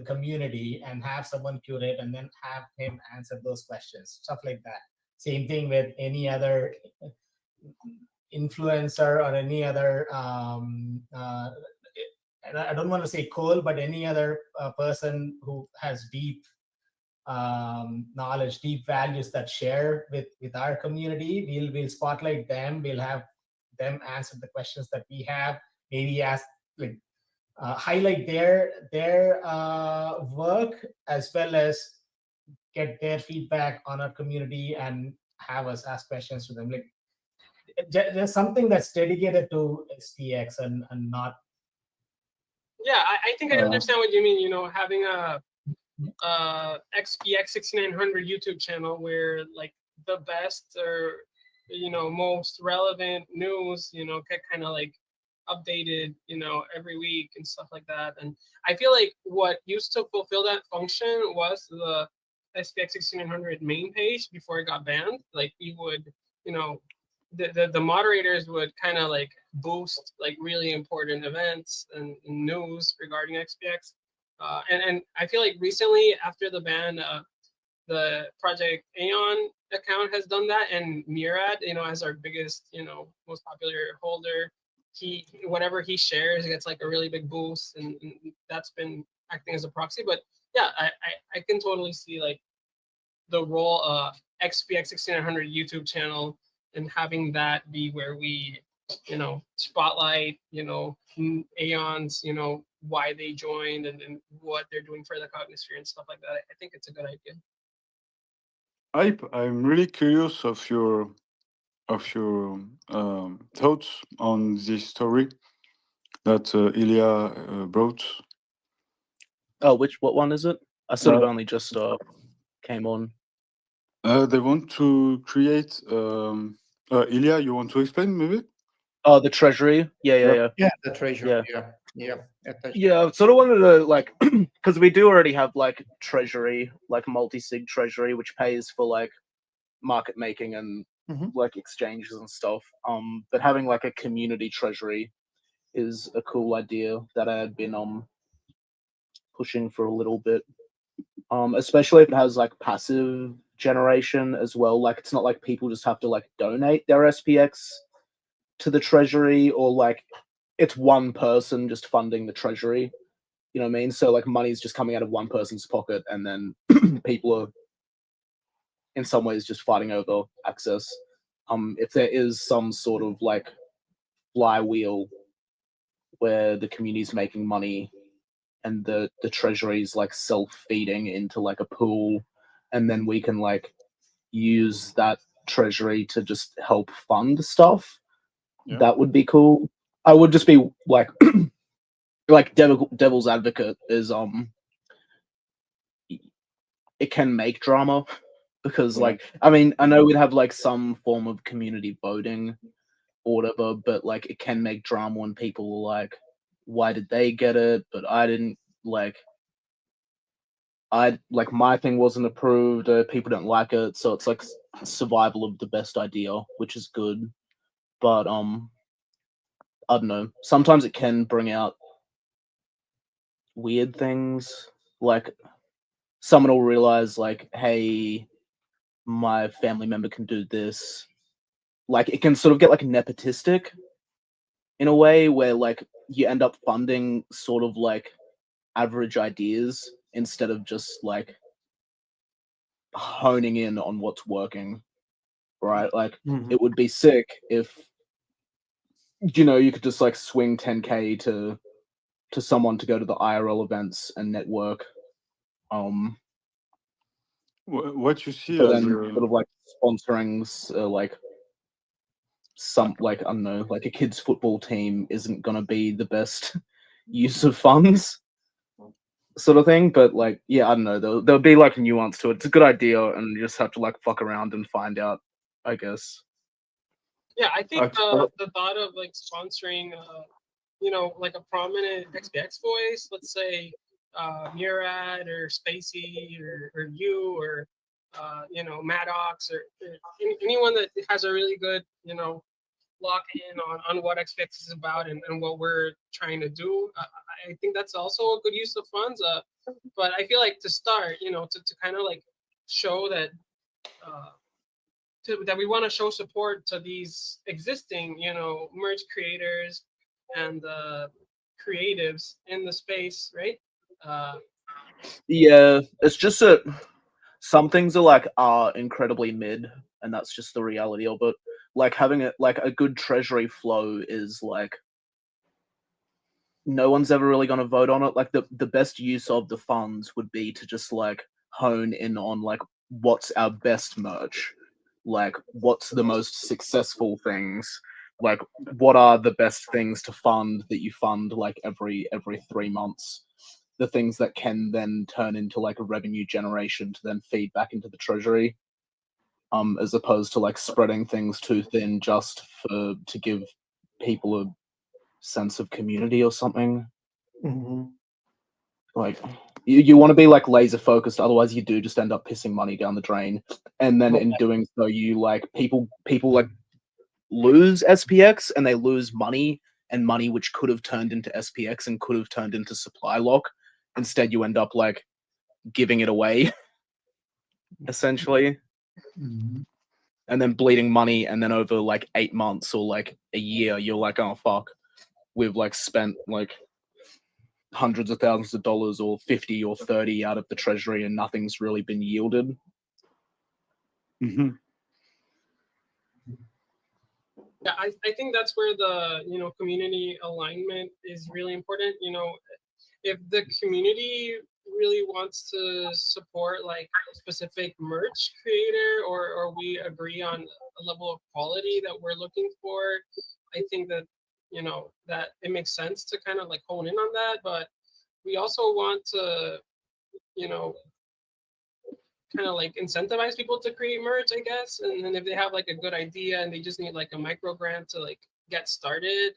community and have someone curate and then have him answer those questions, stuff like that. Same thing with any other influencer or any other and I don't want to say Cole, but any other person who has deep knowledge, deep values that share with our community. We'll spotlight them. We'll have them answer the questions that we have. Maybe ask like highlight their work, as well as get their feedback on our community and have us ask questions to them. Like there's something that's dedicated to SPX and not. Yeah, I think I understand what you mean. You know, having a SPX6900 YouTube channel where like the best or most relevant news get kind of like updated every week and stuff like that. And I feel like what used to fulfill that function was the SPX6900 main page before it got banned. Like we would the moderators would kind of like boost like really important events and news regarding SPX. And I feel like recently after the ban, the Project Aeon account has done that, and Murad, as our biggest, most popular holder, whatever he shares gets like a really big boost, and that's been acting as a proxy. But yeah, I can totally see like the role of SPX6900 YouTube channel and having that be where we, spotlight, Aeons, why they joined and what they're doing for the Cognosphere and stuff like that. I think it's a good idea. I'm really curious of your thoughts on this story that Ilya brought. Oh, what one is it? I sort of only just came on. They want to create. Ilya, you want to explain maybe? Oh, the Treasury. Yeah. Yeah, the Treasury. Yeah. Yeah. Yeah, I sort of wanted to like, because we do already have like Treasury, like multi-sig Treasury, which pays for like market making and like exchanges and stuff. But having like a community Treasury is a cool idea that I had been pushing for a little bit. Especially if it has like passive generation as well. Like it's not like people just have to like donate their SPX to the Treasury, or like it's one person just funding the Treasury. You know what I mean? So like money's just coming out of one person's pocket, and then people are in some ways just fighting over access. If there is some sort of like flywheel where the community's making money and the Treasury's like self-feeding into like a pool, and then we can like use that Treasury to just help fund stuff, that would be cool. I would just be like like devil's advocate is it can make drama because like I mean I know we'd have like some form of community voting or whatever, but like it can make drama when people are like, why did they get it but I didn't? Like my thing wasn't approved, people don't like it, so it's like survival of the best idea, which is good. But I don't know, sometimes it can bring out weird things, like someone will realize like, hey, my family member can do this. Like it can sort of get like nepotistic in a way where like you end up funding sort of like average ideas instead of just like honing in on what's working, right? Like it would be sick if you could just like swing 10K to someone to go to the IRL events and network. What you see but as then a sort of like sponsoring like some like I don't know, like a kids football team isn't gonna be the best use of funds, sort of thing. But like, yeah, I don't know. There'll be like nuance to it. It's a good idea, and you just have to like fuck around and find out, I guess. Yeah, I think the thought of like sponsoring, like a prominent XPX voice, let's say Murad or Spacey or you or Maddox or anyone that has a really good lock in on what XPX is about and what we're trying to do. I think that's also a good use of funds. But I feel like to start, to kind of like show that that we want to show support to these existing, merge creators and creatives in the space, right? Yeah, it's just some things are incredibly mid, and that's just the reality of it. Like having a good treasury flow is like no one's ever really going to vote on it. Like the best use of the funds would be to just like hone in on like what's our best merch, like what's the most successful things, like what are the best things to fund that you fund like every 3 months, the things that can then turn into like a revenue generation to then feed back into the treasury, as opposed to like spreading things too thin just to give people a sense of community or something. Like you want to be like laser focused, otherwise you do just end up pissing money down the drain, and then in doing so you like people like lose SPX and they lose money, and money which could have turned into SPX and could have turned into supply lock. Instead you end up like giving it away essentially, and then bleeding money, and then over like 8 months or like a year you're like, oh fuck, we've like spent like hundreds of thousands of dollars or 50 or 30 out of the treasury and nothing's really been yielded. Yeah, I think that's where the community alignment is really important. If the community really wants to support like a specific merch creator, or we agree on a level of quality that we're looking for, I think that that it makes sense to kind of like hone in on that. But we also want to kind of like incentivize people to create merch, I guess. And then if they have like a good idea and they just need like a micro grant to like get started,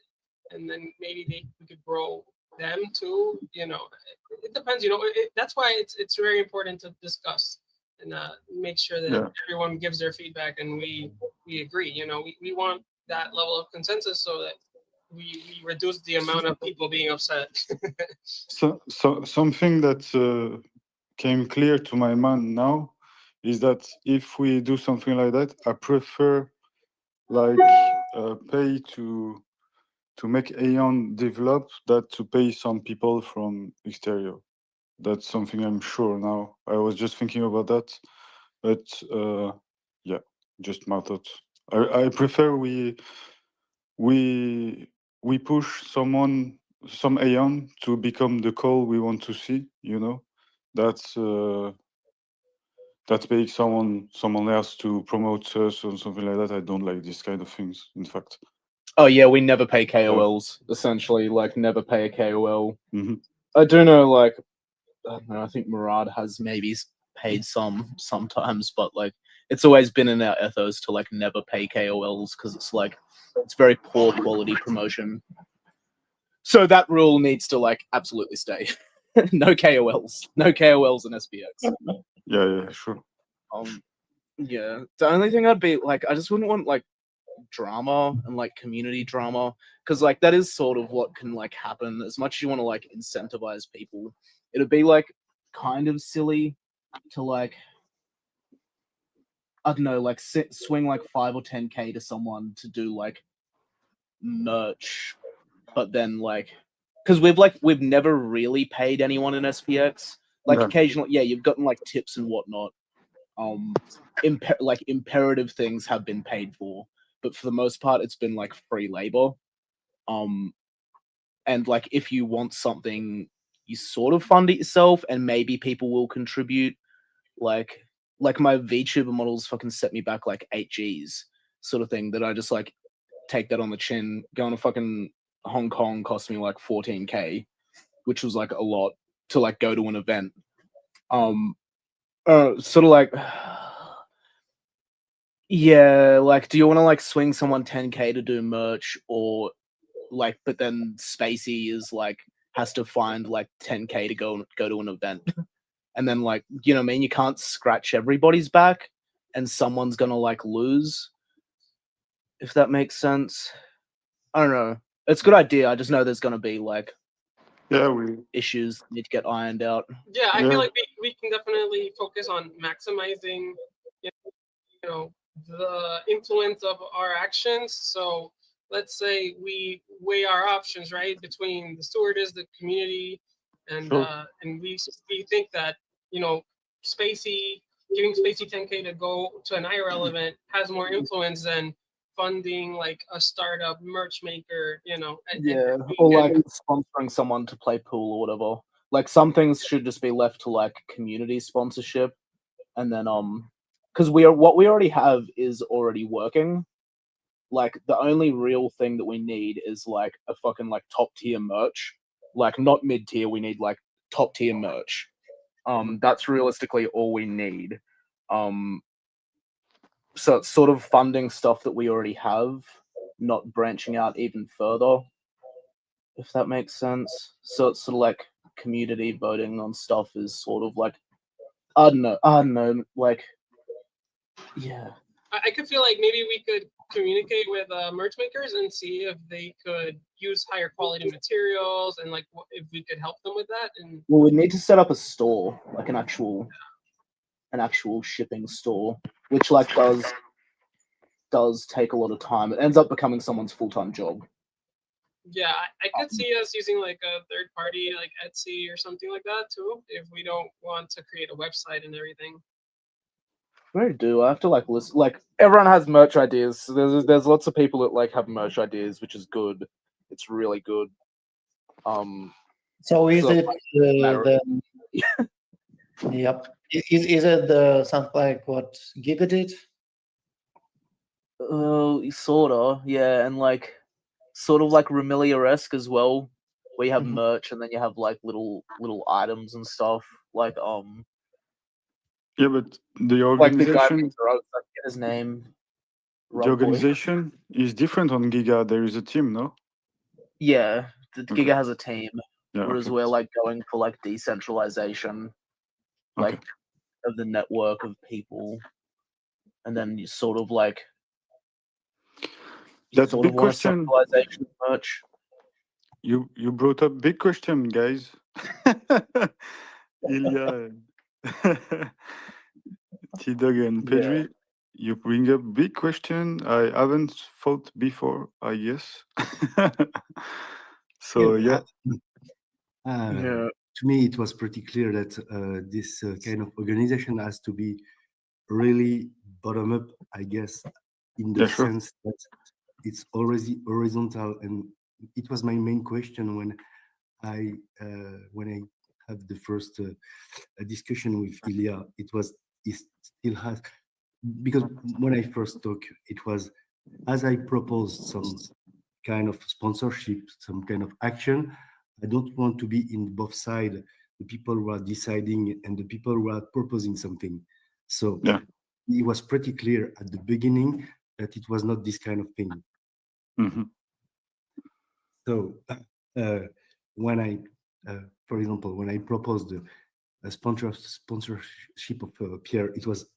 and then maybe we could grow them too. It depends. That's why it's very important to discuss and make sure that Yeah. everyone gives their feedback and we agree. We want that level of consensus so that we reduce the amount of people being upset. So something that came clear to my mind now is that if we do something like that, I prefer like pay to make Aeon develop that to pay some people from exterior. That's something I'm sure now. I was just thinking about that, but yeah, just my thought. I prefer we push some Aeon to become the call we want to see. That's paying someone else to promote us or something like that. I don't like this kind of things. In fact. Oh yeah, we never pay KOLs. Essentially, like never pay a KOL. Mm-hmm. I do know, like, I don't know, I think Murad has maybe paid sometimes, but like it's always been in our ethos to like never pay KOLs because it's like it's very poor quality promotion. So that rule needs to like absolutely stay. No KOLs in SPX. Yeah, sure. Yeah. The only thing I'd be like, I just wouldn't want like drama and like community drama because like that is sort of what can like happen. As much as you want to like incentivize people, it'd be like kind of silly to like, I don't know, like swing like 5 or 10K to someone to do like merch, but then like, because we've never really paid anyone in SPX. Like Yeah. occasionally, yeah, you've gotten like tips and whatnot. Like imperative things have been paid for, but for the most part, it's been like free labor. And like if you want something, you sort of fund it yourself, and maybe people will contribute. Like my VTuber models fucking set me back like 8 Gs, sort of thing. That I just like take that on the chin. Going to fucking Hong Kong cost me like 14K, which was like a lot to like go to an event. Sort of like. Yeah, like, do you want to like swing someone 10K to do merch, or like, but then Spacey is like has to find like 10K to go to an event, and then like you know what I mean, you can't scratch everybody's back, and someone's gonna like lose. If that makes sense, I don't know. It's a good idea. I just know there's gonna be like issues that need to get ironed out. Yeah, I feel like we can definitely focus on maximizing, the influence of our actions. So let's say we weigh our options, right, between the stewardess, the community, and we think that Spacey giving Spacey 10K to go to an IRL event has more influence than funding like a startup merch maker. Yeah, or like sponsoring someone to play pool or whatever. Like some things should just be left to like community sponsorship, and then because what we already have is already working. Like the only real thing that we need is like a fucking like top tier merch, like not mid tier. We need like top tier merch. That's realistically all we need. So it's sort of funding stuff that we already have, not branching out even further. If that makes sense. So it's sort of like community voting on stuff is sort of like I don't know, like yeah. I could feel like maybe we could communicate with merch makers and see if they could use higher quality materials and like if we could help them with that. And Well, we need to set up a store, like an actual shipping store, which like does take a lot of time. It ends up becoming someone's full-time job. Yeah, I could see us using like a third party, like Etsy or something like that too, if we don't want to create a website and everything. Where do I have to like list? Like everyone has merch ideas. So there's lots of people that like have merch ideas, which is good. It's really good. So is it yep? Is it the something like what Giga did? Sorta, yeah, and like sort of like Remilia-esque as well, where you have merch and then you have like little items and stuff. Like Yeah, but the like the guy organization, with drugs, I forget his name. the organization is different on Giga. There is a team, no? Yeah, the Okay. Giga has a team. Yeah, whereas okay. we're like going for like decentralization, like Okay. of the network of people, and then you sort of like you That's a sort of big want a question. centralization merch. You brought up big question, guys. Ilya, T-Dog and Yeah. Pedri, you bring up big question I haven't thought before, I guess. So yeah. Yeah. To me, it was pretty clear that this kind of organization has to be really bottom up, I guess, in the Yeah, sure. sense that it's already horizontal. And it was my main question when I have the first discussion with Ilya. It still has, because when I first talked, it was as I proposed some kind of sponsorship, some kind of action. I don't want to be in both sides, the people who are deciding and the people who are proposing something. So yeah, it was pretty clear at the beginning that it was not this kind of thing. Mm-hmm. So when I, for example, when I proposed a sponsorship of Pierre, it was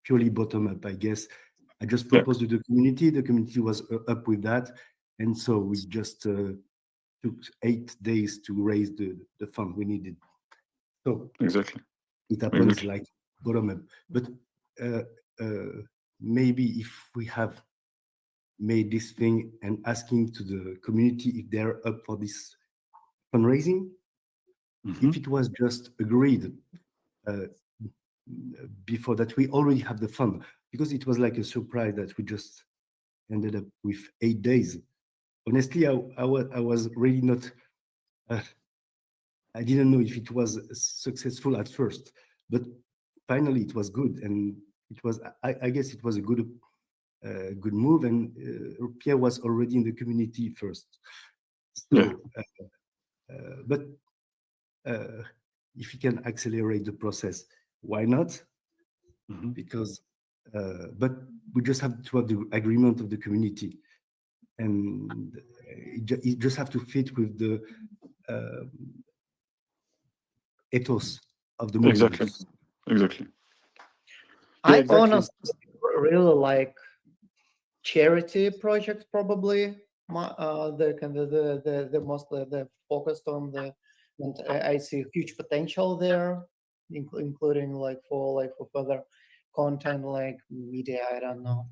purely bottom up, I guess. I just proposed to the community was up with that. And so we just took 8 days to raise the fund we needed. So exactly. it happens Exactly. like bottom up. But maybe if we have made this thing and asking to the community if they're up for this fundraising, Mm-hmm. if it was just agreed before that, we already have the fund, because it was like a surprise that we just ended up with 8 days. Honestly, I was really not. I didn't know if it was successful at first, but finally it was good, and it was. I guess it was a good move, and Pierre was already in the community first. So, but if you can accelerate the process, why not? Mm-hmm. Because, but we just have to have the agreement of the community, and it just have to fit with the ethos of the movement. Exactly. I exactly. honestly really like charity projects. Probably the mostly the focused on the, and I see huge potential there, including like for further content like media. I don't know.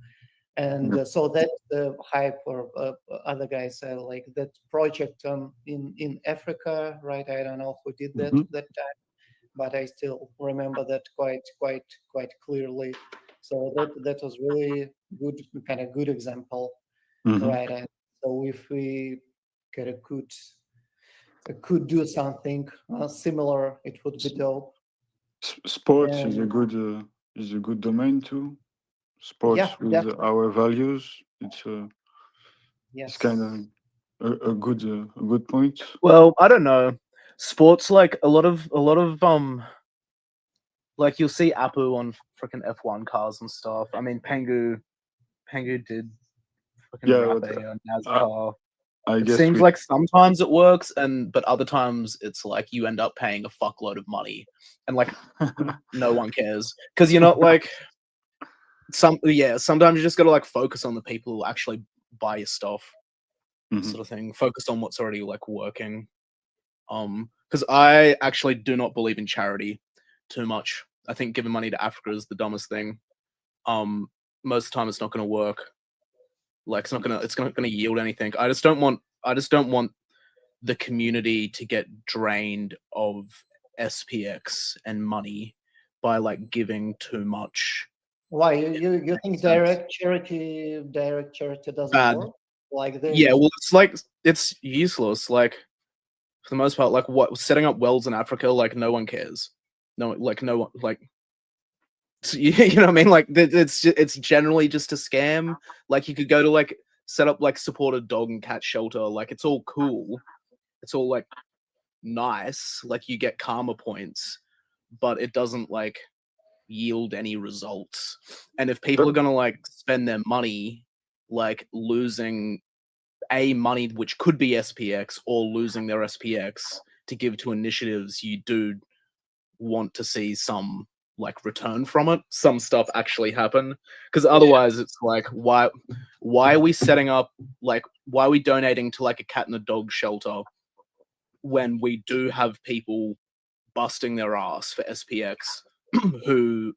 And so that the hype for other guys like that project in Africa, right? I don't know who did that that time, but I still remember that quite clearly. So that was really good, kind of good example, right? And so if we could do something similar, it would be dope. Sports is a good domain too. Sports with definitely. our values. It's Yes. kind of a good point. Well, I don't know. Sports, like a lot of like you'll see Apu on freaking F1 cars and stuff. I mean, Pengu did freaking Rapé on NASCAR. I It guess seems like sometimes it works, but other times it's like you end up paying a fuckload of money, and like no one cares because you're not like sometimes you just got to like focus on the people who actually buy your stuff, sort of thing. Focus on what's already like working. Because I actually do not believe in charity too much. I think giving money to Africa is the dumbest thing. Most of the time it's not going to work. Like it's not gonna yield anything. I just don't want the community to get drained of SPX and money by like giving too much. Why you think direct charity doesn't Bad. work? Like Well, it's like it's useless. Like for the most part, like what setting up wells in Africa, like no one cares. No one like you know what I mean? Like it's generally just a scam. Like you could go to like set up like support a dog and cat shelter. Like it's all cool. It's all like nice. Like you get karma points, but it doesn't like yield any results. And if people are gonna like spend their money like losing money which could be SPX or losing their SPX to give to initiatives, you do want to see some like return from it, some stuff actually happen, because otherwise it's like, why are we setting up, like, why are we donating to like a cat and a dog shelter when we do have people busting their ass for SPX who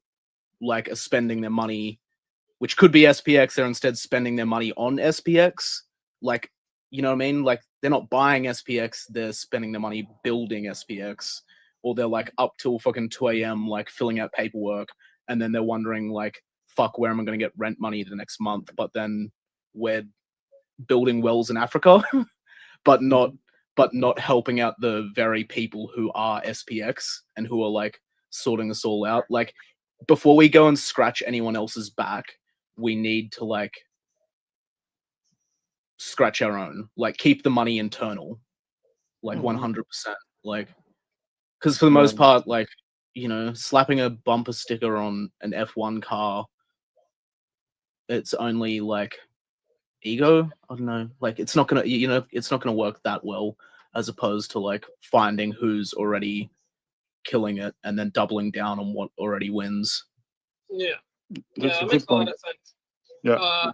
like are spending their money, which could be SPX, they're instead spending their money on SPX, like, you know what I mean? Like, they're not buying SPX, they're spending their money building SPX, or they're like up till fucking 2 a.m. like filling out paperwork, and then they're wondering like, fuck, where am I going to get rent money the next month? But then we're building wells in Africa, but not helping out the very people who are SPX and who are like sorting this all out. Like, before we go and scratch anyone else's back, we need to like scratch our own, like keep the money internal, like 100%. Like, because for the most part, like, you know, slapping a bumper sticker on an F1 car, it's only like ego. I don't know, like, it's not gonna, you know, it's not gonna work that well, as opposed to like finding who's already killing it and then doubling down on what already wins. Yeah, That's a it good makes a lot point. of sense. Yeah.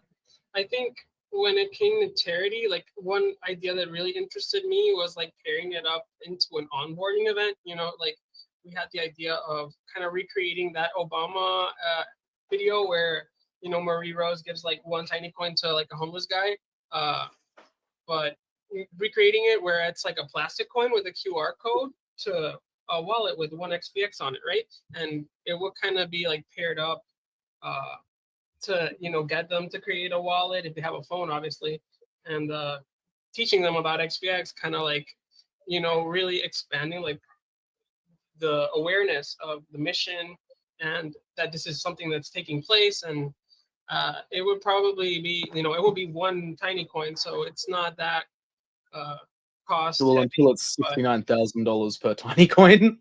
I think when it came to charity, like one idea that really interested me was like pairing it up into an onboarding event. You know, like we had the idea of kind of recreating that Obama video where, you know, Marie Rose gives like one tiny coin to like a homeless guy, but recreating it where it's like a plastic coin with a QR code to a wallet with 1 SPX on it, right? And it would kind of be like paired up to, you know, get them to create a wallet if they have a phone, obviously, and teaching them about XPX, kind of like, you know, really expanding like the awareness of the mission and that this is something that's taking place. And it would probably be, you know, it would be 1 tiny coin, so it's not that cost Well, heavy, until it's but $69,000 per tiny coin.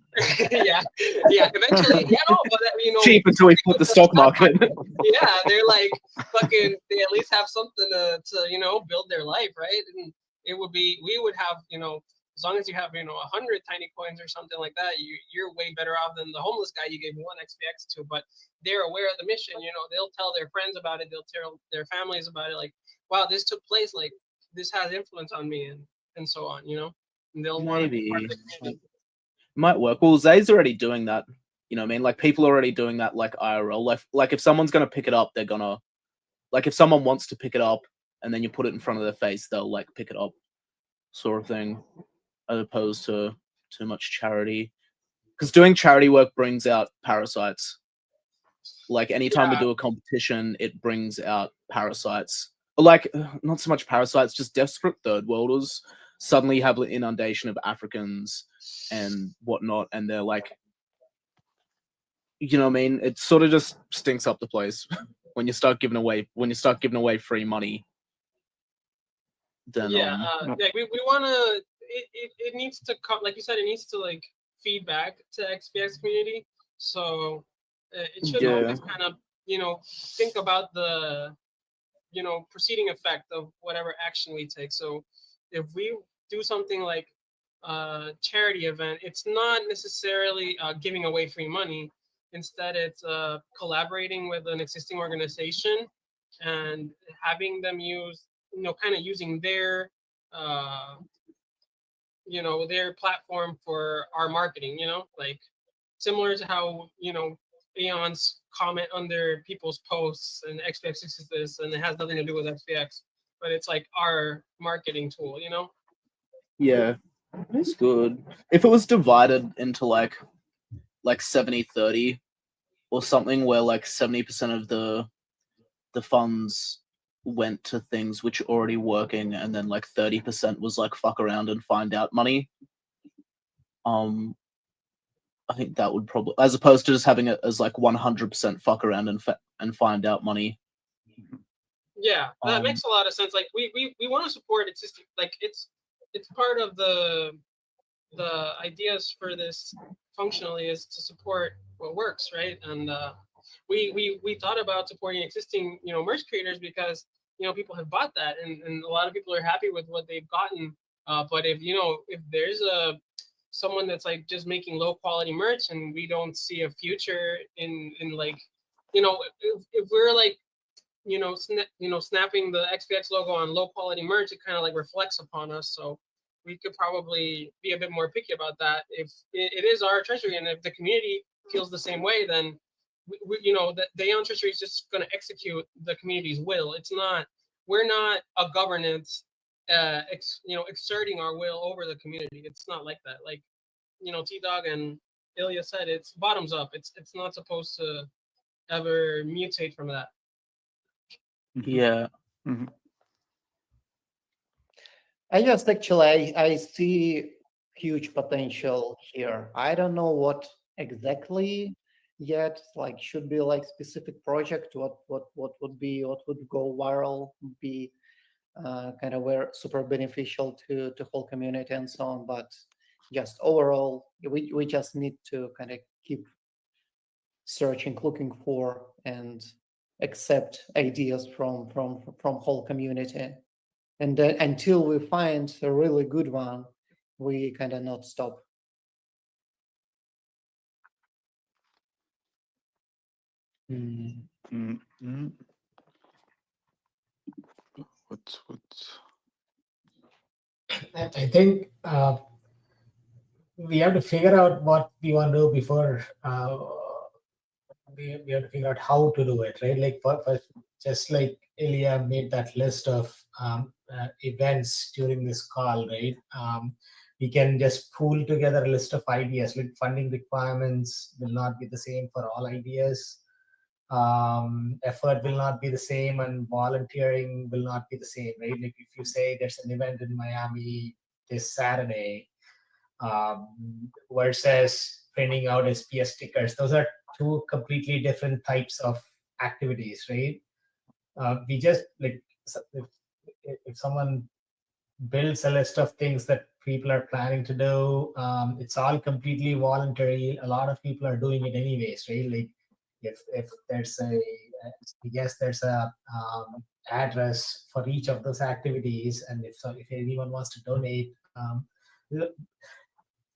yeah, eventually, but you know, Cheap until we put the stock market. Yeah, they're like fucking. They at least have something to you know, build their life, right? And it would be, we would have, you know, as long as you have, you know, 100 tiny coins or something like that, you're way better off than the homeless guy you gave 1 XPX to. But they're aware of the mission, you know. They'll tell their friends about it. They'll tell their families about it. Like, wow, this took place. Like, this has influence on me, and so on. You know, and they'll want to be part of the community. Might work. Well, Zay's already doing that. You know what I mean? Like, people are already doing that, like, IRL. Like if someone's going to pick it up, they're going to... Like, if someone wants to pick it up and then you put it in front of their face, they'll, like, pick it up, sort of thing, as opposed to too much charity. Because doing charity work brings out parasites. Like, anytime we do a competition, it brings out parasites. Like, not so much parasites, just desperate third worlders. Suddenly you have an inundation of Africans and whatnot, and they're like, you know what I mean? It sort of just stinks up the place when you start giving away free money. Then like we want to. It needs to come, like you said, it needs to like feed back to XPX community. So it should always kind of, you know, think about the, you know, preceding effect of whatever action we take. So if we do something like a charity event, it's not necessarily giving away free money. Instead, it's collaborating with an existing organization and having them use, you know, kind of using their, you know, their platform for our marketing, you know, like similar to how, you know, Aeons comment under people's posts and XPX is this, and it has nothing to do with XPX, but it's like our marketing tool, you know? Yeah, it's good. If it was divided into like 70-30 or something, where like 70% of the funds went to things which are already working, and then like 30% was like fuck around and find out money. I think that would probably, as opposed to just having it as like 100% fuck around and find out money. Yeah, that makes a lot of sense. Like we want to support it. Just like it's part of the ideas for this functionally is to support what works, right? And we thought about supporting existing, you know, merch creators because, you know, people have bought that and a lot of people are happy with what they've gotten. But if, you know, if there's a someone that's like just making low quality merch and we don't see a future in like, you know, if we're like, you know, snapping the XPX logo on low quality merch, it kind of like reflects upon us. So we could probably be a bit more picky about that. If it is our treasury, and if the community feels the same way, then you know, the Aeon Treasury is just going to execute the community's will. It's not, we're not a governance, you know, exerting our will over the community. It's not like that. Like, you know, T-Dog and Ilya said, it's bottoms up. It's not supposed to ever mutate from that. Yeah. I just actually I see huge potential here. I don't know what exactly yet. Like, should be like specific project. What would go viral? Be kind of where super beneficial to whole community and so on. But just overall, we just need to kind of keep searching, looking for, and accept ideas from whole community. And then until we find a really good one, we kind of not stop. I think we have to figure out what we want to do before we have to figure out how to do it, right? Like, for just like Ilya made that list of events during this call, right? We can just pool together a list of ideas. Like, funding requirements will not be the same for all ideas. Effort will not be the same, and volunteering will not be the same, right? Like, if you say there's an event in Miami this Saturday, versus printing out SPS stickers, those are two completely different types of activities, right? We just, like, if someone builds a list of things that people are planning to do, it's all completely voluntary. A lot of people are doing it anyways, right? Like, if there's a, I guess there's a address for each of those activities, and if anyone wants to donate,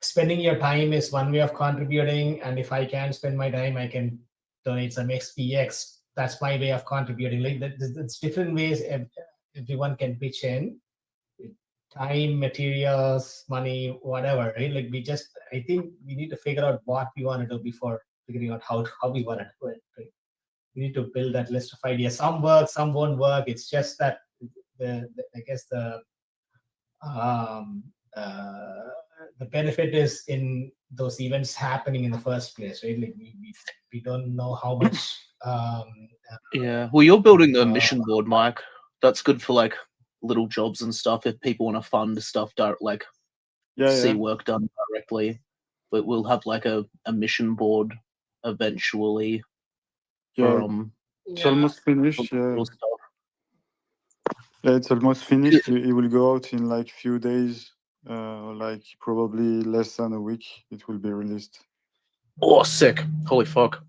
spending your time is one way of contributing, and if I can spend my time, I can donate some XPX. That's my way of contributing. Like, it's different ways everyone can pitch in. Time, materials, money, whatever, right? Like, I think we need to figure out what we want to do before figuring out how we want to do it, right? We need to build that list of ideas. Some work, some won't work. It's just that I guess the benefit is in those events happening in the first place, right? Like, we don't know how much. Yeah. Well, you're building the mission board, Mike. That's good for like little jobs and stuff. If people want to fund stuff, like see work done directly, but we'll have like a mission board eventually. Yeah, it's almost finished. Yeah. Yeah, it's almost finished. It will go out in like few days, like probably less than a week. It will be released. Oh, sick! Holy fuck,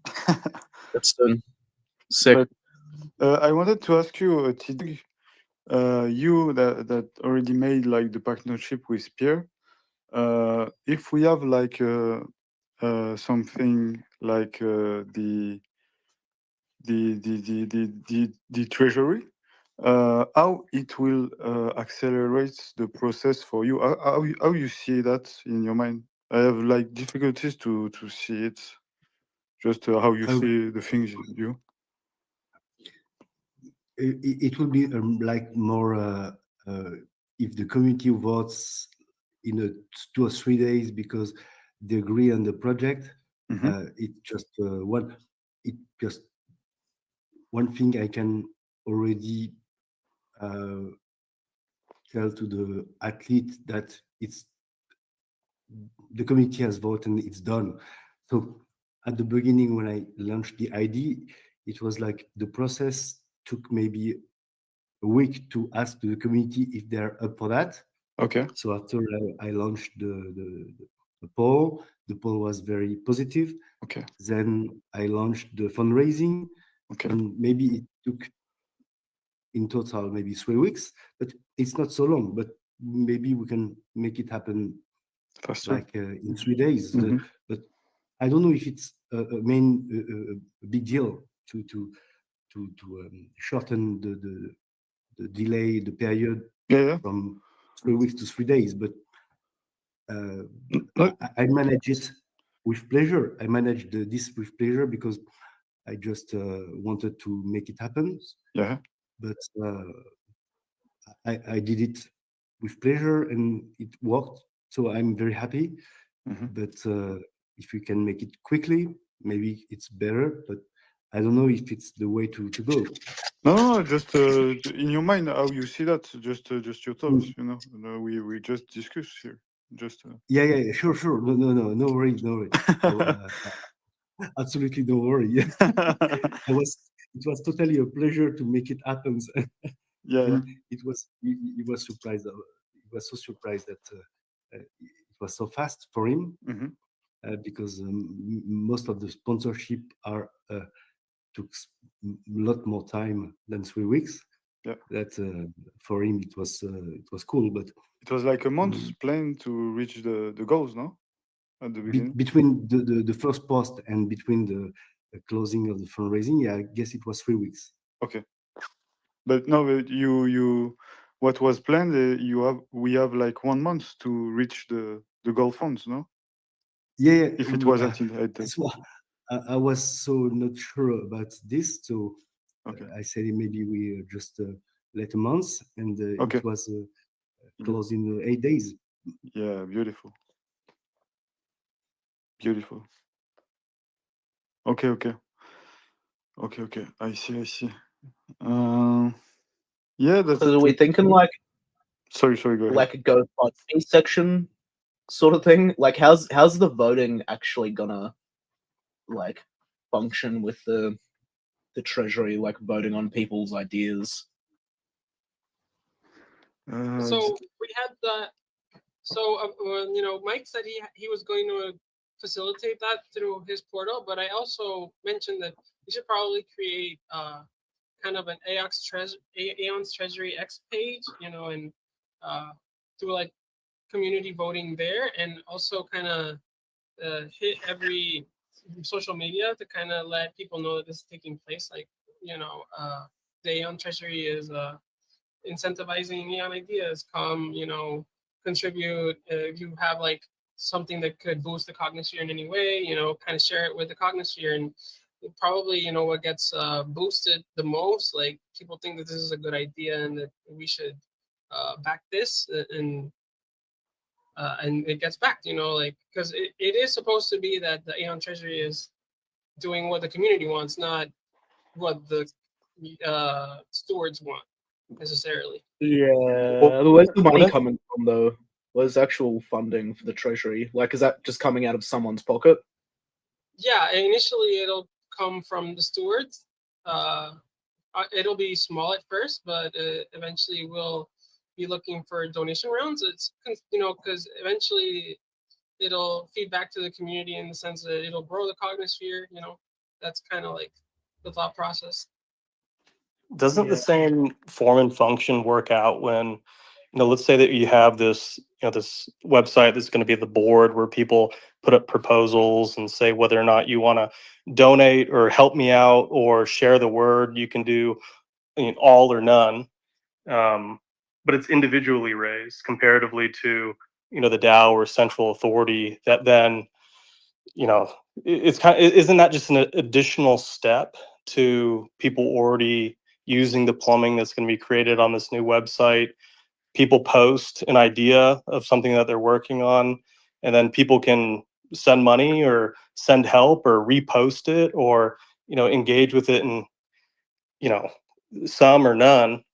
that's done. Sick. But, I wanted to ask you, Tid, you that already made like the partnership with Pierre. If we have like something like the treasury, how it will accelerate the process for you? How you see that in your mind? I have like difficulties to see it. Just how you see the things you. It will be like more if the community votes in a 2 or 3 days because they agree on the project. It just one thing I can already tell to the athlete that it's the community has voted and it's done. So at the beginning when I launched the idea, it was like the process took maybe a week to ask the community if they're up for that. Okay. So after I launched the poll, the poll was very positive. Okay. Then I launched the fundraising. Okay. And maybe it took in total maybe 3 weeks, but it's not so long. But maybe we can make it happen Faster. like in 3 days. Mhm. But I don't know if it's a big deal to shorten the delay, the period from 3 weeks to 3 days. But I manage it with pleasure. I managed this with pleasure because I just wanted to make it happen. Yeah. But I did it with pleasure and it worked. So I'm very happy. But if you can make it quickly, maybe it's better. But I don't know if it's the way to go. No, just in your mind, how you see that, just your thoughts, you know. We just discuss here. Just Yeah, sure. No worry. No, absolutely no worry. It was totally a pleasure to make it happen. Yeah. It was surprised. It was so surprised that it was so fast for him because most of the sponsorship took a lot more time than 3 weeks. Yeah. That for him it was cool, but it was like a month's plan to reach the goals, no? At the beginning. Between the first post and between the closing of the fundraising, yeah, I guess it was 3 weeks. Okay. But no, you what was planned? We have like 1 month to reach the goal funds, no? Yeah. If it was at That's why I was so not sure about this, so I said maybe we just let a month, and it was closed in 8 days. Yeah, beautiful. Beautiful. Okay. I see. Yeah, that's. So are we thinking like Sorry, go ahead. like a GoFundMe section sort of thing? Like how's the voting actually gonna like function with the Treasury, like voting on people's ideas? So we had that. So Mike said he was going to facilitate that through his portal, but I also mentioned that we should probably create kind of an Aeon's Treasury X page, and do like community voting there, and also kind of hit every social media to kind of let people know that this is taking place. Like, the Aeon Treasury is incentivizing Aeon ideas. Come, contribute. If you have like something that could boost the cognosphere in any way, kind of share it with the cognosphere. And probably, what gets boosted the most, like people think that this is a good idea and that we should back this, and it gets backed, like, because it is supposed to be that the Aeon Treasury is doing what the community wants, not what the stewards want necessarily. Yeah. Where's the money coming from though? Where's actual funding for the Treasury? Like, is that just coming out of someone's pocket? Yeah, initially it'll come from the stewards. It'll be small at first, but eventually we'll be looking for donation rounds. It's because eventually it'll feed back to the community in the sense that it'll grow the cognosphere. That's kind of like the thought process. Doesn't the same form and function work out when, let's say that you have this, this website that's going to be the board where people put up proposals and say whether or not you want to donate or help me out or share the word. You can do all or none, but it's individually raised comparatively to the DAO or central authority that then it's kind of, isn't that just an additional step to people already using the plumbing that's going to be created on this new website? People post an idea of something that they're working on, and then people can send money or send help or repost it or engage with it in some or none.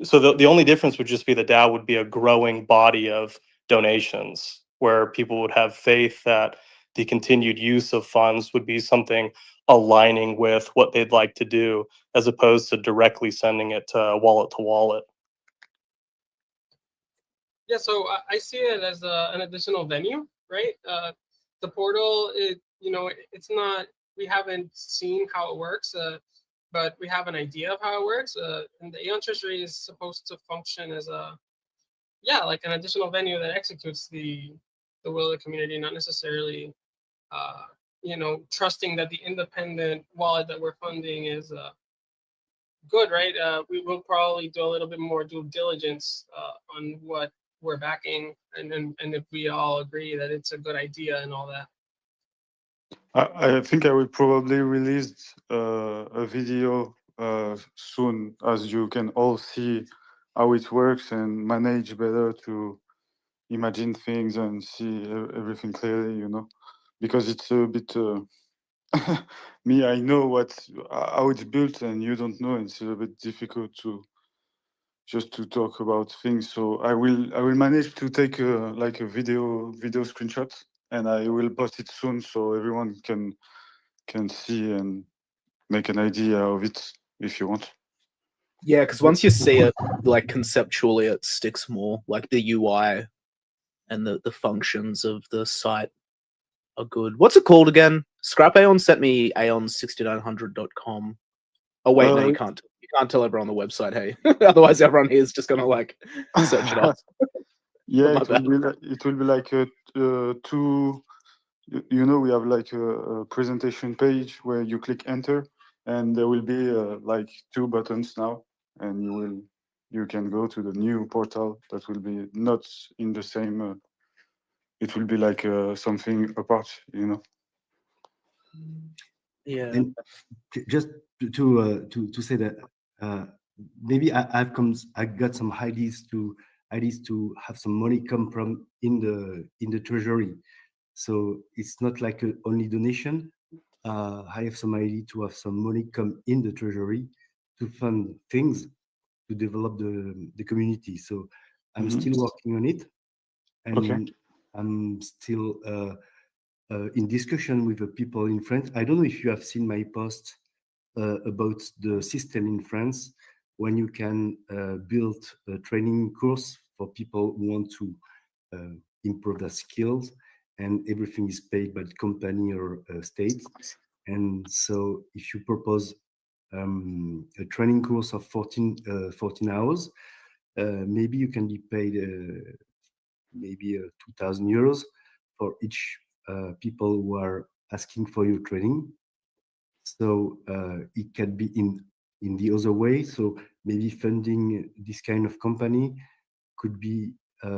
So the only difference would just be the DAO would be a growing body of donations where people would have faith that the continued use of funds would be something aligning with what they'd like to do, as opposed to directly sending it to wallet to wallet. Yeah, so I see it as an additional venue, right? The portal, it's not, we haven't seen how it works, but we have an idea of how it works. And the Aeon Treasury is supposed to function as a yeah, like an additional venue that executes the will of the community, not necessarily you know, trusting that the independent wallet that we're funding is good, right? We will probably do a little bit more due diligence on what we're backing, and if we all agree that it's a good idea and all that. I think I will probably release a video soon, as you can all see how it works and manage better to imagine things and see everything clearly, you know, because it's a bit me. I know how it's built, and you don't know. It's a bit difficult to just to talk about things. So I will manage to take like a video screenshot, and I will post it soon so everyone can see and make an idea of it if you want. Yeah, because once you see it, like conceptually, it sticks more. Like the UI and the functions of the site are good. What's it called again? Scrap Aeon sent me aeon6900.com. Oh wait, no, you can't. You can't tell everyone on the website. Hey, otherwise everyone here is just gonna like search it up. Yeah, My it will bad. be like two. You know, we have like a presentation page where you click enter, and there will be like two buttons now, and you can go to the new portal that will be not in the same. It will be like something apart, you know. Yeah. And just to say that maybe I got some ideas to have some money come from in the treasury. So it's not like a only donation. I have some idea to have some money come in the treasury to fund things to develop the community. So I'm still working on it, and Okay. I'm still in discussion with the people in France. I don't know if you have seen my post about the system in France when you can build a training course for people who want to improve their skills, and everything is paid by the company or state. And so if you propose a training course of 14 hours, maybe you can be paid maybe 2,000 euros for each people who are asking for your training. So it can be in the other way. So maybe funding this kind of company could be a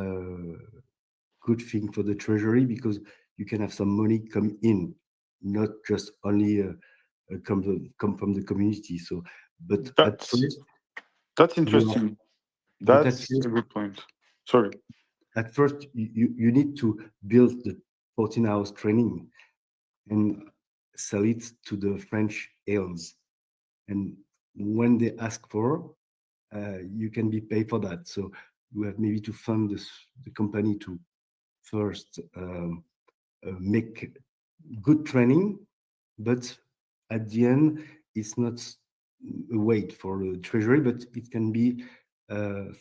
good thing for the treasury, because you can have some money come in, not just only come from the community. So, but at first, That's you are, interesting. but at That's first, a good point. Sorry. at first you need to build the 14 hours training and sell it to the French Aeons. And when they ask for, you can be paid for that. So you have maybe to fund the company to first make good training, but at the end, it's not a wait for the treasury, but it can be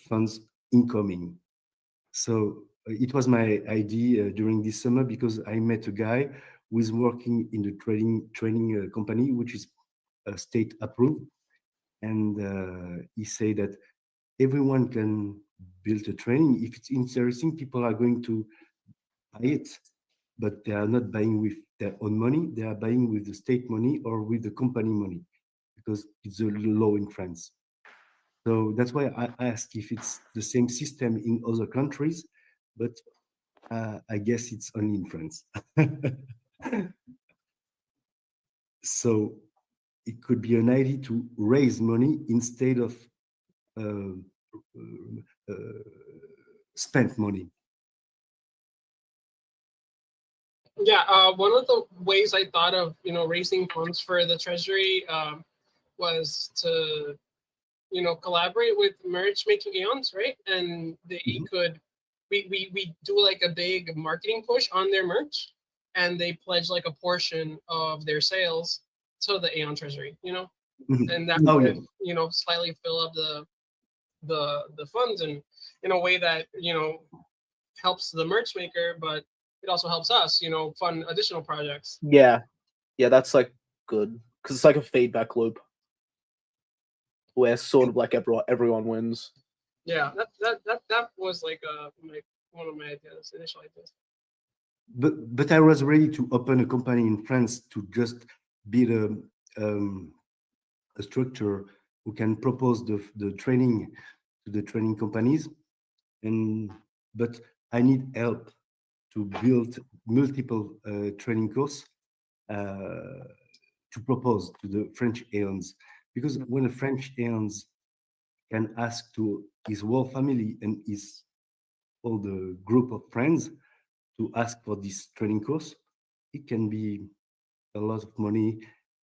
funds incoming. So it was my idea during this summer, because I met a guy who is working in the training company, which is state approved, and he said that everyone can build a training. If it's interesting, people are going to buy it, but they are not buying with their own money. They are buying with the state money or with the company money, because it's a law in France. So that's why I asked if it's the same system in other countries, but I guess it's only in France. So it could be an idea to raise money instead of spend money. Yeah, one of the ways I thought of, you know, raising funds for the treasury was to, you know, collaborate with merge making Aeons, right? And they could, we do like a big marketing push on their merch, and they pledge like a portion of their sales to the Aeon treasury, you know, and that would, you know, slightly fill up the funds, and in a way that, you know, helps the merch maker, but it also helps us, you know, fund additional projects. Yeah, that's like good, because it's like a feedback loop where sort of like everyone wins. Yeah, that was like one of my ideas, initial ideas. But I was ready to open a company in France to just build a structure who can propose the training to the training companies, but I need help to build multiple training courses to propose to the French Aeons, because when a French Aeons can ask to his whole family and his all the group of friends to ask for this training course, it can be a lot of money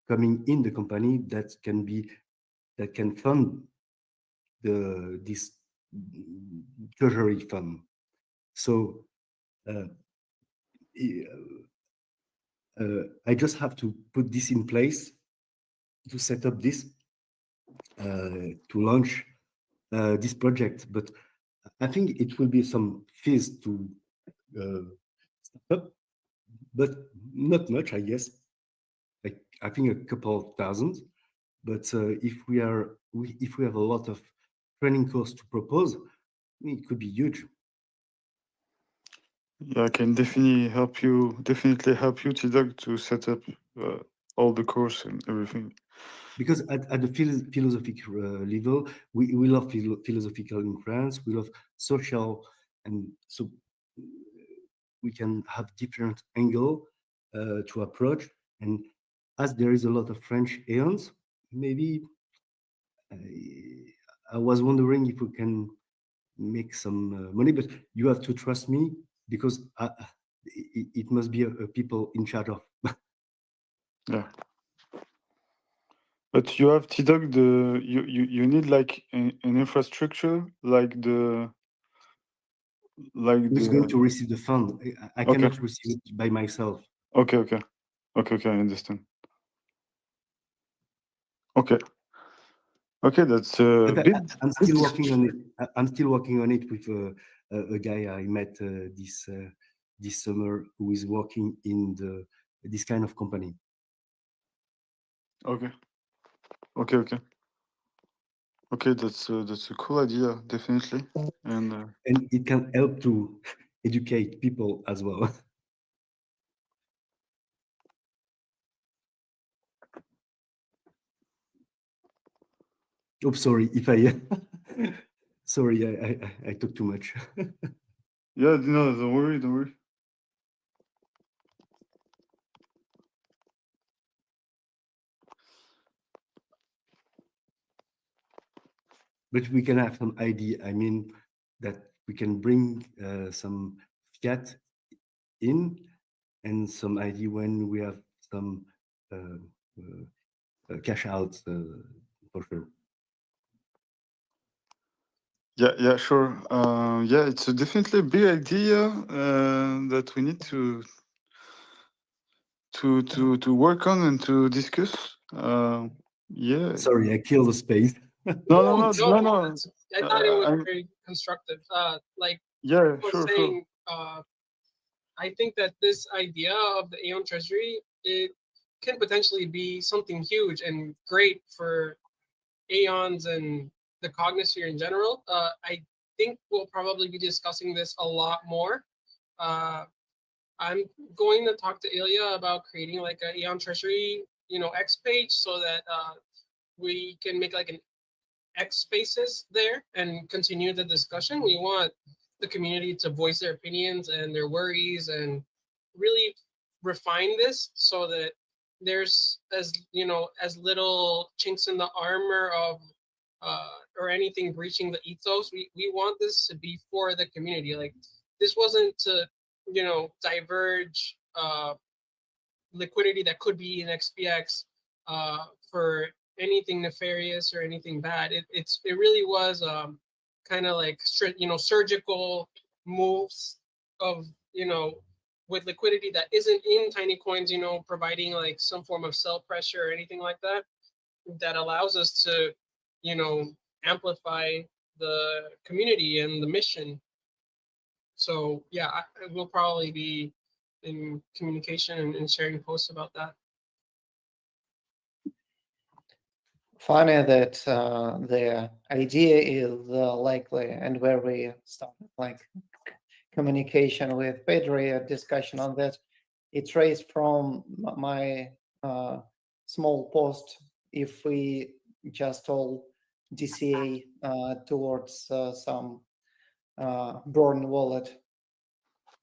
coming in the company that can fund this treasury fund. So I just have to put this in place to set up this to launch this project. But I think it will be some fees to start up, but not much, I guess. I think a couple of thousand. But if we have a lot of training course to propose, it could be huge. Yeah, I can definitely help you, T-Dog, to set up all the course and everything. Because at the philosophical level, we love philosophical in France, we love social, and so we can have different angle to approach. And as there is a lot of French Aeons, maybe I was wondering if we can make some money, but you have to trust me because it must be people in charge of. Yeah. But you have T-Dog, you need like an infrastructure, like Who's going to receive the fund? I Okay. cannot receive it by myself. Okay, I understand. Okay, that's But big. I'm still working on it. I'm still working on it with a guy I met this summer who is working in this kind of company. Okay, that's a cool idea, definitely, and it can help to educate people as well. Oh, sorry if I sorry I took too much. yeah, no, don't worry. But we can have some idea. I mean, that we can bring some fiat in and some idea when we have some cash out for sure. Yeah, sure. Yeah, it's definitely a big idea that we need to work on and to discuss. Yeah. Sorry, I killed the space. No. I thought it was I'm- very constructive. Like Yeah, I was sure. saying, I think that this idea of the Aeon Treasury, it can potentially be something huge and great for Aeons and the Cognosphere in general. I think we'll probably be discussing this a lot more. I'm going to talk to Ilya about creating like an Aeon Treasury, X page so that we can make like an X spaces there and continue the discussion. We want the community to voice their opinions and their worries and really refine this so that there's as little chinks in the armor of or anything breaching the ethos. We want this to be for the community. Like this wasn't to diverge liquidity that could be in XPX for anything nefarious or anything bad. It really was kind of like surgical moves of with liquidity that isn't in tiny coins, providing like some form of sell pressure or anything like that that allows us to amplify the community and the mission. So yeah, we'll probably be in communication and sharing posts about that. funny that the idea is likely, and where we started like communication with Pedro, a discussion on that, it traced from my small post. If we just all DCA towards some burn wallet.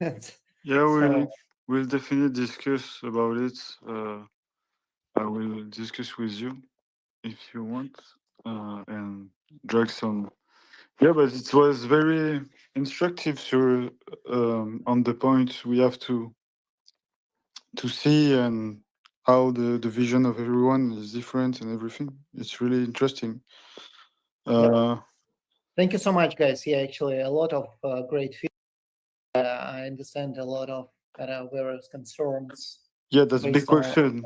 Yeah, So we'll definitely discuss about it. I will discuss with you if you want, and drag some. Yeah, but it was very instructive to on the point we have to see and how the vision of everyone is different and everything. It's really interesting. thank you so much, guys. Yeah, actually, a lot of great feedback. I understand a lot of various concerns. Yeah, that's a big based on question.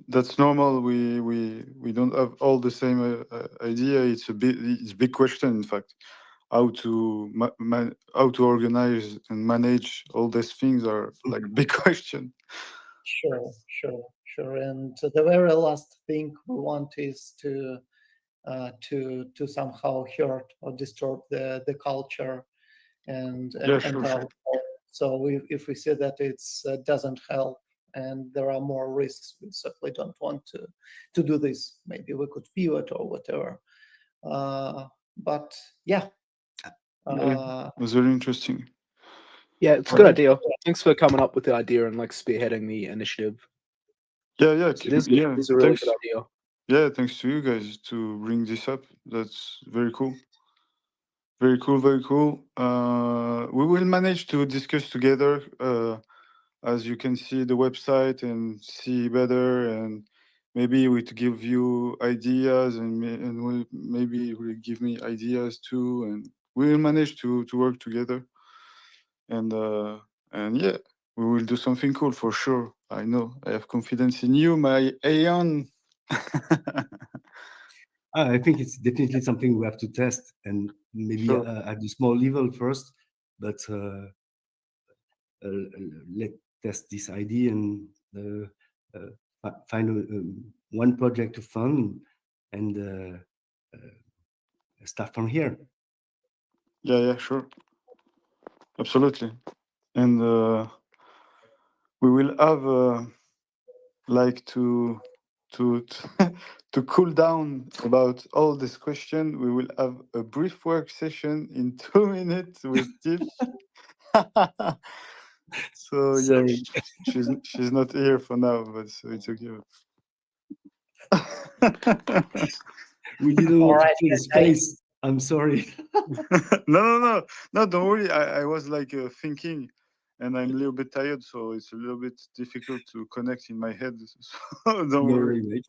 That's normal. We don't have all the same idea. It's a big question, in fact. How to how to organize and manage all these things are like a big question. Sure. And the very last thing we want is to somehow hurt or disturb the culture and Yeah, sure. our. So if we see that it's doesn't help and there are more risks, we certainly don't want to do this. Maybe we could pivot or whatever. But yeah. It was very interesting. Yeah, it's a good idea. Thanks for coming up with the idea and like spearheading the initiative. Yeah, It is a really good idea. Yeah, thanks to you guys to bring this up. That's very cool. Very cool, very cool. We will manage to discuss together. As you can see the website and see better, and maybe we to give you ideas, and maybe will give me ideas too, and we will manage to work together. And yeah, we will do something cool for sure. I know. I have confidence in you, my Aeon. I think it's definitely something we have to test, and maybe at a small level first, but let's test this idea and find one project to fund and start from here. Yeah, sure. Absolutely. And we will have like to to cool down about all this question. We will have a brief work session in 2 minutes with Tiff. So yeah, she's not here for now, but so it's okay. We didn't want to fill the space. I'm sorry. No, don't worry. I was like thinking, and I'm a little bit tired, so it's a little bit difficult to connect in my head. So don't worry.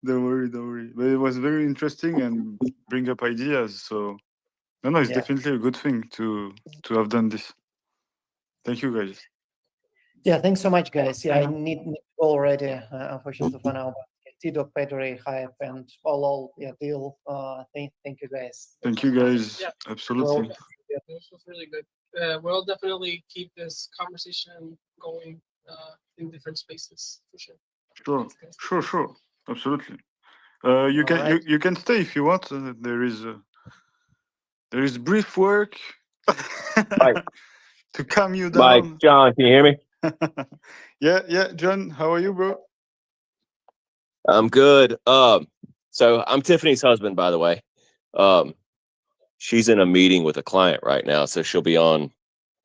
Don't worry. But it was very interesting and bring up ideas. So no, it's definitely a good thing to have done this. Thank you, guys. Yeah, thanks so much, guys. Yeah, I need to go already, unfortunately for now. T-Doc, Pedro, Hype, and all deal. Thank you, guys. Thank you, guys. Yeah. Absolutely. This was really good. We'll definitely keep this conversation going in different spaces for sure. Sure. Absolutely. You can stay if you want. There is brief work to calm you down. Mike, John, can you hear me? Yeah, John, how are you, bro? I'm good. So I'm Tiffany's husband, by the way. She's in a meeting with a client right now, so she'll be on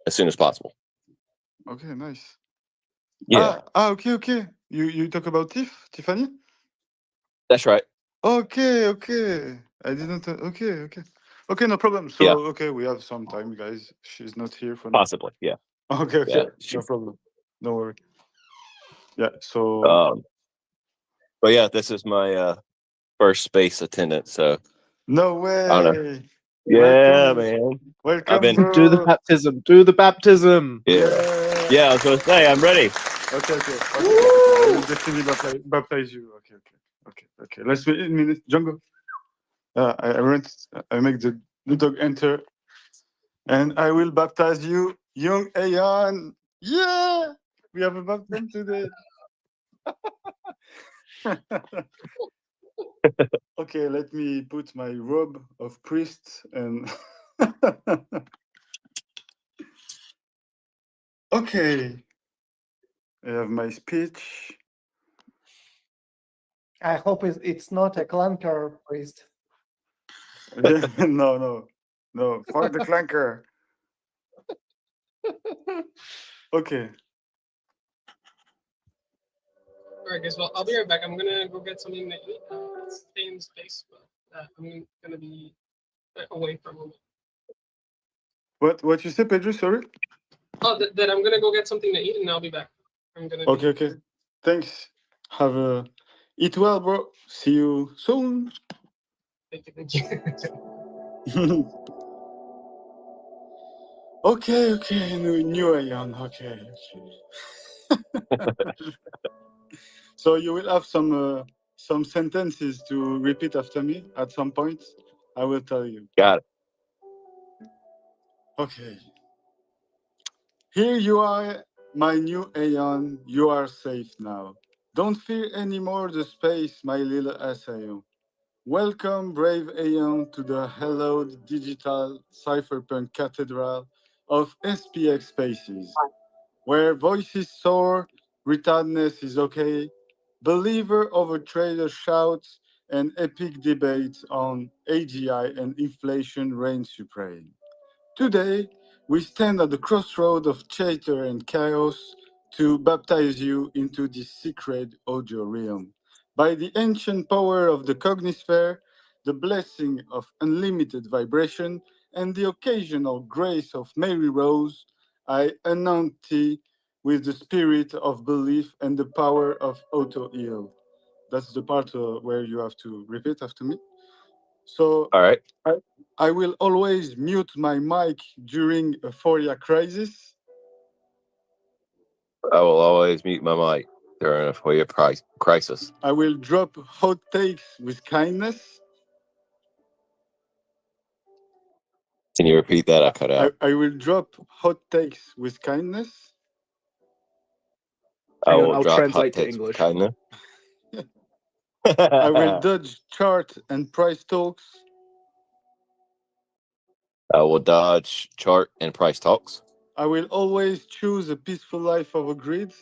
as soon as possible. Okay, nice. Yeah. Okay. You talk about Tiffany? That's right. Okay. I didn't. Okay, no problem. So okay, we have some time, guys. She's not here for now. Possibly, yeah. Okay, Yeah, no problem. Don't worry. Yeah. So. But yeah, this is my first space attendance. So. No way. I don't know. Yeah, man. Welcome, I've been bro. Do the baptism. Do the baptism. Yeah. I was gonna say I'm ready. Okay. I will definitely baptize you. Okay. Let's wait a minute, Django. I make the dog enter, and I will baptize you, young Aeon. Yeah, we have a baptism today. Okay, let me put my robe of priest and. Okay, I have my speech. I hope it's not a clunker priest. No. Fuck the clunker. Okay. All right, guys. Well, I'll be right back. I'm gonna go get something to eat. Stay in space, but I'm gonna be away for a moment. What you say, Pedro? Sorry. Oh, that I'm gonna go get something to eat and I'll be back. I'm gonna. Okay. Thanks. Have a eat well, bro. See you soon. Thank you. Okay. New Ion. Okay. So you will have some sentences to repeat after me at some point. I will tell you. Got it. Okay. Here you are, my new Aeon. You are safe now. Don't fear anymore the space, my little Aeon. Welcome, brave Aeon, to the hallowed digital cypherpunk cathedral of SPX spaces, where voices soar, retardedness is okay, believer over trader shouts, and epic debates on AGI and inflation reign supreme. Today, we stand at the crossroad of chatter and chaos to baptize you into this secret audio realm. By the ancient power of the cognisphere, the blessing of unlimited vibration, and the occasional grace of Mary Rose, I announce thee with the spirit of belief and the power of Autoheal. That's the part where you have to repeat after me. So, all right. I will always mute my mic during a Fourier crisis. I will always mute my mic during a FOIA crisis. I will drop hot takes with kindness. Can you repeat that? I cut out. I will drop hot takes with kindness. I Hang on, will I'll drop hot translate to takes with English. kindness. I will dodge chart and price talks. I will dodge chart and price talks. I will always choose a peaceful life over greed.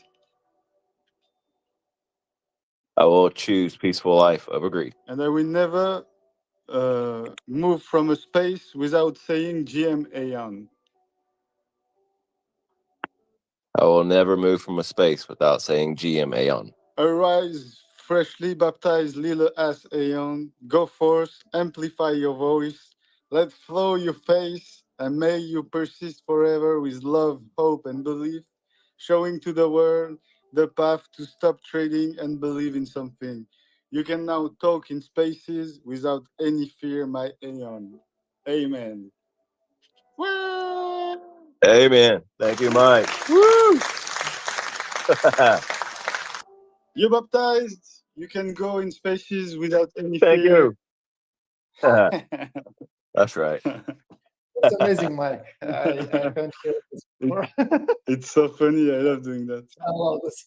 I will choose peaceful life over greed. And I will never move from a space without saying GM Aeon. I will never move from a space without saying GM Aeon. Arise, freshly baptized little ass Aeon. Go forth, amplify your voice. Let flow your face, and may you persist forever with love, hope, and belief, showing to the world the path to stop trading and believe in something. You can now talk in spaces without any fear, my Aeon. Amen. Amen. Thank you, Mike. Woo! You're baptized. You can go in spaces without any Thank fear. you. That's right. It's amazing, Mike. I can't hear this before. It's so funny. I love doing that. I love this.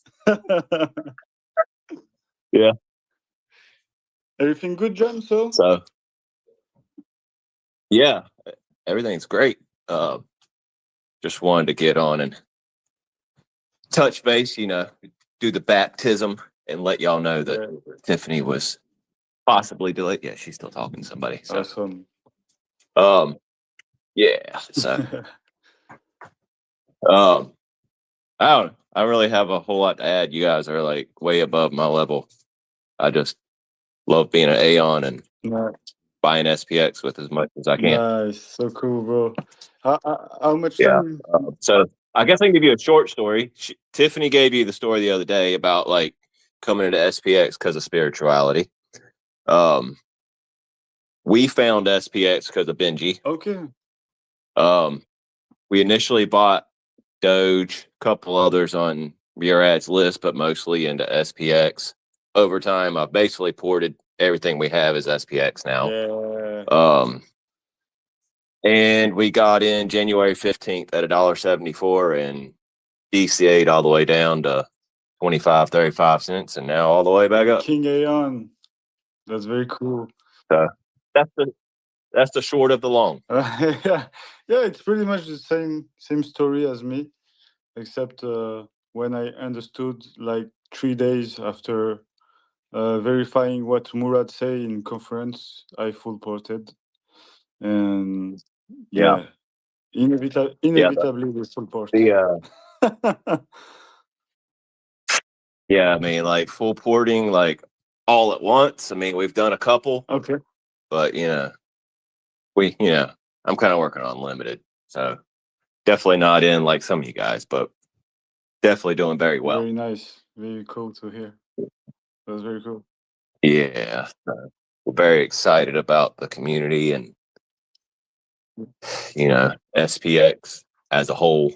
Yeah. Everything good, John? So yeah, everything's great. Just wanted to get on and touch base, do the baptism and let y'all know that Tiffany was possibly delayed. Yeah, she's still talking to somebody. So. Awesome. Yeah. So I don't really have a whole lot to add. You guys are like way above my level. I just love being an Aeon and buying SPX with as much as I can. Nice. So cool, bro. How much Yeah. time? So I guess I can give you a short story. Tiffany gave you the story the other day about like coming into SPX because of spirituality. We found SPX because of Benji. Okay. We initially bought Doge, a couple others on Murad's list, but mostly into SPX. Over time, I've basically ported everything we have as SPX now. Yeah. And we got in January 15th at $1.74 and DCA'd all the way down to 25, 35 cents, and now all the way back up. King Aeon. That's very cool. That's the short of the long. Yeah, it's pretty much the same story as me, except when I understood like 3 days after verifying what Murad say in conference, I full ported, and Yeah. inevitably we full port. Yeah, I mean, like full porting, like all at once. I mean, we've done a couple. Okay. But I'm kind of working on limited, so definitely not in like some of you guys, but definitely doing very well. Very nice, very cool to hear. That's very cool. Yeah, we're very excited about the community and SPX as a whole.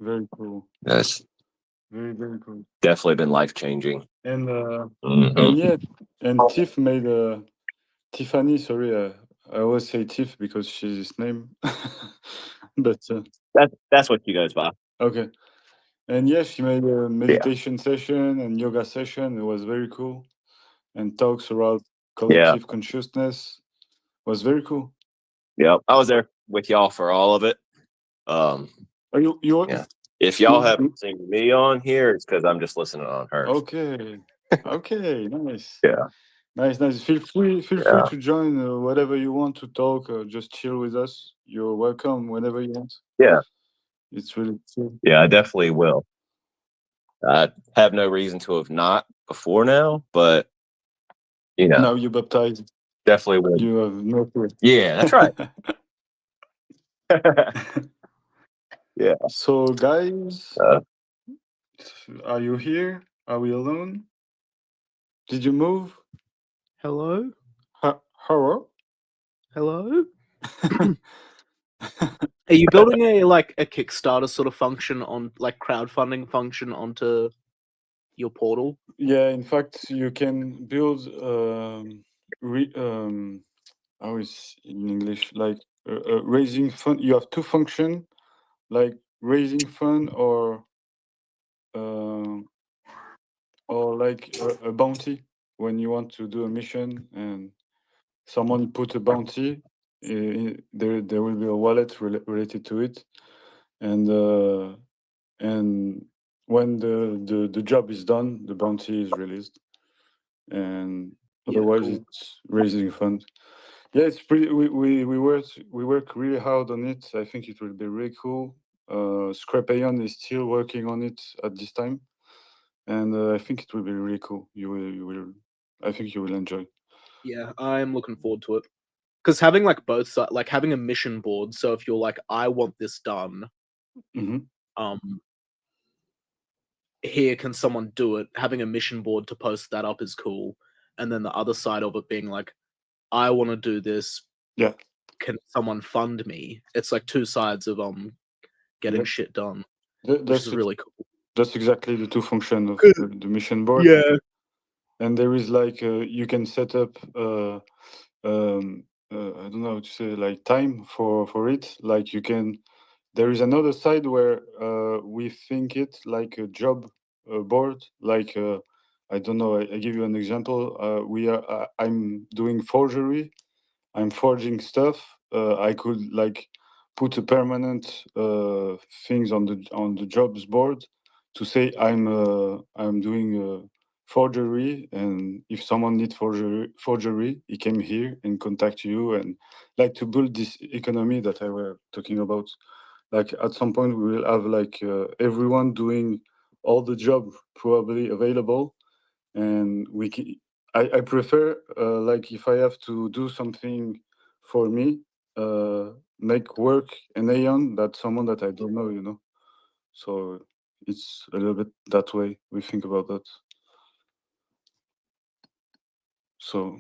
Very cool. That's very cool. Definitely been life changing. And Mhm. and Tiff made Tiffany. Sorry, I always say Tiff because she's his name, but That's what you guys buy. okay. And yeah, she made a meditation session and yoga session. It was very cool, and talks about collective consciousness. Was very cool. Yep, I was there with y'all for all of it. If y'all haven't seen me on here, it's because I'm just listening on hers. Okay. Okay. Nice. Yeah. Nice. Feel free to join whatever you want to talk. Just chill with us. You're welcome whenever you want. Yeah. It's really cool. Yeah, I definitely will. I have no reason to have not before now, but Now you're baptized. Definitely will. You have no fear. Yeah, that's right. Yeah. So, guys, are you here? Are we alone? Did you move? Hello? Hello? Hello? Are you building a Kickstarter sort of function on like crowdfunding function onto your portal? Yeah, in fact, you can build how is in English, like raising fund. You have two function, like raising fund or like a bounty when you want to do a mission and someone put a bounty. There will be a wallet related to it, and when the job is done, the bounty is released, and otherwise cool. it's raising fund. Yeah, it's pretty. We work really hard on it. I think it will be really cool. Scrapayon is still working on it at this time, and I think it will be really cool. You will. I think you will enjoy. Yeah, I'm looking forward to it. Because having like both sides, like having a mission board. So if you're like, I want this done, here can someone do it? Having a mission board to post that up is cool. And then the other side of it being like, I want to do this. Yeah. Can someone fund me? It's like two sides of getting shit done, which is really cool. That's exactly the two functions of the mission board. Yeah. And there is like you can set up I don't know how to say, like time for it. Like you can. There is another side where we think it like a job board. Like I don't know. I give you an example. I'm doing forgery. I'm forging stuff. I could like put a permanent things on the jobs board to say I'm doing forgery, and if someone needs forgery, he came here and contact you, and like to build this economy that I were talking about. Like at some point we will have like everyone doing all the job probably available, and I prefer like if I have to do something for me, make work an Aeon that someone that I don't know. So it's a little bit that way we think about that. So,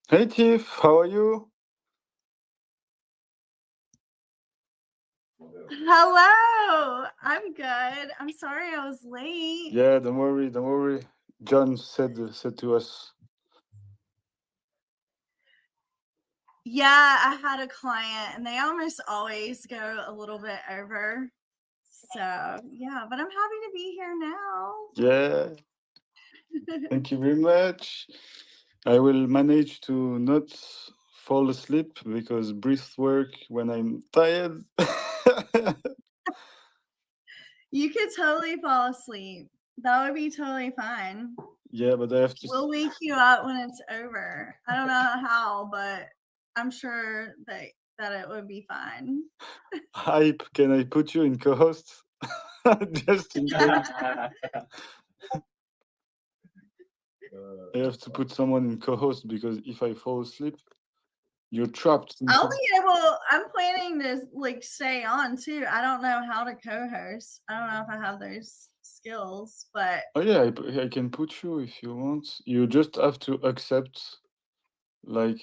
hey Tiff, how are you? Hello, I'm good. I'm sorry I was late. Yeah, don't worry. John said to us. Yeah, I had a client and they almost always go a little bit over. So, yeah, but I'm happy to be here now. Yeah. Thank you very much. I will manage to not fall asleep because breath work when I'm tired. You could totally fall asleep. That would be totally fine. Yeah, but I have to. We'll wake you up when it's over. I don't know how, but I'm sure that it would be fine. Hype, can I put you in co-host? Just in case. I have to put someone in co-host because if I fall asleep, you're trapped. I'll be able. I'm planning to like stay on too. I don't know how to co-host. I don't know if I have those skills, but Oh yeah, I can put you if you want. You just have to accept. Like,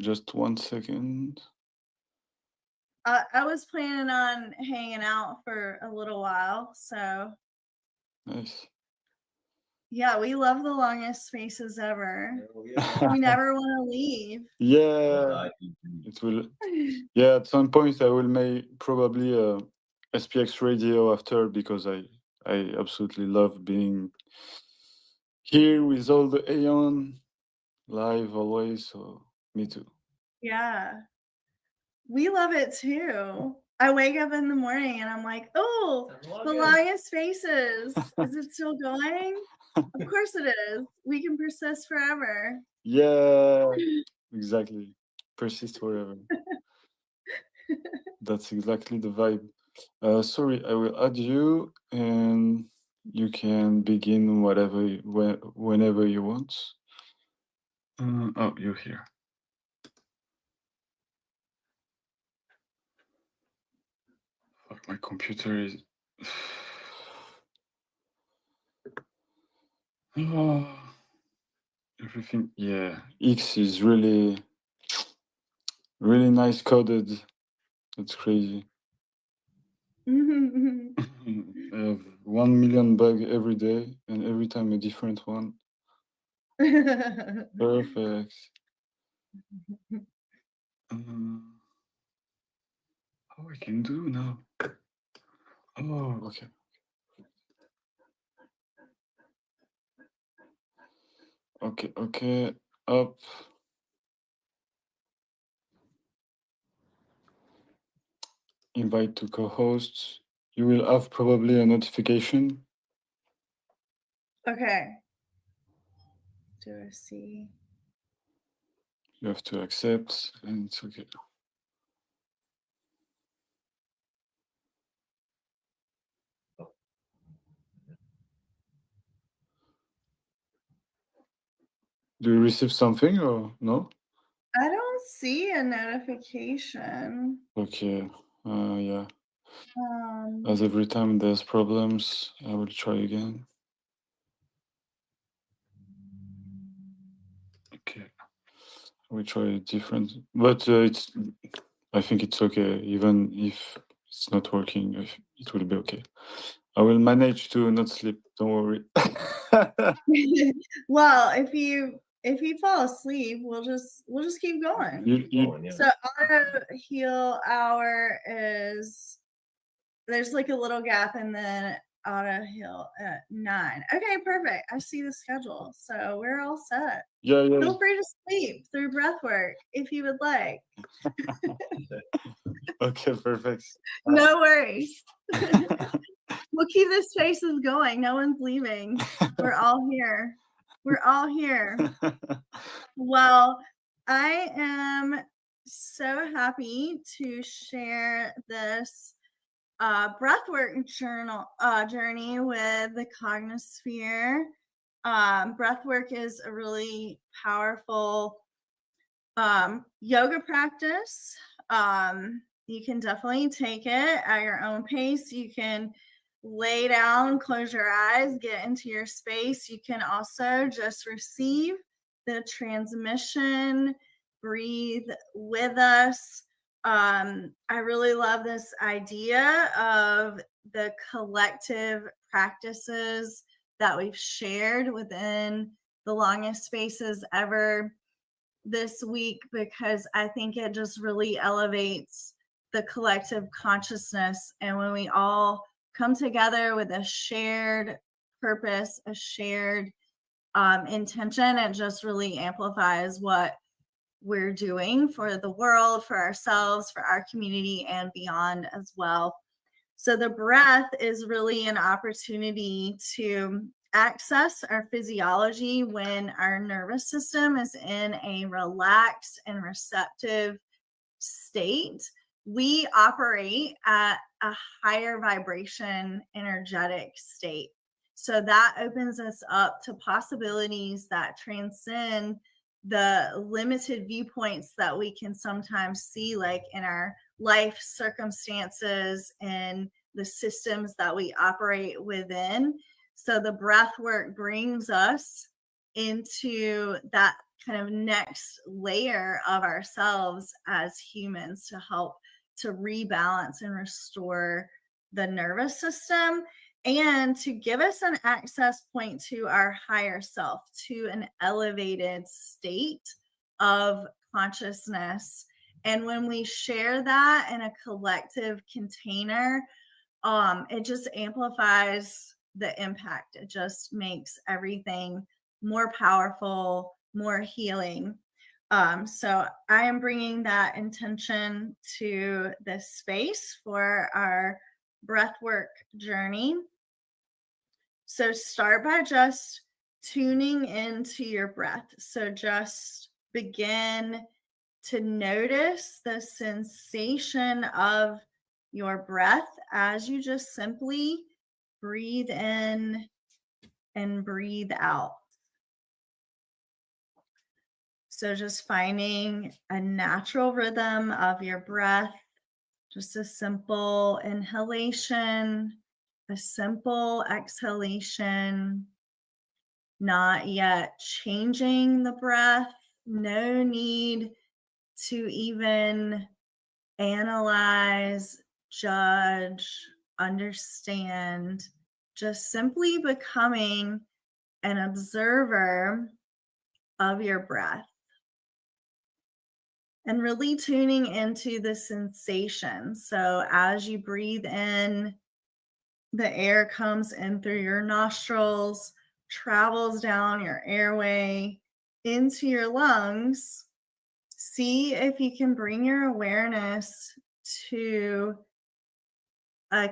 just 1 second. I was planning on hanging out for a little while. So Nice. yeah, we love the longest spaces ever. We never want to leave. Yeah, it will. Yeah, at some point I will make probably a SPX radio after because I absolutely love being here with all the Aeon live always. So me too. Yeah, we love it too. I wake up in the morning and I'm like, oh, the longest spaces. Is it still going? Of course it is. We can persist forever. Yeah, exactly. Persist forever. That's exactly the vibe. Sorry, I will add you, and you can begin whenever you want. Oh, you're here. Fuck, my computer is. Oh, everything. Yeah, X is really nice coded. It's crazy. I have 1 million bug every day, and every time a different one. Perfect. How I can do now? Oh, okay. Okay, up. Invite to co-host. You will have probably a notification. Okay. Do I see? You have to accept, and it's okay. Do you receive something or no? I don't see a notification. Okay. Yeah. As every time there's problems, I will try again. Okay. I will try different, but it's. I think it's okay, even if it's not working. It will be okay. I will manage to not sleep. Don't worry. Well, if you fall asleep, we'll just keep going. So Autoheal hour is there's like a little gap and then Autoheal at 9. Okay, perfect. I see the schedule, so we're all set. Yeah. Feel free to sleep through breath work if you would like. Okay, perfect. No worries. We'll keep the spaces going. No one's leaving. We're all here. We're all here. Well, I am so happy to share this breathwork journey with the Cognosphere. Breathwork is a really powerful yoga practice. You can definitely take it at your own pace. You can lay down, close your eyes, get into your space. You can also just receive the transmission, breathe with us. I really love this idea of the collective practices that we've shared within the longest spaces ever this week, because I think it just really elevates the collective consciousness. And when we all come together with a shared purpose, a shared intention, it just really amplifies what we're doing for the world, for ourselves, for our community, and beyond as well. So the breath is really an opportunity to access our physiology when our nervous system is in a relaxed and receptive state. We operate at a higher vibration, energetic state. So that opens us up to possibilities that transcend the limited viewpoints that we can sometimes see, like in our life circumstances and the systems that we operate within. So the breath work brings us into that kind of next layer of ourselves as humans to help to rebalance and restore the nervous system, and to give us an access point to our higher self, to an elevated state of consciousness. And when we share that in a collective container, it just amplifies the impact. It just makes everything more powerful, more healing. So I am bringing that intention to this space for our breathwork journey. So start by just tuning into your breath. So just begin to notice the sensation of your breath as you just simply breathe in and breathe out. So just finding a natural rhythm of your breath, just a simple inhalation, a simple exhalation, not yet changing the breath, no need to even analyze, judge, understand, just simply becoming an observer of your breath. And really tuning into the sensation. So as you breathe in, the air comes in through your nostrils, travels down your airway into your lungs. See if you can bring your awareness to a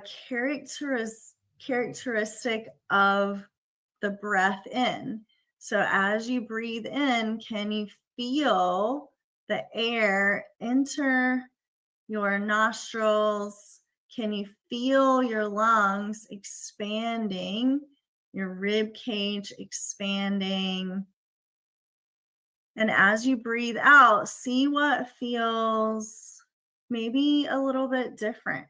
characteristic of the breath in. So as you breathe in, can you feel the air enter your nostrils? Can you feel your lungs expanding, your rib cage expanding? And as you breathe out, see what feels maybe a little bit different.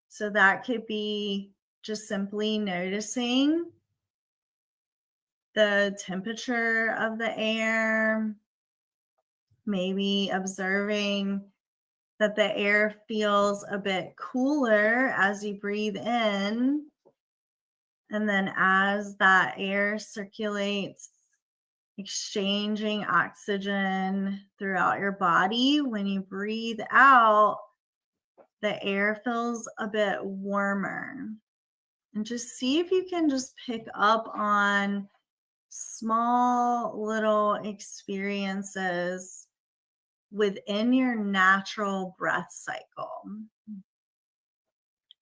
So that could be just simply noticing the temperature of the air, maybe observing that the air feels a bit cooler as you breathe in. And then as that air circulates, exchanging oxygen throughout your body, when you breathe out, the air feels a bit warmer. And just see if you can just pick up on small little experiences within your natural breath cycle.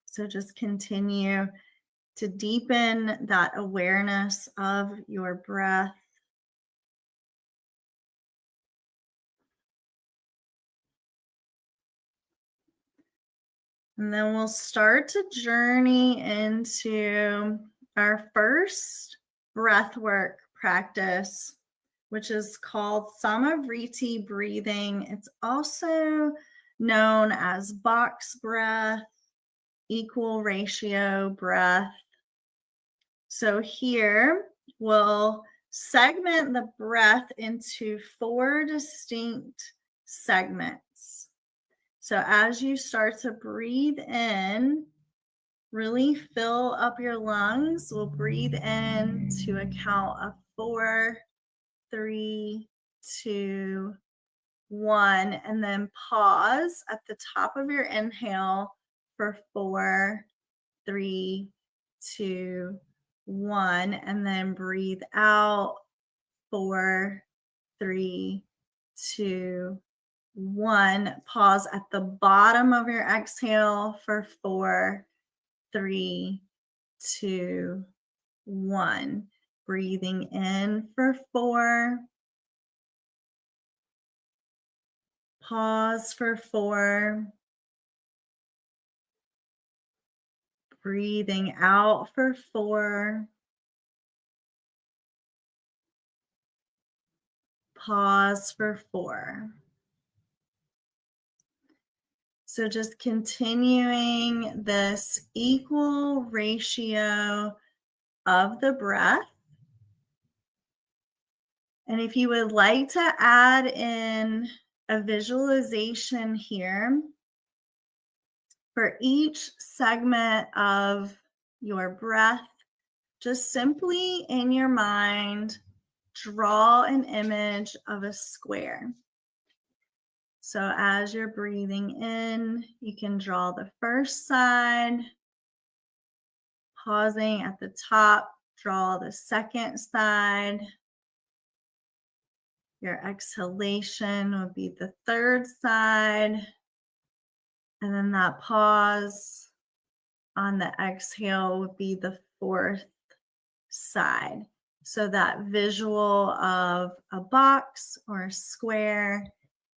So just continue to deepen that awareness of your breath. And then we'll start to journey into our first breathwork practice, which is called Samavriti breathing. It's also known as box breath, equal ratio breath. So here we'll segment the breath into 4 distinct segments. So as you start to breathe in, really fill up your lungs. We'll breathe in to a count of 4, 3, 2, 1, and then pause at the top of your inhale for 4, 3, 2, 1, and then breathe out 4, 3, 2, 1. Pause at the bottom of your exhale for 4, 3, 2, 1. Breathing in for 4. Pause for 4. Breathing out for 4. Pause for 4. So just continuing this equal ratio of the breath. And if you would like to add in a visualization here for each segment of your breath, just simply in your mind, draw an image of a square. So as you're breathing in, you can draw the first side, pausing at the top, draw the second side. Your exhalation would be the third side. And then that pause on the exhale would be the fourth side. So that visual of a box or a square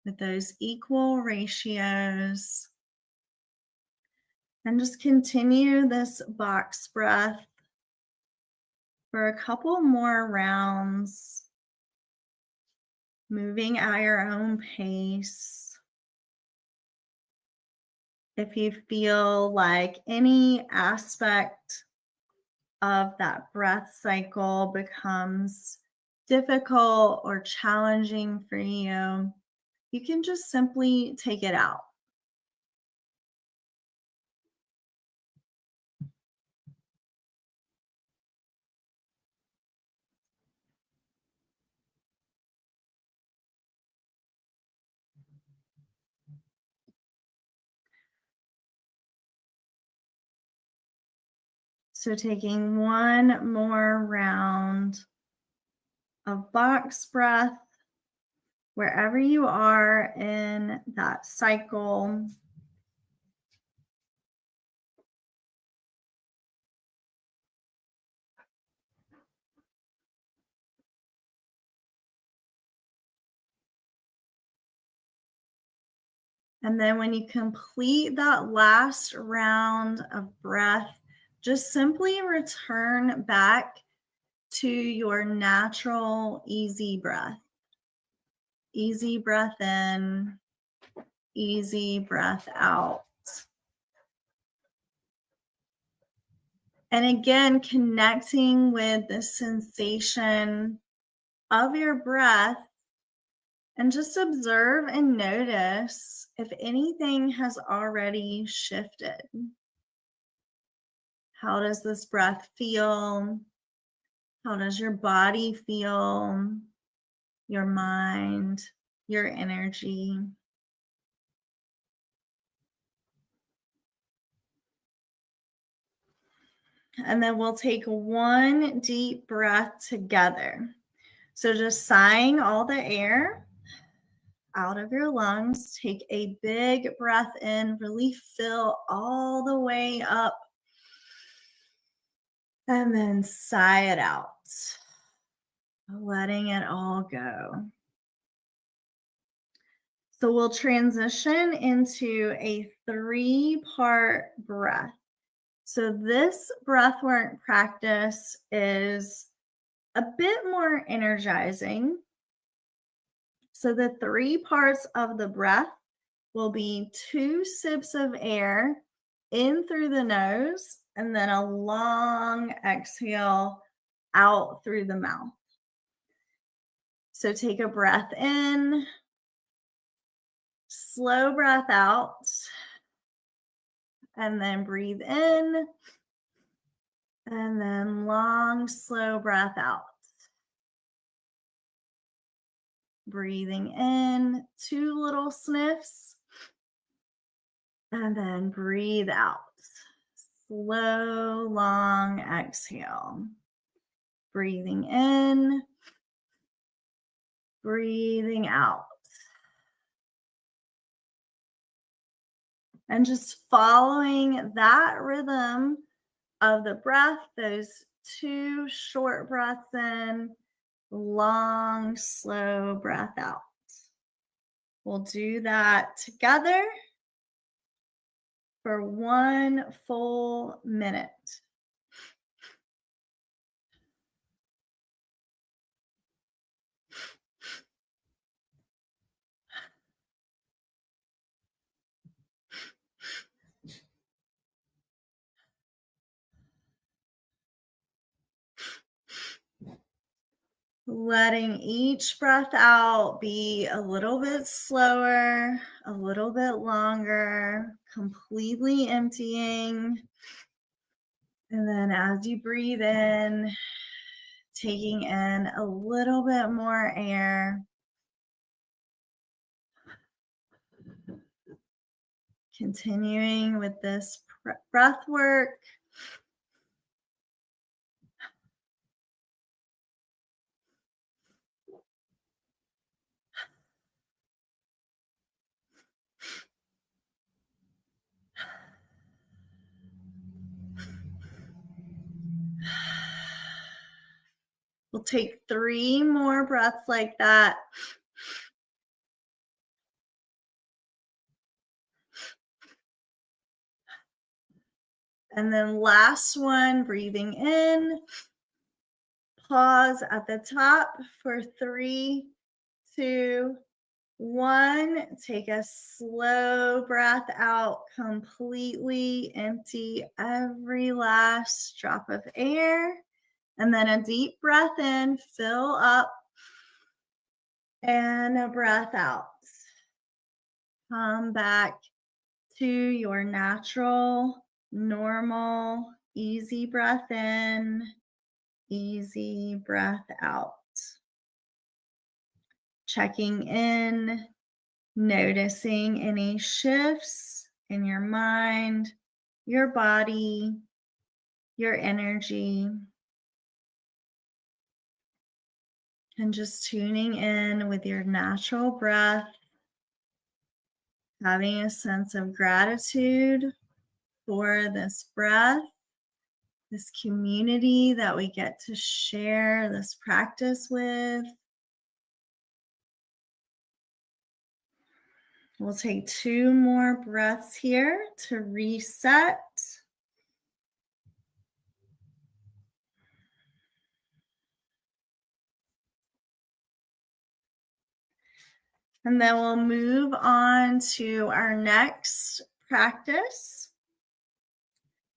with those equal ratios. And just continue this box breath for a couple more rounds, moving at your own pace. If you feel like any aspect of that breath cycle becomes difficult or challenging for you, you can just simply take it out. So taking one more round of box breath, wherever you are in that cycle. And then when you complete that last round of breath, just simply return back to your natural, easy breath. Easy breath in, easy breath out. And again, connecting with the sensation of your breath, and just observe and notice if anything has already shifted. How does this breath feel? How does your body feel? Your mind, your energy? And then we'll take one deep breath together. So just sighing all the air out of your lungs. Take a big breath in, really fill all the way up. And then sigh it out, letting it all go. So we'll transition into a 3-part breath. So this breathwork practice is a bit more energizing. So the 3 parts of the breath will be 2 sips of air in through the nose, and then a long exhale out through the mouth. So take a breath in, slow breath out, and then breathe in, and then long, slow breath out. Breathing in, 2 little sniffs, and then breathe out. Slow, long exhale. Breathing in, breathing out. And just following that rhythm of the breath, those 2 short breaths in, long, slow breath out. We'll do that together for 1 full minute. Letting each breath out be a little bit slower, a little bit longer, completely emptying. And then as you breathe in, taking in a little bit more air. Continuing with this breath work. We'll take 3 more breaths like that. And then last one, breathing in. Pause at the top for 3, 2, 1. Take a slow breath out, completely empty every last drop of air. And then a deep breath in, fill up, and a breath out. Come back to your natural, normal, easy breath in, easy breath out. Checking in, noticing any shifts in your mind, your body, your energy. And just tuning in with your natural breath, having a sense of gratitude for this breath, this community that we get to share this practice with. We'll take 2 more breaths here to reset. And then we'll move on to our next practice.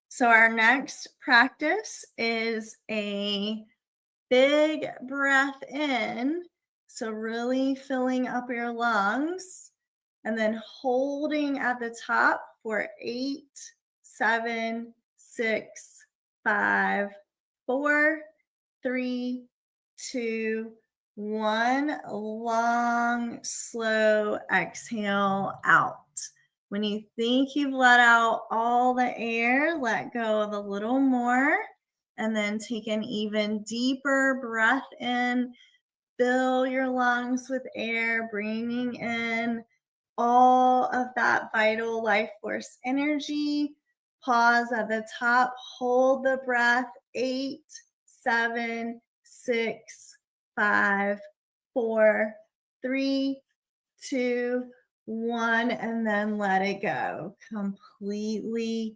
So our next practice is a big breath in. So really filling up your lungs and then holding at the top for 8, 7, 6, 5, 4, 3, 2, 1. Long, slow exhale out. When you think you've let out all the air, let go of a little more, and then take an even deeper breath in. Fill your lungs with air, bringing in all of that vital life force energy. Pause at the top, hold the breath. 8, 7, 6, 5, 4, 3, 2, 1, and then let it go. Completely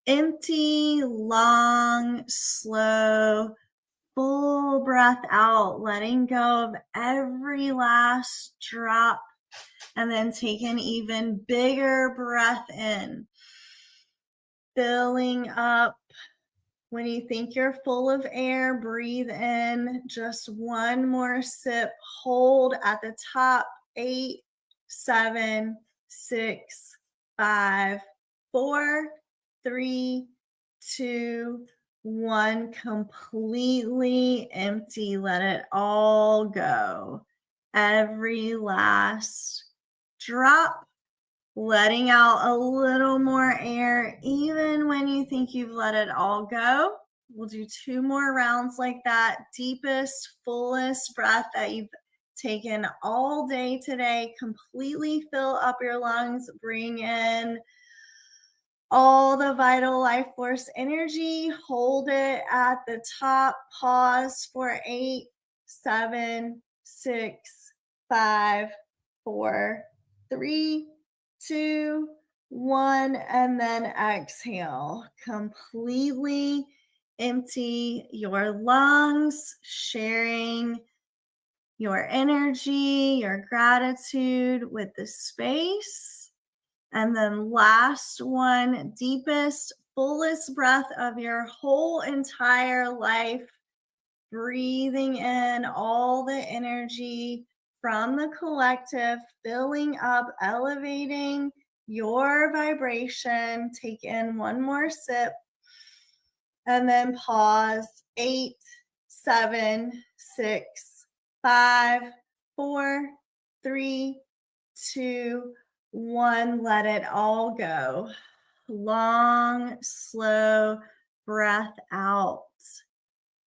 empty, long, slow, full breath out, letting go of every last drop, and then take an even bigger breath in, filling up. When you think you're full of air, breathe in just 1 more sip. Hold at the top. 8, 7, 6, 5, 4, 3, 2, 1. Completely empty. Let it all go. Every last drop. Letting out a little more air, even when you think you've let it all go. We'll do 2 more rounds like that. Deepest, fullest breath that you've taken all day today. Completely fill up your lungs. Bring in all the vital life force energy. Hold it at the top. Pause for 8, 7, 6, 5, 4, 3, 2, 1, and then exhale. Completely empty your lungs, sharing your energy, your gratitude with the space. And then last one, deepest, fullest breath of your whole entire life. Breathing in all the energy from the collective, filling up, elevating your vibration. Take in one more sip and then pause. 8, 7, 6, 5, 4, 3, 2, 1. Let it all go. Long, slow breath out.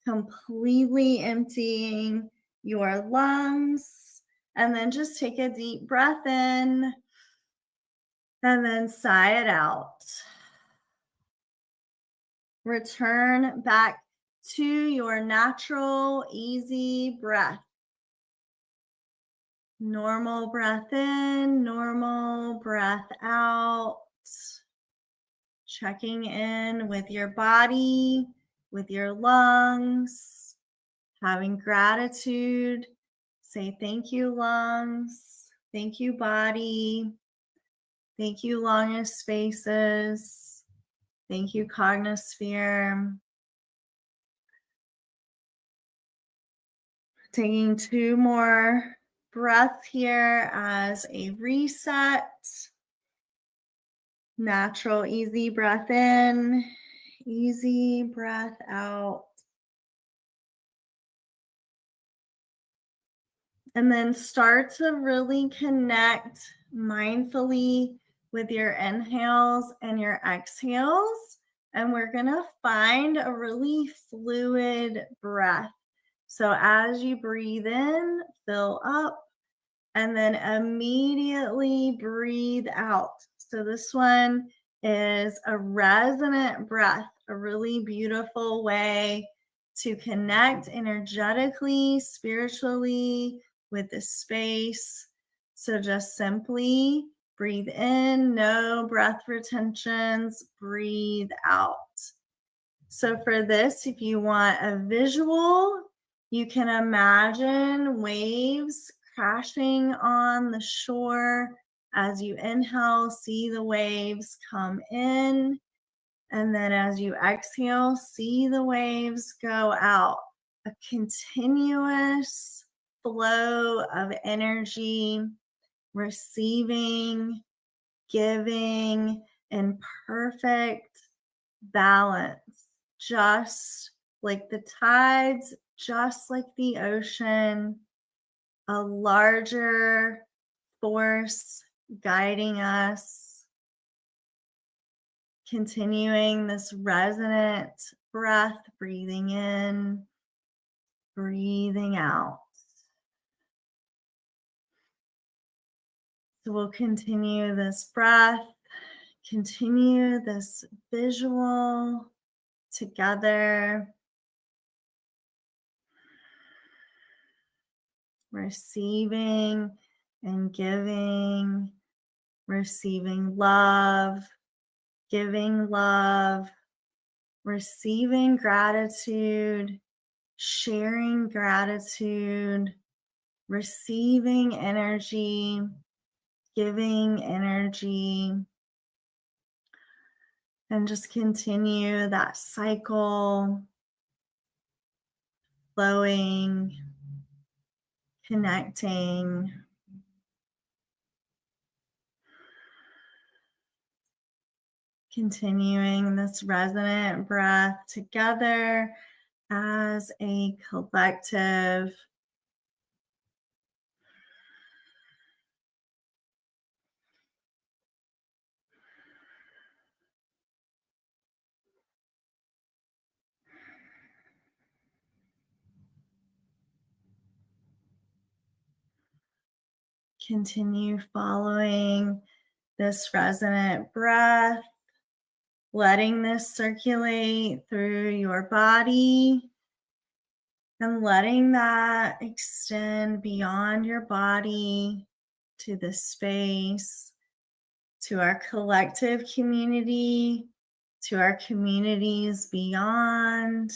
Completely emptying your lungs. And then just take a deep breath in and then sigh it out. Return back to your natural, easy breath. Normal breath in, normal breath out. Checking in with your body, with your lungs, having gratitude. Say thank you, lungs. Thank you, body. Thank you, longest spaces. Thank you, cognosphere. Taking 2 more breaths here as a reset. Natural, easy breath in, easy breath out. And then start to really connect mindfully with your inhales and your exhales. And we're going to find a really fluid breath. So as you breathe in, fill up, and then immediately breathe out. So this one is a resonant breath, a really beautiful way to connect energetically, spiritually with the space. So just simply breathe in, no breath retentions, breathe out. So for this, if you want a visual, you can imagine waves crashing on the shore. As you inhale, see the waves come in. And then as you exhale, see the waves go out. A continuous flow of energy, receiving, giving in perfect balance, just like the tides, just like the ocean, a larger force guiding us, continuing this resonant breath, breathing in, breathing out. So we'll continue this breath, continue this visual together. Receiving and giving, receiving love, giving love, receiving gratitude, sharing gratitude, receiving energy, giving energy, and just continue that cycle, flowing, connecting. Continuing this resonant breath together as a collective. Continue following this resonant breath, letting this circulate through your body and letting that extend beyond your body to the space, to our collective community, to our communities beyond,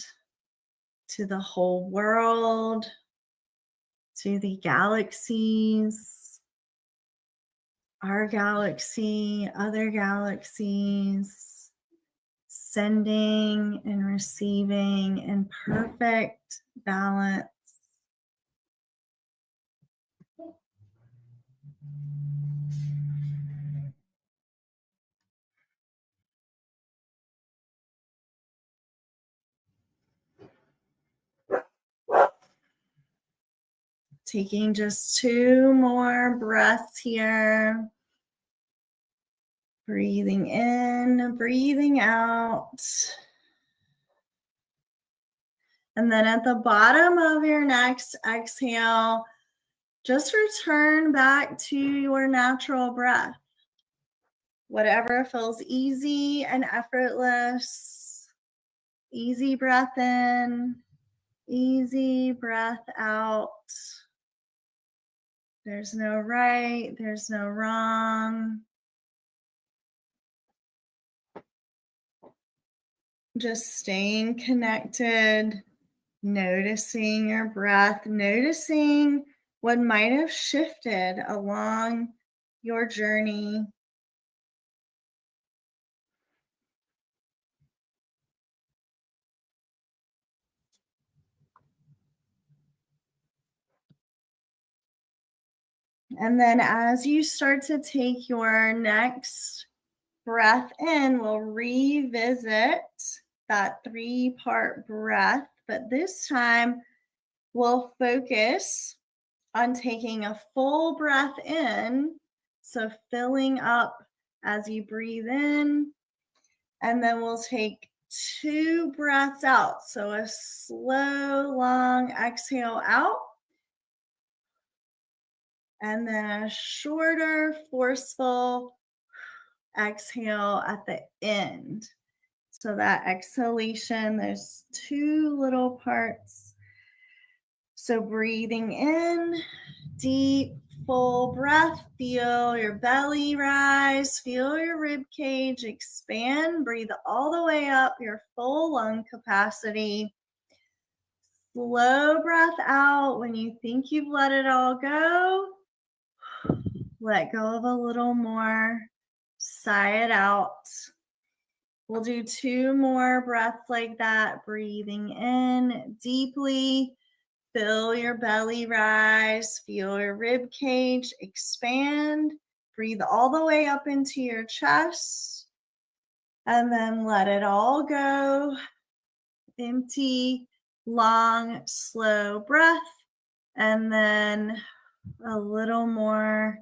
to the whole world, to the galaxies, our galaxy, other galaxies, sending and receiving in perfect balance. Taking just 2 more breaths here. Breathing in, breathing out. And then at the bottom of your next exhale, just return back to your natural breath. Whatever feels easy and effortless. Easy breath in, easy breath out. There's no right, there's no wrong. Just staying connected, noticing your breath, noticing what might have shifted along your journey. And then as you start to take your next breath in, we'll revisit that 3-part breath, but this time we'll focus on taking a full breath in, so filling up as you breathe in, and then we'll take 2 breaths out, so a slow, long exhale out, and then a shorter, forceful exhale at the end. So that exhalation, there's 2 little parts. So breathing in, deep, full breath, feel your belly rise, feel your rib cage expand, breathe all the way up your full lung capacity. Slow breath out when you think you've let it all go. Let go of a little more, sigh it out. We'll do 2 more breaths like that, breathing in deeply. Feel your belly rise, feel your rib cage expand, breathe all the way up into your chest, and then let it all go. Empty, long, slow breath, and then a little more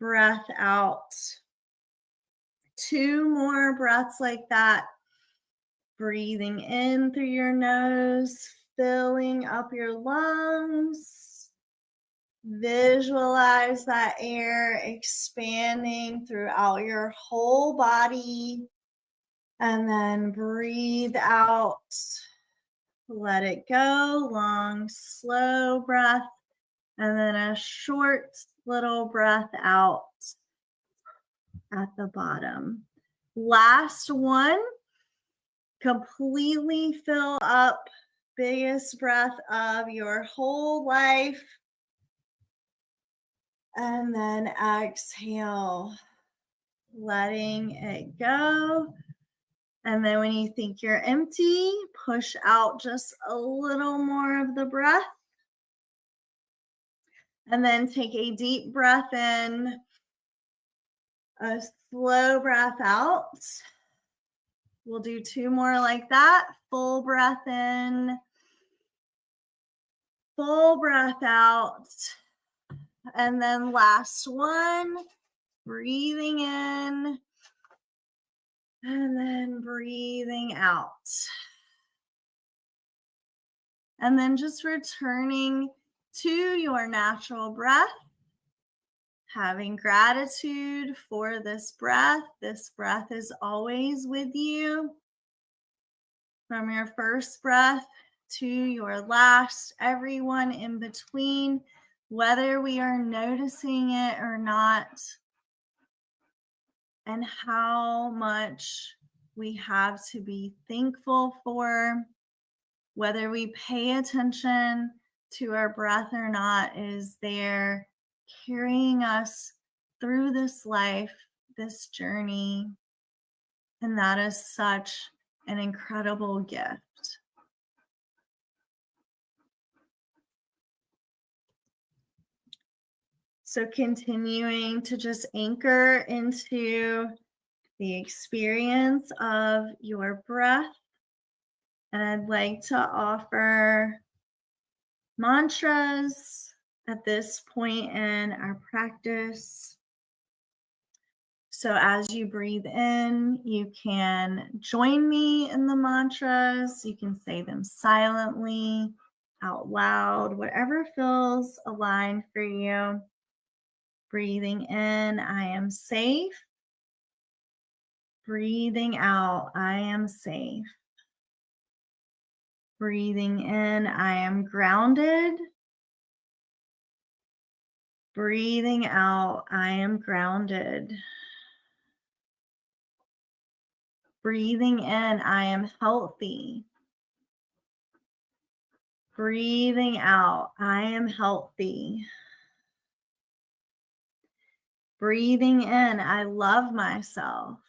breath out. 2 more breaths like that, breathing in through your nose, filling up your lungs. Visualize that air expanding throughout your whole body. And then breathe out. Let it go. Long, slow breath. And then a short little breath out at the bottom. Last one. Completely fill up, biggest breath of your whole life. And then exhale, letting it go. And then when you think you're empty, push out just a little more of the breath. And then take a deep breath in, a slow breath out. We'll do 2 more like that. Full breath in, full breath out. And then last one, breathing in and then breathing out. And then just returning to your natural breath. having gratitude for this breath. This breath is always with you. From your first breath to your last, everyone in between, whether we are noticing it or not, and how much we have to be thankful for, whether we pay attention to our breath or not, is there carrying us through this life, this journey. And that is such an incredible gift. So continuing to just anchor into the experience of your breath. And I'd like to offer mantras at this point in our practice. So as you breathe in, you can join me in the mantras. You can say them silently, out loud, whatever feels aligned for you. Breathing in, I am safe. Breathing out, I am safe. Breathing in, I am grounded. Breathing out, I am grounded. Breathing in, I am healthy. Breathing out, I am healthy. Breathing in, I love myself.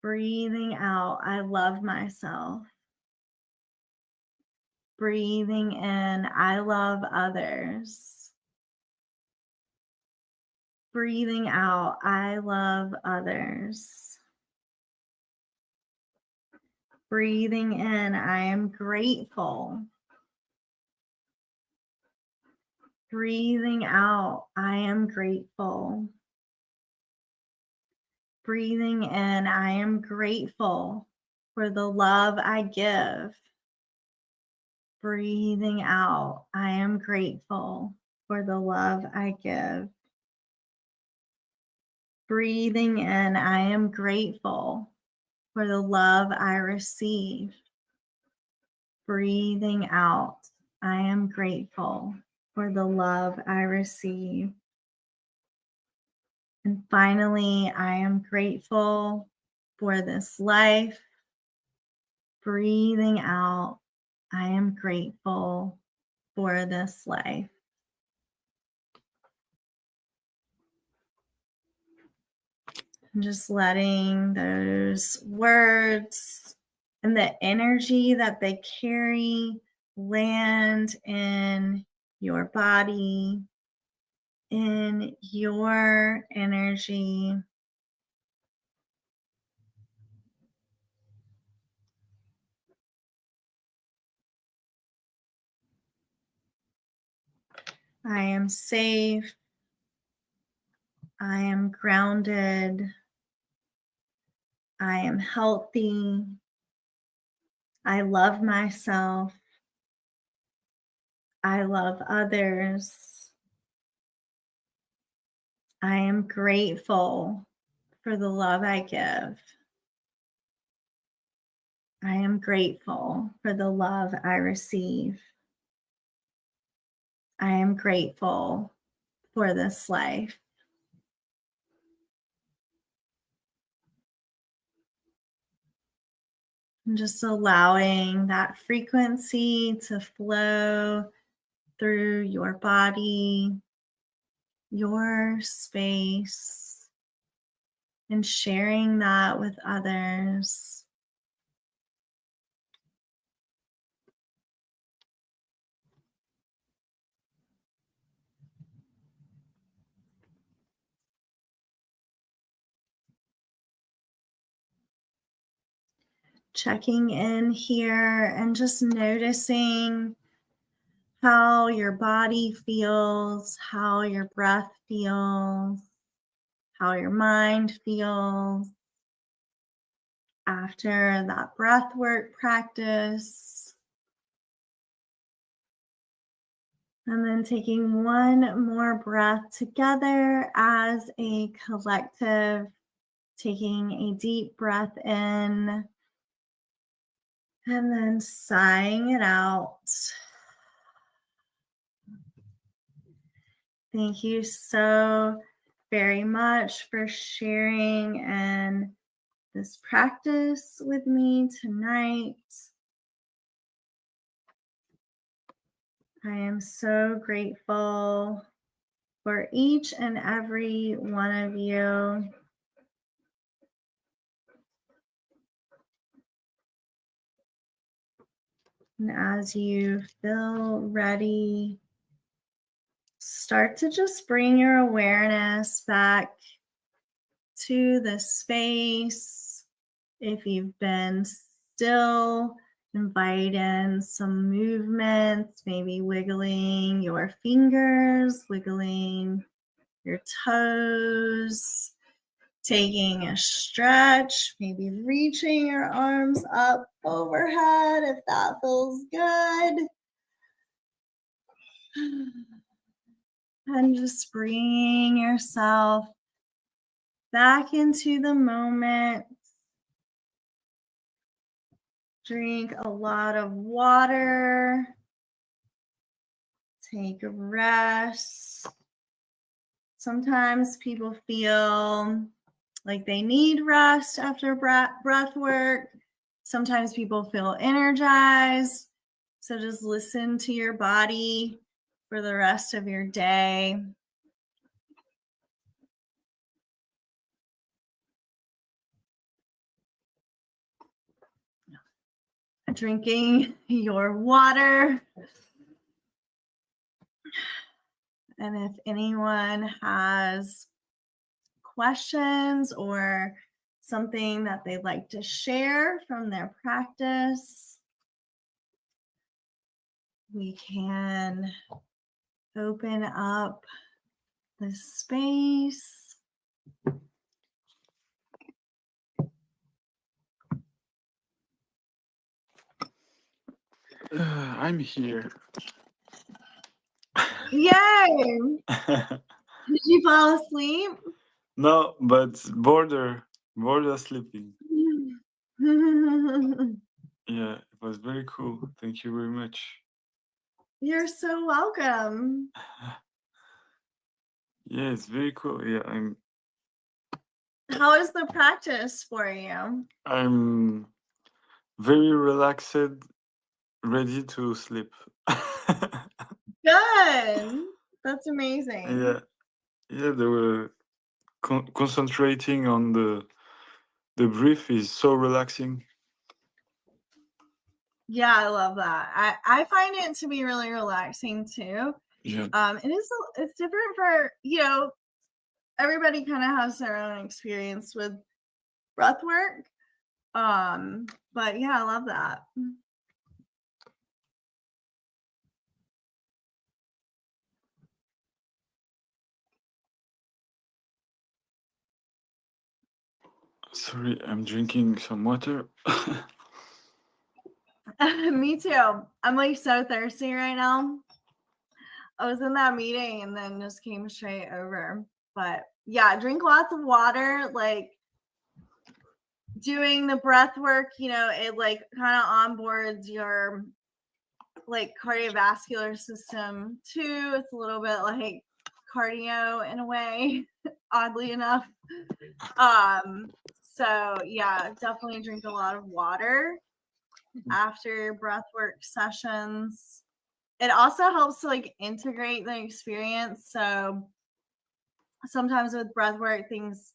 Breathing out, I love myself. Breathing in, I love others. Breathing out, I love others. Breathing in, I am grateful. Breathing out, I am grateful. Breathing in, I am grateful for the love I give. Breathing out, I am grateful for the love I give. Breathing in, I am grateful for the love I receive. Breathing out, I am grateful for the love I receive. And finally, I am grateful for this life. Breathing out, I am grateful for this life. And just letting those words and the energy that they carry land in your body, in your energy. I am safe. I am grounded. I am healthy. I love myself. I love others. I am grateful for the love I give. I am grateful for the love I receive. I am grateful for this life. And just allowing that frequency to flow through your body, your space, and sharing that with others. Checking in here and just noticing how your body feels, how your breath feels, how your mind feels after that breath work practice. And then taking one more breath together as a collective, taking a deep breath in and then sighing it out. Thank you so very much for sharing and this practice with me tonight. I am so grateful for each and every one of you. And as you feel ready, start to just bring your awareness back to the space. If you've been still, invite in some movements, maybe wiggling your fingers, wiggling your toes, taking a stretch, maybe reaching your arms up overhead if that feels good. And just bringing yourself back into the moment. Drink a lot of water. Take a rest. Sometimes people feel like they need rest after breath work. Sometimes people feel energized. So just listen to your body for the rest of your day. Drinking your water. And if anyone has questions or something that they'd like to share from their practice, we can open up the space. I'm here. Yay! Did you fall asleep? No, but border sleeping. Yeah, it was very cool. Thank you very much. You're so welcome. Yeah, it's very cool. Yeah, How is the practice for you? I'm very relaxed, ready to sleep. Good. That's amazing. Yeah, they were concentrating on the brief is so relaxing. Yeah, I love that. I find it to be really relaxing too. Yeah. It's different for, everybody kind of has their own experience with breath work. But yeah, I love that. Sorry, I'm drinking some water. Me too. I'm like so thirsty right now. I was in that meeting and then just came straight over. But yeah, drink lots of water. Like doing the breath work, it like kind of onboards your like cardiovascular system too. It's a little bit like cardio in a way, oddly enough. So yeah, definitely drink a lot of water after breathwork sessions. It also helps to like integrate the experience. So sometimes with breathwork, things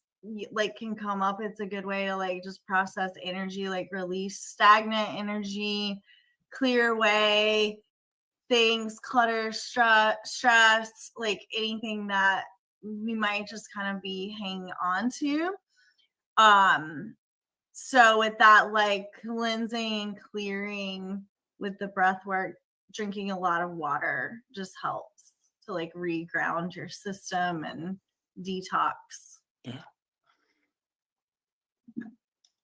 like can come up. It's a good way to like just process energy, like release stagnant energy, clear away things, clutter, stress, like anything that we might just kind of be hanging on to. So with that, like cleansing and clearing with the breath work, drinking a lot of water just helps to like reground your system and detox. Yeah.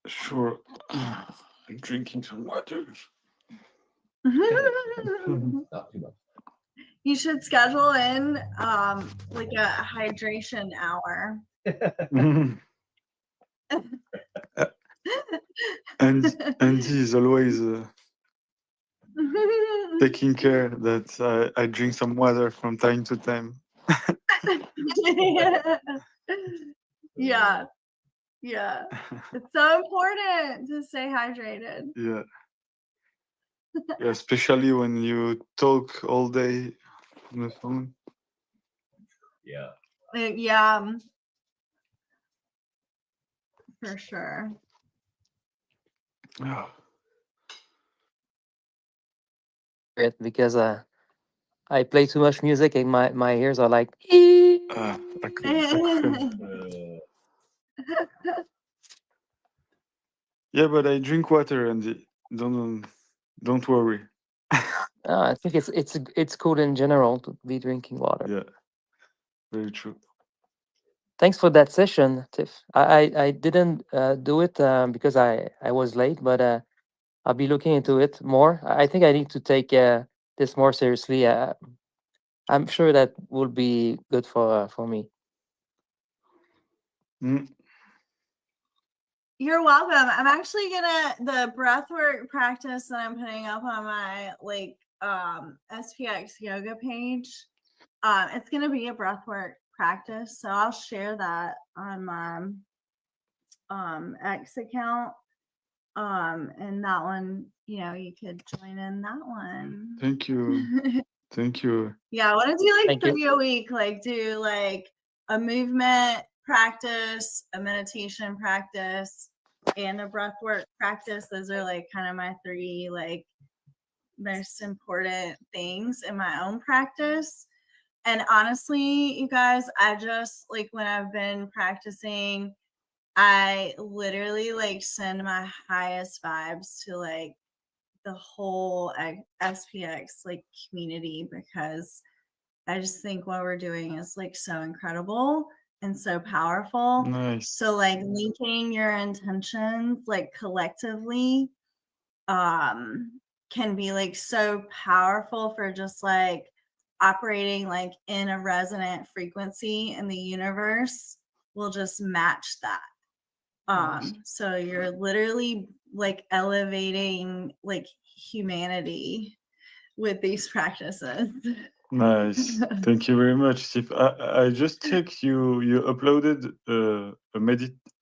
Sure. I'm drinking some water. You should schedule in like a hydration hour. Andy is always taking care that I drink some water from time to time. Yeah. Yeah. It's so important to stay hydrated. Yeah. Yeah, especially when you talk all day on the phone. Yeah. Yeah. For sure. It because I play too much music and my ears are like. Yeah, but I drink water, Andy. Don't worry. I think it's cool in general to be drinking water. Yeah, very true. Thanks for that session, Tiff. I didn't do it because I was late, but I'll be looking into it more. I think I need to take this more seriously. I'm sure that will be good for me. You're welcome. I'm actually the breathwork practice that I'm putting up on my SPX yoga page. It's gonna be a breathwork practice, so I'll share that on my X account. And that one, you could join in that one. Thank you. Thank you. Yeah, I want to do Thank you. 3 a week, do a movement practice, a meditation practice, and a breathwork practice. Those are kind of my 3 most important things in my own practice. And honestly, you guys, I just when I've been practicing, I literally send my highest vibes to the whole SPX community, because I just think what we're doing is so incredible and so powerful. Nice. So linking your intentions collectively can be so powerful for just operating in a resonant frequency, and the universe will just match that. So you're literally elevating humanity with these practices. Nice. Thank you very much, Tiff. I just checked you uploaded a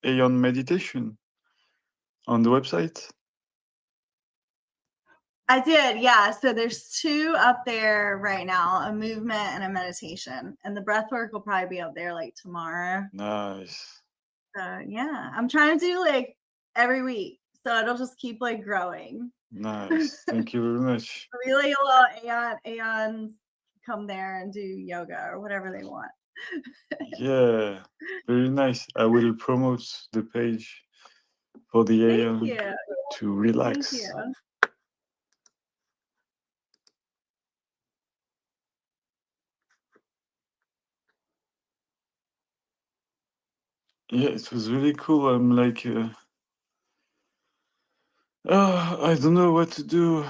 Aeon meditation on the website. I did, yeah. So there's 2 up there right now, a movement and a meditation. And the breath work will probably be up there tomorrow. Nice. So yeah, I'm trying to do every week, so it'll just keep growing. Nice. Thank you very much. Really, a little Aeons come there and do yoga or whatever they want. Yeah, very nice. I will promote the page for the Aeon Thank you. to relax. Thank you. Yeah, it was really cool. I'm I don't know what to do.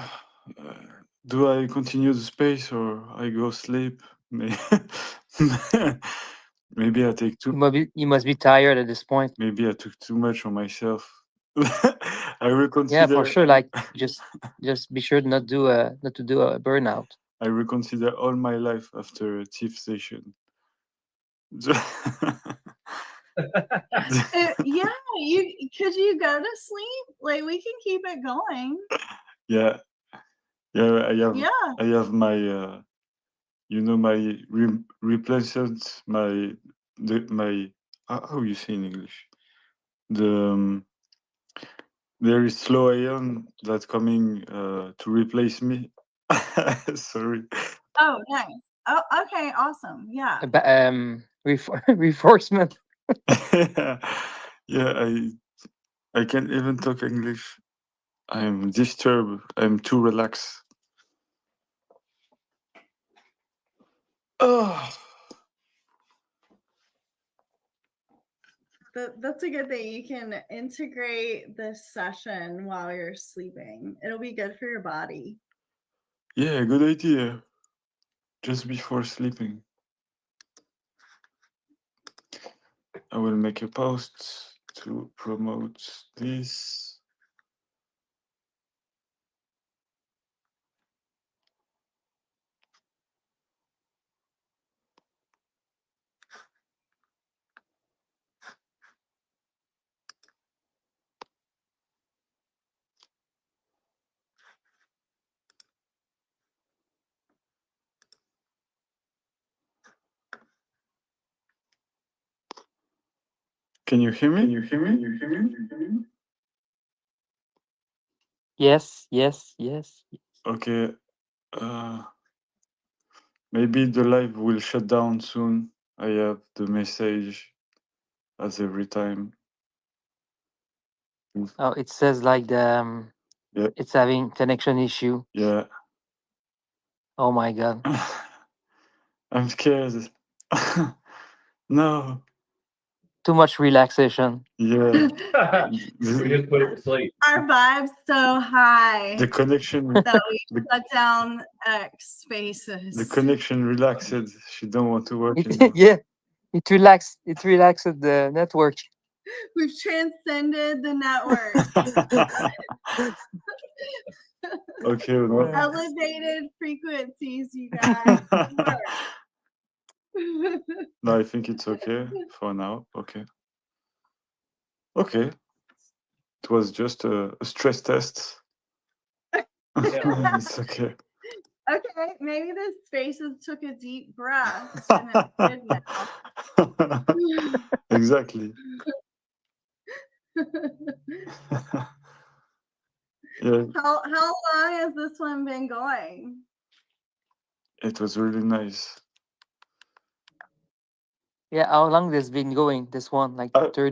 Do I continue the space or I go sleep? Maybe I take too. You must be tired at this point. Maybe I took too much on myself. I will consider. Yeah, for sure. Just be sure not to do a burnout. I reconsider all my life after a Tiff session. Yeah, could you go to sleep? We can keep it going. Yeah, I have my my replacement, my how you say in English, the there is slow Aeon that's coming to replace me. Sorry. Oh, nice. Oh, okay, awesome. Yeah. Reinforcement. Yeah, I can't even talk English. I'm disturbed. I'm too relaxed. Oh. That's a good thing. You can integrate this session while you're sleeping. It'll be good for your body. Yeah, good idea. just before sleeping. I will make a post to promote this. Can you hear me? Can you hear me? You hear me? Yes, yes, yes. Okay. Maybe the live will shut down soon. I have the message as every time. Oh, it says like the Yeah. it's having connection issue. Yeah. Oh my god. I'm scared. No. Too much relaxation. Yeah. We just put it to sleep. Our vibe's so high The connection. that we shut down X spaces. The connection relaxed. She don't want to work anymore. Yeah, it relaxed the network. We've transcended the network. Okay. Well. Elevated frequencies, you guys. No, I think it's okay for now. Okay. Okay. It was just a stress test. It's okay. Okay, maybe the spaces took a deep breath and it's good now. Exactly. Yeah, How long has this one been going? it was really nice. Yeah, how long this been going? This one, like Sorry,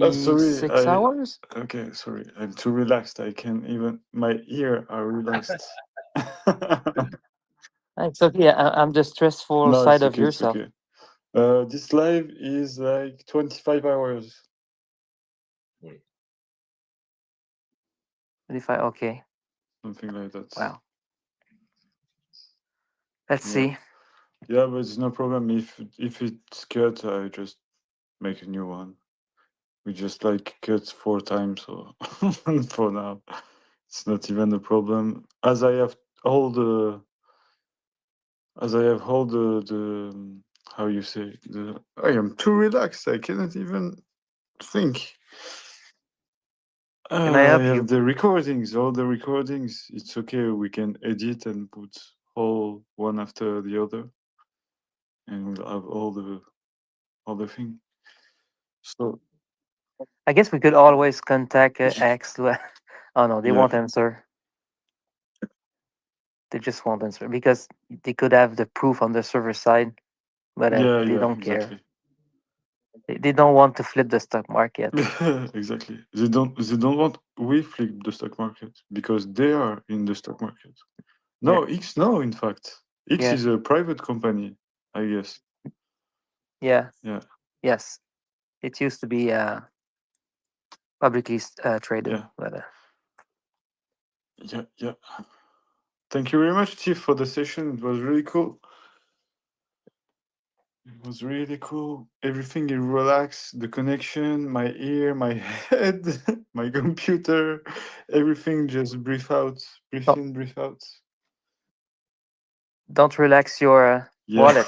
36 hours? okay, sorry. I'm too relaxed. I can't even. My ear are relaxed. It's okay. I'm the stressful No, side it's of okay. It's yourself. okay. This live is like 25 hours. If I okay. Something like that. Wow. Let's Yeah. see. Yeah, but it's no problem. If it's cut, I just make a new one. We just like cut 4 times, so for now, it's not even a problem. As I have all the how you say I am too relaxed. I cannot even think. Can I help have you? the recordings, all the recordings. It's okay. We can edit and put all one after the other, and we'll have all the thing. So I guess we could always contact X. Oh no, they yeah, won't answer. They just won't answer because they could have the proof on the server side, but they don't care. exactly. They don't want to flip the stock market. Exactly. They don't want we flip the stock market because they are in the stock market. No, X no, in fact. X Yeah. is a private company, I guess. Yeah. Yeah. Yes. It used to be publicly traded. Yeah. But Yeah. Thank you very much, Tiff, for the session. It was really cool. It was really cool. Everything is relaxed. The connection, my ear, my head, my computer, everything just breathe out. Breathe in, breathe out. don't relax your wallet.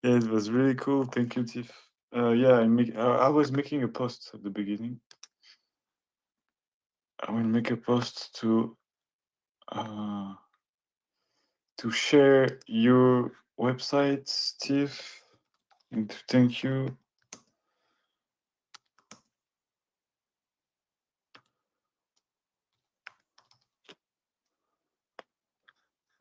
Yeah, it was really cool. Thank you, Tiff. Yeah, I was making a post at the beginning. I will make a post to share your website, Tiff, and to thank you.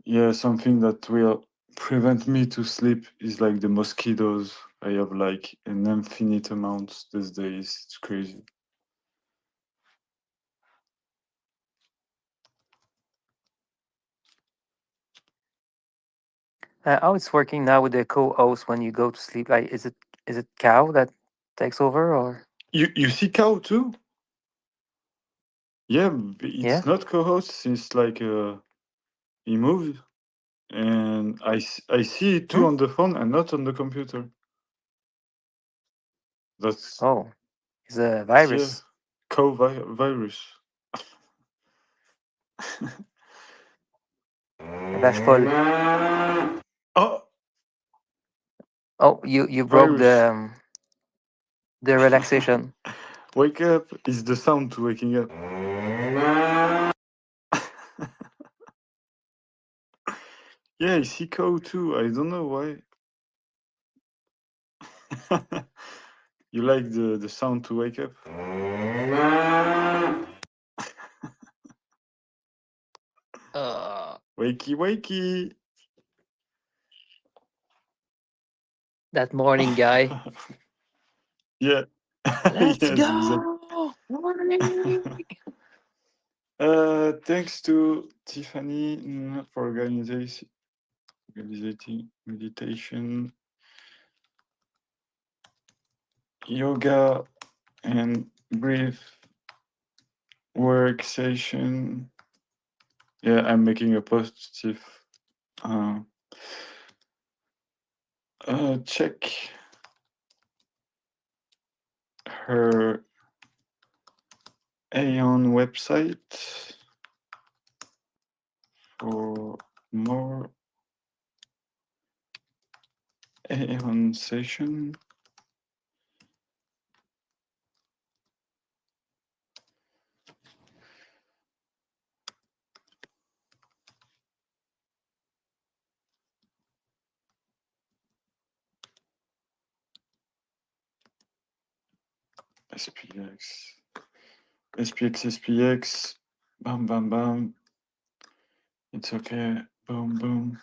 Yeah, something that will prevent me to sleep is like the mosquitoes. I have like an infinite amount these days. It's crazy. How it's working now with the co-host when you go to sleep? Like, is it Cow that takes over or? You see Cow too? Yeah, it's Yeah. not co-host since like he moved. and I see it too on the phone and not on the computer. That's Oh, it's a yeah, virus. virus. Bashful. Oh, Oh, you broke virus. the relaxation. Wake up is the sound to waking up. Yeah, I see cow too. I don't know why. You like the sound to wake up? Wakey, wakey. That morning guy. Yeah. Let's Yes, exactly. go. Morning. Thanks to Tiffany for organizing meditation, yoga, and breathe work session. Yeah, I'm making a positive. Check her Aeon website for more Aeon session. SPX, bam, bam, bam. It's okay, boom, boom.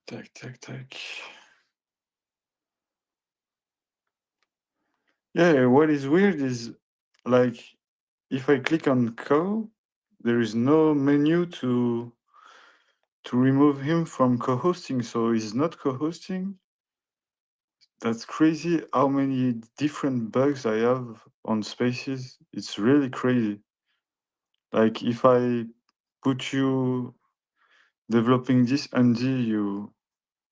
Tac. Yeah, what is weird is like if I click on co, there is no menu to remove him from co-hosting, so he's not co-hosting. That's crazy how many different bugs I have on Spaces. It's really crazy. Like if I put you developing this undo,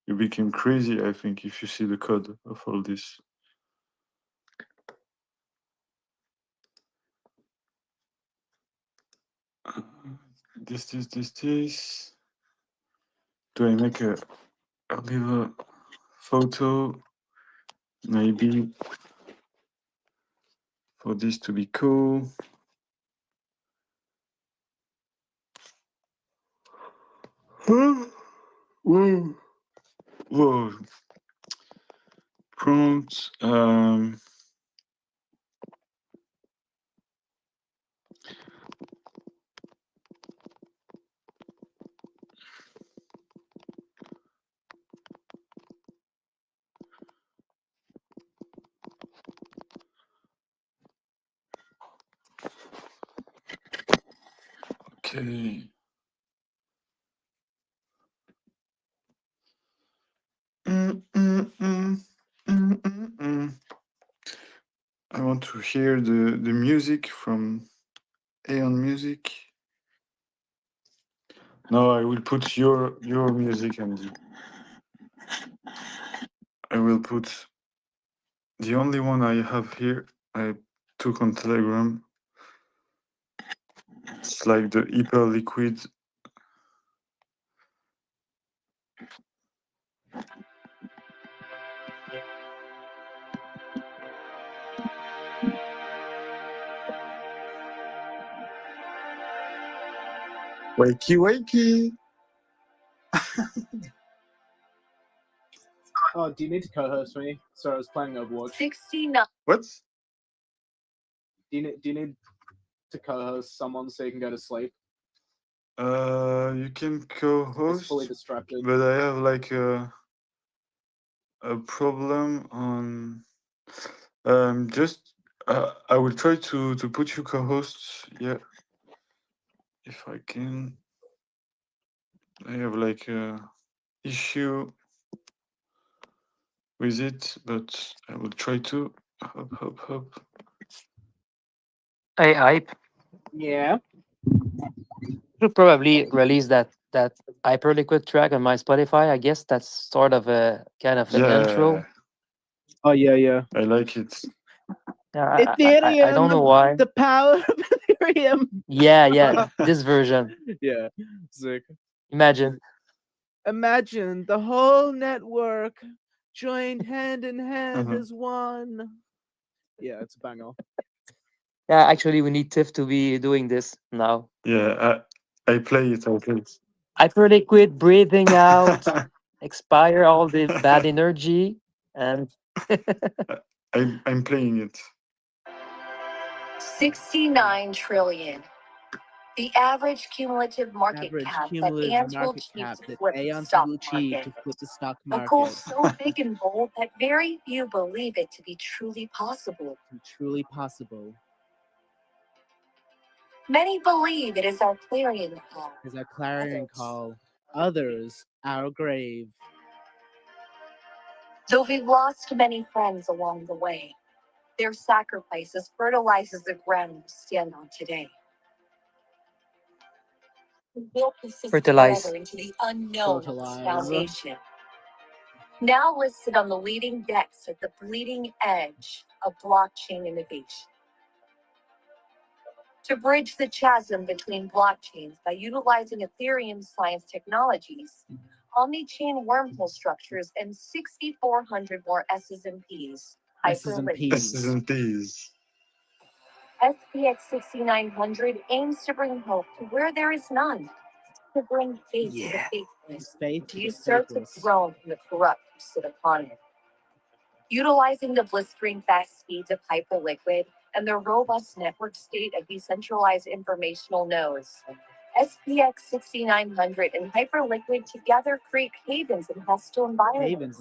you became crazy, I think, if you see the code of all this. This. Do I make a little photo? Maybe for this to be cool. Whoa. Prompt. Okay. I want to hear the music from Aeon Music. No, I will put your music, Andy. I will put the only one I have here. I took on Telegram. It's like the hyper liquid. Wakey. Oh, do you need to co-host me? Sorry, I was playing Overwatch. 16. What? Do you need to co-host someone so you can go to sleep? You can co-host, fully distracted. but I have like a problem on. Just I will try to put you co-hosts. Yeah, if I can. I have like issue with it, but I will try to. Hop. Hey, hype. Yeah. Should probably release that Hyperliquid track on my Spotify. I guess that's sort of a kind of an intro. Oh yeah. I like it. Yeah, Ethereum, I don't know why. the power of Ethereum. Yeah, this version. Yeah, sick. Imagine. Imagine the whole network joined hand in hand Uh-huh. as one. Yeah, it's a banger. Yeah, actually, we need Tiff to be doing this now. Yeah, I play it. I play it. Hyperliquid, breathing out, expire all the bad energy, and I'm playing it. 69 trillion. The average cumulative market cap that ants will achieve to flip the stock market. A goal so big and bold that very few believe it to be truly possible. Many believe it is our clarion call. Is our clarion call. Others, our grave. Though we've lost many friends along the way, their sacrifices fertilizes the ground we stand on today. We will persist Fertilize. forever into the unknown of this foundation. Now listed on the leading decks at the bleeding edge of blockchain innovation. To bridge the chasm between blockchains by utilizing Ethereum science technologies, omni-chain wormhole structures, and 6,400 more S's and P's. S's and P's. SPX6900 aims to bring hope to where there is none, to bring faith to the faithless, to usurp the throne from the corrupt who sit upon it. Utilizing the blistering fast speeds of Hyperliquid and the robust network state of decentralized informational nodes, SPX6900 and Hyperliquid together create havens in hostile environments.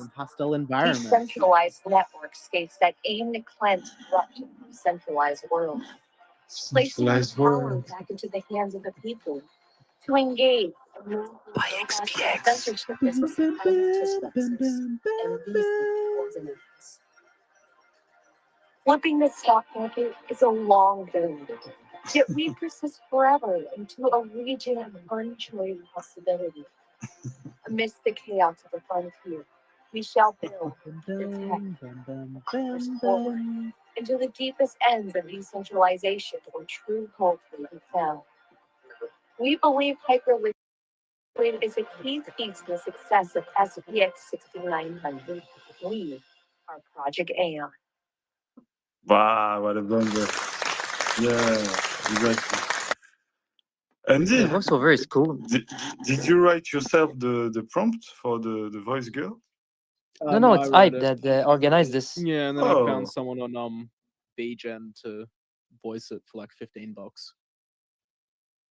Decentralized network states that aim to cleanse corruption from centralized world, placing the power back into the hands of the people to engage by censorship business and organizations. Flipping the stock market is a long journey, yet we persist forever into a region of uncharted possibility. Amidst the chaos of the frontier, we shall build, protect, push forward into the deepest ends of decentralization where true hope will be found. We believe Hyperliquid is a key piece to the success of SPX6900. We are Project Aeon. Wow, what a blunder. Yeah, exactly. Andy, the voiceover is cool. Did you write yourself the prompt for the voice girl? No, it's Hype that organized this. Yeah, and then I Oh. found someone on VGen to voice it for like $15.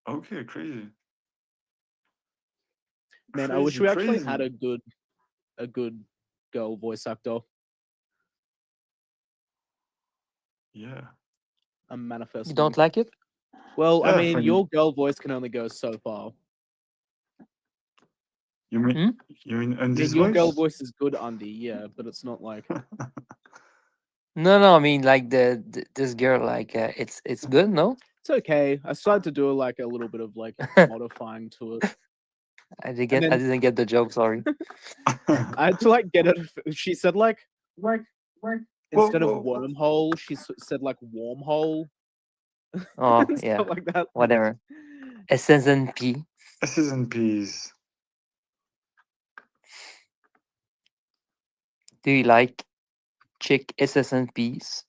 Okay, crazy. Man, I wish we actually Crazy. had a good girl voice actor. Yeah. I'm manifesting. You don't like it? Well, Yeah, I mean, funny. your girl voice can only go so far. You mean Hmm? you mean I mean, Andy's your voice? girl voice is good, Andy, yeah, but it's not like No, I mean like this girl, like it's good, no? it's okay. I started to do like a little bit of like modifying to it. I didn't get the joke. Sorry. I had to like get it. She said like instead of wormhole, she said like wormhole. Oh and yeah, stuff like that. whatever. SSNP. S's and P's. Do you like chick SSNPs?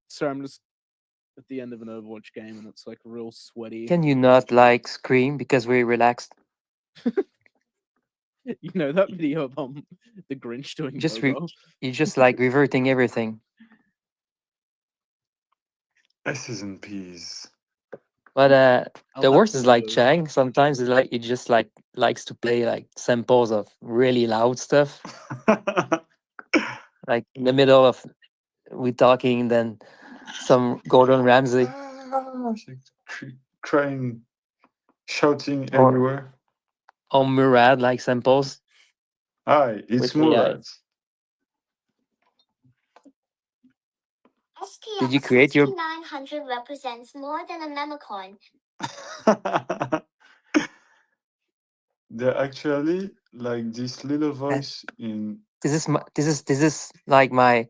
So I'm just at the end of an Overwatch game and it's like real sweaty. Can you not like scream because we're relaxed? You know that video of the Grinch doing Just yoga? you just like reverting everything. S's and P's. But I'll the have worst to is like go. Chang. Sometimes it's like he just like likes to play like samples of really loud stuff. Like in the middle of we talking, then some Gordon Ramsay. crying, shouting or everywhere. Murad like samples Hi, it's with AI. Murad. Did you create your? SPX6900 represents more than a meme coin. They're actually like this little voice in. This is like my.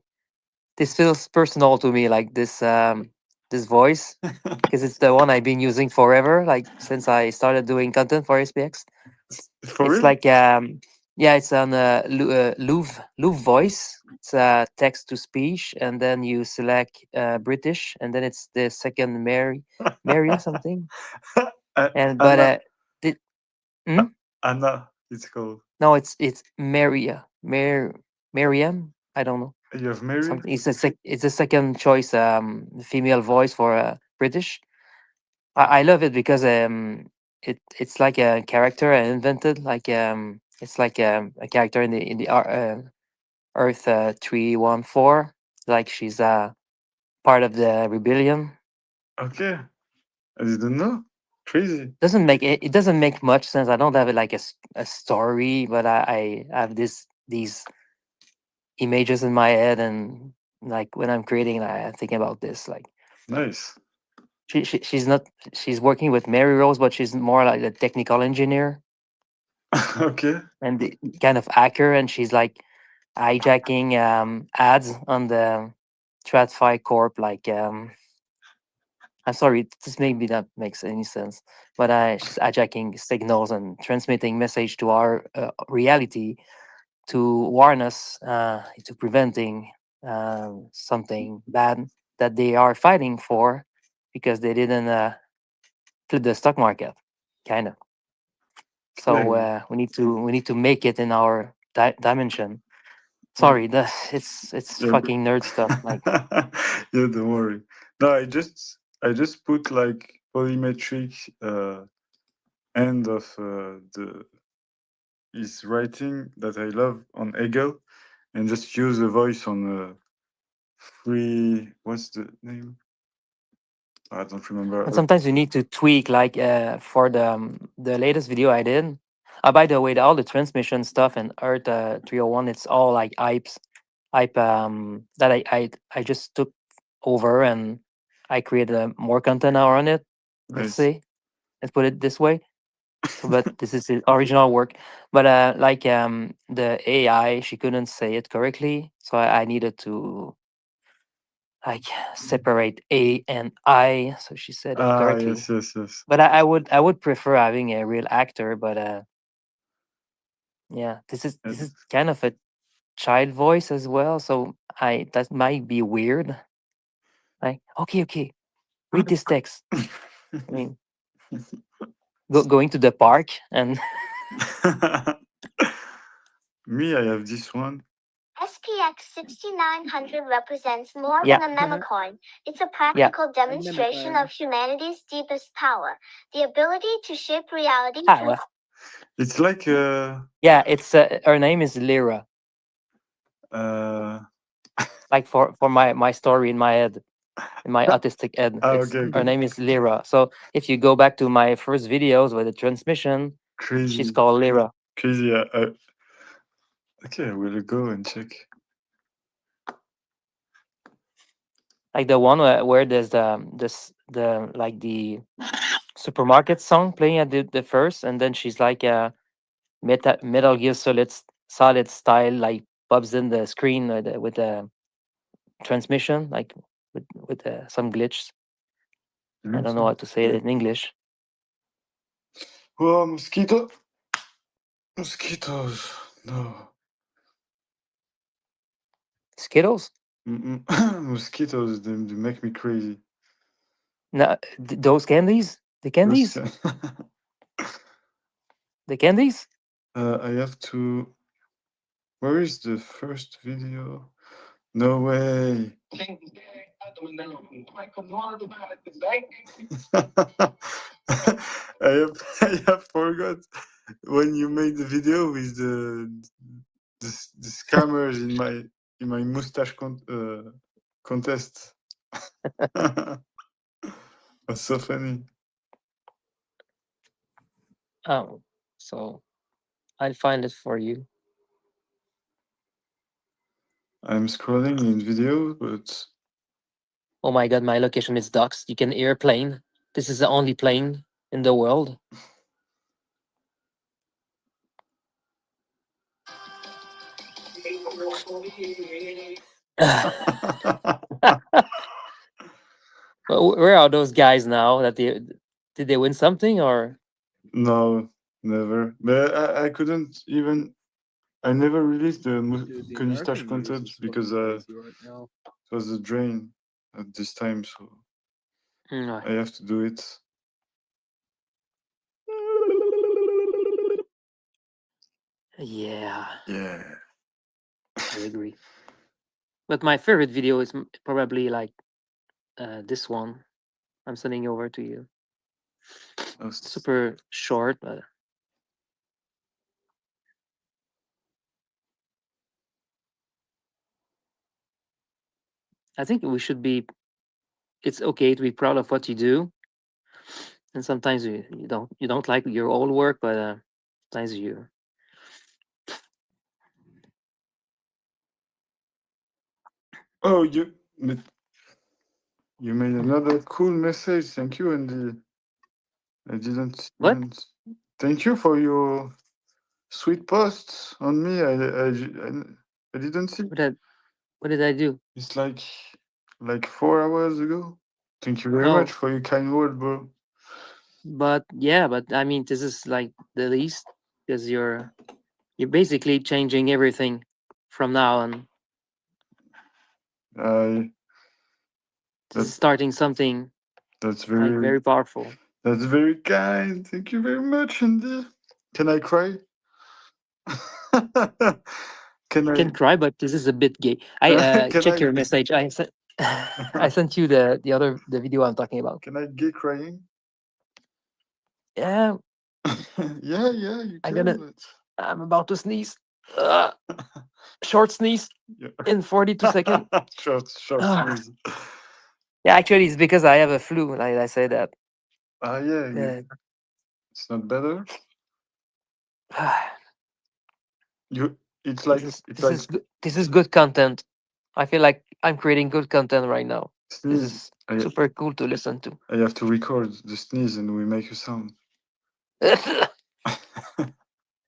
This feels personal to me, like this voice, because it's the one I've been using forever, like since I started doing content for SPX. For It's real? like yeah, it's on Louvre voice. It's text to speech, and then you select British, and then it's the second Maria something. And but Anna. did, hmm? Anna, it's called. No, it's Maria Mariam. I don't know You have Mary? something. It's a second choice female voice for British. I love it because it's like a character I invented. Like it's like a character in the Earth 314. Like she's part of the rebellion. Okay, I didn't know. Crazy. Doesn't make it doesn't make much sense. I don't have it like a story, but I have these images in my head, and like when I'm creating, I think about this. Like Nice. she's not she's working with Mary Rose, but she's more like a technical engineer Okay. and the kind of hacker, and she's like hijacking ads on the TradFi Corp. Like I'm sorry, this maybe not makes any sense, but she's hijacking signals and transmitting message to our reality to warn us to preventing something bad that they are fighting for because they didn't flip the stock market, kind of. So Explain. we need to make it in our dimension. Yeah. Sorry, it's Yeah, fucking nerd stuff. Like yeah, don't worry. No, I just put like polymetric end of the his writing that I love on Hegel, and just use the voice on free. What's the name? I don't remember. and sometimes you need to tweak like for the latest video I did. By the way, all the transmission stuff and Earth 301, it's all like hype that I just took over and I created more content around it. Let's Nice. say, let's put it this way. So, but this is the original work. But like the AI, she couldn't say it correctly, so I needed to like separate A and I, so she said it Ah, correctly. yes, yes, yes. But I would prefer having a real actor. But yeah, this is kind of a child voice as well, so I that might be weird. Like okay, read this text. I mean, going to the park and Me, I have this one. SPX6900 represents more yeah, than a meme coin. It's a yeah. practical demonstration of humanity's deepest power, the ability to shape reality Ah, through well, It's like yeah. It's her name is Lyra. uh Like for my story in my head, in my autistic head, it's okay, her okay. name is Lyra. So if you go back to my first videos with the transmission, she's Crazy. called Lyra. Crazy. Okay, I will go and check. Like the one where there's the like the supermarket song playing at the first, and then she's like Metal Gear Solid style, like pops in the screen with the transmission, like with some glitch. I don't know how to say it in English. Oh, mosquito. Mosquitoes. No. Skittles? Mosquitoes, they make me crazy. No, those candies, the candies, the candies. I have to. Where is the first video? No way. I have forgot when you made the video with the scammers in my mustache contest. That's so funny. Oh, so I'll find it for you. I'm scrolling in video, but Oh my god, my location is doxed. You can hear a plane. This is the only plane in the world. Well, where are those guys now? That did they win something or? no, never. But I couldn't even. I never released the Konistash content because it was a drain at this time, so No. I have to do it. Yeah. Yeah. I agree. But my favorite video is probably like this one. I'm sending over to you. Super short, but I think we should be. It's okay to be proud of what you do, and sometimes you don't like your old work, but sometimes you. Oh, you made another cool message. Thank you, Andy. I didn't What? even. Thank you for your sweet posts on me. I didn't see. What did I do? It's like 4 hours ago. Thank you very much Oh, for your kind word, bro. but yeah, but I mean, this is like the least because you're basically changing everything from now on. This is starting something That's like very very powerful. That's very kind. Thank you very much, Andy. Can I cry? Can You I? can cry, but this is a bit gay. I Can check I? your message. I sent I sent you the video I'm talking about. Can I get crying? Yeah, yeah, you I'm can. gonna. I'm about to sneeze. Short sneeze in 42 seconds. Short Ah. sneeze. Yeah, actually, it's because I have a flu. Like I say that. Yeah. It's not better. It's like this is good content. I feel like I'm creating good content right now. This sneeze. is super cool to listen to. I have to record the sneeze and we make a sound.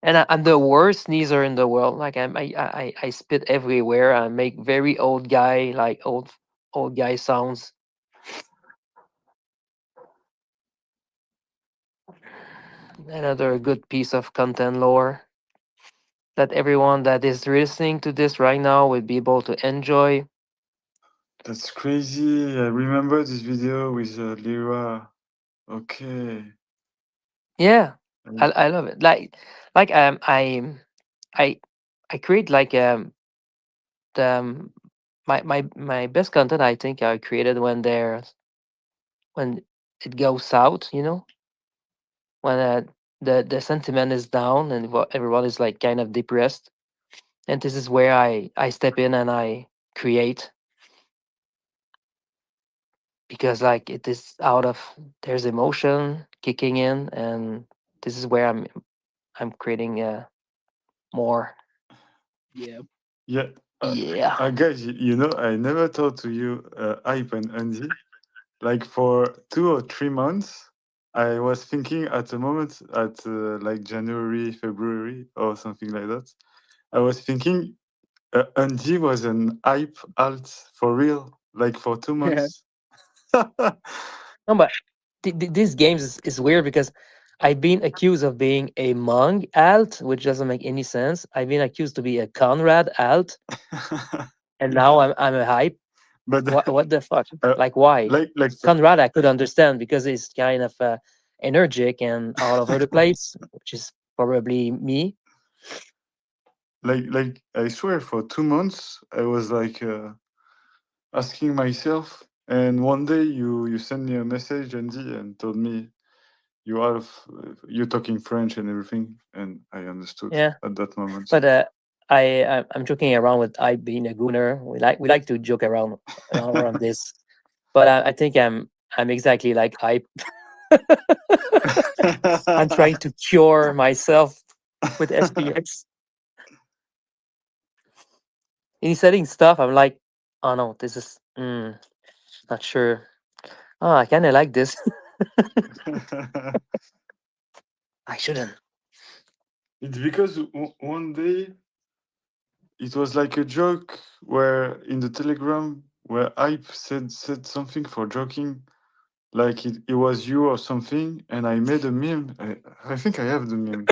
And I'm the worst sneezer in the world. Like I spit everywhere. I make very old guy like old guy sounds. Another good piece of content lore that everyone that is listening to this right now will be able to enjoy. That's crazy. I remember this video with Lyra. Okay. Yeah, I love it. Like I create like the my best content. I think I created when it goes south. You know, when the sentiment is down and everyone is like kind of depressed, and this is where I step in and I create because like it is out of there's emotion kicking in, and this is where I'm creating more. Yeah. Yeah. Guys, you know, I never talked to you, Hype and Andy. Like for 2 or 3 months, I was thinking at the moment at like January, February, or something like that. I was thinking Andy was an hype alt for real, like for 2 months. No, but these games is weird because I've been accused of being a Mong alt, which doesn't make any sense. I've been accused to be a Conrad alt, and now I'm a hype. But what the fuck? Like why? like Conrad, I could understand because he's kind of energetic and all over the place, which is probably me. Like I swear for 2 months I was like asking myself, and one day you sent me a message, Andy, and told me you're talking French and everything, and I understood Yeah. at that moment. But I'm joking around with I being a gooner. We like to joke around this, but I think I'm exactly like I. I'm trying to cure myself with SPX. He's setting stuff. I'm like, oh no, this is not sure. Oh, I kind of like this. I shouldn't. It's because one day it was like a joke where in the Telegram where Hype said something for joking, like it was you or something, and I made a meme. I think I have the meme.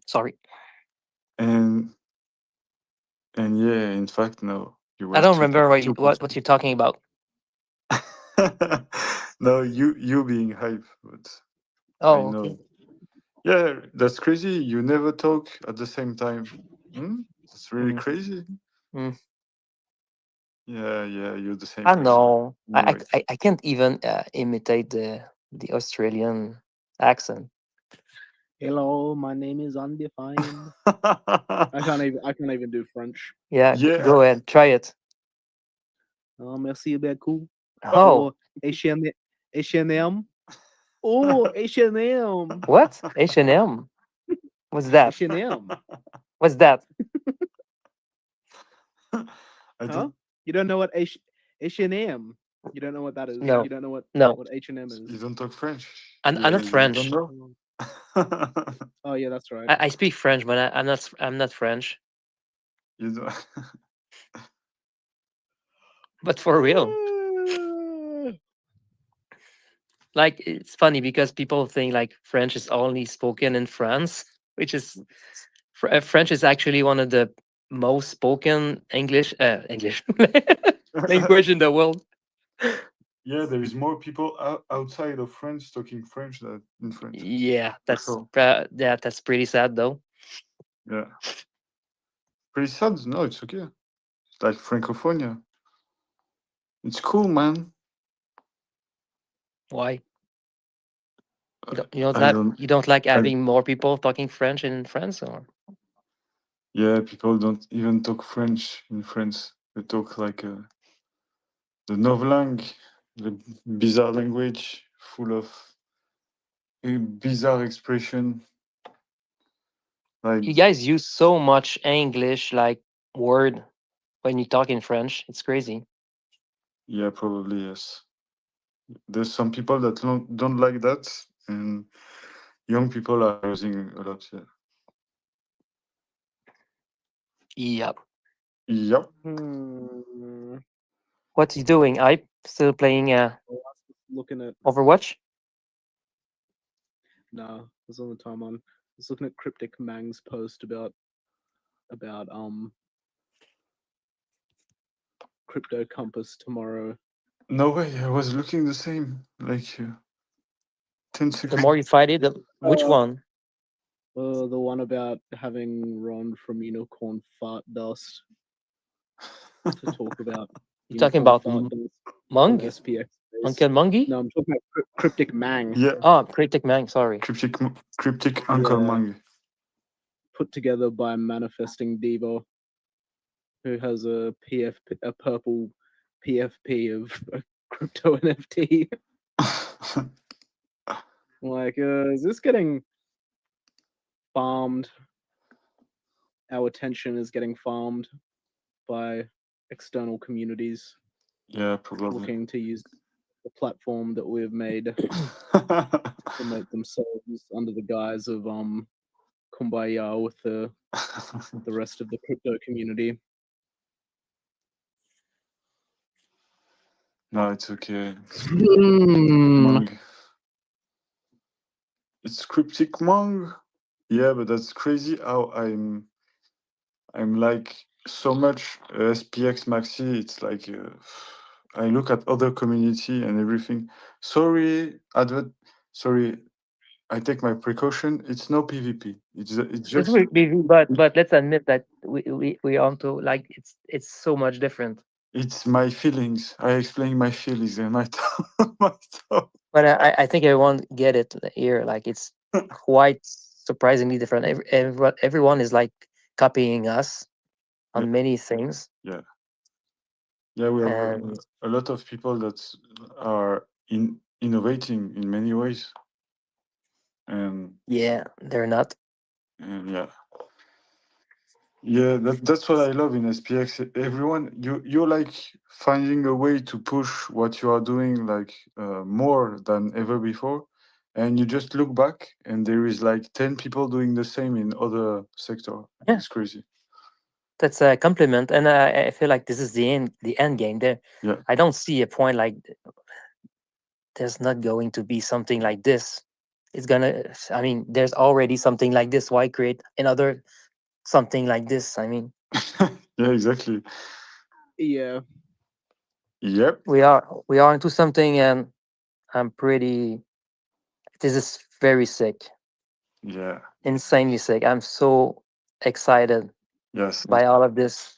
Sorry. And yeah, in fact, no, you were I don't stupid. remember what you're talking about. No, you being Hype, but I Oh, know. okay. Yeah, that's crazy. You never talk at the same time. That's really Mm. crazy. Mm. Yeah, you're the same I person. know. Anyway. I can't even imitate the Australian accent. Hello, my name is undefined. I can't even do French. Yeah, Yeah. go ahead, try it. Merci beaucoup. Oh, Oh, H&M. Oh, H&M. what? H&M? What's that? H&M. What's that? Huh? You don't know what H&M? You don't know what that is? No. You don't know what No. H&M is? You don't talk French. I'm not French. Don't know. Oh yeah, that's right. I speak French, but I'm not French. You don't. But for real. Like it's funny because people think like French is only spoken in France, which is French is actually one of the most spoken English language in the world. Yeah, there is more people outside of France talking French than in France. Yeah, that's sure. that's pretty sad though. Yeah. Pretty sad. No, it's okay. It's like Francophonia. It's cool, man. Why? You don't like having more people talking French in France, or? Yeah, people don't even talk French in France. They talk like the novlangue, the bizarre language full of bizarre expression. Like You guys use so much English like word when you talk in French. It's crazy. yeah, probably yes. There's some people that don't like that, and young people are using a lot. Yep. Yep. What you doing? I still playing Looking at Overwatch. no, I was on the time on. I was looking at Cryptic Mang's post about Crypto Compass tomorrow. No way. I was looking the same. Like 10 seconds. The more you fight it, which one? The one about having Ron from Unicorn Fart Dust to talk about. You talking about Mung? SPX space. Uncle Mungy? No, I'm talking about Cryptic Mang. Yeah. Oh, Cryptic Mang. Sorry. Cryptic Uncle Mang. Put together by Manifesting Devo, who has a purple PFP of a crypto NFT. Like, is this getting farmed? Our attention is getting farmed by external communities. Yeah, probably. Looking to use the platform that we've made to promote themselves under the guise of kumbaya with the rest of the crypto community. No, it's okay. It's Cryptic Mong. Yeah, but that's crazy how I'm like so much SPX Maxi. It's like I look at other community and everything. Sorry, I take my precaution. It's no PvP. It's just But let's admit that we onto like it's so much different. it's my feelings. I explain my feelings and my thought. But I think everyone get it here. Like it's quite surprisingly different. Everyone is like copying us on many things. Yeah. Yeah, we have And a lot of people that are innovating in many ways. And Yeah, they're not. yeah. Yeah, that's what I love in SPX. Everyone, you're like finding a way to push what you are doing like more than ever before, and you just look back and there is like 10 people doing the same in other sector. Yeah. It's crazy. That's a compliment, and I feel like this is the end game. There, Yeah. I don't see a point like there's not going to be something like this. It's gonna. I mean, there's already something like this. Why create another something like this? I mean, Yeah, exactly. Yeah. Yep. we are into something, and I'm pretty. This is very sick. Yeah. Insanely sick. I'm so excited Yes. by all of this.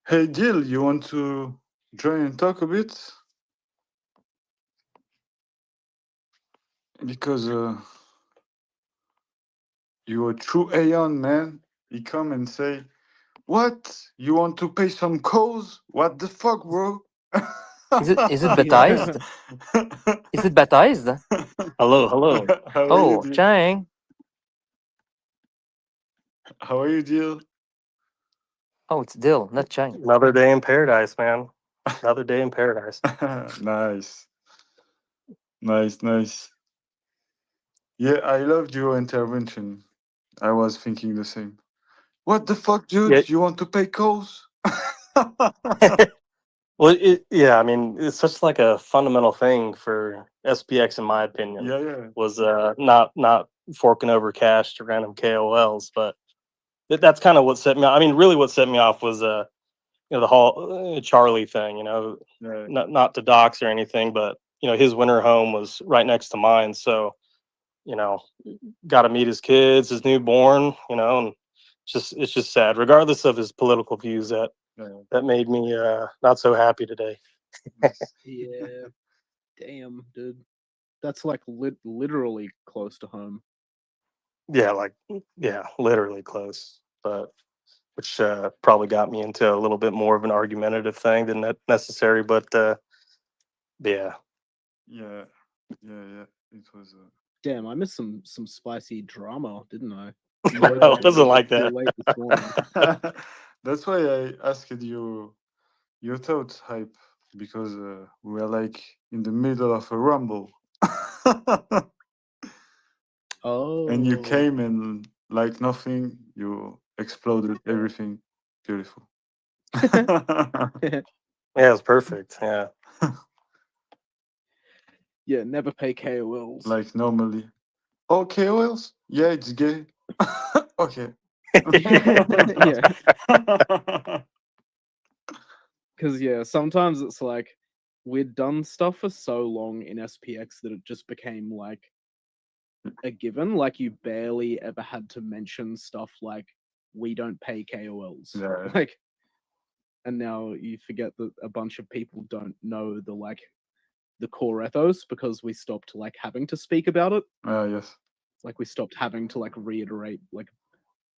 Hey, Jill, you want to join and talk a bit? Because you're a true Aeon, man. He come and say, "What? You want to pay some calls? What the fuck, bro?" Is it baptized? Is it baptized? Hello, hello. How are you, Oh, Jill? Chang. How are you, Jill? Oh, it's Dill, not Chang. Another day in paradise, man. Another day in paradise. Nice. Nice, nice. Yeah, I loved your intervention. I was thinking the same. What the fuck, dude? Yeah. You want to pay calls? Well, yeah, I mean, it's such like a fundamental thing for SPX, in my opinion. Yeah, yeah. Was not forking over cash to random KOLs, but that's kind of what set me off. I mean, really, what set me off was you know, the whole Charlie thing. You know, Yeah. not to dox or anything, but you know, his winter home was right next to mine, so you know, got to meet his kids, his newborn. You know, and it's just sad, regardless of his political views. That made me not so happy today. Yeah. Damn, dude. That's like literally close to home. Yeah, like literally close, but which probably got me into a little bit more of an argumentative thing than necessary. But yeah, Yeah, yeah. It was. Damn, I missed some spicy drama, didn't I? No, it wasn't like Till that. late this morning. That's why I asked you your thoughts, hype, because we were like in the middle of a rumble. And you Oh. came and like nothing, you exploded everything. Beautiful. Yeah, it's perfect. Yeah. Yeah, never pay KOLs. Like normally. Oh, KOLs? Yeah, it's gay. Okay. Yeah. Because yeah, sometimes it's like we'd done stuff for so long in SPX that it just became like a given. Like you barely ever had to mention stuff like we don't pay KOLs. Yeah. Like, and now you forget that a bunch of people don't know the core ethos because we stopped like having to speak about it. Yes. Like we stopped having to like reiterate like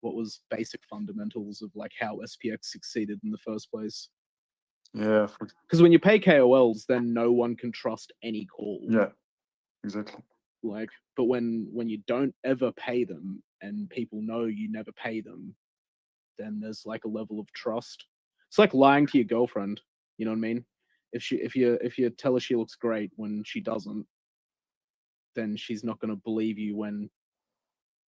what was basic fundamentals of like how SPX succeeded in the first place. Yeah. Because when you pay KOLs, then no one can trust any call. Yeah. Exactly. Like, but when you don't ever pay them and people know you never pay them, then there's like a level of trust. It's like lying to your girlfriend. You know what I mean? If you tell her she looks great when she doesn't, then she's not going to believe you when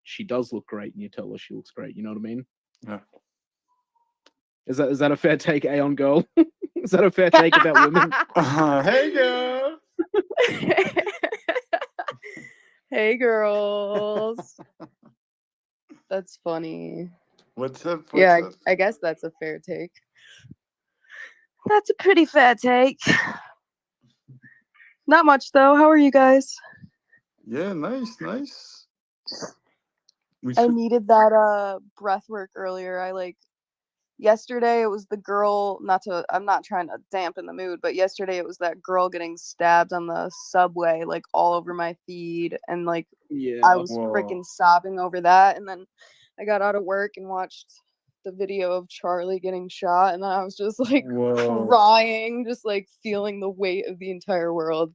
she does look great and you tell her she looks great. You know what I mean? Yeah. Is that a fair take, Aeon girl? Is that a fair take about women? Hey girl. Hey girls. That's funny. What's up? Yeah, What's up? I guess that's a fair take. That's a pretty fair take. Not much though. How are you guys? Yeah, nice, nice. I needed that breath work earlier. Yesterday it was the girl, I'm not trying to dampen the mood, but yesterday it was that girl getting stabbed on the subway, like all over my feed, and Yeah. I was freaking sobbing over that, and then I got out of work and watched the video of Charlie getting shot, and then I was just like Whoa. crying, just like feeling the weight of the entire world.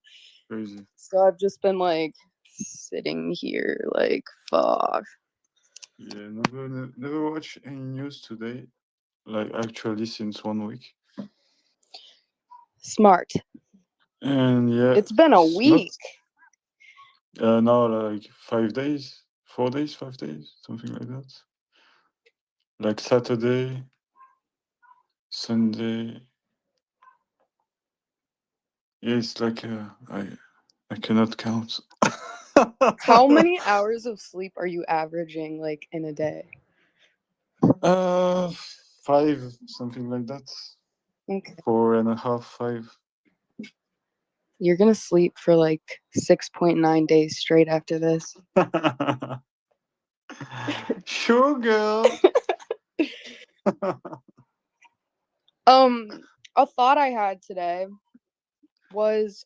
Crazy. So I've just been like sitting here like fuck. Yeah, never watched any news today. Like actually since 1 week. Smart. And yeah, It's been a it's week. not now like 5 days, 4 days, 5 days, something like that. Like Saturday, Sunday. Yeah, it's like I cannot count. How many hours of sleep are you averaging like in a day? 5, something like that. Okay. 4.5, 5. You're gonna sleep for like 6.9 days straight after this. Sure, girl. A thought I had today was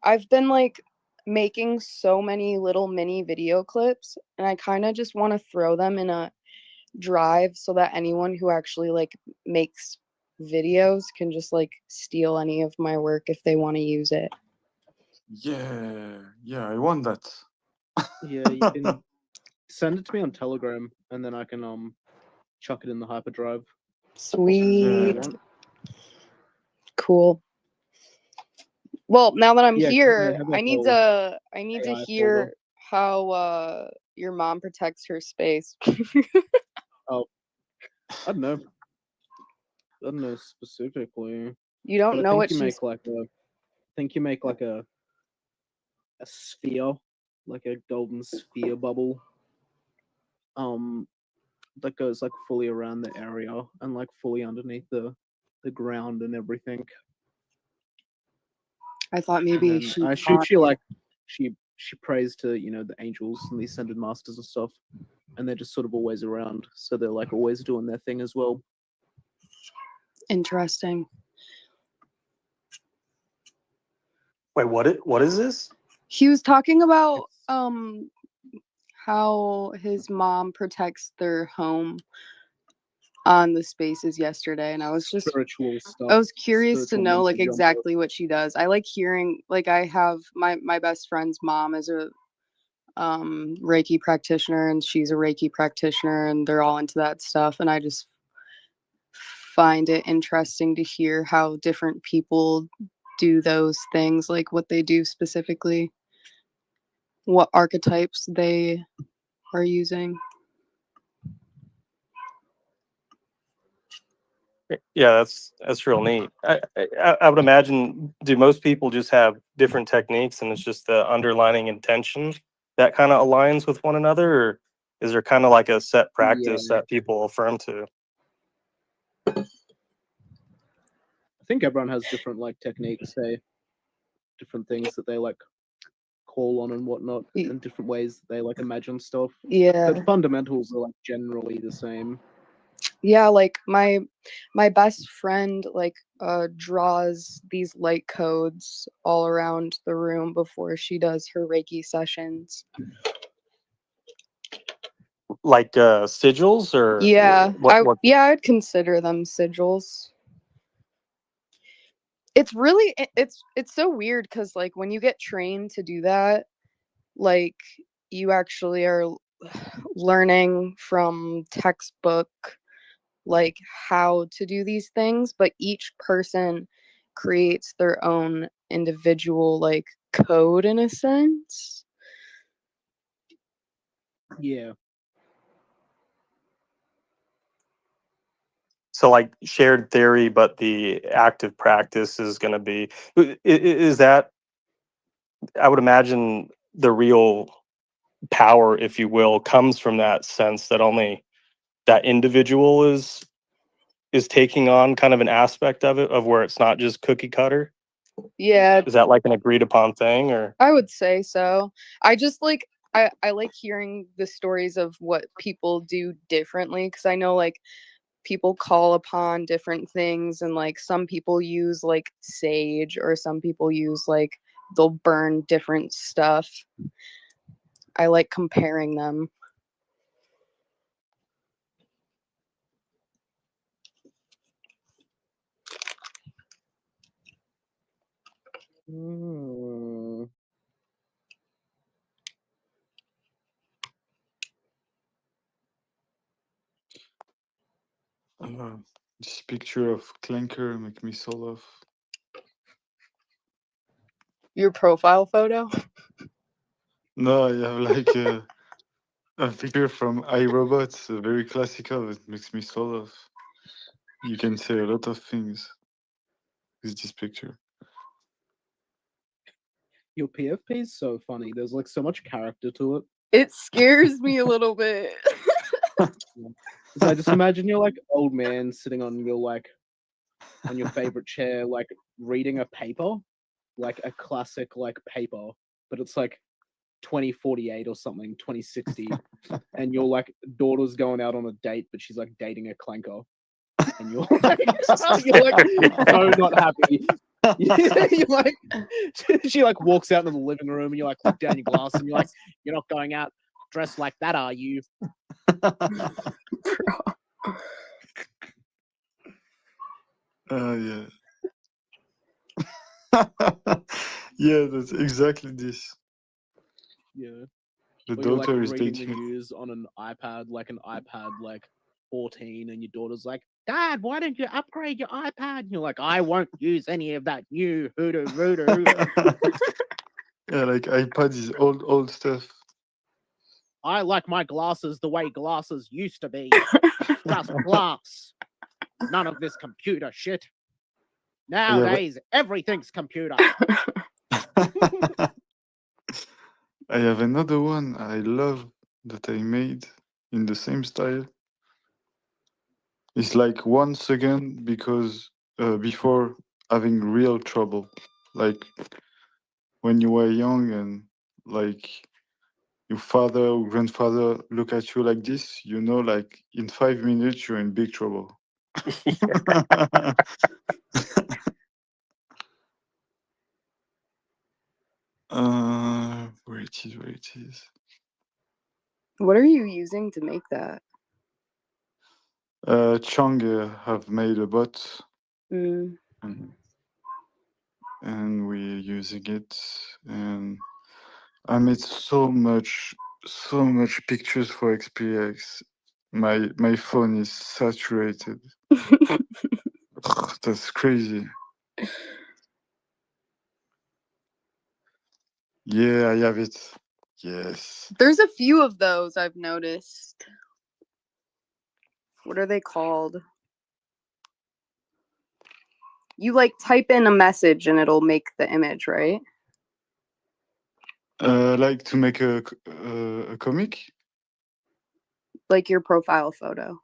I've been like making so many little mini video clips, and I kind of just want to throw them in a drive so that anyone who actually like makes videos can just like steal any of my work if they want to use it. Yeah, I want that. Yeah, you can send it to me on Telegram, and then I can chuck it in the hyperdrive. Sweet. Cool. Well, now that I'm Yeah, 'cause I here, have I a need whole to AI hear folder. how your mom protects her space. Oh, I don't know. I don't know specifically. You don't but know I think what you she's make like a sphere, like a golden sphere bubble. That goes like fully around the area and like fully underneath the ground and everything. I thought And maybe then, she she like she prays to the angels and the ascended masters and stuff, and they're just sort of always around, so they're like always doing their thing as well. Interesting. Wait, what is this? He was talking about how his mom protects their home on the spaces yesterday, and I was just Spiritual stuff. I was curious to spiritual know like message on exactly what she does. I like hearing, like, I have my best friend's mom is a Reiki practitioner, and she's a Reiki practitioner, and they're all into that stuff, and I just find it interesting to hear how different people do those things, like what they do specifically, what archetypes they are using. Yeah, that's real neat. I would imagine, do most people just have different techniques and it's just the underlining intention that kind of aligns with one another, or is there kind of like a set practice Yeah. that people affirm to? I think everyone has different like techniques, say different things that they like call on and whatnot, and different ways that they like imagine stuff. Yeah. But fundamentals are like generally the same. Yeah, like my best friend like draws these light codes all around the room before she does her Reiki sessions. Like sigils, or Yeah, what? I'd consider them sigils. It's really it's so weird because like when you get trained to do that, like you actually are learning from textbook like how to do these things, but each person creates their own individual like code in a sense. Yeah. So like shared theory, but the active practice is going to be, is that, I would imagine the real power, if you will, comes from that sense that only that individual is taking on kind of an aspect of it, of where it's not just cookie cutter. Yeah, Is that like an agreed upon thing, or? I would say so. I just like I like hearing the stories of what people do differently, because I know like people call upon different things, and like some people use like sage, or some people use like they'll burn different stuff. I like comparing them. Mm. This picture of Clanker make me so laugh. Your profile photo? No, I have like a picture from iRobot, very classical. It makes me so laugh. You can say a lot of things with this picture. Your PFP is so funny. There's like so much character to it. It scares me a little bit. So I just imagine you're like old man sitting on your like on your favorite chair, like reading a paper, like a classic like paper, but it's like 2048 or something, 2060, and your like daughter's going out on a date, but she's like dating a clanker, and you're like so not happy. You're like, she like walks out into the living room, and you like look down your glass, and you're like, you're not going out dressed like that, are you? Yeah. Yeah, that's exactly this. Yeah. The Or you're like daughter is reading the dating. news on an iPad, like an iPad like 14, and your daughter's like, Dad, why don't you upgrade your iPad? And you're like, I won't use any of that new hoodoo voodoo. Yeah, like iPad is old stuff. I like my glasses the way glasses used to be. Just glass. None of this computer shit. Nowadays, everything's computer. I have another one I love that I made in the same style. It's like 1 second because before having real trouble, like when you were young and like your father or grandfather look at you like this, you know, like in 5 minutes you're in big trouble. Where it is. What are you using to make that? Chang have made a bot. Mm. And we're using it, and I made so much pictures for XPX. My phone is saturated. That's crazy. Yeah, I have it. Yes. There's a few of those I've noticed. What are they called? You like type in a message and it'll make the image, right? Like to make a comic. Like your profile photo.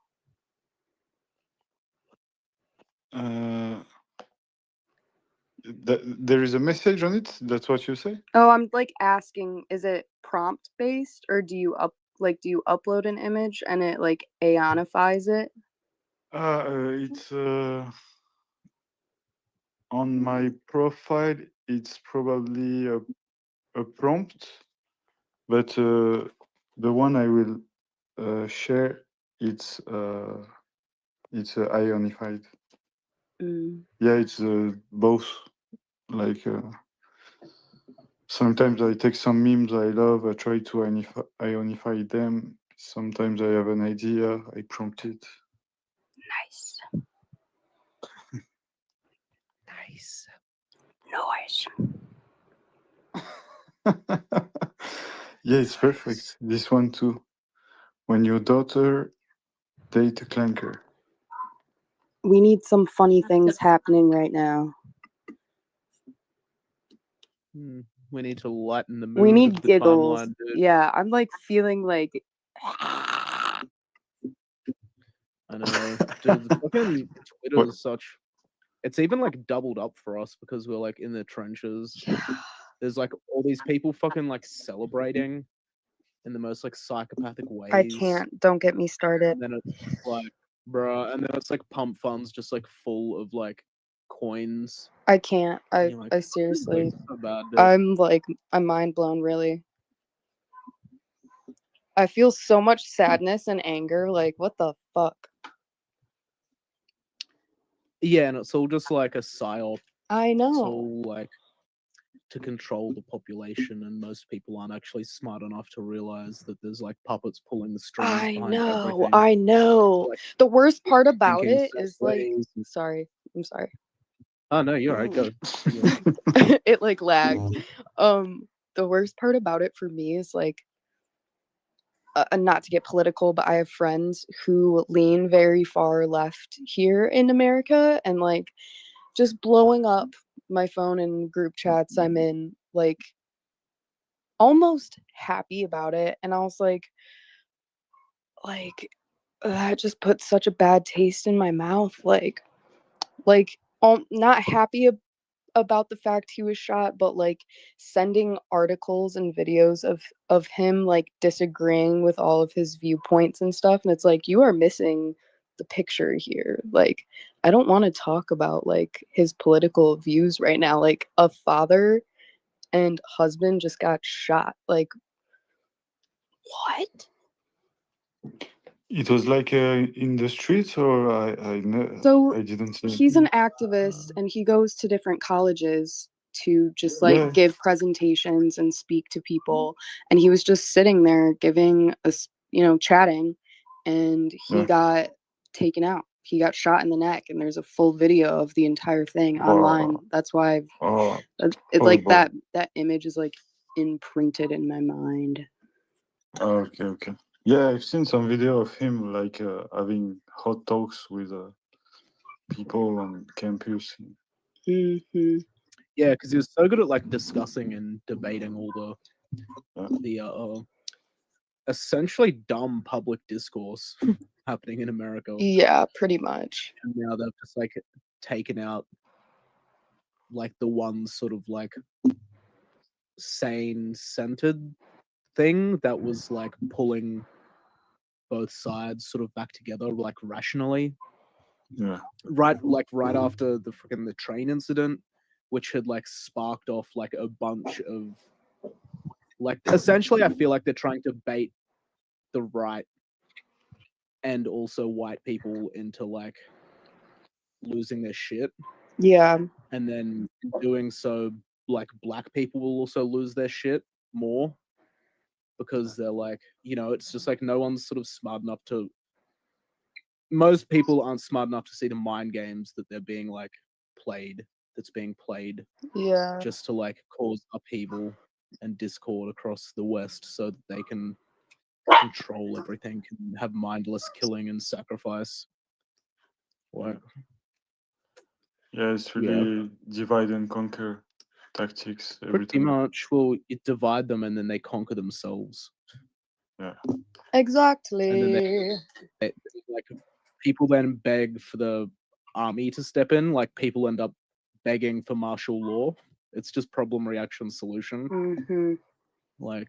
There is a message on it. That's what you say. Oh, I'm like asking, is it prompt based or do you upload an image and it like aeonifies it? It's on my profile. It's probably a prompt, but the one I will share, it's ionified. Yeah, it's both. Like sometimes I take some memes I love, I try to ionify them. Sometimes I have an idea, I prompt it. Nice. Nice. Yeah, it's perfect. This one too. When your daughter date a clanker. We need some funny things happening right now. We need to lighten the mood. We of need the giggles. timeline, dude. Yeah, I'm like feeling like I know, dude. The fucking Twitter is such. It's even like doubled up for us because we're like in the trenches. There's like all these people fucking like celebrating in the most like psychopathic ways. I can't. Don't get me started. And then it's like, bruh, and then it's like pump funds just like full of like coins. I can't. And you're like, I seriously. so bad, dude. I'm mind blown, really. I feel so much sadness and anger. Like, what the fuck? Yeah, and it's all just like a psyop. I know. It's all like to control the population, and most people aren't actually smart enough to realize that there's like puppets pulling the strings I behind know, everything. I know. Like The worst part about thinking it set is like, ways and- sorry, I'm sorry. Oh no, you're right. Go. It like lagged. The worst part about it for me is like, not to get political, but I have friends who lean very far left here in America, and like just blowing up my phone in group chats I'm in, like almost happy about it. And I was like that just put such a bad taste in my mouth. Like not happy about the fact he was shot, but like sending articles and videos of him like disagreeing with all of his viewpoints and stuff, and it's like, you are missing the picture here. Like, I don't want to talk about like his political views right now. Like, a father and husband just got shot. Like, what? It was like in the streets, or So I didn't see. he's an activist, and he goes to different colleges to just like Yeah. give presentations and speak to people. And he was just sitting there giving us, chatting, and he Yeah. got taken out. He got shot in the neck, and there's a full video of the entire thing online. That's why it's like horrible. that image is like imprinted in my mind. Okay. Yeah, I've seen some video of him like having hot talks with people on campus. Mm-hmm. Yeah, because he was so good at like discussing and debating all the essentially dumb public discourse happening in America. Yeah, pretty much. And now they've just like taken out like the one sort of like sane centered thing that was like pulling both sides sort of back together like rationally. Yeah. Right after the train incident, which had like sparked off like a bunch of like, essentially I feel like they're trying to bait the right and also white people into like losing their shit. Yeah. And then in doing so, like black people will also lose their shit more because they're like, it's just like no one's sort of smart enough to. Most people aren't smart enough to see the mind games that they're being like played. That's being played. Yeah. Just to like cause upheaval and discord across the West, so that they can control everything and have mindless killing and sacrifice. What? Yeah, it's really divide and conquer tactics every Pretty time. much. Well, you divide them and then they conquer themselves. Yeah. Exactly. And then they like people then beg for the army to step in. Like people end up begging for martial law. It's just problem, reaction, solution. Mm-hmm. Like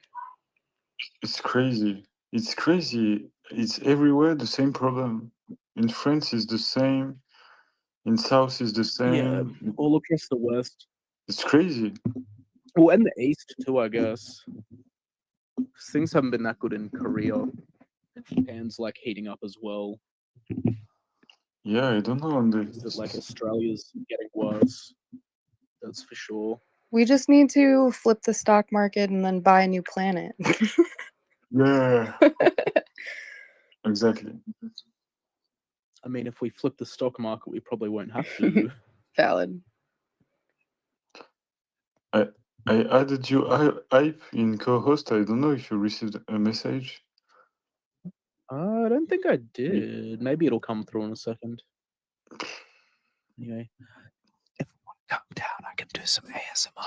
It's crazy. It's crazy. It's everywhere the same problem. In France is the same. In South is the same. yeah, all across the West. It's crazy. Well, and the East too, I guess. 'Cause things haven't been that good in Korea. Japan's like heating up as well. Yeah, I don't know. That like Australia's getting worse. That's for sure. We just need to flip the stock market and then buy a new planet. Yeah. Exactly. I mean, if we flip the stock market, we probably won't have to. Valid. I added you Hype in co-host. I don't know if you received a message. I don't think I did. Maybe it'll come through in a second. Anyway, if you want to come down, I can do some ASMR.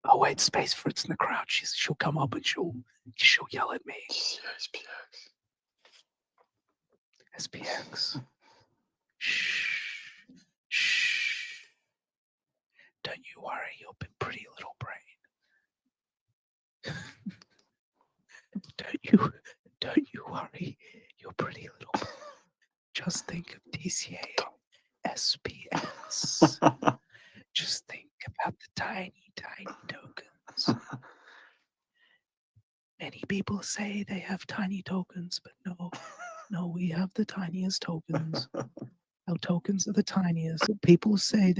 Oh wait, Space Fruit's in the crowd. She'll come up and she'll yell at me. SPX. SPX. Shh. Shh. Don't you worry, your pretty little brain. Don't you worry, your pretty little brain. Just think of DCA SPS. Just think about the tiny tokens. Many people say they have tiny tokens, but no, we have the tiniest tokens. Our tokens are the tiniest. People say,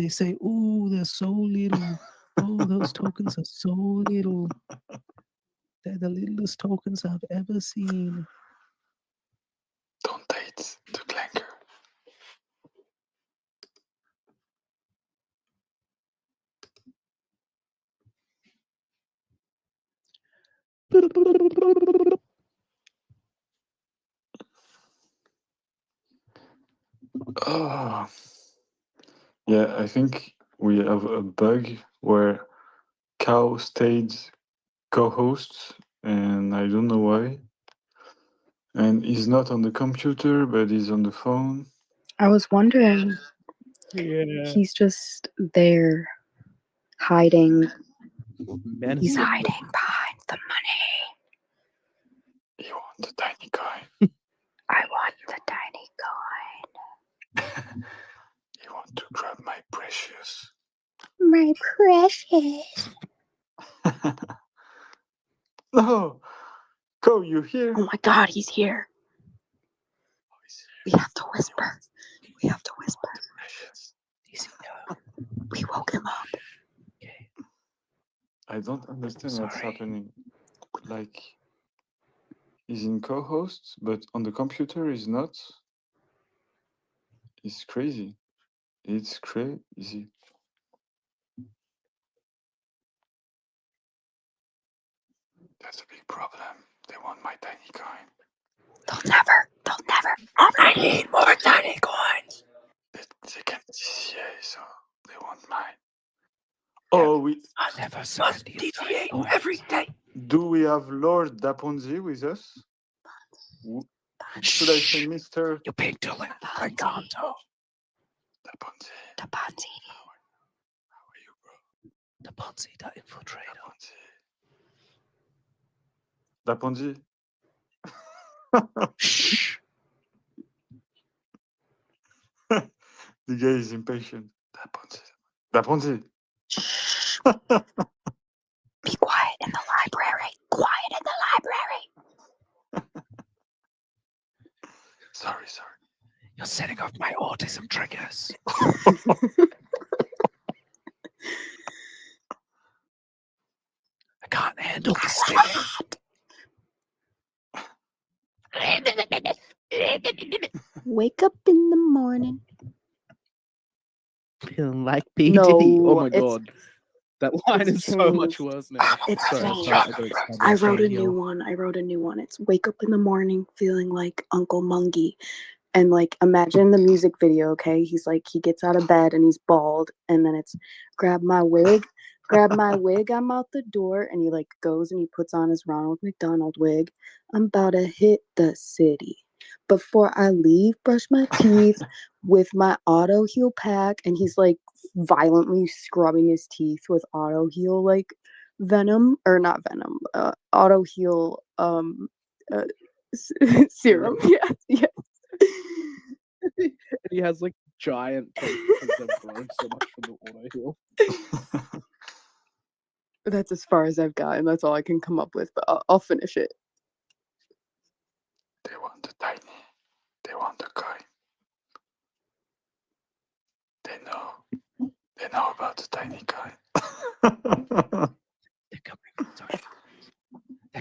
ooh, they're so little. Oh, those tokens are so little. They're the littlest tokens I've ever seen. Don't date the clanker. Oh. Yeah, I think we have a bug where Cow stayed co-host, and I don't know why. And he's not on the computer, but he's on the phone. I was wondering. Yeah. He's just there, hiding. Man, He's hiding behind the money. You want the tiny coin. I want the tiny coin. You want to grab my precious. My precious. No! Go, you here? Oh my god, he's here. We have to whisper. We have to whisper. We woke him up. I don't understand what's happening. Like, he's in co-host, but on the computer he's not. It's crazy. It's crazy. That's a big problem. They want my tiny coin. They'll never. I need more tiny coins. They can't DCA, so they want mine. Oh, we. I never signed DTA every day. Do we have Lord Daponzi with us? Should I say Mr. You big Dylan. I can't tell. Daponzi. Daponzi. How are you, bro? Daponzi, the infiltrator. Daponzi. Shh. The guy is impatient. Daponzi. Be quiet in the library. Quiet in the library. Sorry. You're setting off my autism triggers. I can't handle the stick. Wake up in the morning. Feeling like P. Diddy. Oh my it's- god. That line is so much changed. worse now. It's Sorry, changed. I I wrote a new one. It's wake up in the morning feeling like Uncle Mungie. And like imagine the music video, okay? He's like he gets out of bed and he's bald, and then it's grab my wig, I'm out the door, and he like goes and he puts on his Ronald McDonald wig. I'm about to hit the city. Before I leave, brush my teeth with my Autoheal pack, and he's like violently scrubbing his teeth with Autoheal like venom or not venom, Autoheal serum. Yes. And he has like giant teeth because they've grown so much from the Autoheal. That's as far as I've gotten. That's all I can come up with, but I'll finish it. They want the tiny. They want the coin. They know about the tiny coin.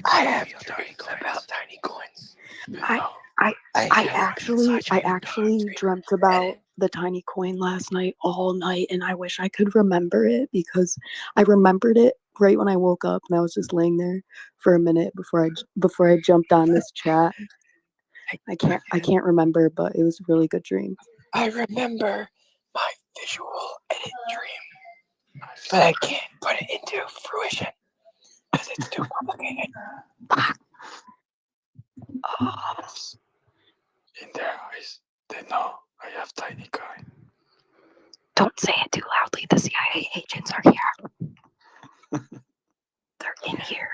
I have dreams about tiny coins. I actually dreamt about the tiny coin last night all night, and I wish I could remember it because I remembered it right when I woke up, and I was just laying there for a minute before I jumped on this chat. I can't remember, but it was a really good dream. I remember my visual edit dream, but I can't put it into fruition because it's too complicated. In their eyes, they know I have tiny coin. Don't say it too loudly. The CIA agents are here. They're in here.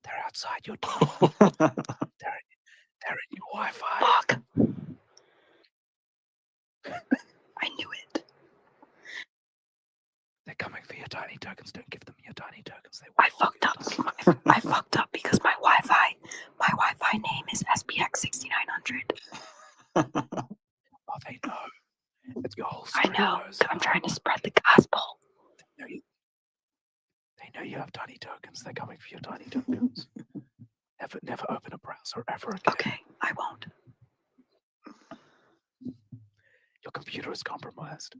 They're outside your door. They're in your Wi-Fi. Fuck. I knew it. They're coming for your tiny tokens. Don't give them your tiny tokens. I fucked up because my Wi-Fi name is SPX6900. Oh, they know. with your whole I know. streamers. I'm trying to spread the gospel. They know you have tiny tokens. They're coming for your tiny tokens. Never open a browser ever again. Okay, I won't. Your computer is compromised.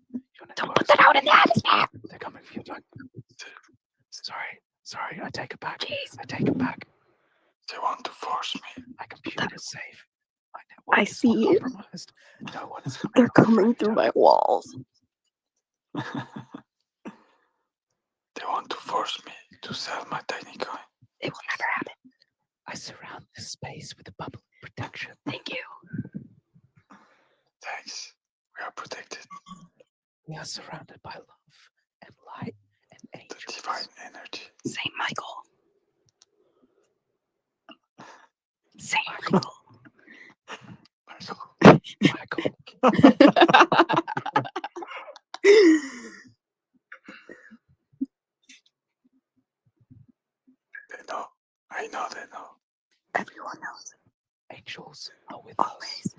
Don't put that out in the atmosphere. They're coming for your tokens. Sorry. I take it back. I take it back. They want to force me. My computer is safe. My I network is not see it. compromised. No one is They're coming through my walls. They want to force me to sell my tiny coin. It will never happen. I surround this space with a bubble of protection. Thank you. Thanks. We are protected. We are surrounded by love and light and angels. The divine energy. Saint Michael. Saint Michael. Michael. They know. I know they know. Everyone knows. Angels are with Always.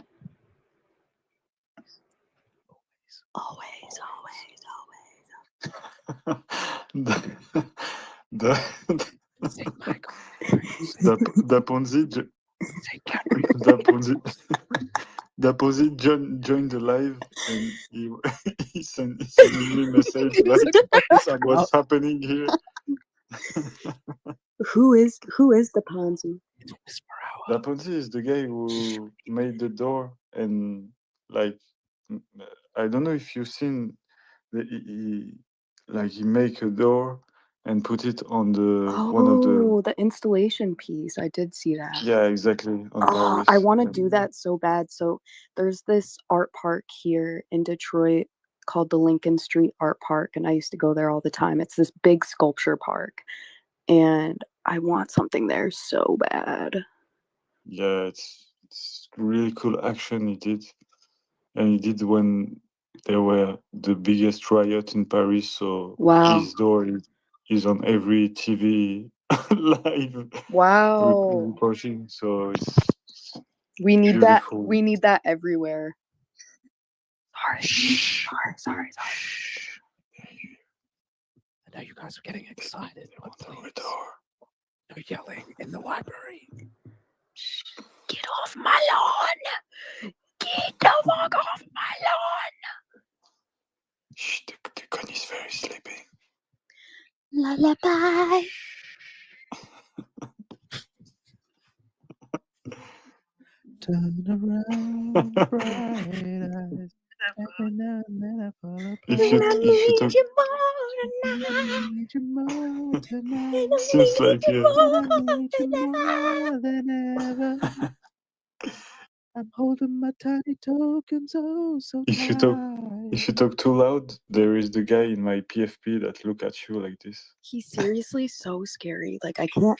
The Saint Michael. the Ponzi Saint Gabriel. the Ponzi joined the live and he sending me message like what's happening here. Who is the Ponzi? The Ponzi is the guy who made the door and like I don't know if you've seen he make a door and put it on the one of the The installation piece. I did see that. yeah exactly on Paris. I want to And do that so bad. So there's this art park here in Detroit called the Lincoln Street Art Park, and I used to go there all the time. It's this big sculpture park, and I want something there so bad. yeah, it's really cool action he did, and he did when there were the biggest riot in Paris. So Wow. his door is on every TV live Wow. reporting. So it's We need that. beautiful. We need that everywhere. Sorry. I know you guys are getting excited, but please, no yelling in the library. Get off my lawn. Get the fuck off my lawn. Shh, the gun is very sleepy. Lullaby. Turn around, bright eyes. Every now and then I fall apart. If you talk, Need you more tonight. seems like I need you more than ever. I'm holding my tiny tokens so if you tight. talk too loud, there is the guy in my PFP that look at you like this. He's seriously so scary. Like I can't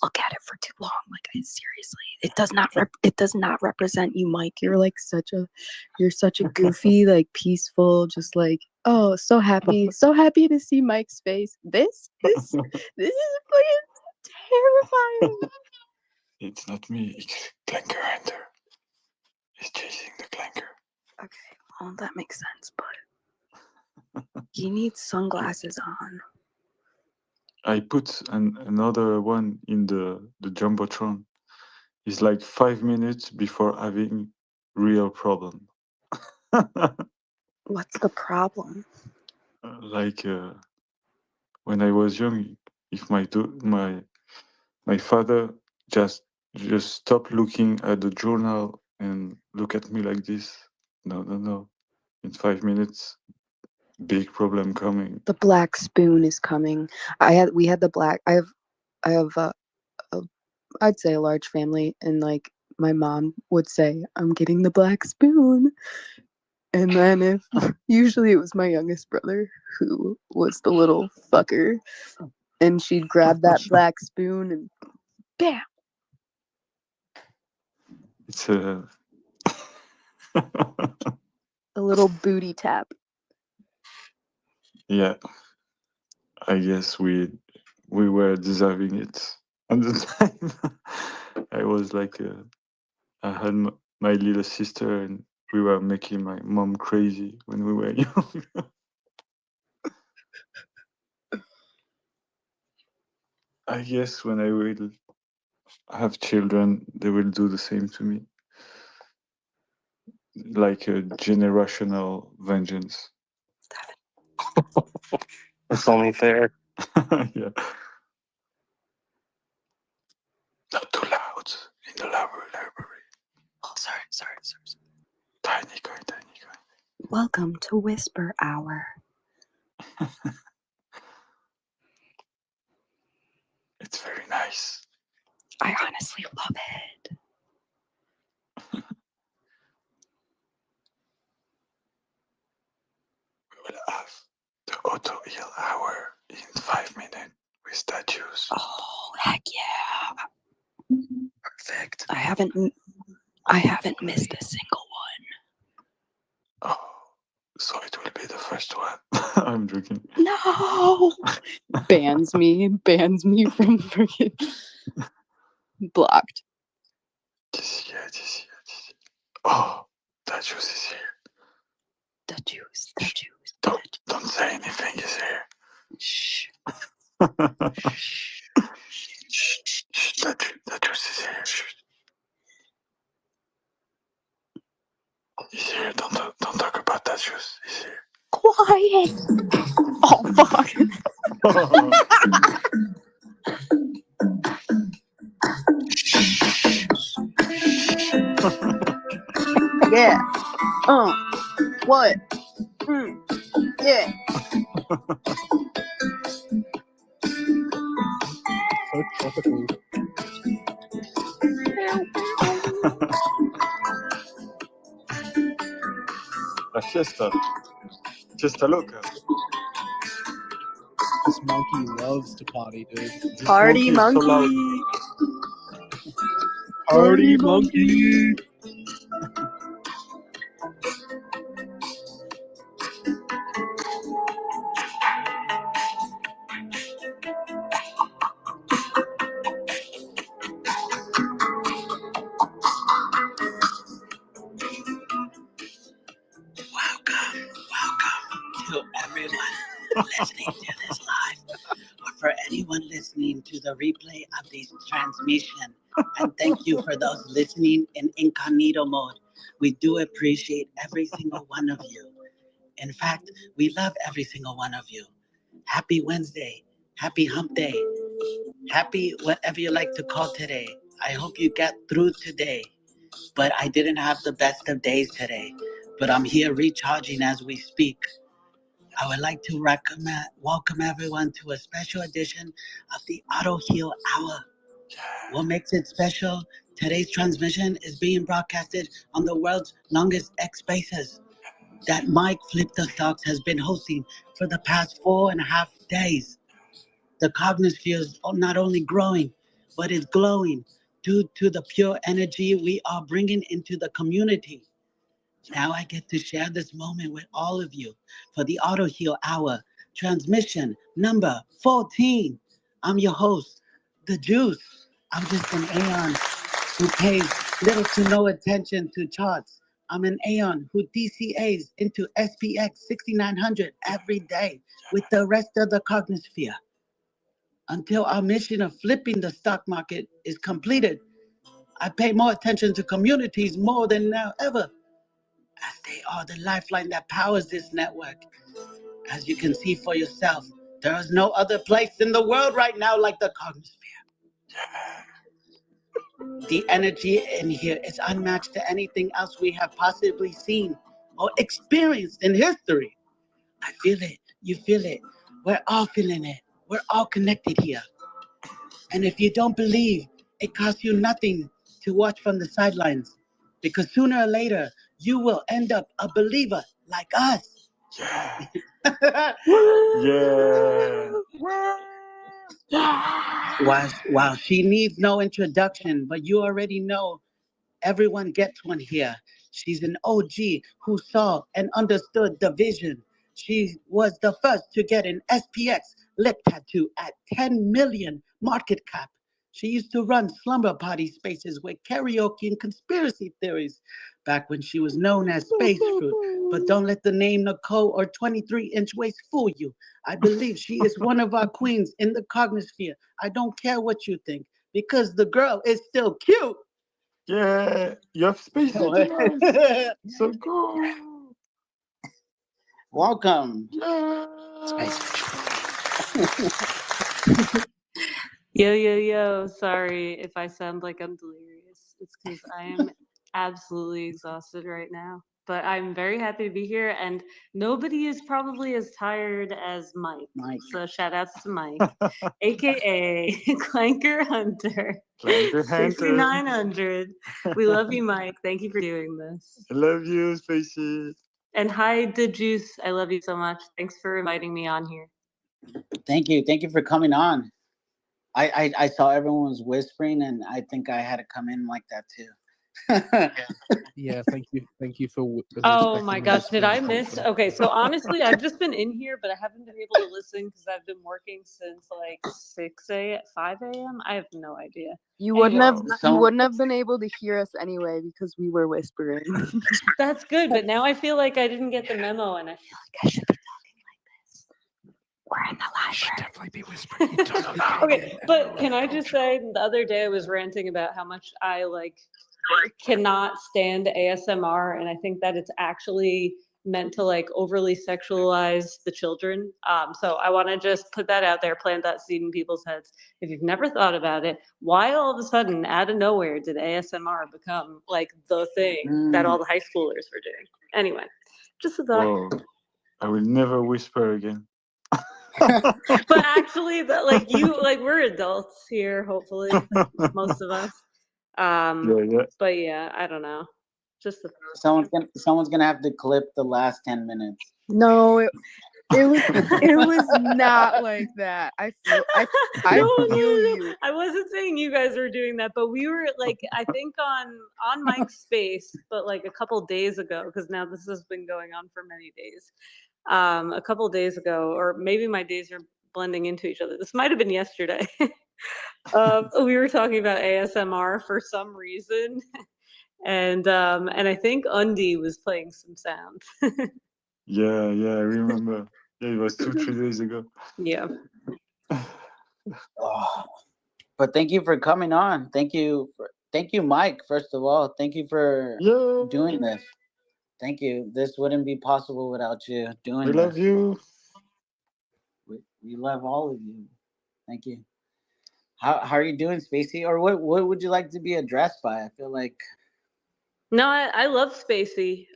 look at it for too long. Like seriously, it does not represent you, Mike. You're such a goofy, like peaceful, just like so happy to see Mike's face. This is fucking terrifying. It's not me. It's Clanker Hunter. He's chasing the Clanker. Okay, well that makes sense, but he needs sunglasses on. I put another one in the Jumbotron. It's like 5 minutes before having real problem. What's the problem? When I was young, if my father just stop looking at the journal and look at me like this. No. In 5 minutes, big problem coming. The black spoon is coming. We had the black. I have I'd say a large family, and like my mom would say, "I'm getting the black spoon," and then usually it was my youngest brother who was the little fucker, and she'd grab that black spoon and bam. It's a little booty tap. Yeah, I guess we were deserving it at the time. I was like, I had my little sister, and We were making my mom crazy when we were young. I guess when I will have children, they will do the same to me. Like a generational vengeance. It's only fair. Yeah. Not too loud in the library. Oh, sorry. Tiny coin. Welcome to Whisper Hour. It's very nice. I honestly love it. We will have the Autoheal hour in 5 minutes with statues. Oh, heck yeah. Perfect. I haven't missed a single one. Oh, so it will be the first one. I'm joking. No. Bans me from freaking blocked. This year. Oh, that juice is here. The juice. Don't say anything is here. Shh. Shh. That juice is here. Shh. He's here. Don't talk about that juice. He's here. Quiet. Oh, fuck. Yeah. What? Yeah. So tropical. La fiesta. Fiesta loca. This monkey loves to potty, dude. Party monkey. So loud. Party monkey. To everyone listening to this live, or for anyone listening to the replay of this transmission. And thank you for those listening in incognito mode. We do appreciate every single one of you. In fact, we love every single one of you. Happy Wednesday. Happy hump day. Happy whatever you like to call today. I hope you get through today. But I didn't have the best of days today. But I'm here recharging as we speak. I would like to welcome everyone to a special edition of the Autoheal Hour. What makes it special? Today's transmission is being broadcasted on the world's longest X Spaces that Mike Flip the Stocks has been hosting for the past 4.5 days. The cognosphere is not only growing, but is glowing due to the pure energy we are bringing into the community. Now I get to share this moment with all of you for the Autoheal Hour, transmission number 14. I'm your host, The Juice. I'm just an Aeon who pays little to no attention to charts. I'm an Aeon who DCAs into SPX6900 every day with the rest of the cognosphere. Until our mission of flipping the stock market is completed, I pay more attention to communities more than now ever, as they are the lifeline that powers this network. As you can see for yourself, there is no other place in the world right now like the cognosphere. The energy in here is unmatched to anything else we have possibly seen or experienced in history. I feel it. You feel it. We're all feeling it. We're all connected here. And if you don't believe, it costs you nothing to watch from the sidelines, because sooner or later, you will end up a believer like us. Wow, she needs no introduction, but you already know everyone gets one here. She's an OG who saw and understood the vision. She was the first to get an SPX lip tattoo at 10 million market cap. She used to run slumber party spaces with karaoke and conspiracy theories back when she was known as Space Fruit. But don't let the name Nicole or 23-inch waist fool you. I believe she is one of our queens in the cognosphere. I don't care what you think, because the girl is still cute. Yeah, you have space tonight. So cool. Welcome. Yo. Sorry if I sound like I'm delirious. It's because I am absolutely exhausted right now. But I'm very happy to be here, and nobody is probably as tired as Mike. So shout outs to Mike, aka Clanker Hunter. Clanker Hunter. 6900. We love you, Mike. Thank you for doing this. I love you, Spacey. And hi, The Juice. I love you so much. Thanks for inviting me on here. Thank you for coming on. I saw everyone was whispering, and I think I had to come in like that too. Yeah, thank you for Oh my gosh, did I miss? Okay, so honestly, I've just been in here, but I haven't been able to listen because I've been working since like 5 a.m. I have no idea. You wouldn't Anyway, have been able to hear us anyway because we were whispering. That's good, but now I feel like I didn't get the memo, and I feel like I should be talking like this. We're in the library. Should definitely be whispering. Okay, but can I just say, the other day I was ranting about how much I cannot stand ASMR, and I think that it's actually meant to overly sexualize the children. So I want to just put that out there, plant that seed in people's heads. If you've never thought about it, why all of a sudden, out of nowhere, did ASMR become the thing that all the high schoolers were doing? Anyway, just a thought. Whoa. I will never whisper again. But actually, we're adults here, hopefully, most of us. Yeah. But yeah, I don't know. Just the someone's gonna have to clip the last 10 minutes. No, it was not like that. I feel you. I wasn't saying you guys were doing that, but we were I think on Mike's space, but a couple days ago, because now this has been going on for many days. A couple days ago, or maybe my days are blending into each other. This might have been yesterday. We were talking about ASMR for some reason, and I think Undy was playing some sound. Yeah, I remember. Yeah, it was 2-3 days ago. Yeah. But thank you for coming on. Thank you, Mike. First of all, thank you for doing this. Thank you. This wouldn't be possible without you doing We this. love you. We love all of you. Thank you. How are you doing, Spacey? Or what would you like to be addressed by? I feel like. No, I love Spacey.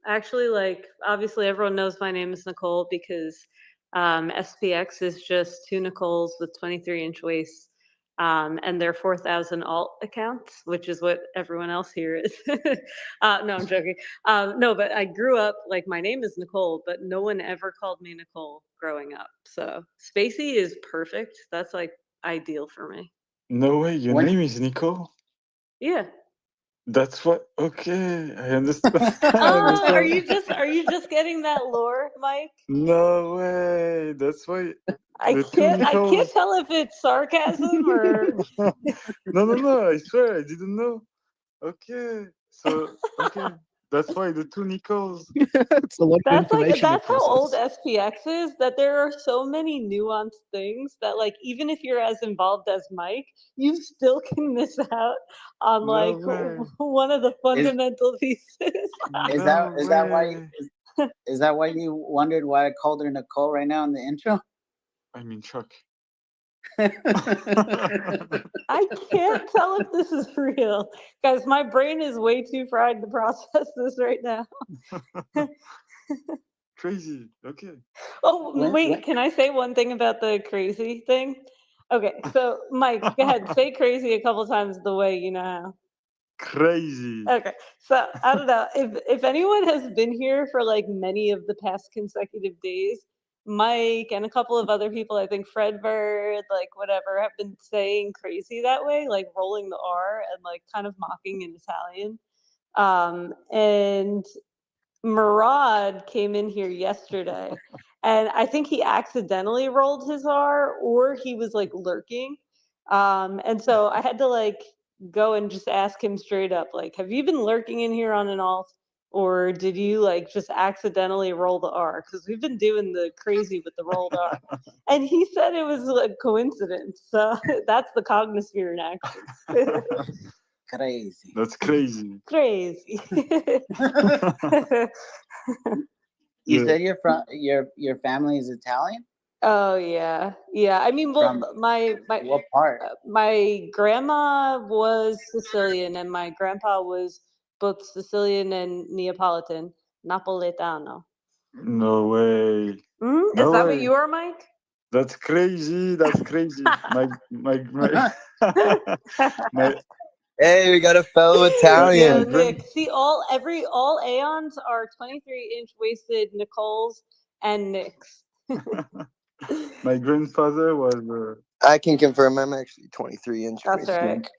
Actually, obviously everyone knows my name is Nicole because SPX is just two Nicoles with 23-inch waists, and they're 4,000 alt accounts, which is what everyone else here is. No, I'm joking. No, but I grew up, my name is Nicole, but no one ever called me Nicole growing up. So Spacey is perfect. That's ideal for me. No way, your name is Nicole? Yeah. That's what. Okay, I understand. Oh, are you just getting that lore, Mike? No way. That's why. I can't tell if it's sarcasm or. No. I swear I didn't know. Okay, so that's why the two Nicoles. It's a lot of information. That's how old SPX is. That there are so many nuanced things that even if you're as involved as Mike, you still can miss out on one of the fundamental pieces. Is that why you wondered why I called her Nicole right now in the intro? I'm in shock. I can't tell if this is real. Guys, my brain is way too fried to process this right now. Crazy. Okay. Oh, wait, can I say one thing about the crazy thing? Okay, so Mike, go ahead, say crazy a couple times the way you know how. Crazy. Okay, so I don't know if anyone has been here for many of the past consecutive days, Mike and a couple of other people, I think Fredbird, whatever, have been saying crazy that way, rolling the R and kind of mocking in Italian. And Murad came in here yesterday, and I think he accidentally rolled his R, or he was lurking. And so I had to go and just ask him straight up, like, have you been lurking in here on an alt? Or did you like just accidentally roll the R? Because we've been doing the crazy with the rolled R. And he said it was a coincidence. So that's the cognosphere in action. Crazy. That's crazy. Crazy. You Yeah. said you're from your family is Italian? Oh yeah, yeah. I mean, well, From my what part? my grandma was Sicilian, and my grandpa was both Sicilian and Neapolitan, Napoletano. No way. Is No that what way. you are, Mike? That's crazy. That's crazy. my my Hey, we got a fellow Yo, Italian. Nick. See, all Aeons are 23-inch waisted Nicoles and Nicks. my grandfather was I can confirm I'm actually 23-inch That's waist right. neck.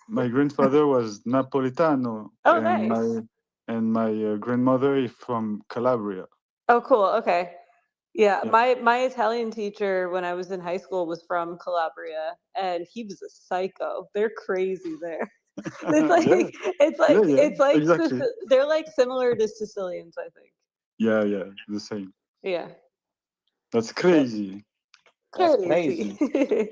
my grandfather was Napolitano, Oh, and nice. my grandmother is from Calabria. Oh, cool. Okay. Yeah, Yeah. my Italian teacher when I was in high school was from Calabria, and he was a psycho. They're crazy there. It's like Yeah. it's like Exactly. they're like similar to Sicilians, I think. Yeah, the same. Yeah. That's crazy. That's Crazy. crazy.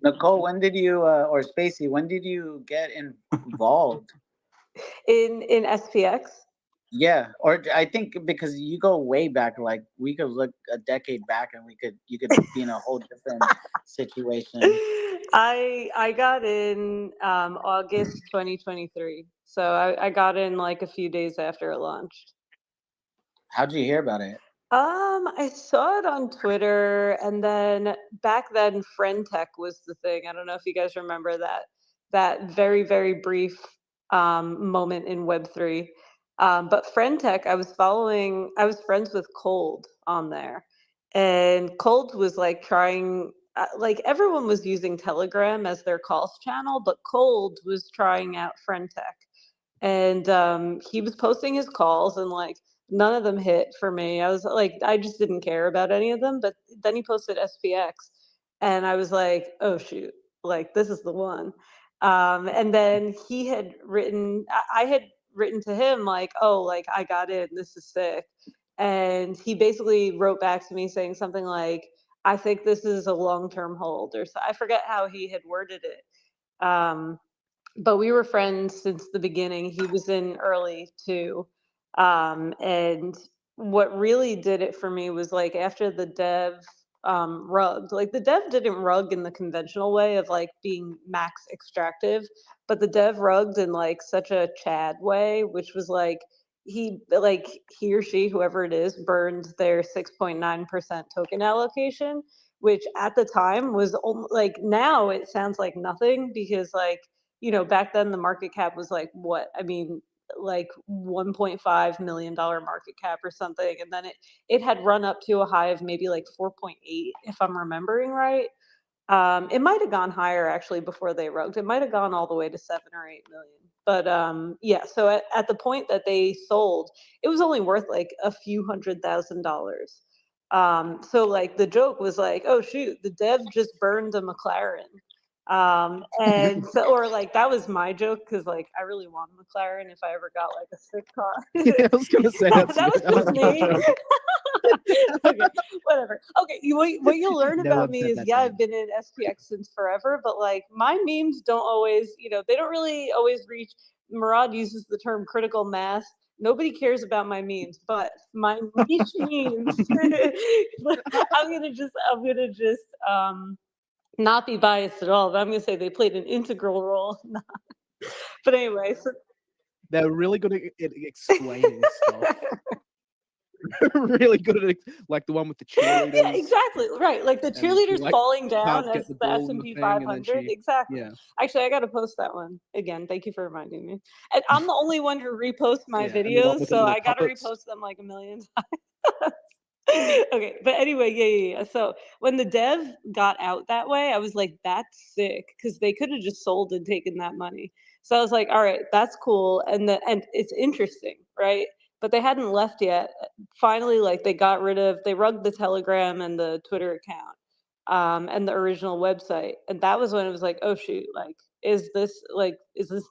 Nicole, when did you or Spacey, when did you get involved? In SPX? Yeah, or I think because you go way back, like we could look a decade back, and you could be in a whole different situation. I got in August 2023. So I got in like a few days after it launched. How'd you hear about it? I saw it on Twitter, and then back then FriendTech was the thing. I don't know if you guys remember that very, very brief moment in Web3. But FriendTech, I was friends with Cold on there. And Cold was like trying, like everyone was using Telegram as their calls channel, but Cold was trying out FriendTech. And he was posting his calls, and like none of them hit for me. I was like, I just didn't care about any of them. But then he posted SPX, and I was like, oh shoot, like this is the one. And then he had written, I had written to him like, oh, like I got in, this is sick. And he basically wrote back to me saying something like, I think this is a long-term hold, or so. I forget how he had worded it. But we were friends since the beginning. He was in early too. And what really did it for me was like after the dev rugged, like the dev didn't rug in the conventional way of like being max extractive, but the dev rugged in like such a Chad way, which was like he or she, whoever it is, burned their 6.9% token allocation, which at the time was like, now it sounds like nothing because like, back then the market cap was like what? I mean, like $1.5 million market cap or something. And then it had run up to a high of maybe like 4.8, if I'm remembering right. It might have gone higher actually before they rugged. It might have gone all the way to 7 or 8 million. But yeah, so at the point that they sold, it was only worth like a few $100,000. So like the joke was like, oh shoot, the dev just burned a McLaren. And so, or like that was my joke because like I really want a McLaren if I ever got like a sick car. Yeah, I was gonna say that was just me. Okay, whatever. Okay, what you'll learn No about one me said is, that yeah, to I've been in SPX since forever, but like my memes don't always, they don't really always reach. Murad uses the term critical mass. Nobody cares about my memes, but my niche memes. I'm gonna just not be biased at all, but I'm gonna say they played an integral role. But anyway, so They're really good at explaining stuff. Really good at like the one with the cheerleaders. yeah, exactly right. Like the And she, cheerleaders like, falling down can't get as the the ball in the S&P thing, and then 500. she, Exactly. yeah. Actually, I got to post that one again. Thank you for reminding me. And I'm the only one who reposts my Yeah, and the one videos, with the so little I got to puppets. repost them like a million times. Okay, but anyway, yeah. So when the dev got out that way, I was like, that's sick, because they could have just sold and taken that money. So I was like, all right, that's cool, and it's interesting, right? But they hadn't left yet. Finally, like they rugged the Telegram and the Twitter account, and the original website, and that was when it was like, oh shoot, like is this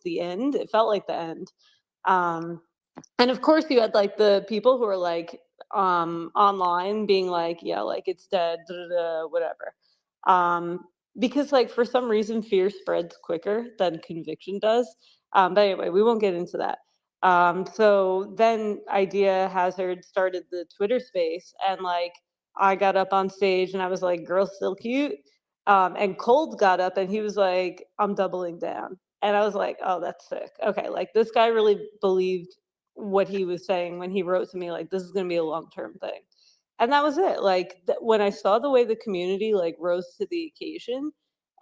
the end? It felt like the end. And of course you had like the people who are like online being like, yeah, like it's dead, whatever. Because like for some reason fear spreads quicker than conviction does. But anyway, we won't get into that. So then Idea Hazard started the Twitter space, and like I got up on stage and I was like, girl's still cute. And Cold got up and he was like, I'm doubling down. And I was like, oh, that's sick. Okay, like this guy really believed what he was saying when he wrote to me, like, this is going to be a long-term thing. And that was it. Like when I saw the way the community like rose to the occasion,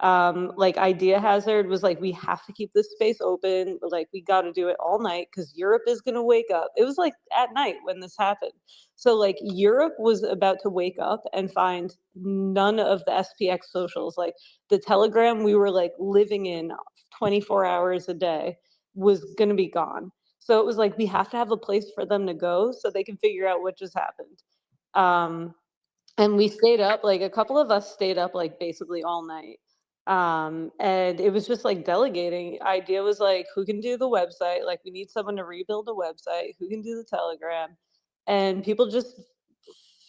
like Idea Hazard was like, we have to keep this space open. Like we got to do it all night because Europe is going to wake up. It was like at night when this happened. So like Europe was about to wake up and find none of the SPX socials. Like the Telegram we were like living in 24 hours a day was going to be gone. So it was like, we have to have a place for them to go so they can figure out what just happened. And we stayed up, like a couple of us stayed up like basically all night. And it was just like delegating. Idea was like, who can do the website? Like we need someone to rebuild a website. Who can do the Telegram? And people just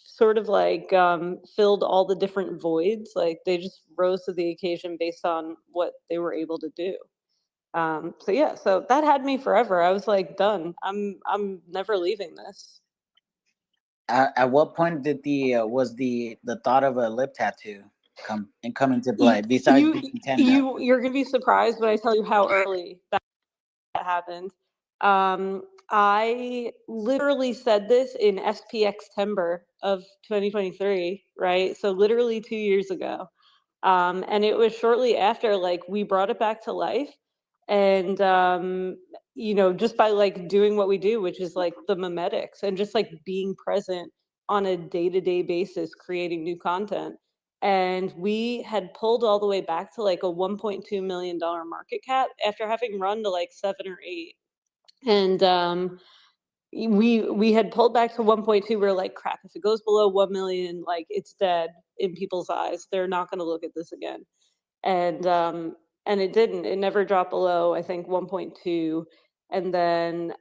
sort of like filled all the different voids. Like they just rose to the occasion based on what they were able to do. So yeah, so that had me forever. I was like, done. I'm never leaving this. At what point did was the thought of a lip tattoo come into play? Besides being 10 million? You're gonna be surprised when I tell you how early that happened. I literally said this in SPX September of 2023, right? So literally 2 years ago. And it was shortly after, like, we brought it back to life. And, you know, just by like doing what we do, which is like the memetics and just like being present on a day-to-day basis, creating new content. And we had pulled all the way back to like a $1.2 million market cap after having run to like 7 or 8. And we had pulled back to 1.2. We were like, crap, if it goes below 1 million, like it's dead in people's eyes. They're not going to look at this again. And it didn't. It never dropped below, I think, 1.2. And then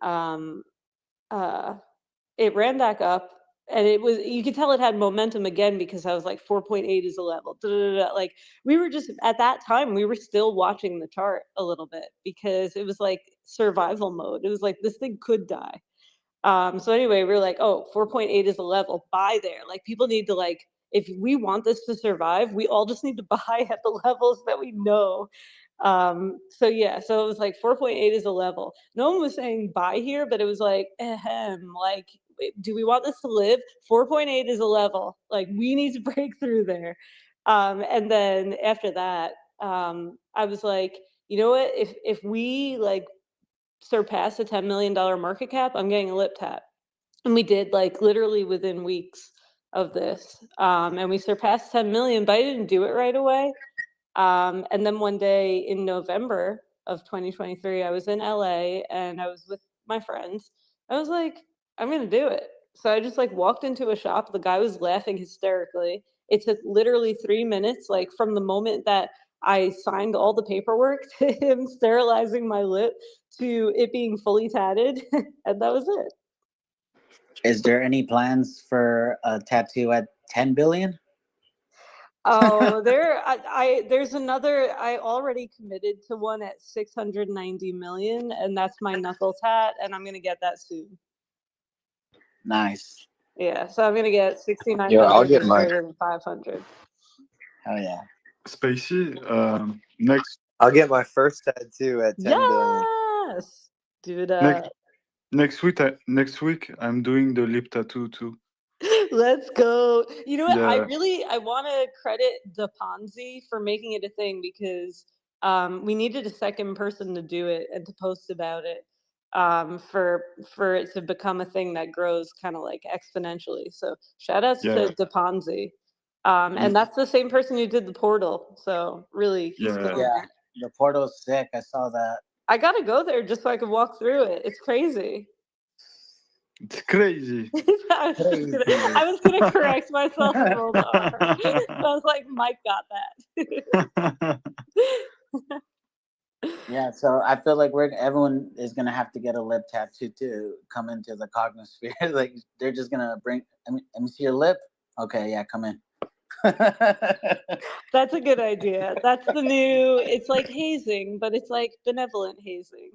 it ran back up. And it was, you could tell it had momentum again because I was like, 4.8 is a level. Like we were just, at that time, we were still watching the chart a little bit because it was like survival mode. It was like, this thing could die. So anyway, we were like, oh, 4.8 is a level, buy there. Like people need to like, if we want this to survive, we all just need to buy at the levels that we know. So yeah, so it was like 4.8 is a level. No one was saying buy here, but it was like, like, do we want this to live? 4.8 is a level. Like we need to break through there. And then after that, I was like, you know what, if we like surpass a $10 million market cap, I'm getting a lip tat. And we did, like literally within weeks of this. And we surpassed 10 million, but I didn't do it right away. And then one day in November of 2023, I was in LA and I was with my friends. I was like, I'm going to do it. So I just like walked into a shop. The guy was laughing hysterically. It took literally 3 minutes, like from the moment that I signed all the paperwork to him sterilizing my lip to it being fully tatted. And that was it. Is there any plans for a tattoo at 10 billion? Oh, there's another. I already committed to one at 690 million, and that's my knuckle tat, and I'm gonna get that soon. Nice. Yeah, so I'm gonna get 6,900 Yeah, I'll get greater mine. than 500. Oh yeah. Spacey, next. I'll get my first tattoo at 10 billion. Yes, do that. Next week, I'm doing the lip tattoo too. Let's go. You know what? Yeah. I want to credit the Ponzi for making it a thing because we needed a second person to do it and to post about it for it to become a thing that grows kind of like exponentially. So shout outs to the Ponzi. And that's the same person who did the portal. So really, he's killing Yeah, it. the portal's sick. I saw that. I gotta go there just so I can walk through it. It's crazy. It's crazy. I was gonna correct myself and roll the R. So I was like, Mike got that. Yeah, so I feel like everyone is gonna have to get a lip tattoo to come into the cognosphere. Like they're just gonna bring. Let me see your lip. Okay, yeah, come in. That's a good idea. That's the new. It's like hazing, but it's like benevolent hazing.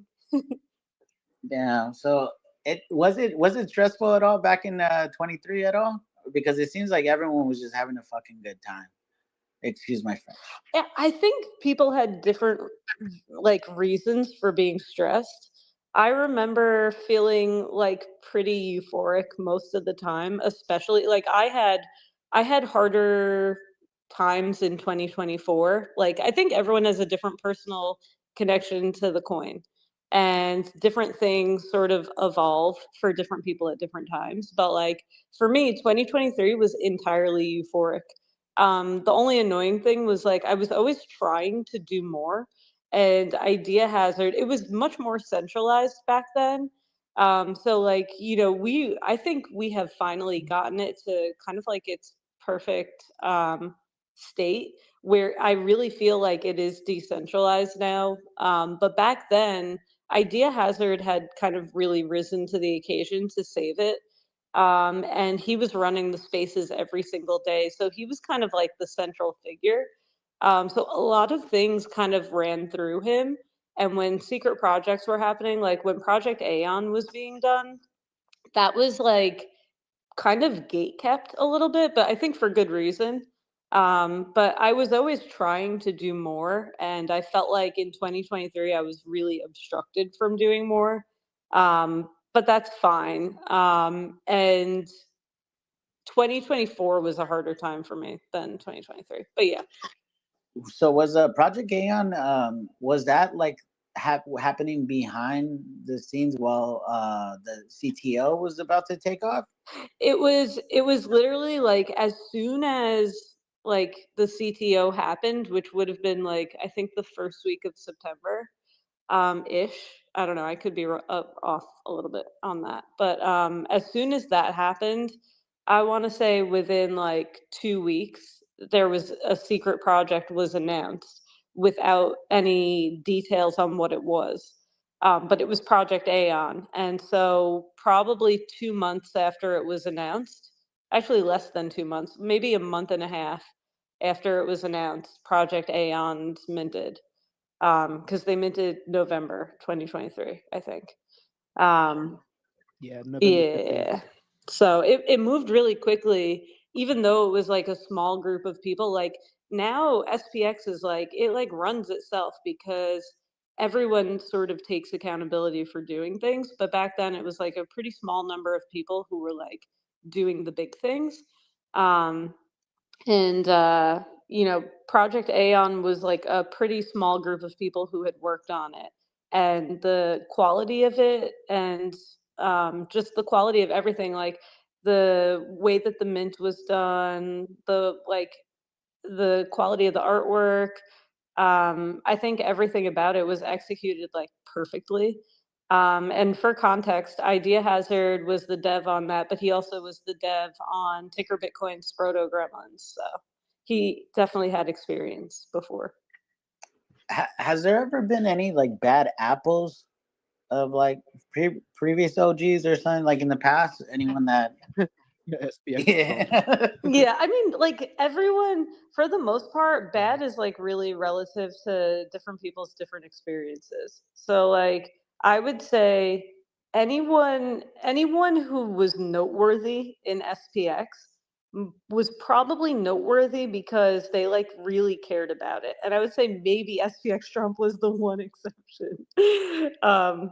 Yeah. So was it stressful at all back in 23 at all? Because it seems like everyone was just having a fucking good time. Excuse my French. Yeah, I think people had different like reasons for being stressed. I remember feeling like pretty euphoric most of the time, especially like I had harder times in 2024. Like I think everyone has a different personal connection to the coin and different things sort of evolve for different people at different times. But like for me, 2023 was entirely euphoric. The only annoying thing was like I was always trying to do more, and idea hazard, it was much more centralized back then. So like, you know, I think we have finally gotten it to kind of like its perfect state where I really feel like it is decentralized now. But back then, idea hazard had kind of really risen to the occasion to save it. And he was running the spaces every single day. So he was kind of like the central figure. So a lot of things kind of ran through him. And when secret projects were happening, like when Project Aeon was being done, that was like kind of gate kept a little bit, but I think for good reason. But I was always trying to do more, and I felt like in 2023 I was really obstructed from doing more. But that's fine. And 2024 was a harder time for me than 2023. But yeah. So was Project Aeon was that like happening behind the scenes while the CTO was about to take off? It was literally like as soon as like the CTO happened, which would have been like I think the first week of September, ish. I don't know. I could be off a little bit on that, but as soon as that happened, I want to say within like 2 weeks, there was a secret project was announced without any details on what it was. But it was Project Aeon. And so, probably 2 months after it was announced, actually less than 2 months, maybe a month and a half after it was announced, Project Aeon's minted. Because they minted November 2023, I think. Yeah, November 15th. Yeah. So it moved really quickly, even though it was like a small group of people. Like now SPX is like it like runs itself because everyone sort of takes accountability for doing things. But back then it was like a pretty small number of people who were like doing the big things. And you know, Project Aeon was like a pretty small group of people who had worked on it, and the quality of it and just the quality of everything, like the way that the mint was done, the quality of the artwork, I think everything about it was executed like perfectly. And for context, Idea Hazard was the dev on that, but he also was the dev on Ticker Bitcoin's Proto Gremlins. So he definitely had experience before. Has there ever been any like bad apples of like previous OGs or something like in the past? Anyone that Yeah. Yeah, I mean, like everyone, for the most part, bad is like really relative to different people's different experiences. So, like, I would say anyone who was noteworthy in SPX was probably noteworthy because they like really cared about it. And I would say maybe SPX Trump was the one exception.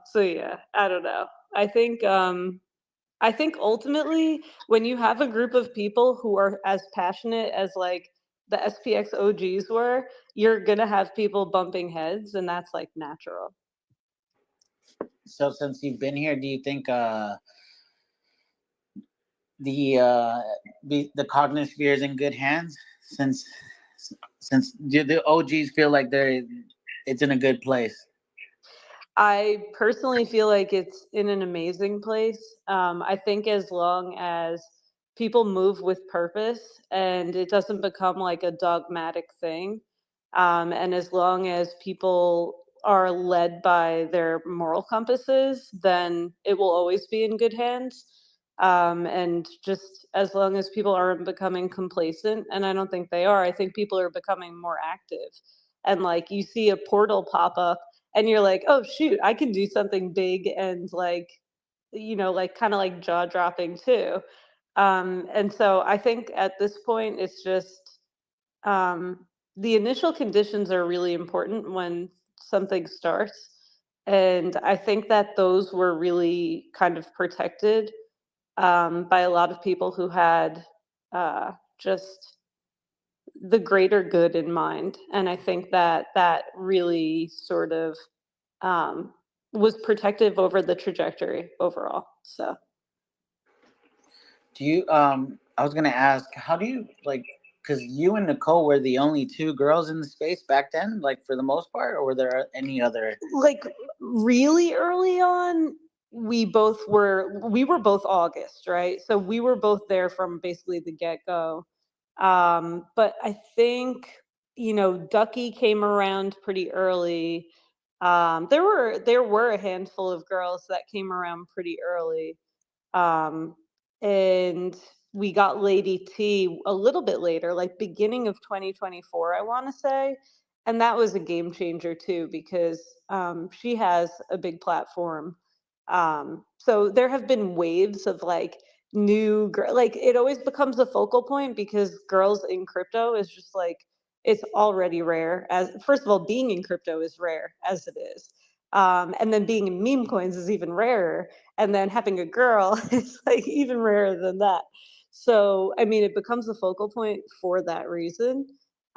So yeah, I don't know. I think ultimately, when you have a group of people who are as passionate as like the SPX OGs were, you're gonna have people bumping heads, and that's like natural. So since you've been here, do you think the cognosphere is in good hands? Since the OGs feel like it's in a good place. I personally feel like it's in an amazing place. I think as long as people move with purpose and it doesn't become like a dogmatic thing, and as long as people are led by their moral compasses, then it will always be in good hands. And just as long as people aren't becoming complacent, and I don't think they are, I think people are becoming more active. And like you see a portal pop up and you're like, oh shoot, I can do something big and like, you know, like kind of like jaw dropping too. And so I think at this point it's just the initial conditions are really important when something starts. And I think that those were really kind of protected by a lot of people who had just the greater good in mind. And I think that that really sort of was protective over the trajectory overall. So. Do you, I was gonna ask, how do you, like, because you and Nicole were the only two girls in the space back then, like for the most part, or were there any other? Like really early on, we were both August, right? So we were both there from basically the get-go. But I think, you know, Ducky came around pretty early. There were a handful of girls that came around pretty early. And we got Lady T a little bit later, like beginning of 2024, I want to say. And that was a game changer too, because she has a big platform. So there have been waves of like like it always becomes a focal point because girls in crypto is just like, it's already rare. As first of all, being in crypto is rare as it is. And then being in meme coins is even rarer. And then having a girl is like even rarer than that. So, I mean, it becomes a focal point for that reason.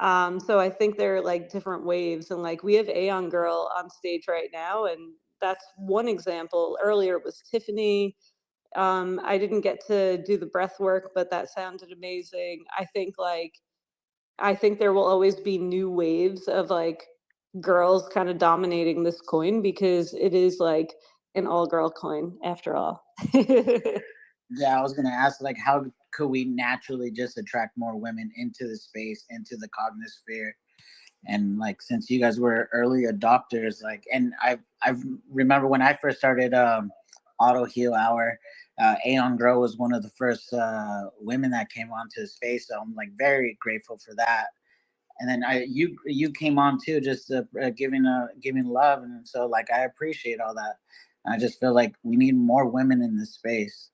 So I think there are like different waves, and like we have Aeon Girl on stage right now, and that's one example. Earlier it was Tiffany. I didn't get to do the breath work, but that sounded amazing. I think there will always be new waves of like girls kind of dominating this coin because it is like an all-girl coin after all. Yeah, I was gonna ask, like, how could we naturally just attract more women into the space, into the cognosphere? And like, since you guys were early adopters, like, and I remember when I first started Autoheal Hour, Aeon Grow was one of the first women that came onto the space, so I'm like very grateful for that. And then you came on too, just giving love, and so like I appreciate all that. I just feel like we need more women in this space.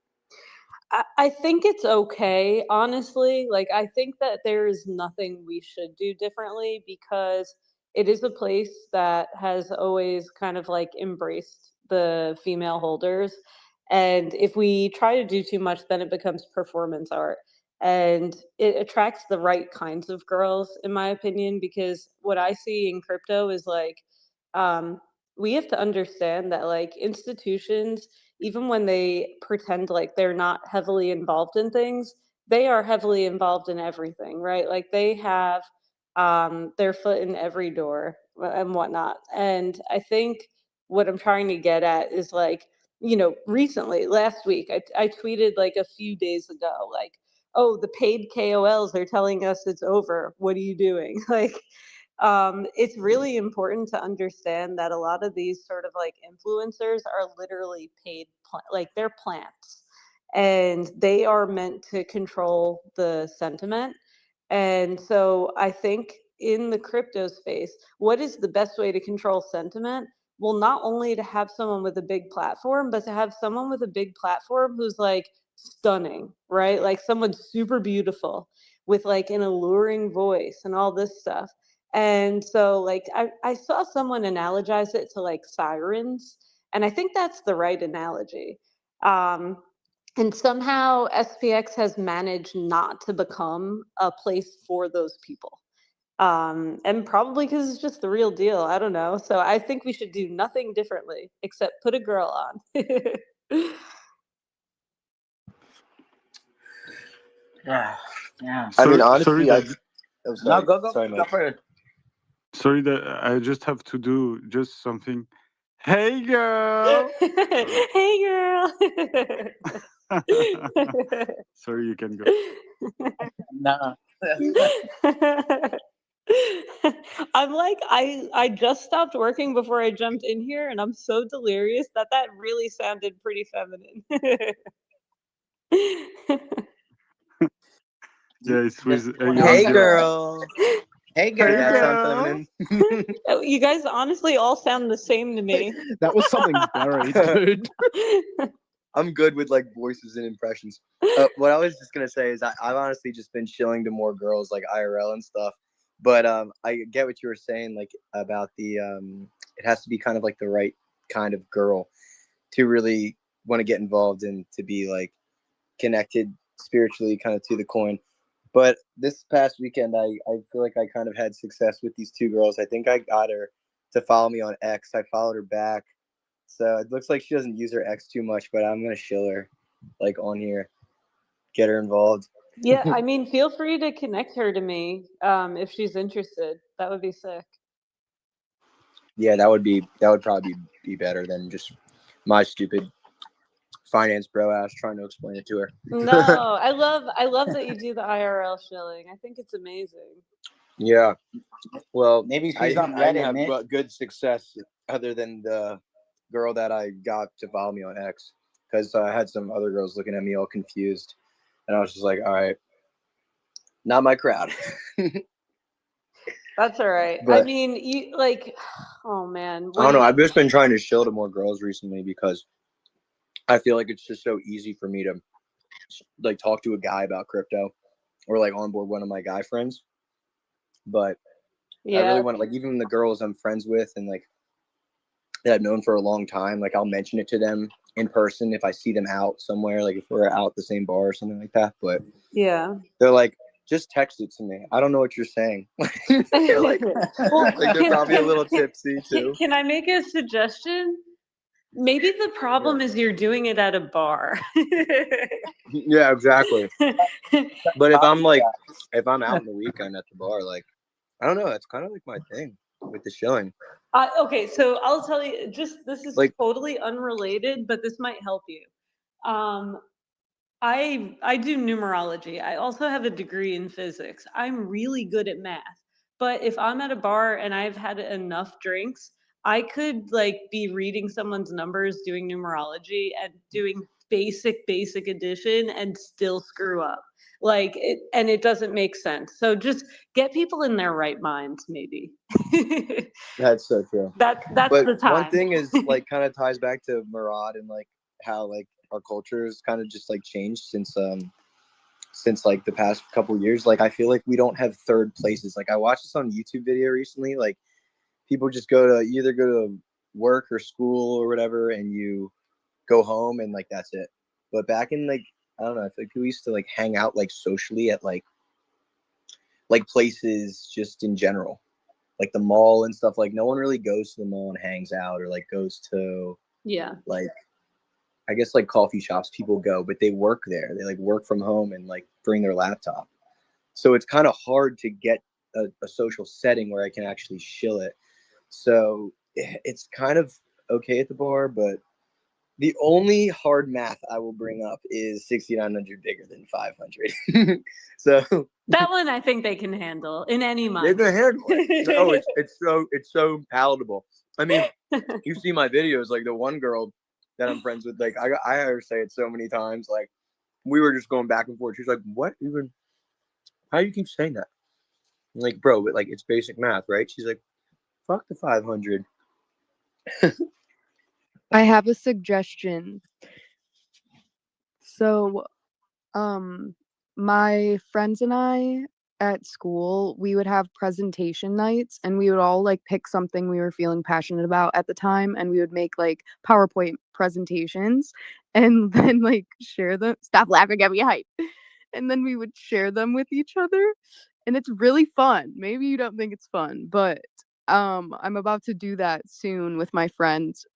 I think it's okay, honestly. Like, I think that there is nothing we should do differently because it is a place that has always kind of like embraced the female holders. And if we try to do too much, then it becomes performance art. And it attracts the right kinds of girls, in my opinion, because what I see in crypto is like, we have to understand that like institutions, even when they pretend like they're not heavily involved in things, they are heavily involved in everything, right? Like they have their foot in every door and whatnot. And I think what I'm trying to get at is like, you know, recently, last week, I tweeted like a few days ago, like, oh, the paid KOLs are telling us it's over. What are you doing? Like, it's really important to understand that a lot of these sort of like influencers are literally paid, like they're plants, and they are meant to control the sentiment. And so I think in the crypto space, what is the best way to control sentiment? Well, not only to have someone with a big platform, but to have someone with a big platform who's like stunning, right? Like someone super beautiful with like an alluring voice and all this stuff. And so like I saw someone analogize it to like sirens, and I think that's the right analogy. And somehow SPX has managed not to become a place for those people. And probably because it's just the real deal. I don't know. So I think we should do nothing differently except put a girl on. Yeah. I mean, Sorry, honestly, No, sorry. go Sorry, go Mike. for it. sorry that I just have to do just something. Hey, girl. Hey, girl. Sorry, you can go. No. I'm like, I just stopped working before I jumped in here, and I'm so delirious that really sounded pretty feminine. Yeah, it's with Hey, Angel. girl. Hey, Hey, guys. girl. Sound Oh, you guys honestly all sound the same to me. That was something buried, dude. I'm good with like voices and impressions. What I was just gonna say is I've honestly just been chilling to more girls like IRL and stuff. But I get what you were saying, like about the it has to be kind of like the right kind of girl to really want to get involved and to be like connected spiritually kind of to the coin. But this past weekend, I feel like I kind of had success with these two girls. I think I got her to follow me on X. I followed her back. So it looks like she doesn't use her X too much, but I'm going to shill her like on here, get her involved. Yeah, I mean, feel free to connect her to me if she's interested. That would be sick. Yeah, that would probably be better than just my stupid finance bro ass trying to explain it to her. No, I love that you do the IRL shilling. I think it's amazing. Yeah. Well, maybe I she's on didn't Reddit, have Mitch. good success other than the girl that I got to follow me on X, because I had some other girls looking at me all confused, and I was just like, all right, not my crowd. That's all right. I But mean, you like, oh man. I don't know. I've just been trying to shill to more girls recently because I feel like it's just so easy for me to like talk to a guy about crypto or like onboard one of my guy friends. But I really want to, like, even the girls I'm friends with and like that I've known for a long time, like I'll mention it to them in person if I see them out somewhere, like if we're out at the same bar or something like that. But yeah, they're like, just text it to me. I don't know what you're saying. They're like, well, they're probably a little tipsy too. Can I make a suggestion? Maybe the problem is you're doing it at a bar. Yeah, exactly. But if I'm out in the weekend at the bar, like, I don't know, it's kind of like my thing with the shilling. Okay, so I'll tell you, this is Like, totally unrelated, but this might help you. I do numerology. I also have a degree in physics. I'm really good at math. But if I'm at a bar and I've had enough drinks, I could like be reading someone's numbers, doing numerology and doing basic addition and still screw up. Like and it doesn't make sense. So just get people in their right minds, maybe. that's so true. That's but the time. one thing is like kind of ties back to Murad and like how like our culture has kind of just like changed since like the past couple of years. Like I feel like we don't have third places. Like I watched this on YouTube video recently. Like people just either go to work or school or whatever, and you go home and like that's it. But back in like, I don't know, I feel like people used to like hang out like socially at like places just in general, like the mall and stuff. Like no one really goes to the mall and hangs out or like goes to like, I guess like coffee shops people go, but they work there. They like work from home and like bring their laptop. So it's kind of hard to get a social setting where I can actually shill it. So it's kind of okay at the bar, but the only hard math I will bring up is 6,900 bigger than 500. So that one I think they can handle in any month. They can handle it. No, it's so palatable. I mean, you see my videos, like the one girl that I'm friends with, like I heard her say it so many times. Like we were just going back and forth. She's like, "What even? How do you keep saying that?" I'm like, bro, but like it's basic math, right? She's like, "Fuck the 500." I have a suggestion. So, my friends and I at school, we would have presentation nights and we would all like pick something we were feeling passionate about at the time and we would make like PowerPoint presentations and then like share them. Stop laughing at me, hype. And then we would share them with each other. And it's really fun. Maybe you don't think it's fun, but I'm about to do that soon with my friends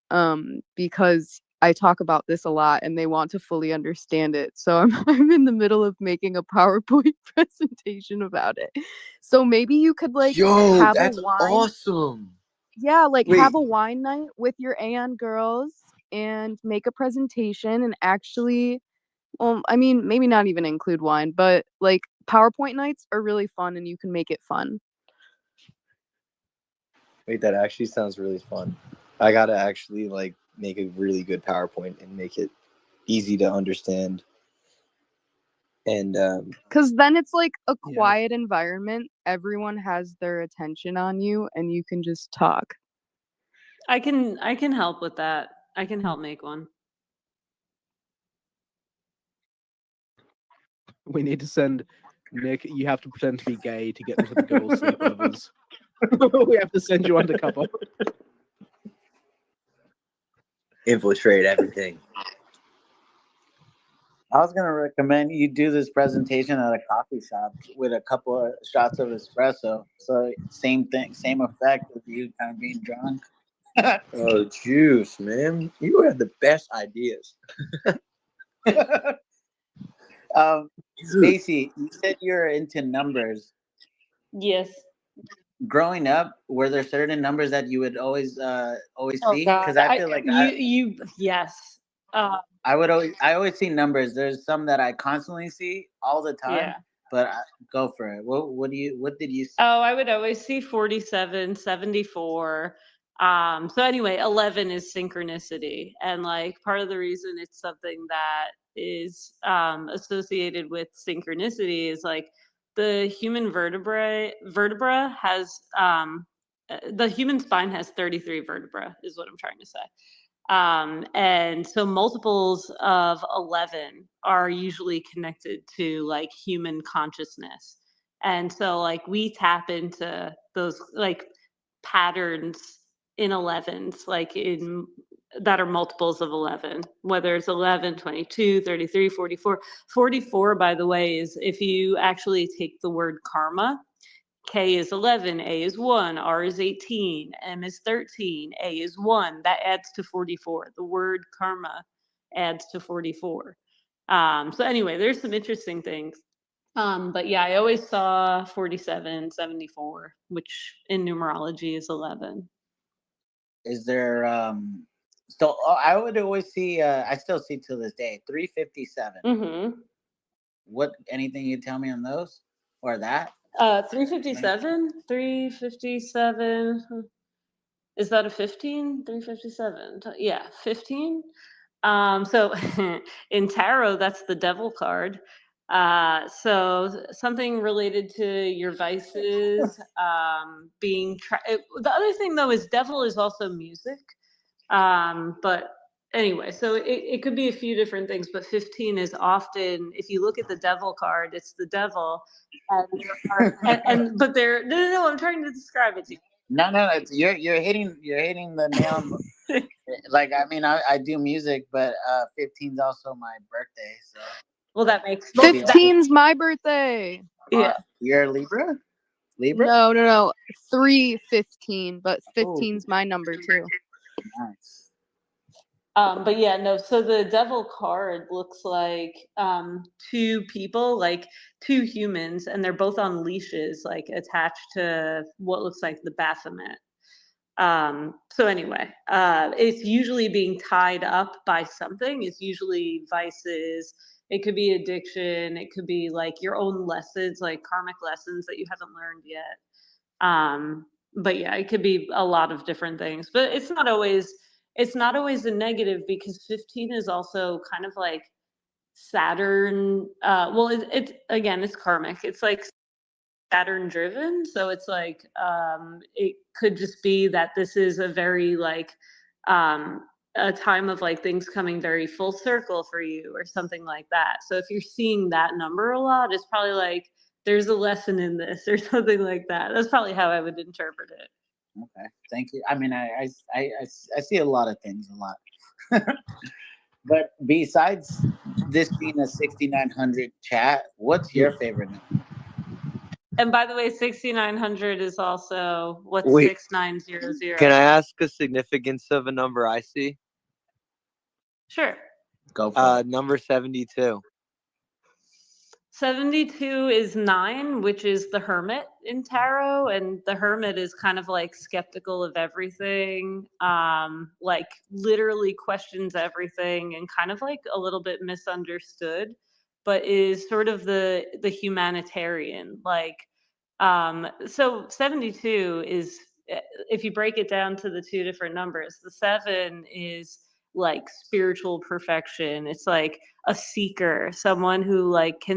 because I talk about this a lot and they want to fully understand it. So I'm in the middle of making a PowerPoint presentation about it. So maybe you could like have that's a wine. awesome. Yeah, like Wait. have a wine night with your Aeon girls and make a presentation and actually, well, I mean, maybe not even include wine, but like PowerPoint nights are really fun and you can make it fun. Wait, that actually sounds really fun. I gotta actually like make a really good PowerPoint and make it easy to understand. And Because then it's like a quiet environment. Everyone has their attention on you, and you can just talk. I can help with that. I can help make one. We need to send Nick. You have to pretend to be gay to get into the girls' sleepovers. We have to send you undercover. infiltrate everything. I was gonna recommend you do this presentation at a coffee shop with a couple of shots of espresso. So same thing, same effect of you kind of being drunk. Oh, juice, man! You have the best ideas. Spacey, you said you're into numbers. Yes. Growing up, were there certain numbers that you would always Oh see? God, Because I feel like yes. I always see numbers. There's some that I constantly see all the time. Yeah. But go for it. What did you see? Oh, I would always see 47, 74. So anyway, 11 is synchronicity. And like part of the reason it's something that is associated with synchronicity is like the human vertebra has the human spine has 33 vertebra is what I'm trying to say. And so multiples of 11 are usually connected to like human consciousness. And so like we tap into those like patterns in 11s, like in that are multiples of 11, whether it's 11, 22, 33, 44. 44, by the way, is if you actually take the word karma, K is 11, A is 1, R is 18, M is 13, A is 1. That adds to 44. The word karma adds to 44. So anyway, there's some interesting things. But yeah, I always saw 47, 74, which in numerology is 11. Is there so I would always see I still see to this day 357. Mm-hmm. What anything you tell me on those or that? 357? 357. Is that a 15? 357. Yeah, 15. So in tarot, that's the devil card. So something related to your vices, being the other thing though is devil is also music. But anyway, so it could be a few different things, but 15 is often, if you look at the devil card, it's the devil. And but no, I'm trying to describe it to you. No, it's, you're hitting the nail. Like I mean, I do music, but 15's also my birthday. So well, that makes 15's my birthday. Yeah, you're a Libra. Libra? No. 315, but 15's my number too. Nice. But yeah, no. So the devil card looks like two people, like two humans, and they're both on leashes, like attached to what looks like the Baphomet. So anyway, it's usually being tied up by something. It's usually vices. It could be addiction. It could be like your own lessons, like karmic lessons that you haven't learned yet. But yeah, it could be a lot of different things, but it's not always a negative because 15 is also kind of like Saturn. Well, it's again, it's karmic. It's like Saturn driven. So it's like, it could just be that this is a very like, a time of like things coming very full circle for you or something like that. So if you're seeing that number a lot, it's probably like, there's a lesson in this or something like that. That's probably how I would interpret it. Okay, thank you. I mean, I see a lot of things a lot. But besides this being a 6900 chat, what's your favorite number? And by the way, 6900 is also what's Wait. 6900. Can I ask a significance of a number I see? Sure. Go for it. Number 72. 72 is 9, which is the hermit in tarot, and the hermit is kind of like skeptical of everything, like literally questions everything and kind of like a little bit misunderstood, but is sort of the humanitarian. Like, so 72 is if you break it down to the two different numbers, the 7 is like spiritual perfection. It's like a seeker, someone who like can